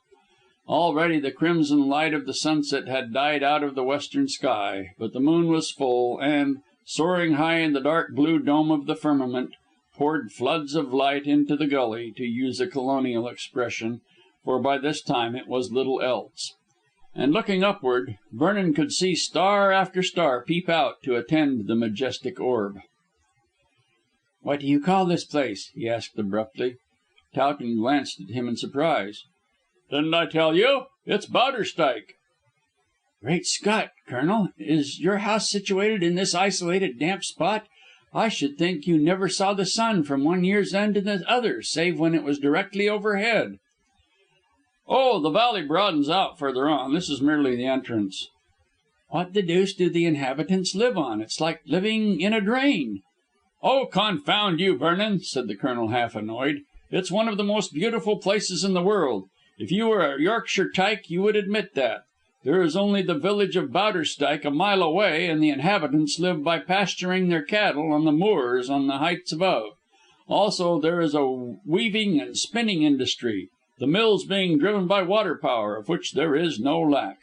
Already the crimson light of the sunset had died out of the western sky, but the moon was full, and, soaring high in the dark blue dome of the firmament, poured floods of light into the gully, to use a colonial expression, for by this time it was little else. and looking upward, Vernon could see star after star peep out to attend the majestic orb. "What do you call this place?" he asked abruptly. Towton glanced at him in surprise. "Didn't I tell you? It's Bowderstyke." "Great Scott, Colonel, is your house situated in this isolated, damp spot? I should think you never saw the sun from one year's end to the other, save when it was directly overhead." "Oh, the valley broadens out further on. This is merely the entrance." "What the deuce do the inhabitants live on? It's like living in a drain." "Oh, confound you, Vernon," said the Colonel, half annoyed. "It's one of the most beautiful places in the world. If you were a Yorkshire tyke you would admit that. There is only the village of Bowderstyke a mile away, and the inhabitants live by pasturing their cattle on the moors on the heights above. Also there is a weaving and spinning industry, the mills being driven by water power, of which there is no lack."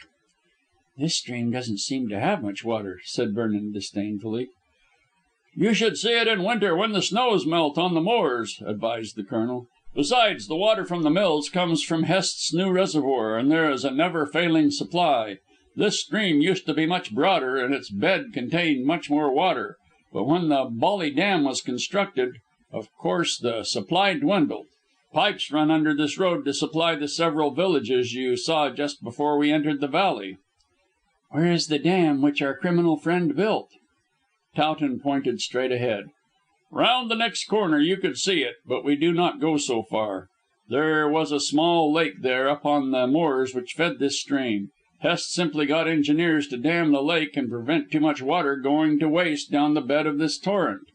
"This stream doesn't seem to have much water," said Vernon disdainfully. "You should see it in winter when the snows melt on the moors," advised the Colonel. "Besides, the water from the mills comes from Hest's new reservoir, and there is a never failing supply. This stream used to be much broader, and its bed contained much more water, but when the Bolly Dam was constructed, of course the supply dwindled. Pipes run under this road to supply the several villages you saw just before we entered the valley." "Where is the dam which our criminal friend built?" Towton pointed straight ahead. "Round the next corner you could see it, but we do not go so far. There was a small lake there up on the moors which fed this stream. Hest simply got engineers to dam the lake and prevent too much water going to waste down the bed of this torrent.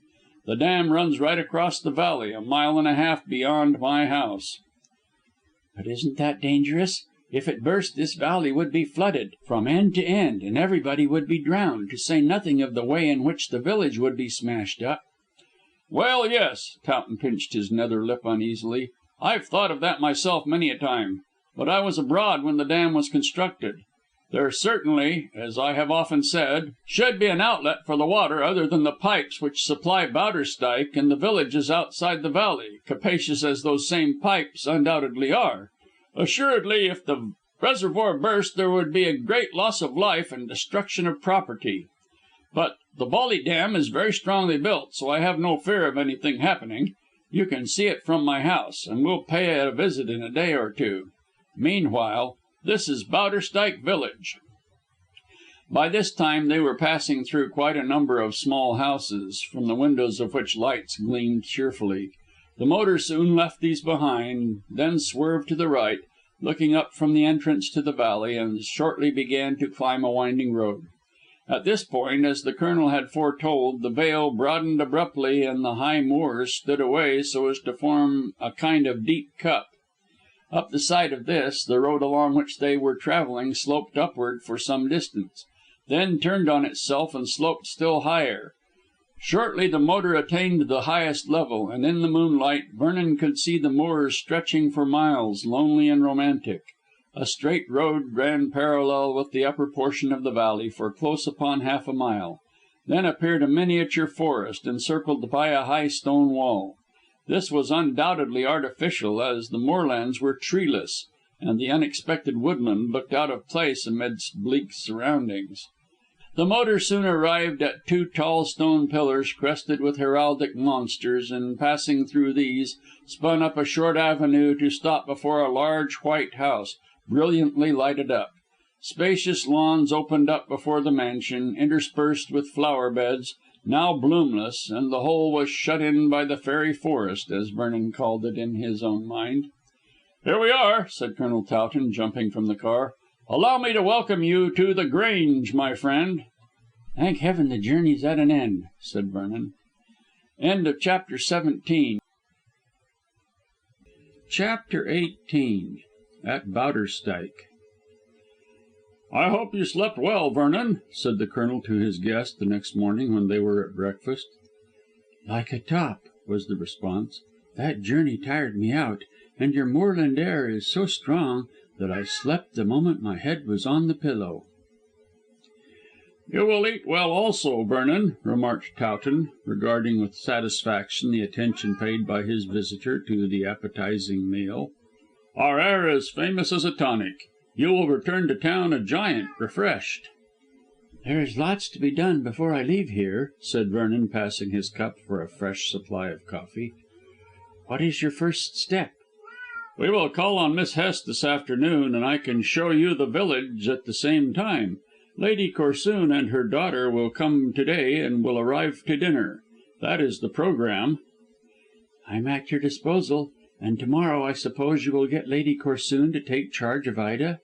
The dam runs right across the valley, a mile and a half beyond my house." "But isn't that dangerous? If it burst, this valley would be flooded from end to end, and everybody would be drowned, to say nothing of the way in which the village would be smashed up." "Well, yes." Towton pinched his nether lip uneasily. "I've thought of that myself many a time. But I was abroad when the dam was constructed. There certainly, as I have often said, should be an outlet for the water other than the pipes which supply Bowderstyke and the villages outside the valley, capacious as those same pipes undoubtedly are. Assuredly, if the reservoir burst there would be a great loss of life and destruction of property. But the Bolly Dam is very strongly built, so I have no fear of anything happening. You can see it from my house, and we'll pay it a visit in a day or two. Meanwhile, this is Bowderstyke village." By this time they were passing through quite a number of small houses, from the windows of which lights gleamed cheerfully. The motor soon left these behind, then swerved to the right, looking up from the entrance to the valley, and shortly began to climb a winding road. At this point, as the Colonel had foretold, the vale broadened abruptly and the high moors stood away so as to form a kind of deep cup. Up the side of this, the road along which they were travelling sloped upward for some distance, then turned on itself and sloped still higher. Shortly the motor attained the highest level, and in the moonlight Vernon could see the moors stretching for miles, lonely and romantic. A straight road ran parallel with the upper portion of the valley for close upon half a mile. Then appeared a miniature forest, encircled by a high stone wall. This was undoubtedly artificial, as the moorlands were treeless, and the unexpected woodland looked out of place amidst bleak surroundings. The motor soon arrived at two tall stone pillars crested with heraldic monsters, and passing through these, spun up a short avenue to stop before a large white house, brilliantly lighted up. Spacious lawns opened up before the mansion, interspersed with flower beds, now bloomless, and the whole was shut in by the fairy forest, as Vernon called it in his own mind. "Here we are," said Colonel Towton, jumping from the car. "Allow me to welcome you to The Grange, my friend." "Thank heaven the journey's at an end," said Vernon. Chapter XVIII. At Bowderstyke. "I hope you slept well, Vernon," said the Colonel to his guest the next morning when they were at breakfast. "Like a top," was the response. "That journey tired me out, and your moorland air is so strong that I slept the moment my head was on the pillow." "You will eat well also, Vernon," remarked Towton, regarding with satisfaction the attention paid by his visitor to the appetising meal. "Our air is famous as a tonic. You will return to town a giant, refreshed." "There is lots to be done before I leave here," said Vernon, passing his cup for a fresh supply of coffee. "What is your first step?" "We will call on Miss Hest this afternoon, and I can show you the village at the same time. Lady Corsoon and her daughter will come to day and will arrive to dinner. That is the programme." "I'm at your disposal. And to morrow I suppose you will get Lady Corsoon to take charge of Ida?"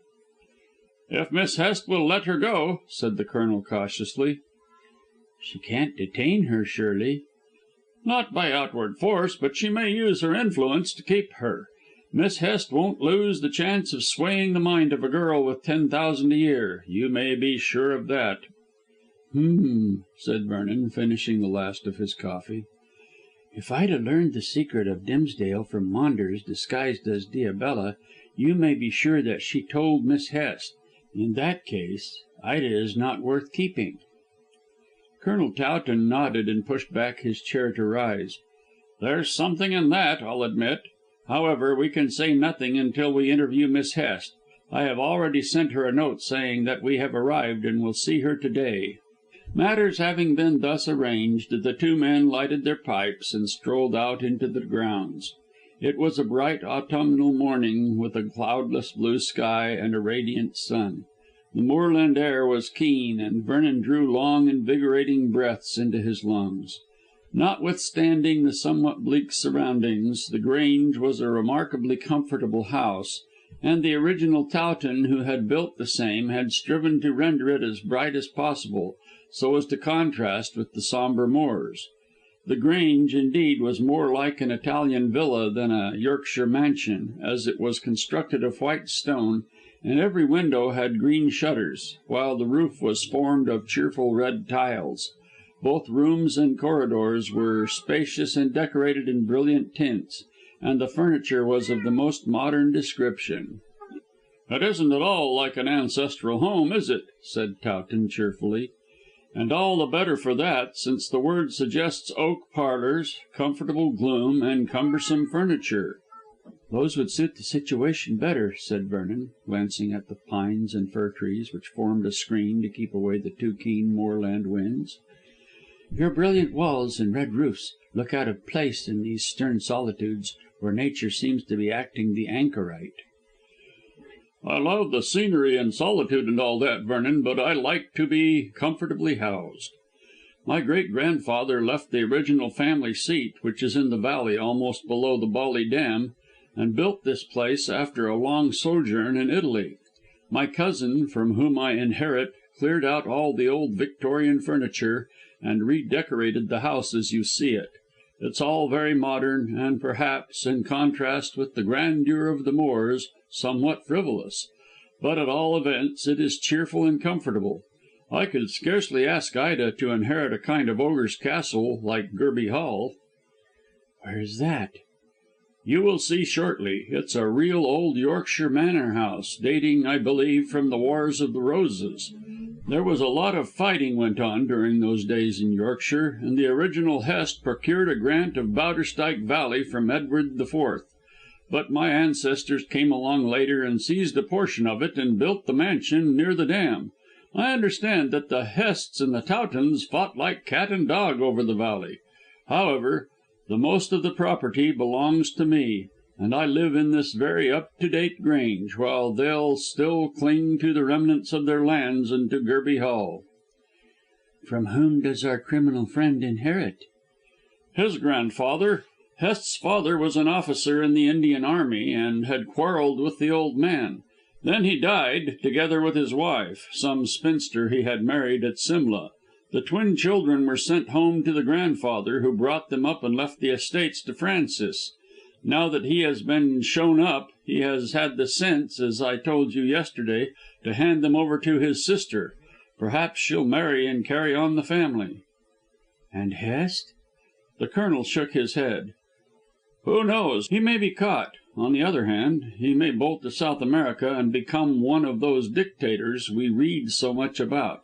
"If Miss Hest will let her go," said the Colonel cautiously. "She can't detain her, surely?" "Not by outward force, but she may use her influence to keep her. Miss Hest won't lose the chance of swaying the mind of a girl with 10,000 a year. You may be sure of that." Said Vernon, finishing the last of his coffee. "If Ida learned the secret of Dimsdale from Maunders disguised as Diabella, you may be sure that she told Miss Hest. In that case, Ida is not worth keeping." Colonel Towton nodded and pushed back his chair to rise. "There's something in that, I'll admit. However, we can say nothing until we interview Miss Hest. I have already sent her a note saying that we have arrived and will see her to day." Matters having been thus arranged, the two men lighted their pipes and strolled out into the grounds. It was a bright autumnal morning, with a cloudless blue sky and a radiant sun. The moorland air was keen, and Vernon drew long invigorating breaths into his lungs. Notwithstanding the somewhat bleak surroundings, The Grange was a remarkably comfortable house, and the original Towton who had built the same had striven to render it as bright as possible, so as to contrast with the sombre moors. The Grange, indeed, was more like an Italian villa than a Yorkshire mansion, as it was constructed of white stone, and every window had green shutters, while the roof was formed of cheerful red tiles. Both rooms and corridors were spacious and decorated in brilliant tints, and the furniture was of the most modern description. "It isn't at all like an ancestral home, is it?" said Towton cheerfully. "And all the better for that, since the word suggests oak parlours, comfortable gloom, and cumbersome furniture." "Those would suit the situation better," said Vernon, glancing at the pines and fir trees which formed a screen to keep away the too keen moorland winds. "Your brilliant walls and red roofs look out of place in these stern solitudes where nature seems to be acting the anchorite." "I love the scenery and solitude and all that, Vernon, but I like to be comfortably housed. My great grandfather left the original family seat, which is in the valley almost below the Bolly Dam, and built this place after a long sojourn in Italy. My cousin, from whom I inherit, cleared out all the old Victorian furniture and redecorated the house as you see it. It's all very modern, and perhaps, in contrast with the grandeur of the moors, somewhat frivolous. But at all events it is cheerful and comfortable. I could scarcely ask Ida to inherit a kind of ogre's castle like Gerby Hall." "Where is that?" "You will see shortly. It's a real old Yorkshire manor house, dating, I believe, from the Wars of the Roses. There was a lot of fighting went on during those days in Yorkshire, and the original Hest procured a grant of Bowderstyke Valley from Edward IV. But my ancestors came along later and seized a portion of it and built the mansion near the dam. I understand that the Hests and the Towtons fought like cat and dog over the valley. However, the most of the property belongs to me, and I live in this very up-to-date Grange, while they'll still cling to the remnants of their lands and to Gerby Hall." "From whom does our criminal friend inherit?" "His grandfather. Hest's father was an officer in the Indian Army, and had quarrelled with the old man. Then he died, together with his wife, some spinster he had married at Simla. The twin children were sent home to the grandfather, who brought them up and left the estates to Francis. Now that he has been shown up, he has had the sense, as I told you yesterday, to hand them over to his sister. Perhaps she'll marry and carry on the family." "And Hest?" The Colonel shook his head. "Who knows? He may be caught. On the other hand, he may bolt to South America and become one of those dictators we read so much about.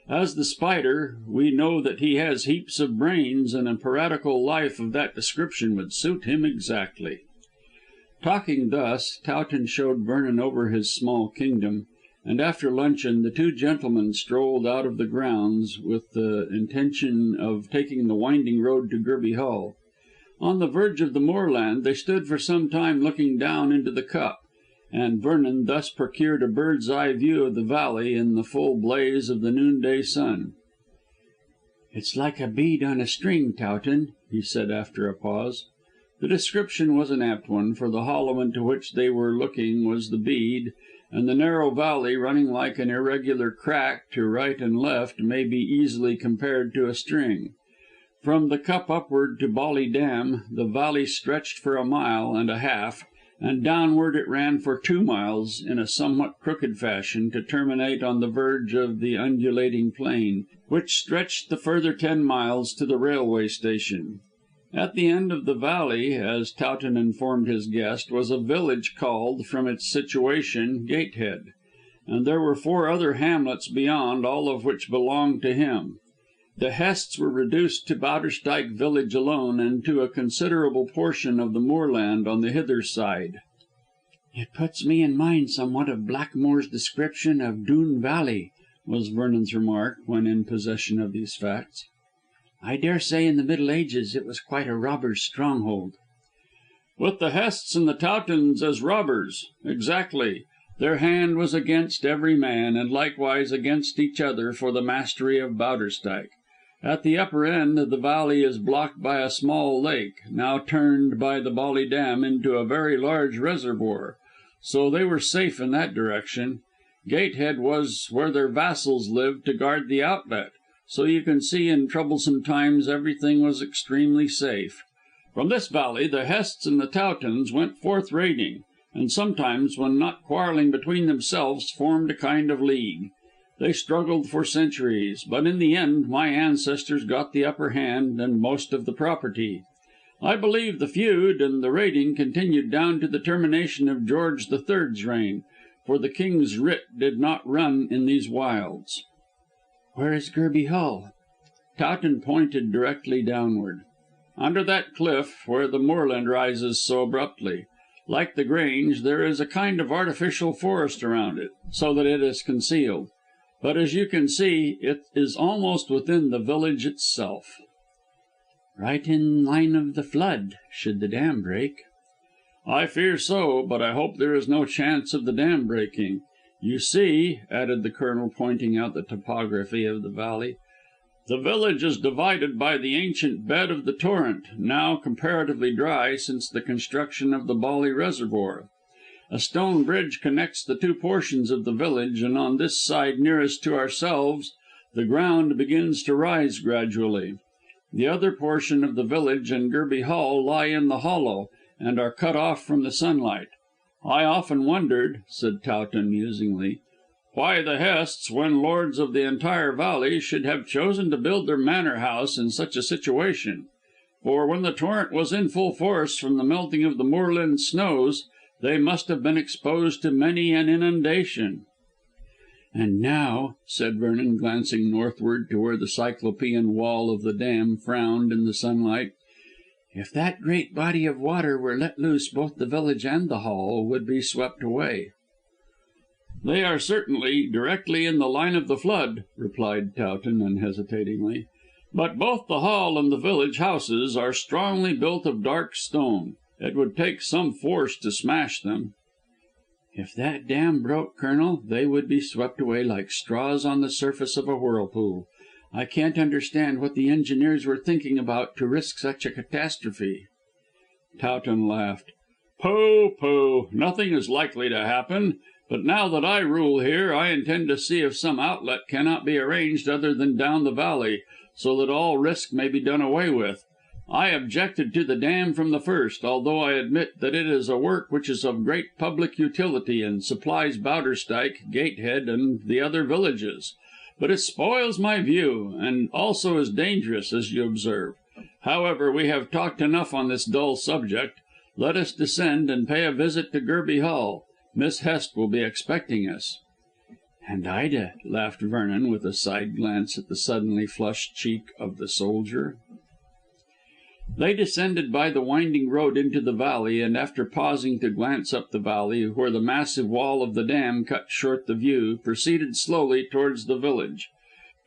As The Spider, we know that he has heaps of brains, and a piratical life of that description would suit him exactly." Talking thus, Towton showed Vernon over his small kingdom, and after luncheon the two gentlemen strolled out of the grounds with the intention of taking the winding road to Gerby Hall. On the verge of the moorland they stood for some time looking down into the cup, and Vernon thus procured a bird's eye view of the valley in the full blaze of the noonday sun. "It's like a bead on a string, Towton," he said after a pause. The description was an apt one, for the hollow into which they were looking was the bead, and the narrow valley, running like an irregular crack to right and left, may be easily compared to a string. From the cup upward to Bolly Dam the valley stretched for a mile and a half, and downward it ran for 2 miles in a somewhat crooked fashion, to terminate on the verge of the undulating plain, which stretched the further 10 miles to the railway station. At the end of the valley, as Towton informed his guest, was a village called, from its situation, Gatehead, and there were 4 other hamlets beyond, all of which belonged to him. The Hests were reduced to Bowderstyke village alone, and to a considerable portion of the moorland on the hither side. "It puts me in mind somewhat of Blackmore's description of Doon Valley," was Vernon's remark, when in possession of these facts. "I daresay in the Middle Ages it was quite a robber's stronghold." "With the Hests and the Towtons as robbers. Exactly. Their hand was against every man, and likewise against each other for the mastery of Bowderstyke. At the upper end the valley is blocked by a small lake, now turned by the Bolly Dam into a very large reservoir, so they were safe in that direction. Gatehead was where their vassals lived to guard the outlet, so you can see in troublesome times everything was extremely safe. From this valley the Hests and the Towtons went forth raiding, and sometimes, when not quarrelling between themselves, formed a kind of league. They struggled for centuries, but in the end my ancestors got the upper hand and most of the property. I believe the feud and the raiding continued down to the termination of George the Third's reign, for the King's writ did not run in these wilds." "Where is Gerby Hall?" Towton pointed directly downward. "Under that cliff where the moorland rises so abruptly. Like the Grange, there is a kind of artificial forest around it, so that it is concealed. But as you can see, it is almost within the village itself." "Right in line of the flood, should the dam break." "I fear so, but I hope there is no chance of the dam breaking. You see," added the Colonel, pointing out the topography of the valley, "the village is divided by the ancient bed of the torrent, now comparatively dry since the construction of the Bolly Reservoir. A stone bridge connects the 2 portions of the village, and on this side nearest to ourselves the ground begins to rise gradually. The other portion of the village and Gerby Hall lie in the hollow, and are cut off from the sunlight. I often wondered," said Towton musingly, "why the Hests, when lords of the entire valley, should have chosen to build their manor house in such a situation. For when the torrent was in full force from the melting of the moorland snows, they must have been exposed to many an inundation." "And now," said Vernon, glancing northward to where the cyclopean wall of the dam frowned in the sunlight, "if that great body of water were let loose, both the village and the Hall would be swept away." "They are certainly directly in the line of the flood," replied Towton unhesitatingly, "but both the Hall and the village houses are strongly built of dark stone. It would take some force to smash them." "If that dam broke, Colonel, they would be swept away like straws on the surface of a whirlpool. I can't understand what the engineers were thinking about to risk such a catastrophe." Towton laughed. "Pooh, pooh! Nothing is likely to happen. But now that I rule here, I intend to see if some outlet cannot be arranged other than down the valley, so that all risk may be done away with. I objected to the dam from the first, although I admit that it is a work which is of great public utility and supplies Bowderstyke, Gatehead, and the other villages. But it spoils my view, and also is dangerous, as you observe. However, we have talked enough on this dull subject. Let us descend and pay a visit to Gerby Hall. Miss Hest will be expecting us." "And Ida," laughed Vernon, with a side glance at the suddenly flushed cheek of the soldier. They descended by the winding road into the valley, and after pausing to glance up the valley, where the massive wall of the dam cut short the view, proceeded slowly towards the village.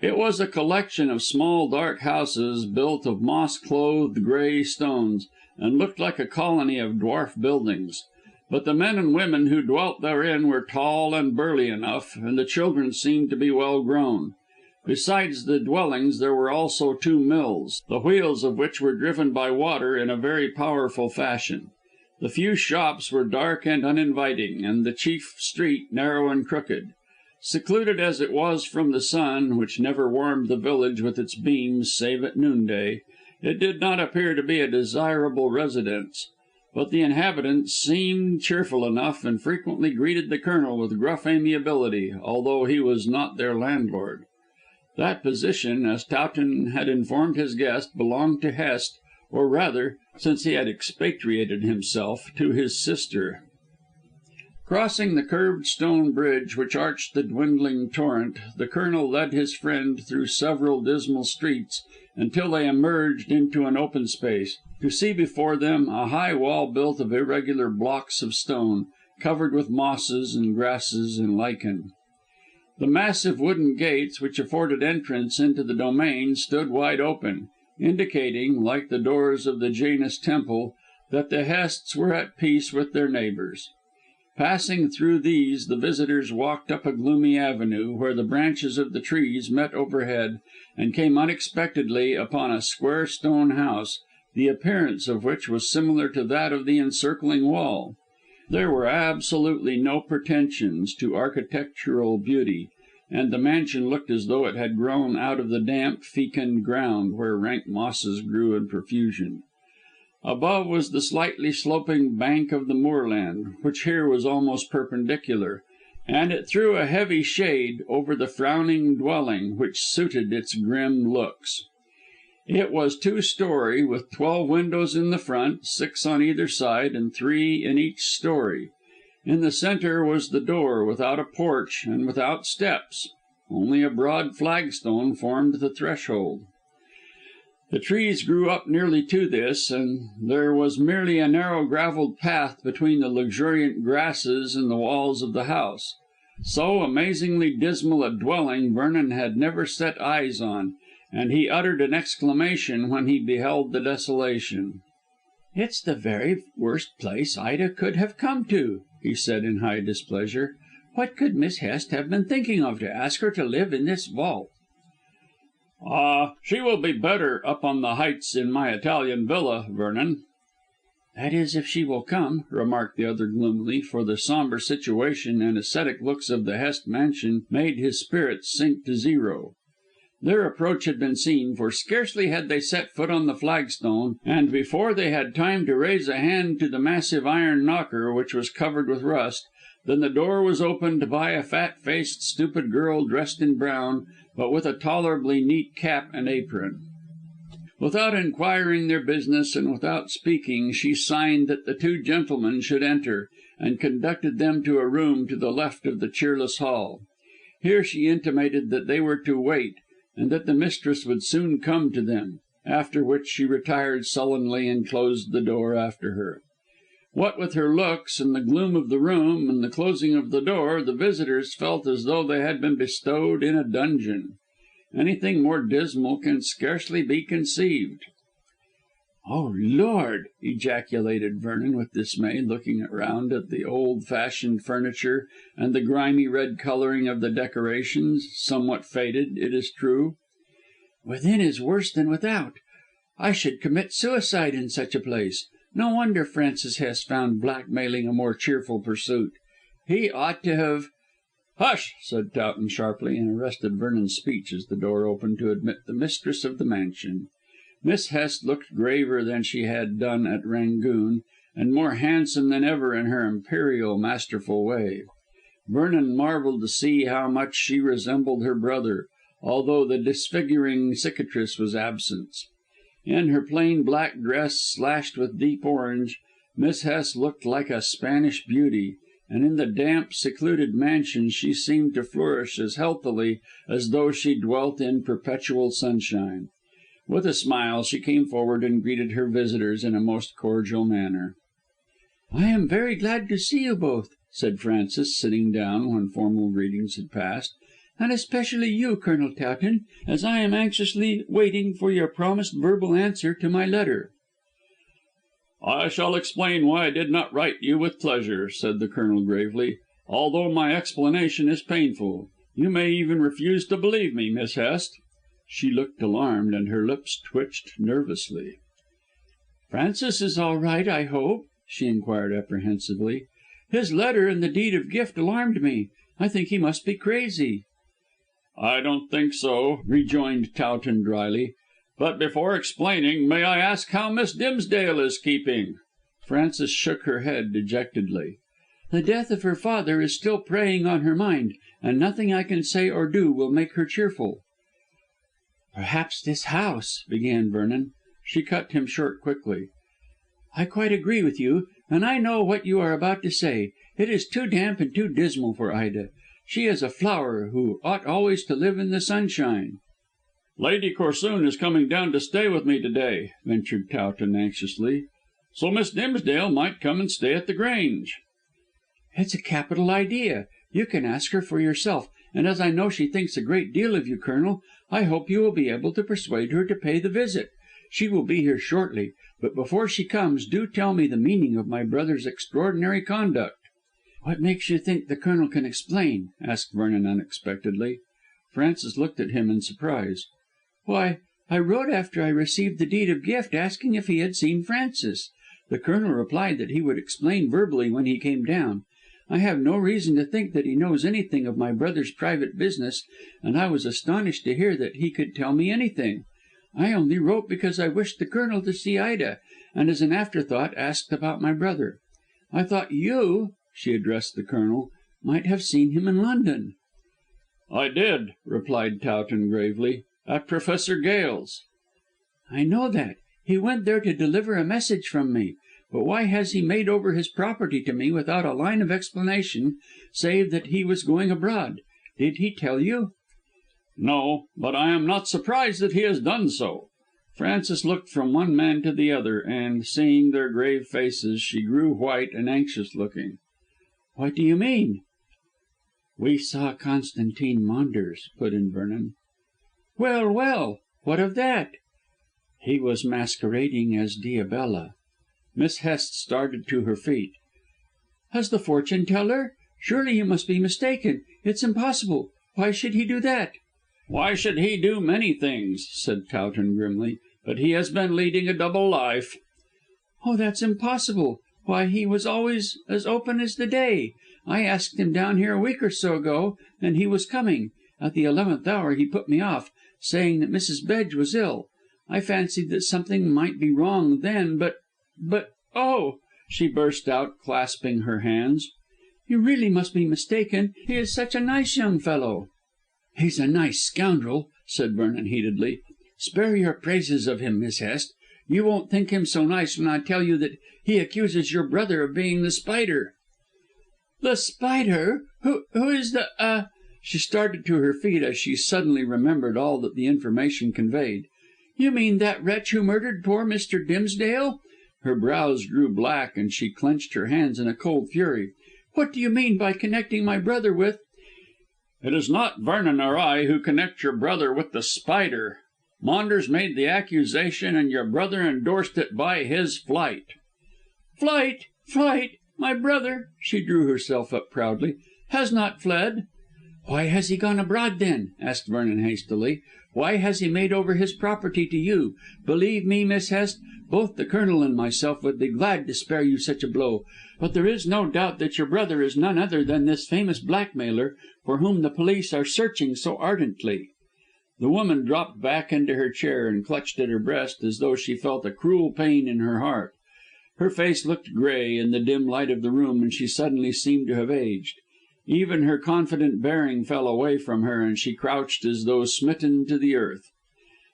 It was a collection of small dark houses built of moss clothed grey stones, and looked like a colony of dwarf buildings. But the men and women who dwelt therein were tall and burly enough, and the children seemed to be well grown. Besides the dwellings there were also 2 mills, the wheels of which were driven by water in a very powerful fashion. The few shops were dark and uninviting, and the chief street narrow and crooked. Secluded as it was from the sun, which never warmed the village with its beams save at noonday, it did not appear to be a desirable residence. But the inhabitants seemed cheerful enough, and frequently greeted the Colonel with gruff amiability, although he was not their landlord. That position, as Towton had informed his guest, belonged to Hest, or rather, since he had expatriated himself, to his sister. Crossing the curved stone bridge which arched the dwindling torrent, the Colonel led his friend through several dismal streets until they emerged into an open space, to see before them a high wall built of irregular blocks of stone, covered with mosses and grasses and lichen. The massive wooden gates which afforded entrance into the domain stood wide open, indicating, like the doors of the Janus temple, that the Hests were at peace with their neighbours. Passing through these, the visitors walked up a gloomy avenue, where the branches of the trees met overhead, and came unexpectedly upon a square stone house, the appearance of which was similar to that of the encircling wall. There were absolutely no pretensions to architectural beauty, and the mansion looked as though it had grown out of the damp, fecund ground, where rank mosses grew in profusion. Above was the slightly sloping bank of the moorland, which here was almost perpendicular, and it threw a heavy shade over the frowning dwelling, which suited its grim looks. It was 2-story, with 12 windows in the front, 6 on either side, and 3 in each story. In the centre was the door, without a porch and without steps. Only a broad flagstone formed the threshold. The trees grew up nearly to this, and there was merely a narrow gravelled path between the luxuriant grasses and the walls of the house. So amazingly dismal a dwelling Vernon had never set eyes on, and he uttered an exclamation when he beheld the desolation. "It's the very worst place Ida could have come to," he said in high displeasure. "What could Miss Hest have been thinking of to ask her to live in this vault?" "Ah, she will be better up on the heights in my Italian villa, Vernon." "That is, if she will come," remarked the other gloomily, for the sombre situation and ascetic looks of the Hest mansion made his spirits sink to zero. Their approach had been seen, for scarcely had they set foot on the flagstone, and before they had time to raise a hand to the massive iron knocker, which was covered with rust, than the door was opened by a fat faced, stupid girl dressed in brown, but with a tolerably neat cap and apron. Without inquiring their business, and without speaking, she signed that the 2 gentlemen should enter, and conducted them to a room to the left of the cheerless hall. Here she intimated that they were to wait, and that the mistress would soon come to them, after which she retired sullenly and closed the door after her. What with her looks, and the gloom of the room, and the closing of the door, the visitors felt as though they had been bestowed in a dungeon. Anything more dismal can scarcely be conceived. "Oh, Lord!" ejaculated Vernon with dismay, looking round at the old fashioned furniture and the grimy red colouring of the decorations, somewhat faded, it is true. "Within is worse than without. I should commit suicide in such a place. No wonder Francis Hest found blackmailing a more cheerful pursuit. He ought to have—" "Hush!" said Towton sharply, and arrested Vernon's speech as the door opened to admit the mistress of the mansion. Miss Hest looked graver than she had done at Rangoon, and more handsome than ever in her imperial, masterful way. Vernon marvelled to see how much she resembled her brother, although the disfiguring cicatrice was absent. In her plain black dress, slashed with deep orange, Miss Hest looked like a Spanish beauty, and in the damp, secluded mansion she seemed to flourish as healthily as though she dwelt in perpetual sunshine. With a smile she came forward and greeted her visitors in a most cordial manner. "I am very glad to see you both," said Frances, sitting down when formal greetings had passed, "and especially you, Colonel Towton, as I am anxiously waiting for your promised verbal answer to my letter." "I shall explain why I did not write you with pleasure," said the Colonel gravely, "although my explanation is painful. You may even refuse to believe me, Miss Hest." She looked alarmed and her lips twitched nervously. "Francis is all right, I hope?" she inquired apprehensively. "His letter and the deed of gift alarmed me. I think he must be crazy." "I don't think so," rejoined Towton drily. "But before explaining, may I ask how Miss Dimsdale is keeping?" Frances shook her head dejectedly. "The death of her father is still preying on her mind, and nothing I can say or do will make her cheerful." "Perhaps this house " began Vernon. She cut him short quickly. "I quite agree with you, and I know what you are about to say. It is too damp and too dismal for Ida. She is a flower who ought always to live in the sunshine." "Lady Corsoon is coming down to stay with me to day," ventured Towton anxiously, "so Miss Dimsdale might come and stay at The Grange." "It's a capital idea. You can ask her for yourself, and as I know she thinks a great deal of you, Colonel, I hope you will be able to persuade her to pay the visit. She will be here shortly, but before she comes do tell me the meaning of my brother's extraordinary conduct." "What makes you think the Colonel can explain?" asked Vernon unexpectedly. Frances looked at him in surprise. "Why, I wrote after I received the deed of gift asking if he had seen Francis. The Colonel replied that he would explain verbally when he came down. I have no reason to think that he knows anything of my brother's private business, and I was astonished to hear that he could tell me anything. I only wrote because I wished the Colonel to see Ida, and as an afterthought asked about my brother. I thought you," she addressed the Colonel, "might have seen him in London." "I did," replied Towton gravely, "at Professor Gale's." "I know that. He went there to deliver a message from me. But why has he made over his property to me without a line of explanation, save that he was going abroad? Did he tell you?" "No, but I am not surprised that he has done so." Frances looked from one man to the other, and, seeing their grave faces, she grew white and anxious looking. "What do you mean?" "We saw Constantine Maunders," put in Vernon. "Well, well, what of that?" "He was masquerading as Diabella." Miss Hest started to her feet. "As the fortune teller? Surely you must be mistaken. It's impossible. Why should he do that?" "Why should he do many things?" said Towton grimly, "but he has been leading a double life." "Oh, that's impossible. Why, he was always as open as the day. I asked him down here a week or so ago, and he was coming. At the 11th hour he put me off, saying that Mrs. Bedge was ill. I fancied that something might be wrong then, but oh!" she burst out, clasping her hands. "You really must be mistaken. He is such a nice young fellow." "He's a nice scoundrel," said Vernon heatedly. "Spare your praises of him, Miss Hest. You won't think him so nice when I tell you that he accuses your brother of being The Spider." "The Spider? Who is the She started to her feet as she suddenly remembered all that the information conveyed. You mean that wretch who murdered poor Mr. Dimsdale?" Her brows grew black and she clenched her hands in a cold fury. "What do you mean by connecting my brother with "It is not Vernon or I who connect your brother with The Spider. Maunders made the accusation and your brother endorsed it by his flight." "Flight! Flight! My brother," she drew herself up proudly, "has not fled." "Why has he gone abroad then?" asked Vernon hastily. "Why has he made over his property to you? Believe me, Miss Hest, both the Colonel and myself would be glad to spare you such a blow. But there is no doubt that your brother is none other than this famous blackmailer for whom the police are searching so ardently." The woman dropped back into her chair and clutched at her breast as though she felt a cruel pain in her heart. Her face looked grey in the dim light of the room and she suddenly seemed to have aged. Even her confident bearing fell away from her and she crouched as though smitten to the earth.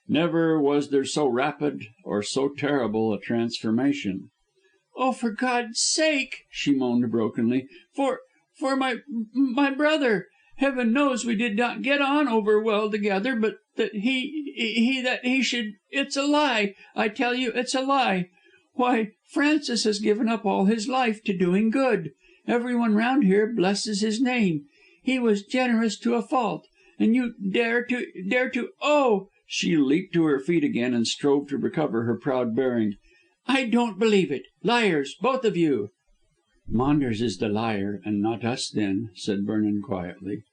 Never was there so rapid or so terrible a transformation. "Oh, for God's sake," she moaned brokenly, "for my brother. Heaven knows we did not get on over well together, but that he should. It's a lie. I tell you it's a lie. Why, Francis has given up all his life to doing good. Everyone round here blesses his name. He was generous to a fault. And you dare to, oh!" She leaped to her feet again and strove to recover her proud bearing. "I don't believe it. Liars, both of you." "Maunders is the liar, and not us, then," said Vernon quietly.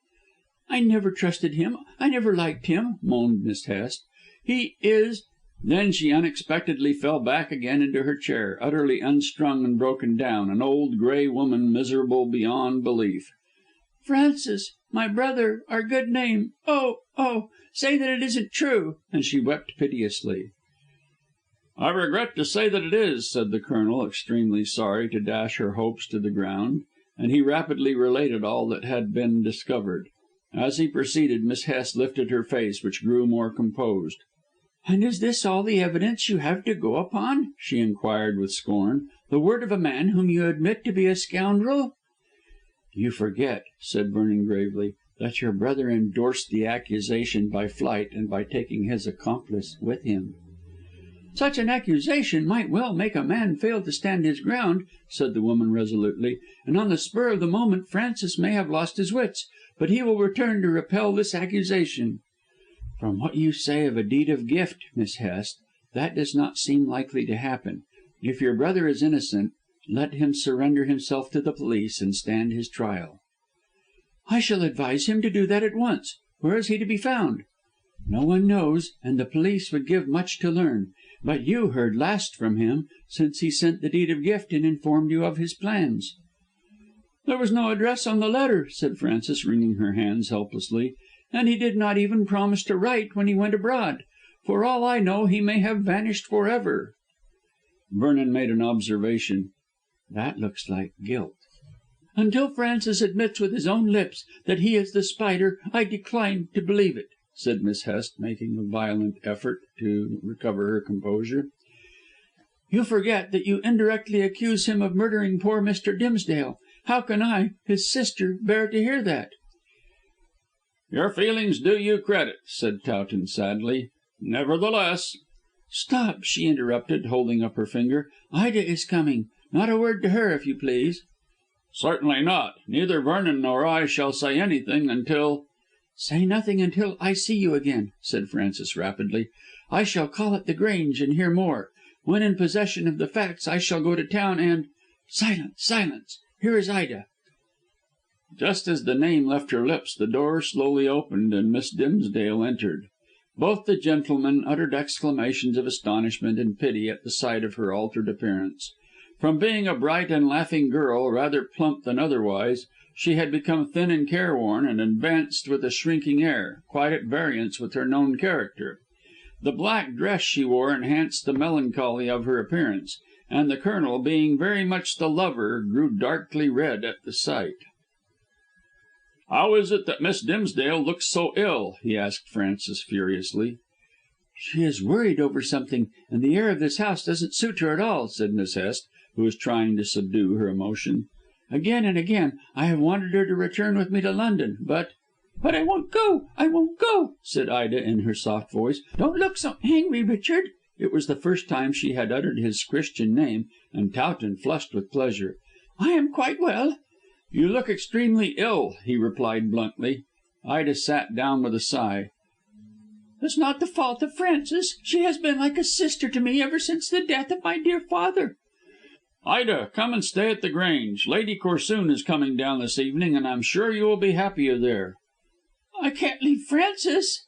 "I never trusted him. I never liked him," moaned Miss Hest. "He is—" Then she unexpectedly fell back again into her chair, utterly unstrung and broken down, an old grey woman, miserable beyond belief. "Francis, my brother, our good name. Oh, oh, say that it isn't true," and she wept piteously. "I regret to say that it is," said the Colonel, extremely sorry to dash her hopes to the ground, and he rapidly related all that had been discovered. As he proceeded, Miss Hest lifted her face, which grew more composed. "And is this all the evidence you have to go upon?" she inquired with scorn. "The word of a man whom you admit to be a scoundrel?" "You forget," said Vernon gravely, "that your brother endorsed the accusation by flight and by taking his accomplice with him." "Such an accusation might well make a man fail to stand his ground," said the woman resolutely, "and on the spur of the moment Francis may have lost his wits. But he will return to repel this accusation." "From what you say of a deed of gift, Miss Hest, that does not seem likely to happen. If your brother is innocent, let him surrender himself to the police and stand his trial." "I shall advise him to do that at once. Where is he to be found?" "No one knows, and the police would give much to learn. But you heard last from him, since he sent the deed of gift and informed you of his plans." "There was no address on the letter," said Frances, wringing her hands helplessly, "and he did not even promise to write when he went abroad. For all I know he may have vanished for ever." Vernon made an observation. "That looks like guilt." "Until Francis admits with his own lips that he is The Spider, I decline to believe it," said Miss Hest, making a violent effort to recover her composure. "You forget that you indirectly accuse him of murdering poor Mr. Dimsdale. How can I, his sister, bear to hear that?" "Your feelings do you credit," said Towton sadly. "Nevertheless—" "Stop," she interrupted, holding up her finger. "Ida is coming. Not a word to her, if you please." "Certainly not. Neither Vernon nor I shall say anything until—" "Say nothing until I see you again," said Frances rapidly. "I shall call at The Grange and hear more. When in possession of the facts I shall go to town and— Silence, silence. Here is Ida." Just as the name left her lips the door slowly opened and Miss Dimsdale entered. Both the gentlemen uttered exclamations of astonishment and pity at the sight of her altered appearance. From being a bright and laughing girl, rather plump than otherwise, she had become thin and careworn, and advanced with a shrinking air, quite at variance with her known character. The black dress she wore enhanced the melancholy of her appearance, and the Colonel, being very much the lover, grew darkly red at the sight. "How is it that Miss Dimsdale looks so ill?" he asked Frances furiously. "She is worried over something, and the air of this house doesn't suit her at all," said Miss Hest, who was trying to subdue her emotion. "Again and again I have wanted her to return with me to London, but—" "But I won't go, I won't go," said Ida in her soft voice. "Don't look so angry, Richard." It was the first time she had uttered his Christian name, and Towton flushed with pleasure. "I am quite well." "You look extremely ill," he replied bluntly. Ida sat down with a sigh. "It's not the fault of Frances. She has been like a sister to me ever since the death of my dear father." "Ida, come and stay at The Grange. Lady Corsoon is coming down this evening, and I'm sure you will be happier there." "I can't leave Frances."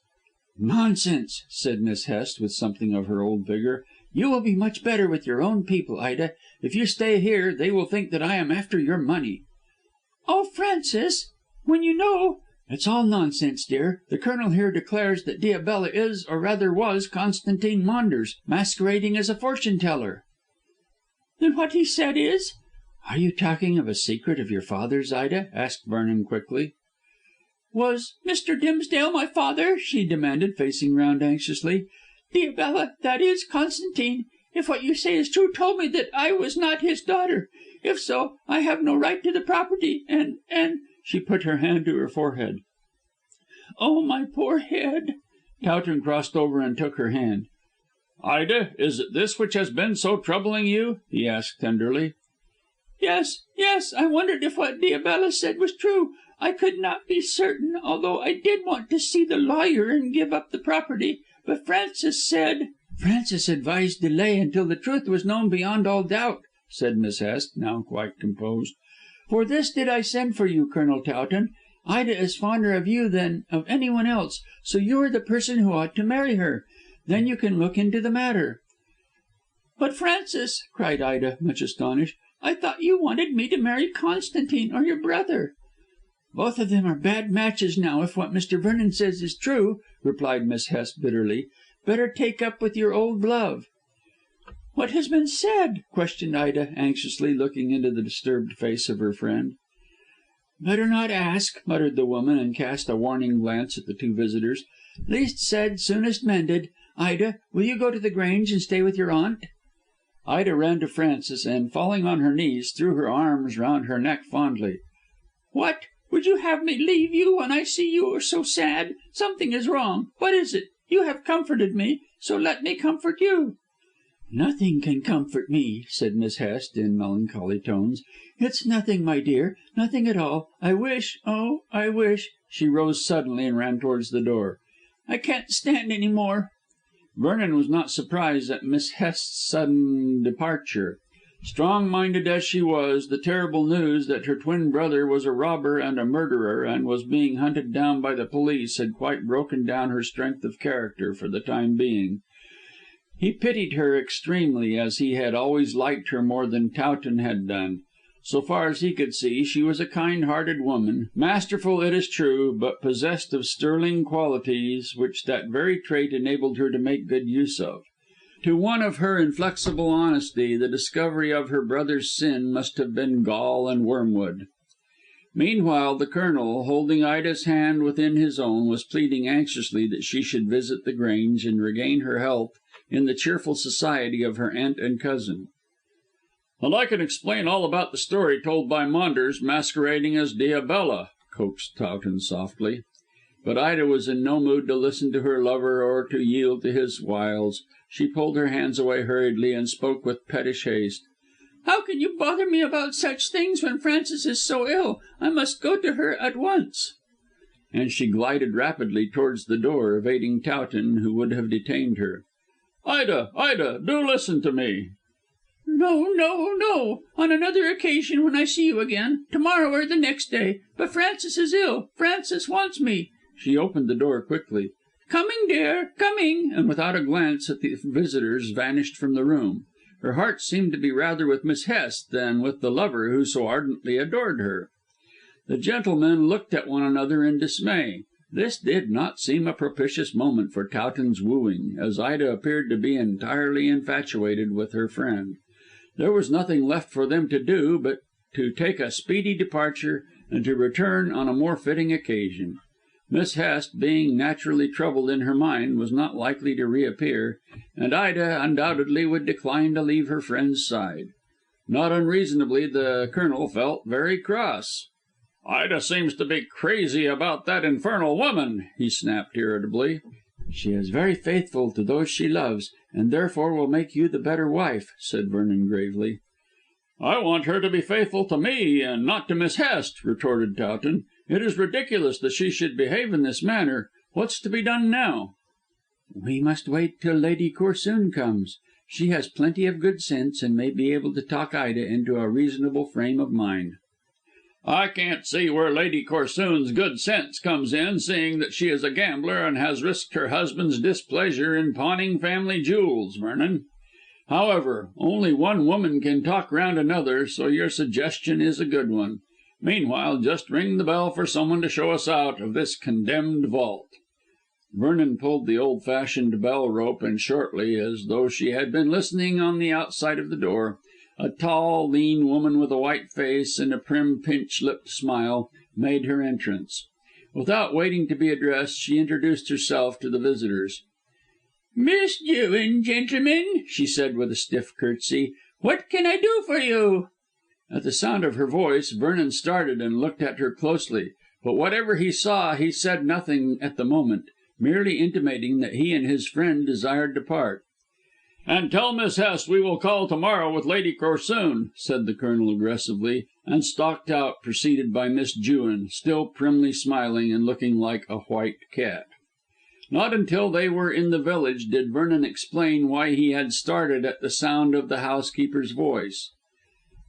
"Nonsense," said Miss Hest with something of her old vigour. "You will be much better with your own people, Ida. If you stay here they will think that I am after your money." "Oh, Frances, when you know—" "It's all nonsense, dear. The Colonel here declares that Diabella is, or rather was, Constantine Maunders, masquerading as a fortune teller." "Then what he said is—" "Are you talking of a secret of your father's, Ida?" asked Vernon quickly. "Was Mr. Dimsdale my father?" she demanded, facing round anxiously. "Diabella, that is, Constantine, if what you say is true, told me that I was not his daughter. If so, I have no right to the property, and—" She put her hand to her forehead. "Oh, my poor head." Towton crossed over and took her hand. "Ida, is it this which has been so troubling you?" he asked tenderly. Yes, yes. I wondered if what Diabella said was true. I could not be certain, although I did want to see the lawyer and give up the property. But Francis said—" "Francis advised delay until the truth was known beyond all doubt," said Miss Hest, now quite composed. "For this did I send for you, Colonel Towton. Ida is fonder of you than of anyone else, so you are the person who ought to marry her. Then you can look into the matter." "But Francis," cried Ida, much astonished, "I thought you wanted me to marry Constantine or your brother." "Both of them are bad matches now, if what Mr. Vernon says is true," replied Miss Hest bitterly. "Better take up with your old love." "What has been said?" questioned Ida anxiously, looking into the disturbed face of her friend. "Better not ask," muttered the woman, and cast a warning glance at the two visitors. "Least said, soonest mended. Ida, will you go to The Grange and stay with your aunt?" Ida ran to Frances and, falling on her knees, threw her arms round her neck fondly. "What? Would you have me leave you when I see you are so sad? Something is wrong. What is it? You have comforted me, so let me comfort you." "Nothing can comfort me," said Miss Hest in melancholy tones. "It's nothing, my dear, nothing at all. I wish, oh, I wish—" She rose suddenly and ran towards the door. "I can't stand any more." Vernon was not surprised at Miss Hest's sudden departure. Strong minded as she was, the terrible news that her twin brother was a robber and a murderer and was being hunted down by the police had quite broken down her strength of character for the time being. He pitied her extremely, as he had always liked her more than Towton had done. So far as he could see, she was a kind hearted woman, masterful it is true, but possessed of sterling qualities which that very trait enabled her to make good use of. To one of her inflexible honesty the discovery of her brother's sin must have been gall and wormwood. Meanwhile the Colonel, holding Ida's hand within his own, was pleading anxiously that she should visit the Grange and regain her health in the cheerful society of her aunt and cousin. "And I can explain all about the story told by Maunders masquerading as Diabella," coaxed Towton softly. But Ida was in no mood to listen to her lover or to yield to his wiles. She pulled her hands away hurriedly and spoke with pettish haste. "How can you bother me about such things when Frances is so ill? I must go to her at once." And she glided rapidly towards the door, evading Towton, who would have detained her. "Ida, Ida, do listen to me." "No, no, no. On another occasion when I see you again. To morrow or the next day. But Frances is ill. Frances wants me." She opened the door quickly. "Coming, dear, coming," and without a glance at the visitors vanished from the room. Her heart seemed to be rather with Miss Hest than with the lover who so ardently adored her. The gentlemen looked at one another in dismay. This did not seem a propitious moment for Towton's wooing, as Ida appeared to be entirely infatuated with her friend. There was nothing left for them to do but to take a speedy departure and to return on a more fitting occasion. Miss Hest, being naturally troubled in her mind, was not likely to reappear, and Ida undoubtedly would decline to leave her friend's side. Not unreasonably the Colonel felt very cross. "Ida seems to be crazy about that infernal woman," he snapped irritably. "She is very faithful to those she loves, and therefore will make you the better wife," said Vernon gravely. "I want her to be faithful to me and not to Miss Hest," retorted Towton. "It is ridiculous that she should behave in this manner. What's to be done now?" "We must wait till Lady Corsoon comes. She has plenty of good sense, and may be able to talk Ida into a reasonable frame of mind." "I can't see where Lady Corsoon's good sense comes in, seeing that she is a gambler and has risked her husband's displeasure in pawning family jewels, Vernon. However, only one woman can talk round another, so your suggestion is a good one. Meanwhile, just ring the bell for someone to show us out of this condemned vault." Vernon pulled the old fashioned bell rope, and shortly, as though she had been listening on the outside of the door, a tall, lean woman with a white face and a prim, pinch-lipped smile made her entrance. Without waiting to be addressed, she introduced herself to the visitors. "Miss Jewin, gentlemen," she said with a stiff curtsy. "What can I do for you?" At the sound of her voice, Vernon started and looked at her closely, but whatever he saw he said nothing at the moment. merely intimating that he and his friend desired to part. "And tell Miss Hest we will call to morrow with Lady Corsoon," said the Colonel aggressively, and stalked out, preceded by Miss Jewin, still primly smiling and looking like a white cat. Not until they were in the village did Vernon explain why he had started at the sound of the housekeeper's voice.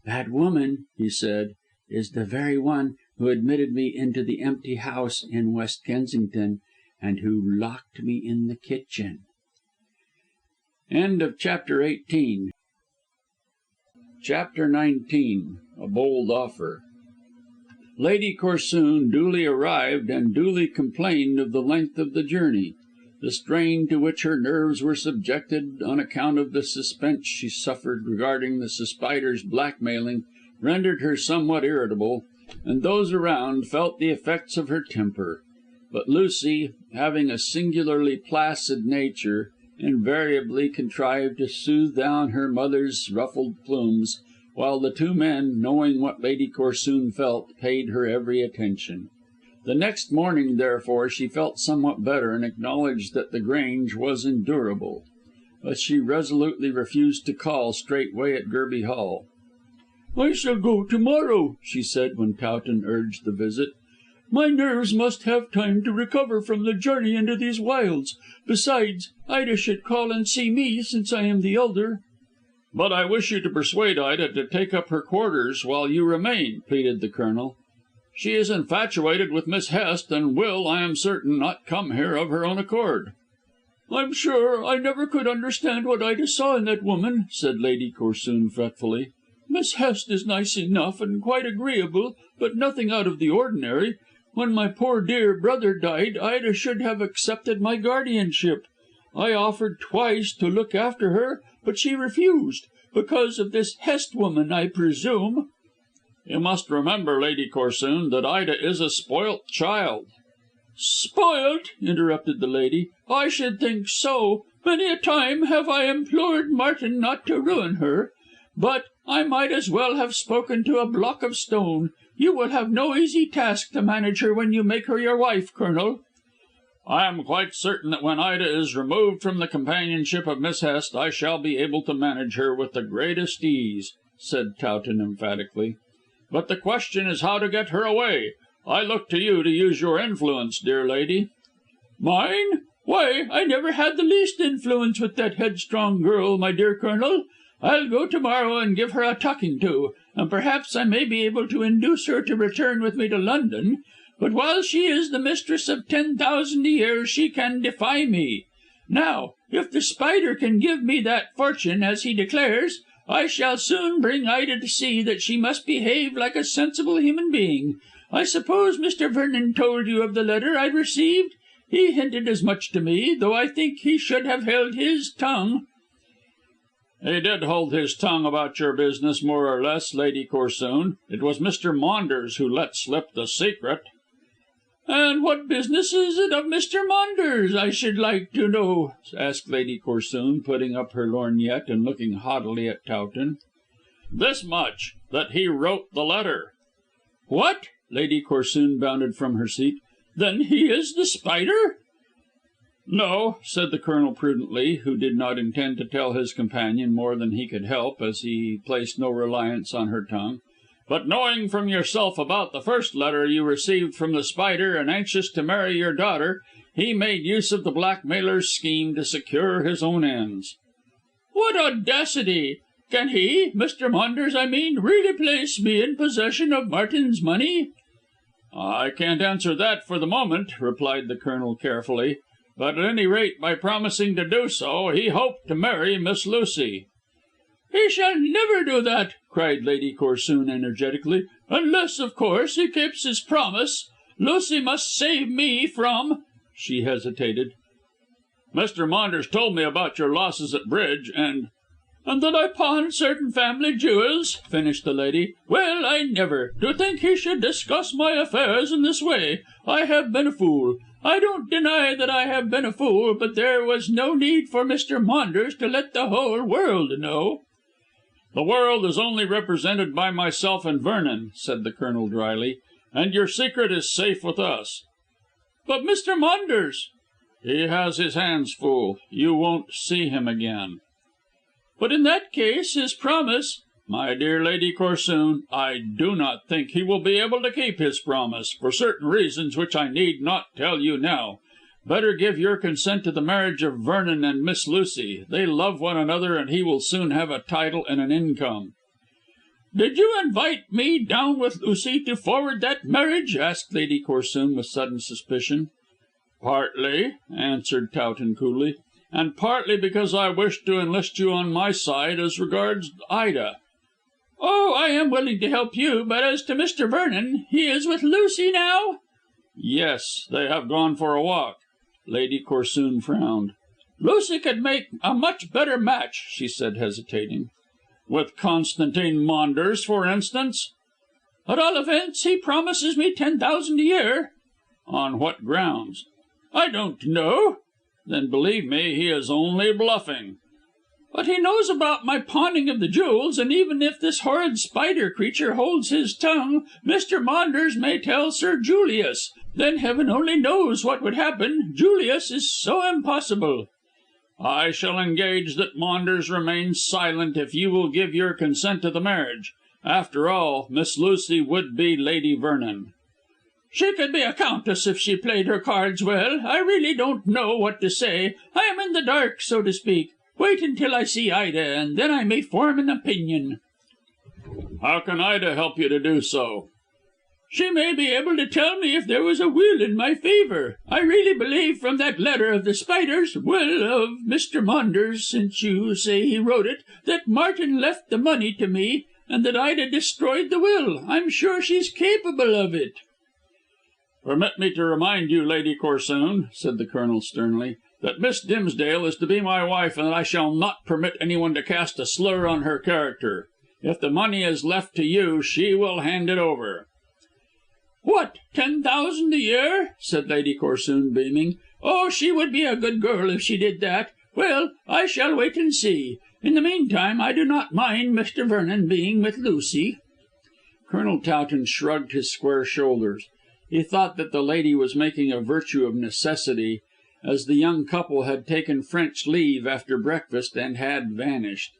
"That woman," he said, "is the very one who admitted me into the empty house in West Kensington, and who locked me in the kitchen." Chapter XIX. A Bold Offer. Lady Corsoon duly arrived and duly complained of the length of the journey. The strain to which her nerves were subjected on account of the suspense she suffered regarding the Spider's blackmailing rendered her somewhat irritable, and those around felt the effects of her temper. But Lucy, having a singularly placid nature, invariably contrived to soothe down her mother's ruffled plumes, while the two men, knowing what Lady Corsoon felt, paid her every attention. The next morning, therefore, she felt somewhat better, and acknowledged that The Grange was endurable. But she resolutely refused to call straightway at Gerby Hall. "I shall go to morrow," she said when Towton urged the visit. "My nerves must have time to recover from the journey into these wilds. Besides, Ida should call and see me, since I am the elder." "But I wish you to persuade Ida to take up her quarters while you remain," pleaded the Colonel. "She is infatuated with Miss Hest, and will, I am certain, not come here of her own accord." "I'm sure I never could understand what Ida saw in that woman," said Lady Corsoon fretfully. "Miss Hest is nice enough and quite agreeable, but nothing out of the ordinary. When my poor dear brother died, Ida should have accepted my guardianship. I offered twice to look after her, but she refused. Because of this Hest woman, I presume." "You must remember, Lady Corsoon, that Ida is a spoilt child." "Spoilt!" interrupted the lady. "I should think so. Many a time have I implored Martin not to ruin her. But I might as well have spoken to a block of stone. You will have no easy task to manage her when you make her your wife, Colonel." "I am quite certain that when Ida is removed from the companionship of Miss Hest, I shall be able to manage her with the greatest ease," said Towton emphatically. "But the question is how to get her away. I look to you to use your influence, dear lady." "Mine? Why, I never had the least influence with that headstrong girl, my dear Colonel. I'll go to morrow and give her a talking to, and perhaps I may be able to induce her to return with me to London. But while she is the mistress of 10,000 a year, she can defy me. Now, if the Spider can give me that fortune, as he declares, I shall soon bring Ida to see that she must behave like a sensible human being. I suppose Mr. Vernon told you of the letter I received? He hinted as much to me, though I think he should have held his tongue." "He did hold his tongue about your business, more or less, Lady Corsoon. It was Mr. Maunders who let slip the secret." "And what business is it of Mr. Maunders, I should like to know?" asked Lady Corsoon, putting up her lorgnette and looking haughtily at Towton. "This much, that he wrote the letter." "What!" Lady Corsoon bounded from her seat. "Then he is the Spider?" "No," said the Colonel prudently, who did not intend to tell his companion more than he could help, as he placed no reliance on her tongue. "But knowing from yourself about the first letter you received from the Spider, and anxious to marry your daughter, he made use of the blackmailer's scheme to secure his own ends." "What audacity! Can he, Mr. Maunders I mean, really place me in possession of Martin's money?" "I can't answer that for the moment," replied the Colonel carefully. "But at any rate, by promising to do so, he hoped to marry Miss Lucy." "He shall never do that," cried Lady Corsoon energetically, "unless, of course, he keeps his promise. Lucy must save me from—" She hesitated. "Mr. Maunders told me about your losses at bridge, and—" "And that I pawned certain family jewels," finished the lady. "Well, I never! To think he should discuss my affairs in this way. I have been a fool. I don't deny that I have been a fool, but there was no need for Mr. Maunders to let the whole world know." "The world is only represented by myself and Vernon," said the Colonel drily, "and your secret is safe with us." "But Mr. Maunders?" He has his hands full. You won't see him again." "But in that case his promise " "My dear Lady Corsoon, I do not think he will be able to keep his promise, for certain reasons which I need not tell you now. Better give your consent to the marriage of Vernon and Miss Lucy. They love one another, and he will soon have a title and an income." "Did you invite me down with Lucy to forward that marriage?" asked Lady Corsoon with sudden suspicion. "Partly," answered Towton coolly, "and partly because I wished to enlist you on my side as regards Ida." "Oh, I am willing to help you, but as to Mr. Vernon, he is with Lucy now?" "Yes, they have gone for a walk." Lady Corsoon frowned. "Lucy could make a much better match," she said hesitating. "With Constantine Maunders, for instance?" "At all events he promises me 10,000 a year." "On what grounds?" "I don't know." "Then believe me, he is only bluffing." "But he knows about my pawning of the jewels, and even if this horrid spider creature holds his tongue, Mr. Maunders may tell Sir Julius. Then heaven only knows what would happen. Julius is so impossible." "I shall engage that Maunders remains silent if you will give your consent to the marriage. After all, Miss Lucy would be Lady Vernon." "She could be a countess if she played her cards well. I really don't know what to say. I am in the dark, so to speak. Wait until I see Ida, and then I may form an opinion." "How can Ida help you to do so?" "She may be able to tell me if there was a will in my favour. I really believe from that letter of the spider's, will of Mr. Maunders, since you say he wrote it, that Martin left the money to me, and that Ida destroyed the will. I'm sure she's capable of it." "Permit me to remind you, Lady Corsoon," said the Colonel sternly, "that Miss Dimsdale is to be my wife, and that I shall not permit anyone to cast a slur on her character. If the money is left to you, she will hand it over." "What, 10,000 a year?" said Lady Corsoon, beaming. "Oh, she would be a good girl if she did that. Well, I shall wait and see. In the meantime, I do not mind Mr. Vernon being with Lucy." Colonel Towton shrugged his square shoulders. He thought that the lady was making a virtue of necessity, as the young couple had taken French leave after breakfast and had vanished.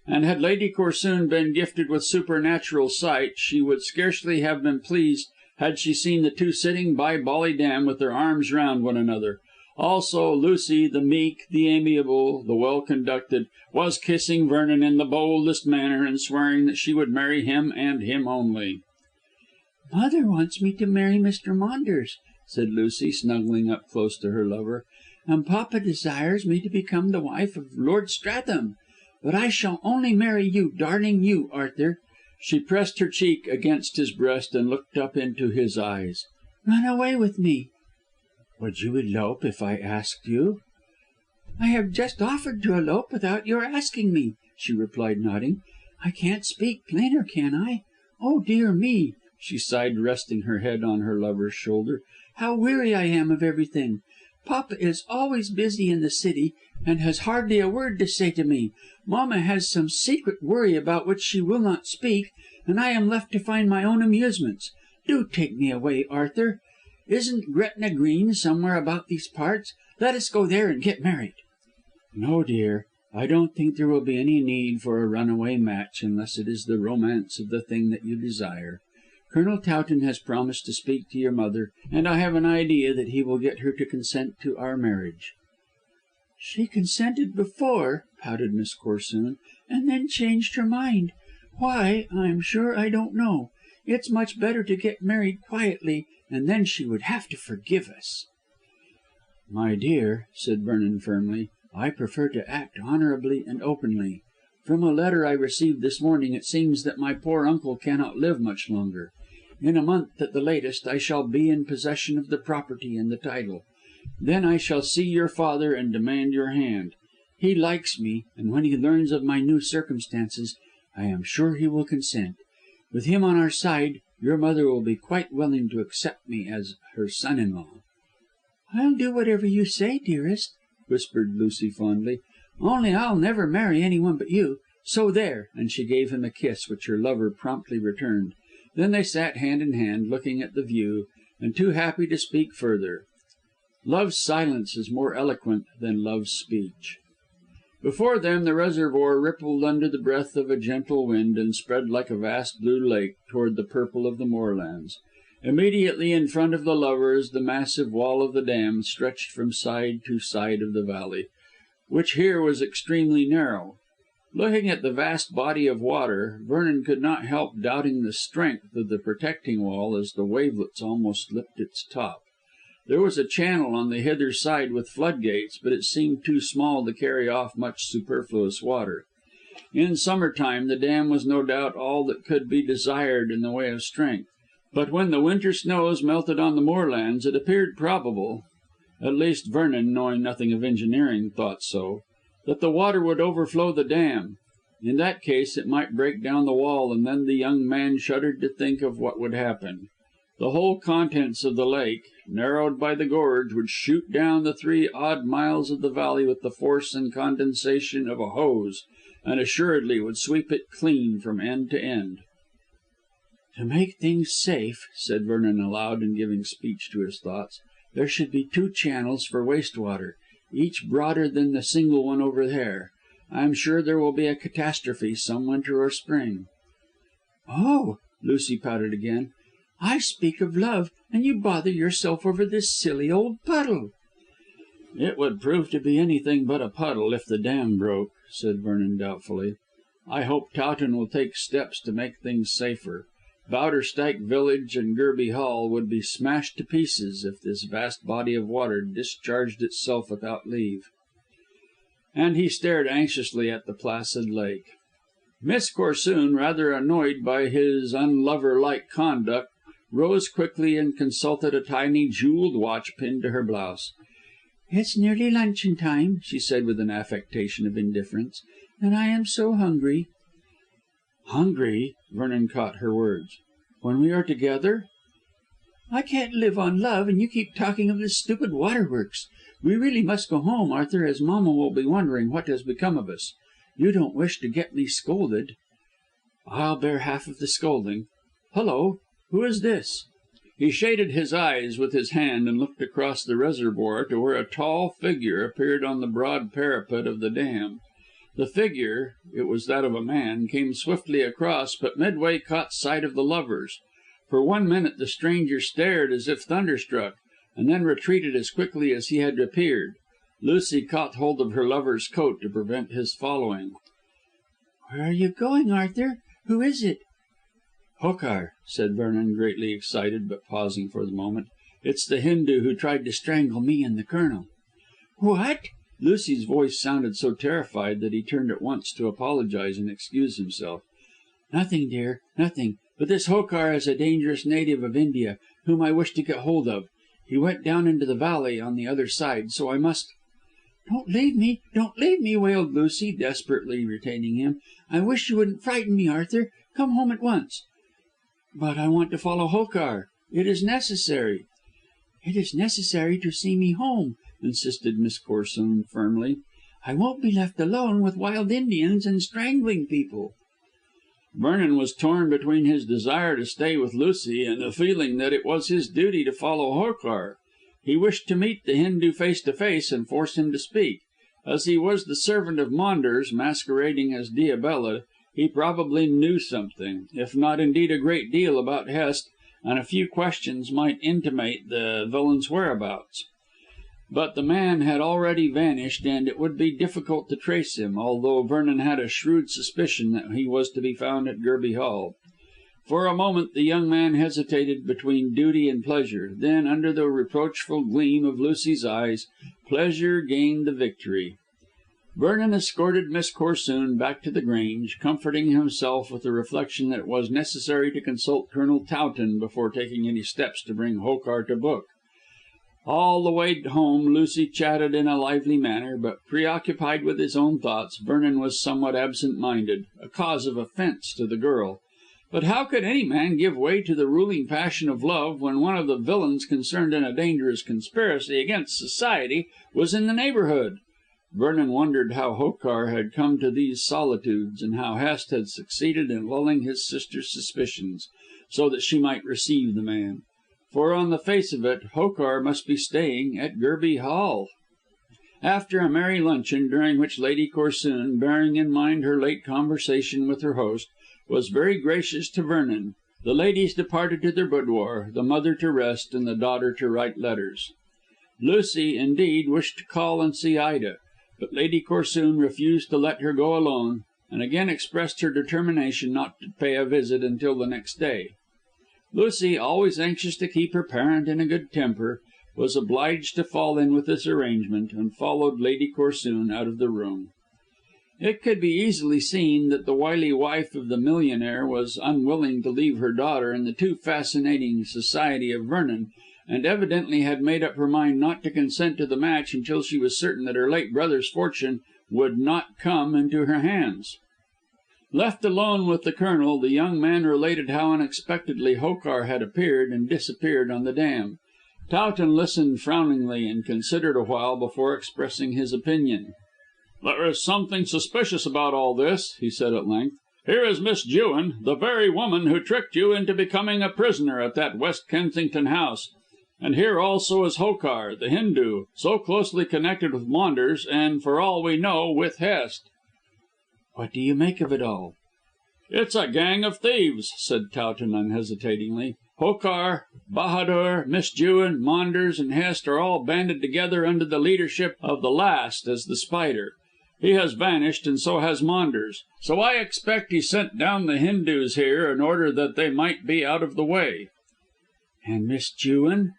And had Lady Corsoon been gifted with supernatural sight, she would scarcely have been pleased had she seen the two sitting by Bolly Dam with their arms round one another. Also, Lucy, the meek, the amiable, the well conducted, was kissing Vernon in the boldest manner and swearing that she would marry him and him only. "Mother wants me to marry Mr. Maunders," said Lucy, snuggling up close to her lover, "and papa desires me to become the wife of Lord Stratham. But I shall only marry you, darling you, Arthur." She pressed her cheek against his breast and looked up into his eyes. "Run away with me." "Would you elope if I asked you?" "I have just offered to elope without your asking me," she replied, nodding. "I can't speak plainer, can I? Oh, dear me," she sighed, resting her head on her lover's shoulder, "how weary I am of everything. Papa is always busy in the city, and has hardly a word to say to me. Mamma has some secret worry about which she will not speak, and I am left to find my own amusements. Do take me away, Arthur. Isn't Gretna Green somewhere about these parts? Let us go there and get married." "No, dear. I don't think there will be any need for a runaway match unless it is the romance of the thing that you desire. Colonel Towton has promised to speak to your mother, and I have an idea that he will get her to consent to our marriage." "She consented before," pouted Miss Corsoon, "and then changed her mind. Why, I'm sure I don't know. It's much better to get married quietly, and then she would have to forgive us." "My dear," said Vernon firmly, "I prefer to act honourably and openly. From a letter I received this morning it seems that my poor uncle cannot live much longer. In a month at the latest I shall be in possession of the property and the title. Then I shall see your father and demand your hand. He likes me, and when he learns of my new circumstances I am sure he will consent. With him on our side your mother will be quite willing to accept me as her son in law." "I'll do whatever you say, dearest," whispered Lucy fondly. "Only I'll never marry anyone but you. So there," and she gave him a kiss which her lover promptly returned. Then they sat hand in hand, looking at the view, and too happy to speak further. Love's silence is more eloquent than love's speech. Before them the reservoir rippled under the breath of a gentle wind and spread like a vast blue lake toward the purple of the moorlands. Immediately in front of the lovers the massive wall of the dam stretched from side to side of the valley, which here was extremely narrow. Looking at the vast body of water, Vernon could not help doubting the strength of the protecting wall as the wavelets almost lipped its top. There was a channel on the hither side with floodgates, but it seemed too small to carry off much superfluous water. In summer time the dam was no doubt all that could be desired in the way of strength, but when the winter snows melted on the moorlands it appeared probable, at least Vernon, knowing nothing of engineering, thought so, that the water would overflow the dam. In that case it might break down the wall, and then the young man shuddered to think of what would happen. The whole contents of the lake, narrowed by the gorge, would shoot down the 3 odd miles of the valley with the force and condensation of a hose, and assuredly would sweep it clean from end to end. "To make things safe," said Vernon aloud and giving speech to his thoughts, "there should be 2 channels for waste water, each broader than the single one over there. I am sure there will be a catastrophe some winter or spring." "Oh," Lucy pouted again, "I speak of love, and you bother yourself over this silly old puddle." "It would prove to be anything but a puddle if the dam broke," said Vernon doubtfully. "I hope Towton will take steps to make things safer. Bowderstyke village and Gerby Hall would be smashed to pieces if this vast body of water discharged itself without leave." And he stared anxiously at the placid lake. Miss Corsoon, rather annoyed by his unlover like conduct, rose quickly and consulted a tiny jewelled watch pinned to her blouse. "It's nearly luncheon time," she said with an affectation of indifference, "and I am so hungry." "Hungry?" Vernon caught her words. "When we are together?" "I can't live on love, and you keep talking of this stupid waterworks. We really must go home, Arthur, as mamma will be wondering what has become of us. You don't wish to get me scolded." "I'll bear half of the scolding. Hullo! Who is this?" He shaded his eyes with his hand and looked across the reservoir to where a tall figure appeared on the broad parapet of the dam. The figure it was that of a man came swiftly across, but midway caught sight of the lovers. For 1 minute the stranger stared as if thunderstruck, and then retreated as quickly as he had appeared. Lucy caught hold of her lover's coat to prevent his following. "Where are you going, Arthur? Who is it?" "Hokar," said Vernon, greatly excited, but pausing for the moment. "It's the Hindu who tried to strangle me and the Colonel." "What?" Lucy's voice sounded so terrified that he turned at once to apologise and excuse himself. "Nothing, dear, nothing. But this Hokar is a dangerous native of India, whom I wish to get hold of. He went down into the valley on the other side, so I must—" "Don't leave me, don't leave me," wailed Lucy, desperately retaining him. "I wish you wouldn't frighten me, Arthur. Come home at once." "But I want to follow Hokar. It is necessary." "It is necessary to see me home," insisted Miss Corsoon firmly. "I won't be left alone with wild Indians and strangling people." Vernon was torn between his desire to stay with Lucy and the feeling that it was his duty to follow Hokar. He wished to meet the Hindu face to face and force him to speak. As he was the servant of Maunders, masquerading as Diabella, he probably knew something, if not indeed a great deal, about Hest, and a few questions might intimate the villain's whereabouts. But the man had already vanished, and it would be difficult to trace him, although Vernon had a shrewd suspicion that he was to be found at Gerby Hall. For a moment the young man hesitated between duty and pleasure, then, under the reproachful gleam of Lucy's eyes, pleasure gained the victory. Vernon escorted Miss Corsoon back to The Grange, comforting himself with the reflection that it was necessary to consult Colonel Towton before taking any steps to bring Hokar to book. All the way home Lucy chatted in a lively manner, but preoccupied with his own thoughts, Vernon was somewhat absent-minded, a cause of offence to the girl. But how could any man give way to the ruling passion of love when one of the villains concerned in a dangerous conspiracy against society was in the neighbourhood? Vernon wondered how Hokar had come to these solitudes, and how Hest had succeeded in lulling his sister's suspicions, so that she might receive the man. for on the face of it Hokar must be staying at Gerby Hall. After a merry luncheon, during which Lady Corsoon, bearing in mind her late conversation with her host, was very gracious to Vernon, the ladies departed to their boudoir, the mother to rest, and the daughter to write letters. Lucy, indeed, wished to call and see Ida, but Lady Corsoon refused to let her go alone, and again expressed her determination not to pay a visit until the next day. Lucy, always anxious to keep her parent in a good temper, was obliged to fall in with this arrangement, and followed Lady Corsoon out of the room. It could be easily seen that the wily wife of the millionaire was unwilling to leave her daughter in the too fascinating society of Vernon, and evidently had made up her mind not to consent to the match until she was certain that her late brother's fortune would not come into her hands. Left alone with the Colonel, the young man related how unexpectedly Hokar had appeared and disappeared on the dam. Towton listened frowningly and considered a while before expressing his opinion. "There is something suspicious about all this," he said at length. "Here is Miss Jewin, the very woman who tricked you into becoming a prisoner at that West Kensington house. And here also is Hokar, the Hindu, so closely connected with Maunders and, for all we know, with Hest." "What do you make of it all?" "It's a gang of thieves," said Towton unhesitatingly. "Hokar, Bahadur, Miss Jewin, Maunders and Hest are all banded together under the leadership of the last as the Spider. He has vanished, and so has Maunders, so I expect he sent down the Hindus here in order that they might be out of the way." "And Miss Jewin?"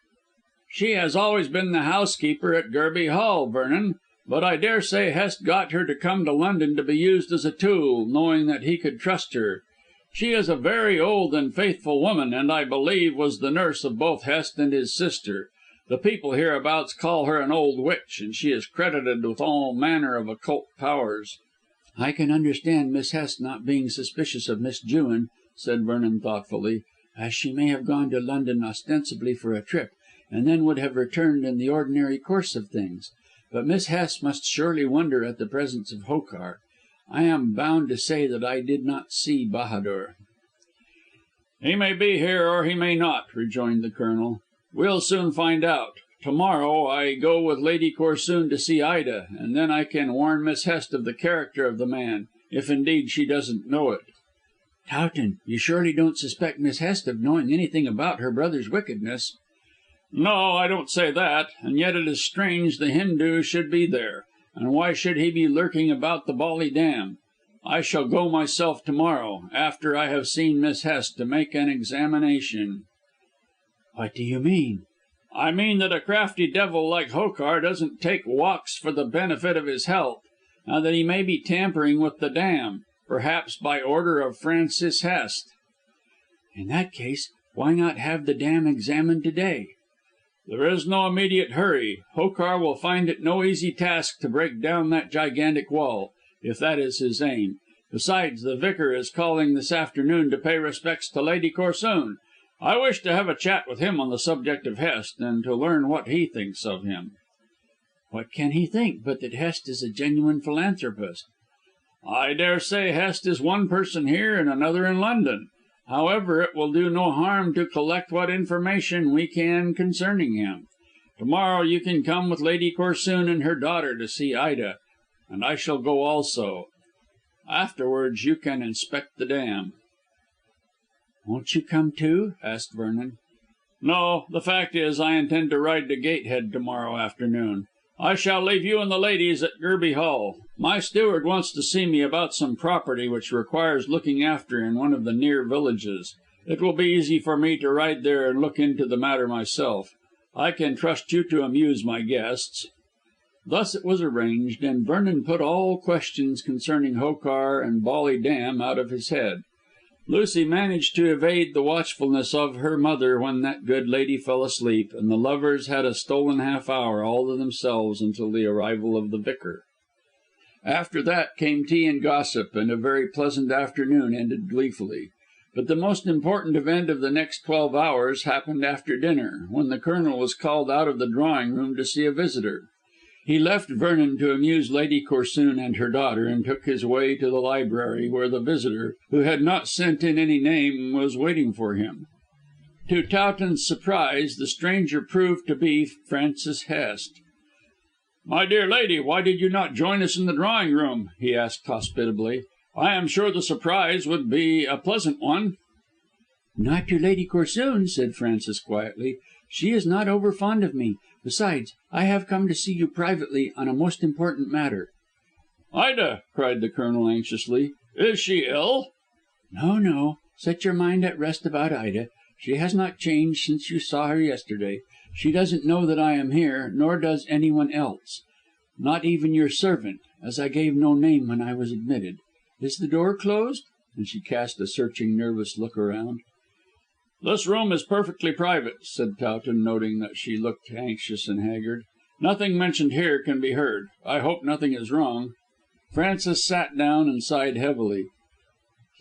"She has always been the housekeeper at Gerby Hall, Vernon, but I daresay Hest got her to come to London to be used as a tool, knowing that he could trust her. She is a very old and faithful woman, and I believe was the nurse of both Hest and his sister. The people hereabouts call her an old witch, and she is credited with all manner of occult powers." "I can understand Miss Hest not being suspicious of Miss Jewin," said Vernon thoughtfully, "as she may have gone to London ostensibly for a trip, and then would have returned in the ordinary course of things. But Miss Hest must surely wonder at the presence of Hokar. I am bound to say that I did not see Bahadur." "He may be here or he may not," rejoined the Colonel. "We'll soon find out. To morrow I go with Lady Corsoon to see Ida, and then I can warn Miss Hest of the character of the man, if indeed she doesn't know it." "Towton, you surely don't suspect Miss Hest of knowing anything about her brother's wickedness?" "No, I don't say that, and yet it is strange the Hindu should be there. And why should he be lurking about the Bolly Dam? I shall go myself to morrow, after I have seen Miss Hest, to make an examination." "What do you mean?" "I mean that a crafty devil like Hokar doesn't take walks for the benefit of his health, and that he may be tampering with the dam, perhaps by order of Francis Hest." "In that case, why not have the dam examined to day?" "There is no immediate hurry. Hokar will find it no easy task to break down that gigantic wall, if that is his aim. Besides, the vicar is calling this afternoon to pay respects to Lady Corsoon. I wish to have a chat with him on the subject of Hest, and to learn what he thinks of him." "What can he think, but that Hest is a genuine philanthropist?" "I daresay Hest is one person here and another in London. However, it will do no harm to collect what information we can concerning him. To morrow you can come with Lady Corsoon and her daughter to see Ida, and I shall go also. Afterwards you can inspect the dam." "Won't you come too?" asked Vernon. "No. The fact is, I intend to ride to Gateshead to morrow afternoon. I shall leave you and the ladies at Gerby Hall. My steward wants to see me about some property which requires looking after in one of the near villages. It will be easy for me to ride there and look into the matter myself. I can trust you to amuse my guests." Thus it was arranged, and Vernon put all questions concerning Hokar and Bolly Dam out of his head. Lucy managed to evade the watchfulness of her mother when that good lady fell asleep, and the lovers had a stolen half hour all to themselves until the arrival of the vicar. After that came tea and gossip, and a very pleasant afternoon ended gleefully. But the most important event of the next 12 hours happened after dinner, when the Colonel was called out of the drawing room to see a visitor. He left Vernon to amuse Lady Corsoon and her daughter, and took his way to the library, where the visitor, who had not sent in any name, was waiting for him. To Towton's surprise, the stranger proved to be Francis Hest. "My dear lady, why did you not join us in the drawing room?" he asked hospitably. "I am sure the surprise would be a pleasant one." "Not to Lady Corsoon," said Francis quietly. "She is not over fond of me. Besides, I have come to see you privately on a most important matter." "Ida!" cried the Colonel anxiously. "Is she ill?" "No, no. Set your mind at rest about Ida. She has not changed since you saw her yesterday. She doesn't know that I am here, nor does anyone else. Not even your servant, as I gave no name when I was admitted. Is the door closed?" and she cast a searching, nervous look around. "This room is perfectly private," said Towton, noting that she looked anxious and haggard. "Nothing mentioned here can be heard. I hope nothing is wrong." Frances sat down and sighed heavily.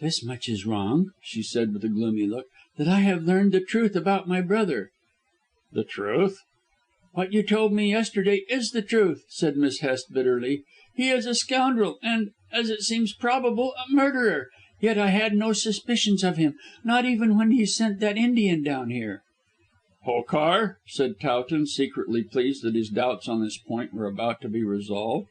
"This much is wrong," she said with a gloomy look, "that I have learned the truth about my brother." "The truth?" "What you told me yesterday is the truth," said Miss Hest bitterly. "He is a scoundrel and, as it seems probable, a murderer. Yet I had no suspicions of him, not even when he sent that Indian down here." "Hokar?" said Towton, secretly pleased that his doubts on this point were about to be resolved.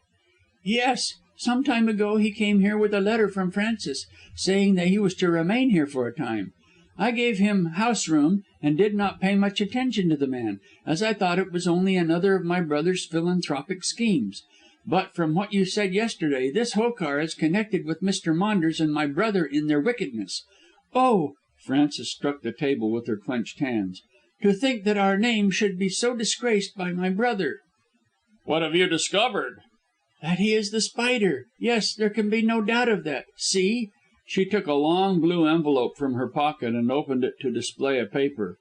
"Yes. Some time ago he came here with a letter from Francis, saying that he was to remain here for a time. I gave him house room, and did not pay much attention to the man, as I thought it was only another of my brother's philanthropic schemes. But from what you said yesterday, this Hokar is connected with Mr. Maunders and my brother in their wickedness. Oh," Frances struck the table with her clenched hands, "to think that our name should be so disgraced by my brother." "What have you discovered?" "That he is The Spider. Yes, there can be no doubt of that. See." She took a long blue envelope from her pocket and opened it to display a paper.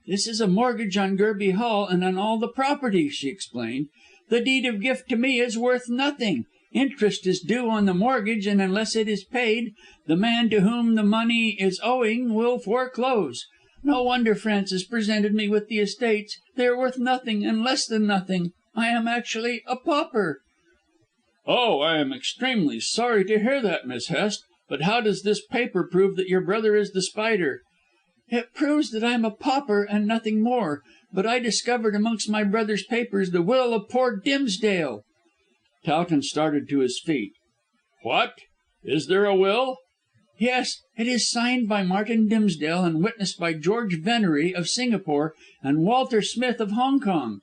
"This is a mortgage on Gerby Hall and on all the property," she explained. "The deed of gift to me is worth nothing. Interest is due on the mortgage, and unless it is paid, the man to whom the money is owing will foreclose. No wonder Francis presented me with the estates. They are worth nothing, and less than nothing. I am actually a pauper." "Oh, I am extremely sorry to hear that, Miss Hest. But how does this paper prove that your brother is The Spider?" "It proves that I am a pauper and nothing more. But I discovered amongst my brother's papers the will of poor Dimsdale." Towton started to his feet. "What? Is there a will?" "Yes. It is signed by Martin Dimsdale and witnessed by George Venery of Singapore and Walter Smith of Hong Kong.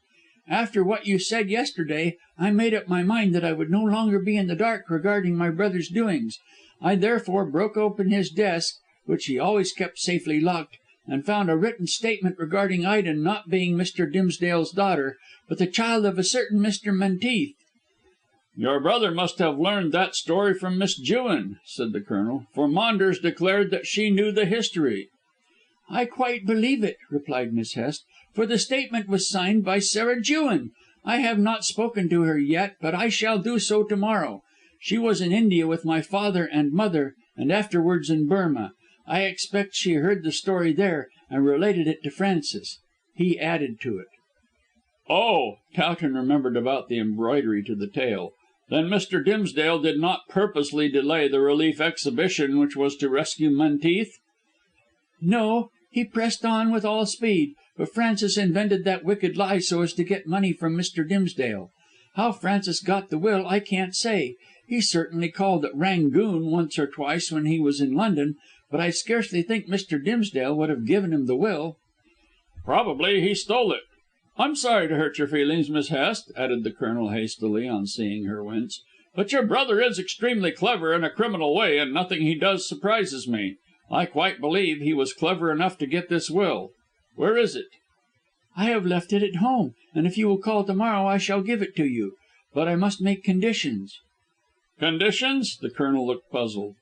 After what you said yesterday, I made up my mind that I would no longer be in the dark regarding my brother's doings. I therefore broke open his desk, which he always kept safely locked, and found a written statement regarding Ida not being Mr. Dimsdale's daughter, but the child of a certain Mr. Menteith." "Your brother must have learned that story from Miss Jewin," said the Colonel, "for Maunders declared that she knew the history." "I quite believe it," replied Miss Hest, "for the statement was signed by Sarah Jewin. I have not spoken to her yet, but I shall do so to morrow. She was in India with my father and mother, and afterwards in Burmah. I expect she heard the story there, and related it to Francis. He added to it." "Oh!" Towton remembered about the embroidery to the tale. "Then Mr. Dimsdale did not purposely delay the relief exhibition which was to rescue Menteith?" "No. He pressed on with all speed, but Francis invented that wicked lie so as to get money from Mr. Dimsdale. How Francis got the will I can't say. He certainly called at 'Rangoon' once or twice when he was in London, but I scarcely think Mr. Dimsdale would have given him the will." "Probably he stole it. I'm sorry to hurt your feelings, Miss Hest," added the Colonel hastily, on seeing her wince, "but your brother is extremely clever in a criminal way, and nothing he does surprises me. I quite believe he was clever enough to get this will. Where is it?" "I have left it at home, and if you will call to morrow I shall give it to you. But I must make conditions." "Conditions?" The Colonel looked puzzled.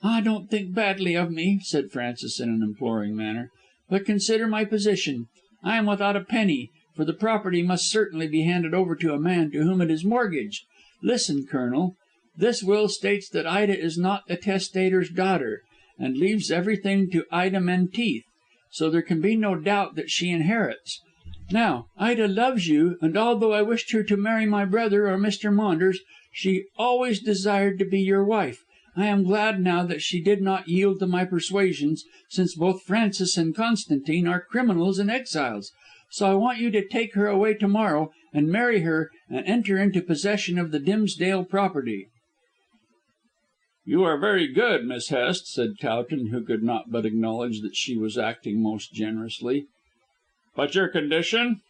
"Ah, don't think badly of me," said Francis in an imploring manner, "but consider my position. I am without a penny, for the property must certainly be handed over to a man to whom it is mortgaged. Listen, Colonel. This will states that Ida is not the testator's daughter, and leaves everything to Ida Menteith, so there can be no doubt that she inherits. Now, Ida loves you, and although I wished her to marry my brother or Mr. Maunders, she always desired to be your wife. I am glad now that she did not yield to my persuasions, since both Francis and Constantine are criminals and exiles. So I want you to take her away to morrow and marry her and enter into possession of the Dimsdale property." "You are very good, Miss Hest," said Towton, who could not but acknowledge that she was acting most generously. "But your condition?"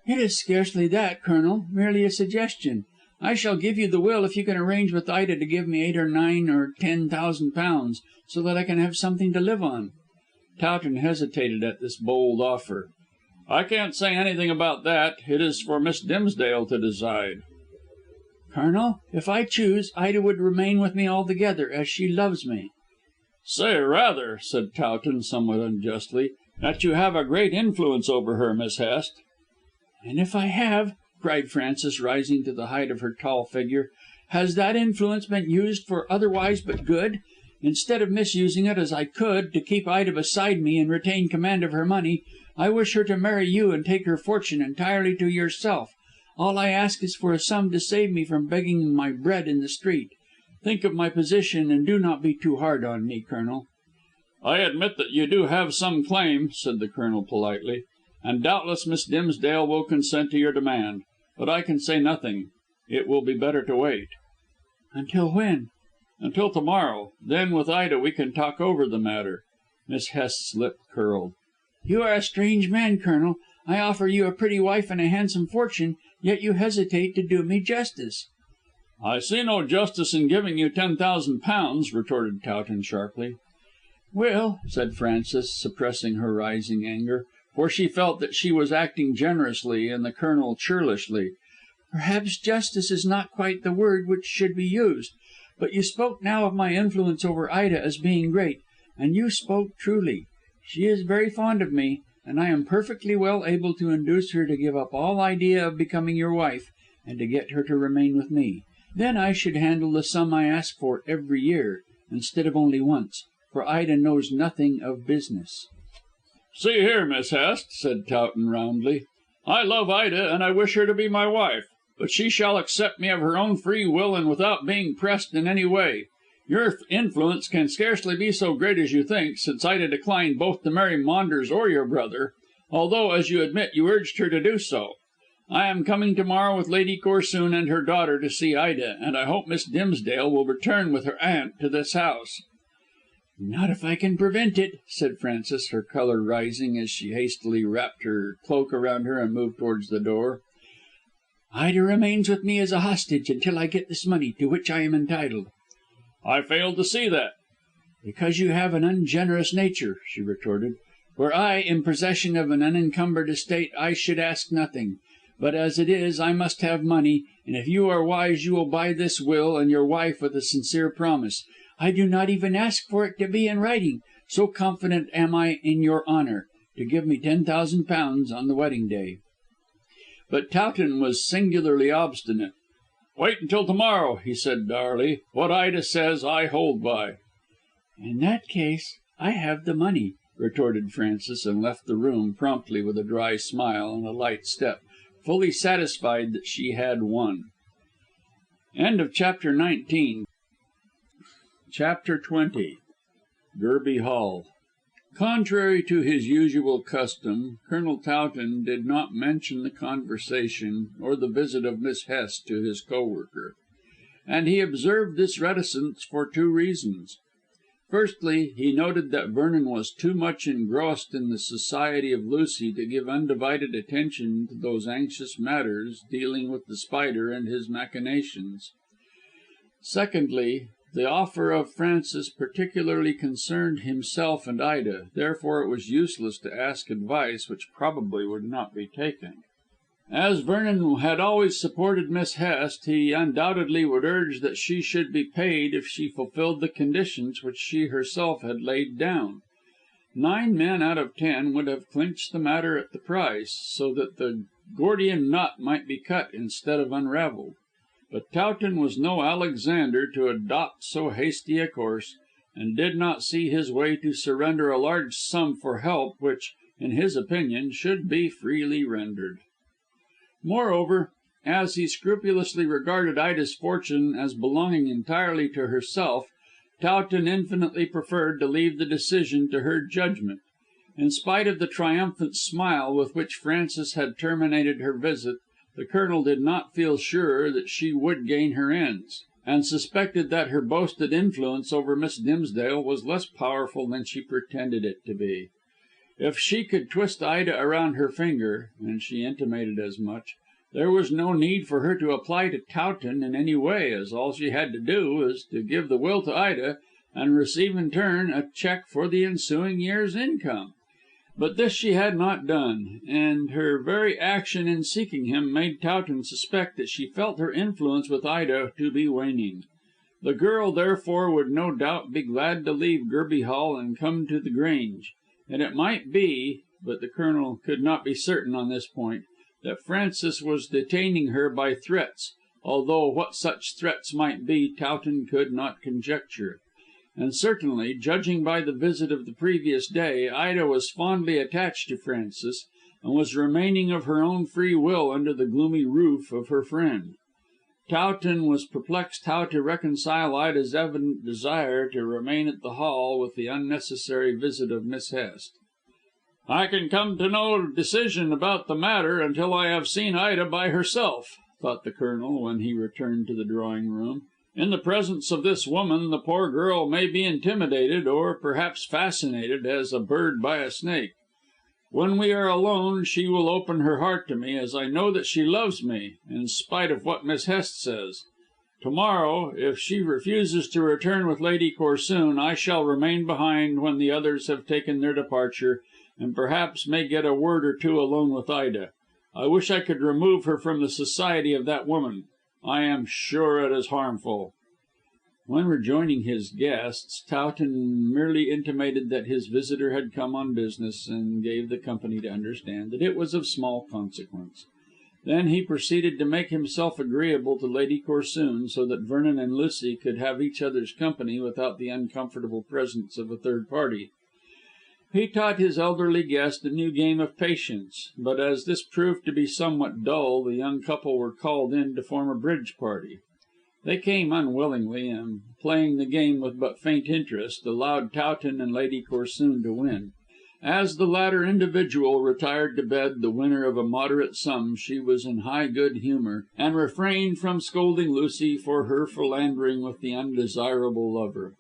"It is scarcely that, Colonel, merely a suggestion. I shall give you the will if you can arrange with Ida to give me £8,000 or £9,000 or £10,000, so that I can have something to live on." Towton hesitated at this bold offer. "I can't say anything about that. It is for Miss Dimsdale to decide." "Colonel, if I choose, Ida would remain with me altogether, as she loves me." "Say rather," said Towton somewhat unjustly, "that you have a great influence over her, Miss Hest." "And if I have," cried Frances, rising to the height of her tall figure, "has that influence been used for otherwise but good? Instead of misusing it, as I could, to keep Ida beside me and retain command of her money, I wish her to marry you and take her fortune entirely to yourself. All I ask is for a sum to save me from begging my bread in the street. Think of my position and do not be too hard on me, Colonel." "I admit that you do have some claim," said the Colonel politely, "and doubtless Miss Dimsdale will consent to your demand. But I can say nothing. It will be better to wait." "Until when?" "Until to morrow. Then with Ida we can talk over the matter." Miss Hest's lip curled. "You are a strange man, Colonel. I offer you a pretty wife and a handsome fortune, yet you hesitate to do me justice." "I see no justice in giving you £10,000," retorted Towton sharply. "Well," said Frances, suppressing her rising anger, for she felt that she was acting generously and the Colonel churlishly, "perhaps justice is not quite the word which should be used. But you spoke now of my influence over Ida as being great, and you spoke truly. She is very fond of me, and I am perfectly well able to induce her to give up all idea of becoming your wife, and to get her to remain with me. Then I should handle the sum I ask for every year, instead of only once, for Ida knows nothing of business." "See here, Miss Hest," said Towton roundly, "I love Ida and I wish her to be my wife, but she shall accept me of her own free will and without being pressed in any way. Your influence can scarcely be so great as you think, since Ida declined both to marry Maunders or your brother, although, as you admit, you urged her to do so. I am coming to morrow with Lady Corsoon and her daughter to see Ida, and I hope Miss Dimsdale will return with her aunt to this house." "Not if I can prevent it," said Frances, her colour rising as she hastily wrapped her cloak around her and moved towards the door. "Ida remains with me as a hostage until I get this money to which I am entitled." "I fail to see that." "Because you have an ungenerous nature," she retorted. "Were I in possession of an unencumbered estate I should ask nothing. But as it is, I must have money, and if you are wise you will buy this will and your wife with a sincere promise. I do not even ask for it to be in writing, so confident am I in your honour, to give me £10,000 on the wedding day." But Towton was singularly obstinate. "Wait until to morrow," he said dourly. "What Ida says I hold by." "In that case I have the money," retorted Frances, and left the room promptly with a dry smile and a light step, fully satisfied that she had won. CHAPTER XX. Gerby Hall. Contrary to his usual custom, Colonel Towton did not mention the conversation or the visit of Miss Hest to his co worker, and he observed this reticence for two reasons. Firstly, he noted that Vernon was too much engrossed in the society of Lucy to give undivided attention to those anxious matters dealing with The Spider and his machinations. Secondly, the offer of Francis particularly concerned himself and Ida, therefore it was useless to ask advice which probably would not be taken. As Vernon had always supported Miss Hest, he undoubtedly would urge that she should be paid if she fulfilled the conditions which she herself had laid down. 9 men out of 10 would have clinched the matter at the price, so that the Gordian knot might be cut instead of unravelled. But Towton was no Alexander to adopt so hasty a course, and did not see his way to surrender a large sum for help which, in his opinion, should be freely rendered. Moreover, as he scrupulously regarded Ida's fortune as belonging entirely to herself, Towton infinitely preferred to leave the decision to her judgment. In spite of the triumphant smile with which Frances had terminated her visit, the Colonel did not feel sure that she would gain her ends, and suspected that her boasted influence over Miss Dimsdale was less powerful than she pretended it to be. If she could twist Ida around her finger, and she intimated as much, there was no need for her to apply to Towton in any way, as all she had to do was to give the will to Ida, and receive in turn a cheque for the ensuing year's income. But this she had not done, and her very action in seeking him made Towton suspect that she felt her influence with Ida to be waning. The girl, therefore, would no doubt be glad to leave Gerby Hall and come to The Grange, and it might be, but the Colonel could not be certain on this point, that Francis was detaining her by threats, although what such threats might be Towton could not conjecture. And certainly, judging by the visit of the previous day, Ida was fondly attached to Francis, and was remaining of her own free will under the gloomy roof of her friend. Towton was perplexed how to reconcile Ida's evident desire to remain at the Hall with the unnecessary visit of Miss Hest. "I can come to no decision about the matter until I have seen Ida by herself," thought the Colonel when he returned to the drawing room. "In the presence of this woman the poor girl may be intimidated, or perhaps fascinated, as a bird by a snake. When we are alone she will open her heart to me, as I know that she loves me, in spite of what Miss Hest says. To morrow, if she refuses to return with Lady Corsoon, I shall remain behind when the others have taken their departure, and perhaps may get a word or two alone with Ida. I wish I could remove her from the society of that woman. I am sure it is harmful." When rejoining his guests, Towton merely intimated that his visitor had come on business, and gave the company to understand that it was of small consequence. Then he proceeded to make himself agreeable to Lady Corsoon, so that Vernon and Lucy could have each other's company without the uncomfortable presence of a third party. He taught his elderly guest a new game of patience, but as this proved to be somewhat dull, the young couple were called in to form a bridge party. They came unwillingly, and, playing the game with but faint interest, allowed Towton and Lady Corsoon to win. As the latter individual retired to bed the winner of a moderate sum, she was in high good humour, and refrained from scolding Lucy for her philandering with the undesirable lover.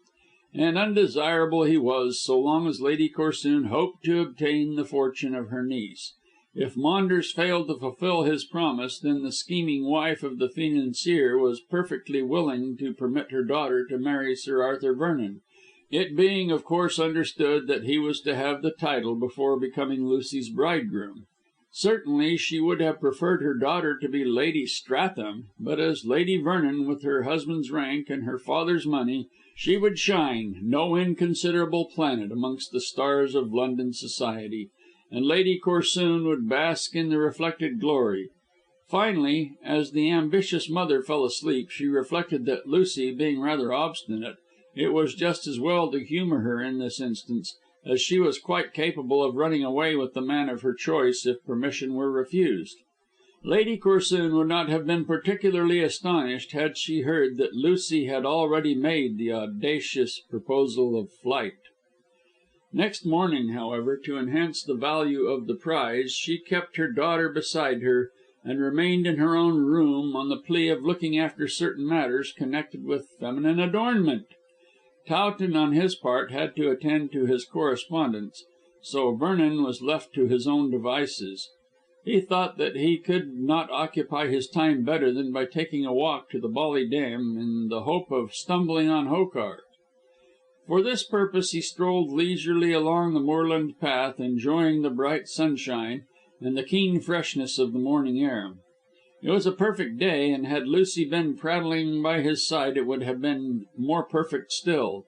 And undesirable he was, so long as Lady Corsoon hoped to obtain the fortune of her niece. If Maunders failed to fulfil his promise, then the scheming wife of the financier was perfectly willing to permit her daughter to marry Sir Arthur Vernon, it being of course understood that he was to have the title before becoming Lucy's bridegroom. Certainly she would have preferred her daughter to be Lady Stratham, but as Lady Vernon, with her husband's rank and her father's money, she would shine, no inconsiderable planet amongst the stars of London society, and Lady Corsoon would bask in the reflected glory. Finally, as the ambitious mother fell asleep, she reflected that Lucy, being rather obstinate, it was just as well to humour her in this instance, as she was quite capable of running away with the man of her choice if permission were refused. Lady Corsoon would not have been particularly astonished had she heard that Lucy had already made the audacious proposal of flight. Next morning, however, to enhance the value of the prize, she kept her daughter beside her, and remained in her own room on the plea of looking after certain matters connected with feminine adornment. Towton, on his part, had to attend to his correspondence, so Vernon was left to his own devices. He thought that he could not occupy his time better than by taking a walk to the Bolly Dam in the hope of stumbling on Hokar. For this purpose he strolled leisurely along the moorland path, enjoying the bright sunshine and the keen freshness of the morning air. It was a perfect day, and had Lucy been prattling by his side it would have been more perfect still.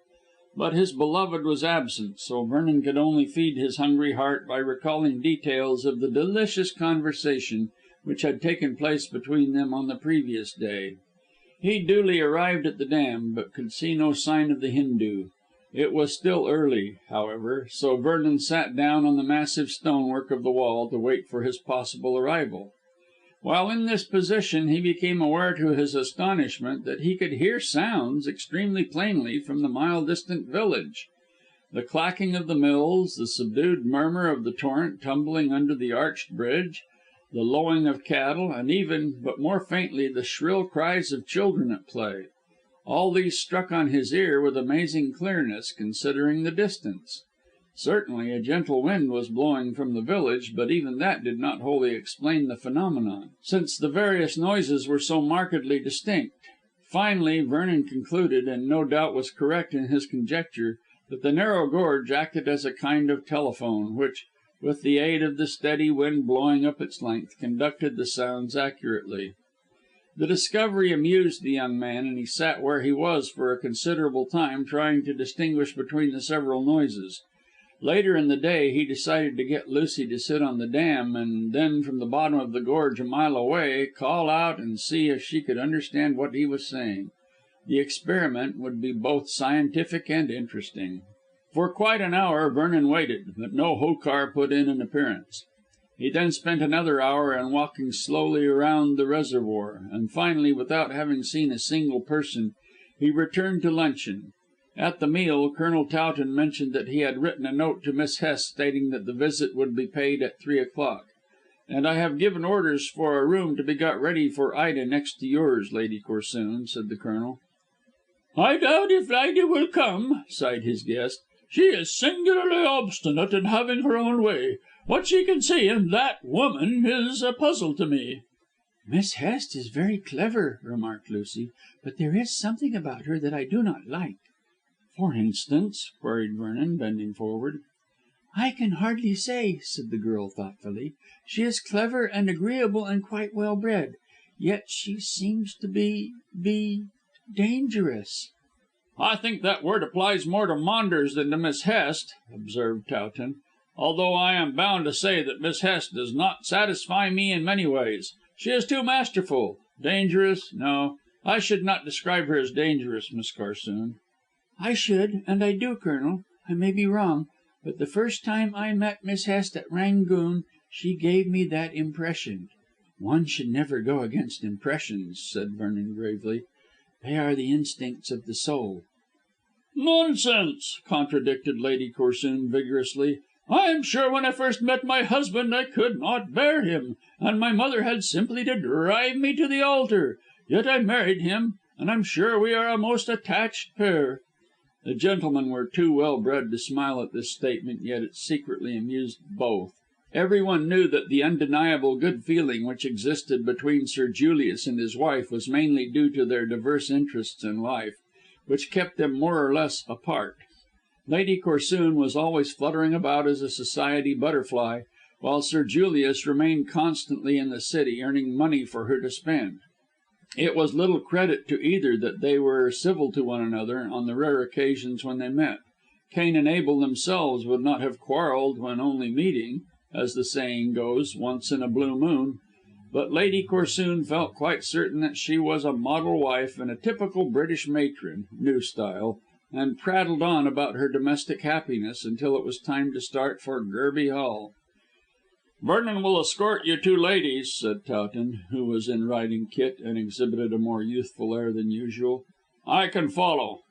But his beloved was absent, so Vernon could only feed his hungry heart by recalling details of the delicious conversation which had taken place between them on the previous day. He duly arrived at the dam, but could see no sign of the Hindoo. It was still early, however, so Vernon sat down on the massive stonework of the wall to wait for his possible arrival. While in this position he became aware to his astonishment that he could hear sounds extremely plainly from the mile distant village. The clacking of the mills, the subdued murmur of the torrent tumbling under the arched bridge, the lowing of cattle, and even, but more faintly, the shrill cries of children at play. All these struck on his ear with amazing clearness, considering the distance. Certainly a gentle wind was blowing from the village, but even that did not wholly explain the phenomenon, since the various noises were so markedly distinct. Finally, Vernon concluded, and no doubt was correct in his conjecture, that the narrow gorge acted as a kind of telephone, which, with the aid of the steady wind blowing up its length, conducted the sounds accurately. The discovery amused the young man, and he sat where he was for a considerable time trying to distinguish between the several noises. Later in the day he decided to get Lucy to sit on the dam, and then from the bottom of the gorge a mile away call out and see if she could understand what he was saying. The experiment would be both scientific and interesting. For quite an hour Vernon waited, but no Hokar put in an appearance. He then spent another hour in walking slowly around the reservoir, and finally, without having seen a single person, he returned to luncheon. At the meal, Colonel Towton mentioned that he had written a note to Miss Hest stating that the visit would be paid at 3 o'clock. "And I have given orders for a room to be got ready for Ida next to yours, Lady Corsoon," said the Colonel. "I doubt if Ida will come," sighed his guest. "She is singularly obstinate in having her own way. What she can see in that woman is a puzzle to me." "Miss Hest is very clever," remarked Lucy, "but there is something about her that I do not like." "For instance?" queried Vernon, bending forward. "I can hardly say," said the girl thoughtfully. "She is clever and agreeable and quite well bred. Yet she seems to be dangerous." "I think that word applies more to Maunders than to Miss Hest," observed Towton, "although I am bound to say that Miss Hest does not satisfy me in many ways. She is too masterful. Dangerous? No, I should not describe her as dangerous, Miss Corsoon." "I should, and I do, Colonel. I may be wrong, but the first time I met Miss Hest at Rangoon she gave me that impression." "One should never go against impressions," said Vernon gravely. "They are the instincts of the soul." "Nonsense," contradicted Lady Corsoon vigorously. "I am sure when I first met my husband I could not bear him, and my mother had simply to drive me to the altar. Yet I married him, and I'm sure we are a most attached pair." The gentlemen were too well bred to smile at this statement, yet it secretly amused both. Everyone knew that the undeniable good feeling which existed between Sir Julius and his wife was mainly due to their diverse interests in life, which kept them more or less apart. Lady Corsoon was always fluttering about as a society butterfly, while Sir Julius remained constantly in the city, earning money for her to spend. It was little credit to either that they were civil to one another on the rare occasions when they met. Cain and Abel themselves would not have quarrelled when only meeting, as the saying goes, once in a blue moon. But Lady Corsoon felt quite certain that she was a model wife and a typical British matron, new style, and prattled on about her domestic happiness until it was time to start for Gerby Hall. "Vernon will escort you two ladies," said Towton, who was in riding kit and exhibited a more youthful air than usual. "I can follow."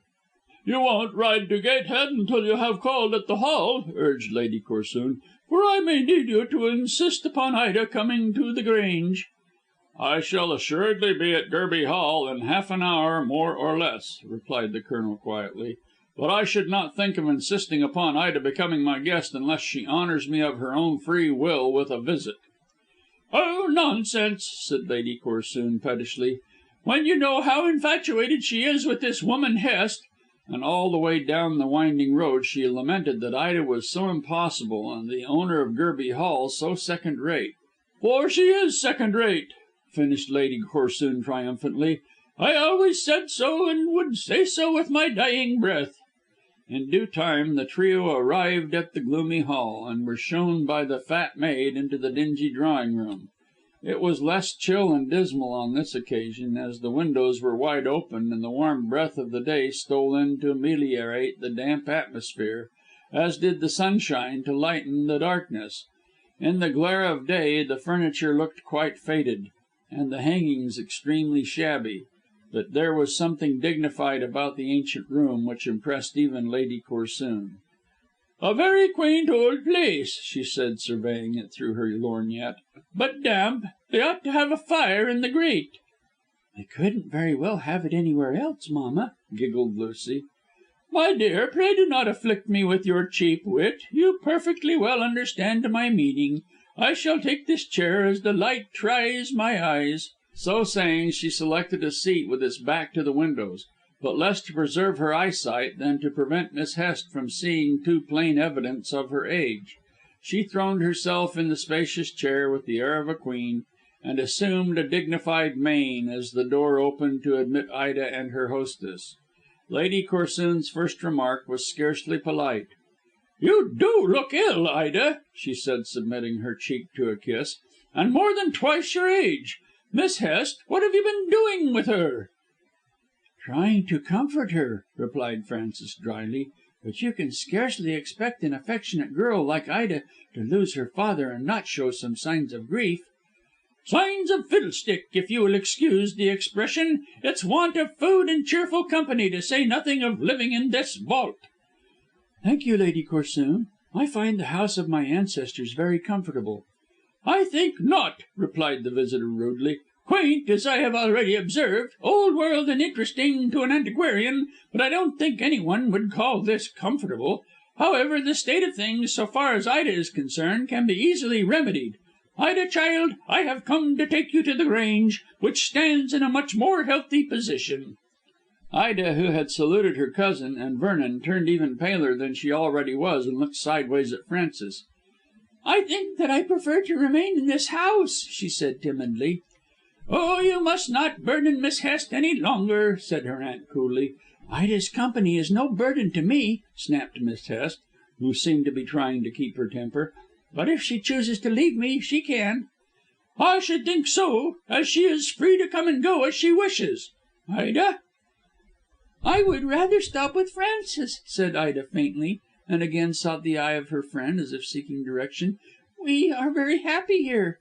"You won't ride to Gateshead until you have called at the Hall," urged Lady Corsoon, "for I may need you to insist upon Ida coming to The Grange." "I shall assuredly be at Gerby Hall in half an hour more or less," replied the Colonel quietly, "but I should not think of insisting upon Ida becoming my guest unless she honours me of her own free will with a visit." "Oh, nonsense," said Lady Corsoon pettishly, "when you know how infatuated she is with this woman Hest." And all the way down the winding road she lamented that Ida was so impossible and the owner of Gerby Hall so second rate. "For she is second rate," finished Lady Corsoon triumphantly. "I always said so, and would say so with my dying breath." In due time the trio arrived at the gloomy hall, and were shown by the fat maid into the dingy drawing room. It was less chill and dismal on this occasion, as the windows were wide open and the warm breath of the day stole in to ameliorate the damp atmosphere, as did the sunshine to lighten the darkness. In the glare of day the furniture looked quite faded. and the hangings extremely shabby, but there was something dignified about the ancient room which impressed even Lady Corsoon. "A very quaint old place," she said, surveying it through her lorgnette, "but damp. They ought to have a fire in the grate." "They couldn't very well have it anywhere else, mamma," giggled Lucy. "My dear, pray do not afflict me with your cheap wit. You perfectly well understand my meaning. I shall take this chair as the light tries my eyes." So saying, she selected a seat with its back to the windows, but less to preserve her eyesight than to prevent Miss Hest from seeing too plain evidence of her age. She throned herself in the spacious chair with the air of a queen, and assumed a dignified mien as the door opened to admit Ida and her hostess. Lady Corsoon's first remark was scarcely polite. "You do look ill, Ida," she said, submitting her cheek to a kiss, "and more than twice your age. Miss Hest, what have you been doing with her?" "Trying to comfort her," replied Frances drily. "But you can scarcely expect an affectionate girl like Ida to lose her father and not show some signs of grief." "Signs of fiddlestick, if you will excuse the expression. It's want of food and cheerful company, to say nothing of living in this vault." "Thank you, Lady Corsoon. I find the house of my ancestors very comfortable." "I think not," replied the visitor rudely. "Quaint, as I have already observed, old world and interesting to an antiquarian, but I don't think anyone would call this comfortable. However, the state of things, so far as Ida is concerned, can be easily remedied. Ida, child, I have come to take you to the Grange, which stands in a much more healthy position." Ida, who had saluted her cousin and Vernon, turned even paler than she already was, and looked sideways at Frances. "I think that I prefer to remain in this house," she said timidly. "Oh, you must not burden Miss Hest any longer," said her aunt coolly. "Ida's company is no burden to me," snapped Miss Hest, who seemed to be trying to keep her temper. "But if she chooses to leave me, she can." "I should think so, as she is free to come and go as she wishes. Ida?" "I would rather stop with Frances," said Ida faintly, and again sought the eye of her friend as if seeking direction. "We are very happy here."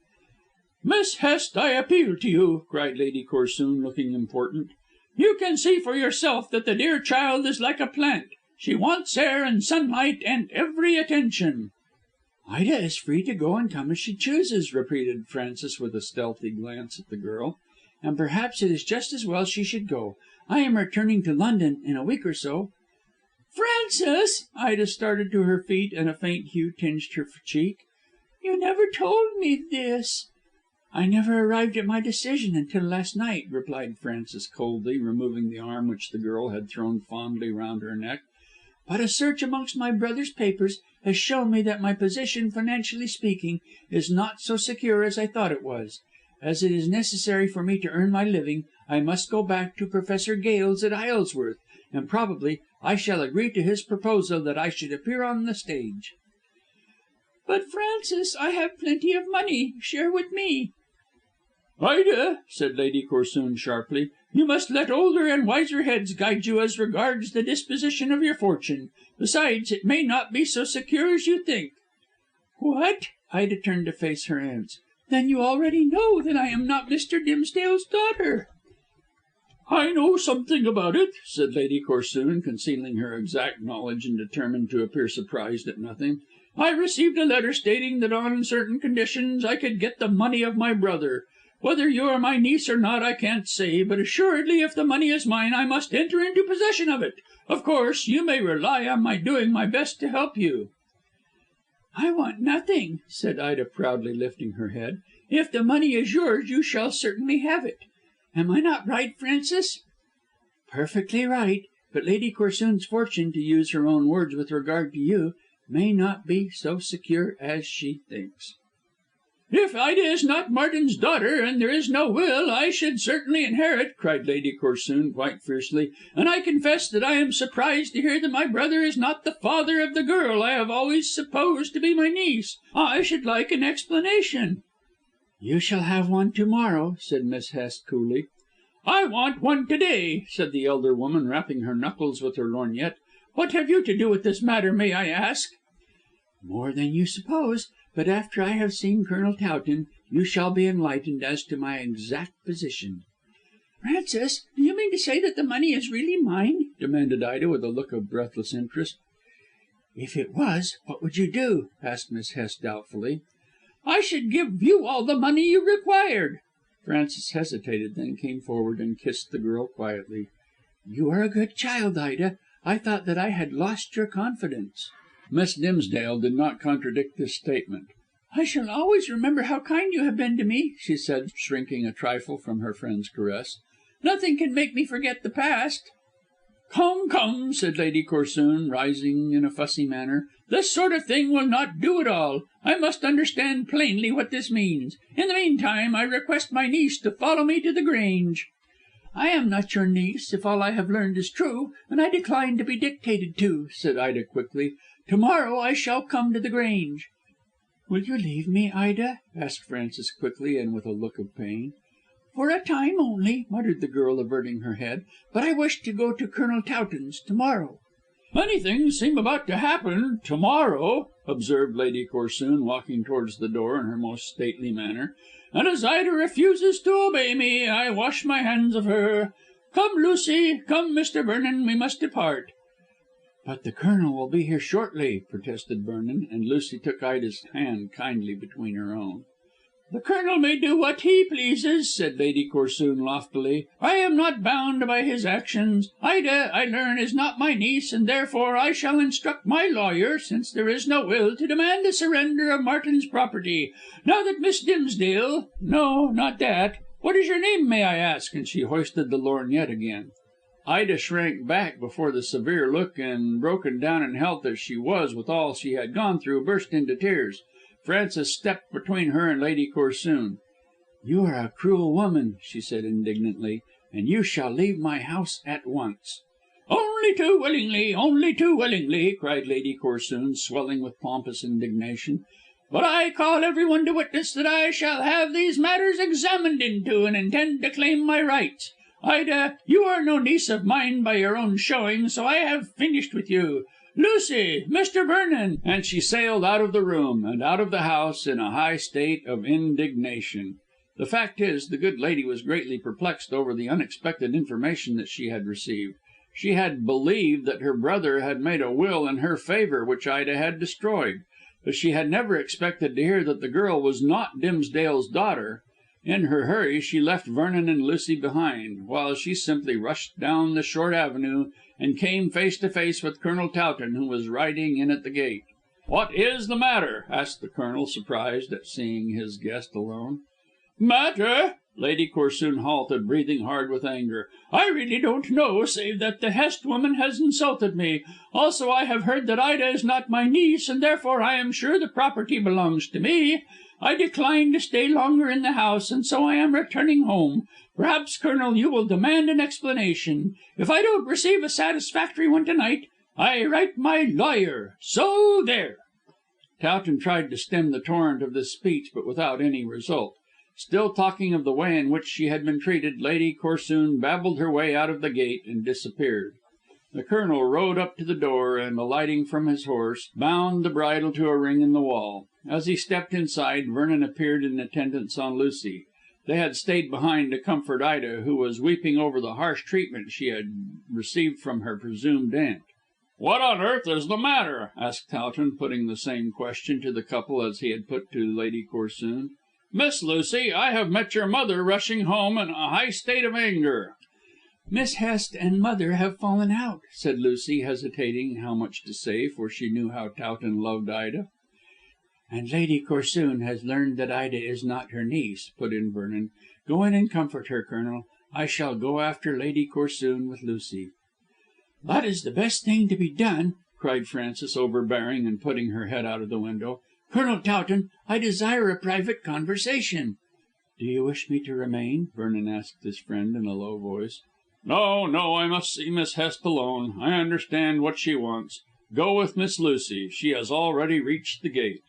"Miss Hest, I appeal to you," cried Lady Corsoon, looking important. "You can see for yourself that the dear child is like a plant. She wants air and sunlight and every attention." "Ida is free to go and come as she chooses," repeated Frances with a stealthy glance at the girl, "and perhaps it is just as well she should go. I am returning to London in a week or so." "Frances!" Ida started to her feet and a faint hue tinged her cheek. "You never told me this." "I never arrived at my decision until last night," replied Frances coldly, removing the arm which the girl had thrown fondly round her neck. "But a search amongst my brother's papers has shown me that my position, financially speaking, is not so secure as I thought it was. As it is necessary for me to earn my living, I must go back to Professor Gale's at Isleworth, and probably I shall agree to his proposal that I should appear on the stage." "But, Frances, I have plenty of money. Share with me." "Ida," said Lady Corsoon sharply, "you must let older and wiser heads guide you as regards the disposition of your fortune. Besides, it may not be so secure as you think." "What?" Ida turned to face her aunts. "Then you already know that I am not Mr. Dimsdale's daughter." "I know something about it," said Lady Corsoon, concealing her exact knowledge and determined to appear surprised at nothing. "I received a letter stating that on certain conditions I could get the money of my brother. Whether you are my niece or not I can't say, but assuredly if the money is mine I must enter into possession of it. Of course, you may rely on my doing my best to help you." "I want nothing," said Ida proudly, lifting her head. "If the money is yours you shall certainly have it. Am I not right, Frances?" "Perfectly right. But Lady Corsoon's fortune, to use her own words with regard to you, may not be so secure as she thinks." "If Ida is not Martin's daughter, and there is no will, I should certainly inherit," cried Lady Corsoon quite fiercely, "and I confess that I am surprised to hear that my brother is not the father of the girl I have always supposed to be my niece. I should like an explanation." "You shall have one to morrow," said Miss Hest coolly. "I want one to day," said the elder woman, rapping her knuckles with her lorgnette. "What have you to do with this matter, may I ask?" "More than you suppose. But after I have seen Colonel Towton you shall be enlightened as to my exact position." "Frances, do you mean to say that the money is really mine?" demanded Ida with a look of breathless interest. "If it was, what would you do?" asked Miss Hest doubtfully. "I should give you all the money you required." Frances hesitated, then came forward and kissed the girl quietly. "You are a good child, Ida. I thought that I had lost your confidence." Miss Dimsdale did not contradict this statement. "I shall always remember how kind you have been to me," she said, Shrinking a trifle from her friend's caress. "Nothing can make me forget the past." "Come, come," said Lady Corsoon, rising in a fussy manner. "This sort of thing will not do at all. I must understand plainly what this means. In the meantime, I request my niece to follow me to The Grange." "I am not your niece, if all I have learned is true, and I decline to be dictated to," said Ida quickly. "To morrow I shall come to The Grange." "Will you leave me, Ida?" asked Frances quickly and with a look of pain. "For a time only," muttered the girl, averting her head. "But I wish to go to Colonel Towton's to morrow." "Many things seem about to happen to morrow," observed Lady Corsoon, walking towards the door in her most stately manner, "and as Ida refuses to obey me, I wash my hands of her. Come, Lucy, come, Mr. Vernon, we must depart." "But the Colonel will be here shortly," protested Vernon, and Lucy took Ida's hand kindly between her own. "The Colonel may do what he pleases," said Lady Corsoon loftily. "I am not bound by his actions. Ida, I learn, is not my niece, and therefore I shall instruct my lawyer, since there is no will, to demand a surrender of Martin's property. Now that Miss Dimsdale no, not that. What is your name, may I ask?" and she hoisted the lorgnette again. Ida shrank back before the severe look, and, broken down in health as she was with all she had gone through, burst into tears. Frances stepped between her and Lady Corsoon. "You are a cruel woman," she said indignantly, "and you shall leave my house at once." "Only too willingly, only too willingly," cried Lady Corsoon, swelling with pompous indignation. "But I call everyone to witness that I shall have these matters examined into, and intend to claim my rights. Ida, you are no niece of mine by your own showing, so I have finished with you. Lucy, Mr. Vernon," and she sailed out of the room and out of the house in a high state of indignation. The fact is, the good lady was greatly perplexed over the unexpected information that she had received. She had believed that her brother had made a will in her favour which Ida had destroyed, but she had never expected to hear that the girl was not Dimsdale's daughter. In her hurry she left Vernon and Lucy behind, while she simply rushed down the short avenue and came face to face with Colonel Towton, who was riding in at the gate. "What is the matter?" asked the Colonel, surprised at seeing his guest alone. "Matter?" Lady Corsoon halted, breathing hard with anger. "I really don't know, save that the Hest woman has insulted me. Also I have heard that Ida is not my niece, and therefore I am sure the property belongs to me. I decline to stay longer in the house, and so I am returning home. Perhaps, Colonel, you will demand an explanation. If I don't receive a satisfactory one to night, I write my lawyer. So there." Towton tried to stem the torrent of this speech, but without any result. Still talking of the way in which she had been treated, Lady Corsoon babbled her way out of the gate and disappeared. The Colonel rode up to the door and, alighting from his horse, bound the bridle to a ring in the wall. As he stepped inside, Vernon appeared in attendance on Lucy. They had stayed behind to comfort Ida, who was weeping over the harsh treatment she had received from her presumed aunt. "What on earth is the matter?" asked Towton, putting the same question to the couple as he had put to Lady Corsoon. "Miss Lucy, I have met your mother rushing home in a high state of anger." "Miss Hest and mother have fallen out," said Lucy, hesitating how much to say, for she knew how Towton loved Ida. "And Lady Corsoon has learned that Ida is not her niece," put in Vernon. "Go in and comfort her, Colonel. I shall go after Lady Corsoon with Lucy." "That is the best thing to be done," cried Frances, overbearing and putting her head out of the window. "Colonel Towton, I desire a private conversation." "Do you wish me to remain?" Vernon asked his friend in a low voice. "No, no, I must see Miss Hest alone. I understand what she wants. Go with Miss Lucy. She has already reached the gate."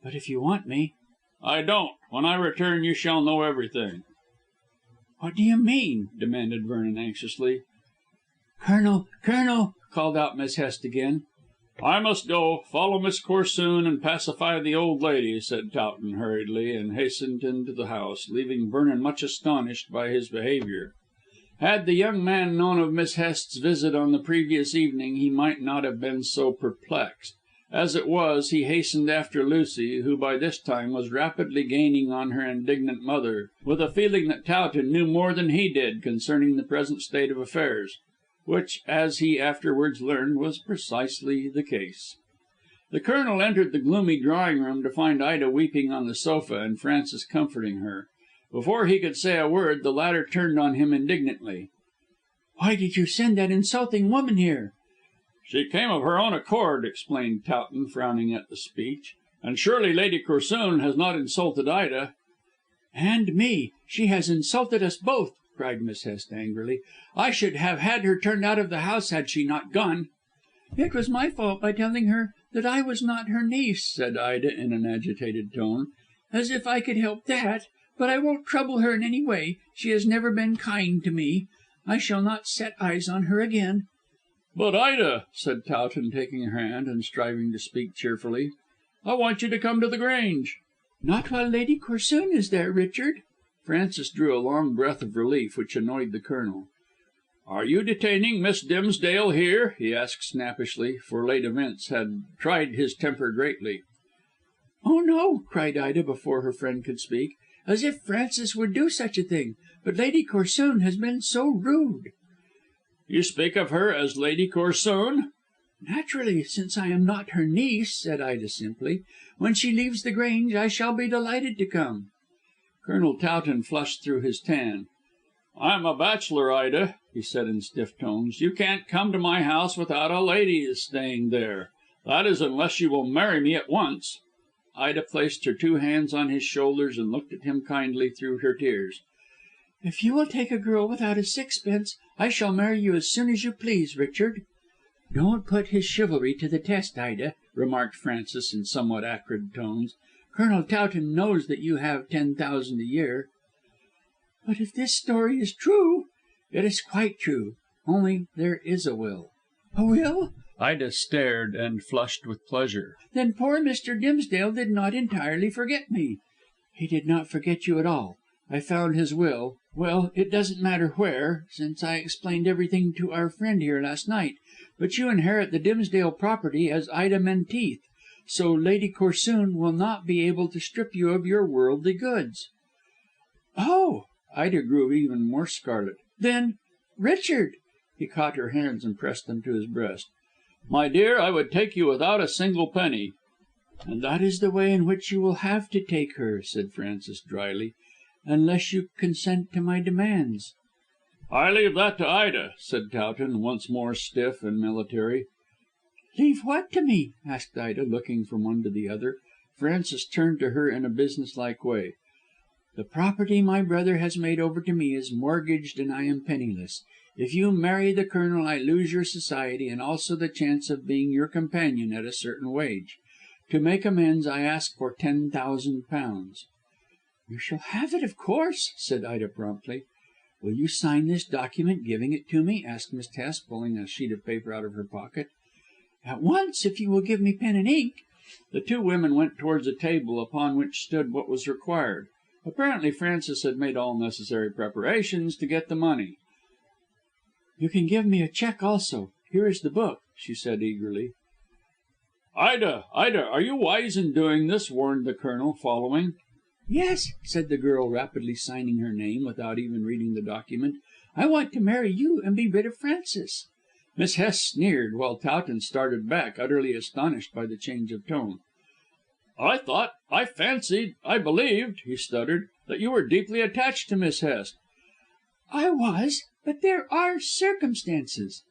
"But if you want me?" "I don't. When I return you shall know everything." "What do you mean?" demanded Vernon anxiously. "Colonel, Colonel," called out Miss Hest again. "I must go. Follow Miss Corsoon and pacify the old lady," said Towton hurriedly, and hastened into the house, leaving Vernon much astonished by his behaviour. Had the young man known of Miss Hest's visit on the previous evening he might not have been so perplexed. As it was, he hastened after Lucy, who by this time was rapidly gaining on her indignant mother, with a feeling that Towton knew more than he did concerning the present state of affairs. Which, as he afterwards learned, was precisely the case. The Colonel entered the gloomy drawing room to find Ida weeping on the sofa and Frances comforting her. Before he could say a word the latter turned on him indignantly. "Why did you send that insulting woman here?" "She came of her own accord," explained Towton, frowning at the speech. "And surely Lady Corsoon has not insulted Ida." "And me. She has insulted us both," cried Miss Hest angrily. "I should have had her turned out of the house had she not gone." "It was my fault by telling her that I was not her niece," said Ida in an agitated tone. "As if I could help that. But I won't trouble her in any way. She has never been kind to me. I shall not set eyes on her again." "But Ida," said Towton, taking her hand and striving to speak cheerfully, "I want you to come to The Grange." "Not while Lady Corsoon is there, Richard." Frances drew a long breath of relief, which annoyed the Colonel. "Are you detaining Miss Dimsdale here?" he asked snappishly, for late events had tried his temper greatly. "Oh, no," cried Ida before her friend could speak. "As if Frances would do such a thing. But Lady Corsoon has been so rude." "You speak of her as Lady Corsoon?" "Naturally, since I am not her niece," said Ida simply. "When she leaves The Grange I shall be delighted to come." Colonel Towton flushed through his tan. "I'm a bachelor, Ida," he said in stiff tones. "You can't come to my house without a lady staying there. That is, unless you will marry me at once." Ida placed her two hands on his shoulders and looked at him kindly through her tears. "If you will take a girl without a sixpence, I shall marry you as soon as you please, Richard." "Don't put his chivalry to the test, Ida," remarked Frances in somewhat acrid tones. "Colonel Towton knows that you have 10,000 a year." "But if this story is true?" "It is quite true. Only there is a will." "A will?" Ida stared and flushed with pleasure. "Then poor Mr. Dimsdale did not entirely forget me." "He did not forget you at all. I found his will well, it doesn't matter where, since I explained everything to our friend here last night. But you inherit the Dimsdale property as Ida Menteith, so Lady Corsoon will not be able to strip you of your worldly goods." "Oh!" Ida grew even more scarlet. "Then, Richard!" He caught her hands and pressed them to his breast. "My dear, I would take you without a single penny." "And that is the way in which you will have to take her," said Frances drily, "unless you consent to my demands." "I leave that to Ida," said Towton, once more stiff and military. "Leave what to me?" asked Ida, looking from one to the other. Frances turned to her in a businesslike way. "The property my brother has made over to me is mortgaged and I am penniless. If you marry the Colonel I lose your society and also the chance of being your companion at a certain wage. To make amends I ask for £10,000. "You shall have it, of course," said Ida promptly. "Will you sign this document giving it to me?" asked Miss Hest, pulling a sheet of paper out of her pocket. "At once, if you will give me pen and ink." The two women went towards a table upon which stood what was required. Apparently Frances had made all necessary preparations to get the money. "You can give me a cheque also. Here is the book," she said eagerly. Ida, are you wise in doing this?" warned the Colonel, following. "Yes," said the girl, rapidly signing her name without even reading the document. "I want to marry you and be rid of Francis." Miss Hest sneered, while Towton started back, utterly astonished by the change of tone. "I fancied, I believed," he stuttered, "that you were deeply attached to Miss Hest." "I was, but there are circumstances."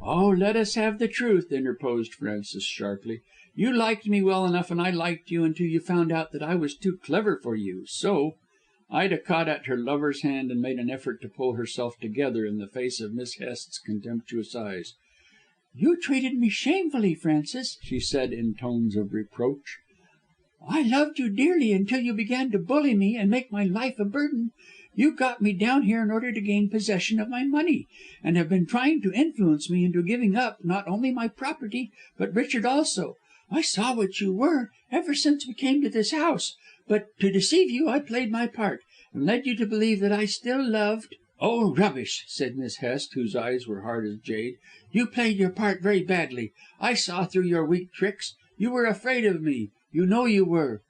"Oh, let us have the truth," interposed Frances sharply. "You liked me well enough and I liked you until you found out that I was too clever for you, so " Ida caught at her lover's hand and made an effort to pull herself together in the face of Miss Hest's contemptuous eyes. "You treated me shamefully, Frances," she said in tones of reproach. "I loved you dearly until you began to bully me and make my life a burden. You got me down here in order to gain possession of my money, and have been trying to influence me into giving up not only my property, but Richard also. I saw what you were ever since we came to this house, but to deceive you I played my part, and led you to believe that I still loved " "Oh, rubbish," said Miss Hest, whose eyes were hard as jade. "You played your part very badly. I saw through your weak tricks. You were afraid of me. You know you were."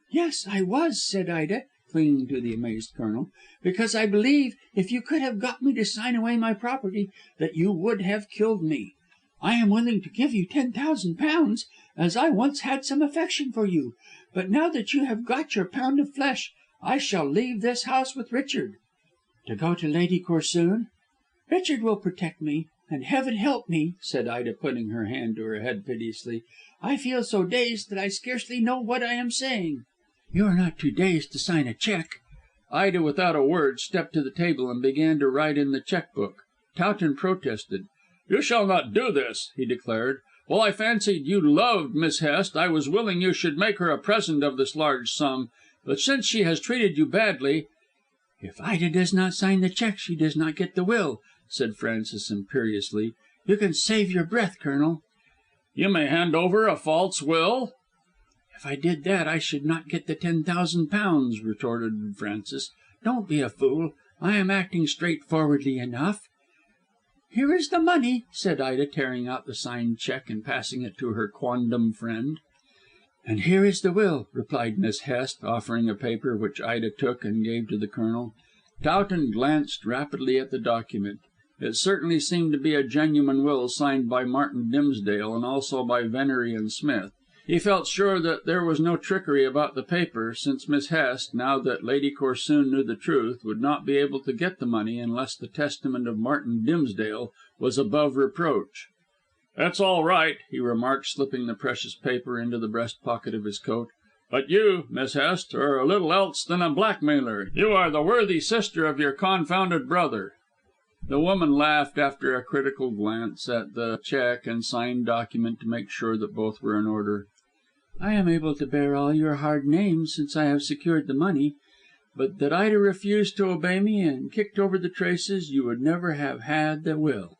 "Yes, I was," said Ida, clinging to the amazed Colonel, "because I believe if you could have got me to sign away my property that you would have killed me. I am willing to give you £10,000, as I once had some affection for you, but now that you have got your pound of flesh I shall leave this house with Richard." "To go to Lady Corsoon?" "Richard will protect me, and Heaven help me," said Ida, putting her hand to her head piteously. "I feel so dazed that I scarcely know what I am saying." "You are not too dazed to sign a cheque." Ida, without a word, stepped to the table and began to write in the cheque book. Towton protested. "You shall not do this," he declared. "While I fancied you loved Miss Hest, I was willing you should make her a present of this large sum. But since she has treated you badly " "If Ida does not sign the cheque she does not get the will," said Frances imperiously. "You can save your breath, Colonel." "You may hand over a false will?" "If I did that I should not get the £10,000," retorted Frances. "Don't be a fool. I am acting straightforwardly enough." "Here is the money," said Ida, tearing out the signed cheque and passing it to her quondam friend. "And here is the will," replied Miss Hest, offering a paper which Ida took and gave to the Colonel. Towton glanced rapidly at the document. It certainly seemed to be a genuine will signed by Martin Dimsdale and also by Venery and Smith. He felt sure that there was no trickery about the paper, since Miss Hest, now that Lady Corsoon knew the truth, would not be able to get the money unless the testament of Martin Dimsdale was above reproach. "It's all right," he remarked, slipping the precious paper into the breast pocket of his coat. "But you, Miss Hest, are little else than a blackmailer. You are the worthy sister of your confounded brother." The woman laughed after a critical glance at the cheque and signed document to make sure that both were in order. "I am able to bear all your hard names since I have secured the money, but that Ida refused to obey me and kicked over the traces you would never have had the will."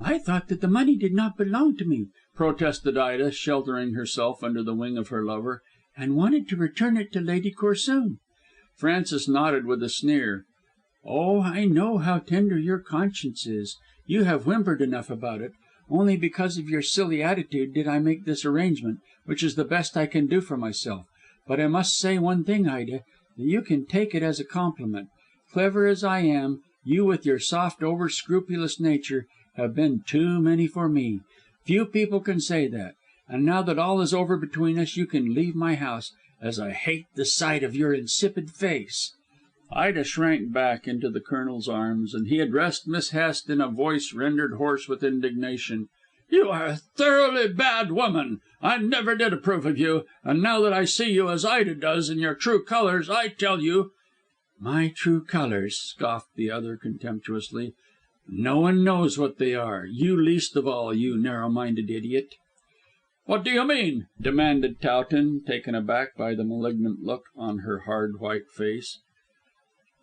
"I thought that the money did not belong to me," protested Ida, sheltering herself under the wing of her lover, "and wanted to return it to Lady Corsoon." Frances nodded with a sneer. "Oh, I know how tender your conscience is. You have whimpered enough about it. Only because of your silly attitude did I make this arrangement, which is the best I can do for myself. But I must say one thing, Ida, that you can take it as a compliment. Clever as I am, you with your soft, over scrupulous nature have been too many for me. Few people can say that. And now that all is over between us you can leave my house, as I hate the sight of your insipid face." Ida shrank back into the Colonel's arms, and he addressed Miss Hest in a voice rendered hoarse with indignation. "You are a thoroughly bad woman. I never did approve of you, and now that I see you as Ida does in your true colours, I tell you " "My true colours," scoffed the other contemptuously. "No one knows what they are, you least of all, you narrow-minded idiot." "What do you mean?" demanded Towton, taken aback by the malignant look on her hard white face.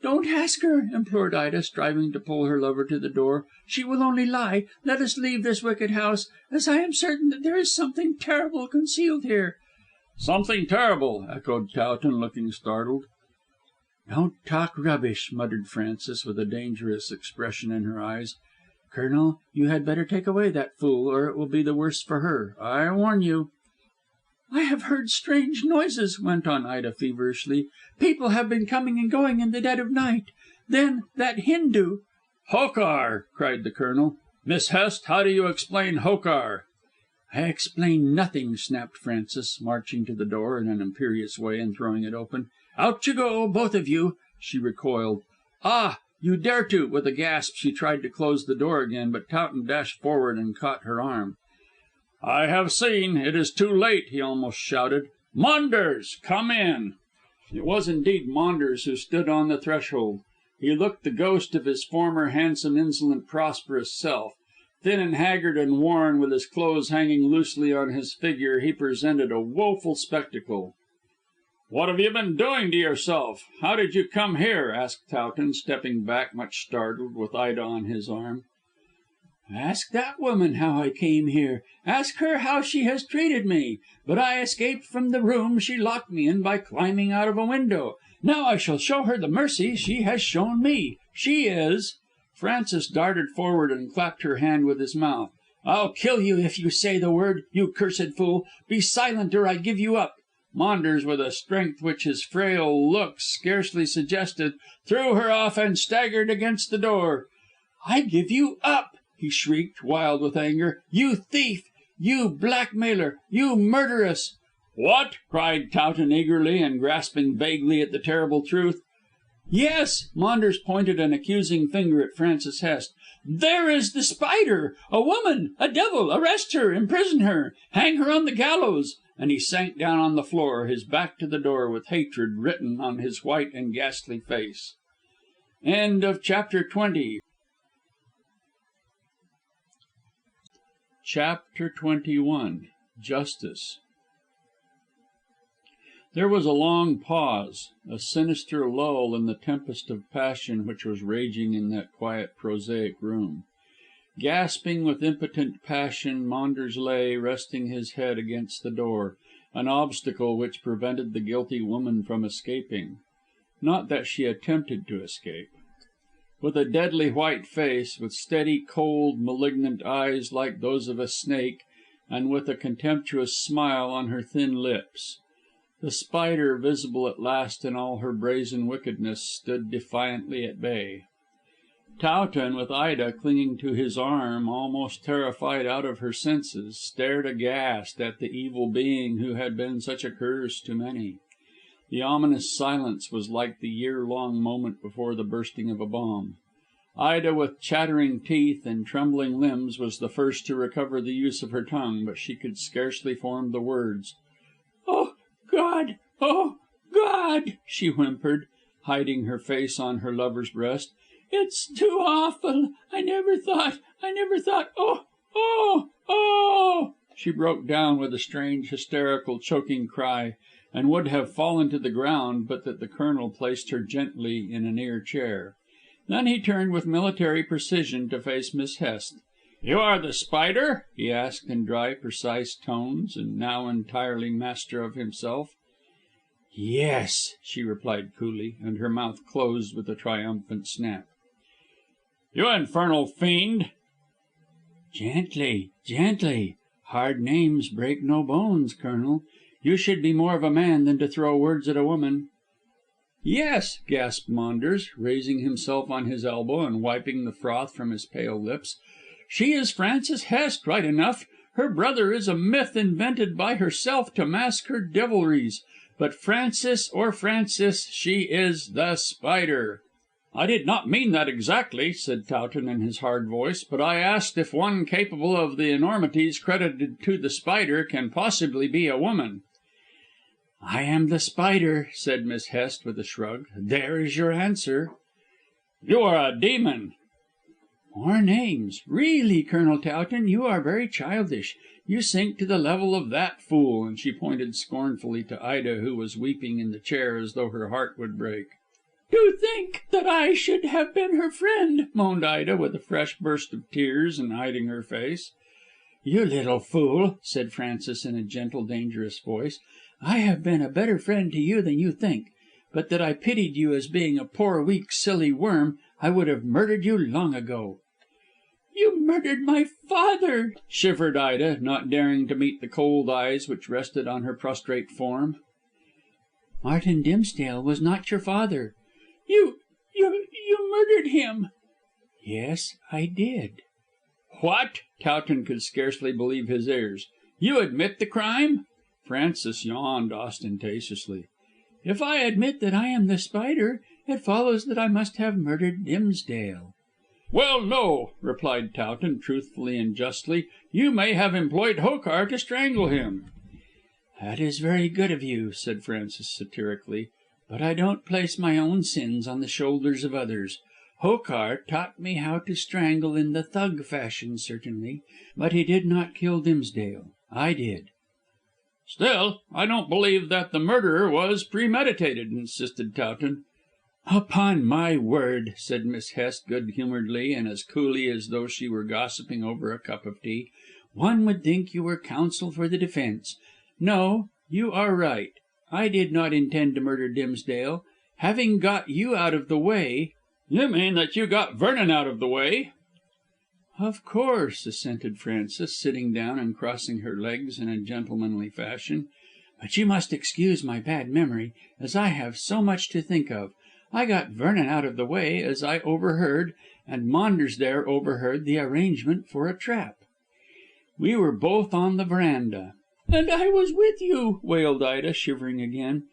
"Don't ask her," implored Ida, striving to pull her lover to the door. "She will only lie. Let us leave this wicked house, as I am certain that there is something terrible concealed here." "Something terrible," echoed Towton, looking startled. "Don't talk rubbish," muttered Frances, with a dangerous expression in her eyes. "Colonel, you had better take away that fool, or it will be the worse for her. I warn you." "I have heard strange noises," went on Ida feverishly. "People have been coming and going in the dead of night. Then that Hindoo " "Hokar!" cried the Colonel. "Miss Hest, how do you explain Hokar?" "I explain nothing," snapped Frances, marching to the door in an imperious way and throwing it open. "Out you go, both of you." She recoiled. "Ah! You dare to!" With a gasp she tried to close the door again, but Towton dashed forward and caught her arm. "I have seen. It is too late," he almost shouted. "Maunders, come in." It was indeed Maunders who stood on the threshold. He looked the ghost of his former handsome, insolent, prosperous self. Thin and haggard and worn, with his clothes hanging loosely on his figure, he presented a woeful spectacle. "What have you been doing to yourself? How did you come here?" asked Towton, stepping back much startled, with Ida on his arm. "Ask that woman how I came here. Ask her how she has treated me. But I escaped from the room she locked me in by climbing out of a window. Now I shall show her the mercy she has shown me. She is—" Francis darted forward and clapped her hand with his mouth. "I'll kill you if you say the word, you cursed fool. Be silent or I give you up." Maunders, with a strength which his frail looks scarcely suggested, threw her off and staggered against the door. "I give you up," he shrieked, wild with anger. "You thief! You blackmailer! You murderess!" "What?" cried Towton eagerly, and grasping vaguely at the terrible truth. "Yes." Maunders pointed an accusing finger at Francis Hest. "There is The Spider! A woman! A devil! Arrest her! Imprison her! Hang her on the gallows!" And he sank down on the floor, his back to the door, with hatred written on his white and ghastly face. CHAPTER XXI. Justice. There was a long pause, a sinister lull in the tempest of passion which was raging in that quiet, prosaic room. Gasping with impotent passion, Maunders lay, resting his head against the door, an obstacle which prevented the guilty woman from escaping. Not that she attempted to escape. With a deadly white face, with steady, cold, malignant eyes like those of a snake, and with a contemptuous smile on her thin lips, the Spider, visible at last in all her brazen wickedness, stood defiantly at bay. Towton, with Ida clinging to his arm, almost terrified out of her senses, stared aghast at the evil being who had been such a curse to many. The ominous silence was like the year-long moment before the bursting of a bomb. Ida, with chattering teeth and trembling limbs, was the first to recover the use of her tongue, but she could scarcely form the words. "Oh, God! Oh, God!" she whimpered, hiding her face on her lover's breast. "It's too awful. I never thought. Oh, oh, oh!" She broke down with a strange, hysterical, choking cry, and would have fallen to the ground but that the Colonel placed her gently in a near chair. Then he turned with military precision to face Miss Hest. "You are the Spider?" he asked in dry, precise tones, and now entirely master of himself. "Yes," she replied coolly, and her mouth closed with a triumphant snap. "You infernal fiend!" "Gently, gently. Hard names break no bones, Colonel. You should be more of a man than to throw words at a woman." "Yes," gasped Maunders, raising himself on his elbow and wiping the froth from his pale lips. "She is Frances Hest, right enough. Her brother is a myth invented by herself to mask her devilries. But Francis, she is the Spider." "I did not mean that exactly," said Towton in his hard voice, "but I asked if one capable of the enormities credited to the Spider can possibly be a woman." "I am the Spider," said Miss Hest with a shrug. "There is your answer." "You are a demon." "More names. Really, Colonel Towton, you are very childish. You sink to the level of that fool," and she pointed scornfully to Ida, who was weeping in the chair as though her heart would break. "To think that I should have been her friend," moaned Ida, with a fresh burst of tears and hiding her face. "You little fool," said Francis in a gentle, dangerous voice. "I have been a better friend to you than you think. But that I pitied you as being a poor, weak, silly worm, I would have murdered you long ago." "You murdered my father," shivered Ida, not daring to meet the cold eyes which rested on her prostrate form. "Martin Dimsdale was not your father." You murdered him." "Yes, I did." "What?" Towton could scarcely believe his ears. "You admit the crime?" Francis yawned ostentatiously. "If I admit that I am the Spider, it follows that I must have murdered Dimsdale." "Well, no," replied Towton truthfully and justly. "You may have employed Hokar to strangle him." "That is very good of you," said Francis satirically, "but I don't place my own sins on the shoulders of others. Hokar taught me how to strangle in the Thug fashion, certainly, but he did not kill Dimsdale. I did." "Still, I don't believe that the murder was premeditated," insisted Towton. "Upon my word," said Miss Hest good humouredly and as coolly as though she were gossiping over a cup of tea, "one would think you were counsel for the defence. No, you are right. I did not intend to murder Dimsdale. Having got you out of the way " "You mean that you got Vernon out of the way?" "Of course," assented Frances, sitting down and crossing her legs in a gentlemanly fashion. "But you must excuse my bad memory, as I have so much to think of. I got Vernon out of the way, as I overheard, and Maunders there overheard the arrangement for a trap. We were both on the verandah." "And I was with you," wailed Ida, shivering again.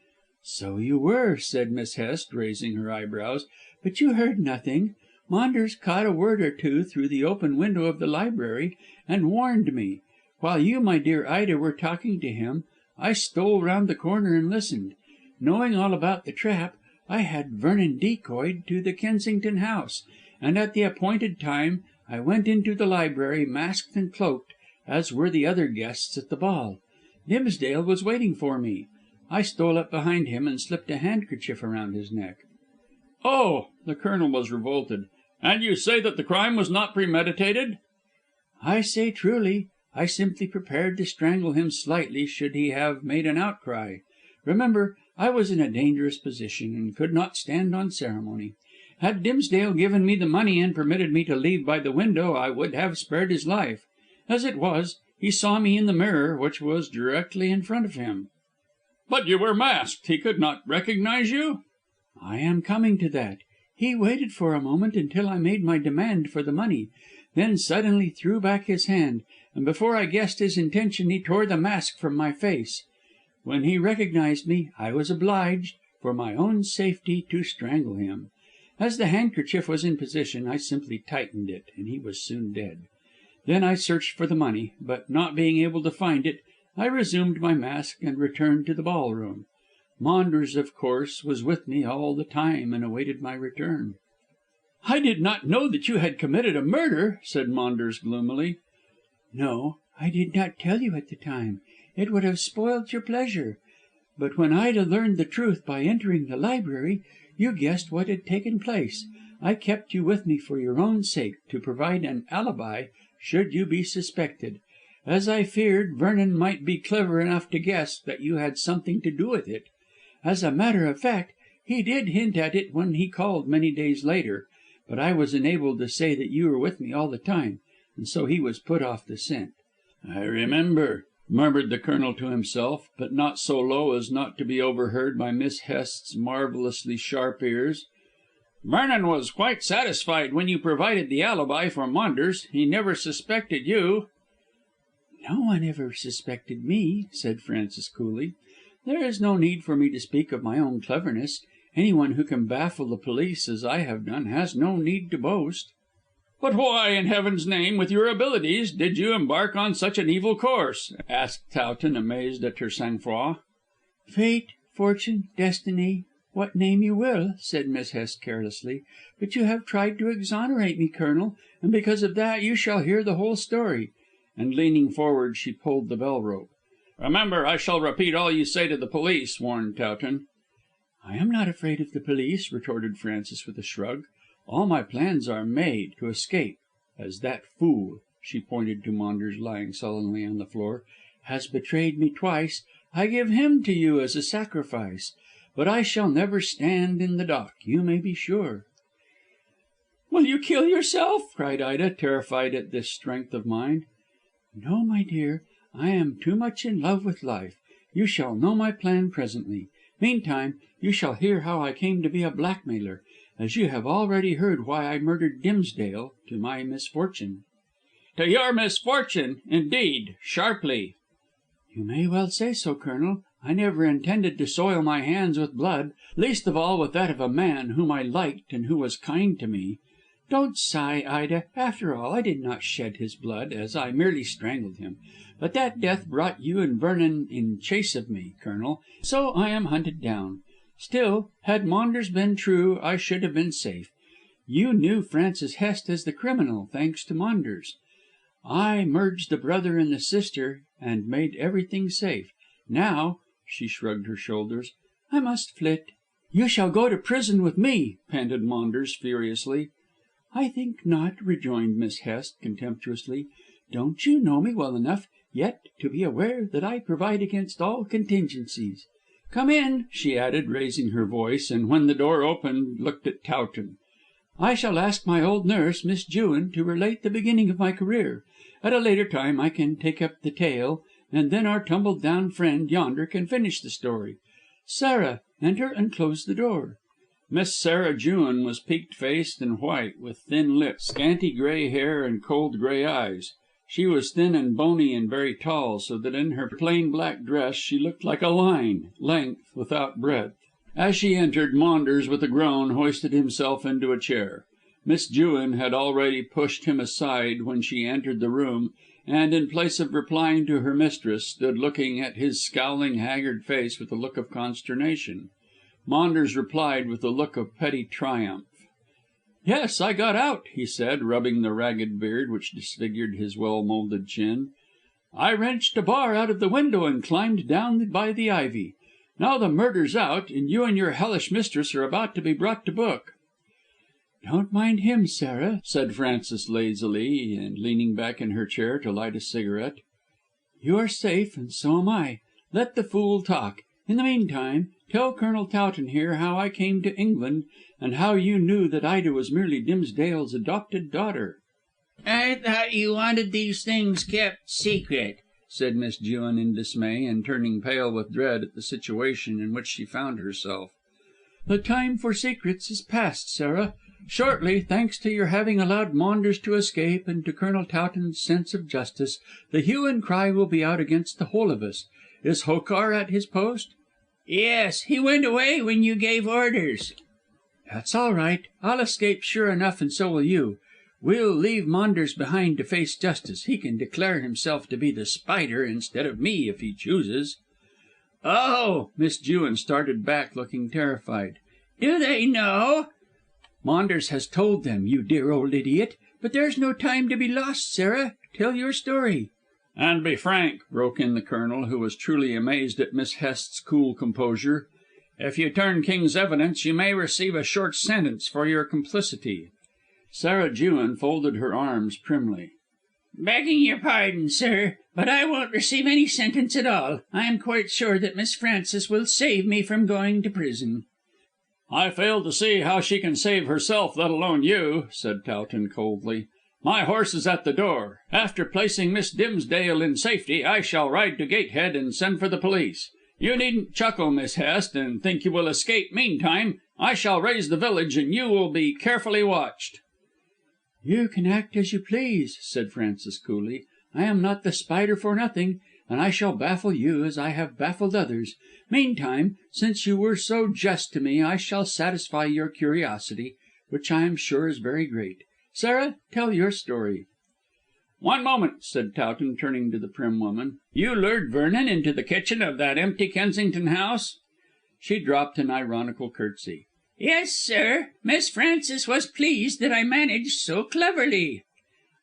"So you were," said Miss Hest, raising her eyebrows, "but you heard nothing. Maunders caught a word or two through the open window of the library and warned me. While you, my dear Ida, were talking to him, I stole round the corner and listened. Knowing all about the trap, I had Vernon decoyed to the Kensington house, and at the appointed time I went into the library masked and cloaked, as were the other guests at the ball. Dimsdale was waiting for me. I stole up behind him and slipped a handkerchief around his neck." "Oh!" The Colonel was revolted. "And you say that the crime was not premeditated?" "I say truly. I simply prepared to strangle him slightly should he have made an outcry. Remember, I was in a dangerous position and could not stand on ceremony. Had Dimsdale given me the money and permitted me to leave by the window, I would have spared his life. As it was, he saw me in the mirror, which was directly in front of him." "But you were masked. He could not recognise you?" "I am coming to that. He waited for a moment until I made my demand for the money, then suddenly threw back his hand, and before I guessed his intention he tore the mask from my face. When he recognised me, I was obliged, for my own safety, to strangle him. As the handkerchief was in position, I simply tightened it, and he was soon dead. Then I searched for the money, but not being able to find it, I resumed my mask and returned to the ballroom. Maunders, of course, was with me all the time and awaited my return." "I did not know that you had committed a murder," said Maunders gloomily. "No, I did not tell you at the time. It would have spoilt your pleasure. But when Ida learned the truth by entering the library, you guessed what had taken place. I kept you with me for your own sake, to provide an alibi should you be suspected. As I feared Vernon might be clever enough to guess that you had something to do with it. As a matter of fact, he did hint at it when he called many days later, but I was enabled to say that you were with me all the time, and so he was put off the scent." "I remember," murmured the Colonel to himself, but not so low as not to be overheard by Miss Hest's marvellously sharp ears. "Vernon was quite satisfied when you provided the alibi for Maunders. He never suspected you." "No one ever suspected me," said Frances coolly. "There is no need for me to speak of my own cleverness. Anyone who can baffle the police as I have done has no need to boast." "But why, in heaven's name, with your abilities, did you embark on such an evil course?" asked Towton, amazed at her sang-froid. "Fate, fortune, destiny, what name you will," said Miss Hest carelessly. "But you have tried to exonerate me, Colonel, and because of that you shall hear the whole story." And leaning forward she pulled the bell rope. "Remember, I shall repeat all you say to the police," warned Towton. "I am not afraid of the police," retorted Frances with a shrug. "All my plans are made to escape, as that fool," she pointed to Maunders lying sullenly on the floor, "has betrayed me twice. I give him to you as a sacrifice. But I shall never stand in the dock, you may be sure." "Will you kill yourself?" cried Ida, terrified at this strength of mind. "No, my dear. I am too much in love with life. You shall know my plan presently. Meantime, you shall hear how I came to be a blackmailer, as you have already heard why I murdered Dimsdale, to my misfortune." "To your misfortune, indeed, sharply." "You may well say so, Colonel. I never intended to soil my hands with blood, least of all with that of a man whom I liked and who was kind to me. Don't sigh, Ida. After all, I did not shed his blood, as I merely strangled him. But that death brought you and Vernon in chase of me, Colonel, so I am hunted down. Still, had Maunders been true, I should have been safe. You knew Francis Hest as the criminal, thanks to Maunders. I merged the brother and the sister and made everything safe. Now," she shrugged her shoulders, "I must flit." "You shall go to prison with me," panted Maunders furiously. "I think not," rejoined Miss Hest contemptuously. "Don't you know me well enough yet to be aware that I provide against all contingencies? Come in," she added, raising her voice, and when the door opened looked at Towton. "I shall ask my old nurse, Miss Jewin, to relate the beginning of my career. At a later time I can take up the tale, and then our tumbled down friend yonder can finish the story. Sarah, enter and close the door." Miss Sarah Jewin was peaked faced and white, with thin lips, scanty grey hair and cold grey eyes. She was thin and bony and very tall, so that in her plain black dress she looked like a line, length without breadth. As she entered, Maunders, with a groan, hoisted himself into a chair. Miss Jewin had already pushed him aside when she entered the room, and, in place of replying to her mistress, stood looking at his scowling, haggard face with a look of consternation. Maunders replied with a look of petty triumph. "Yes, I got out," he said, rubbing the ragged beard which disfigured his well moulded chin. "I wrenched a bar out of the window and climbed down by the ivy. Now the murder's out, and you and your hellish mistress are about to be brought to book." "Don't mind him, Sarah," said Frances lazily, and leaning back in her chair to light a cigarette. "You are safe, and so am I. Let the fool talk. In the meantime, tell Colonel Towton here how I came to England, and how you knew that Ida was merely Dimsdale's adopted daughter." "I thought you wanted these things kept secret," said Miss Jewin in dismay, and turning pale with dread at the situation in which she found herself. "The time for secrets is past, Sarah. Shortly, thanks to your having allowed Maunders to escape and to Colonel Towton's sense of justice, the hue and cry will be out against the whole of us. Is Hokar at his post?" "Yes, he went away when you gave orders." "That's all right. I'll escape sure enough, and so will you. We'll leave Maunders behind to face justice. He can declare himself to be the Spider instead of me if he chooses." "Oh!" Miss Jewin started back, looking terrified. "Do they know?" "Maunders has told them, you dear old idiot. But there's no time to be lost, Sarah. Tell your story." "And be frank," broke in the Colonel, who was truly amazed at Miss Hest's cool composure. "If you turn King's evidence you may receive a short sentence for your complicity." Sarah Jewin folded her arms primly. "Begging your pardon, sir, but I won't receive any sentence at all. I am quite sure that Miss Frances will save me from going to prison." "I fail to see how she can save herself, let alone you," said Towton coldly. "My horse is at the door. After placing Miss Dimsdale in safety, I shall ride to Gatehead and send for the police. You needn't chuckle, Miss Hest, and think you will escape meantime. I shall raise the village, and you will be carefully watched." "You can act as you please," said Frances coolly. "I am not the Spider for nothing, and I shall baffle you as I have baffled others. Meantime, since you were so just to me, I shall satisfy your curiosity, which I am sure is very great. Sarah, tell your story." "One moment," said Towton, turning to the prim woman. "You lured Vernon into the kitchen of that empty Kensington house?" She dropped an ironical curtsy. "Yes, sir. Miss Frances was pleased that I managed so cleverly."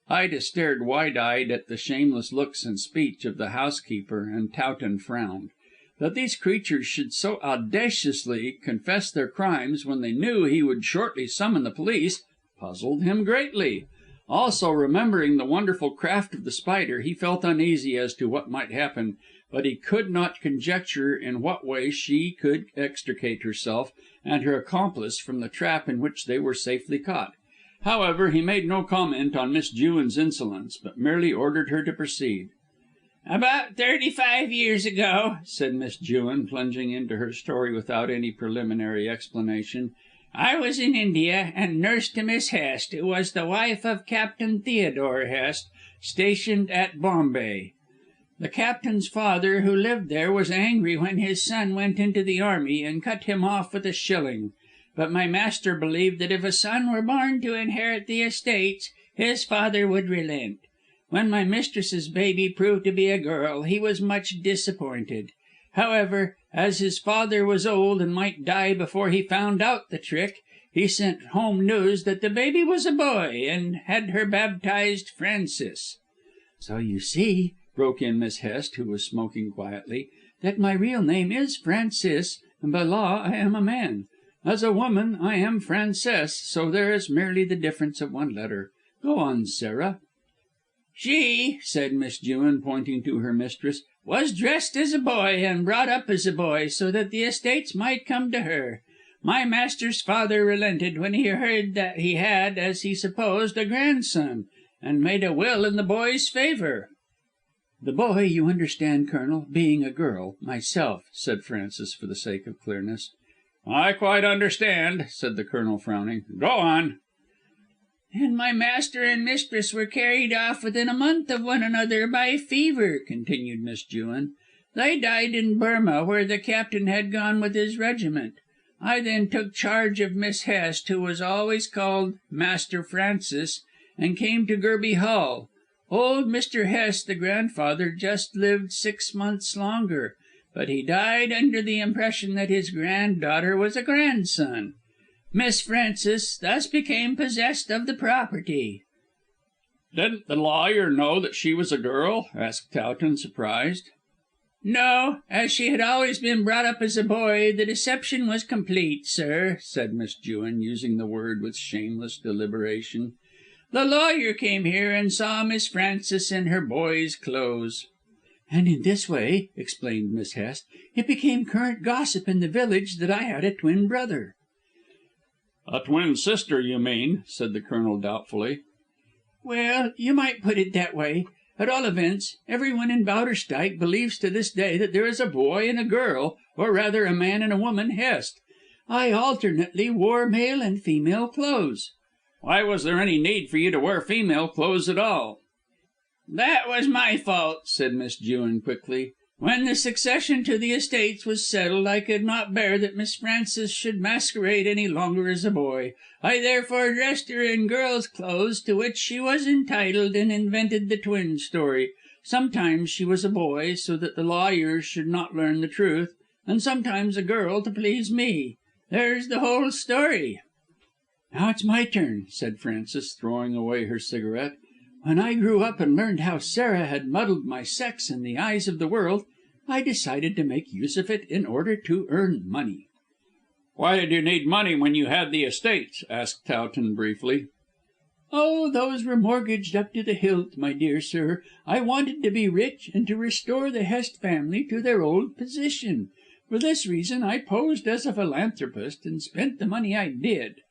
Ida stared wide-eyed at the shameless looks and speech of the housekeeper, and Towton frowned. That these creatures should so audaciously confess their crimes when they knew he would shortly summon the police puzzled him greatly. Also, remembering the wonderful craft of The Spider, he felt uneasy as to what might happen, but he could not conjecture in what way she could extricate herself and her accomplice from the trap in which they were safely caught. However, he made no comment on Miss Jewin's insolence, but merely ordered her to proceed. "About 35 years ago," said Miss Jewin, plunging into her story without any preliminary explanation, "I was in India and nurse to Miss Hest, who was the wife of Captain Theodore Hest, stationed at Bombay. The captain's father, who lived there, was angry when his son went into the army and cut him off with a shilling. But my master believed that if a son were born to inherit the estates, his father would relent. When my mistress's baby proved to be a girl, he was much disappointed. However, as his father was old and might die before he found out the trick, he sent home news that the baby was a boy and had her baptized Francis." "So you see," broke in Miss Hest, who was smoking quietly, "that my real name is Francis, and by law I am a man. As a woman I am Frances, so there is merely the difference of one letter. Go on, Sarah." "She," said Miss Jewin, pointing to her mistress, "was dressed as a boy and brought up as a boy, so that the estates might come to her. My master's father relented when he heard that he had, as he supposed, a grandson, and made a will in the boy's favour." "The boy, you understand, Colonel, being a girl, myself," said Francis for the sake of clearness. "I quite understand," said the Colonel, frowning. "Go on." "And my master and mistress were carried off within a month of one another by fever," continued Miss Jewin. "They died in Burmah, where the captain had gone with his regiment. I then took charge of Miss Hest, who was always called Master Francis, and came to Gerby Hall. Old Mr. Hest, the grandfather, just lived 6 months longer, but he died under the impression that his granddaughter was a grandson. Miss Frances thus became possessed of the property." "Didn't the lawyer know that she was a girl?" asked Towton, surprised. "No, as she had always been brought up as a boy, the deception was complete, sir," said Miss Jewin, using the word with shameless deliberation. "The lawyer came here and saw Miss Frances in her boy's clothes." "And in this way," explained Miss Hest, "it became current gossip in the village that I had a twin brother." "A twin sister, you mean," said the Colonel doubtfully. "Well, you might put it that way. At all events, everyone in Bowderstyke believes to this day that there is a boy and a girl, or rather a man and a woman Hest. I alternately wore male and female clothes." "Why was there any need for you to wear female clothes at all?" "That was my fault," said Miss Jewin quickly. "When the succession to the estates was settled, I could not bear that Miss Frances should masquerade any longer as a boy. I therefore dressed her in girl's clothes, to which she was entitled, and invented the twin story. Sometimes she was a boy, so that the lawyers should not learn the truth, and sometimes a girl to please me. There's the whole story." "Now it's my turn," said Frances, throwing away her cigarette. "When I grew up and learned how Sarah had muddled my sex in the eyes of the world, I decided to make use of it in order to earn money." "Why did you need money when you had the estates?" asked Towton briefly. "Oh, those were mortgaged up to the hilt, my dear sir. I wanted to be rich and to restore the Hest family to their old position. For this reason I posed as a philanthropist and spent the money I did.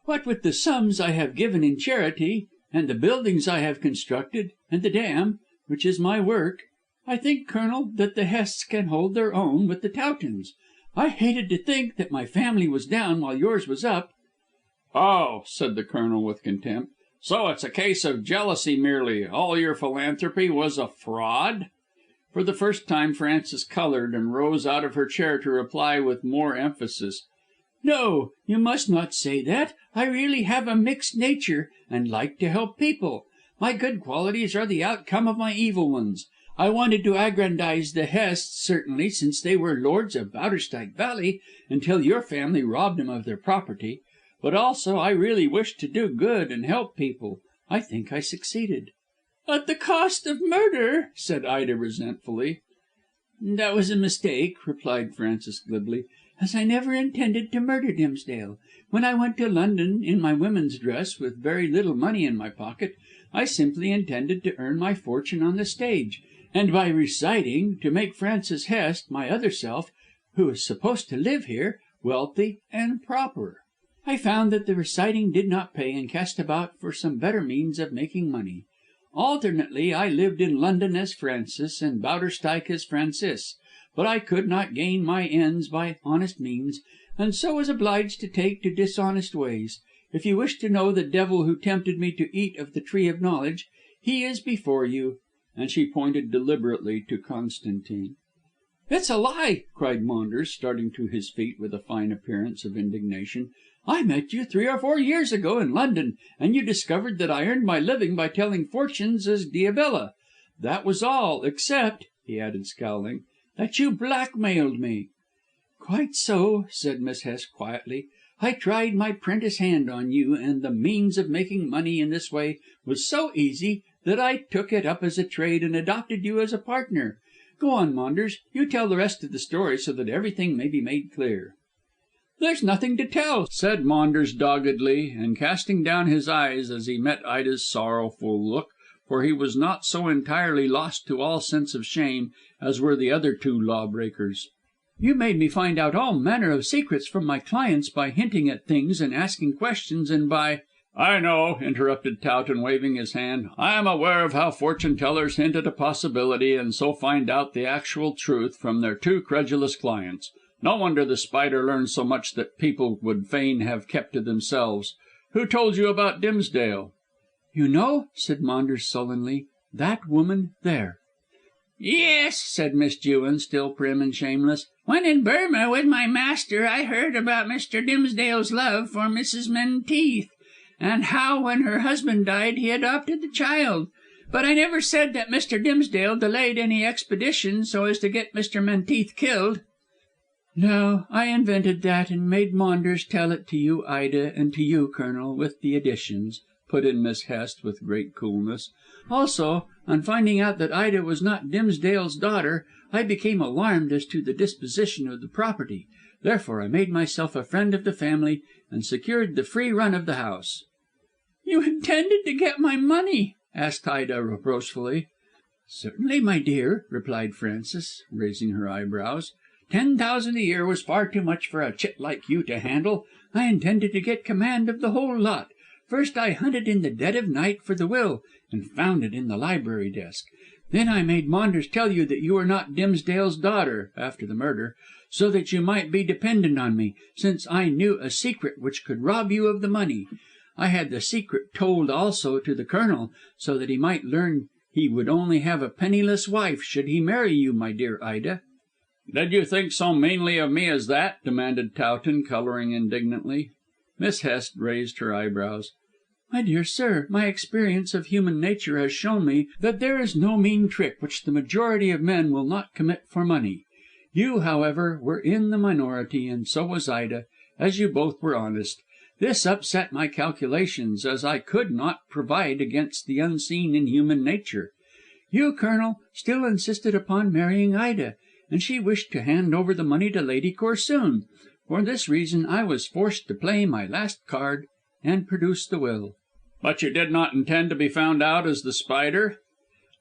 What with the sums I have given in charity, and the buildings I have constructed, and the dam, which is my work, I think, Colonel, that the Hests can hold their own with the Towtons. I hated to think that my family was down while yours was up." "Oh," said the Colonel with contempt, "so it's a case of jealousy merely. All your philanthropy was a fraud?" For the first time Frances coloured and rose out of her chair to reply with more emphasis. "No, you must not say that. I really have a mixed nature, and like to help people. My good qualities are the outcome of my evil ones. I wanted to aggrandise the Hests, certainly, since they were lords of Bowderstyke Valley, until your family robbed them of their property. But also I really wished to do good and help people. I think I succeeded." "At the cost of murder," said Ida resentfully. "That was a mistake," replied Frances glibly, "as I never intended to murder Dimsdale. When I went to London in my women's dress, with very little money in my pocket, I simply intended to earn my fortune on the stage, and by reciting, to make Frances Hest, my other self, who is supposed to live here, wealthy and proper. I found that the reciting did not pay, and cast about for some better means of making money. Alternately I lived in London as Francis and Bowderstyke as Francis, but I could not gain my ends by honest means, and so was obliged to take to dishonest ways. If you wish to know the devil who tempted me to eat of the tree of knowledge, he is before you," and she pointed deliberately to Constantine. "It's a lie," cried Maunders, starting to his feet with a fine appearance of indignation. "I met you 3 or 4 years ago in London, and you discovered that I earned my living by telling fortunes as Diabella. That was all, except," he added scowling, "that you blackmailed me." "Quite so," said Miss Hest quietly. "I tried my 'prentice hand on you, and the means of making money in this way was so easy that I took it up as a trade and adopted you as a partner. Go on, Maunders, you tell the rest of the story so that everything may be made clear." "There's nothing to tell," said Maunders doggedly, and casting down his eyes as he met Ida's sorrowful look, for he was not so entirely lost to all sense of shame as were the other two law breakers. "You made me find out all manner of secrets from my clients by hinting at things and asking questions, and by—" "I know," interrupted Towton, waving his hand. "I am aware of how fortune tellers hint at a possibility, and so find out the actual truth from their too credulous clients. No wonder The Spider learned so much that people would fain have kept to themselves. Who told you about Dimsdale?" "You know," said Maunders sullenly, "that woman there." "Yes," said Miss Jewin, still prim and shameless. "When in Burmah with my master I heard about Mr. Dimsdale's love for Mrs. Menteith, and how when her husband died he adopted the child. But I never said that Mr. Dimsdale delayed any expedition so as to get Mr. Menteith killed." "No, I invented that and made Maunders tell it to you, Ida, and to you, Colonel, with the additions," put in Miss Hest with great coolness. "Also, on finding out that Ida was not Dimsdale's daughter, I became alarmed as to the disposition of the property. Therefore I made myself a friend of the family and secured the free run of the house." "You intended to get my money?" asked Ida reproachfully. "Certainly, my dear," replied Frances, raising her eyebrows. "$10,000 a year was far too much for a chit like you to handle. I intended to get command of the whole lot. First I hunted in the dead of night for the will, and found it in the library desk. Then I made Maunders tell you that you were not Dimsdale's daughter, after the murder, so that you might be dependent on me, since I knew a secret which could rob you of the money. I had the secret told also to the Colonel, so that he might learn he would only have a penniless wife should he marry you, my dear Ida." "Did you think so meanly of me as that?" demanded Towton, colouring indignantly. Miss Hest raised her eyebrows. "My dear sir, my experience of human nature has shown me that there is no mean trick which the majority of men will not commit for money. You, however, were in the minority, and so was Ida, as you both were honest. This upset my calculations, as I could not provide against the unseen in human nature. You, Colonel, still insisted upon marrying Ida, and she wished to hand over the money to Lady Corsoon. For this reason I was forced to play my last card and produce the will." "But you did not intend to be found out as The Spider?"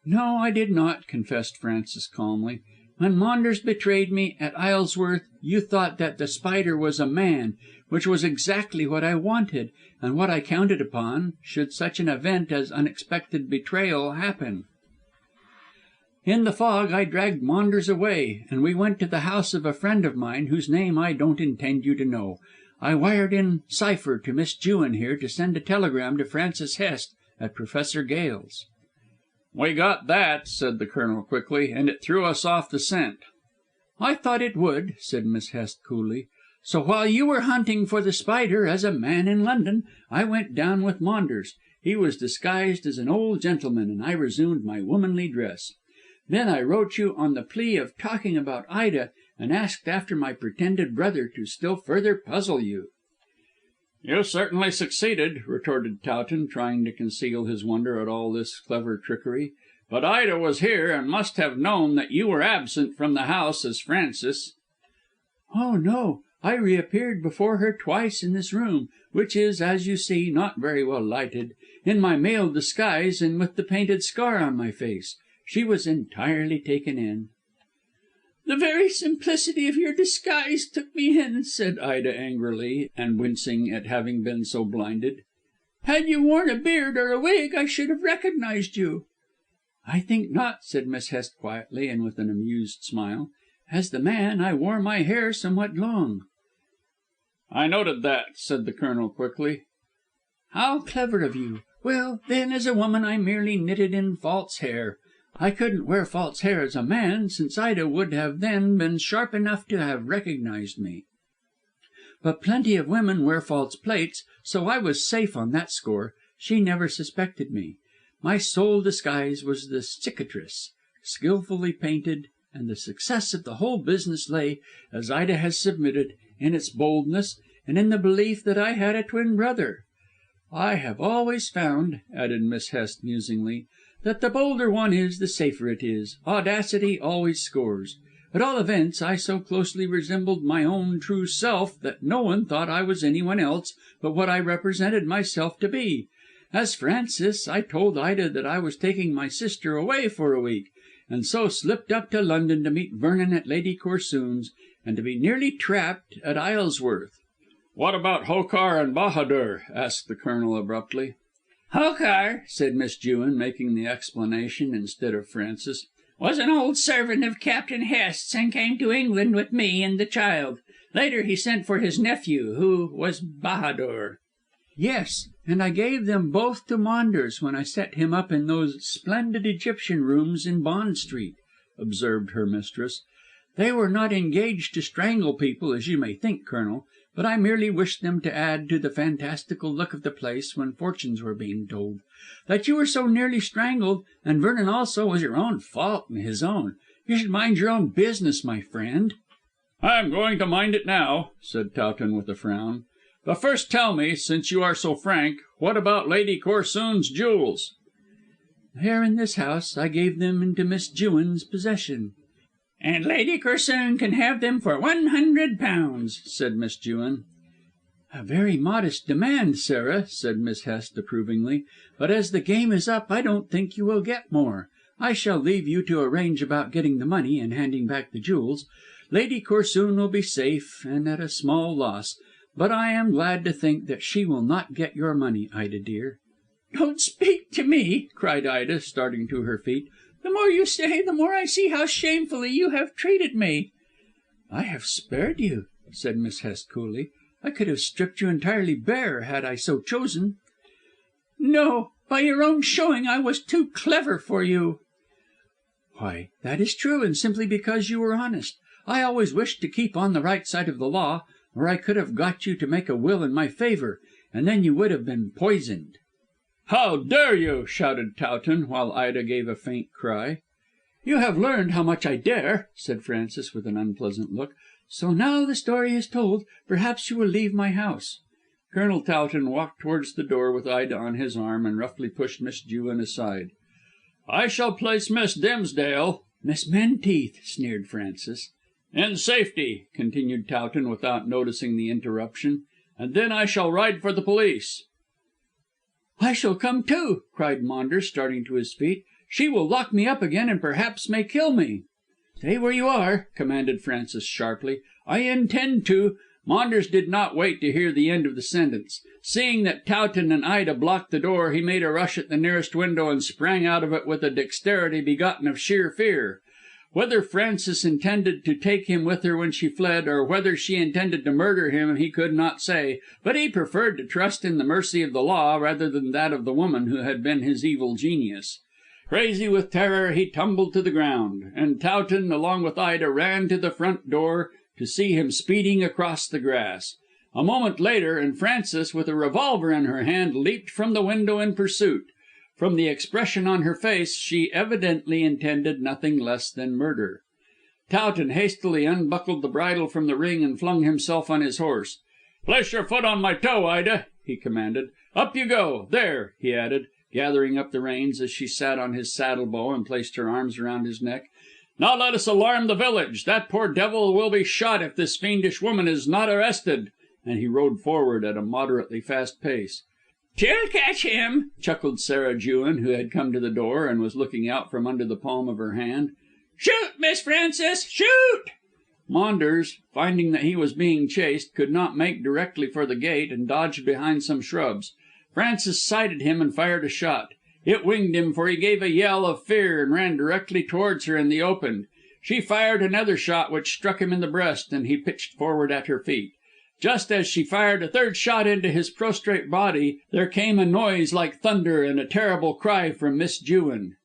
"No, I did not," confessed Frances calmly. "When Maunders betrayed me at Isleworth you thought that The Spider was a man, which was exactly what I wanted, and what I counted upon, should such an event as unexpected betrayal happen. In the fog I dragged Maunders away, and we went to the house of a friend of mine whose name I don't intend you to know. I wired in cipher to Miss Jewin here to send a telegram to Frances Hest at Professor Gale's." "We got that," said the Colonel quickly, "and it threw us off the scent." "I thought it would," said Miss Hest coolly. "So while you were hunting for The Spider as a man in London, I went down with Maunders. He was disguised as an old gentleman, and I resumed my womanly dress. Then I wrote you on the plea of talking about Ida, and asked after my pretended brother to still further puzzle you." "You certainly succeeded," retorted Towton, trying to conceal his wonder at all this clever trickery. "But Ida was here, and must have known that you were absent from the house as Francis." "Oh, no. I reappeared before her twice in this room, which is, as you see, not very well lighted, in my male disguise and with the painted scar on my face. She was entirely taken in." "The very simplicity of your disguise took me in," said Ida angrily, and wincing at having been so blinded. "Had you worn a beard or a wig I should have recognised you." "I think not," said Miss Hest quietly and with an amused smile. "As the man I wore my hair somewhat long." "I noted that," said the Colonel quickly. "How clever of you. Well, then, as a woman I merely knitted in false hair. I couldn't wear false hair as a man, since Ida would have then been sharp enough to have recognised me. But plenty of women wear false plates, so I was safe on that score. She never suspected me. My sole disguise was the cicatrice, skilfully painted, and the success of the whole business lay, as Ida has submitted, in its boldness, and in the belief that I had a twin brother. I have always found," added Miss Hest musingly, that the bolder one is, the safer it is. Audacity always scores. At all events, I so closely resembled my own true self that no one thought I was anyone else but what I represented myself to be. As Francis, I told Ida that I was taking my sister away for a week, and so slipped up to London to meet Vernon at Lady Corsoon's, and to be nearly trapped at Isleworth." "What about Hokar and Bahadur?" asked the Colonel abruptly. Hokar, said Miss Jewin, making the explanation instead of Francis, was an old servant of Captain Hest's and came to England with me and the child. Later he sent for his nephew, who was Bahadur." "Yes, and I gave them both to Maunders when I set him up in those splendid Egyptian rooms in Bond Street," observed her mistress. "They were not engaged to strangle people, as you may think, Colonel, but I merely wished them to add to the fantastical look of the place when fortunes were being told. That you were so nearly strangled, and Vernon also, was your own fault and his own. You should mind your own business, my friend." "I'm going to mind it now," said Towton with a frown. "But first tell me, since you are so frank, what about Lady Corsoon's jewels?" "They are in this house. I gave them into Miss Jewin's possession." "And Lady Corsoon can have them for £100," said Miss Jewin. "A very modest demand, Sarah," said Miss Hest approvingly, "but as the game is up I don't think you will get more. I shall leave you to arrange about getting the money and handing back the jewels. Lady Corsoon will be safe and at a small loss, but I am glad to think that she will not get your money, Ida dear." "Don't speak to me," cried Ida, starting to her feet. "The more you say, the more I see how shamefully you have treated me." "I have spared you," said Miss Hest coolly. "I could have stripped you entirely bare had I so chosen." "No, by your own showing I was too clever for you." "Why, that is true, and simply because you were honest. I always wished to keep on the right side of the law, or I could have got you to make a will in my favour, and then you would have been poisoned." "How dare you!" shouted Towton, while Ida gave a faint cry. "You have learned how much I dare," said Francis with an unpleasant look. "So now the story is told, perhaps you will leave my house." Colonel Towton walked towards the door with Ida on his arm and roughly pushed Miss Jewin aside. "I shall place Miss Dimsdale—" "Miss Menteith," sneered Francis. "In safety," continued Towton without noticing the interruption, "and then I shall ride for the police." "I shall come too," cried Maunders, starting to his feet. "She will lock me up again and perhaps may kill me." "Stay where you are," commanded Francis sharply. "I intend to—" Maunders did not wait to hear the end of the sentence. Seeing that Towton and Ida blocked the door, he made a rush at the nearest window and sprang out of it with a dexterity begotten of sheer fear. Whether Francis intended to take him with her when she fled, or whether she intended to murder him, he could not say, but he preferred to trust in the mercy of the law rather than that of the woman who had been his evil genius. Crazy with terror, he tumbled to the ground, and Towton, along with Ida, ran to the front door to see him speeding across the grass. A moment later, and Frances, with a revolver in her hand, leaped from the window in pursuit. From the expression on her face, she evidently intended nothing less than murder. Towton hastily unbuckled the bridle from the ring and flung himself on his horse. "Place your foot on my toe, Ida," he commanded. "Up you go. There," he added, gathering up the reins as she sat on his saddle bow and placed her arms round his neck. "Now let us alarm the village. That poor devil will be shot if this fiendish woman is not arrested," and he rode forward at a moderately fast pace. "She'll catch him," chuckled Sarah Jewin, who had come to the door and was looking out from under the palm of her hand. "Shoot, Miss Frances, shoot!" Maunders, finding that he was being chased, could not make directly for the gate and dodged behind some shrubs. Frances sighted him and fired a shot. It winged him, for he gave a yell of fear and ran directly towards her in the open. She fired another shot which struck him in the breast, and he pitched forward at her feet. Just as she fired a third shot into his prostrate body, there came a noise like thunder and a terrible cry from Miss Jewin.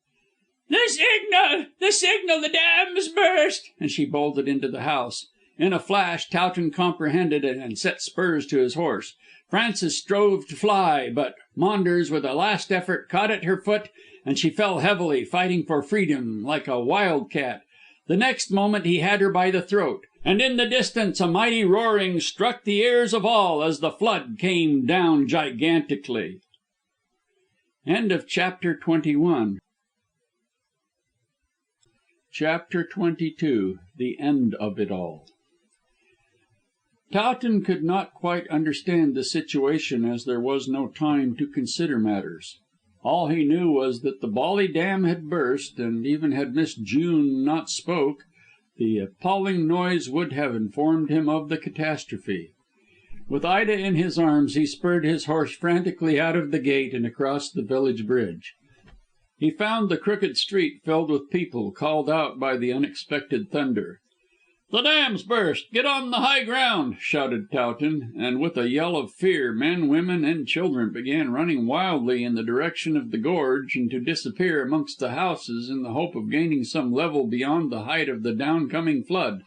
The signal, the dam's burst!" And she bolted into the house. In a flash Towton comprehended it and set spurs to his horse. Frances strove to fly, but Maunders, with a last effort, caught at her foot, and she fell heavily, fighting for freedom like a wild cat. The next moment he had her by the throat, and in the distance a mighty roaring struck the ears of all as the flood came down gigantically. Chapter 22. CHAPTER XXII THE END OF IT ALL Towton could not quite understand the situation, as there was no time to consider matters. All he knew was that the Bolly Dam had burst, and even had Miss June not spoke, the appalling noise would have informed him of the catastrophe. With Ida in his arms he spurred his horse frantically out of the gate and across the village bridge. He found the crooked street filled with people, called out by the unexpected thunder. "The dam's burst! Get on the high ground!" shouted Towton, and with a yell of fear men, women and children began running wildly in the direction of the gorge and to disappear amongst the houses in the hope of gaining some level beyond the height of the downcoming flood.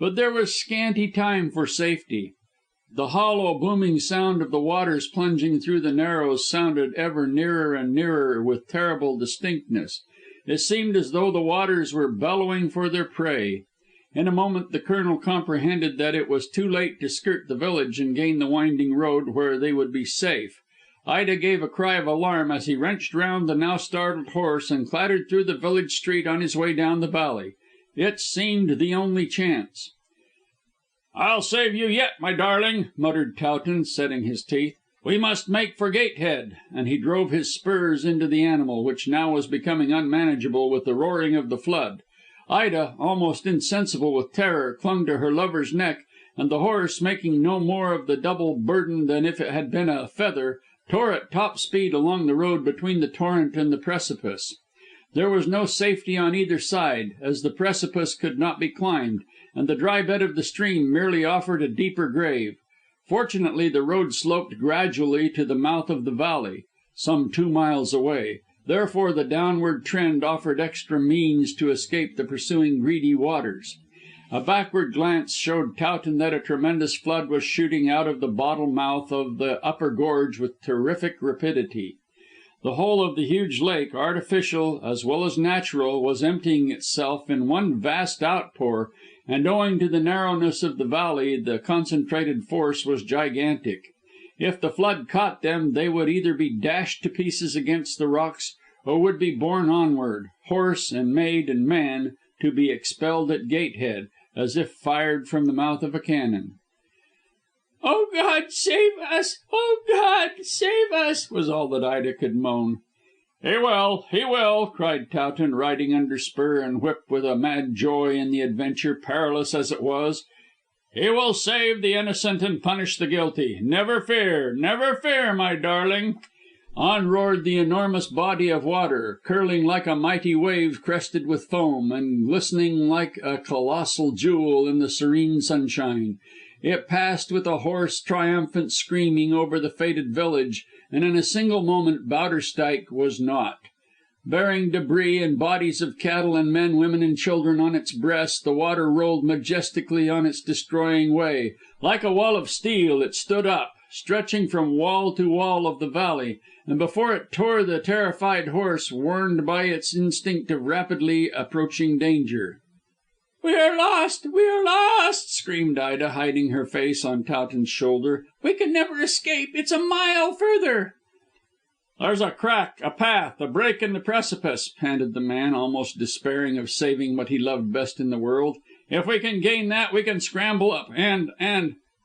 But there was scanty time for safety. The hollow, booming sound of the waters plunging through the narrows sounded ever nearer and nearer with terrible distinctness. It seemed as though the waters were bellowing for their prey. In a moment the Colonel comprehended that it was too late to skirt the village and gain the winding road where they would be safe. Ida gave a cry of alarm as he wrenched round the now startled horse and clattered through the village street on his way down the valley. It seemed the only chance. "I'll save you yet, my darling," muttered Towton, setting his teeth. "We must make for Gatehead," and he drove his spurs into the animal, which now was becoming unmanageable with the roaring of the flood. Ida, almost insensible with terror, clung to her lover's neck, and the horse, making no more of the double burden than if it had been a feather, tore at top speed along the road between the torrent and the precipice. There was no safety on either side, as the precipice could not be climbed, and the dry bed of the stream merely offered a deeper grave. Fortunately the road sloped gradually to the mouth of the valley, some 2 miles away. Therefore the downward trend offered extra means to escape the pursuing greedy waters. A backward glance showed Towton that a tremendous flood was shooting out of the bottle mouth of the upper gorge with terrific rapidity. The whole of the huge lake, artificial as well as natural, was emptying itself in one vast outpour, and owing to the narrowness of the valley the concentrated force was gigantic. If the flood caught them they would either be dashed to pieces against the rocks, or would be borne onward, horse and maid and man, to be expelled at Gatehead, as if fired from the mouth of a cannon. "Oh, God, save us! Oh, God, save us!" was all that Ida could moan. He will," cried Towton, riding under spur and whip with a mad joy in the adventure, perilous as it was. "He will save the innocent and punish the guilty. Never fear, my darling." On roared the enormous body of water, curling like a mighty wave crested with foam, and glistening like a colossal jewel in the serene sunshine. It passed with a hoarse, triumphant screaming over the fated village, and in a single moment Bowderstyke was not. Bearing debris and bodies of cattle and men, women and children on its breast, the water rolled majestically on its destroying way. Like a wall of steel it stood up, stretching from wall to wall of the valley, and before it tore the terrified horse, warned by its instinct of rapidly approaching danger. "We are lost! We are lost!" screamed Ida, hiding her face on Towton's shoulder. "We can never escape. It's a mile further." "There's a crack, a path, a break in the precipice," panted the man, almost despairing of saving what he loved best in the world. "If we can gain that we can scramble up and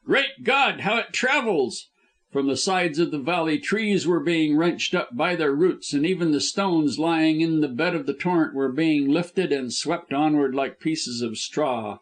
Great God, how it travels!" From the sides of the valley trees were being wrenched up by their roots, and even the stones lying in the bed of the torrent were being lifted and swept onward like pieces of straw.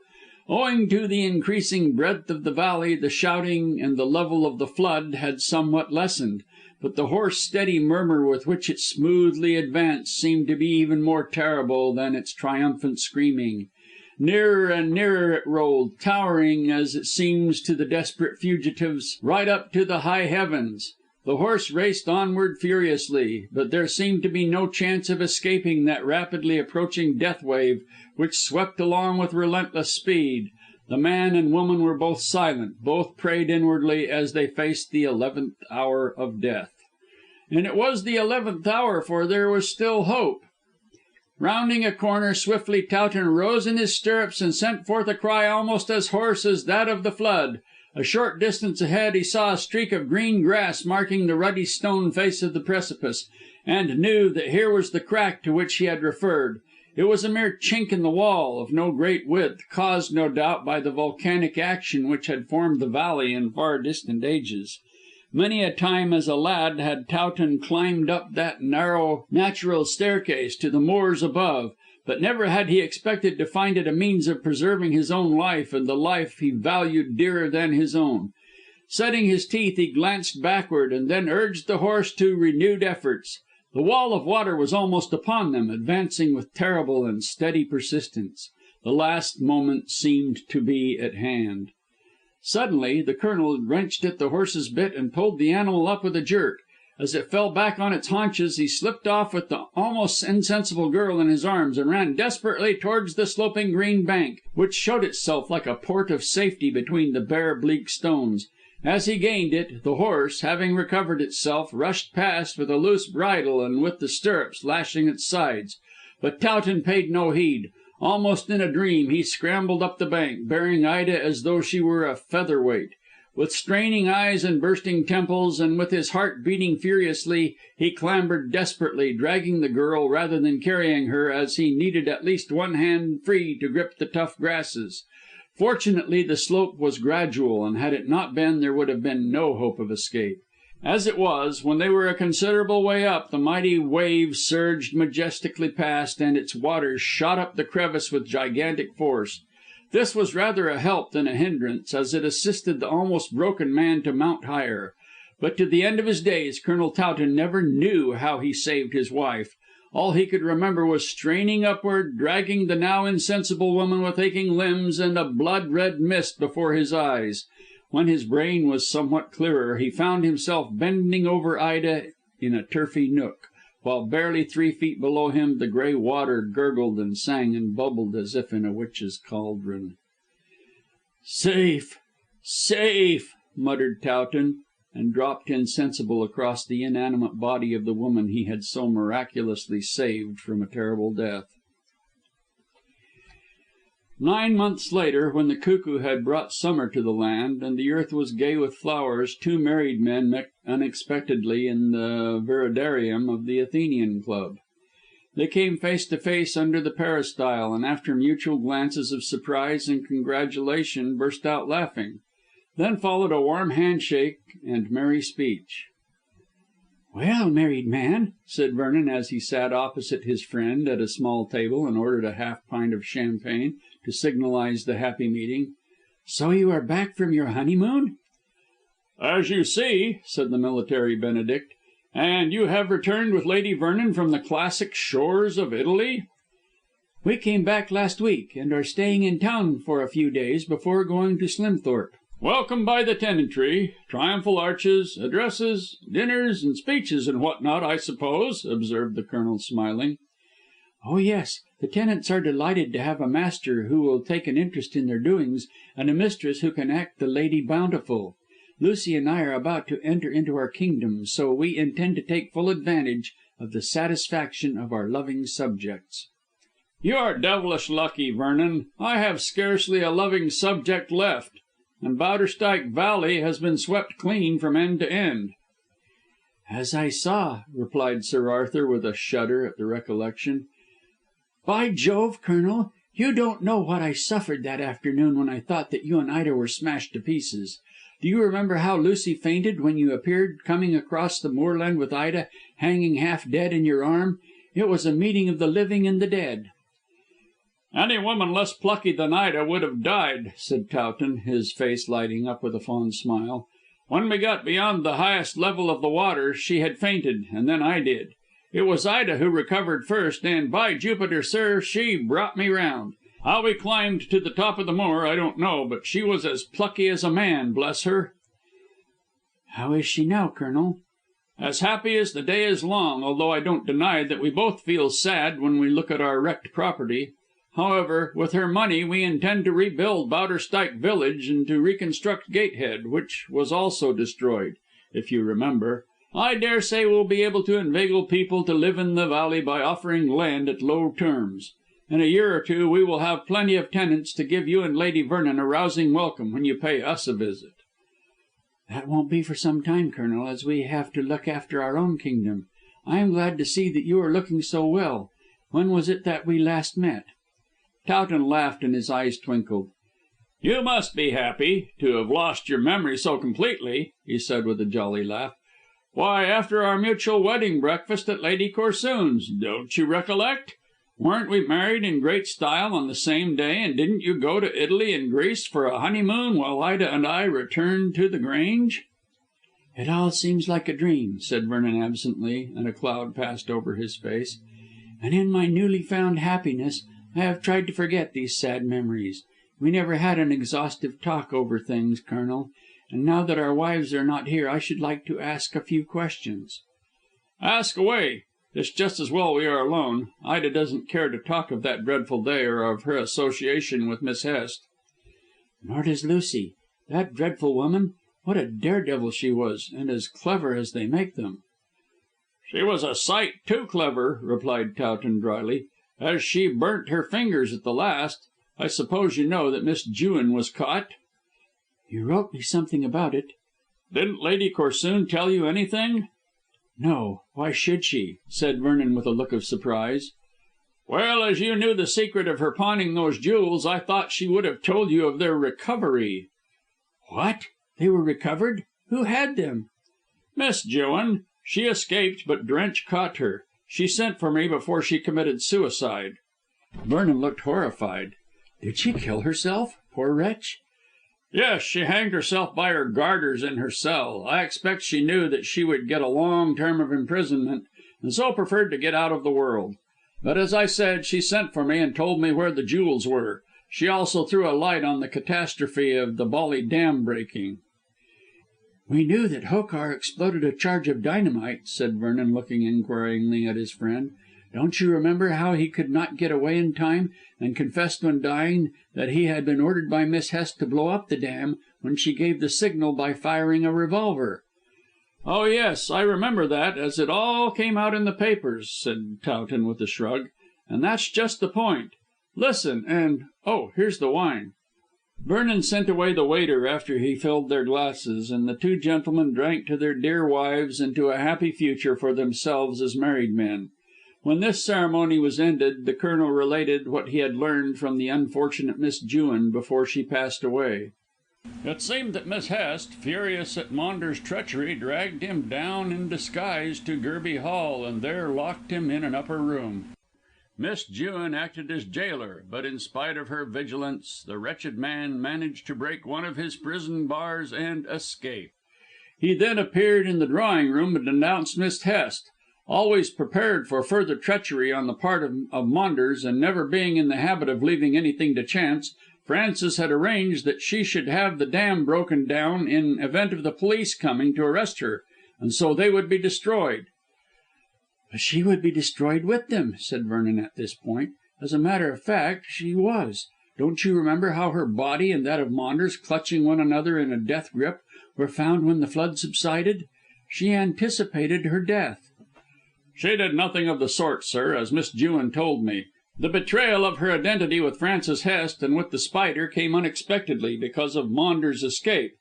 Owing to the increasing breadth of the valley, the shouting and the level of the flood had somewhat lessened, but the hoarse, steady murmur with which it smoothly advanced seemed to be even more terrible than its triumphant screaming. Nearer and nearer it rolled, towering, as it seemed to the desperate fugitives, right up to the high heavens. The horse raced onward furiously, but there seemed to be no chance of escaping that rapidly approaching death wave, which swept along with relentless speed. The man and woman were both silent, both prayed inwardly as they faced the 11th hour of death. And it was the 11th hour, for there was still hope. Rounding a corner swiftly, Towton rose in his stirrups and sent forth a cry almost as hoarse as that of the flood. A short distance ahead he saw a streak of green grass marking the ruddy stone face of the precipice, and knew that here was the crack to which he had referred. It was a mere chink in the wall, of no great width, caused no doubt by the volcanic action which had formed the valley in far distant ages. Many a time as a lad had Towton climbed up that narrow natural staircase to the moors above, but never had he expected to find it a means of preserving his own life and the life he valued dearer than his own. Setting his teeth, he glanced backward, and then urged the horse to renewed efforts. The wall of water was almost upon them, advancing with terrible and steady persistence. The last moment seemed to be at hand. Suddenly the Colonel wrenched at the horse's bit and pulled the animal up with a jerk. As it fell back on its haunches, he slipped off with the almost insensible girl in his arms, and ran desperately towards the sloping green bank, which showed itself like a port of safety between the bare, bleak stones. As he gained it, the horse, having recovered itself, rushed past with a loose bridle and with the stirrups lashing its sides. But Towton paid no heed. Almost in a dream he scrambled up the bank, bearing Ida as though she were a featherweight. With straining eyes and bursting temples, and with his heart beating furiously, he clambered desperately, dragging the girl rather than carrying her, as he needed at least one hand free to grip the tough grasses. Fortunately the slope was gradual, and had it not been, there would have been no hope of escape. As it was, when they were a considerable way up, the mighty wave surged majestically past, and its waters shot up the crevice with gigantic force. This was rather a help than a hindrance, as it assisted the almost broken man to mount higher. But to the end of his days, Colonel Towton never knew how he saved his wife. All he could remember was straining upward, dragging the now insensible woman with aching limbs and a blood-red mist before his eyes. When his brain was somewhat clearer, he found himself bending over Ida in a turfy nook, while barely 3 feet below him the grey water gurgled and sang and bubbled as if in a witch's cauldron. "Safe! Safe!" muttered Towton, and dropped insensible across the inanimate body of the woman he had so miraculously saved from a terrible death. 9 months later, when the cuckoo had brought summer to the land, and the earth was gay with flowers, 2 married men met unexpectedly in the viridarium of the Athenian Club. They came face to face under the peristyle, and after mutual glances of surprise and congratulation burst out laughing. Then followed a warm handshake and merry speech. "Well, married man," said Vernon, as he sat opposite his friend at a small table and ordered a half pint of champagne to signalise the happy meeting, "so you are back from your honeymoon?" "As you see," said the military Benedict. "And you have returned with Lady Vernon from the classic shores of Italy?" "We came back last week, and are staying in town for a few days before going to Slimthorpe." "Welcome by the tenantry. Triumphal arches, addresses, dinners and speeches and what not, I suppose," observed the Colonel, smiling. "Oh, yes. The tenants are delighted to have a master who will take an interest in their doings, and a mistress who can act the Lady Bountiful. Lucy and I are about to enter into our kingdom, so we intend to take full advantage of the satisfaction of our loving subjects." "You are devilish lucky, Vernon. I have scarcely a loving subject left, and Bowderstyke Valley has been swept clean from end to end." "As I saw," replied Sir Arthur, with a shudder at the recollection. "By Jove, Colonel, you don't know what I suffered that afternoon when I thought that you and Ida were smashed to pieces. Do you remember how Lucy fainted when you appeared coming across the moorland with Ida hanging half dead in your arm? It was a meeting of the living and the dead." "Any woman less plucky than Ida would have died," said Towton, his face lighting up with a fond smile. "When we got beyond the highest level of the water she had fainted, and then I did. It was Ida who recovered first, and, by Jupiter, sir, she brought me round. How we climbed to the top of the moor I don't know, but she was as plucky as a man, bless her." "How is she now, Colonel?" "As happy as the day is long, although I don't deny that we both feel sad when we look at our wrecked property. However, with her money we intend to rebuild Bowderstyke village and to reconstruct Gatehead, which was also destroyed, if you remember. I dare say we'll be able to inveigle people to live in the valley by offering land at low terms. In a year or two we will have plenty of tenants to give you and Lady Vernon a rousing welcome when you pay us a visit." "That won't be for some time, Colonel, as we have to look after our own kingdom. I am glad to see that you are looking so well. When was it that we last met?" Towton laughed and his eyes twinkled. "You must be happy to have lost your memory so completely," he said with a jolly laugh. "Why, after our mutual wedding breakfast at Lady Corsoon's. Don't you recollect? Weren't we married in great style on the same day, and didn't you go to Italy and Greece for a honeymoon while Ida and I returned to The Grange?" "It all seems like a dream," said Vernon absently, and a cloud passed over his face. "And in my newly found happiness I have tried to forget these sad memories. We never had an exhaustive talk over things, Colonel, and now that our wives are not here I should like to ask a few questions." "Ask away. It's just as well we are alone. Ida doesn't care to talk of that dreadful day or of her association with Miss Hest." "Nor does Lucy. That dreadful woman. What a daredevil she was, and as clever as they make them." "She was a sight too clever," replied Towton drily, "as she burnt her fingers at the last. I suppose you know that Miss Jewin was caught?" "You wrote me something about it." "Didn't Lady Corsoon tell you anything?" "No. Why should she?" said Vernon with a look of surprise. "Well, as you knew the secret of her pawning those jewels, I thought she would have told you of their recovery." "What? They were recovered? Who had them?" "Miss Jewin. She escaped, but Drench caught her. She sent for me before she committed suicide." Vernon looked horrified. "Did she kill herself? Poor wretch." "Yes, she hanged herself by her garters in her cell. I expect she knew that she would get a long term of imprisonment, and so preferred to get out of the world. But, as I said, she sent for me and told me where the jewels were. She also threw a light on the catastrophe of the Bolly Dam breaking." "We knew that Hokar exploded a charge of dynamite," said Vernon, looking inquiringly at his friend. "Don't you remember how he could not get away in time, and confessed when dying that he had been ordered by Miss Hest to blow up the dam when she gave the signal by firing a revolver?" "Oh, yes, I remember that, as it all came out in the papers," said Towton with a shrug. "And that's just the point. Listen, and oh, here's the wine." Vernon sent away the waiter after he filled their glasses, and the two gentlemen drank to their dear wives and to a happy future for themselves as married men. When this ceremony was ended, the Colonel related what he had learned from the unfortunate Miss Jewin before she passed away. "It seemed that Miss Hest, furious at Maunders' treachery, dragged him down in disguise to Gerby Hall, and there locked him in an upper room. Miss Jewin acted as jailer, but in spite of her vigilance, the wretched man managed to break one of his prison bars and escape. He then appeared in the drawing room and denounced Miss Hest. Always prepared for further treachery on the part of Maunders, and never being in the habit of leaving anything to chance, Francis had arranged that she should have the dam broken down in event of the police coming to arrest her, and so they would be destroyed." "But she would be destroyed with them," said Vernon at this point. "As a matter of fact, she was. Don't you remember how her body and that of Maunders, clutching one another in a death grip, were found when the flood subsided? She anticipated her death." "She did nothing of the sort, sir, as Miss Jewin told me. The betrayal of her identity with Francis Hest and with The Spider came unexpectedly because of Maunders' escape.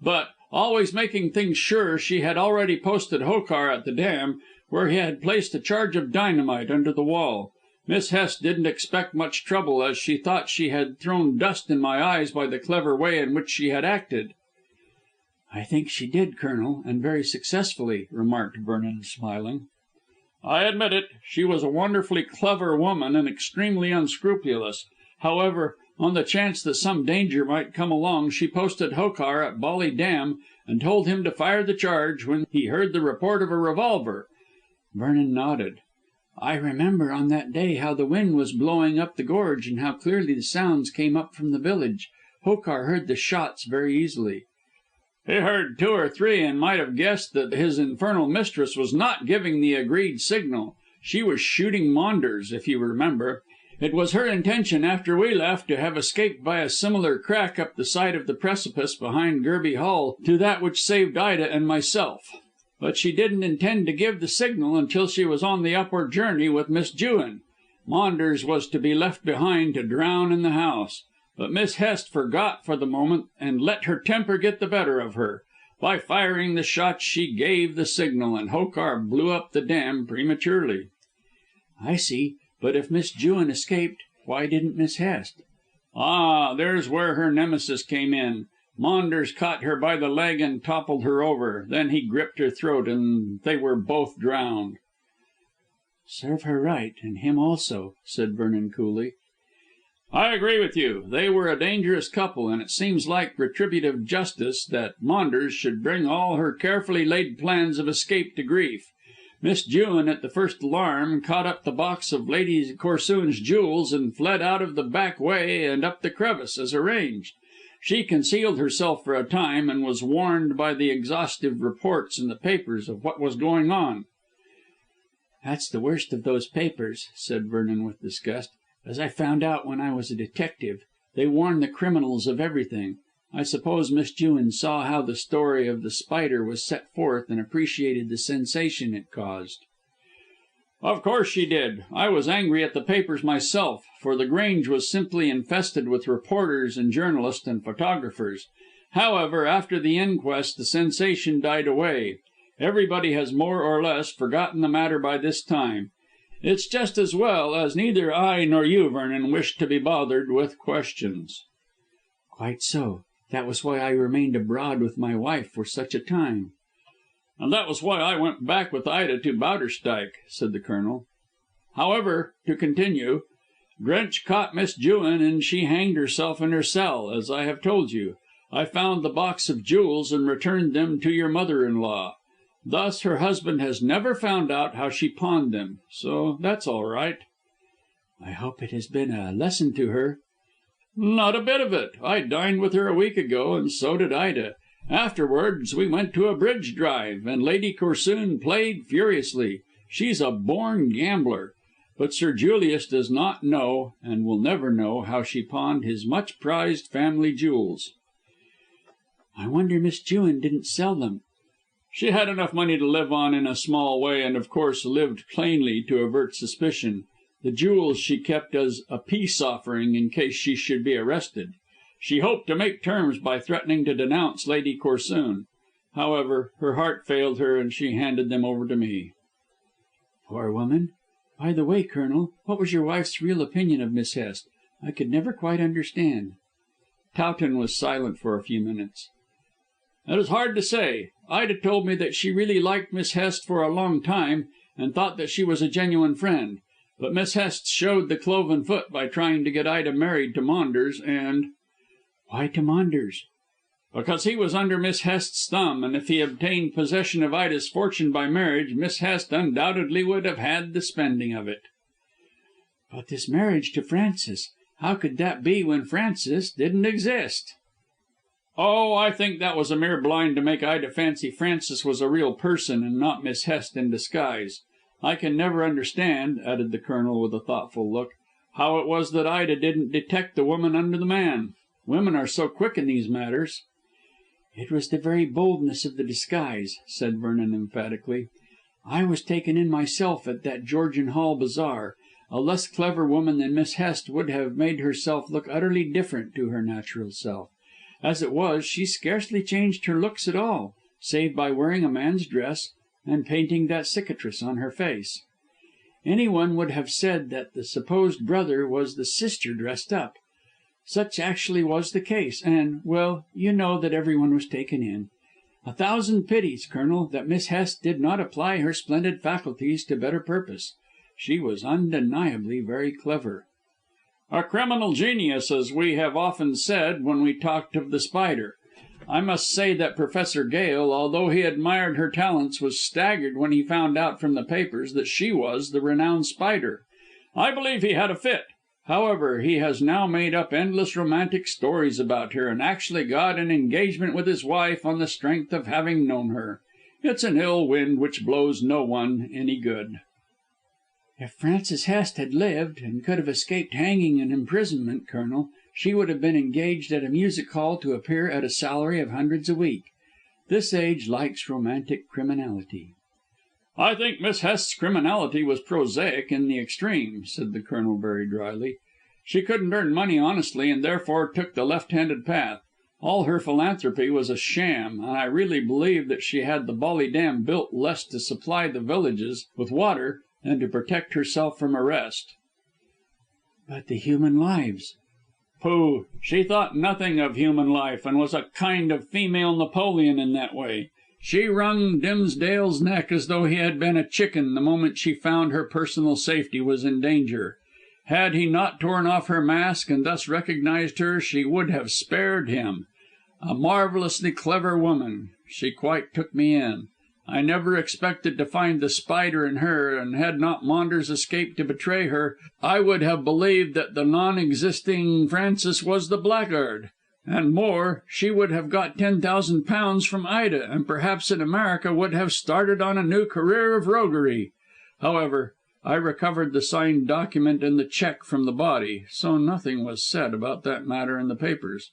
But, always making things sure, she had already posted Hokar at the dam, where he had placed a charge of dynamite under the wall. Miss Hest didn't expect much trouble, as she thought she had thrown dust in my eyes by the clever way in which she had acted." "I think she did, Colonel, and very successfully," remarked Vernon, smiling. "I admit it. She was a wonderfully clever woman and extremely unscrupulous. However, on the chance that some danger might come along, she posted Hokar at Bolly Dam and told him to fire the charge when he heard the report of a revolver." Vernon nodded. "I remember on that day how the wind was blowing up the gorge, and how clearly the sounds came up from the village. Hokar heard the shots very easily." "He heard two or three, and might have guessed that his infernal mistress was not giving the agreed signal. She was shooting Maunders, if you remember. It was her intention, after we left, to have escaped by a similar crack up the side of the precipice behind Gerby Hall to that which saved Ida and myself. But she didn't intend to give the signal until she was on the upward journey with Miss Jewin. Maunders was to be left behind to drown in the house. But Miss Hest forgot for the moment and let her temper get the better of her. By firing the shots she gave the signal, and Hokar blew up the dam prematurely." "I see. But if Miss Jewin escaped, why didn't Miss Hest?" "Ah, there's where her Nemesis came in. Maunders caught her by the leg and toppled her over. Then he gripped her throat and they were both drowned." "Serve her right, and him also," said Vernon coolly. "I agree with you. They were a dangerous couple, and it seems like retributive justice that Maunders should bring all her carefully laid plans of escape to grief. Miss Jewin, at the first alarm, caught up the box of Lady Corsoon's jewels and fled out of the back way and up the crevice, as arranged. She concealed herself for a time, and was warned by the exhaustive reports in the papers of what was going on." "That's the worst of those papers," said Vernon with disgust. "As I found out when I was a detective, they warn the criminals of everything. I suppose Miss Jewin saw how the story of The Spider was set forth and appreciated the sensation it caused." "Of course she did. I was angry at the papers myself, for The Grange was simply infested with reporters and journalists and photographers. However, after the inquest the sensation died away. Everybody has more or less forgotten the matter by this time. It's just as well, as neither I nor you, Vernon, wish to be bothered with questions." "Quite so. That was why I remained abroad with my wife for such a time." "And that was why I went back with Ida to Bowderstyke," said the Colonel. "However, to continue, Drench caught Miss Jewin and she hanged herself in her cell, as I have told you. I found the box of jewels and returned them to your mother-in-law. Thus her husband has never found out how she pawned them, so that's all right." "I hope it has been a lesson to her." "Not a bit of it. I dined with her a week ago, and so did Ida. Afterwards we went to a bridge drive, and Lady Corsoon played furiously. She's a born gambler. But Sir Julius does not know, and will never know, how she pawned his much prized family jewels." "I wonder Miss Jewin didn't sell them." "She had enough money to live on in a small way, and of course lived plainly to avert suspicion. The jewels she kept as a peace offering in case she should be arrested. She hoped to make terms by threatening to denounce Lady Corsoon. However, her heart failed her, and she handed them over to me." "Poor woman. By the way, Colonel, what was your wife's real opinion of Miss Hest? I could never quite understand." Towton was silent for a few minutes. "It is hard to say. Ida told me that she really liked Miss Hest for a long time, and thought that she was a genuine friend. But Miss Hest showed the cloven foot by trying to get Ida married to Maunders, and—" "Why to Maunders?" "Because he was under Miss Hest's thumb, and if he obtained possession of Ida's fortune by marriage, Miss Hest undoubtedly would have had the spending of it." "But this marriage to Francis, how could that be when Francis didn't exist?" "Oh, I think that was a mere blind to make Ida fancy Francis was a real person and not Miss Hest in disguise. I can never understand," added the Colonel with a thoughtful look, "how it was that Ida didn't detect the woman under the man. Women are so quick in these matters." "It was the very boldness of the disguise," said Vernon emphatically. "I was taken in myself at that Georgian Hall Bazaar. A less clever woman than Miss Hest would have made herself look utterly different to her natural self. As it was, she scarcely changed her looks at all, save by wearing a man's dress and painting that cicatrice on her face. Anyone would have said that the supposed brother was the sister dressed up. Such actually was the case, and, well, you know that everyone was taken in. A thousand pities, Colonel, that Miss Hest did not apply her splendid faculties to better purpose. She was undeniably very clever." "A criminal genius, as we have often said when we talked of The Spider. I must say that Professor Gale, although he admired her talents, was staggered when he found out from the papers that she was the renowned Spider. I believe he had a fit. However, he has now made up endless romantic stories about her, and actually got an engagement with his wife on the strength of having known her. It's an ill wind which blows no one any good." "If Frances Hest had lived, and could have escaped hanging and imprisonment, Colonel, she would have been engaged at a music hall to appear at a salary of hundreds a week. This age likes romantic criminality." "I think Miss Hest's criminality was prosaic in the extreme," said the Colonel very drily. "She couldn't earn money honestly, and therefore took the left-handed path. All her philanthropy was a sham, and I really believe that she had the Bolly Dam built less to supply the villages with water than to protect herself from arrest." "But the human lives." "Pooh! She thought nothing of human life, and was a kind of female Napoleon in that way. She wrung Dimsdale's neck as though he had been a chicken the moment she found her personal safety was in danger. Had he not torn off her mask and thus recognised her, she would have spared him. A marvellously clever woman. She quite took me in. I never expected to find The Spider in her, and had not Maunders escaped to betray her, I would have believed that the non existing Francis was the blackguard. And more, she would have got £10,000 from Ida, and perhaps in America would have started on a new career of roguery. However, I recovered the signed document and the cheque from the body, so nothing was said about that matter in the papers.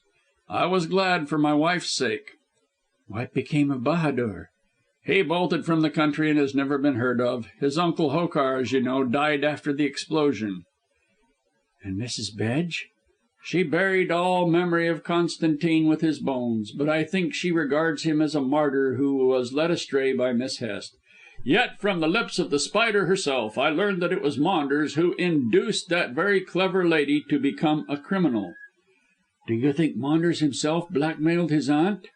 I was glad for my wife's sake." "What became of Bahadur?" "He bolted from the country and has never been heard of. His uncle Hokar, as you know, died after the explosion." "And Mrs. Bedge?" "She buried all memory of Constantine with his bones, but I think she regards him as a martyr who was led astray by Miss Hest. Yet from the lips of The Spider herself I learned that it was Maunders who induced that very clever lady to become a criminal." "Do you think Maunders himself blackmailed his aunt?"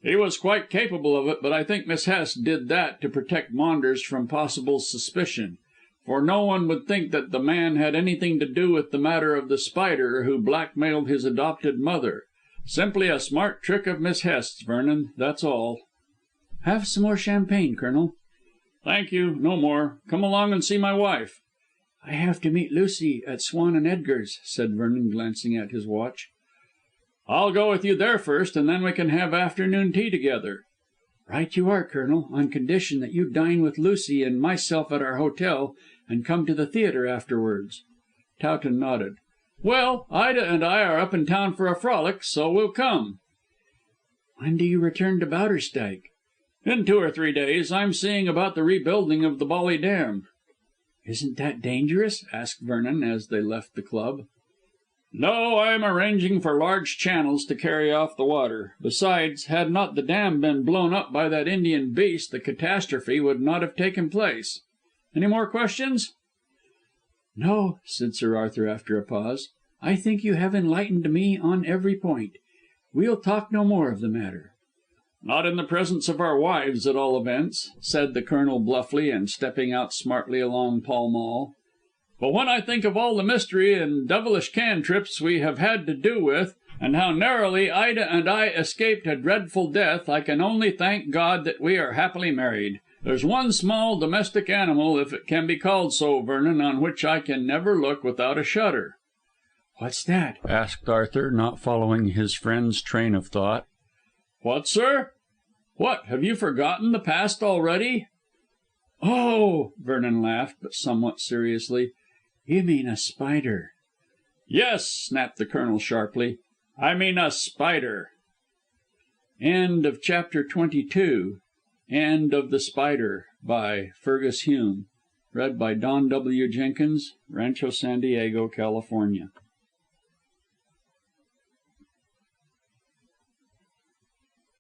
"He was quite capable of it, but I think Miss Hest did that to protect Maunders from possible suspicion. For no one would think that the man had anything to do with the matter of The Spider who blackmailed his adopted mother. Simply a smart trick of Miss Hest's, Vernon, that's all." "Have some more champagne, Colonel." "Thank you, no more. Come along and see my wife." "I have to meet Lucy at Swan and Edgar's," said Vernon, glancing at his watch. "I'll go with you there first, and then we can have afternoon tea together." "Right you are, Colonel, on condition that you dine with Lucy and myself at our hotel, and come to the theatre afterwards." Towton nodded. "Well, Ida and I are up in town for a frolic, so we'll come." "When do you return to Bowderstyke?" "In 2 or 3 days. I'm seeing about the rebuilding of the Bolly Dam." "Isn't that dangerous?" asked Vernon, as they left the club. "No, I am arranging for large channels to carry off the water. Besides, had not the dam been blown up by that Indian beast, the catastrophe would not have taken place. Any more questions?" "No," said Sir Arthur, after a pause. "I think you have enlightened me on every point. We'll talk no more of the matter." "Not in the presence of our wives, at all events," said the Colonel bluffly, and stepping out smartly along Pall Mall. "But when I think of all the mystery and devilish cantrips we have had to do with, and how narrowly Ida and I escaped a dreadful death, I can only thank God that we are happily married. There's one small domestic animal, if it can be called so, Vernon, on which I can never look without a shudder." "What's that?" asked Arthur, not following his friend's train of thought. "What, sir? What, have you forgotten the past already?" "Oh!" Vernon laughed, but somewhat seriously. "You mean a spider." "Yes," snapped the Colonel sharply. "I mean a spider." End of Chapter 22. End of The Spider, by Fergus Hume. Read by Don W. Jenkins, Rancho San Diego, California.